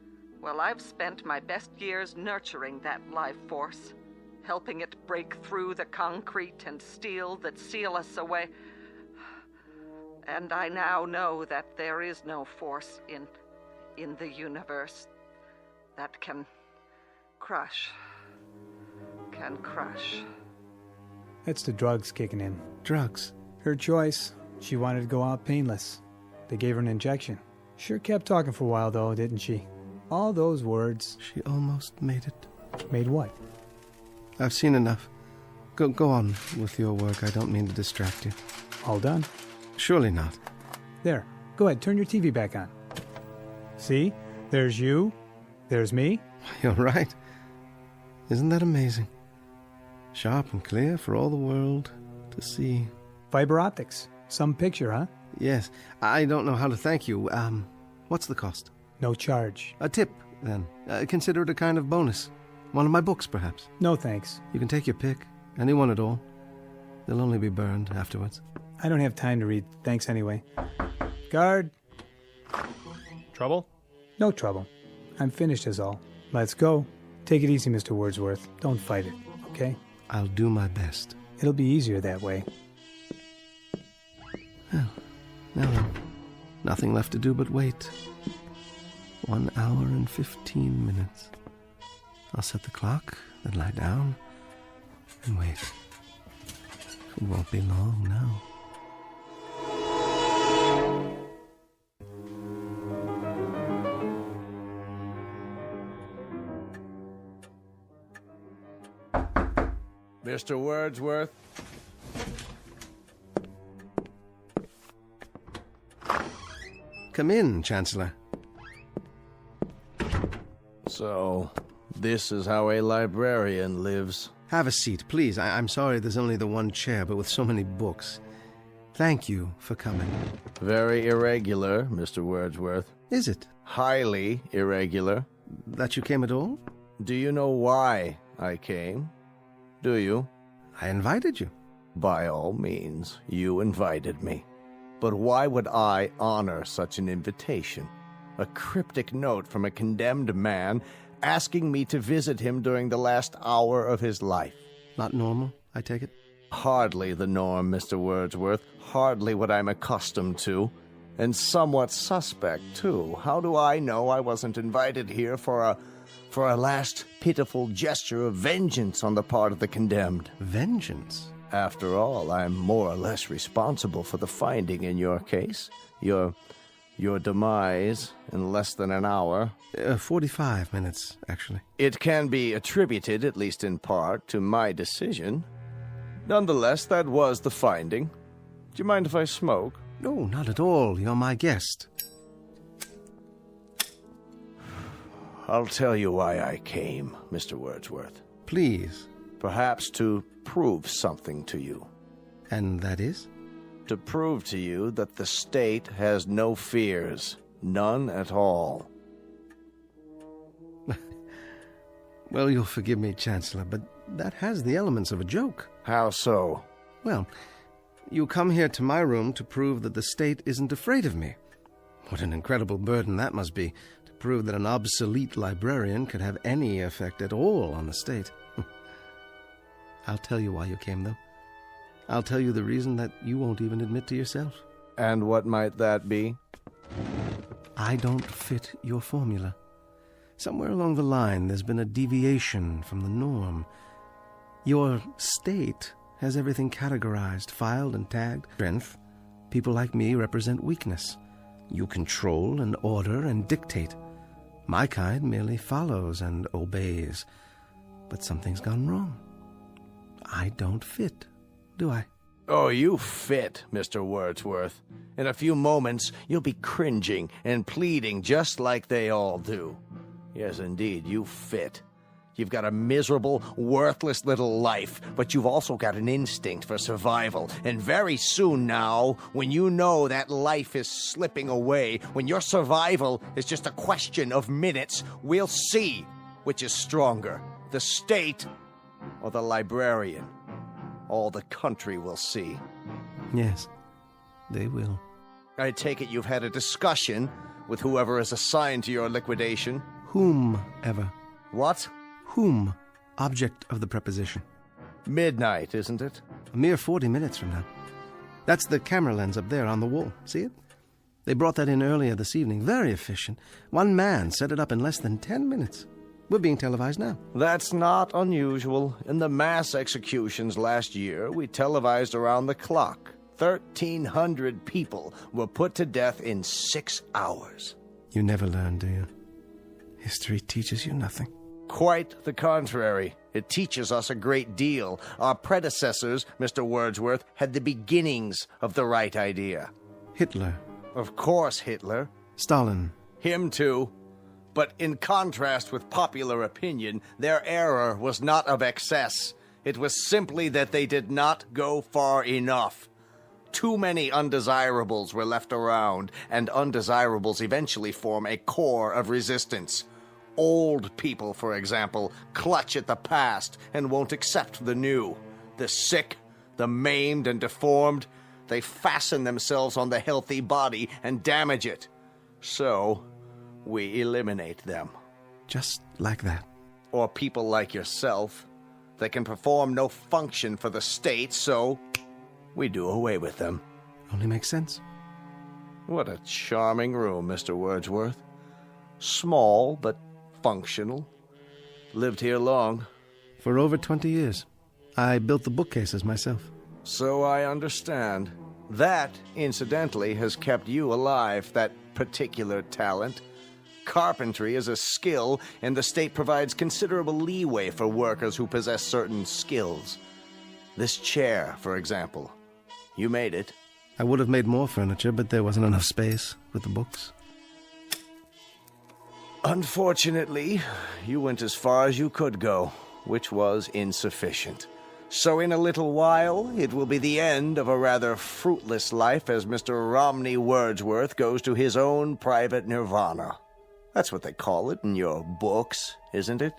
Well, I've spent my best years nurturing that life force, helping it break through the concrete and steel that seal us away. And I now know that there is no force in the universe that can crush. That's the drugs kicking in. Drugs? Her choice. She wanted to go out painless. They gave her an injection. Sure kept talking for a while, though, didn't she? All those words. She almost made it. Made what? I've seen enough. Go on with your work. I don't mean to distract you. All done? Surely not. There. Go ahead. Turn your TV back on. See? There's you. There's me. You're right. Isn't that amazing? Sharp and clear for all the world to see. Fiber optics. Some picture, huh? Yes. I don't know how to thank you. What's the cost? No charge. A tip, then. Consider it a kind of bonus. One of my books, perhaps. No, thanks. You can take your pick. Any one at all. They'll only be burned afterwards. I don't have time to read. Thanks anyway. Guard. Trouble? No trouble. I'm finished is all. Let's go. Take it easy, Mr. Wordsworth. Don't fight it, okay? I'll do my best. It'll be easier that way. Well, now then. Nothing left to do but wait. 1 hour and 15 minutes. I'll set the clock, then lie down, and wait. It won't be long now. Mr. Wordsworth? Come in, Chancellor. So, this is how a librarian lives. Have a seat, please. I'm sorry there's only the one chair, but with so many books. Thank you for coming. Very irregular, Mr. Wordsworth. Is it? Highly irregular. That you came at all? Do you know why I came? Do you? I invited you. By all means, you invited me. But why would I honor such an invitation? A cryptic note from a condemned man asking me to visit him during the last hour of his life. Not normal, I take it? Hardly the norm, Mr. Wordsworth. Hardly what I'm accustomed to. And somewhat suspect, too. How do I know I wasn't invited here for a last pitiful gesture of vengeance on the part of the condemned? Vengeance? After all, I'm more or less responsible for the finding in your case. Your demise in less than an hour. 45 minutes, actually. It can be attributed, at least in part, to my decision. Nonetheless, that was the finding. Do you mind if I smoke? No, not at all. You're my guest. I'll tell you why I came, Mr. Wordsworth. Please. Perhaps to prove something to you. And that is? To prove to you that the state has no fears. None at all. Well, you'll forgive me, Chancellor, but that has the elements of a joke. How so? Well, you come here to my room to prove that the state isn't afraid of me. What an incredible burden that must be, to prove that an obsolete librarian could have any effect at all on the state. I'll tell you why you came, though. I'll tell you the reason that you won't even admit to yourself. And what might that be? I don't fit your formula. Somewhere along the line, there's been a deviation from the norm. Your state has everything categorized, filed, and tagged. Strength. People like me represent weakness. You control and order and dictate. My kind merely follows and obeys. But something's gone wrong. I don't fit, do I? Oh, you fit, Mr. Wordsworth. In a few moments, you'll be cringing and pleading just like they all do. Yes, indeed, you fit. You've got a miserable, worthless little life, but you've also got an instinct for survival. And very soon now, when you know that life is slipping away, when your survival is just a question of minutes, we'll see which is stronger, the state or the librarian. All the country will see. Yes, they will. I take it you've had a discussion with whoever is assigned to your liquidation. Whomever. What? Whom, object of the preposition. Midnight, isn't it? A mere 40 minutes from now. That's the camera lens up there on the wall. See it? They brought that in earlier this evening. Very efficient. One man set it up in less than 10 minutes. We're being televised now. That's not unusual. In the mass executions last year, we televised around the clock. 1,300 people were put to death in 6 hours. You never learn, do you? History teaches you nothing. Quite the contrary. It teaches us a great deal. Our predecessors, Mr. Wordsworth, had the beginnings of the right idea. Hitler. Of course, Hitler. Stalin. Him too. But in contrast with popular opinion, their error was not of excess. It was simply that they did not go far enough. Too many undesirables were left around, and undesirables eventually form a core of resistance. Old people, for example, clutch at the past and won't accept the new. The sick, the maimed and deformed, they fasten themselves on the healthy body and damage it. So, we eliminate them. Just like that. Or people like yourself. They can perform no function for the state, so we do away with them. Only makes sense. What a charming room, Mr. Wordsworth. Small, but functional. Lived here long. For over 20 years. I built the bookcases myself. So I understand. That, incidentally, has kept you alive, that particular talent. Carpentry is a skill, and the state provides considerable leeway for workers who possess certain skills. This chair, for example. You made it. I would have made more furniture, but there wasn't enough space with the books. Unfortunately, you went as far as you could go, which was insufficient. So in a little while, it will be the end of a rather fruitless life as Mr. Romney Wordsworth goes to his own private nirvana. That's what they call it in your books, isn't it?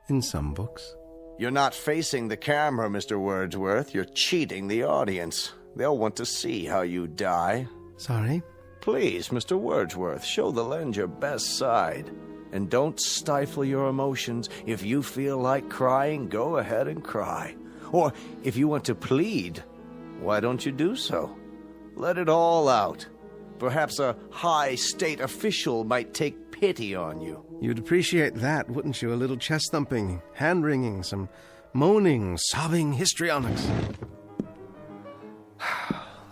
In some books. You're not facing the camera, Mr. Wordsworth. You're cheating the audience. They'll want to see how you die. Sorry? Please, Mr. Wordsworth, show the lens your best side. And don't stifle your emotions. If you feel like crying, go ahead and cry. Or if you want to plead, why don't you do so? Let it all out. Perhaps a high state official might take pity on you. You'd appreciate that, wouldn't you? A little chest-thumping, hand-wringing, some moaning, sobbing histrionics.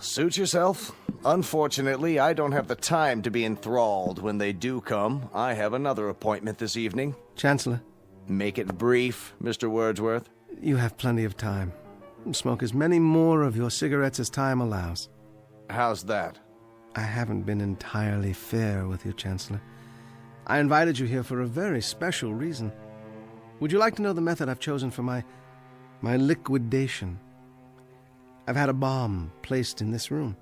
Suit yourself. Unfortunately, I don't have the time to be enthralled when they do come. I have another appointment this evening. Chancellor. Make it brief, Mr. Wordsworth. You have plenty of time. Smoke as many more of your cigarettes as time allows. How's that? I haven't been entirely fair with you, Chancellor. I invited you here for a very special reason. Would you like to know the method I've chosen for my liquidation? I've had a bomb placed in this room.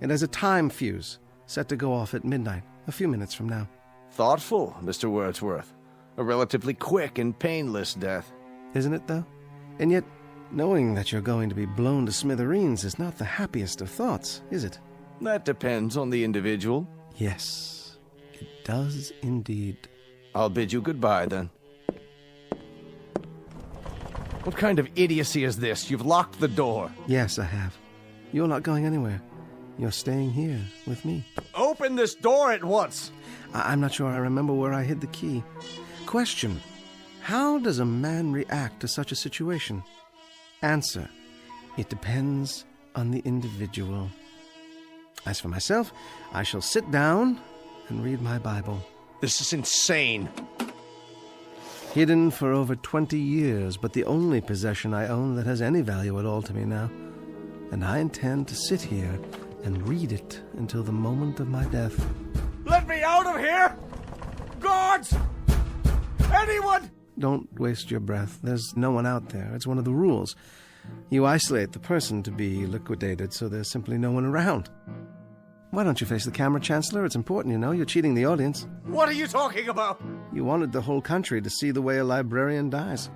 It has a time fuse set to go off at midnight, a few minutes from now. Thoughtful, Mr. Wordsworth. A relatively quick and painless death. Isn't it, though? And yet, knowing that you're going to be blown to smithereens is not the happiest of thoughts, is it? That depends on the individual. Yes, it does indeed. I'll bid you goodbye, then. What kind of idiocy is this? You've locked the door. Yes, I have. You're not going anywhere. You're staying here with me. Open this door at once! I'm not sure I remember where I hid the key. Question: how does a man react to such a situation? Answer: it depends on the individual. As for myself, I shall sit down and read my Bible. This is insane. Hidden for over 20 years, but the only possession I own that has any value at all to me now. And I intend to sit here and read it until the moment of my death. Let me out of here! Guards! Anyone! Don't waste your breath. There's no one out there. It's one of the rules. You isolate the person to be liquidated, so there's simply no one around. Why don't you face the camera, Chancellor? It's important, you know. You're cheating the audience. What are you talking about? You wanted the whole country to see the way a librarian dies.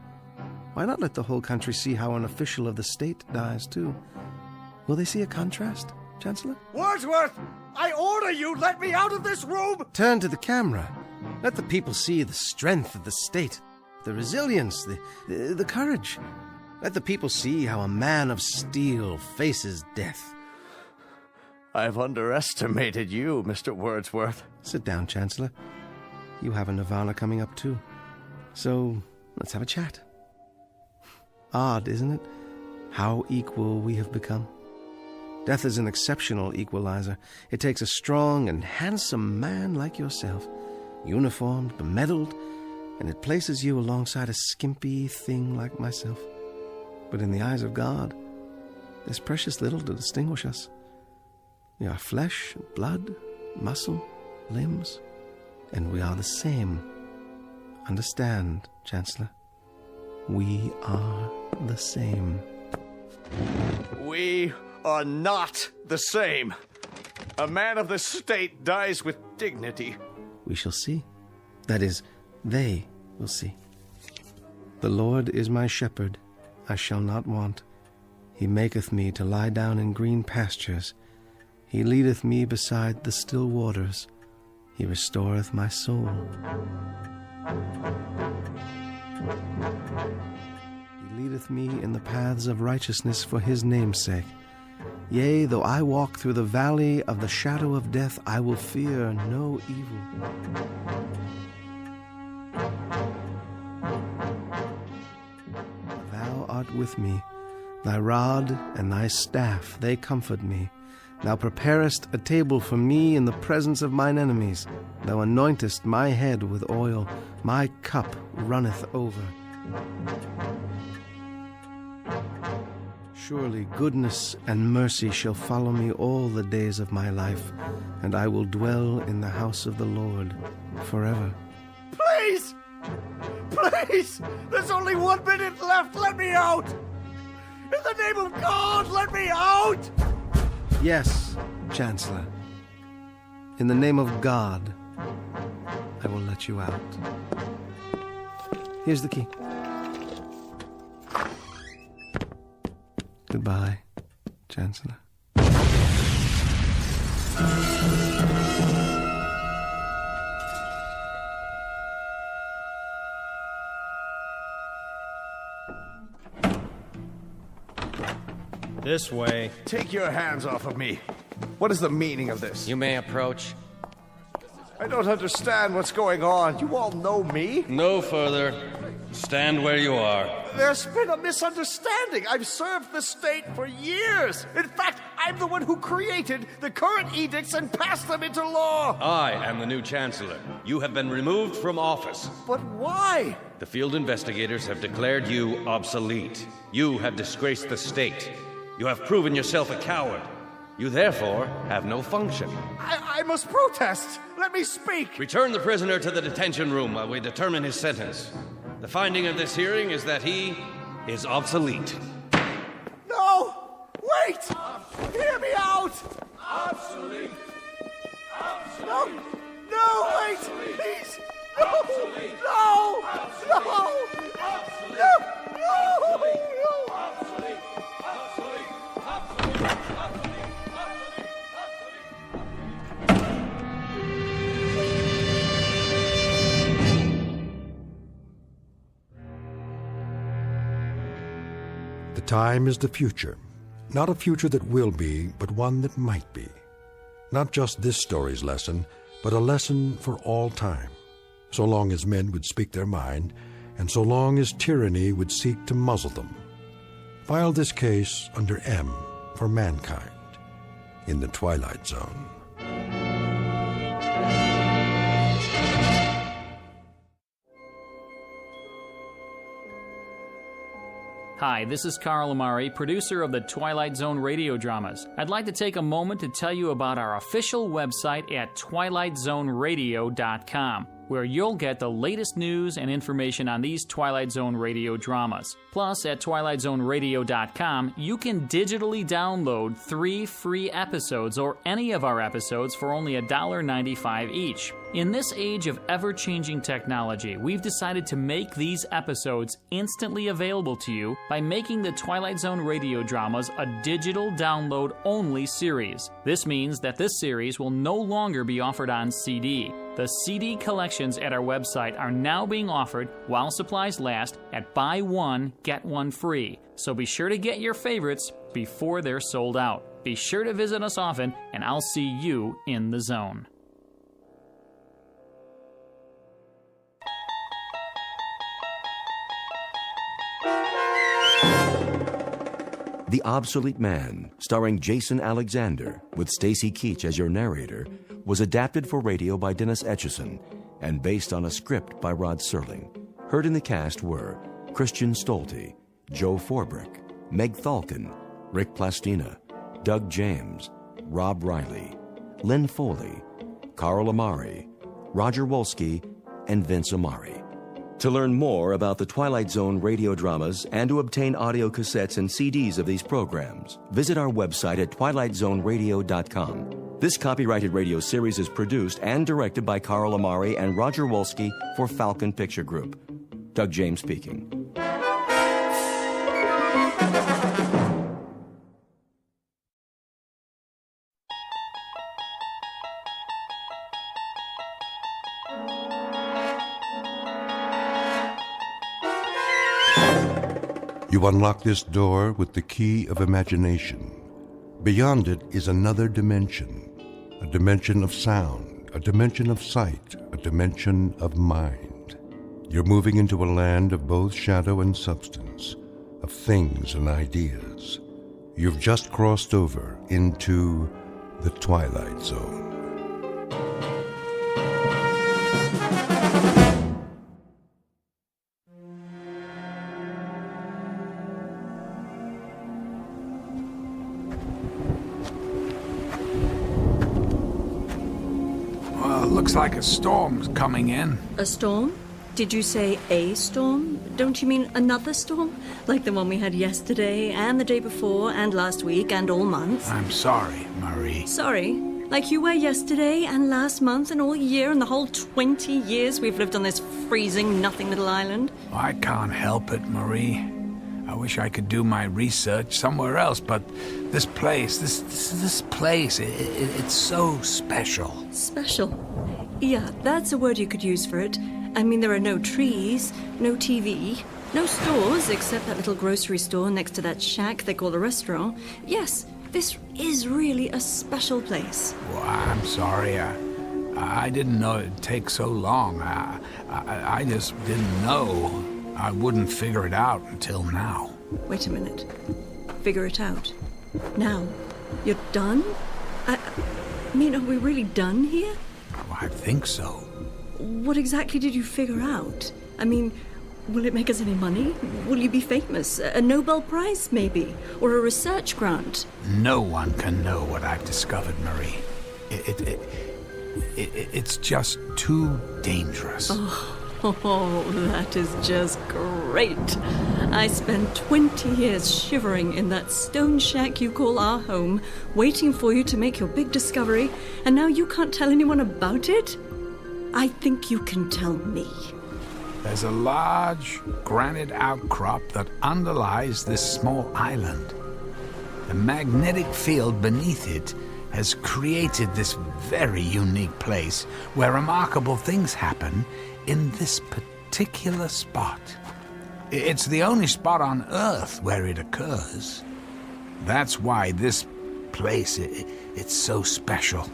Why not let the whole country see how an official of the state dies, too? Will they see a contrast, Chancellor? Wordsworth! I order you, let me out of this room! Turn to the camera. Let the people see the strength of the state, the resilience, the courage. Let the people see how a man of steel faces death. I've underestimated you, Mr. Wordsworth. Sit down, Chancellor. You have a nirvana coming up, too. So, let's have a chat. Odd, isn't it? How equal we have become. Death is an exceptional equalizer. It takes a strong and handsome man like yourself, uniformed, bemedaled, and it places you alongside a skimpy thing like myself. But in the eyes of God, there's precious little to distinguish us. We are flesh, blood, muscle, limbs, and we are the same. Understand, Chancellor? We are the same. We are not the same. A man of the state dies with dignity. We shall see. That is, they will see. The Lord is my shepherd, I shall not want. He maketh me to lie down in green pastures. He leadeth me beside the still waters. He restoreth my soul. He leadeth me in the paths of righteousness for his name's sake. Yea, though I walk through the valley of the shadow of death, I will fear no evil. Thou art with me. Thy rod and thy staff, they comfort me. Thou preparest a table for me in the presence of mine enemies. Thou anointest my head with oil. My cup runneth over. Surely goodness and mercy shall follow me all the days of my life, and I will dwell in the house of the Lord forever. Please! Please! There's only 1 minute left! Let me out! In the name of God, let me out! Yes, Chancellor. In the name of God, I will let you out. Here's the key. Goodbye, Chancellor. This way. Take your hands off of me. What is the meaning of this? You may approach. I don't understand what's going on. You all know me? No further. Stand where you are. There's been a misunderstanding. I've served the state for years. In fact, I'm the one who created the current edicts and passed them into law. I am the new chancellor. You have been removed from office. But why? The field investigators have declared you obsolete. You have disgraced the state. You have proven yourself a coward. You therefore have no function. I must protest. Let me speak. Return the prisoner to the detention room while we determine his sentence. The finding of this hearing is that he is obsolete. No! Wait! Hear me out! Obsolete! No! No, wait! Please! No! No! No! No! No! The time is the future. Not a future that will be, but one that might be. Not just this story's lesson, but a lesson for all time. So long as men would speak their mind, and so long as tyranny would seek to muzzle them. File this case under M for mankind in the Twilight Zone. Hi, this is Carl Amari, producer of the Twilight Zone Radio Dramas. I'd like to take a moment to tell you about our official website at twilightzoneradio.com, where you'll get the latest news and information on these Twilight Zone Radio dramas. Plus, at twilightzoneradio.com, you can digitally download 3 free episodes or any of our episodes for only $1.95 each. In this age of ever-changing technology, we've decided to make these episodes instantly available to you by making the Twilight Zone Radio Dramas a digital download-only series. This means that this series will no longer be offered on CD. The CD collections at our website are now being offered while supplies last at buy one, get one free. So be sure to get your favorites before they're sold out. Be sure to visit us often, and I'll see you in the zone. The Obsolete Man, starring Jason Alexander, with Stacy Keach as your narrator, was adapted for radio by Dennis Etchison and based on a script by Rod Serling. Heard in the cast were Christian Stolte, Joe Forbrick, Meg Thalken, Rick Plastina, Doug James, Rob Riley, Lynn Foley, Carl Amari, Roger Wolski, and Vince Amari. To learn more about the Twilight Zone radio dramas and to obtain audio cassettes and CDs of these programs, visit our website at twilightzoneradio.com. This copyrighted radio series is produced and directed by Carl Amari and Roger Wolski for Falcon Picture Group. Doug James speaking. You unlock this door with the key of imagination. Beyond it is another dimension, a dimension of sound, a dimension of sight, a dimension of mind. You're moving into a land of both shadow and substance, of things and ideas. You've just crossed over into the Twilight Zone. Looks like a storm's coming in. A storm? Did you say a storm? Don't you mean another storm? Like the one we had yesterday, and the day before, and last week, and all month? I'm sorry, Marie. Sorry? Like you were yesterday, and last month, and all year, and the whole 20 years we've lived on this freezing, nothing little island? I can't help it, Marie. I wish I could do my research somewhere else, but this place, this place, it's so special. Special? Yeah, that's a word you could use for it. I mean, there are no trees, no TV, no stores except that little grocery store next to that shack they call a restaurant. Yes, this is really a special place. Well, I'm sorry. I didn't know it'd take so long. I just didn't know. I wouldn't figure it out until now. Wait a minute. Figure it out? Now? You're done? I mean, are we really done here? Well, I think so. What exactly did you figure out? I mean, will it make us any money? Will you be famous? A Nobel Prize, maybe? Or a research grant? No one can know what I've discovered, Marie. It's just too dangerous. Oh, that is just great. I spent 20 years shivering in that stone shack you call our home, waiting for you to make your big discovery, and now you can't tell anyone about it? I think you can tell me. There's a large granite outcrop that underlies this small island. The magnetic field beneath it has created this very unique place where remarkable things happen in this particular spot. It's the only spot on Earth where it occurs. That's why this place, it's so special.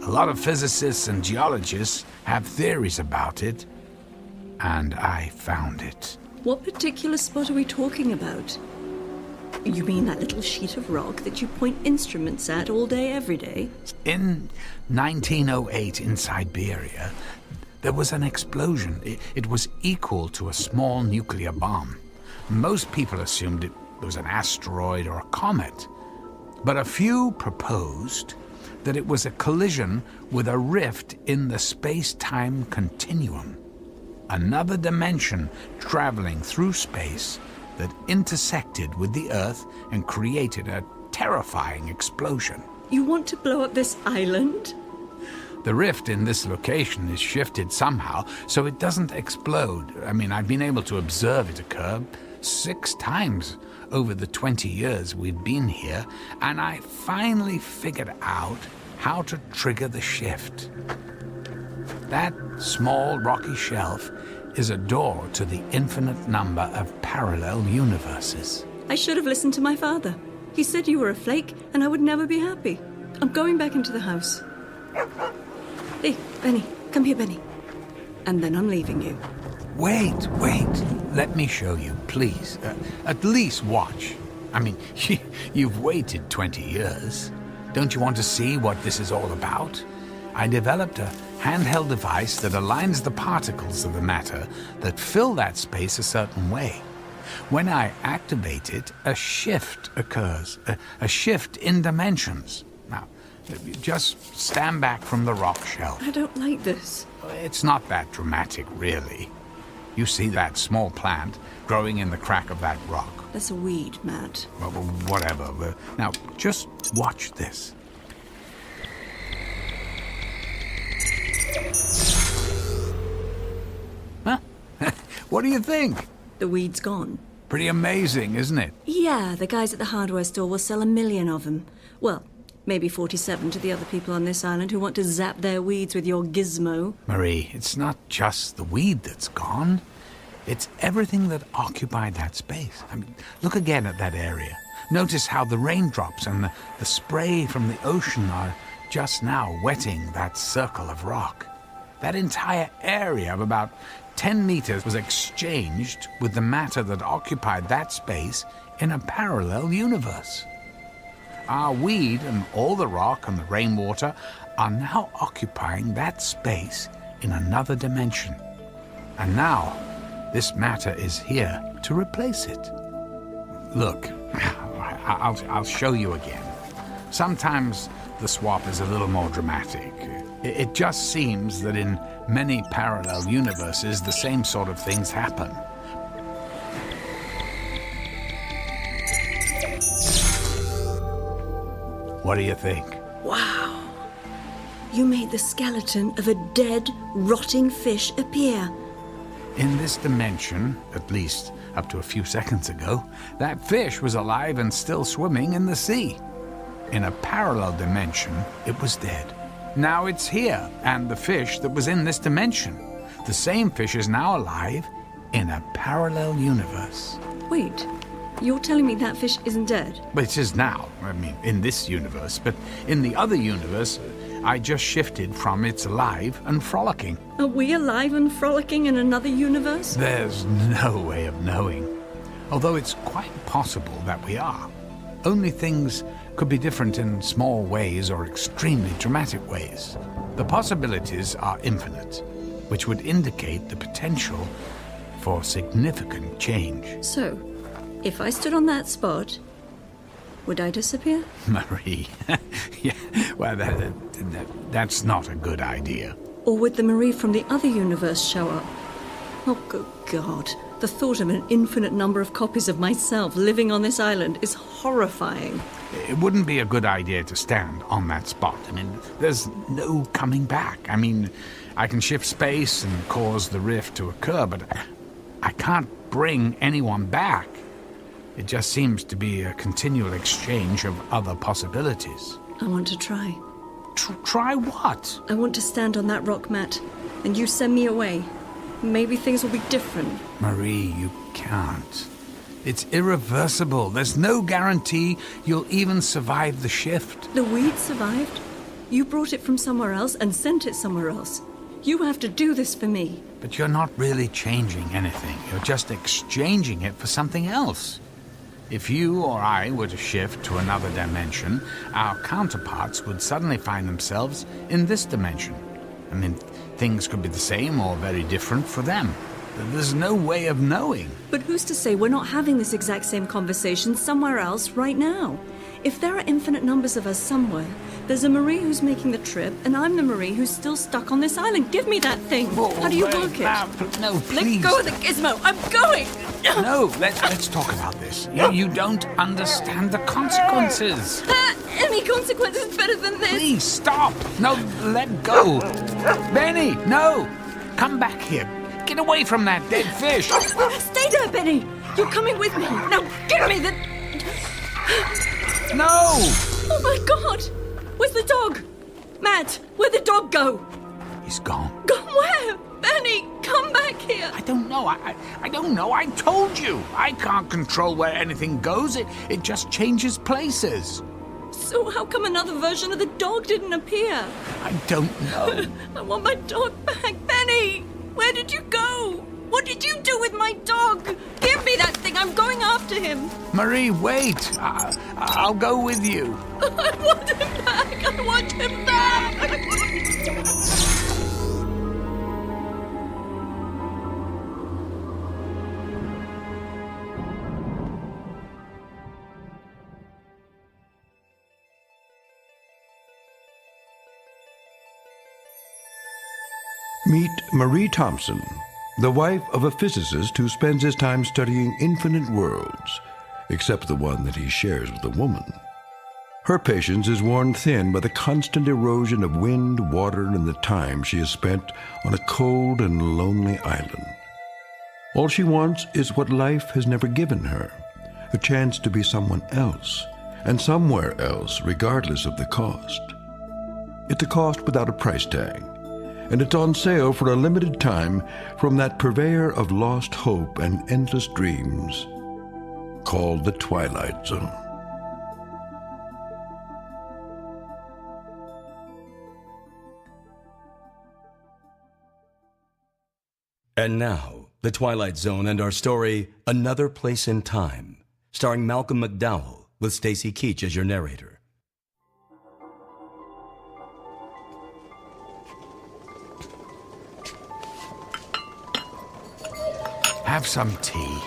A lot of physicists and geologists have theories about it, and I found it. What particular spot are we talking about? You mean that little sheet of rock that you point instruments at all day, every day? In 1908 in Siberia, there was an explosion. It was equal to a small nuclear bomb. Most people assumed it was an asteroid or a comet, but a few proposed that it was a collision with a rift in the space-time continuum. Another dimension traveling through space that intersected with the Earth and created a terrifying explosion. You want to blow up this island? The rift in this location is shifted somehow so it doesn't explode. I mean, I've been able to observe it occur 6 times over the 20 years we've been here, and I finally figured out how to trigger the shift. That small rocky shelf is a door to the infinite number of parallel universes. I should have listened to my father. He said you were a flake and I would never be happy. I'm going back into the house. Hey, Benny, come here, Benny. And then I'm leaving you. Wait. Let me show you, please. At least watch. I mean, you've waited 20 years. Don't you want to see what this is all about? I developed a handheld device that aligns the particles of the matter that fill that space a certain way. When I activate it, a shift occurs, a shift in dimensions. Now, just stand back from the rock shelf. I don't like this. It's not that dramatic, really. You see that small plant growing in the crack of that rock? That's a weed, Matt. Well, whatever. Now, just watch this. Huh? What do you think? The weed's gone. Pretty amazing, isn't it? Yeah, the guys at the hardware store will sell 1 million of them. Well, maybe 47 to the other people on this island who want to zap their weeds with your gizmo. Marie, it's not just the weed that's gone. It's everything that occupied that space. I mean, look again at that area. Notice how the raindrops and the spray from the ocean are just now wetting that circle of rock. That entire area of about 10 meters was exchanged with the matter that occupied that space in a parallel universe. Our weed and all the rock and the rainwater are now occupying that space in another dimension. And now, this matter is here to replace it. Look, I'll show you again. Sometimes the swap is a little more dramatic. It just seems that in many parallel universes, the same sort of things happen. What do you think? Wow. You made the skeleton of a dead, rotting fish appear. In this dimension, at least up to a few seconds ago, that fish was alive and still swimming in the sea. In a parallel dimension, it was dead. Now it's here, and the fish that was in this dimension. The same fish is now alive in a parallel universe. Wait, you're telling me that fish isn't dead? But it is now, in this universe. But in the other universe, I just shifted from it's alive and frolicking. Are we alive and frolicking in another universe? There's no way of knowing. Although it's quite possible that we are. Only things could be different in small ways or extremely dramatic ways. The possibilities are infinite, which would indicate the potential for significant change. So, if I stood on that spot, would I disappear? Marie, yeah, well, that's not a good idea. Or would the Marie from the other universe show up? Oh, good God. The thought of an infinite number of copies of myself living on this island is horrifying. It wouldn't be a good idea to stand on that spot. There's no coming back. I can shift space and cause the rift to occur, but I can't bring anyone back. It just seems to be a continual exchange of other possibilities. I want to try. Try what? I want to stand on that rock mat, and you send me away. Maybe things will be different. Marie, you can't. It's irreversible. There's no guarantee you'll even survive the shift. The weed survived. You brought it from somewhere else and sent it somewhere else. You have to do this for me. But you're not really changing anything. You're just exchanging it for something else. If you or I were to shift to another dimension, our counterparts would suddenly find themselves in this dimension. Things could be the same or very different for them. There's no way of knowing. But who's to say we're not having this exact same conversation somewhere else right now? If there are infinite numbers of us somewhere, there's a Marie who's making the trip, and I'm the Marie who's still stuck on this island. Give me that thing. How do you work it? No, please. Let go of the gizmo. I'm going. No, let's talk about this. You don't understand the consequences. Any consequence is better than this. Please, stop. No, let go. Benny, no. Come back here. Get away from that dead fish. Stay there, Benny. You're coming with me. Now, give me the... No! Oh, my God. Where's the dog? Matt, where'd the dog go? He's gone. Gone where? Benny, come back here. I don't know. I don't know. I told you. I can't control where anything goes. It just changes places. So how come another version of the dog didn't appear? I don't know. I want my dog back. Benny, where did you go? What did you do with my dog? Give me that thing. I'm going after him. Marie, wait. I'll go with you. I want him back. I want him back. Meet Marie Thompson, the wife of a physicist who spends his time studying infinite worlds, except the one that he shares with a woman. Her patience is worn thin by the constant erosion of wind, water, and the time she has spent on a cold and lonely island. All she wants is what life has never given her, a chance to be someone else, and somewhere else, regardless of the cost. It's a cost without a price tag, and it's on sale for a limited time from that purveyor of lost hope and endless dreams called the Twilight Zone. And now, The Twilight Zone and our story, Another Place in Time, starring Malcolm McDowell with Stacy Keach as your narrator. Have some tea.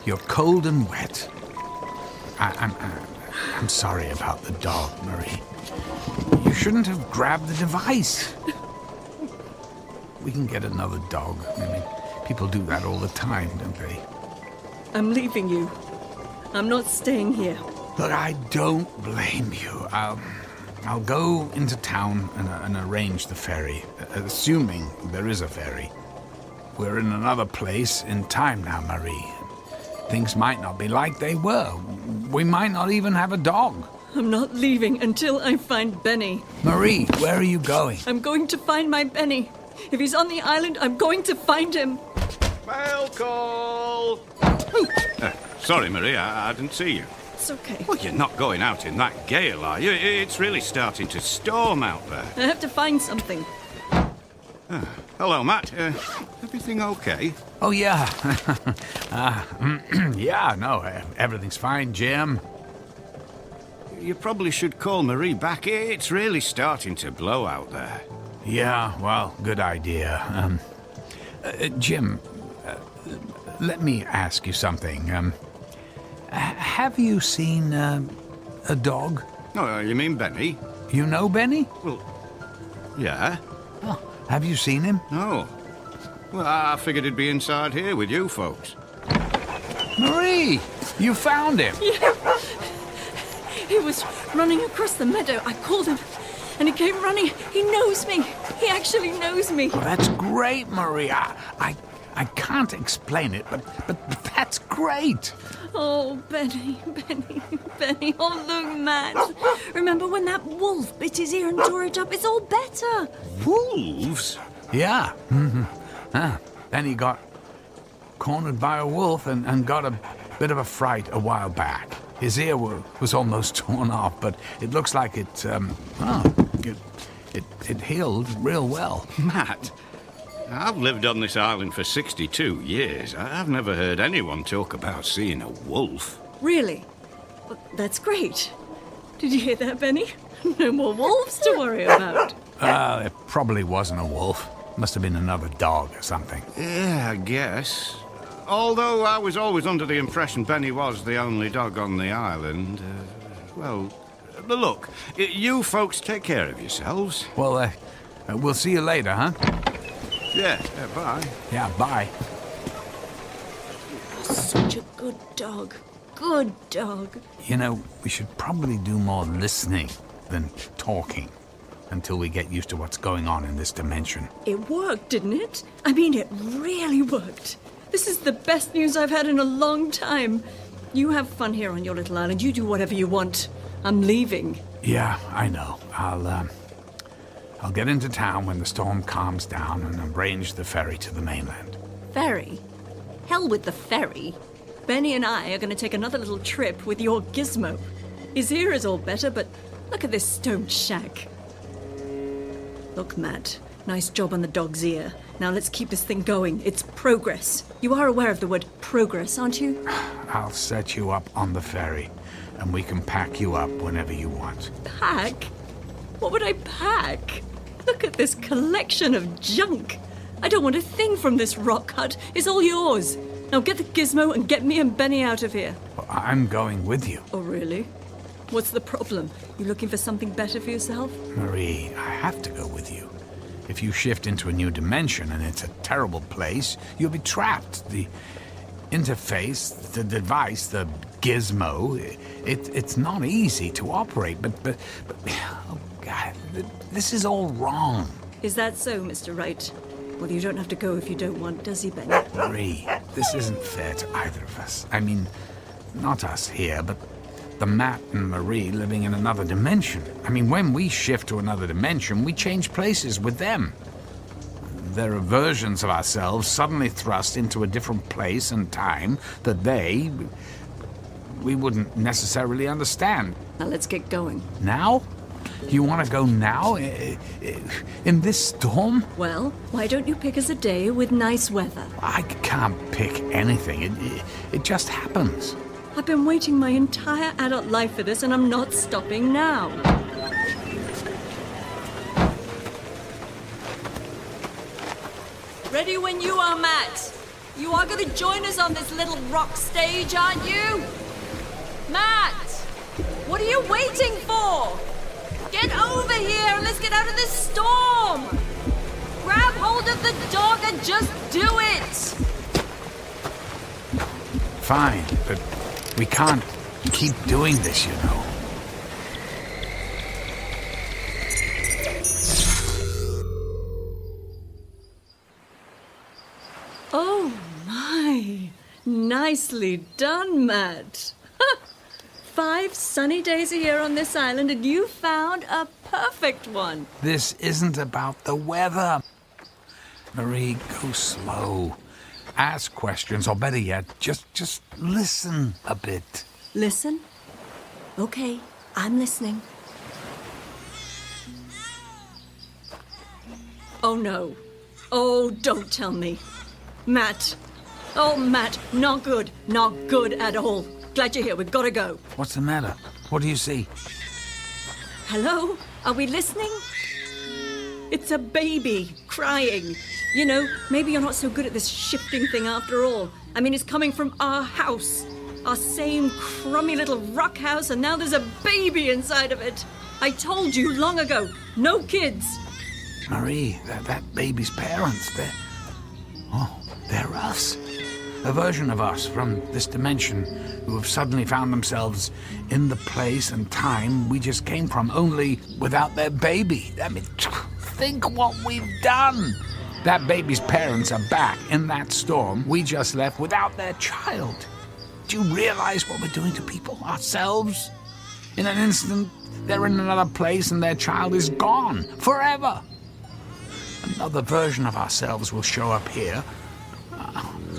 You're cold and wet. I'm sorry about the dog, Marie. You shouldn't have grabbed the device. We can get another dog. I mean, people do that all the time, don't they? I'm leaving you. I'm not staying here. Look, I don't blame you. I'll go into town and arrange the ferry, assuming there is a ferry. We're in another place in time now, Marie. Things might not be like they were. We might not even have a dog. I'm not leaving until I find Benny. Marie, where are you going? I'm going to find my Benny. If he's on the island, I'm going to find him. Mail call! Sorry, Marie, I didn't see you. It's okay. Well, you're not going out in that gale, are you? It's really starting to storm out there. I have to find something. Hello, Matt. Everything okay? Oh, yeah. Yeah, no, everything's fine, Jim. You probably should call Marie back. It's really starting to blow out there. Yeah, well, good idea. Jim, let me ask you something. Have you seen a dog? Oh, you mean Benny? You know Benny? Well, yeah. Oh, have you seen him? No. Well, I figured he'd be inside here with you folks. Marie, you found him. Yeah. He was running across the meadow. I called him, and he came running. He knows me. He actually knows me. Oh, that's great, Marie. I can't explain it, but that's great. Oh, Benny. Oh, look, Matt. Remember when that wolf bit his ear and tore it up? It's all better. Wolves? Yeah. Then he got cornered by a wolf and got a bit of a fright a while back. His ear was almost torn off, but it looks like it healed real well. Matt, I've lived on this island for 62 years. I've never heard anyone talk about seeing a wolf. Really? Well, that's great. Did you hear that, Benny? No more wolves to worry about. It probably wasn't a wolf. Must have been another dog or something. Yeah, I guess. Although I was always under the impression Benny was the only dog on the island. Well, look, you folks take care of yourselves. Well, we'll see you later, huh? Yeah, bye. Yeah, bye. Such a good dog. Good dog. You know, we should probably do more listening than talking until we get used to what's going on in this dimension. It worked, didn't it? I mean, it really worked. This is the best news I've had in a long time. You have fun here on your little island. You do whatever you want. I'm leaving. Yeah, I know. I'll get into town when the storm calms down and arrange the ferry to the mainland. Ferry? Hell with the ferry. Benny and I are going to take another little trip with your Gizmo. His ear is all better, but look at this stone shack. Look, Matt, nice job on the dog's ear. Now let's keep this thing going. It's progress. You are aware of the word progress, aren't you? I'll set you up on the ferry, and we can pack you up whenever you want. Pack? What would I pack? Look at this collection of junk. I don't want a thing from this rock hut. It's all yours. Now get the Gizmo and get me and Benny out of here. Well, I'm going with you. Oh, really? What's the problem? You looking for something better for yourself? Marie, I have to go with you. If you shift into a new dimension and it's a terrible place, you'll be trapped. The interface, the device, the gizmo, it's not easy to operate, but oh God, this is all wrong. Is that so, Mr. Wright? Well, you don't have to go if you don't want, does he, Benny? Marie, this isn't fair to either of us. I mean, not us here, but the Matt and Marie living in another dimension. I mean, when we shift to another dimension, we change places with them. There are versions of ourselves suddenly thrust into a different place and time that we wouldn't necessarily understand. Now let's get going. Now? You want to go now? In this storm? Well, why don't you pick us a day with nice weather? I can't pick anything. It just happens. I've been waiting my entire adult life for this, and I'm not stopping now. Ready when you are, Matt. You are going to join us on this little rock stage, aren't you? Matt! What are you waiting for? Get over here and let's get out of this storm! Grab hold of the dog and just do it! Fine, but we can't keep doing this, you know. Oh my! Nicely done, Matt. 5 sunny days a year on this island and you found a perfect one. This isn't about the weather. Marie, go slow. Ask questions, or better yet, just listen a bit. Listen? Okay, I'm listening. Oh no. Oh, don't tell me. Matt. Oh, Matt, not good. Not good at all. Glad you're here. We've got to go. What's the matter? What do you see? Hello? Are we listening? It's a baby crying. You know, maybe you're not so good at this shifting thing after all. I mean, it's coming from our house. Our same crummy little rock house, and now there's a baby inside of it. I told you long ago, no kids. Marie, that baby's parents, they're us. A version of us from this dimension who have suddenly found themselves in the place and time we just came from, only without their baby. I mean, think what we've done. That baby's parents are back in that storm we just left without their child. Do you realize what we're doing to people, ourselves? In an instant, they're in another place and their child is gone forever. Another version of ourselves will show up here.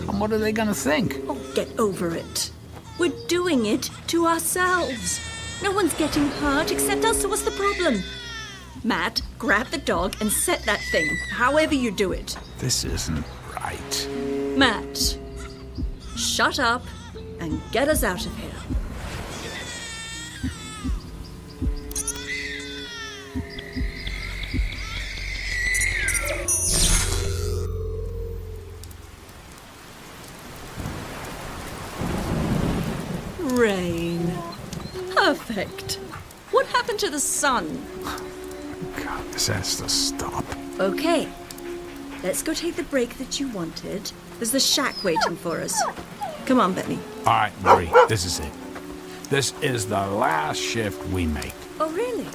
And what are they going to think? Oh, get over it. We're doing it to ourselves. No one's getting hurt except us, so what's the problem? Matt, grab the dog and set that thing, however you do it. This isn't right. Matt, shut up and get us out of here. Rain. Perfect. What happened to the sun? God, this has to stop. Okay. Let's go take the break that you wanted. There's the shack waiting for us. Come on, Begley. All right, Marie, this is it. This is the last shift we make. Oh, really?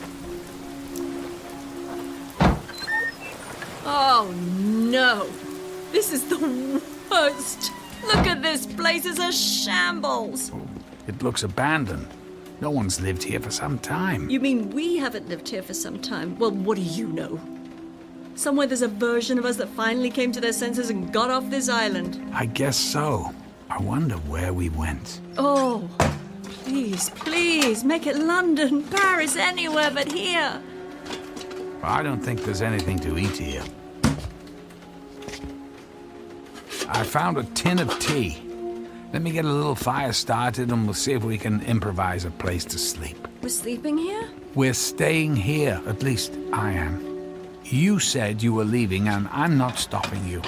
Oh, no. This is the worst. Look at this place. It's a shambles. It looks abandoned. No one's lived here for some time. You mean we haven't lived here for some time? Well, what do you know? Somewhere there's a version of us that finally came to their senses and got off this island. I guess so. I wonder where we went. Oh, please, please, make it London, Paris, anywhere but here. Well, I don't think there's anything to eat here. I found a tin of tea. Let me get a little fire started and we'll see if we can improvise a place to sleep. We're sleeping here? We're staying here, at least I am. You said you were leaving and I'm not stopping you.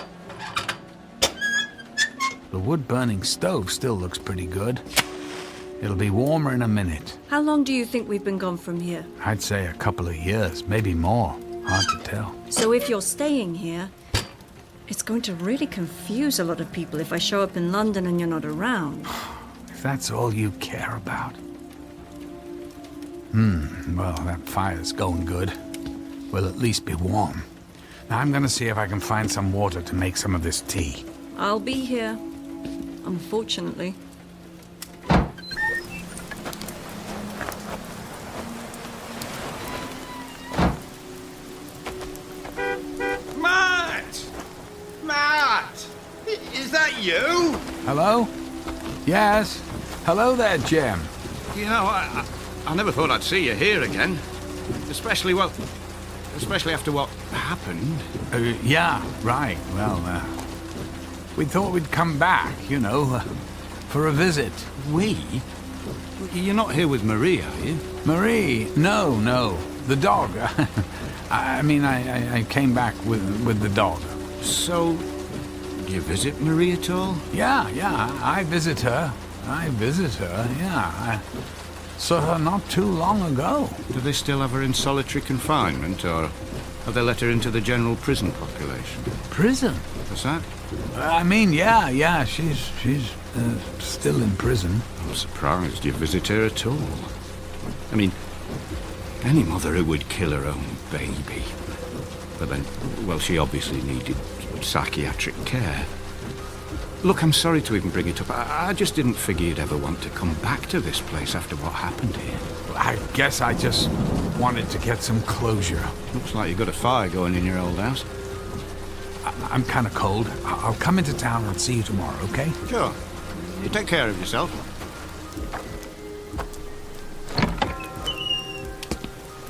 The wood-burning stove still looks pretty good. It'll be warmer in a minute. How long do you think we've been gone from here? I'd say a couple of years, maybe more. Hard to tell. So if you're staying here, it's going to really confuse a lot of people if I show up in London and you're not around. If that's all you care about. Well, that fire's going good. We'll at least be warm. Now I'm gonna see if I can find some water to make some of this tea. I'll be here, unfortunately. Is that you? Hello? Yes. Hello there, Jim. You know, I never thought I'd see you here again. Especially after what happened. Yeah, right. Well, we thought we'd come back, you know, for a visit. We? You're not here with Marie, are you? Marie? No. The dog. I came back with the dog. So, do you visit Marie at all? Yeah, I visit her. Yeah. saw her not too long ago. Do they still have her in solitary confinement, or have they let her into the general prison population? Prison? What's that? I mean, yeah, she's still in prison. I'm surprised you visit her at all. I mean, any mother who would kill her own baby. But then, well, she obviously needed psychiatric care. Look, I'm sorry to even bring it up. I just didn't figure you'd ever want to come back to this place after what happened here. I guess I just wanted to get some closure. Looks like you've got a fire going in your old house. I'm kind of cold. I'll come into town and see you tomorrow, okay? Sure. You take care of yourself.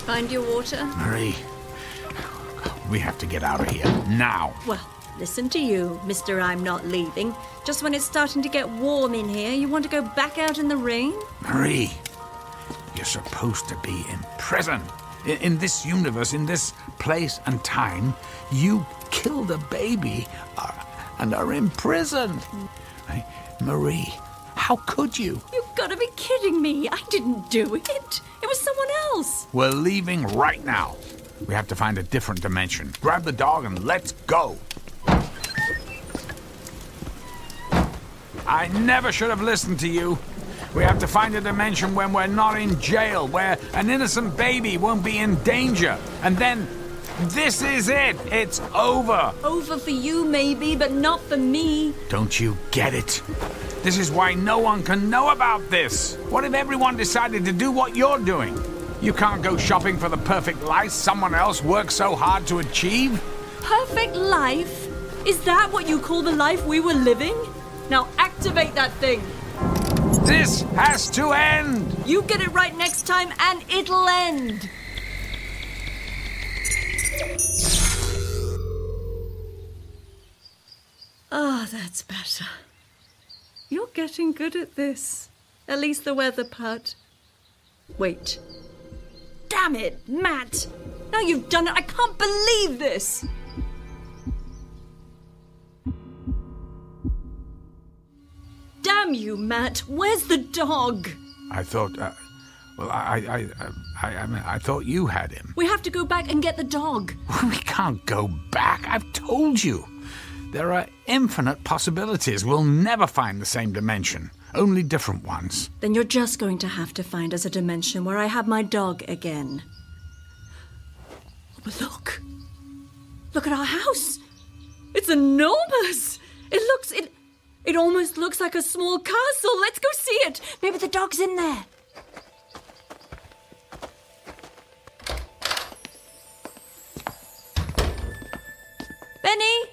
Find your water? Marie, we have to get out of here now. Well, listen to you, Mr. I'm not leaving. Just when it's starting to get warm in here, you want to go back out in the rain? Marie, you're supposed to be in prison. In this universe, in this place and time, you killed a baby and are in prison. Hey, Marie, how could you? You've got to be kidding me. I didn't do it. It was someone else. We're leaving right now. We have to find a different dimension. Grab the dog and let's go. I never should have listened to you. We have to find a dimension when we're not in jail, where an innocent baby won't be in danger. And then, this is it. It's over. Over for you, maybe, but not for me. Don't you get it? This is why no one can know about this. What if everyone decided to do what you're doing? You can't go shopping for the perfect life someone else worked so hard to achieve. Perfect life? Is that what you call the life we were living? Now activate that thing. This has to end! You get it right next time and it'll end! Ah, that's better. You're getting good at this. At least the weather part. Wait. Damn it, Matt! Now you've done it, I can't believe this! Damn you, Matt! Where's the dog? I thought, I thought you had him. We have to go back and get the dog. We can't go back. I've told you. There are infinite possibilities. We'll never find the same dimension. Only different ones. Then you're just going to have to find us a dimension where I have my dog again. Oh, but look. Look at our house. It's enormous. It almost looks like a small castle. Let's go see it. Maybe the dog's in there. Benny?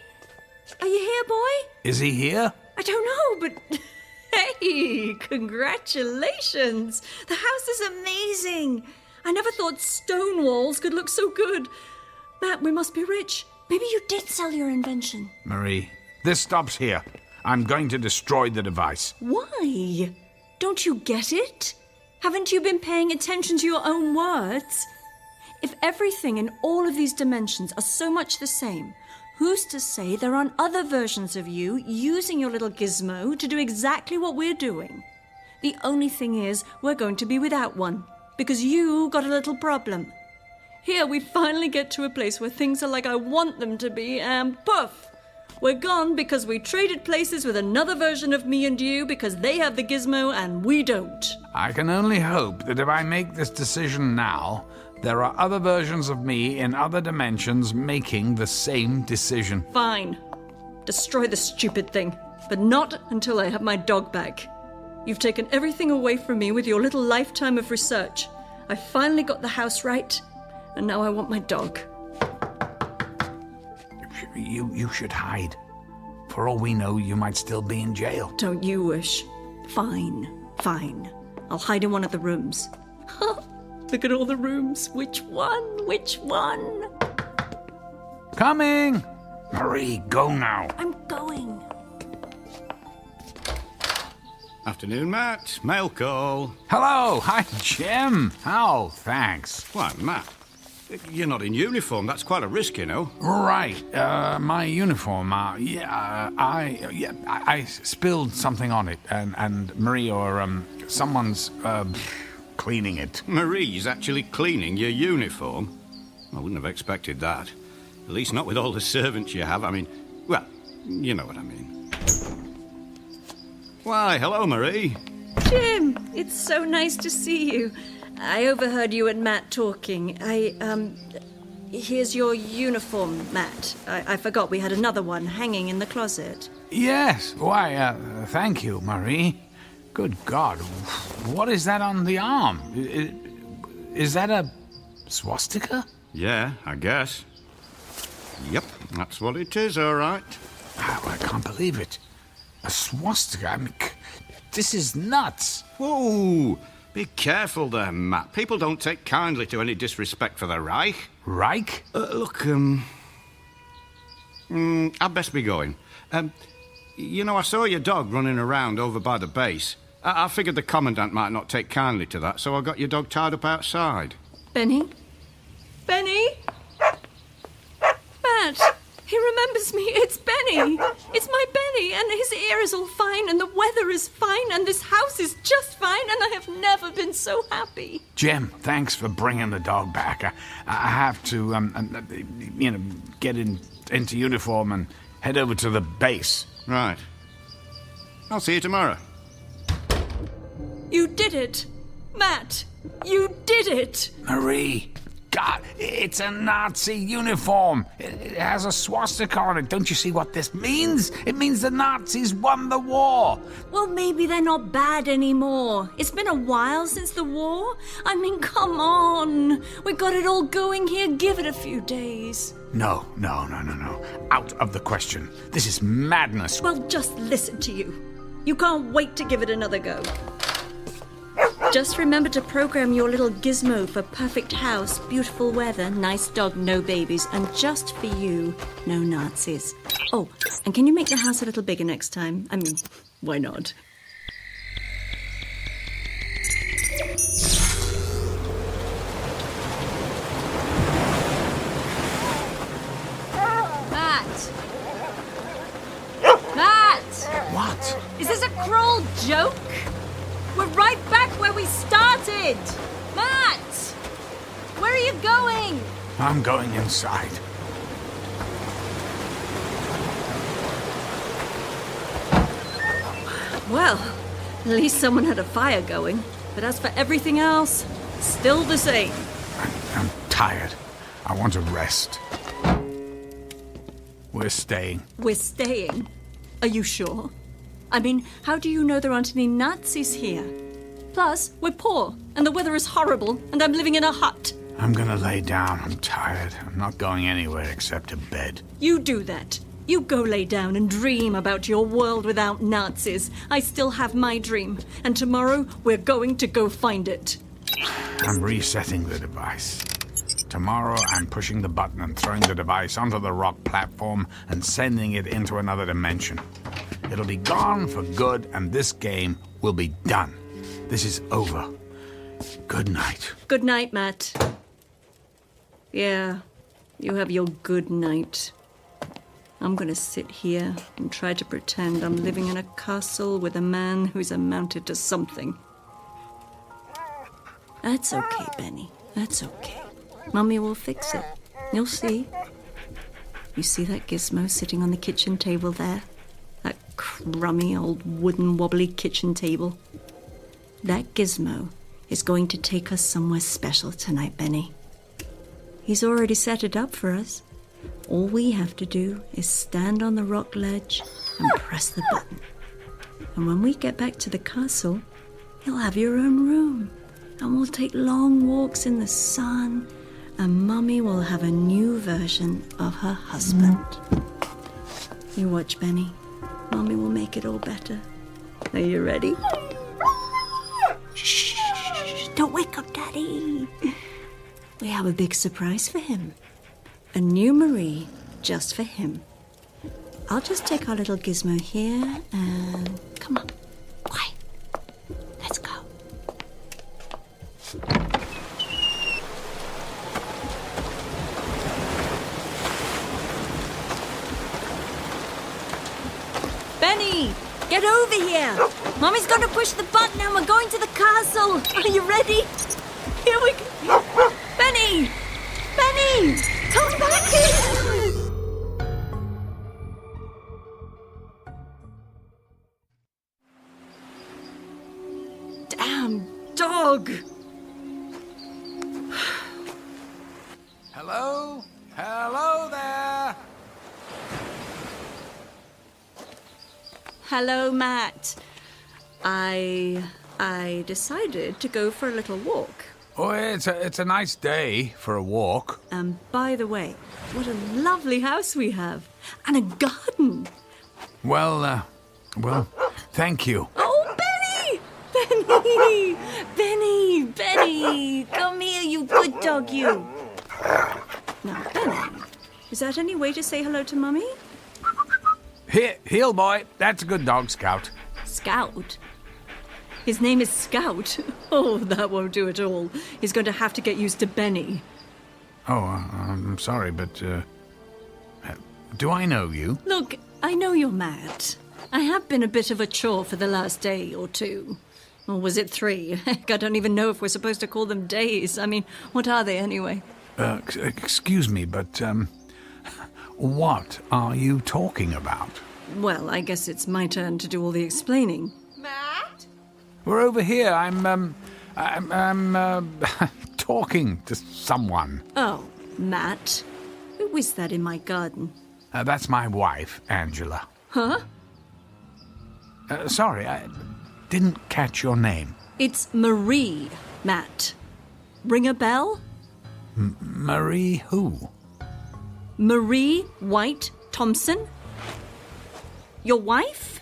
Are you here, boy? Is he here? I don't know, but... Hey, congratulations. The house is amazing. I never thought stone walls could look so good. Matt, we must be rich. Maybe you did sell your invention. Marie, this stops here. I'm going to destroy the device. Why? Don't you get it? Haven't you been paying attention to your own words? If everything in all of these dimensions are so much the same, who's to say there aren't other versions of you using your little gizmo to do exactly what we're doing? The only thing is, we're going to be without one, because you got a little problem. Here we finally get to a place where things are like I want them to be, and poof! We're gone because we traded places with another version of me and you because they have the gizmo and we don't. I can only hope that if I make this decision now, there are other versions of me in other dimensions making the same decision. Fine. Destroy the stupid thing, but not until I have my dog back. You've taken everything away from me with your little lifetime of research. I finally got the house right, and now I want my dog. You should hide. For all we know, you might still be in jail. Don't you wish? Fine. I'll hide in one of the rooms. Look at all the rooms. Which one? Coming! Marie, go now. I'm going. Afternoon, Matt. Mail call. Hello. Hi, Jim. Oh, thanks. Why, Matt? You're not in uniform. That's quite a risk, you know. Right. My uniform. I spilled something on it, and Marie or someone's cleaning it. Marie's actually cleaning your uniform? I wouldn't have expected that. At least not with all the servants you have. I mean, well, you know what I mean. Why, hello, Marie. Jim, it's so nice to see you. I overheard you and Matt talking. Here's your uniform, Matt. I forgot we had another one hanging in the closet. Yes, why, thank you, Marie. Good God, what is that on the arm? Is that a swastika? Yeah, I guess. Yep, that's what it is, all right. Oh, I can't believe it. A swastika? I mean, this is nuts. Whoa! Be careful there, Matt. People don't take kindly to any disrespect for the Reich. Reich? Look, I'd best be going. You know, I saw your dog running around over by the base. I figured the Commandant might not take kindly to that, so I got your dog tied up outside. Benny? Benny? Matt, he remembers me. It's Benny. It's my Benny, and his ear is all fine, and the weather is fine, and this house is just fine, and I have never been so happy. Jim, thanks for bringing the dog back. I have to, get into uniform and head over to the base. Right. I'll see you tomorrow. You did it. Matt, you did it. Marie, God, it's a Nazi uniform. It has a swastika on it. Don't you see what this means? It means the Nazis won the war. Well, maybe they're not bad anymore. It's been a while since the war. I mean, come on. We got it all going here. Give it a few days. No. Out of the question. This is madness. Well, just listen to you. You can't wait to give it another go. Just remember to program your little gizmo for perfect house, beautiful weather, nice dog, no babies, and just for you, no Nazis. Oh, and can you make the house a little bigger next time? I mean, why not? Matt! What? Is this a cruel joke? We're right back where we started! Matt! Where are you going? I'm going inside. Well, at least someone had a fire going. But as for everything else, still the same. I'm tired. I want to rest. We're staying. We're staying? Are you sure? I mean, how do you know there aren't any Nazis here? Plus, we're poor, and the weather is horrible, and I'm living in a hut. I'm gonna lay down. I'm tired. I'm not going anywhere except to bed. You do that. You go lay down and dream about your world without Nazis. I still have my dream, and tomorrow we're going to go find it. I'm resetting the device. Tomorrow I'm pushing the button and throwing the device onto the rock platform and sending it into another dimension. It'll be gone for good, and this game will be done. This is over. Good night. Good night, Matt. Yeah, you have your good night. I'm gonna sit here and try to pretend I'm living in a castle with a man who's amounted to something. That's okay, Benny. That's okay. Mummy will fix it. You'll see. You see that gizmo sitting on the kitchen table there? That crummy old wooden wobbly kitchen table? That gizmo is going to take us somewhere special tonight, Benny. He's already set it up for us. All we have to do is stand on the rock ledge and press the button. And when we get back to the castle, you'll have your own room. And we'll take long walks in the sun, and Mummy will have a new version of her husband. You watch, Benny. Mummy will make it all better. Are you ready? Shh! Don't wake up, Daddy. We have a big surprise for him. A new Marie just for him. I'll just take our little gizmo here and... Come on. Quiet. Let's go. Benny! Get over here! Mommy's gonna push the button and we're going to the castle! Are you ready? Here we go! Benny! Benny! Come back here! Damn dog! Hello? Hello there! Hello, Matt. I decided to go for a little walk. Oh, it's a nice day for a walk. And by the way, what a lovely house we have. And a garden. Well, thank you. Oh, Benny! Benny! Benny! Benny! Come here, you good dog, you. Now, Benny, is that any way to say hello to Mummy? Here, heel boy. That's a good dog, Scout. Scout? His name is Scout? Oh, that won't do at all. He's going to have to get used to Benny. Oh, I'm sorry, but, do I know you? Look, I know you're Matt. I have been a bit of a chore for the last day or two. Or was it 3? Heck, I don't even know if we're supposed to call them days. I mean, what are they anyway? Excuse me, but, what are you talking about? Well, I guess it's my turn to do all the explaining. Matt? We're over here. I'm talking to someone. Oh, Matt. Who is that in my garden? That's my wife, Angela. Huh? Sorry, I didn't catch your name. It's Marie, Matt. Ring a bell? Marie who? Marie White Thompson? Your wife?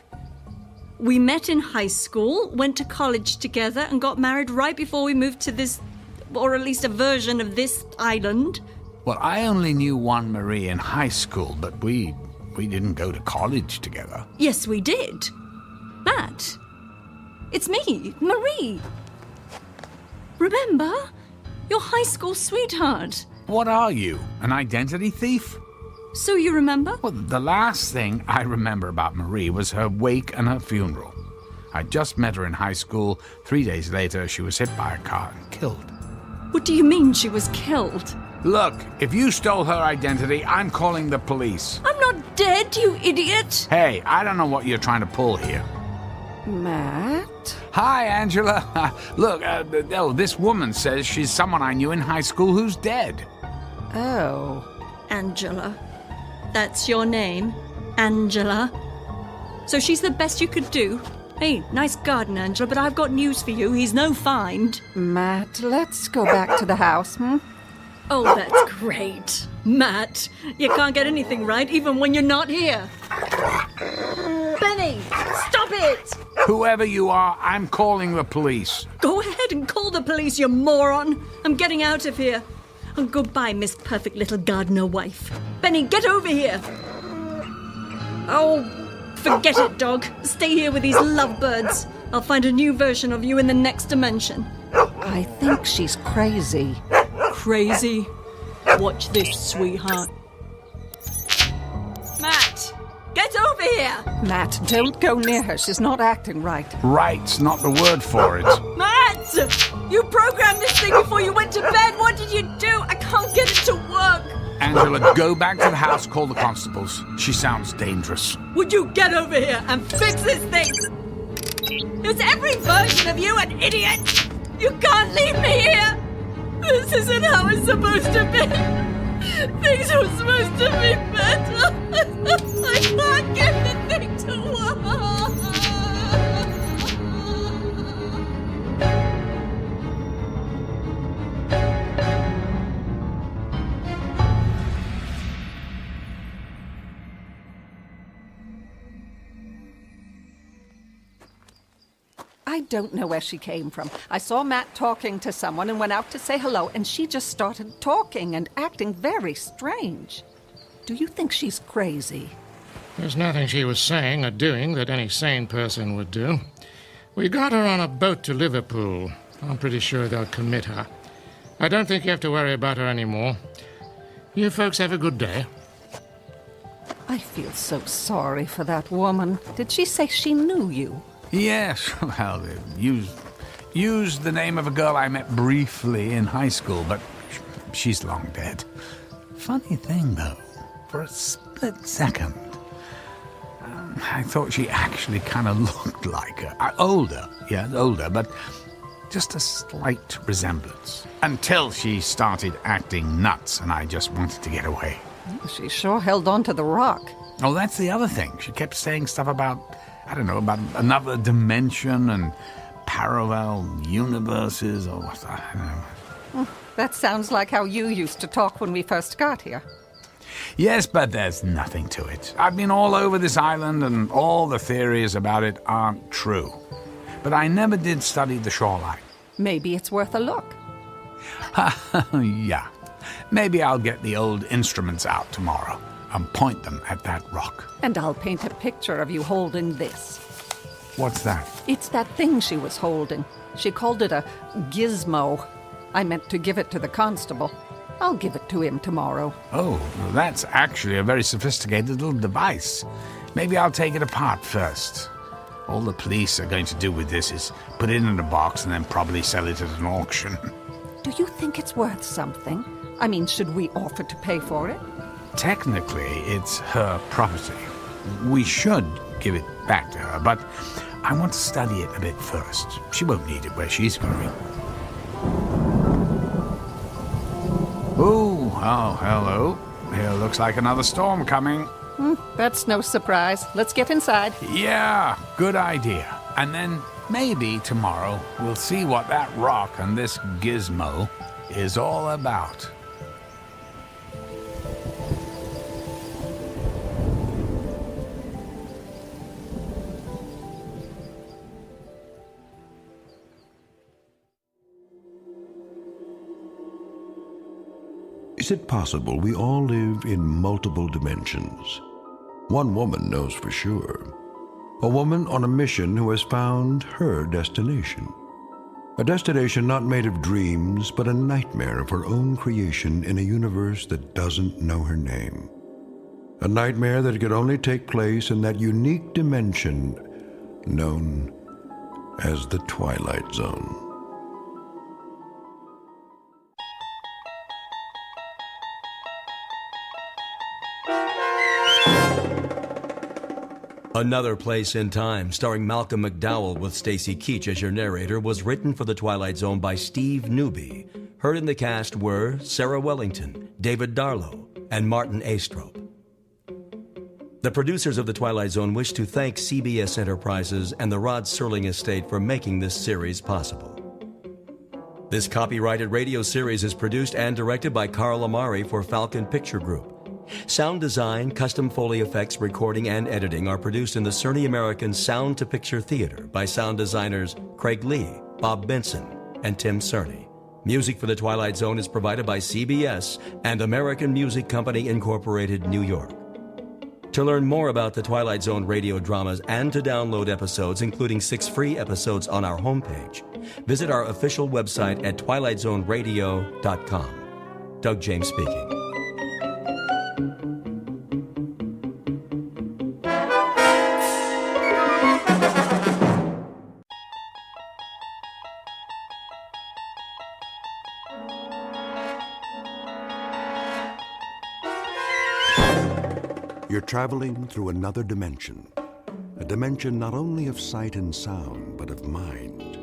We met in high school, went to college together, and got married right before we moved to this, or at least a version of this island. Well, I only knew one Marie in high school, but we didn't go to college together. Yes, we did. Matt, it's me, Marie. Remember? Your high school sweetheart. What are you, an identity thief? So you remember? Well, the last thing I remember about Marie was her wake and her funeral. I just met her in high school. 3 days later, she was hit by a car and killed. What do you mean she was killed? Look, if you stole her identity, I'm calling the police. I'm not dead, you idiot! Hey, I don't know what you're trying to pull here. Matt? Hi, Angela. Look, this woman says she's someone I knew in high school who's dead. Oh. Angela. That's your name? Angela? So she's the best you could do? Hey, nice garden, Angela, but I've got news for you. He's no find. Matt, let's go back to the house, Oh, that's great. Matt, you can't get anything right even when you're not here. Benny, stop it! Whoever you are, I'm calling the police. Go ahead and call the police, you moron. I'm getting out of here. And goodbye, Miss Perfect Little Gardener Wife. Benny, get over here. Oh, forget it, dog. Stay here with these lovebirds. I'll find a new version of you in the next dimension. I think she's crazy. Crazy? Watch this, sweetheart. Matt, get over here! Matt, don't go near her. She's not acting right. Right's not the word for it. Matt! You programmed this thing before you went to bed. What did you do? I can't get it to work. Angela, go back to the house, call the constables. She sounds dangerous. Would you get over here and fix this thing? Is every version of you an idiot? You can't leave me here. This isn't how it's supposed to be. Things were supposed to be better. I can't get the thing to work. I don't know where she came from. I saw Matt talking to someone and went out to say hello, and she just started talking and acting very strange. Do you think she's crazy? There's nothing she was saying or doing that any sane person would do. We got her on a boat to Liverpool. I'm pretty sure they'll commit her. I don't think you have to worry about her anymore. You folks have a good day. I feel so sorry for that woman. Did she say she knew you? Yes, well, used the name of a girl I met briefly in high school, but she's long dead. Funny thing, though, for a split second, I thought she actually kind of looked like her. Older, but just a slight resemblance. Until she started acting nuts, and I just wanted to get away. She sure held on to the rock. Oh, that's the other thing. She kept saying stuff about, about another dimension and parallel universes, or what, I don't know. That sounds like how you used to talk when we first got here. Yes, but there's nothing to it. I've been all over this island, and all the theories about it aren't true. But I never did study the shoreline. Maybe it's worth a look. Yeah. Maybe I'll get the old instruments out tomorrow and point them at that rock. And I'll paint a picture of you holding this. What's that? It's that thing she was holding. She called it a gizmo. I meant to give it to the constable. I'll give it to him tomorrow. Oh, well, that's actually a very sophisticated little device. Maybe I'll take it apart first. All the police are going to do with this is put it in a box and then probably sell it at an auction. Do you think it's worth something? I mean, should we offer to pay for it? Technically, it's her property. We should give it back to her, but I want to study it a bit first. She won't need it where she's going. Oh, hello. Here looks like another storm coming. That's no surprise. Let's get inside. Yeah, good idea. And then maybe tomorrow we'll see what that rock and this gizmo is all about. Is it possible we all live in multiple dimensions? One woman knows for sure. A woman on a mission who has found her destination. A destination not made of dreams, but a nightmare of her own creation in a universe that doesn't know her name. A nightmare that could only take place in that unique dimension known as the Twilight Zone. Another Place in Time, starring Malcolm McDowell with Stacy Keach as your narrator, was written for The Twilight Zone by Steve Newby. Heard in the cast were Sarah Wellington, David Darlow, and Martin Astrup. The producers of The Twilight Zone wish to thank CBS Enterprises and the Rod Serling Estate for making this series possible. This copyrighted radio series is produced and directed by Carl Amari for Falcon Picture Group. Sound design, custom Foley effects, recording, and editing are produced in the Cerny American Sound to Picture Theater by sound designers Craig Lee, Bob Benson, and Tim Cerny. Music for The Twilight Zone is provided by CBS and American Music Company Incorporated, New York. To learn more about The Twilight Zone radio dramas and to download episodes, including 6 free episodes on our homepage, visit our official website at twilightzoneradio.com. Doug James speaking. You're traveling through another dimension. A dimension not only of sight and sound, but of mind.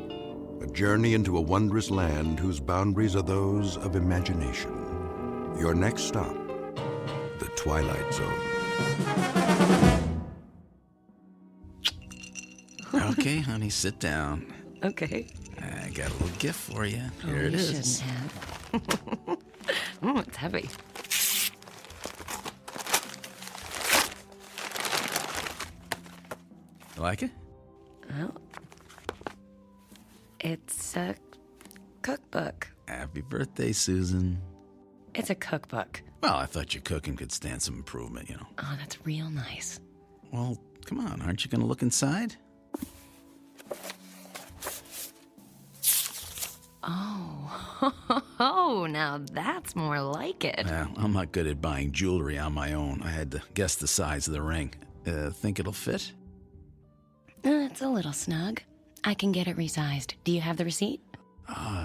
A journey into a wondrous land whose boundaries are those of imagination. Your next stop, the Twilight Zone. Okay, honey, sit down. Okay. I got a little gift for you. Here it you is. shouldn't have. Oh, it's heavy. You like it? Well, it's a cookbook. Happy birthday, Susan. It's a cookbook. Well, I thought your cooking could stand some improvement, you know. Oh, that's real nice. Well, come on, aren't you going to look inside? Oh. Oh, Ooh, now that's more like it. Well, I'm not good at buying jewelry on my own. I had to guess the size of the ring. Think it'll fit? It's a little snug. I can get it resized. Do you have the receipt?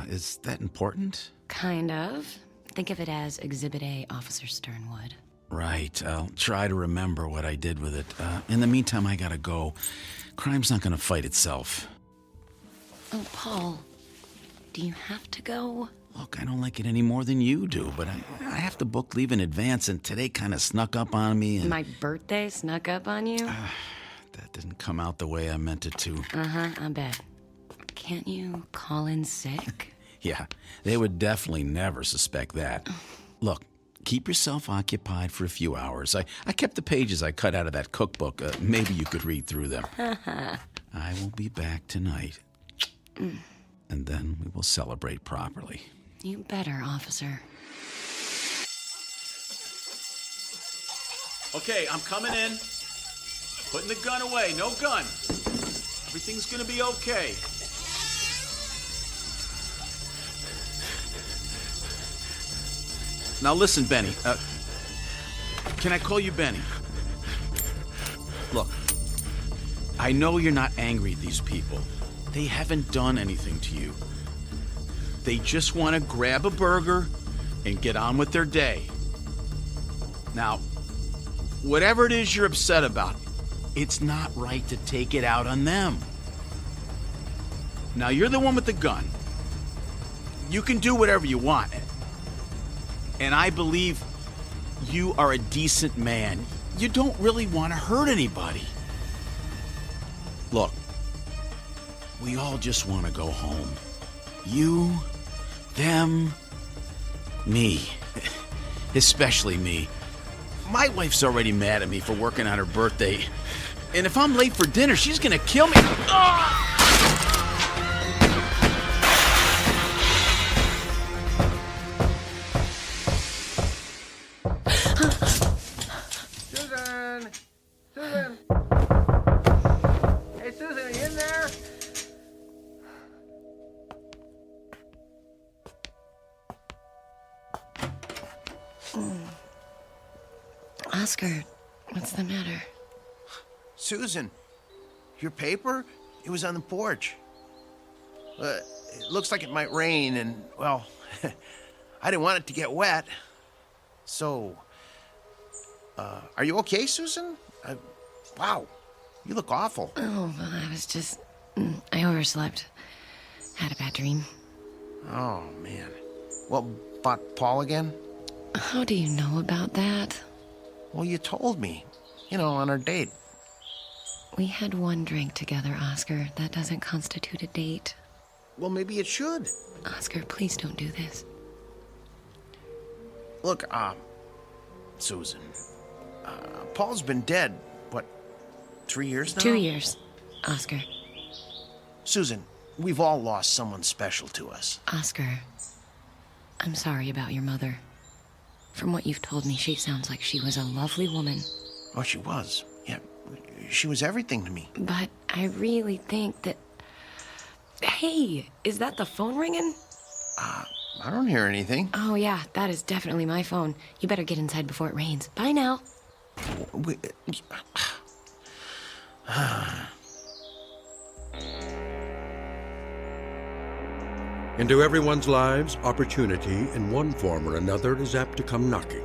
Is that important? Kind of. Think of it as Exhibit A, Officer Sternwood. Right. I'll try to remember what I did with it. In the meantime, I gotta go. Crime's not gonna fight itself. Oh, Paul, do you have to go? Look, I don't like it any more than you do, but I have to book leave in advance, and today kind of snuck up on me. And My birthday snuck up on you? that didn't come out the way I meant it to. Uh-huh, I bet. Can't you call in sick? Yeah, they would definitely never suspect that. Look, keep yourself occupied for a few hours. I kept the pages I cut out of that cookbook. Maybe you could read through them. I will be back tonight. And then we will celebrate properly. You better, officer. Okay, I'm coming in. Putting the gun away. No gun. Everything's gonna be okay. Now listen, Benny. Can I call you Benny? Look, I know you're not angry at these people. They haven't done anything to you. They just want to grab a burger and get on with their day. Now, whatever it is you're upset about, it's not right to take it out on them. Now, you're the one with the gun. You can do whatever you want. And I believe you are a decent man. You don't really want to hurt anybody. Look, we all just want to go home. You, them, me. Especially me. My wife's already mad at me for working on her birthday. And if I'm late for dinner, she's gonna kill me. Susan! Susan! Hey, Susan, are you in there? Oscar, what's the matter? Susan, your paper? It was on the porch. It looks like it might rain, and, well, I didn't want it to get wet. So, are you okay, Susan? Wow, you look awful. Oh, well, I was just... I overslept. Had a bad dream. Oh, man. Well, about Paul again? How do you know about that? Well, you told me. You know, on our date. We had one drink together, Oscar. That doesn't constitute a date. Well, maybe it should. Oscar, please don't do this. Look, Susan, Paul's been dead, what, 3 years now? 2 years, Oscar. Susan, we've all lost someone special to us. Oscar, I'm sorry about your mother. From what you've told me, she sounds like she was a lovely woman. Oh, she was. Yeah, she was everything to me. But I really think that... Hey, is that the phone ringing? I don't hear anything. Oh, yeah, that is definitely my phone. You better get inside before it rains. Bye now. Into everyone's lives, opportunity in one form or another is apt to come knocking.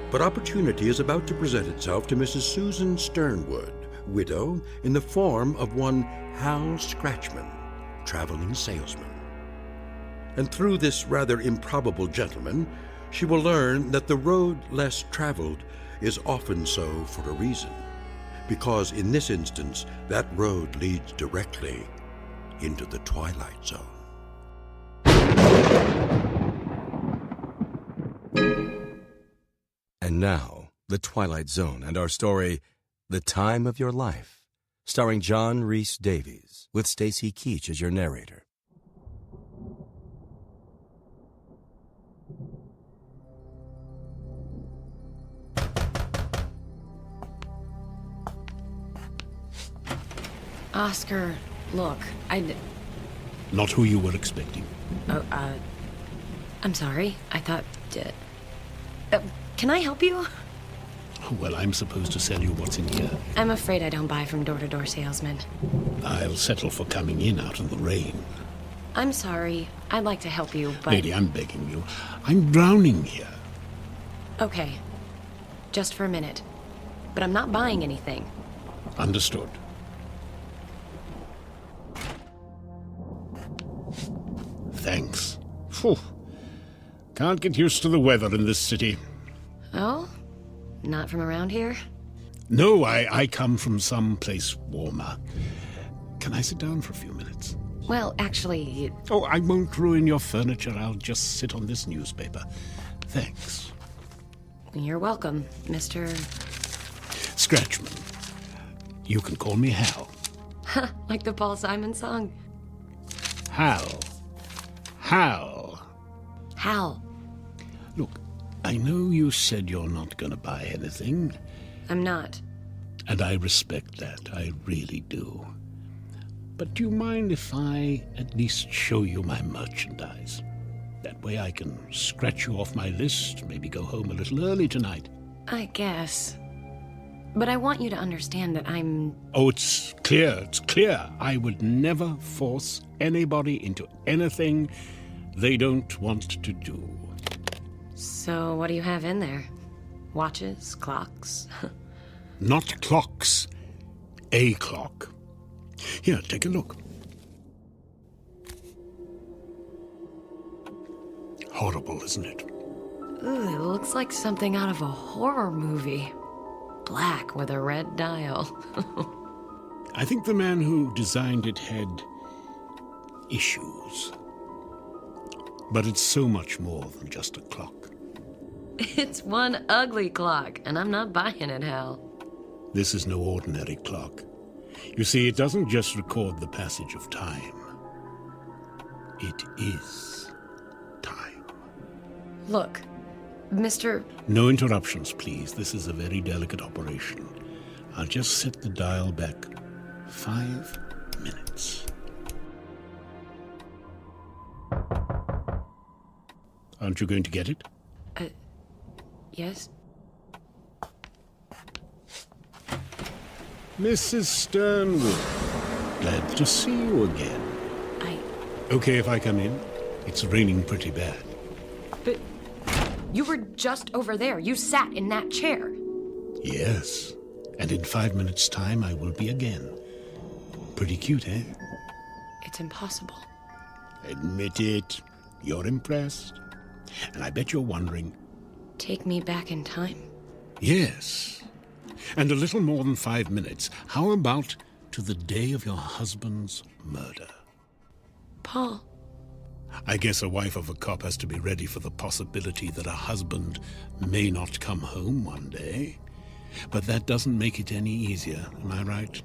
But opportunity is about to present itself to Mrs. Susan Sternwood, widow, in the form of one Hal Scratchman, traveling salesman. And through this rather improbable gentleman, she will learn that the road less traveled is often so for a reason, because in this instance, that road leads directly into the Twilight Zone. And now, The Twilight Zone and our story, The Time of Your Life, starring John Rhys Davies, with Stacy Keach as your narrator. Oscar, look, Not who you were expecting. I'm sorry. I thought... can I help you? Well, I'm supposed to sell you what's in here. I'm afraid I don't buy from door-to-door salesmen. I'll settle for coming in out in the rain. I'm sorry. I'd like to help you, but... Lady, I'm begging you. I'm drowning here. Okay. Just for a minute. But I'm not buying anything. Understood. Thanks. Phew. Can't get used to the weather in this city. Oh? Not from around here? No, I come from some place warmer. Can I sit down for a few minutes? Well, actually... Oh, I won't ruin your furniture. I'll just sit on this newspaper. Thanks. You're welcome, Mr... Scratchman. You can call me Hal. Like the Paul Simon song. Hal. Hal. Hal. Look, I know you said you're not going to buy anything. I'm not. And I respect that. I really do. But do you mind if I at least show you my merchandise? That way I can scratch you off my list, maybe go home a little early tonight. I guess. But I want you to understand that I'm... Oh, it's clear. I would never force anybody into anything they don't want to do. So what do you have in there? Watches? Clocks? Not clocks. A clock. Here, take a look. Horrible, isn't it? Ooh, it looks like something out of a horror movie. Black with a red dial. I think the man who designed it had issues. But it's so much more than just a clock. It's one ugly clock, and I'm not buying it, Hal. This is no ordinary clock. You see, it doesn't just record the passage of time. It is time. Look, Mr... No interruptions, please. This is a very delicate operation. I'll just set the dial back 5 minutes. Aren't you going to get it? Yes? Mrs. Sternwood, glad to see you again. Okay if I come in? It's raining pretty bad. But you were just over there. You sat in that chair. Yes, and in 5 minutes' time I will be again. Pretty cute, eh? It's impossible. Admit it. You're impressed. And I bet you're wondering... Take me back in time? Yes. And a little more than 5 minutes. How about to the day of your husband's murder? Paul. I guess a wife of a cop has to be ready for the possibility that a husband may not come home one day. But that doesn't make it any easier, am I right?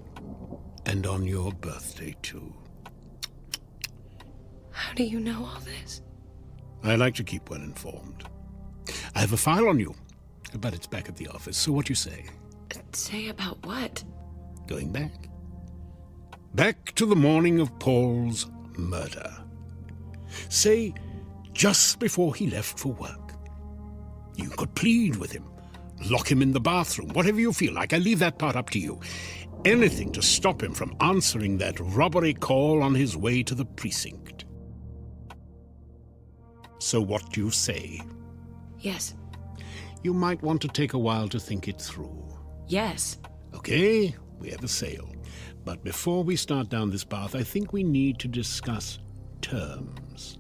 And on your birthday, too. How do you know all this? I like to keep well informed. I have a file on you, but it's back at the office, so what do you say? Say about what? Going back. Back to the morning of Paul's murder. Say, just before he left for work. You could plead with him, lock him in the bathroom, whatever you feel like. I leave that part up to you. Anything to stop him from answering that robbery call on his way to the precinct. So what do you say? Yes. You might want to take a while to think it through. Yes. Okay, we have a sale. But before we start down this path, I think we need to discuss terms.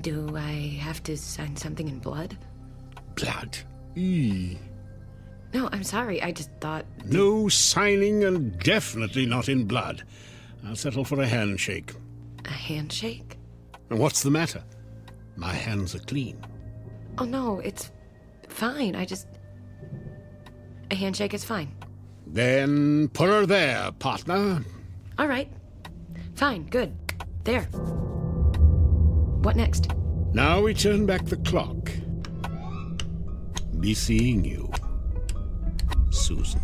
Do I have to sign something in blood? Blood? Eee. No, I'm sorry. I just thought... No signing, and definitely not in blood. I'll settle for a handshake. A handshake? And what's the matter? My hands are clean. Oh, no, it's fine. A handshake is fine. Then put her there, partner. All right. Fine, good. There. What next? Now we turn back the clock. Be seeing you, Susan.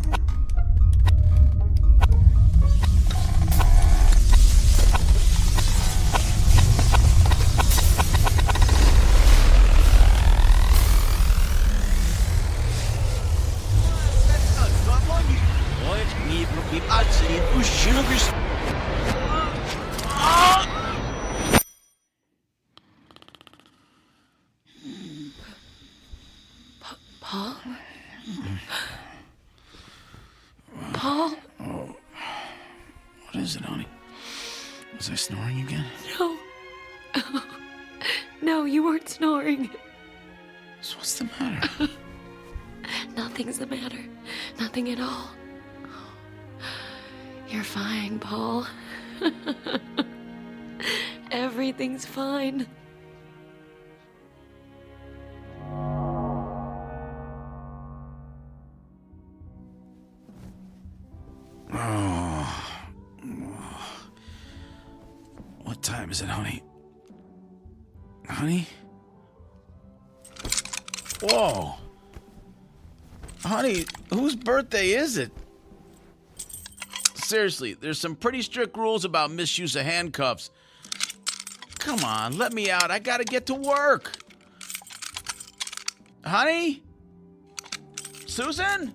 Paul? Paul? Oh. What is it, honey? Was I snoring again? No. No, you weren't snoring. So what's the matter? Nothing's the matter. Nothing at all. You're fine, Paul. Everything's fine. What time is it, honey? Honey? Whoa! Honey, whose birthday is it? Seriously, there's some pretty strict rules about misuse of handcuffs. Come on, let me out. I gotta get to work. Honey? Susan?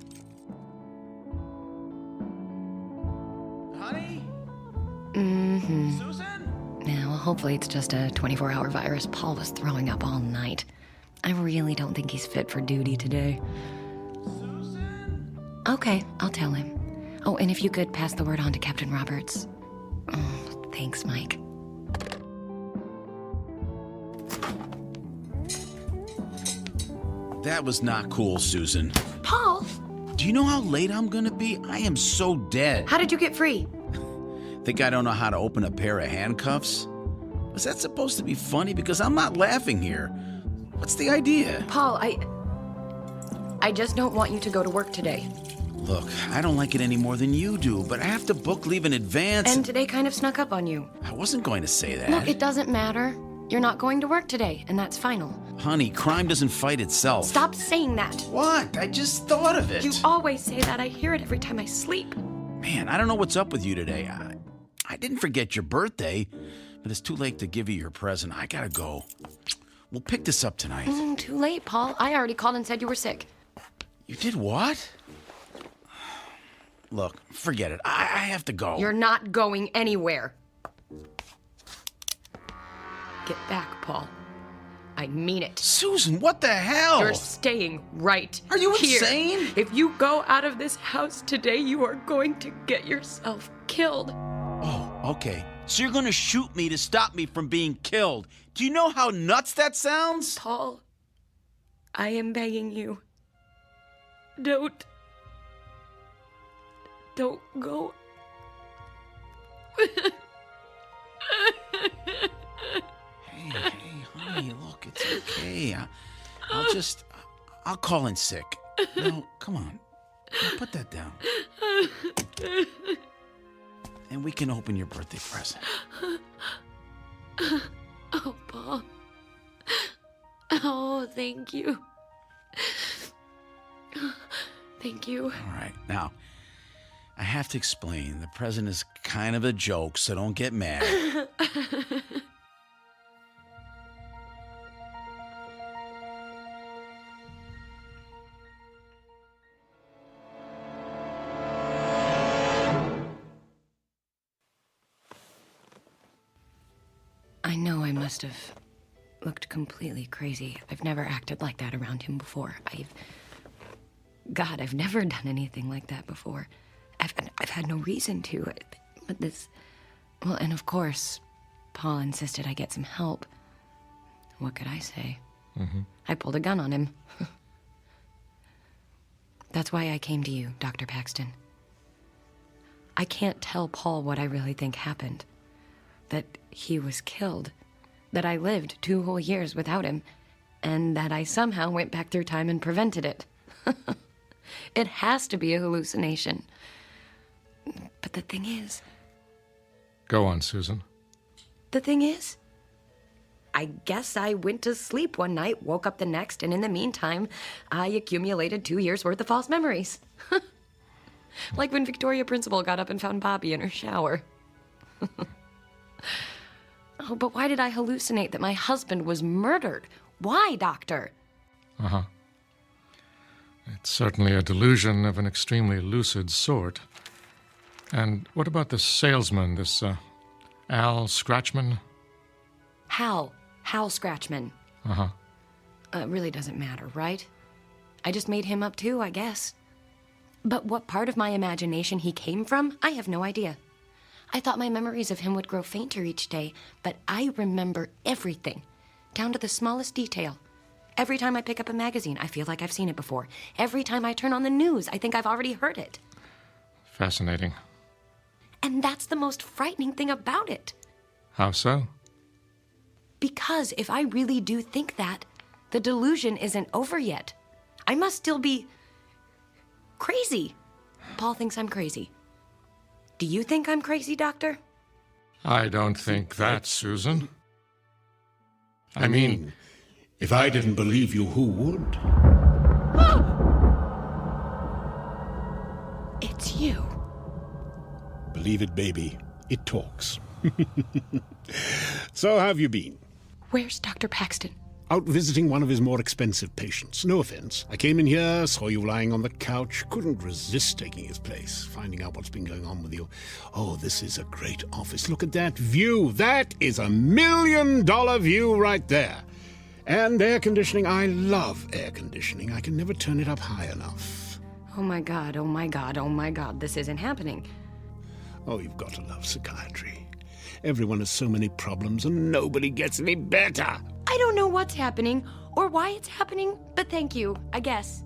Honey? Mm-hmm. Susan? Yeah, well, hopefully it's just a 24-hour virus. Paul was throwing up all night. I really don't think he's fit for duty today. Susan? Okay, I'll tell him. Oh, and if you could pass the word on to Captain Roberts. Oh, thanks, Mike. That was not cool, Susan. Paul! Do you know how late I'm gonna be? I am so dead. How did you get free? Think I don't know how to open a pair of handcuffs? Was that supposed to be funny? Because I'm not laughing here. What's the idea? Paul, I just don't want you to go to work today. Look, I don't like it any more than you do, but I have to book leave in advance. And today kind of snuck up on you. I wasn't going to say that. Look, it doesn't matter. You're not going to work today, and that's final. Honey, crime doesn't fight itself. Stop saying that. What? I just thought of it. You always say that. I hear it every time I sleep. Man, I don't know what's up with you today. I didn't forget your birthday, but it's too late to give you your present. I gotta go. We'll pick this up tonight. Too late, Paul. I already called and said you were sick. You did what? Look, forget it. I have to go. You're not going anywhere. Get back, Paul. I mean it. Susan, what the hell? You're staying right Are you here. insane? If you go out of this house today, you are going to get yourself killed. Oh, okay. So you're gonna shoot me to stop me from being killed. Do you know how nuts that sounds? Paul, I am begging you. Don't go. Hey, honey, look, it's okay. I'll call in sick. No, come on. Put that down. And we can open your birthday present. Oh, Paul. Oh, thank you. Thank you. All right, now, I have to explain. The present is kind of a joke, so don't get mad. I know I must have looked completely crazy. I've never acted like that around him before. I've never done anything like that before. I've had no reason to. But this... Well, and of course, Paul insisted I get some help. What could I say? Mm-hmm. I pulled a gun on him. That's why I came to you, Dr. Paxton. I can't tell Paul what I really think happened. That he was killed. That I lived 2 whole years without him. And that I somehow went back through time and prevented it. It has to be a hallucination. But the thing is... Go on, Susan. The thing is... I guess I went to sleep one night, woke up the next, and in the meantime, I accumulated 2 years' worth of false memories. Like when Victoria Principal got up and found Bobby in her shower. Oh, but why did I hallucinate that my husband was murdered? Why, Doctor? Uh-huh. It's certainly a delusion of an extremely lucid sort. And what about the salesman, this, Al Scratchman? Hal Scratchman. Uh-huh. It really doesn't matter, right? I just made him up too, I guess. But what part of my imagination he came from, I have no idea. I thought my memories of him would grow fainter each day, but I remember everything, down to the smallest detail. Every time I pick up a magazine, I feel like I've seen it before. Every time I turn on the news, I think I've already heard it. Fascinating. And that's the most frightening thing about it. How so? Because if I really do think that, the delusion isn't over yet. I must still be crazy. Paul thinks I'm crazy. Do you think I'm crazy, Doctor? I don't think that, Susan. I mean, if I didn't believe you, who would? It's you. Believe it, baby. It talks. So how have you been? Where's Dr. Paxton? Out visiting one of his more expensive patients. No offense. I came in here, saw you lying on the couch, couldn't resist taking his place, finding out what's been going on with you. Oh, this is a great office. Look at that view. That is $1 million view right there. And air conditioning. I love air conditioning. I can never turn it up high enough. Oh my God, oh my God, oh my God, this isn't happening. Oh, you've got to love psychiatry. Everyone has so many problems and nobody gets any better. I don't know what's happening or why it's happening, but thank you, I guess.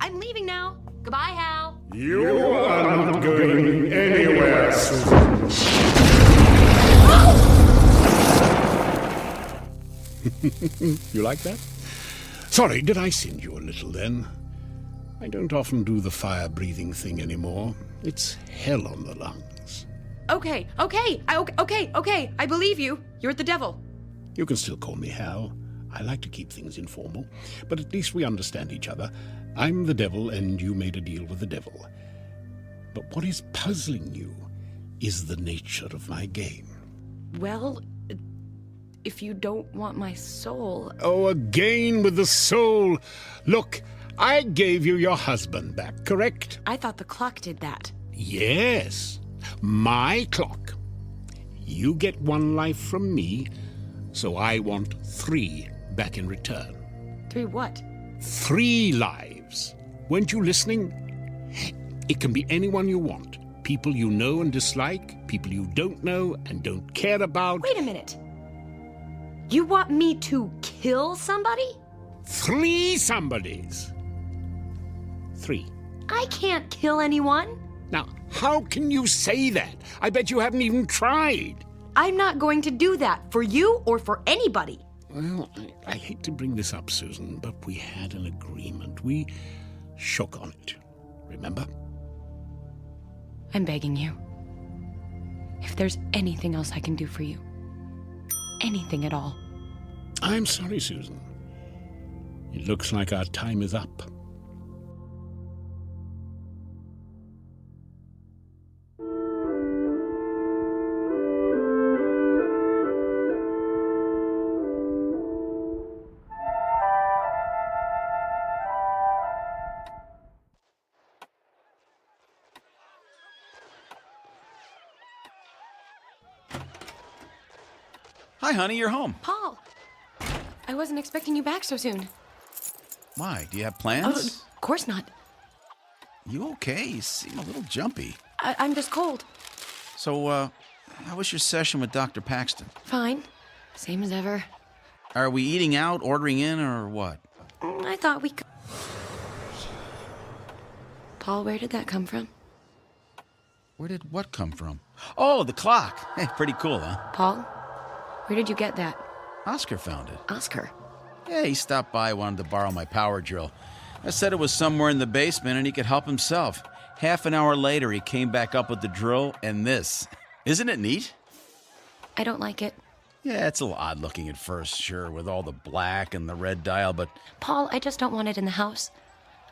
I'm leaving now. Goodbye, Hal. You are not going anywhere, Susan. You like that? Sorry, did I send you a little then? I don't often do the fire-breathing thing anymore. It's hell on the lungs. Okay, I believe you. You're the devil. You can still call me Hal. I like to keep things informal, but at least we understand each other. I'm the devil, and you made a deal with the devil. But what is puzzling you is the nature of my game. Well, if you don't want my soul... Oh, again with the soul. Look, I gave you your husband back, correct? I thought the clock did that. Yes, my clock. You get 1 life from me, so I want 3 back in return. 3 what? 3 lives. Weren't you listening? It can be anyone you want. People you know and dislike, people you don't know and don't care about. Wait a minute. You want me to kill somebody? 3 somebodies. 3. I can't kill anyone. Now, how can you say that? I bet you haven't even tried. I'm not going to do that for you or for anybody. Well, I hate to bring this up, Susan, but we had an agreement. We shook on it. Remember? I'm begging you. If there's anything else I can do for you, anything at all. I'm sorry, Susan. It looks like our time is up. Hi, honey, you're home. Paul, I wasn't expecting you back so soon. Why? Do you have plans? Of course not. You okay? You seem a little jumpy. I'm just cold. So, how was your session with Dr. Paxton? Fine. Same as ever. Are we eating out, ordering in, or what? I thought we could... Paul, where did that come from? Where did what come from? Oh, the clock. Hey, pretty cool, huh? Paul, where did you get that? Oscar found it. Oscar? Yeah, he stopped by, wanted to borrow my power drill. I said it was somewhere in the basement and he could help himself. Half an hour later, he came back up with the drill and this. Isn't it neat? I don't like it. Yeah, it's a little odd looking at first, sure, with all the black and the red dial, but... Paul, I just don't want it in the house.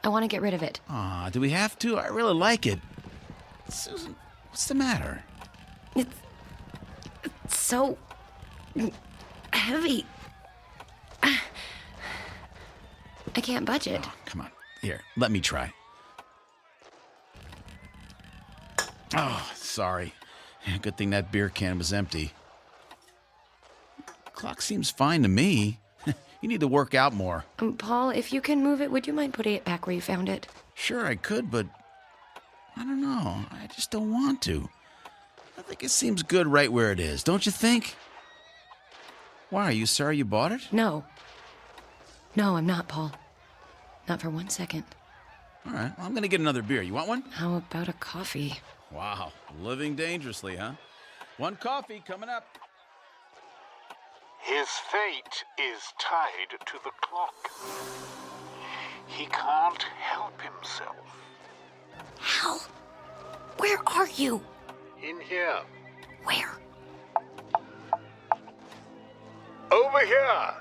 I want to get rid of it. Aw, do we have to? I really like it. Susan, what's the matter? It's so... heavy. I can't budge it. Oh, come on. Here, let me try. Oh, sorry. Good thing that beer can was empty. Clock seems fine to me. You need to work out more. Paul, if you can move it, would you mind putting it back where you found it? Sure, I could, but I don't know. I just don't want to. I think it seems good right where it is, don't you think? Why, are you sorry you bought it? No. No, I'm not, Paul. Not for 1 second. All right, well, I'm going to get another beer. You want one? How about a coffee? Wow, living dangerously, huh? One coffee coming up. His fate is tied to the clock. He can't help himself. Hal, where are you? In here. Where? Over here.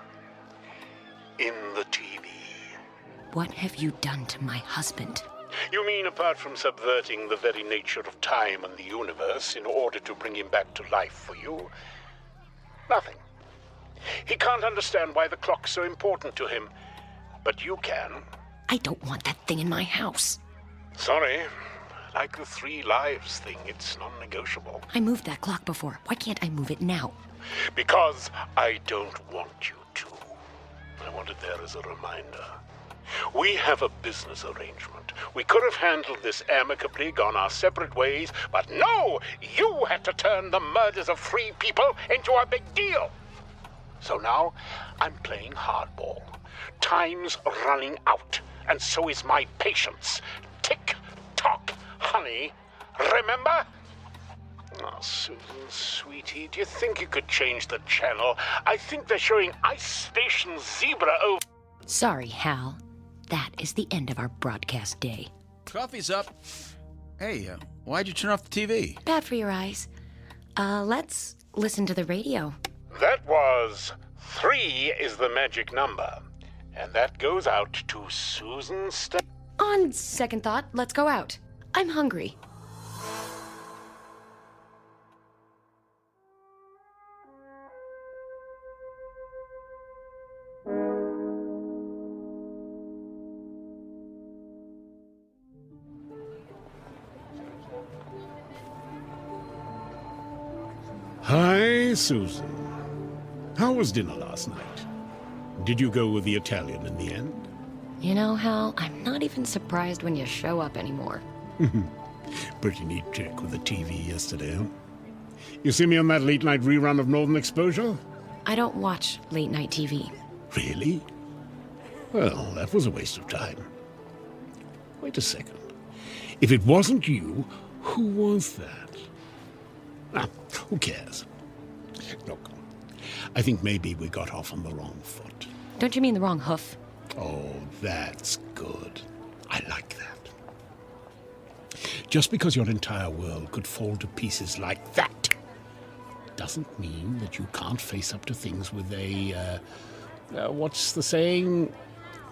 In the TV. What have you done to my husband? You mean apart from subverting the very nature of time and the universe in order to bring him back to life for you? Nothing. He can't understand why the clock's so important to him, but you can. I don't want that thing in my house. Sorry. Like the 3 lives thing, it's non-negotiable. I moved that clock before. Why can't I move it now? Because I don't want you to. I want it there as a reminder. We have a business arrangement. We could have handled this amicably, gone our separate ways, but no! You had to turn the murders of 3 people into a big deal. So now, I'm playing hardball. Time's running out, and so is my patience. Tick-tock, honey. Remember? Oh, Susan, sweetie, do you think you could change the channel? I think they're showing Ice Station Zebra over... Sorry, Hal. That is the end of our broadcast day. Coffee's up. Hey, why'd you turn off the TV? Bad for your eyes. Let's listen to the radio. That was 3 is the magic number. And that goes out to Susan On second thought, let's go out. I'm hungry. Hi, Susan. How was dinner last night? Did you go with the Italian in the end? You know, Hal, I'm not even surprised when you show up anymore. Pretty neat trick with the TV yesterday, huh? You see me on that late-night rerun of Northern Exposure? I don't watch late-night TV. Really? Well, that was a waste of time. Wait a second. If it wasn't you, who was that? Ah, who cares? Look, I think maybe we got off on the wrong foot. Don't you mean the wrong hoof? Oh, that's good. I like that. Just because your entire world could fall to pieces like that doesn't mean that you can't face up to things with a, what's the saying?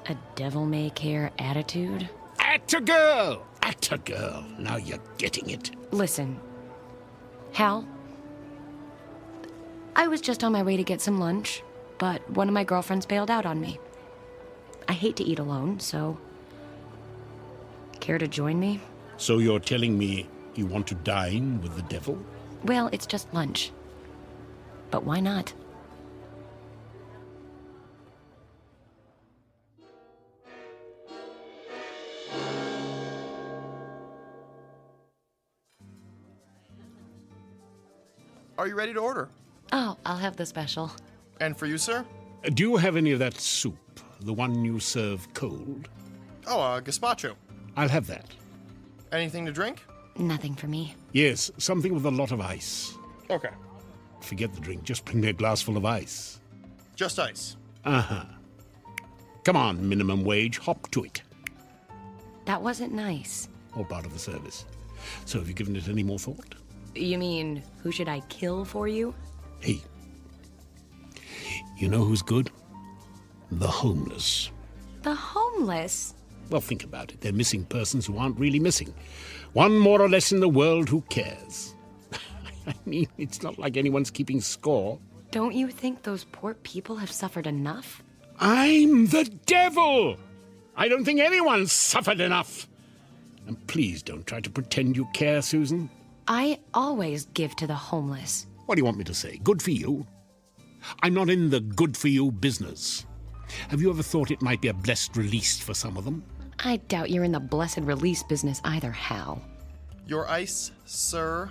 A devil-may-care attitude? Atta girl! Atta girl! Now you're getting it. Listen, Hal, I was just on my way to get some lunch, but one of my girlfriends bailed out on me. I hate to eat alone, so... Care to join me? So you're telling me you want to dine with the devil? Well, it's just lunch. But why not? Are you ready to order? Oh, I'll have the special. And for you, sir? Do you have any of that soup? The one you serve cold? Oh, gazpacho. I'll have that. Anything to drink? Nothing for me. Yes, something with a lot of ice. Okay. Forget the drink, just bring me a glass full of ice. Just ice. Uh-huh. Come on, minimum wage, hop to it. That wasn't nice. All part of the service. So have you given it any more thought? You mean, who should I kill for you? Hey, you know who's good? The homeless. The homeless? Well, think about it. They're missing persons who aren't really missing. One more or less in the world who cares. I mean, it's not like anyone's keeping score. Don't you think those poor people have suffered enough? I'm the devil! I don't think anyone's suffered enough. And please don't try to pretend you care, Susan. I always give to the homeless. What do you want me to say? Good for you? I'm not in the good for you business. Have you ever thought it might be a blessed release for some of them? I doubt you're in the blessed release business either, Hal. Your ice, sir.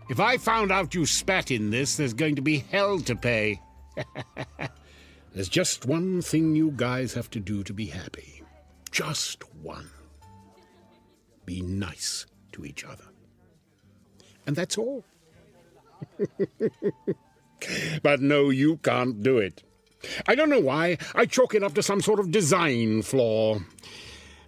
If I found out you spat in this, there's going to be hell to pay. There's just one thing you guys have to do to be happy. Just one. Be nice to each other. And that's all. But no, you can't do it. I don't know why. I chalk it up to some sort of design flaw.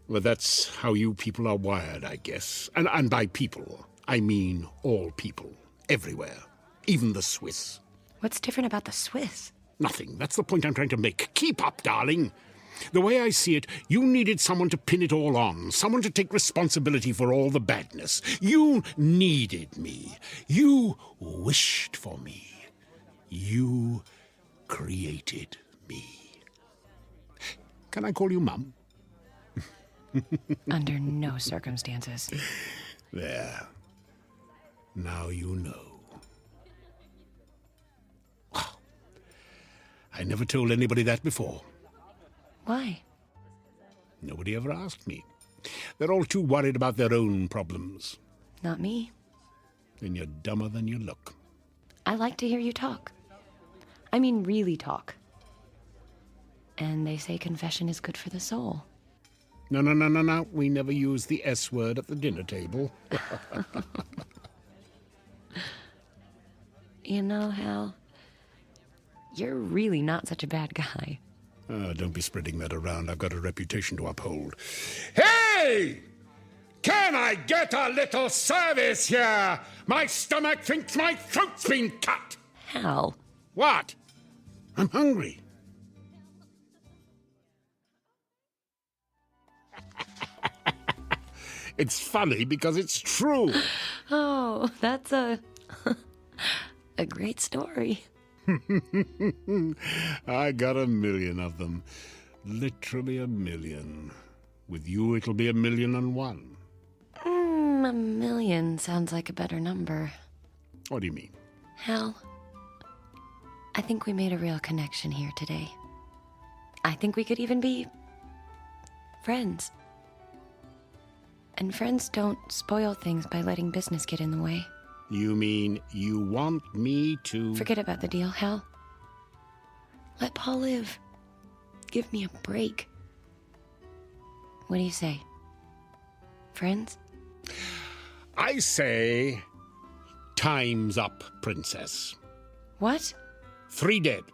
Well, that's how you people are wired, I guess. And by people, I mean all people, everywhere, even the Swiss. What's different about the Swiss? Nothing. That's the point I'm trying to make. Keep up, darling. The way I see it, you needed someone to pin it all on, someone to take responsibility for all the badness. You needed me. You wished for me. You created me. Can I call you Mum? Under no circumstances. There. Now you know. I never told anybody that before. Why? Nobody ever asked me. They're all too worried about their own problems. Not me. Then you're dumber than you look. I like to hear you talk. I mean, really talk. And they say confession is good for the soul. No. We never use the S word at the dinner table. You know, Hal, you're really not such a bad guy. Don't be spreading that around. I've got a reputation to uphold. Hey! Can I get a little service here? My stomach thinks my throat's been cut. Hal. What? I'm hungry. It's funny because it's true. Oh, that's a great story. I got 1,000,000 of them. Literally 1,000,000. With you, it'll be 1,000,001. 1,000,000 sounds like a better number. What do you mean? Hal, I think we made a real connection here today. I think we could even be friends. And friends don't spoil things by letting business get in the way. You mean you want me to... Forget about the deal, Hal. Let Paul live. Give me a break. What do you say? Friends? I say... time's up, princess. What? 3 dead.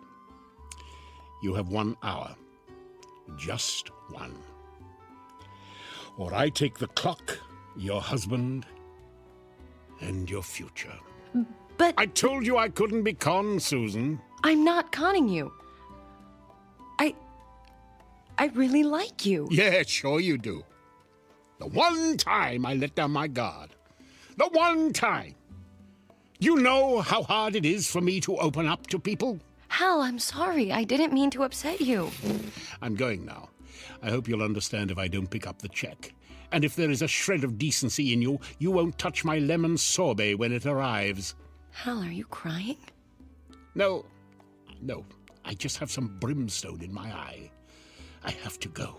You have 1 hour. Just 1. Or I take the clock, your husband, and your future. But... I told you I couldn't be conned, Susan. I'm not conning you. I really like you. Yeah, sure you do. The one time I let down my guard. The one time. You know how hard it is for me to open up to people? Hal, I'm sorry. I didn't mean to upset you. I'm going now. I hope you'll understand if I don't pick up the check. And if there is a shred of decency in you, you won't touch my lemon sorbet when it arrives. Hal, are you crying? No. I just have some brimstone in my eye. I have to go.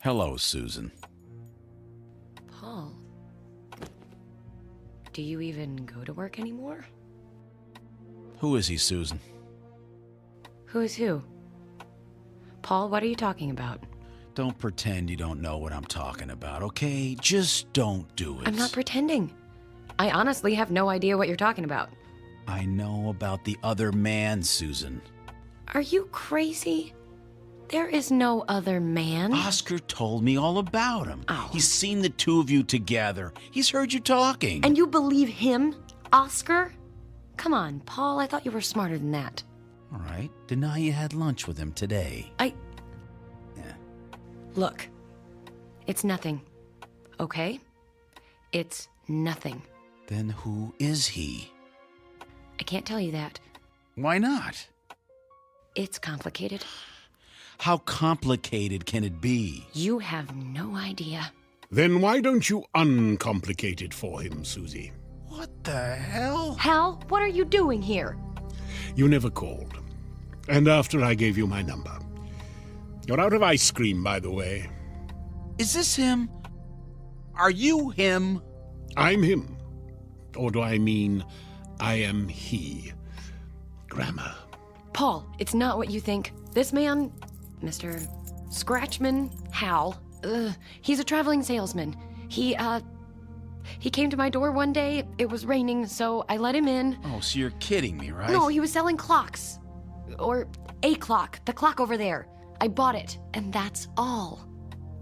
Hello, Susan. Paul, do you even go to work anymore? Who is he, Susan? Who is who? Paul, what are you talking about? Don't pretend you don't know what I'm talking about, okay? Just don't do it. I'm not pretending. I honestly have no idea what you're talking about. I know about the other man, Susan. Are you crazy? There is no other man. Oscar told me all about him. Oh. He's seen the two of you together. He's heard you talking. And you believe him, Oscar? Come on, Paul, I thought you were smarter than that. All right, deny you had lunch with him today. Yeah. Look, it's nothing, okay? It's nothing. Then who is he? I can't tell you that. Why not? It's complicated. How complicated can it be? You have no idea. Then why don't you uncomplicate it for him, Susie? What the hell? Hal, what are you doing here? You never called. And after I gave you my number. You're out of ice cream, by the way. Is this him? Are you him? I'm him. Or do I mean I am he? Grammar. Paul, it's not what you think. This man, Mr. Scratchman Hal, he's a traveling salesman. He came to my door one day. It was raining, so I let him in. Oh, so you're kidding me, right? No, he was selling clocks. Or a clock. The clock over there. I bought it, and that's all.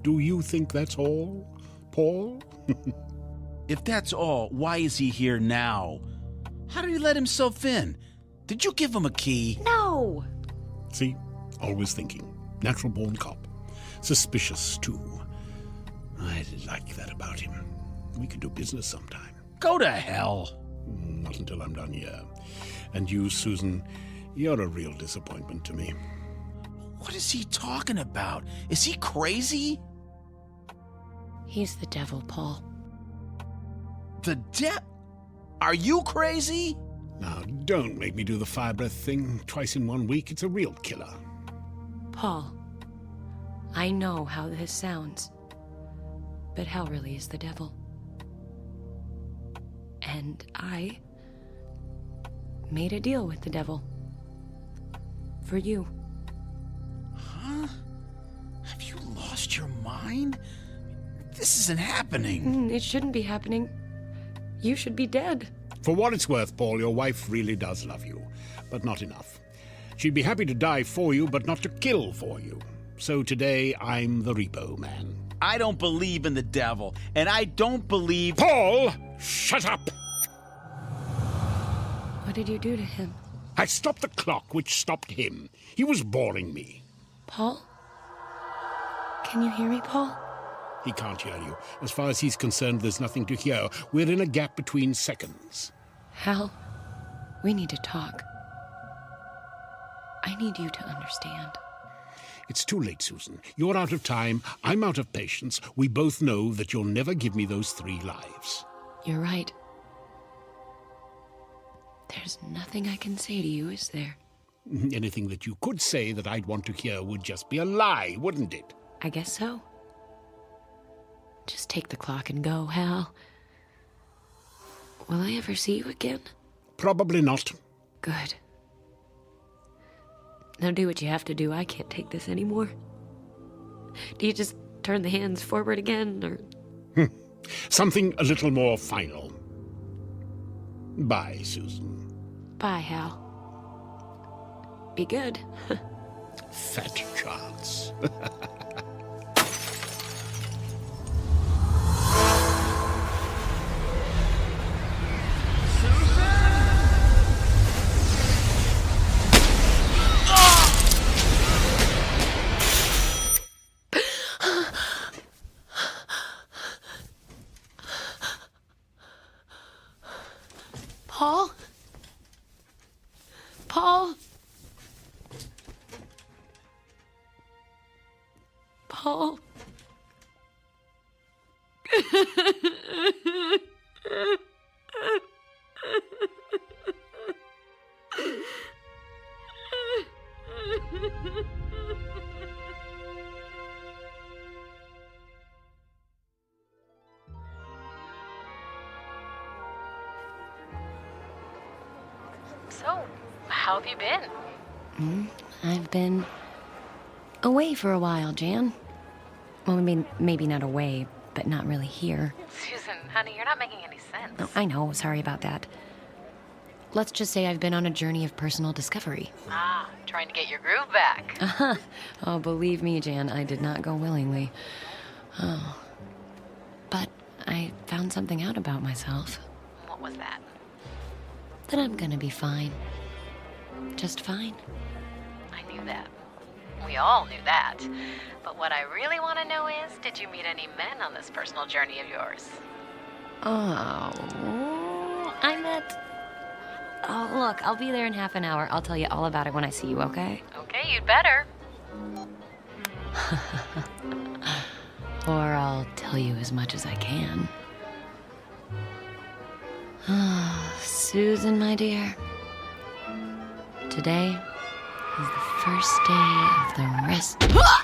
Do you think that's all, Paul? If that's all, why is he here now? How did he let himself in? Did you give him a key? No! See? Always thinking. Natural-born cop. Suspicious, too. I like that about him. We could do business sometime. Go to hell. Not until I'm done here. And you, Susan, you're a real disappointment to me. What is he talking about? Is he crazy? He's the devil, Paul. The Are you crazy? Now, don't make me do the fire breath thing twice in 1 week. It's a real killer. Paul, I know how this sounds, but hell really is the devil. And I made a deal with the devil. For you. Huh? Have you lost your mind? This isn't happening. It shouldn't be happening. You should be dead. For what it's worth, Paul, your wife really does love you, but not enough. She'd be happy to die for you, but not to kill for you. So today, I'm the repo man. I don't believe in the devil, and I don't believe... Paul, shut up! What did you do to him? I stopped the clock, which stopped him. He was boring me. Paul? Can you hear me, Paul? He can't hear you. As far as he's concerned, there's nothing to hear. We're in a gap between seconds. Hal, we need to talk. I need you to understand. It's too late, Susan. You're out of time. I'm out of patience. We both know that you'll never give me those 3 lives. You're right. There's nothing I can say to you, is there? Anything that you could say that I'd want to hear would just be a lie, wouldn't it? I guess so. Just take the clock and go, Hal. Will I ever see you again? Probably not. Good. Now do what you have to do. I can't take this anymore. Do you just turn the hands forward again, or...? Something a little more final. Bye, Susan. Bye, Hal. Be good. Fat chance. Paul? Paul? Paul? So, how have you been? I've been away for a while, Jan. Well, I mean, maybe not away, but not really here. Susan, honey, you're not making any sense. Oh, I know, sorry about that. Let's just say I've been on a journey of personal discovery. Ah, trying to get your groove back. Oh, believe me, Jan, I did not go willingly. Oh. But I found something out about myself. What was that? That I'm gonna be fine. Just fine. I knew that. We all knew that. But what I really want to know is, did you meet any men on this personal journey of yours? Oh, I met... Oh, look, I'll be there in half an hour. I'll tell you all about it when I see you, okay? Okay, you'd better. Or I'll tell you as much as I can. Susan, my dear, today is the first day of the rest. God!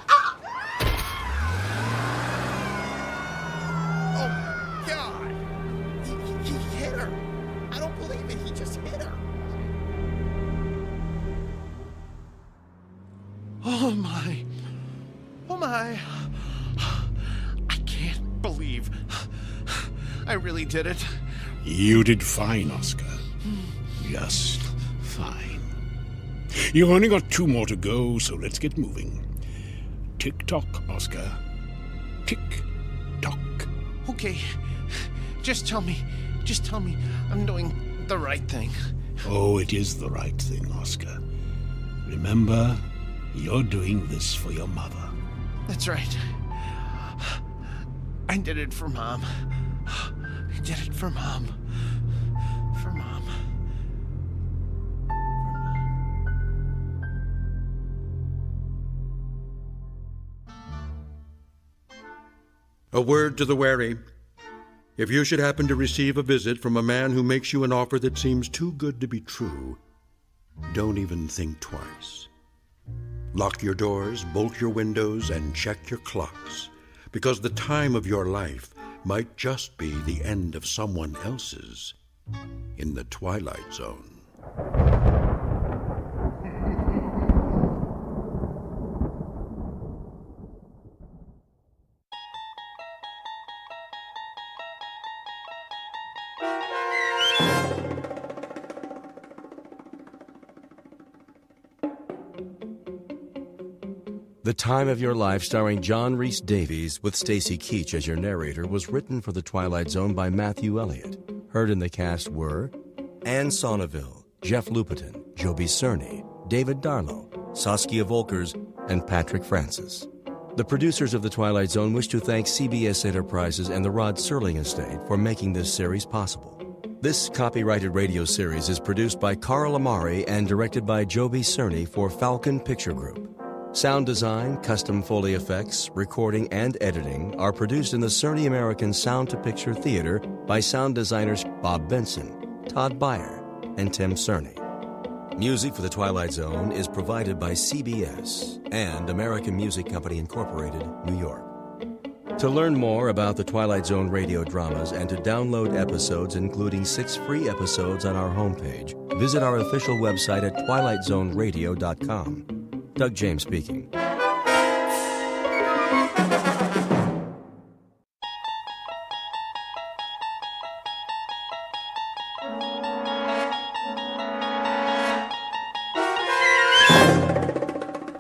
He hit her! I don't believe it, he just hit her! Oh my! Oh my! I can't believe I really did it. You did fine, Oscar. Just fine. You've only got 2 more to go, so let's get moving. Tick-tock, Oscar. Tick-tock. Okay, just tell me I'm doing the right thing. Oh, it is the right thing, Oscar. Remember, you're doing this for your mother. That's right. I did it for Mom. I did it for Mom. For Mom. A word to the wary. If you should happen to receive a visit from a man who makes you an offer that seems too good to be true, don't even think twice. Lock your doors, bolt your windows, and check your clocks, because the time of your life might just be the end of someone else's in the Twilight Zone. The Time of Your Life, starring John Rhys Davies with Stacy Keach as your narrator, was written for The Twilight Zone by Matthew Elliott. Heard in the cast were Anne Sonneville, Jeff Lupetin, Joby Cerny, David Darlow, Saskia Volkers, and Patrick Francis. The producers of The Twilight Zone wish to thank CBS Enterprises and the Rod Serling Estate for making this series possible. This copyrighted radio series is produced by Carl Amari and directed by Joby Cerny for Falcon Picture Group. Sound design, custom Foley effects, recording, and editing are produced in the Cerny American Sound-to-Picture Theater by sound designers Bob Benson, Todd Beyer, and Tim Cerny. Music for The Twilight Zone is provided by CBS and American Music Company Incorporated, New York. To learn more about the Twilight Zone radio dramas and to download episodes, including 6 free episodes on our homepage, visit our official website at twilightzoneradio.com. Doug James speaking.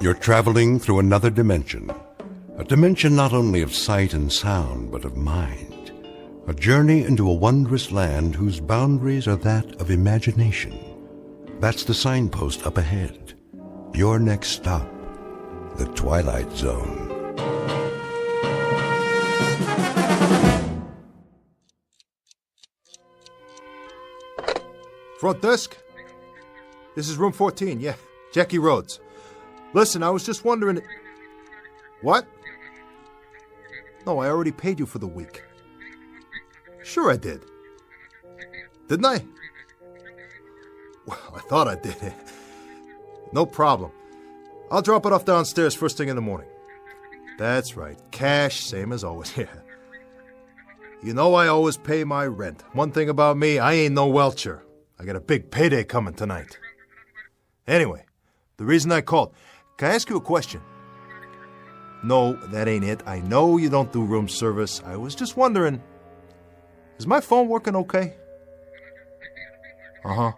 You're traveling through another dimension. A dimension not only of sight and sound, but of mind. A journey into a wondrous land whose boundaries are that of imagination. That's the signpost up ahead. Your next stop, the Twilight Zone. Front desk? This is room 14, yeah. Jackie Rhodes. Listen, I was just wondering... What? No, I already paid you for the week. Sure I did. Didn't I? Well, I thought I did. No problem. I'll drop it off downstairs first thing in the morning. That's right. Cash, same as always. Yeah. You know I always pay my rent. One thing about me, I ain't no welcher. I got a big payday coming tonight. Anyway, the reason I called. Can I ask you a question? No, that ain't it. I know you don't do room service. I was just wondering, is my phone working okay? Uh-huh.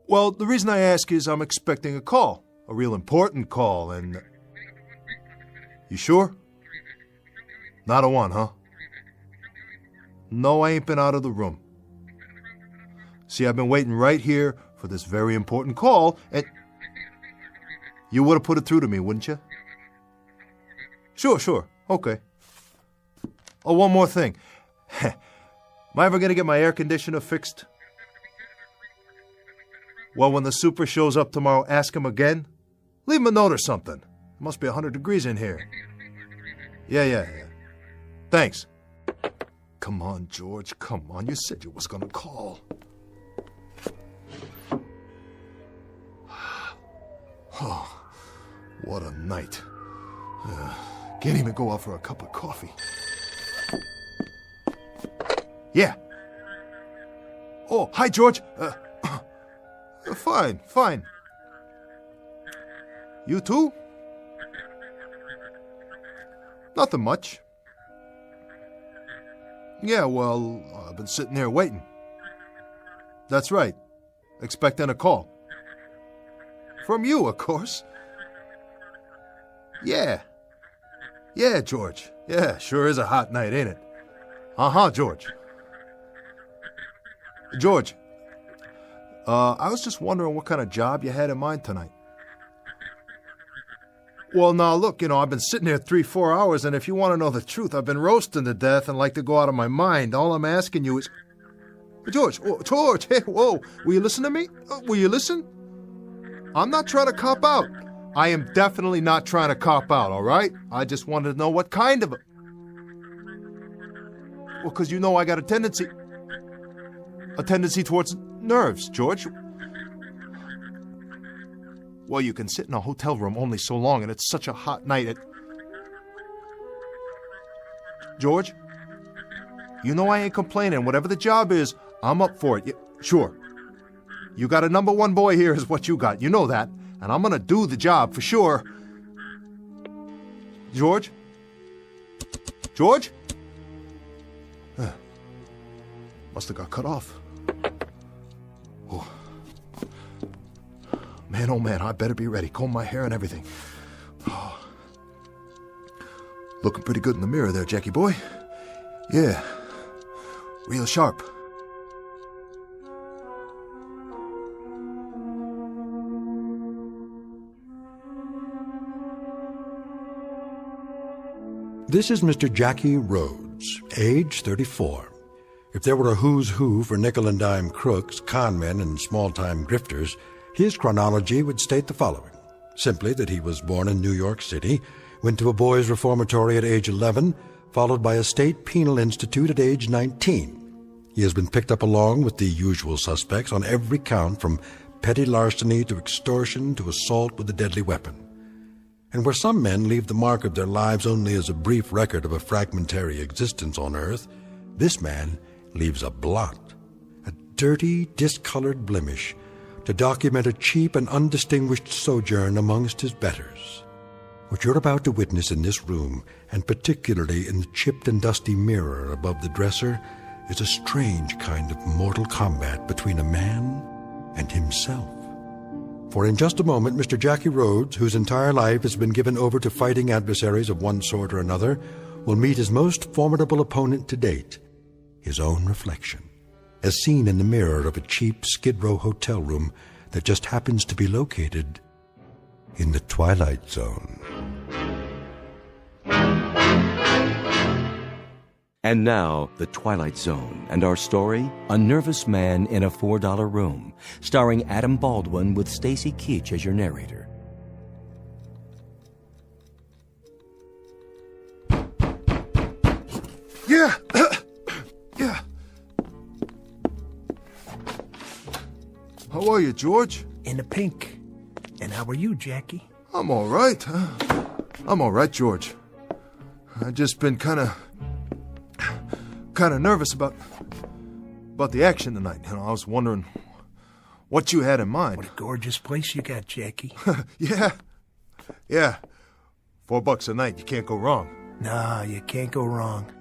Well, the reason I ask is I'm expecting a call. A real important call, and... You sure? Not a one, huh? No, I ain't been out of the room. See, I've been waiting right here for this very important call, and... You would have put it through to me, wouldn't you? Sure. Okay. Oh, one more thing. Am I ever going to get my air conditioner fixed? Well, when the super shows up tomorrow, ask him again. Leave him a note or something. Must be 100 degrees in here. Yeah. Thanks. Come on, George, come on. You said you was gonna call. Oh, what a night. Can't even go out for a cup of coffee. Yeah. Oh, hi, George. Fine. You too? Nothing much. Yeah, well, I've been sitting there waiting. That's right. Expecting a call. From you, of course. Yeah, George. Yeah, sure is a hot night, ain't it? George. George, I was just wondering what kind of job you had in mind tonight. Well, now, look, I've been sitting here 3-4 hours, and if you want to know the truth, I've been roasting to death and like to go out of my mind. All I'm asking you is... George, hey, whoa, will you listen to me? Will you listen? I'm not trying to cop out. I am definitely not trying to cop out, all right? I just wanted to know what kind of... Well, because I got a tendency towards nerves, George. Well, you can sit in a hotel room only so long, and it's such a hot night. George, I ain't complaining. Whatever the job is, I'm up for it. Sure. You got a number one boy here is what you got. You know that. And I'm going to do the job for sure. George? Must have got cut off. Oh. Man, oh man, I better be ready. Comb my hair and everything. Oh. Looking pretty good in the mirror there, Jackie boy. Yeah. Real sharp. This is Mr. Jackie Rhodes, age 34. If there were a who's who for nickel and dime crooks, con men, and small-time grifters, his chronology would state the following. Simply that he was born in New York City, went to a boys' reformatory at age 11, followed by a state penal institute at age 19. He has been picked up along with the usual suspects on every count from petty larceny to extortion to assault with a deadly weapon. And where some men leave the mark of their lives only as a brief record of a fragmentary existence on earth, this man leaves a blot, a dirty, discolored blemish, to document a cheap and undistinguished sojourn amongst his betters. What you're about to witness in this room, and particularly in the chipped and dusty mirror above the dresser, is a strange kind of mortal combat between a man and himself. For in just a moment, Mr. Jackie Rhodes, whose entire life has been given over to fighting adversaries of one sort or another, will meet his most formidable opponent to date, his own reflection, as seen in the mirror of a cheap Skid Row hotel room that just happens to be located in the Twilight Zone. And now, The Twilight Zone, and our story, A Nervous Man in a $4 Room, starring Adam Baldwin with Stacy Keach as your narrator. Yeah. Yeah. How are you, George? In the pink. And how are you, Jackie? I'm all right. I'm all right, George. I've just been kind of nervous about the action tonight. I was wondering what you had in mind. What a gorgeous place you got, Jackie. Yeah. $4 a night. You can't go wrong. No, you can't go wrong.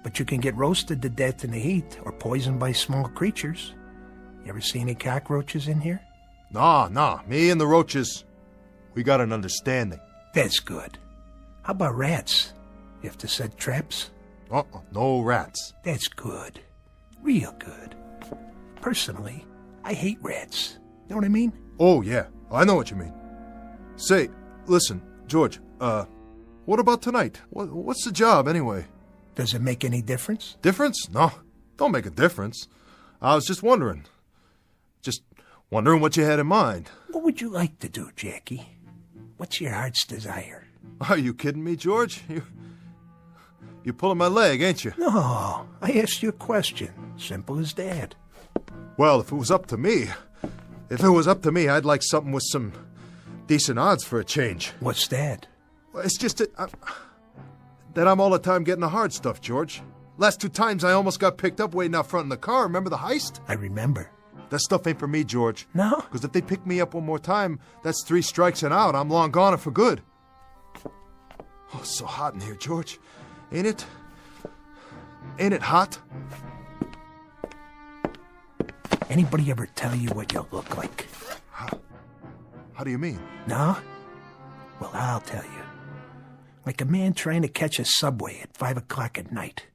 But you can get roasted to death in the heat or poisoned by small creatures. You ever see any cockroaches in here? Nah. Me and the roaches, we got an understanding. That's good. How about rats? You have to set traps? No rats. That's good. Real good. Personally, I hate rats. Know what I mean? Oh, yeah. I know what you mean. Say, listen, George, what about tonight? What's the job, anyway? Does it make any difference? Difference? No, don't make a difference. I was just wondering. Just wondering what you had in mind. What would you like to do, Jackie? What's your heart's desire? Are you kidding me, George? You're pulling my leg, ain't you? No, I asked you a question. Simple as that. Well, if it was up to me, I'd like something with some decent odds for a change. What's that? Well, it's just that I'm all the time getting the hard stuff, George. Last 2 times I almost got picked up waiting out front in the car. Remember the heist? I remember. That stuff ain't for me, George. No? Because if they pick me up one more time, that's 3 strikes and out. I'm long gone and for good. Oh, it's so hot in here, George. Ain't it? Ain't it hot? Anybody ever tell you what you look like? How do you mean? No? Well, I'll tell you. Like a man trying to catch a subway at 5 o'clock at night.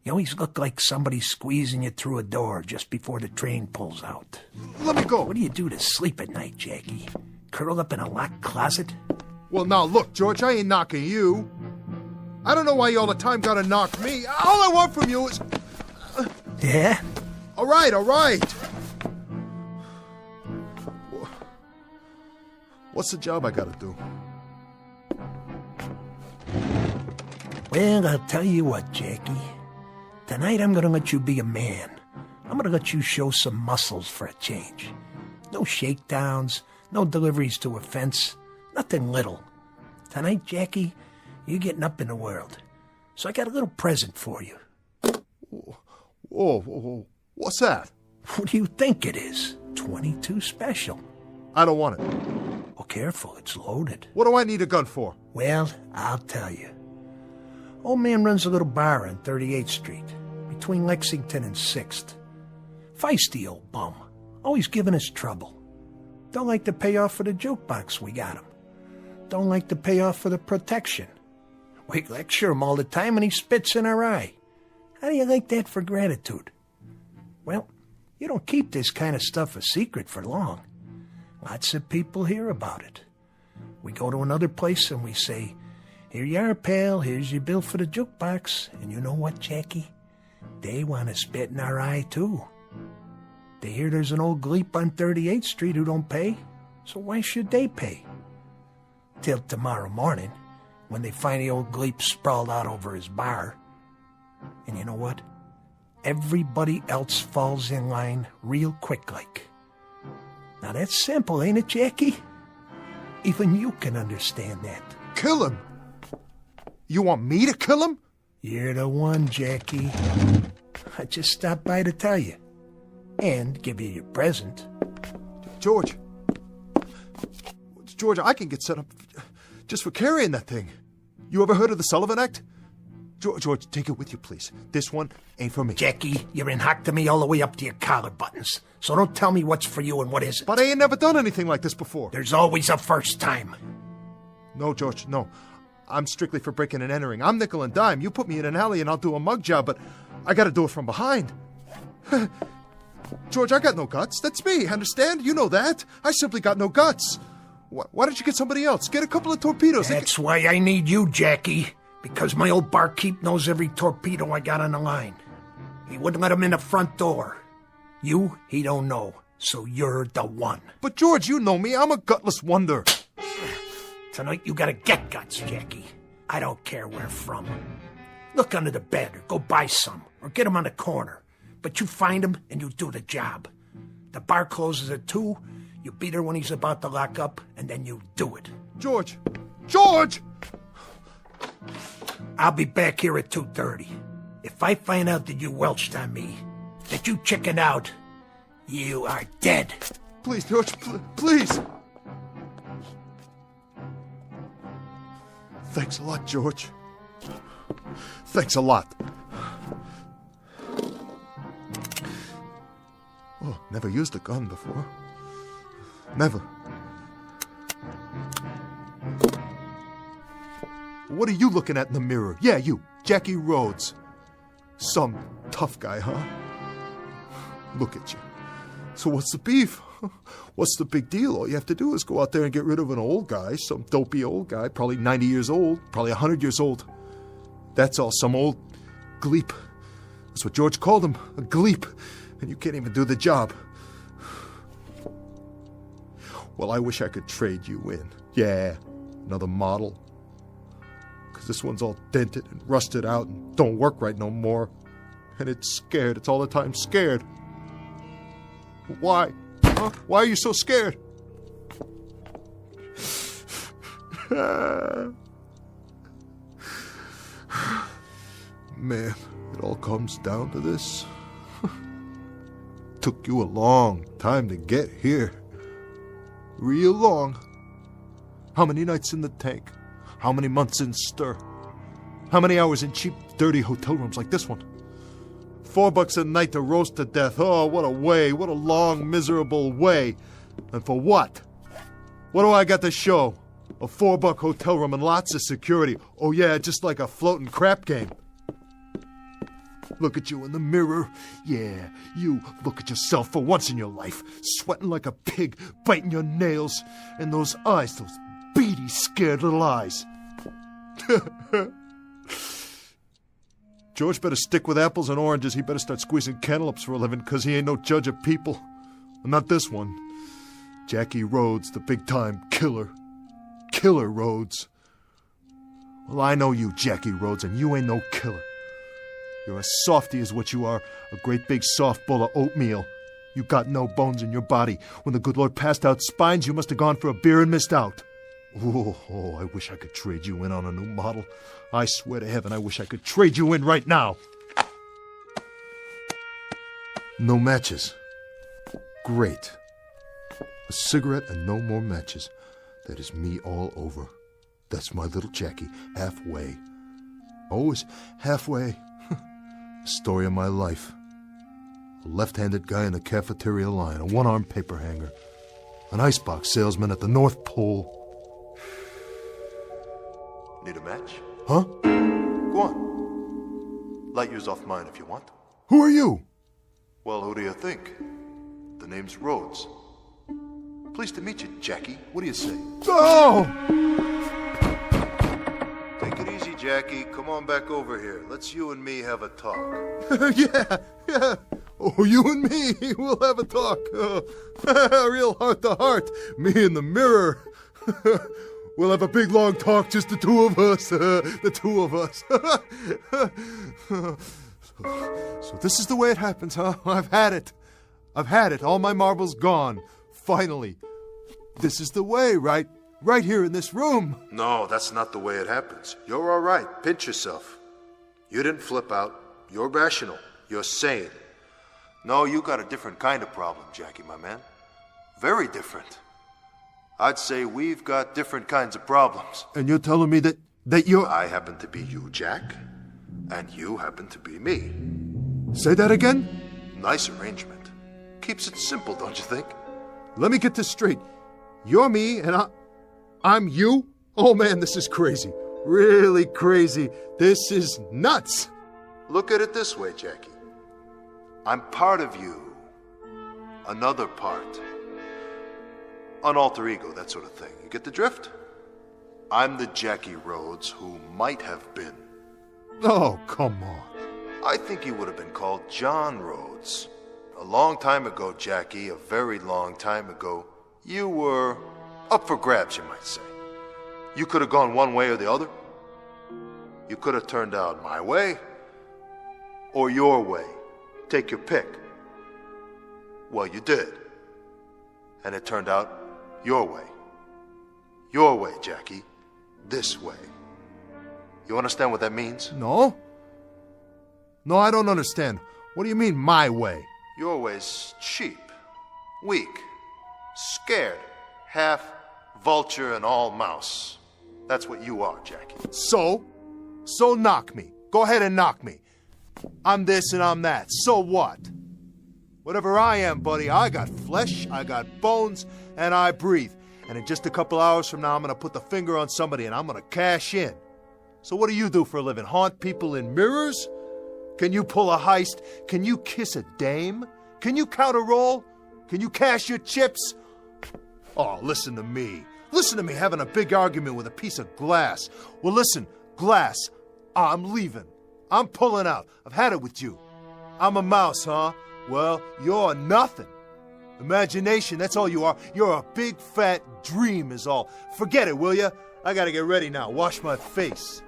You always look like somebody squeezing you through a door just before the train pulls out. Let me go. What do you do to sleep at night, Jackie? Curl up in a locked closet? Well, now, look, George, I ain't knocking you. I don't know why you all the time gotta knock me. All I want from you is... Yeah? All right. What's the job I gotta do? Well, I'll tell you what, Jackie. Tonight I'm gonna let you be a man. I'm gonna let you show some muscles for a change. No shakedowns, no deliveries to a fence, nothing little. Tonight, Jackie, you're getting up in the world. So I got a little present for you. Whoa, what's that? What do you think it is? 22 special. I don't want it. Oh, careful, it's loaded. What do I need a gun for? Well, I'll tell you. Old man runs a little bar on 38th Street, between Lexington and 6th. Feisty old bum, always giving us trouble. Don't like to pay off for the jukebox we got him. Don't like to pay off for the protection. We lecture him all the time and he spits in our eye. How do you like that for gratitude? Well, you don't keep this kind of stuff a secret for long. Lots of people hear about it. We go to another place and we say, "Here you are, pal, here's your bill for the jukebox." And you know what, Jackie? They want to spit in our eye, too. They hear there's an old gleep on 38th Street who don't pay, so why should they pay? Till tomorrow morning, when they find the old gleep sprawled out over his bar. And you know what? Everybody else falls in line real quick like. Now that's simple, ain't it, Jackie? Even you can understand that. Kill him? You want me to kill him? You're the one, Jackie. I just stopped by to tell you. And give you your present. George, I can get set up just for carrying that thing. You ever heard of the Sullivan Act? George, take it with you, please. This one ain't for me. Jackie, you're in hock to me all the way up to your collar buttons. So don't tell me what's for you and what isn't. But I ain't never done anything like this before. There's always a first time. No, George, no. I'm strictly for breaking and entering. I'm nickel and dime. You put me in an alley and I'll do a mug job, but I gotta do it from behind. George, I got no guts. That's me, understand? You know that. I simply got no guts. Why don't you get somebody else? Get a couple of torpedoes. That's why I need you, Jackie. Because my old barkeep knows every torpedo I got on the line. He wouldn't let him in the front door. You, he don't know. So you're the one. But George, you know me. I'm a gutless wonder. Tonight you gotta get guts, Jackie. I don't care where from. Look under the bed or go buy some. Or get them on the corner. But you find him and you do the job. The bar closes at 2. You beat her when he's about to lock up, and then you do it. George! I'll be back here at 2:30. If I find out that you welched on me, that you chickened out, you are dead. Please, George, please. Thanks a lot, George. Thanks a lot. Oh, never used a gun before. Never. What are you looking at in the mirror? Yeah, you, Jackie Rhodes. Some tough guy, huh? Look at you. So what's the beef? What's the big deal? All you have to do is go out there and get rid of an old guy, some dopey old guy, probably 90 years old, probably 100 years old. That's all, some old gleep. That's what George called him, a gleep. And you can't even do the job. Well, I wish I could trade you in. Yeah, Another model. Because this one's all dented and rusted out and don't work right no more. And it's scared. It's all the time scared. Why? Huh? Why are you so scared? Man, it all comes down to this. Took you a long time to get here. Real long. How many nights in the tank? How many months in stir? How many hours in cheap, dirty hotel rooms like this one? $4 a night to roast to death. Oh, what a way. What a long, miserable way. And for what? What do I got to show? A $4 hotel room and lots of security. Oh yeah, just like a floating crap game. Look at you in the mirror. Yeah, you look at yourself for once in your life. Sweating like a pig, biting your nails. And those eyes, those beady, scared little eyes. George better stick with apples and oranges. He better start squeezing cantaloupes for a living, because he ain't no judge of people. And not this one. Jackie Rhodes, the big-time killer. Killer Rhodes. Well, I know you, Jackie Rhodes, and you ain't no killer. You're a softy is what you are, a great big soft bowl of oatmeal. You got no bones in your body. When the good Lord passed out spines, you must have gone for a beer and missed out. Oh, I wish I could trade you in on a new model. I swear to heaven, I wish I could trade you in right now. No matches. Great. A cigarette and no more matches. That is me all over. That's my little Jackie, halfway. Always halfway. The story of my life. A left-handed guy in the cafeteria line, a one-armed paper hanger, an icebox salesman at the North Pole. Need a match? Huh? Go on. Light yours off mine if you want. Who are you? Well, who do you think? The name's Rhodes. Pleased to meet you, Jackie. What do you say? Oh! Take it easy, Jackie. Come on back over here. Let's you and me have a talk. Yeah. Oh, you and me, we'll have a talk. Real heart to heart. Me in the mirror. We'll have a big, long talk, just the two of us. The two of us. So this is the way it happens, huh? I've had it. All my marbles gone. Finally. This is the way, right? Right here in this room. No, that's not the way it happens. You're all right. Pinch yourself. You didn't flip out. You're rational. You're sane. No, you got a different kind of problem, Jackie, my man. Very different. I'd say we've got different kinds of problems. And you're telling me that you're... I happen to be you, Jack. And you happen to be me. Say that again? Nice arrangement. Keeps it simple, don't you think? Let me get this straight. You're me and I'm you? Oh man, this is crazy. Really crazy. This is nuts. Look at it this way, Jackie. I'm part of you. Another part. An alter ego, that sort of thing. You get the drift? I'm the Jackie Rhodes who might have been. Oh, come on. I think you would have been called John Rhodes. A long time ago, Jackie, a very long time ago, you were up for grabs, you might say. You could have gone one way or the other. You could have turned out my way or your way. Take your pick. Well, you did. And it turned out your way. Your way, Jackie. This way. You understand what that means? No. No, I don't understand. What do you mean, my way? Your way's cheap, weak, scared, half vulture and all mouse. That's what you are, Jackie. So knock me. Go ahead and knock me. I'm this and I'm that. So what? Whatever I am, buddy, I got flesh, I got bones, and I breathe. And in just a couple hours from now, I'm going to put the finger on somebody and I'm going to cash in. So what do you do for a living? Haunt people in mirrors? Can you pull a heist? Can you kiss a dame? Can you count a roll? Can you cash your chips? Oh, listen to me. Listen to me having a big argument with a piece of glass. Well, listen, glass, I'm leaving. I'm pulling out. I've had it with you. I'm a mouse, huh? Well, you're nothing. Imagination, that's all you are. You're a big fat dream is all. Forget it, will ya? I gotta get ready now. Wash my face.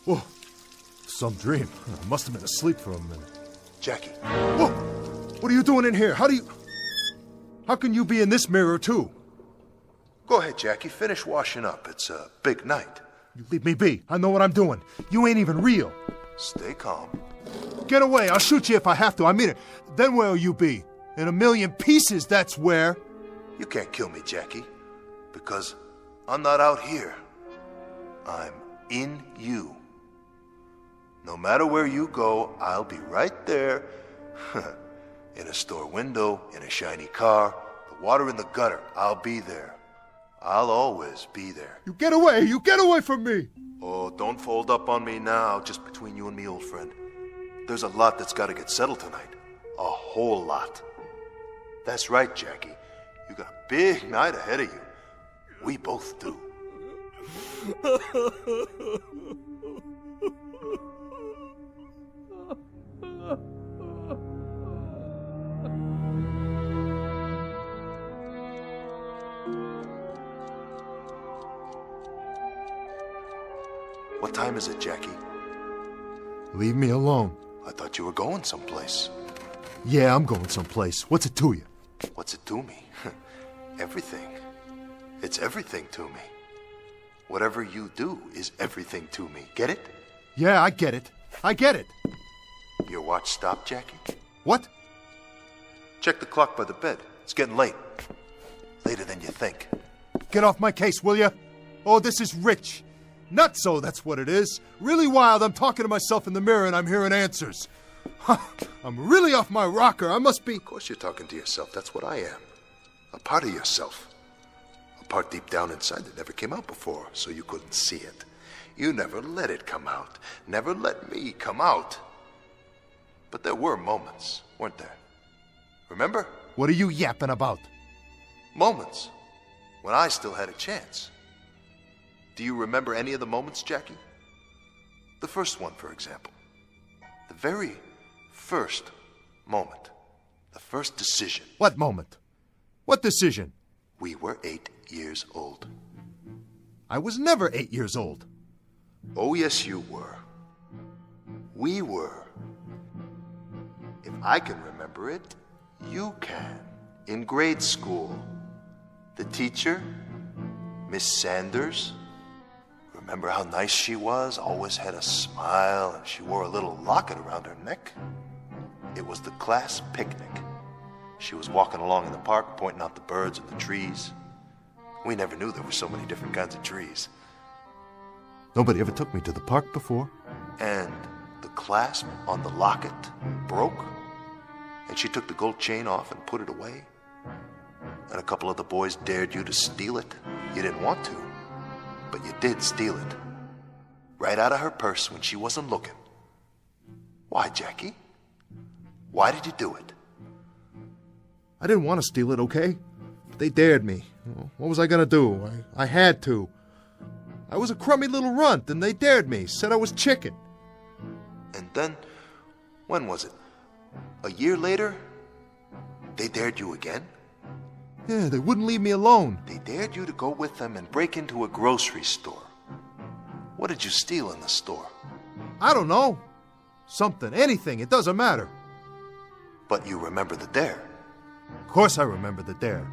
Whoa. Some dream. I must have been asleep for a minute. Jackie. Whoa! What are you doing in here? How can you be in this mirror, too? Go ahead, Jackie. Finish washing up. It's a big night. You leave me be. I know what I'm doing. You ain't even real. Stay calm. Get away. I'll shoot you if I have to. I mean it. Then where'll you be? In a million pieces, that's where. You can't kill me, Jackie. Because I'm not out here. I'm in you. No matter where you go, I'll be right there. In a store window, in a shiny car, the water in the gutter, I'll be there. I'll always be there. You get away! You get away from me! Oh, don't fold up on me now, just between you and me, old friend. There's a lot that's got to get settled tonight. A whole lot. That's right, Jackie. You got a big night ahead of you. We both do. What time is it, Jackie? Leave me alone. I thought you were going someplace. Yeah, I'm going someplace. What's it to you? What's it to me? Everything. It's everything to me. Whatever you do is everything to me. Get it? Yeah, I get it. I get it. Your watch stopped, Jackie? What? Check the clock by the bed. It's getting late. Later than you think. Get off my case, will you? Oh, this is rich. Nutso, that's what it is. Really wild. I'm talking to myself in the mirror and I'm hearing answers. I'm really off my rocker. I must be... Of course you're talking to yourself. That's what I am. A part of yourself. A part deep down inside that never came out before, so you couldn't see it. You never let it come out. Never let me come out. But there were moments, weren't there? Remember? What are you yapping about? Moments. When I still had a chance. Do you remember any of the moments, Jackie? The first one, for example. The very first moment. The first decision. What moment? What decision? We were 8 years old. I was never 8 years old. Oh, yes, you were. We were. If I can remember it, you can. In grade school. The teacher, Miss Sanders. Remember how nice she was? Always had a smile, and she wore a little locket around her neck. It was the class picnic. She was walking along in the park, pointing out the birds and the trees. We never knew there were so many different kinds of trees. Nobody ever took me to the park before. And the clasp on the locket broke, and she took the gold chain off and put it away. And a couple of the boys dared you to steal it. You didn't want to. But you did steal it. Right out of her purse when she wasn't looking. Why, Jackie? Why did you do it? I didn't want to steal it, okay? But they dared me. What was I going to do? I had to. I was a crummy little runt, and they dared me. Said I was chicken. And then, when was it? A year later? They dared you again? Yeah, they wouldn't leave me alone. They dared you to go with them and break into a grocery store. What did you steal in the store? I don't know. Something, anything, it doesn't matter. But you remember the dare. Of course I remember the dare.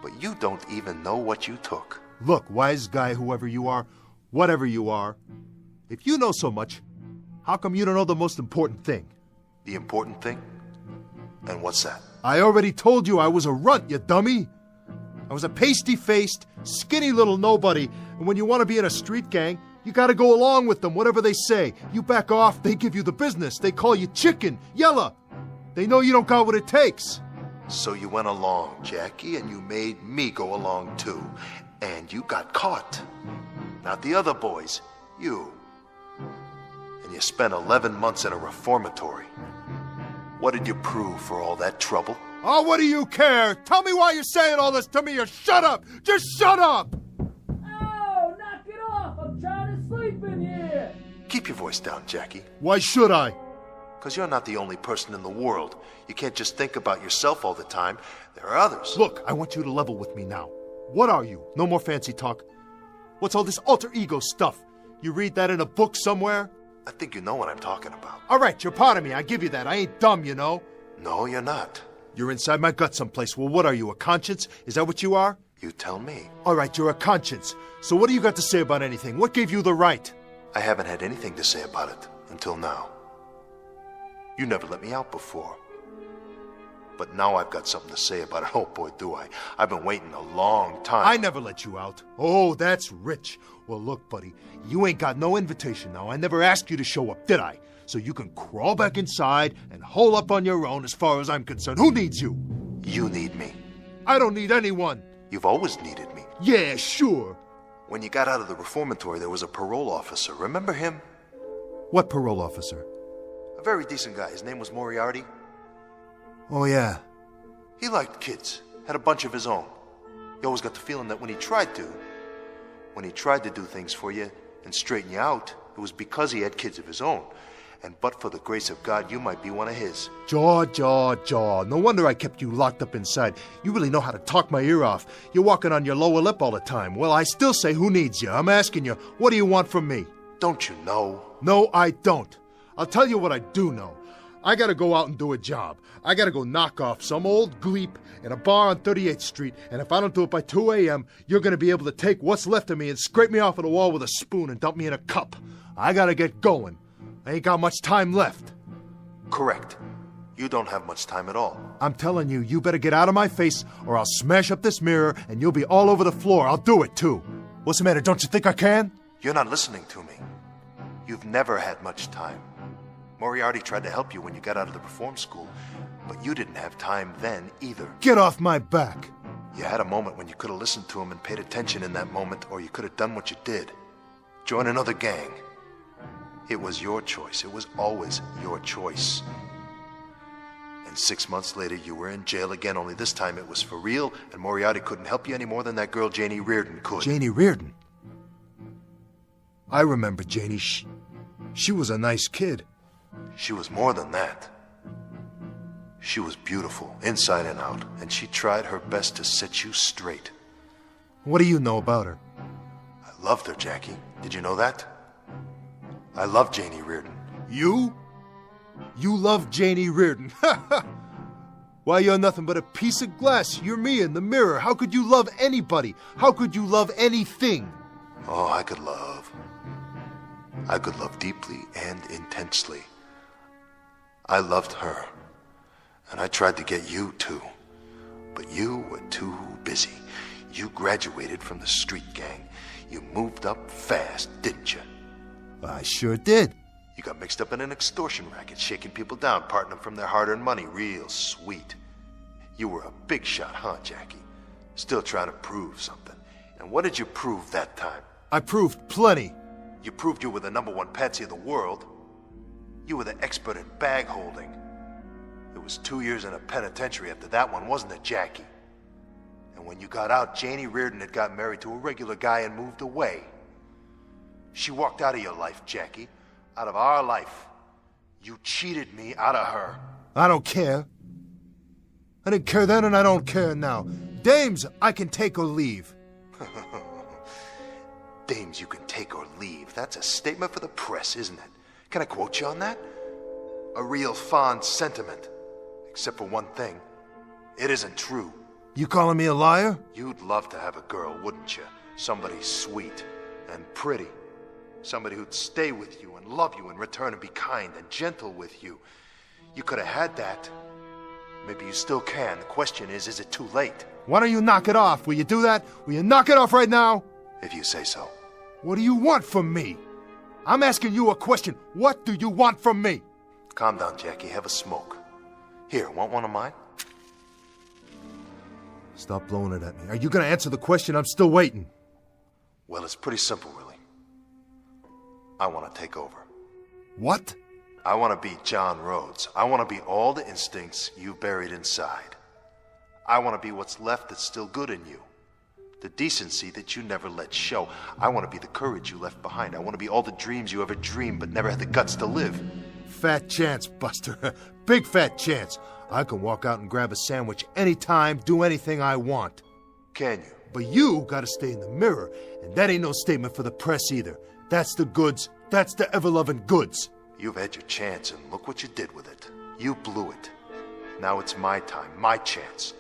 But you don't even know what you took. Look, wise guy, whoever you are, whatever you are, if you know so much, how come you don't know the most important thing? The important thing? And what's that? I already told you I was a runt, you dummy. I was a pasty-faced, skinny little nobody, and when you want to be in a street gang, you gotta go along with them, whatever they say. You back off, they give you the business. They call you chicken, yella. They know you don't got what it takes. So you went along, Jackie, and you made me go along too. And you got caught. Not the other boys, you. And you spent 11 months in a reformatory. What did you prove for all that trouble? Oh, what do you care? Tell me why you're saying all this to me, or shut up! Just shut up! Oh, knock it off! I'm trying to sleep in here! Keep your voice down, Jackie. Why should I? Because you're not the only person in the world. You can't just think about yourself all the time. There are others. Look, I want you to level with me now. What are you? No more fancy talk. What's all this alter ego stuff? You read that in a book somewhere? I think you know what I'm talking about. All right, you're part of me. I give you that. I ain't dumb, you know. No, you're not. You're inside my gut someplace. Well, what are you, a conscience? Is that what you are? You tell me. All right, you're a conscience. So what do you got to say about anything? What gave you the right? I haven't had anything to say about it until now. You never let me out before. But now I've got something to say about it. Oh, boy, do I. I've been waiting a long time. I never let you out. Oh, that's rich. Well, look, buddy, you ain't got no invitation now. I never asked you to show up, did I? So you can crawl back inside and hole up on your own as far as I'm concerned. Who needs you? You need me. I don't need anyone. You've always needed me. Yeah, sure. When you got out of the reformatory, there was a parole officer. Remember him? What parole officer? A very decent guy. His name was Moriarty. Oh, yeah. He liked kids. Had a bunch of his own. You always got the feeling that when he tried to do things for you and straighten you out, it was because he had kids of his own. And but for the grace of God, you might be one of his. Jaw. No wonder I kept you locked up inside. You really know how to talk my ear off. You're walking on your lower lip all the time. Well, I still say, who needs you? I'm asking you, what do you want from me? Don't you know? No, I don't. I'll tell you what I do know. I gotta go out and do a job. I gotta go knock off some old gleep in a bar on 38th Street, and if I don't do it by 2 a.m., you're gonna be able to take what's left of me and scrape me off of the wall with a spoon and dump me in a cup. I gotta get going. I ain't got much time left. Correct. You don't have much time at all. I'm telling you, you better get out of my face, or I'll smash up this mirror, and you'll be all over the floor. I'll do it, too. What's the matter, don't you think I can? You're not listening to me. You've never had much time. Moriarty tried to help you when you got out of the reform school, but you didn't have time then either. Get off my back! You had a moment when you could have listened to him and paid attention in that moment, or you could have done what you did. Join another gang. It was your choice. It was always your choice. And 6 months later, you were in jail again, only this time it was for real, and Moriarty couldn't help you any more than that girl Janie Reardon could. Janie Reardon? I remember Janie. She was a nice kid. She was more than that. She was beautiful, inside and out, and she tried her best to set you straight. What do you know about her? I loved her, Jackie. Did you know that? I love Janie Reardon. You? You love Janie Reardon? Why, you're nothing but a piece of glass. You're me in the mirror. How could you love anybody? How could you love anything? Oh, I could love. I could love deeply and intensely. I loved her. And I tried to get you, too. But you were too busy. You graduated from the street gang. You moved up fast, didn't you? I sure did. You got mixed up in an extortion racket, shaking people down, parting them from their hard-earned money. Real sweet. You were a big shot, huh, Jackie? Still trying to prove something. And what did you prove that time? I proved plenty. You proved you were the #1 patsy of the world. You were the expert in bag holding. It was 2 years in a penitentiary after that one, wasn't it, Jackie? And when you got out, Janie Reardon had got married to a regular guy and moved away. She walked out of your life, Jackie. Out of our life. You cheated me out of her. I don't care. I didn't care then and I don't care now. Dames, I can take or leave. Dames you can take or leave. That's a statement for the press, isn't it? Can I quote you on that? A real fond sentiment. Except for one thing. It isn't true. You calling me a liar? You'd love to have a girl, wouldn't you? Somebody sweet and pretty. Somebody who'd stay with you and love you in return and be kind and gentle with you. You could have had that. Maybe you still can. The question is it too late? Why don't you knock it off? Will you do that? Will you knock it off right now? If you say so. What do you want from me? I'm asking you a question. What do you want from me? Calm down, Jackie. Have a smoke. Here, want one of mine? Stop blowing it at me. Are you going to answer the question? I'm still waiting. Well, it's pretty simple, really. I want to take over. What? I want to be John Rhodes. I want to be all the instincts you buried inside. I want to be what's left that's still good in you. The decency that you never let show. I want to be the courage you left behind. I want to be all the dreams you ever dreamed but never had the guts to live. Fat chance, Buster. Big fat chance. I can walk out and grab a sandwich anytime, do anything I want. Can you? But you gotta stay in the mirror, and that ain't no statement for the press either. That's the goods. That's the ever-loving goods. You've had your chance, and look what you did with it. You blew it. Now it's my time, my chance.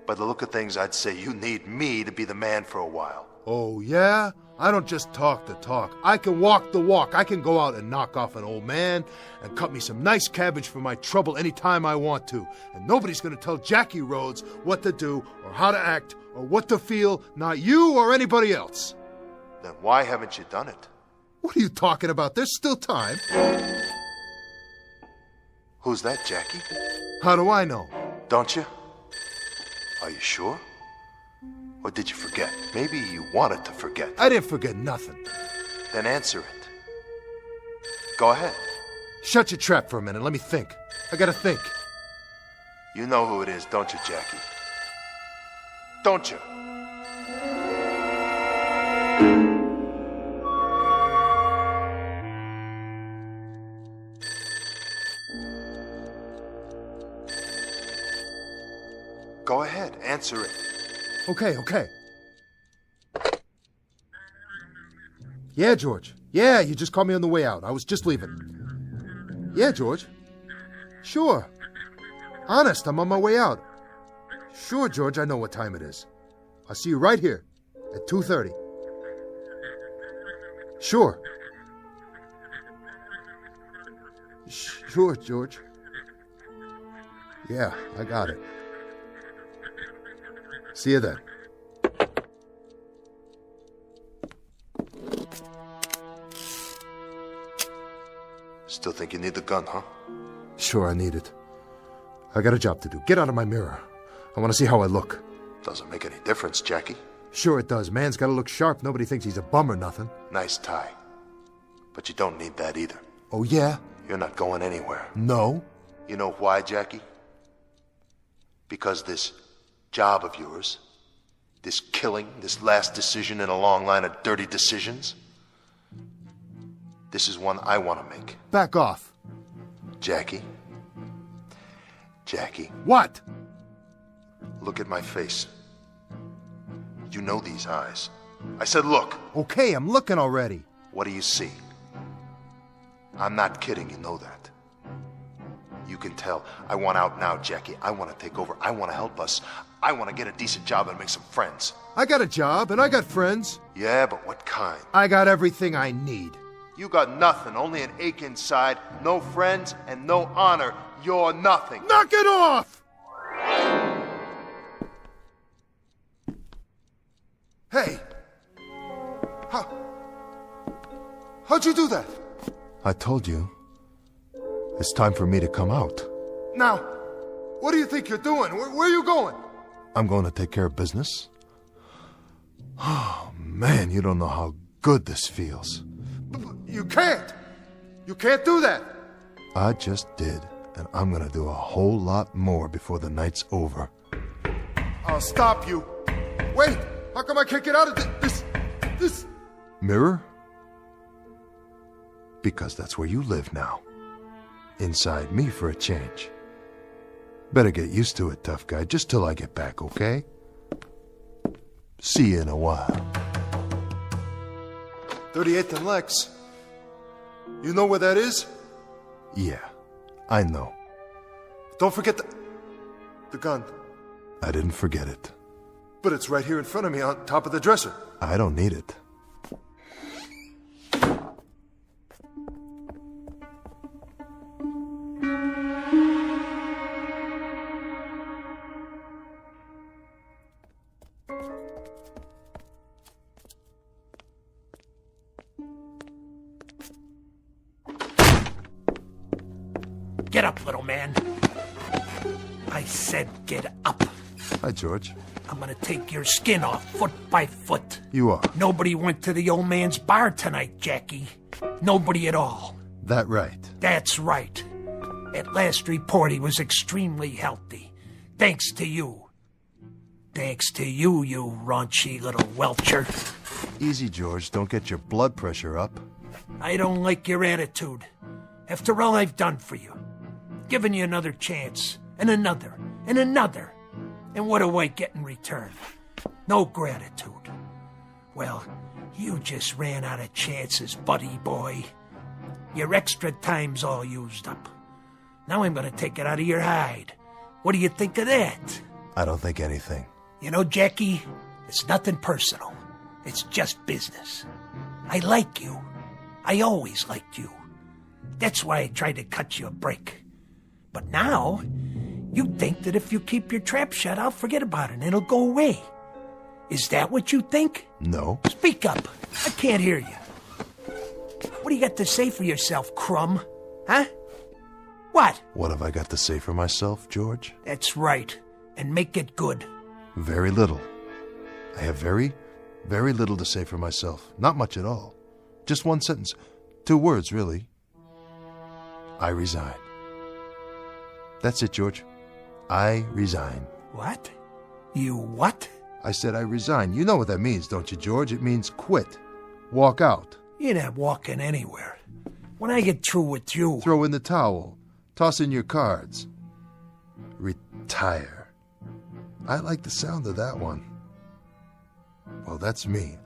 By the look of things, I'd say you need me to be the man for a while. Oh, yeah? I don't just talk the talk. I can walk the walk. I can go out and knock off an old man and cut me some nice cabbage for my trouble anytime I want to. And nobody's gonna tell Jackie Rhodes what to do or how to act or what to feel, not you or anybody else. Then why haven't you done it? What are you talking about? There's still time. Who's that, Jackie? How do I know? Don't you? Are you sure? Or did you forget? Maybe you wanted to forget. I didn't forget nothing. Then answer it. Go ahead. Shut your trap for a minute. Let me think. I gotta think. You know who it is, don't you, Jackie? Don't you? Go ahead, answer it. Okay. Yeah, George. Yeah, you just called me on the way out. I was just leaving. Yeah, George. Sure. Honest, I'm on my way out. Sure, George, I know what time it is. I'll see you right here at 2:30. Sure. Sure, George. Yeah, I got it. See you then. Still think you need the gun, huh? Sure, I need it. I got a job to do. Get out of my mirror. I want to see how I look. Doesn't make any difference, Jackie. Sure it does. Man's got to look sharp. Nobody thinks he's a bum or nothing. Nice tie. But you don't need that either. Oh, yeah? You're not going anywhere. No. You know why, Jackie? Because this job of yours, this killing, this last decision in a long line of dirty decisions, this is one I want to make. Back off. Jackie. What? Look at my face. You know these eyes. I said look. Okay, I'm looking already. What do you see? I'm not kidding, you know that. You can tell. I want out now, Jackie. I want to take over. I want to help us. I want to get a decent job and make some friends. I got a job and I got friends. Yeah, but what kind? I got everything I need. You got nothing, only an ache inside, no friends, and no honor. You're nothing. Knock it off! Hey! How'd you do that? I told you. It's time for me to come out. Now, what do you think you're doing? Where are you going? I'm going to take care of business. Oh, man, you don't know how good this feels. You can't! You can't do that! I just did, and I'm gonna do a whole lot more before the night's over. I'll stop you. Wait! How come I can't get out of this? Mirror? Because that's where you live now. Inside me for a change. Better get used to it, tough guy, just till I get back, okay? See you in a while. 38th and Lex. You know where that is? Yeah, I know. Don't forget the gun. I didn't forget it. But it's right here in front of me on top of the dresser. I don't need it. Get up, little man. I said get up. Hi, George. I'm gonna take your skin off foot by foot. You are. Nobody went to the old man's bar tonight, Jackie. Nobody at all. That right. That's right. At last report, he was extremely healthy. Thanks to you. Thanks to you, you raunchy little welcher. Easy, George. Don't get your blood pressure up. I don't like your attitude. After all I've done for you. Given you another chance, and another, and another. And what do I get in return? No gratitude. Well, you just ran out of chances, buddy boy. Your extra time's all used up. Now I'm gonna take it out of your hide. What do you think of that? I don't think anything. You know, Jackie, it's nothing personal. It's just business. I like you. I always liked you. That's why I tried to cut you a break. But now, you think that if you keep your trap shut, I'll forget about it and it'll go away. Is that what you think? No. Speak up. I can't hear you. What do you got to say for yourself, Crumb? Huh? What? What have I got to say for myself, George? That's right. And make it good. Very little. I have very, very little to say for myself. Not much at all. Just one sentence. 2 words, really. I resign. That's it, George. I resign. What? You what? I said I resign. You know what that means, don't you, George? It means quit. Walk out. You're not walking anywhere. When I get through with you... Throw in the towel. Toss in your cards. Retire. I like the sound of that one. Well, that's me.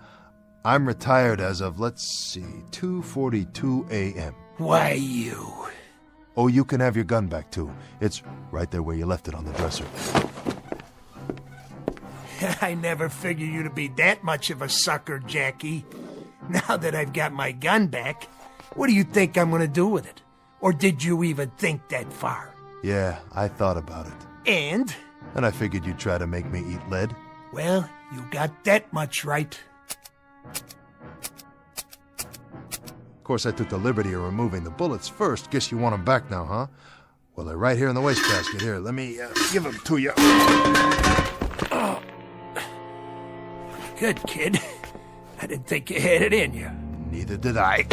I'm retired as of, let's see, 2:42 a.m. Why you? Oh, you can have your gun back, too. It's right there where you left it on the dresser. I never figured you to be that much of a sucker, Jackie. Now that I've got my gun back, what do you think I'm going to do with it? Or did you even think that far? Yeah, I thought about it. And? And I figured you'd try to make me eat lead. Well, you got that much right. Of course, I took the liberty of removing the bullets first. Guess you want them back now, huh? Well, they're right here in the wastebasket. Here, let me give them to you. Oh. Good, kid. I didn't think you had it in you. Neither did I.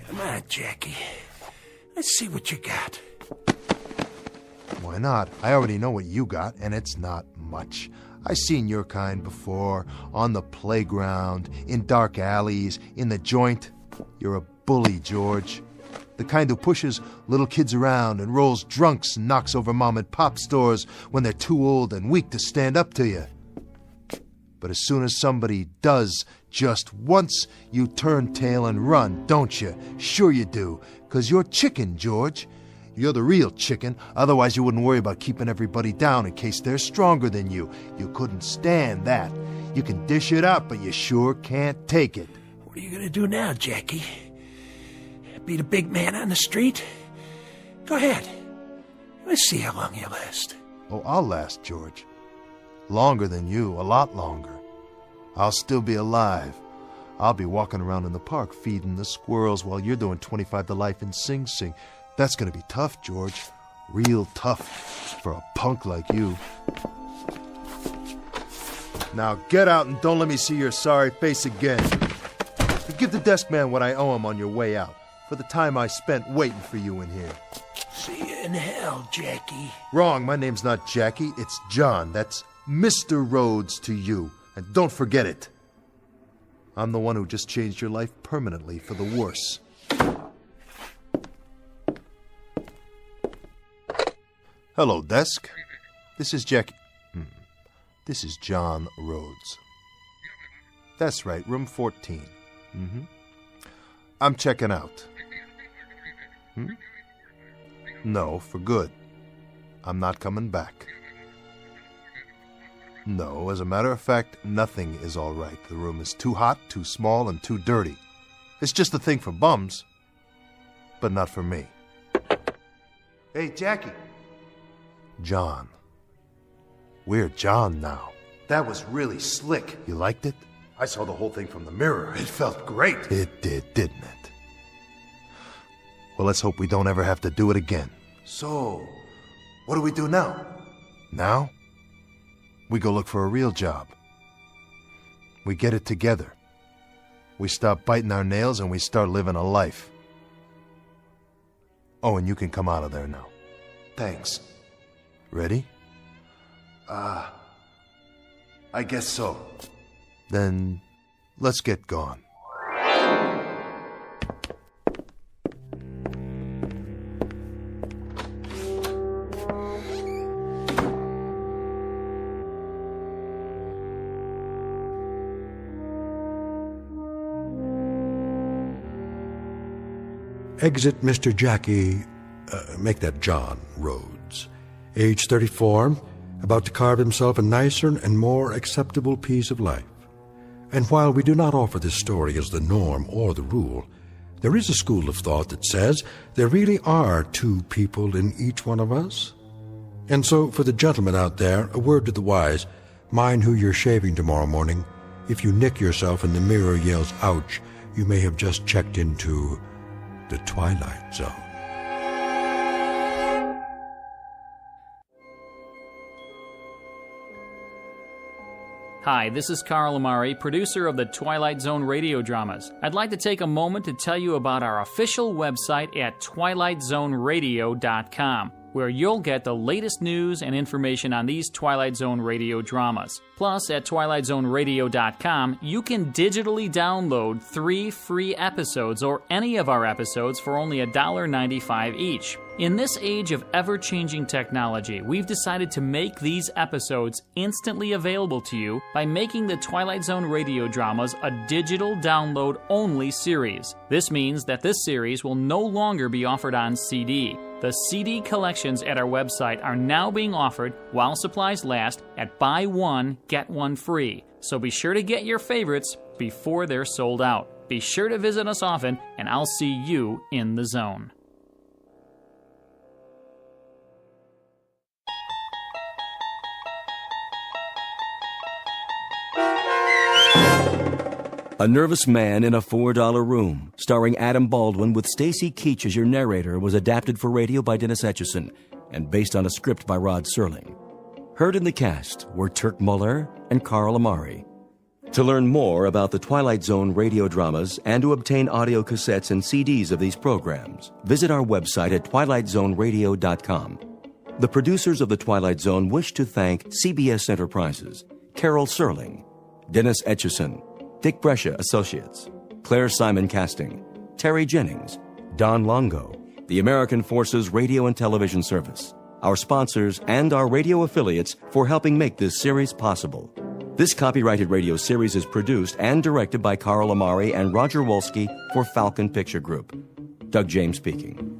Come on, Jackie. Let's see what you got. Why not? I already know what you got, and it's not much. I've seen your kind before, on the playground, in dark alleys, in the joint. You're a bully, George. The kind who pushes little kids around and rolls drunks and knocks over mom-and-pop stores when they're too old and weak to stand up to you. But as soon as somebody does just once, you turn tail and run, don't you? Sure you do, 'cause you're chicken, George. You're the real chicken, otherwise you wouldn't worry about keeping everybody down in case they're stronger than you. You couldn't stand that. You can dish it up, but you sure can't take it. What are you gonna do now, Jackie? Be the big man on the street? Go ahead. Let's see how long you last. Oh, I'll last, George. Longer than you, a lot longer. I'll still be alive. I'll be walking around in the park feeding the squirrels while you're doing 25 to life in Sing Sing. That's gonna be tough, George. Real tough for a punk like you. Now get out and don't let me see your sorry face again. Give the desk man what I owe him on your way out, for the time I spent waiting for you in here. See you in hell, Jackie. Wrong, my name's not Jackie, it's John. That's Mr. Rhodes to you, and don't forget it. I'm the one who just changed your life permanently for the worse. Hello, desk. This is Jackie. This is John Rhodes. That's right, room 14. I'm checking out. No, for good. I'm not coming back. No, as a matter of fact, nothing is all right. The room is too hot, too small, and too dirty. It's just a thing for bums, but not for me. Hey, Jackie. John. We're John now. That was really slick. You liked it? I saw the whole thing from the mirror. It felt great. It did, didn't it? Well, let's hope we don't ever have to do it again. So, what do we do now? Now? We go look for a real job. We get it together. We stop biting our nails and we start living a life. Oh, and you can come out of there now. Thanks. Ready? I guess so. Then, let's get gone. Exit Mr. Jackie, make that John Rhodes, age 34, about to carve himself a nicer and more acceptable piece of life. And while we do not offer this story as the norm or the rule, there is a school of thought that says there really are two people in each one of us. And so, for the gentlemen out there, a word to the wise, mind who you're shaving tomorrow morning. If you nick yourself and the mirror yells, ouch, you may have just checked into the Twilight Zone. Hi, this is Carl Amari, producer of the Twilight Zone Radio Dramas. I'd like to take a moment to tell you about our official website at twilightzoneradio.com, where you'll get the latest news and information on these Twilight Zone radio dramas. Plus, at twilightzoneradio.com, you can digitally download 3 free episodes or any of our episodes for only $1.95 each. In this age of ever-changing technology, we've decided to make these episodes instantly available to you by making the Twilight Zone radio dramas a digital download-only series. This means that this series will no longer be offered on CD. The CD collections at our website are now being offered while supplies last at buy one, get one free. So be sure to get your favorites before they're sold out. Be sure to visit us often, and I'll see you in the zone. A Nervous Man in a $4 Room, starring Adam Baldwin with Stacy Keach as your narrator, was adapted for radio by Dennis Etchison and based on a script by Rod Serling. Heard in the cast were Turk Muller and Carl Amari. To learn more about the Twilight Zone radio dramas and to obtain audio cassettes and CDs of these programs, visit our website at twilightzoneradio.com. The producers of The Twilight Zone wish to thank CBS Enterprises, Carol Serling, Dennis Etchison, Dick Brescia Associates, Claire Simon Casting, Terry Jennings, Don Longo, the American Forces Radio and Television Service, our sponsors, and our radio affiliates for helping make this series possible. This copyrighted radio series is produced and directed by Carl Amari and Roger Wolski for Falcon Picture Group. Doug James speaking.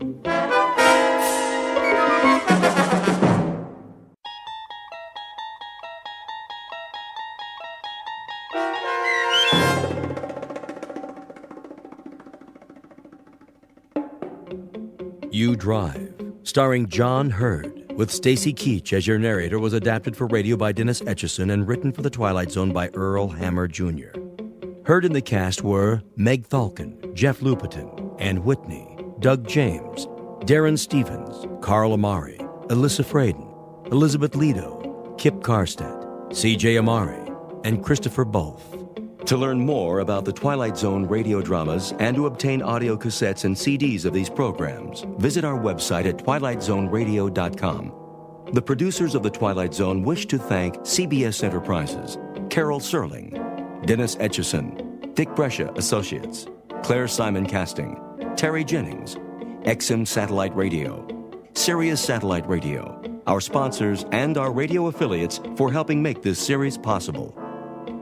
You Drive, starring John Hurd, with Stacy Keach as your narrator, was adapted for radio by Dennis Etchison and written for The Twilight Zone by Earl Hammer Jr. Heard in the cast were Meg Thalken, Jeff Lupetin, Ann Whitney, Doug James, Darren Stevens, Carl Amari, Alyssa Fraden, Elizabeth Lido, Kip Karstedt, C.J. Amari, and Christopher Bolf. To learn more about the Twilight Zone radio dramas and to obtain audio cassettes and CDs of these programs, visit our website at twilightzoneradio.com. The producers of The Twilight Zone wish to thank CBS Enterprises, Carol Serling, Dennis Etchison, Dick Brescia Associates, Claire Simon Casting, Terry Jennings, XM Satellite Radio, Sirius Satellite Radio, our sponsors, and our radio affiliates for helping make this series possible.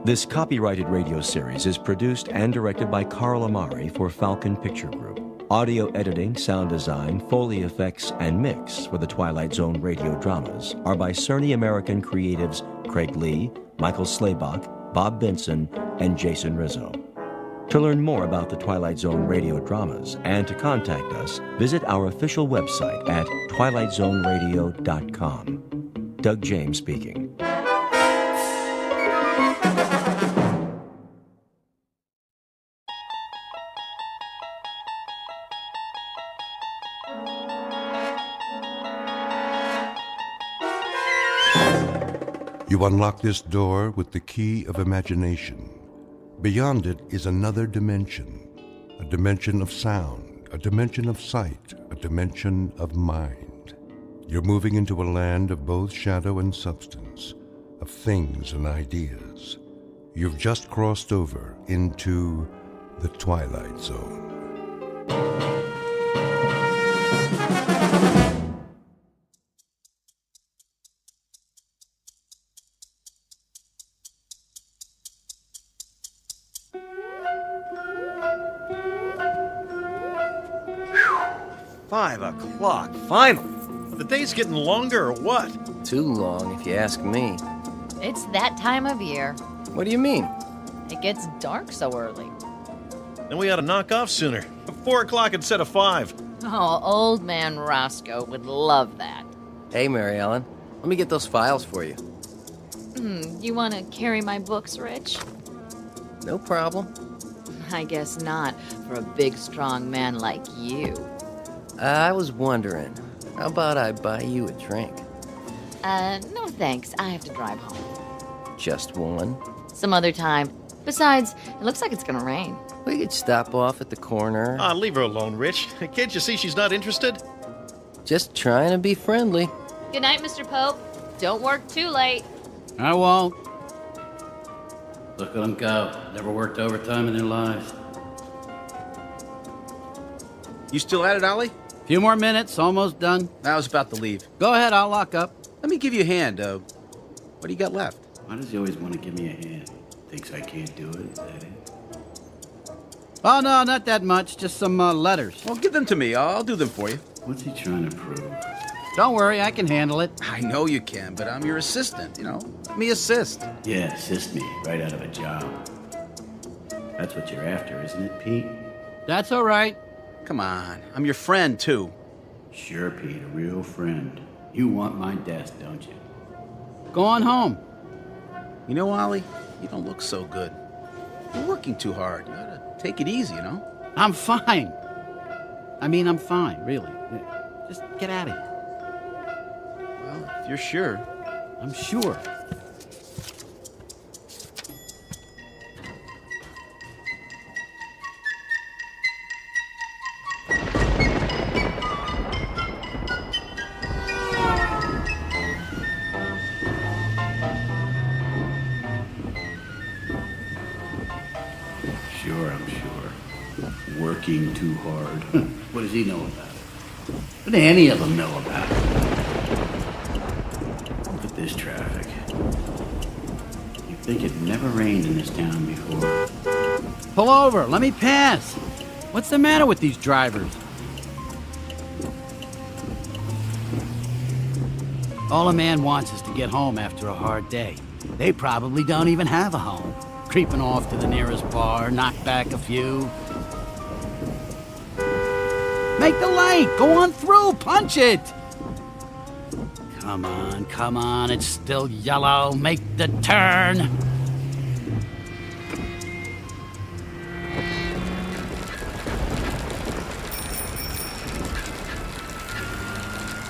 This copyrighted radio series is produced and directed by Carl Amari for Falcon Picture Group. Audio editing, sound design, Foley effects, and mix for the Twilight Zone radio dramas are by Cerny American creatives Craig Lee, Michael Slaybach, Bob Benson, and Jason Rizzo. To learn more about the Twilight Zone radio dramas and to contact us, visit our official website at twilightzoneradio.com. Doug James speaking. You unlock this door with the key of imagination. Beyond it is another dimension, a dimension of sound, a dimension of sight, a dimension of mind. You're moving into a land of both shadow and substance, of things and ideas. You've just crossed over into the Twilight Zone. 5 o'clock, finally. The day's getting longer or what? Too long, if you ask me. It's that time of year. What do you mean? It gets dark so early. Then we ought to knock off sooner. 4 o'clock instead of 5. Oh, old man Roscoe would love that. Hey, Mary Ellen. Let me get those files for you. You want to carry my books, Rich? No problem. I guess not, for a big, strong man like you. I was wondering, how about I buy you a drink? No thanks. I have to drive home. Just one? Some other time. Besides, it looks like it's gonna rain. We could stop off at the corner. Leave her alone, Rich. Can't you see she's not interested? Just trying to be friendly. Good night, Mr. Pope. Don't work too late. I won't. Look at them go. Never worked overtime in their lives. You still at it, Ollie? Few more minutes, almost done. I was about to leave. Go ahead, I'll lock up. Let me give you a hand. What do you got left? Why does he always want to give me a hand? Thinks I can't do it, is that it? Oh, no, not that much. Just some letters. Well, give them to me. I'll do them for you. What's he trying to prove? Don't worry, I can handle it. I know you can, but I'm your assistant, Let me assist. Yeah, assist me right out of a job. That's what you're after, isn't it, Pete? That's all right. Come on. I'm your friend, too. Sure, Pete, a real friend. You want my desk, don't you? Go on home. You know, Ollie, you don't look so good. You're working too hard. You gotta take it easy, I'm fine. I'm fine, really. Just get out of here. Well, if you're sure. I'm sure. Sure, I'm sure. Working too hard. What does he know about it? What do any of them know about it? Look at this traffic. You'd think it never rained in this town before. Pull over, let me pass. What's the matter with these drivers? All a man wants is to get home after a hard day. They probably don't even have a home. Creeping off to the nearest bar, knock back a few. Make the light! Go on through! Punch it! Come on, it's still yellow. Make the turn!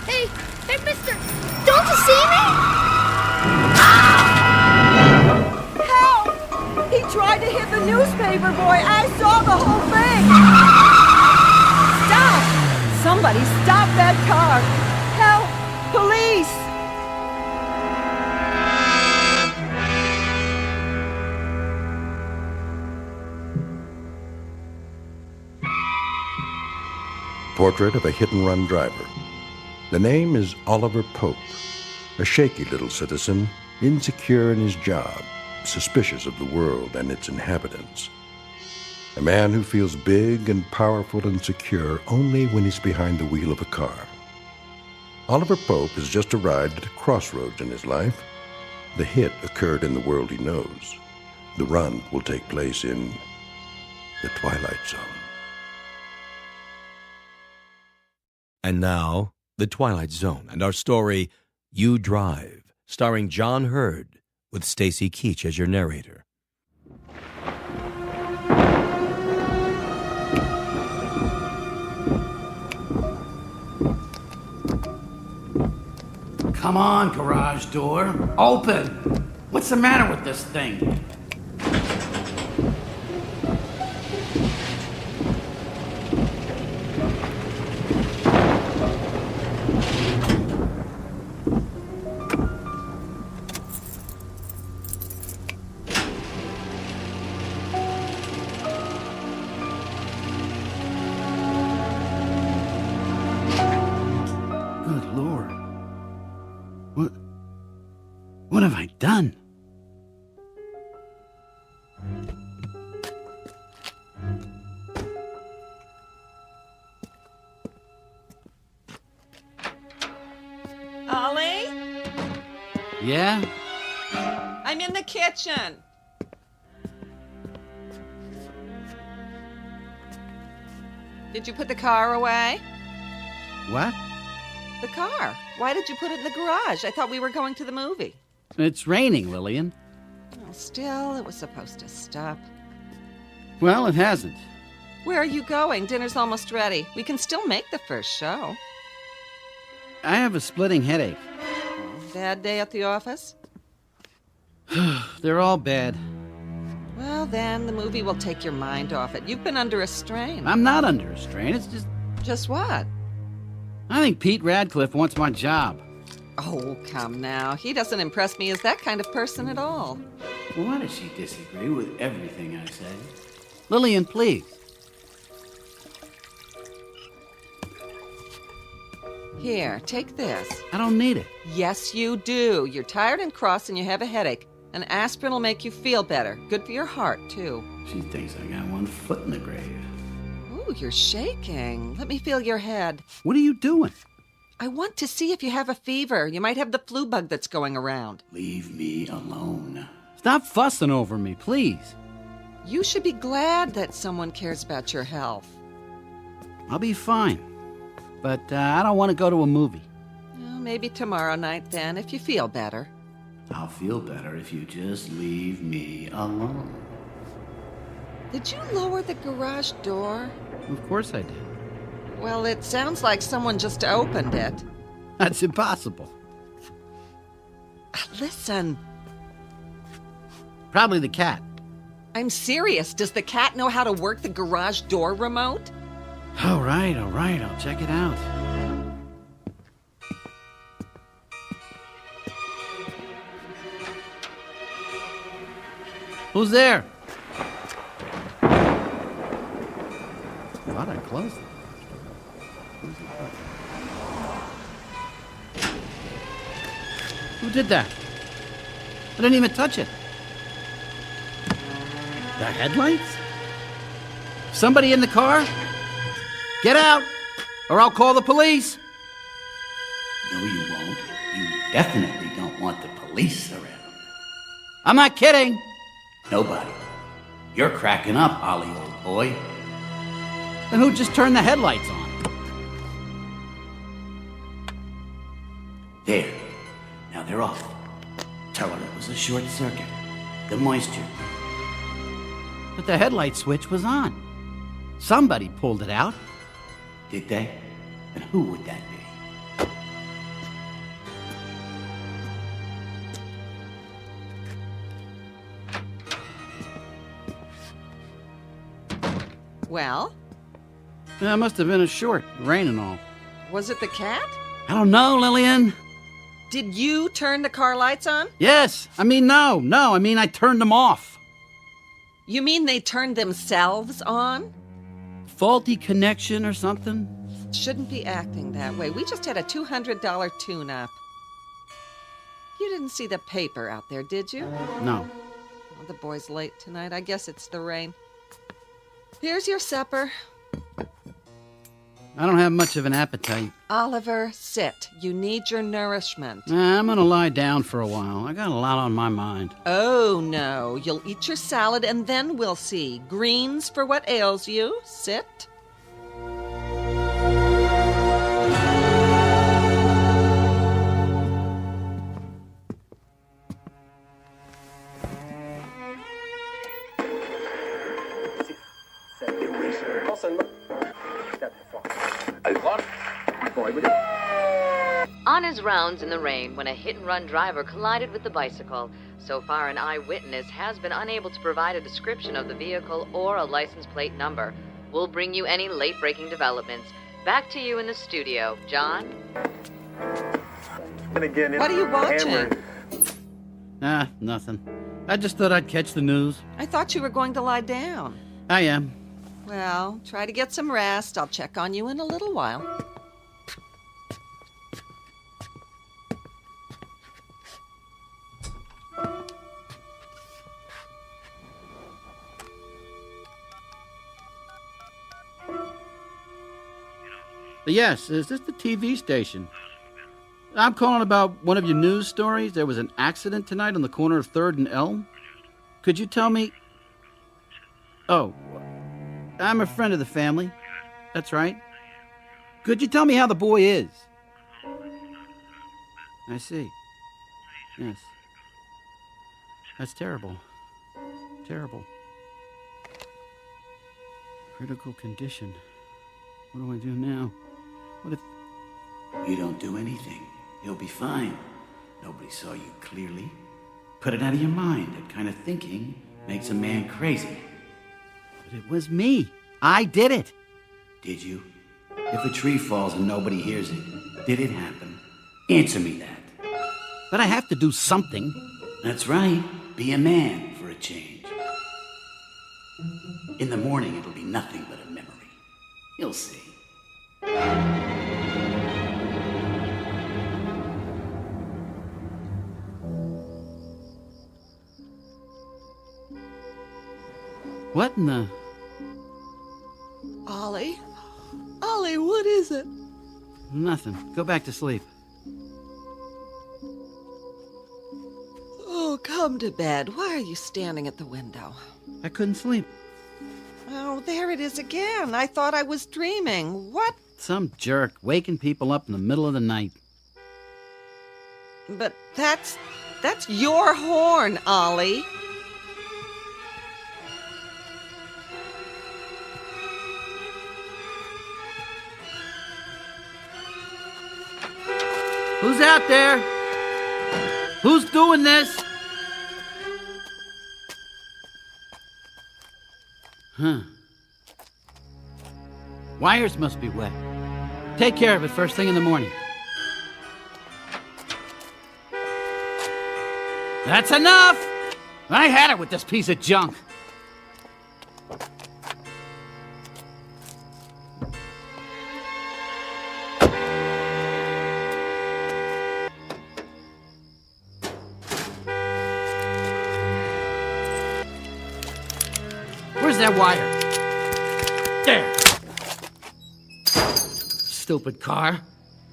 Hey, mister! Don't you see me? Help! He tried to hit the newspaper boy. I saw the whole thing. Stop! Somebody stop that car! Help! Police! Portrait of a hit-and-run driver. The name is Oliver Pope, a shaky little citizen, insecure in his job, suspicious of the world and its inhabitants. A man who feels big and powerful and secure only when he's behind the wheel of a car. Oliver Pope has just arrived at a crossroads in his life. The hit occurred in the world he knows. The run will take place in the Twilight Zone. And now, The Twilight Zone and our story, You Drive, starring John Hurd, with Stacy Keach as your narrator. Come on, garage door. Open! What's the matter with this thing? Good Lord. What have I done? I'm in the kitchen. Did you put the car away? What? The car. Why did you put it in the garage? I thought we were going to the movie. It's raining, Lillian. Well, still, it was supposed to stop. Well, it hasn't. Where are you going? Dinner's almost ready. We can still make the first show. I have a splitting headache. Bad day at the office? They're all bad. Well, then, the movie will take your mind off it. You've been under a strain. I'm not under a strain. It's just... Just what? I think Pete Radcliffe wants my job. Oh, come now. He doesn't impress me as that kind of person at all. Well, why does she disagree with everything I say? Lillian, please. Here, take this. I don't need it. Yes, you do. You're tired and cross and you have a headache. An aspirin will make you feel better. Good for your heart, too. She thinks I got one foot in the grave. Ooh, you're shaking. Let me feel your head. What are you doing? I want to see if you have a fever. You might have the flu bug that's going around. Leave me alone. Stop fussing over me, please. You should be glad that someone cares about your health. I'll be fine. But I don't want to go to a movie. Well, maybe tomorrow night then, if you feel better. I'll feel better if you just leave me alone. Did you lower the garage door? Of course I did. Well, it sounds like someone just opened it. That's impossible. Listen. Probably the cat. I'm serious. Does the cat know how to work the garage door remote? All right. I'll check it out. Who's there? Thought I closed it. Who did that? I didn't even touch it. The headlights? Somebody in the car? Get out, or I'll call the police. No, you won't. You definitely don't want the police around. I'm not kidding. Nobody. You're cracking up, Ollie, old boy. Then who just turned the headlights on? There. Now they're off. Tell her it was a short circuit. The moisture. But the headlight switch was on. Somebody pulled it out. Did they? And who would that be? Well? That must have been a short, rain and all. Was it the cat? I don't know, Lillian. Did you turn the car lights on? Yes. I mean, no. I mean, I turned them off. You mean they turned themselves on? Faulty connection or something? Shouldn't be acting that way. We just had a $200 tune-up. You didn't see the paper out there, did you? No. Oh, the boy's late tonight. I guess it's the rain. Here's your supper. I don't have much of an appetite. Oliver, sit. You need your nourishment. I'm gonna lie down for a while. I got a lot on my mind. Oh, no. You'll eat your salad and then we'll see. Greens for what ails you. Sit. On his rounds in the rain when a hit-and-run driver collided with the bicycle. So far, an eyewitness has been unable to provide a description of the vehicle or a license plate number. We'll bring you any late-breaking developments. Back to you in the studio. John? What are you watching? Nothing. I just thought I'd catch the news. I thought you were going to lie down. I am. Well, try to get some rest. I'll check on you in a little while. Yes, is this the TV station? I'm calling about one of your news stories. There was an accident tonight on the corner of 3rd and Elm. Could you tell me... Oh, I'm a friend of the family. That's right. Could you tell me how the boy is? I see. Yes. That's terrible. Terrible. Critical condition. What do I do now? What if... You don't do anything. You'll be fine. Nobody saw you clearly. Put it out of your mind. That kind of thinking makes a man crazy. But it was me. I did it. Did you? If a tree falls and nobody hears it, did it happen? Answer me that. But I have to do something. That's right. Be a man for a change. In the morning, it'll be nothing but a memory. You'll see. What in the... Ollie? Ollie, what is it? Nothing. Go back to sleep. Oh, come to bed. Why are you standing at the window? I couldn't sleep. Oh, there it is again. I thought I was dreaming. What? Some jerk waking people up in the middle of the night. But that's your horn, Ollie. Who's out there? Who's doing this? Huh. Wires must be wet. Take care of it first thing in the morning. That's enough! I had it with this piece of junk. Where's that wire? There. Stupid car.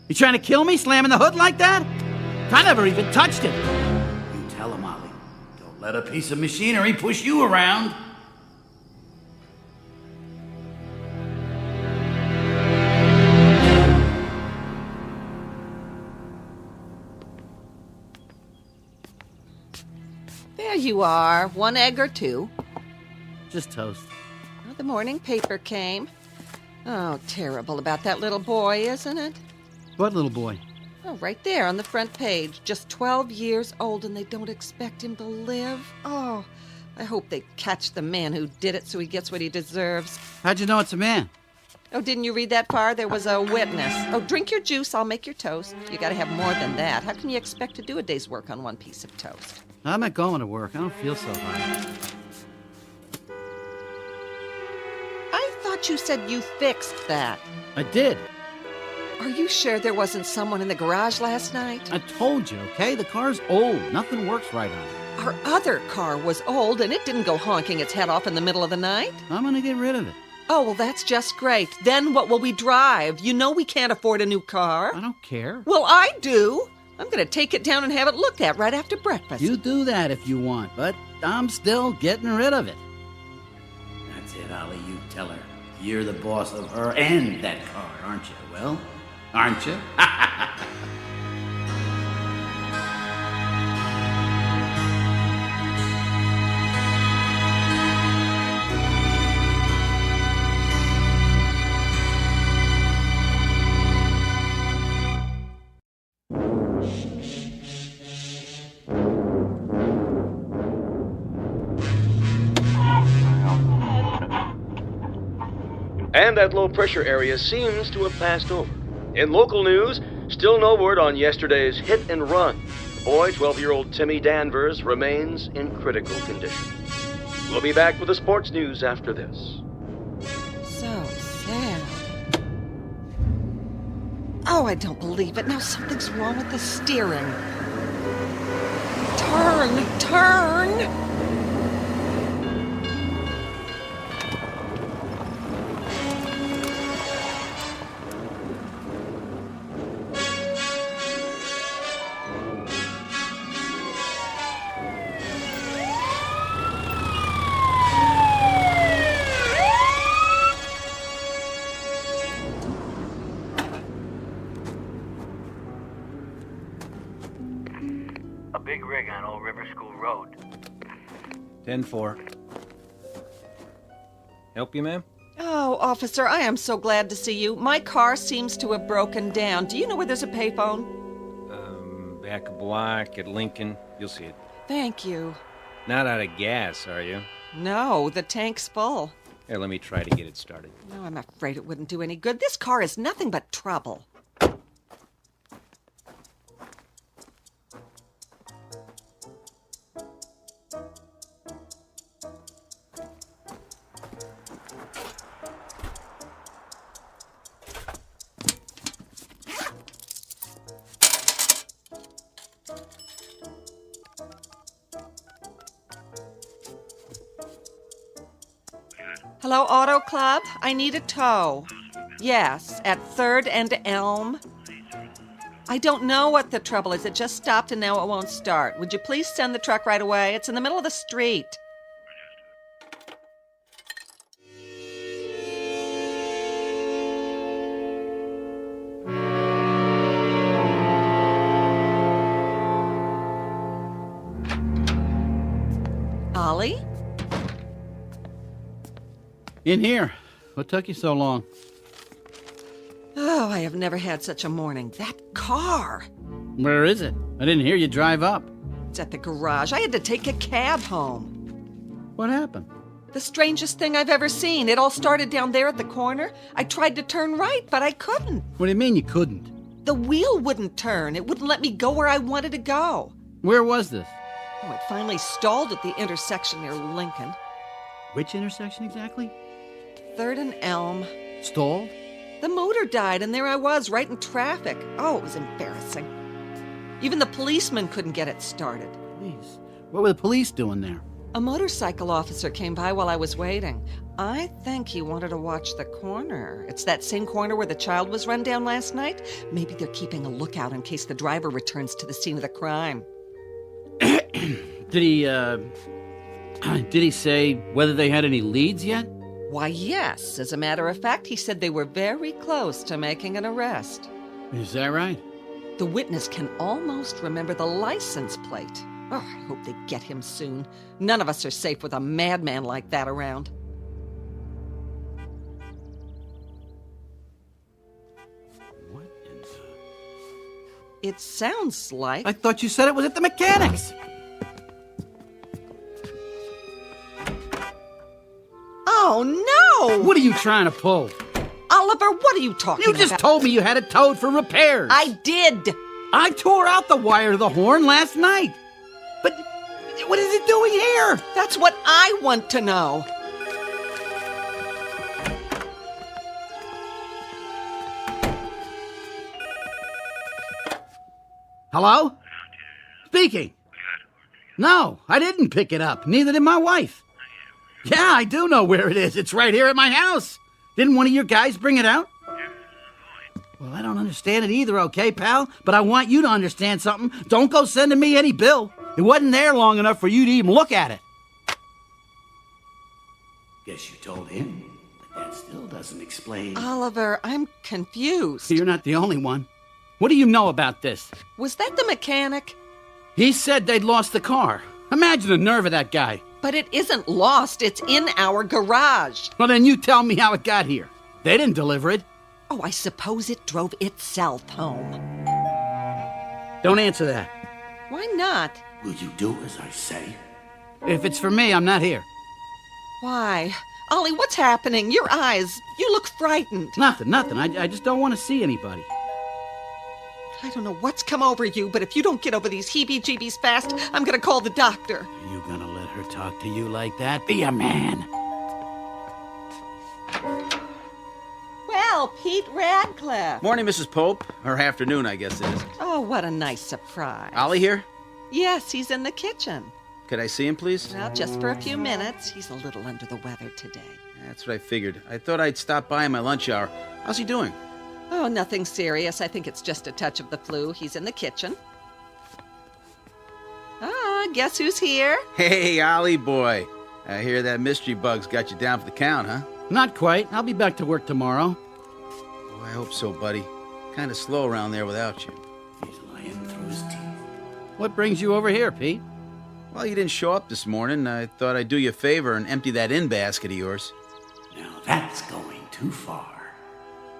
You trying to kill me, slamming the hood like that? I never even touched it. You tell him, Ollie. Don't let a piece of machinery push you around. There you are. 1 egg or 2. Just toast. Oh, the morning paper came. Oh, terrible about that little boy, isn't it? What little boy? Oh, right there on the front page. Just 12 years old and they don't expect him to live. Oh, I hope they catch the man who did it so he gets what he deserves. How'd you know it's a man? Oh, didn't you read that far? There was a witness. Oh, drink your juice. I'll make your toast. You gotta have more than that. How can you expect to do a day's work on one piece of toast? I'm not going to work. I don't feel so hot. I thought you said you fixed that. I did. Are you sure there wasn't someone in the garage last night? I told you, okay? The car's old. Nothing works right on it. Our other car was old, and it didn't go honking its head off in the middle of the night. I'm gonna get rid of it. Oh, well, that's just great. Then what will we drive? You know we can't afford a new car. I don't care. Well, I do. I'm gonna take it down and have it looked at right after breakfast. You do that if you want, but I'm still getting rid of it. That's it, Ollie. You tell her. You're the boss of her and that car, aren't you? Well, aren't you? And that low-pressure area seems to have passed over. In local news, still no word on yesterday's hit and run. The boy, 12-year-old Timmy Danvers, remains in critical condition. We'll be back with the sports news after this. So sad. Oh, I don't believe it. Now something's wrong with the steering. Turn! 10-4. Help you, ma'am? Oh, officer, I am so glad to see you. My car seems to have broken down. Do you know where there's a payphone? Back a block at Lincoln. You'll see it. Thank you. Not out of gas, are you? No, the tank's full. Here, let me try to get it started. No, I'm afraid it wouldn't do any good. This car is nothing but trouble. Hello, Auto Club? I need a tow. Yes, at 3rd and Elm. I don't know what the trouble is. It just stopped and now it won't start. Would you please send the truck right away? It's in the middle of the street. Ollie? In here. What took you so long? Oh, I have never had such a morning. That car! Where is it? I didn't hear you drive up. It's at the garage. I had to take a cab home. What happened? The strangest thing I've ever seen. It all started down there at the corner. I tried to turn right, but I couldn't. What do you mean you couldn't? The wheel wouldn't turn. It wouldn't let me go where I wanted to go. Where was this? Oh, it finally stalled at the intersection near Lincoln. Which intersection exactly? 3rd and Elm. Stalled? The motor died, and there I was, right in traffic. Oh, it was embarrassing. Even the policeman couldn't get it started. Police? What were the police doing there? A motorcycle officer came by while I was waiting. I think he wanted to watch the corner. It's that same corner where the child was run down last night. Maybe they're keeping a lookout in case the driver returns to the scene of the crime. Did he say whether they had any leads yet? Why, yes. As a matter of fact, he said they were very close to making an arrest. Is that right? The witness can almost remember the license plate. Oh, I hope they get him soon. None of us are safe with a madman like that around. What in the... It sounds like... I thought you said it was at the mechanics. Oh, no! What are you trying to pull? Oliver, what are you talking about? You just told me you had it towed for repairs. I did. I tore out the wire to the horn last night. But what is it doing here? That's what I want to know. Hello? Speaking. No, I didn't pick it up. Neither did my wife. Yeah, I do know where it is. It's right here at my house. Didn't one of your guys bring it out? Well, I don't understand it either, okay, pal? But I want you to understand something. Don't go sending me any bill. It wasn't there long enough for you to even look at it. Guess you told him, but that still doesn't explain. Oliver, I'm confused. You're not the only one. What do you know about this? Was that the mechanic? He said they'd lost the car. Imagine the nerve of that guy. But it isn't lost. It's in our garage. Well, then you tell me how it got here. They didn't deliver it. Oh, I suppose it drove itself home. Don't answer that. Why not? Will you do as I say? If it's for me, I'm not here. Why? Ollie, what's happening? Your eyes. You look frightened. Nothing. I just don't want to see anybody. I don't know what's come over you, but if you don't get over these heebie-jeebies fast, I'm gonna call the doctor. Are you gonna let her talk to you like that? Be a man. Well, Pete Radcliffe. Morning, Mrs. Pope. Or afternoon, I guess it is. Oh, what a nice surprise. Ollie here? Yes, he's in the kitchen. Could I see him, please? Well, just for a few minutes. He's a little under the weather today. That's what I figured. I thought I'd stop by in my lunch hour. How's he doing? Oh, nothing serious. I think it's just a touch of the flu. He's in the kitchen. Ah, guess who's here? Hey, Ollie boy. I hear that mystery bug's got you down for the count, huh? Not quite. I'll be back to work tomorrow. Oh, I hope so, buddy. Kind of slow around there without you. He's lying through his teeth. What brings you over here, Pete? Well, you didn't show up this morning. I thought I'd do you a favor and empty that in basket of yours. Now that's going too far.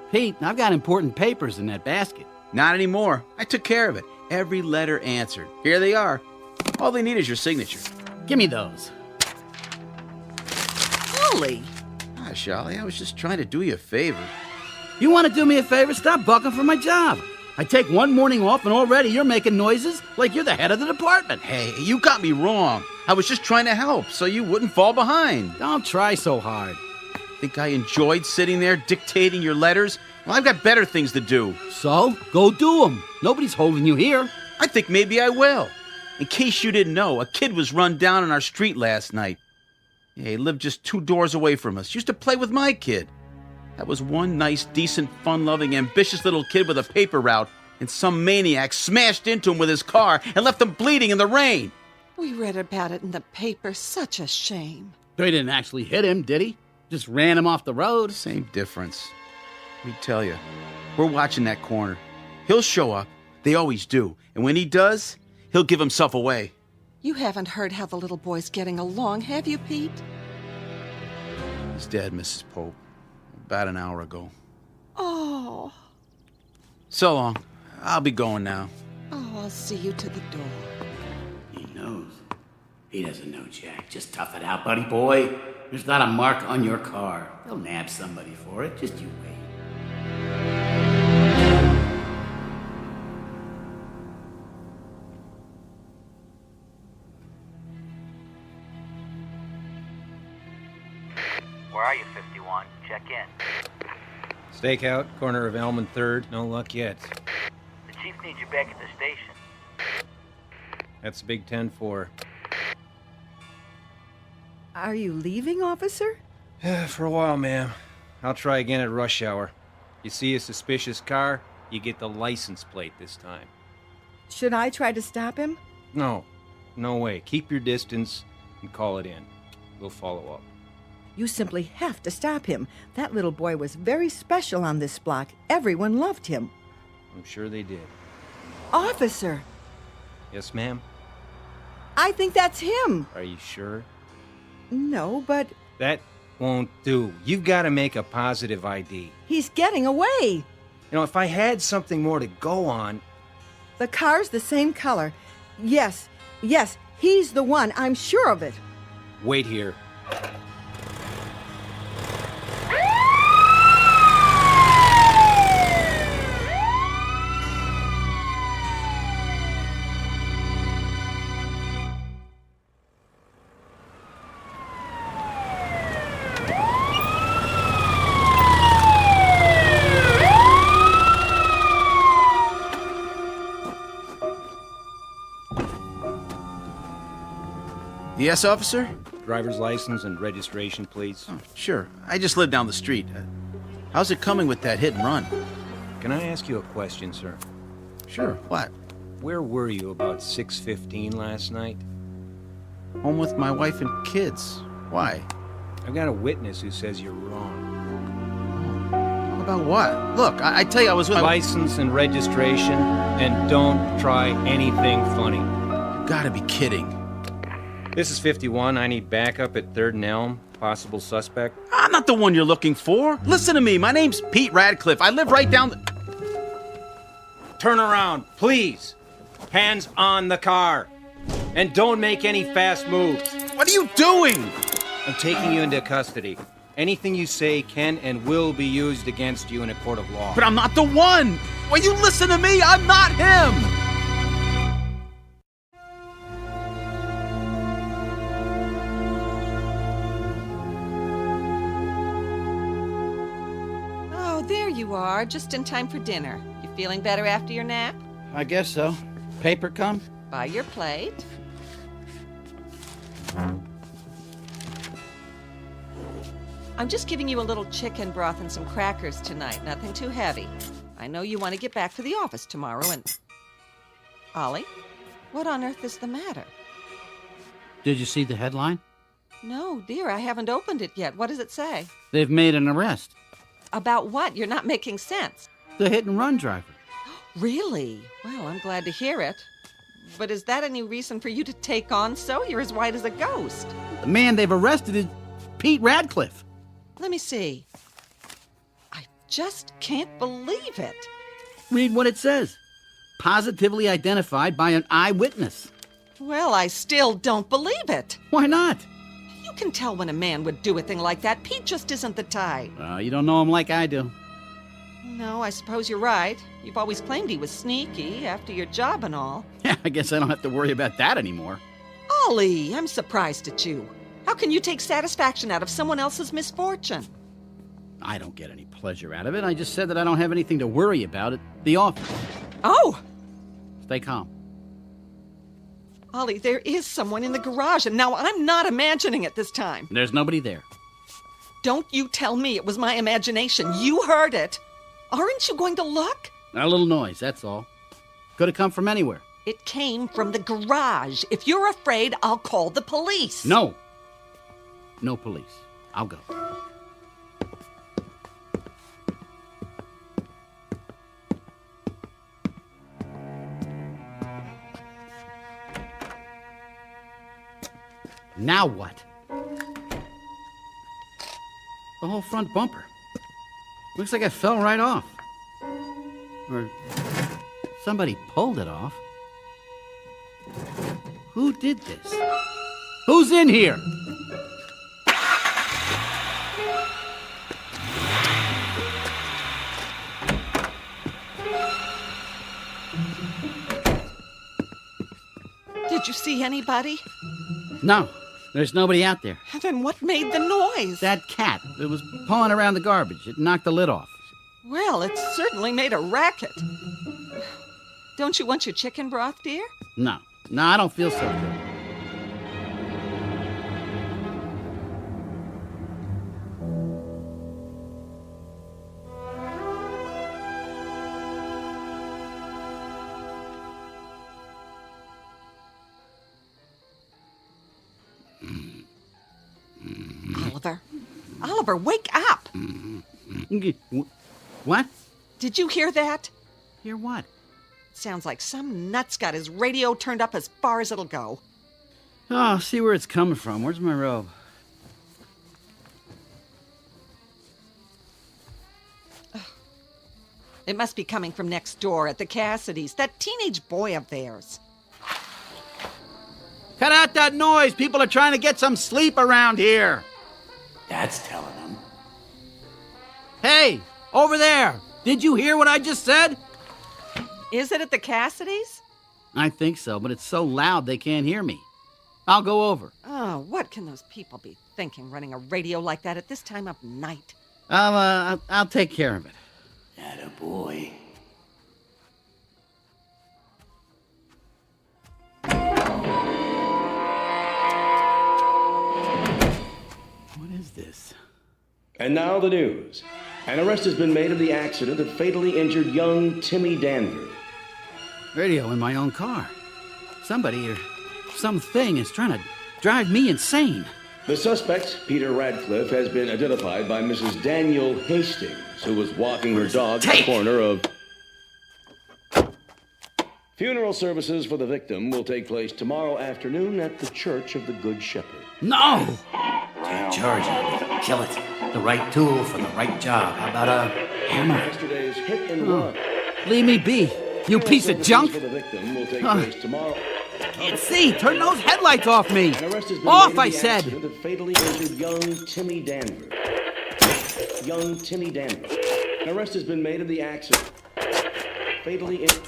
Pete, I've got important papers in that basket. Not anymore. I took care of it. Every letter answered. Here they are. All they need is your signature. Give me those. Ollie! Gosh, Ollie, I was just trying to do you a favor. You want to do me a favor? Stop bucking for my job. I take one morning off and already you're making noises like you're the head of the department. Hey, you got me wrong. I was just trying to help so you wouldn't fall behind. Don't try so hard. Think I enjoyed sitting there dictating your letters? Well, I've got better things to do. So, go do them. Nobody's holding you here. I think maybe I will. In case you didn't know, a kid was run down on our street last night. Yeah, he lived just 2 doors away from us. Used to play with my kid. That was one nice, decent, fun-loving, ambitious little kid with a paper route, and some maniac smashed into him with his car and left him bleeding in the rain. We read about it in the paper. Such a shame. They didn't actually hit him, did he? Just ran him off the road. Same difference. Let me tell you, we're watching that corner. He'll show up. They always do. And when he does, he'll give himself away. You haven't heard how the little boy's getting along, have you, Pete? He's dead, Mrs. Pope. About an hour ago. Oh. So long. I'll be going now. Oh, I'll see you to the door. He knows. He doesn't know, Jack. Just tough it out, buddy boy. There's not a mark on your car. They'll nab somebody for it. Just you wait. Where are you, 51? Check in. Stakeout, corner of Elm and 3rd. No luck yet. The chief needs you back at the station. That's Big 10-4. Are you leaving, officer? For a while, ma'am. I'll try again at rush hour. You see a suspicious car, you get the license plate this time. Should I try to stop him? No. No way. Keep your distance and call it in. We'll follow up. You simply have to stop him. That little boy was very special on this block. Everyone loved him. I'm sure they did. Officer! Yes, ma'am? I think that's him. Are you sure? No, but... That won't do. You've got to make a positive ID. He's getting away. You know, if I had something more to go on... The car's the same color. Yes, he's the one. I'm sure of it. Wait here. Yes, officer? Driver's license and registration, please. Oh, sure. I just live down the street. How's it coming with that hit and run? Can I ask you a question, sir? Sure. What? Where were you about 6:15 last night? Home with my wife and kids. Why? I've got a witness who says you're wrong. About what? Look, I tell you I was with... License and registration, and don't try anything funny. You gotta be kidding. This is 51. I need backup at 3rd and Elm. Possible suspect. I'm not the one you're looking for. Listen to me. My name's Pete Radcliffe. I live right down the... Turn around, please. Hands on the car. And don't make any fast moves. What are you doing? I'm taking you into custody. Anything you say can and will be used against you in a court of law. But I'm not the one. Will you listen to me? I'm not him. You are, just in time for dinner. You feeling better after your nap? I guess so. Paper come? By your plate. I'm just giving you a little chicken broth and some crackers tonight. Nothing too heavy. I know you want to get back to the office tomorrow and... Ollie, what on earth is the matter? Did you see the headline? No, dear, I haven't opened it yet. What does it say? They've made an arrest. About what? You're not making sense. The hit-and-run driver. Really? Well, I'm glad to hear it. but is that any reason for you to take on so? You're as white as a ghost. The man they've arrested is Pete Radcliffe. Let me see. I just can't believe it. Read what it says. Positively identified by an eyewitness. Well, I still don't believe it. Why not? You can tell when a man would do a thing like that. Pete just isn't the type. You don't know him like I do. No, I suppose you're right. You've always claimed he was sneaky after your job and all. Yeah, I guess I don't have to worry about that anymore. Ollie, I'm surprised at you. How can you take satisfaction out of someone else's misfortune? I don't get any pleasure out of it. I just said that I don't have anything to worry about at the office. Oh! Stay calm. Ollie, there is someone in the garage, and now I'm not imagining it this time. There's nobody there. Don't you tell me it was my imagination. You heard it. Aren't you going to look? A little noise, that's all. Could have come from anywhere. It came from the garage. If you're afraid, I'll call the police. No. No police. I'll go. Now what? The whole front bumper. Looks like it fell right off. Or somebody pulled it off. Who did this? Who's in here? Did you see anybody? No, there's nobody out there. Then what made the noise? That cat. It was pawing around the garbage. It knocked the lid off. Well, it certainly made a racket. Don't you want your chicken broth, dear? No, I don't feel so good. Oliver, wake up! What? Did you hear that? Hear what? Sounds like some nut's got his radio turned up as far as it'll go. Oh, see where it's coming from. Where's my robe? It must be coming from next door at the Cassidys. That teenage boy of theirs. Cut out that noise! People are trying to get some sleep around here. That's telling them. Hey, over there! Did you hear what I just said? Is it at the Cassidys? I think so, but it's so loud they can't hear me. I'll go over. Oh, what can those people be thinking, running a radio like that at this time of night? I'll take care of it. Attaboy. What is this? And now the news. An arrest has been made in the accident that fatally injured young Timmy Danvers. Radio in my own car. Somebody or something is trying to drive me insane. The suspect, Peter Radcliffe, has been identified by Mrs. Daniel Hastings, who was walking her dog at the corner of... Funeral services for the victim will take place tomorrow afternoon at the Church of the Good Shepherd. No! Take charge of it. Kill it. The right tool for the right job. How about a hammer? Yesterday's hit and run. Leave me be, you piece of junk! For the victim will take place tomorrow. Can't see! Turn those headlights off me! An arrest has been Off, made in I the said! accident that fatally injured young Timmy Danvers. Young Timmy Danvers. An arrest has been made in the accident. Fatally injured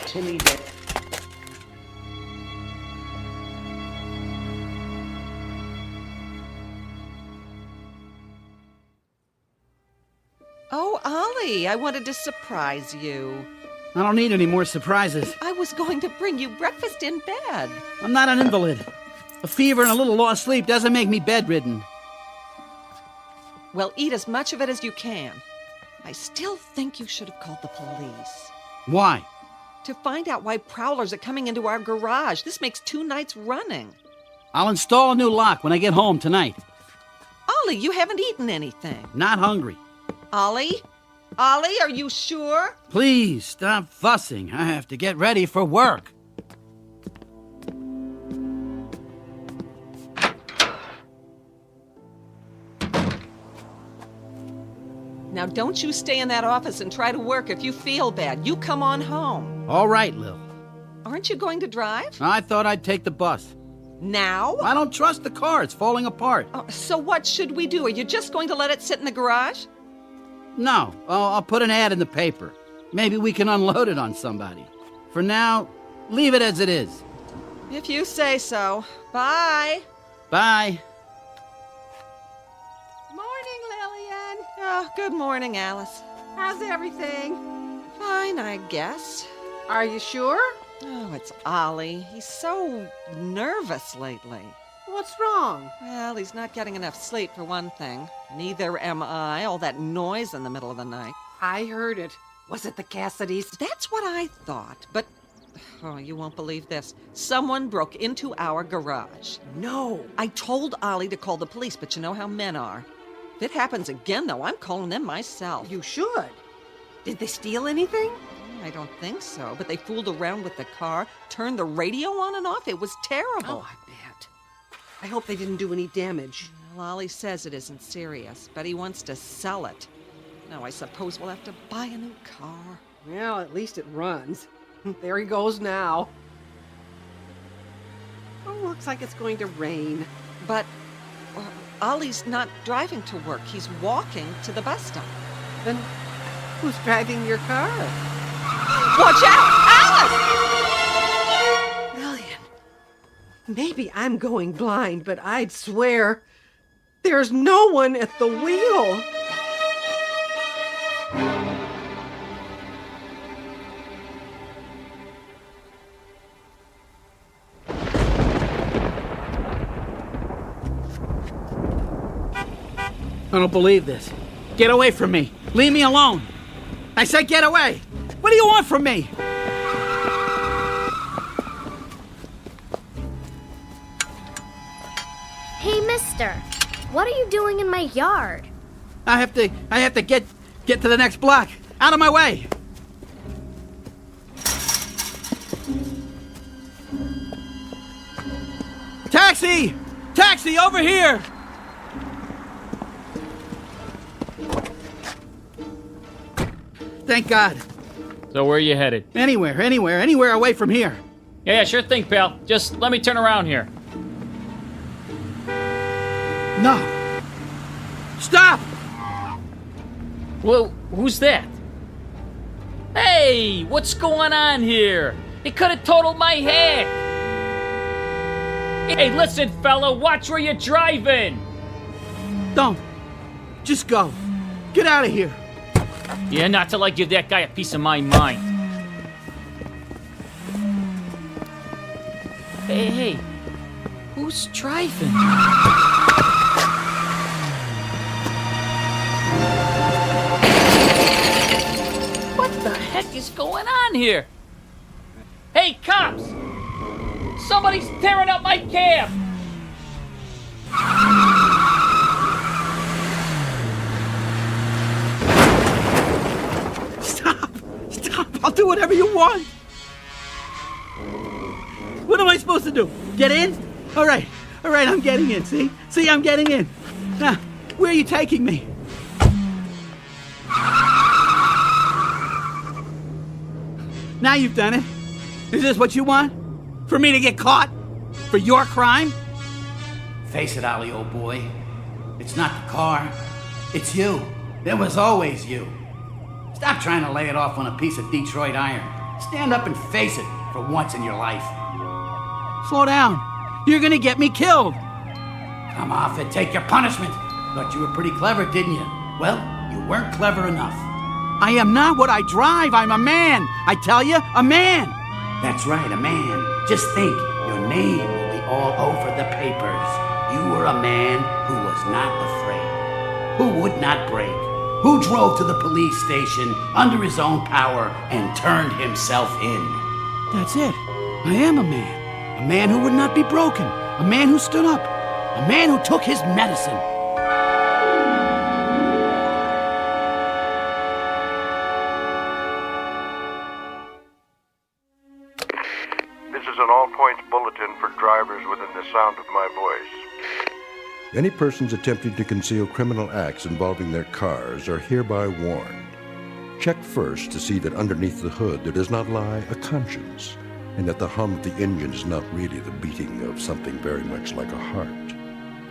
Timmy Danvers. Oh, Ollie, I wanted to surprise you. I don't need any more surprises. I was going to bring you breakfast in bed. I'm not an invalid. A fever and a little lost sleep doesn't make me bedridden. Well, eat as much of it as you can. I still think you should have called the police. Why? To find out why prowlers are coming into our garage. This makes 2 nights running. I'll install a new lock when I get home tonight. Ollie, you haven't eaten anything. Not hungry. Ollie? Ollie, are you sure? Please, stop fussing. I have to get ready for work. Now, don't you stay in that office and try to work if you feel bad. You come on home. All right, Lil. Aren't you going to drive? I thought I'd take the bus. Now? I don't trust the car. It's falling apart. So what should we do? Are you just going to let it sit in the garage? No, I'll put an ad in the paper. Maybe we can unload it on somebody. For now, leave it as it is. If you say so. Bye. Bye. Morning, Lillian. Oh, good morning, Alice. How's everything? Fine, I guess. Are you sure? Oh, it's Ollie. He's so nervous lately. What's wrong? Well, he's not getting enough sleep, for one thing. Neither am I. All that noise in the middle of the night. I heard it. Was it the Cassidys? That's what I thought, but... Oh, you won't believe this. Someone broke into our garage. No. I told Ollie to call the police, but you know how men are. If it happens again, though, I'm calling them myself. You should. Did they steal anything? I don't think so, but they fooled around with the car, turned the radio on and off. It was terrible. Oh, I bet. I hope they didn't do any damage. Well, Ollie says it isn't serious, but he wants to sell it. Now, I suppose we'll have to buy a new car. Well, at least it runs. There he goes now. Oh, looks like it's going to rain. But Ollie's not driving to work. He's walking to the bus stop. Then who's driving your car? Watch out! Alice! Lillian, maybe I'm going blind, but I'd swear there's no one at the wheel. I don't believe this. Get away from me. Leave me alone. I said get away. What do you want from me? Hey, mister. What are you doing in my yard? I have to get to the next block. Out of my way. Taxi! Taxi, over here! Thank God. So where are you headed? Anywhere away from here. Yeah, sure thing, pal. Just let me turn around here. No. Stop! Well, who's that? Hey, what's going on here? It could have totaled my head. Hey, listen, fella, watch where you're driving. Don't. Just go. Get out of here. Yeah, not till I give that guy a piece of my mind. Hey, who's driving? What the heck is going on here? Hey, cops! Somebody's tearing up my cab! Stop! I'll do whatever you want! What am I supposed to do? Get in? All right, I'm getting in, see? I'm getting in. Now, where are you taking me? Now you've done it. Is this what you want? For me to get caught? For your crime? Face it, Ollie, old boy. It's not the car. It's you. It was always you. Stop trying to lay it off on a piece of Detroit iron. Stand up and face it for once in your life. Slow down. You're gonna get me killed. Come off it. Take your punishment. Thought you were pretty clever, didn't you? Well, you weren't clever enough. I am not what I drive. I'm a man. I tell you, a man. That's right, a man. Just think, your name will be all over the papers. You were a man who was not afraid, who would not break, who drove to the police station under his own power and turned himself in. That's it. I am a man. A man who would not be broken. A man who stood up. A man who took his medicine. This is an all-points bulletin for drivers within the sound of my voice. Any persons attempting to conceal criminal acts involving their cars are hereby warned. Check first to see that underneath the hood there does not lie a conscience, and that the hum of the engine is not really the beating of something very much like a heart,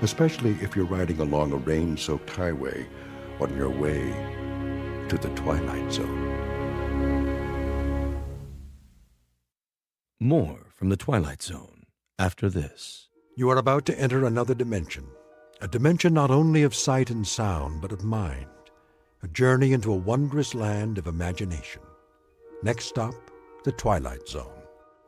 especially if you're riding along a rain-soaked highway on your way to the Twilight Zone. More from the Twilight Zone after this. You are about to enter another dimension, a dimension not only of sight and sound, but of mind, a journey into a wondrous land of imagination. Next stop, the Twilight Zone.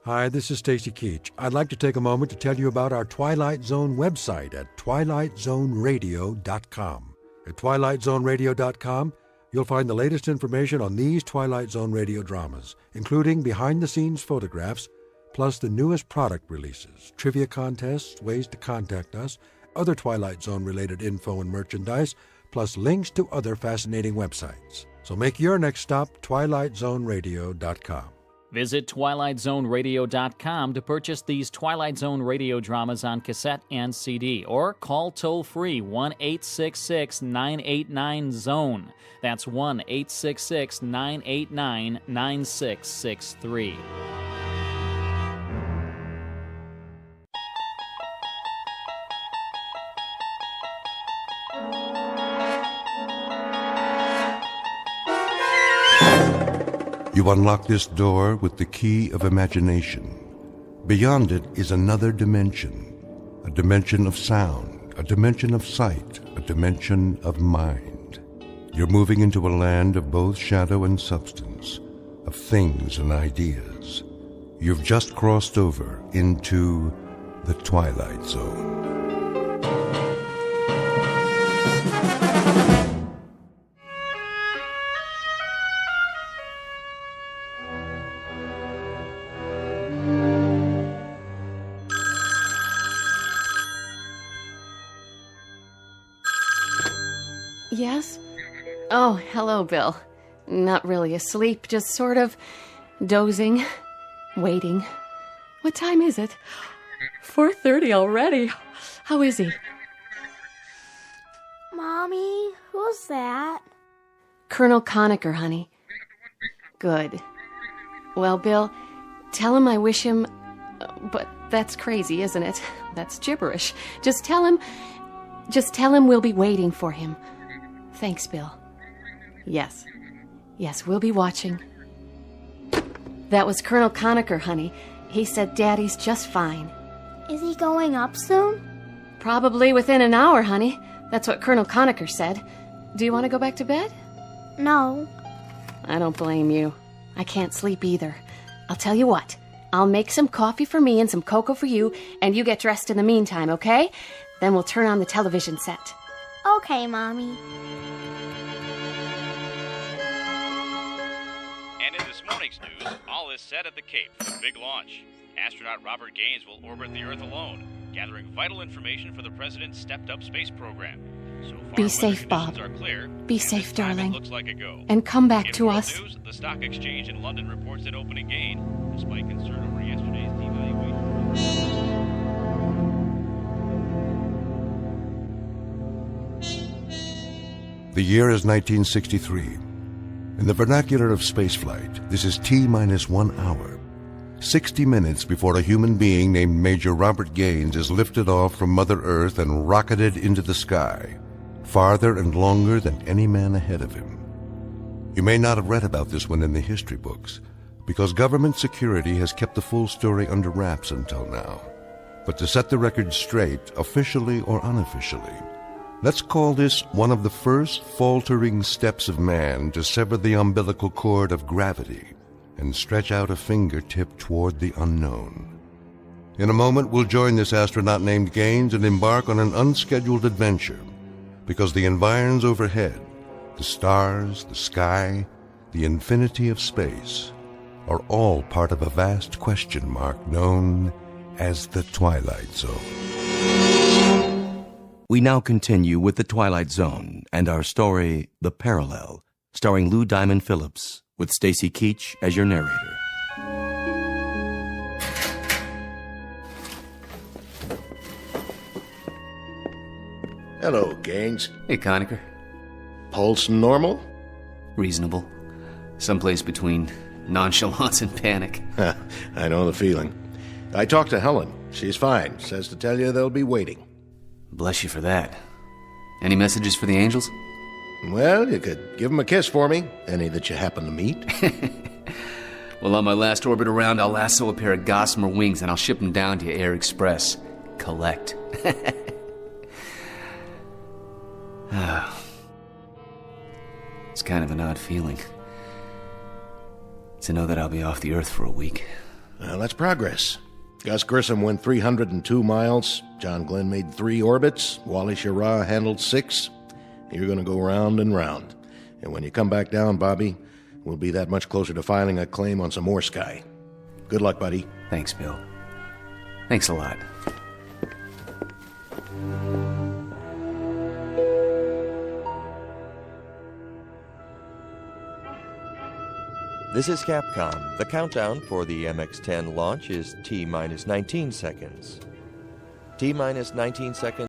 Hi, this is Stacy Keach. I'd like to take a moment to tell you about our Twilight Zone website at twilightzoneradio.com. At twilightzoneradio.com, you'll find the latest information on these Twilight Zone radio dramas, including behind-the-scenes photographs, plus the newest product releases, trivia contests, ways to contact us, other Twilight Zone-related info and merchandise, plus links to other fascinating websites. So make your next stop twilightzoneradio.com. Visit twilightzoneradio.com to purchase these Twilight Zone radio dramas on cassette and CD, or call toll-free 1-866-989-ZONE. That's 1-866-989-9663. You unlock this door with the key of imagination. Beyond it is another dimension, a dimension of sound, a dimension of sight, a dimension of mind. You're moving into a land of both shadow and substance, of things and ideas. You've just crossed over into the Twilight Zone. Yes? Oh, hello, Bill. Not really asleep, just sort of dozing, waiting. What time is it? 4:30 already. How is he? Mommy, who's that? Colonel Conacher, honey. Good. Well, Bill, tell him I wish him... But that's crazy, isn't it? That's gibberish. Just tell him we'll be waiting for him. Thanks, Bill. Yes, we'll be watching. That was Colonel Conacher, honey. He said Daddy's just fine. Is he going up soon? Probably within an hour, honey. That's what Colonel Conacher said. Do you want to go back to bed? No. I don't blame you. I can't sleep either. I'll tell you what. I'll make some coffee for me and some cocoa for you, and you get dressed in the meantime, okay? Then we'll turn on the television set. Okay, Mommy. And in this morning's news, all is set at the Cape for the big launch. Astronaut Robert Gaines will orbit the Earth alone, gathering vital information for the President's stepped-up space program. So far, Be safe, Bob. are clear, Be safe, darling. looks like a go. And come back In to world us. News, the stock exchange in London reports an opening gain, despite concern over yesterday's devaluation. The year is 1963. In the vernacular of spaceflight, this is T-minus 1 hour. 60 minutes before a human being named Major Robert Gaines is lifted off from Mother Earth and rocketed into the sky, farther and longer than any man ahead of him. You may not have read about this one in the history books, because government security has kept the full story under wraps until now. But to set the record straight, officially or unofficially, let's call this one of the first faltering steps of man to sever the umbilical cord of gravity and stretch out a fingertip toward the unknown. In a moment, we'll join this astronaut named Gaines and embark on an unscheduled adventure, because the environs overhead, the stars, the sky, the infinity of space, are all part of a vast question mark known as the Twilight Zone. We now continue with The Twilight Zone and our story, The Parallel, starring Lou Diamond Phillips, with Stacy Keach as your narrator. Hello, Gaines. Hey, Conacher. Pulse normal? Reasonable. Someplace between nonchalance and panic. I know the feeling. I talked to Helen. She's fine. Says to tell you they'll be waiting. Bless you for that. Any messages for the angels? Well, you could give them a kiss for me. Any that you happen to meet. Well, on my last orbit around, I'll lasso a pair of gossamer wings and I'll ship them down to you Air Express. Collect. It's kind of an odd feeling to know that I'll be off the Earth for a week. Well, that's progress. Gus Grissom went 302 miles. John Glenn made 3 orbits. Wally Schirra handled 6. You're going to go round and round. And when you come back down, Bobby, we'll be that much closer to filing a claim on some more sky. Good luck, buddy. Thanks, Bill. Thanks a lot. This is Capcom. The countdown for the MX-10 launch is T-minus 19 seconds. T-minus 19 seconds.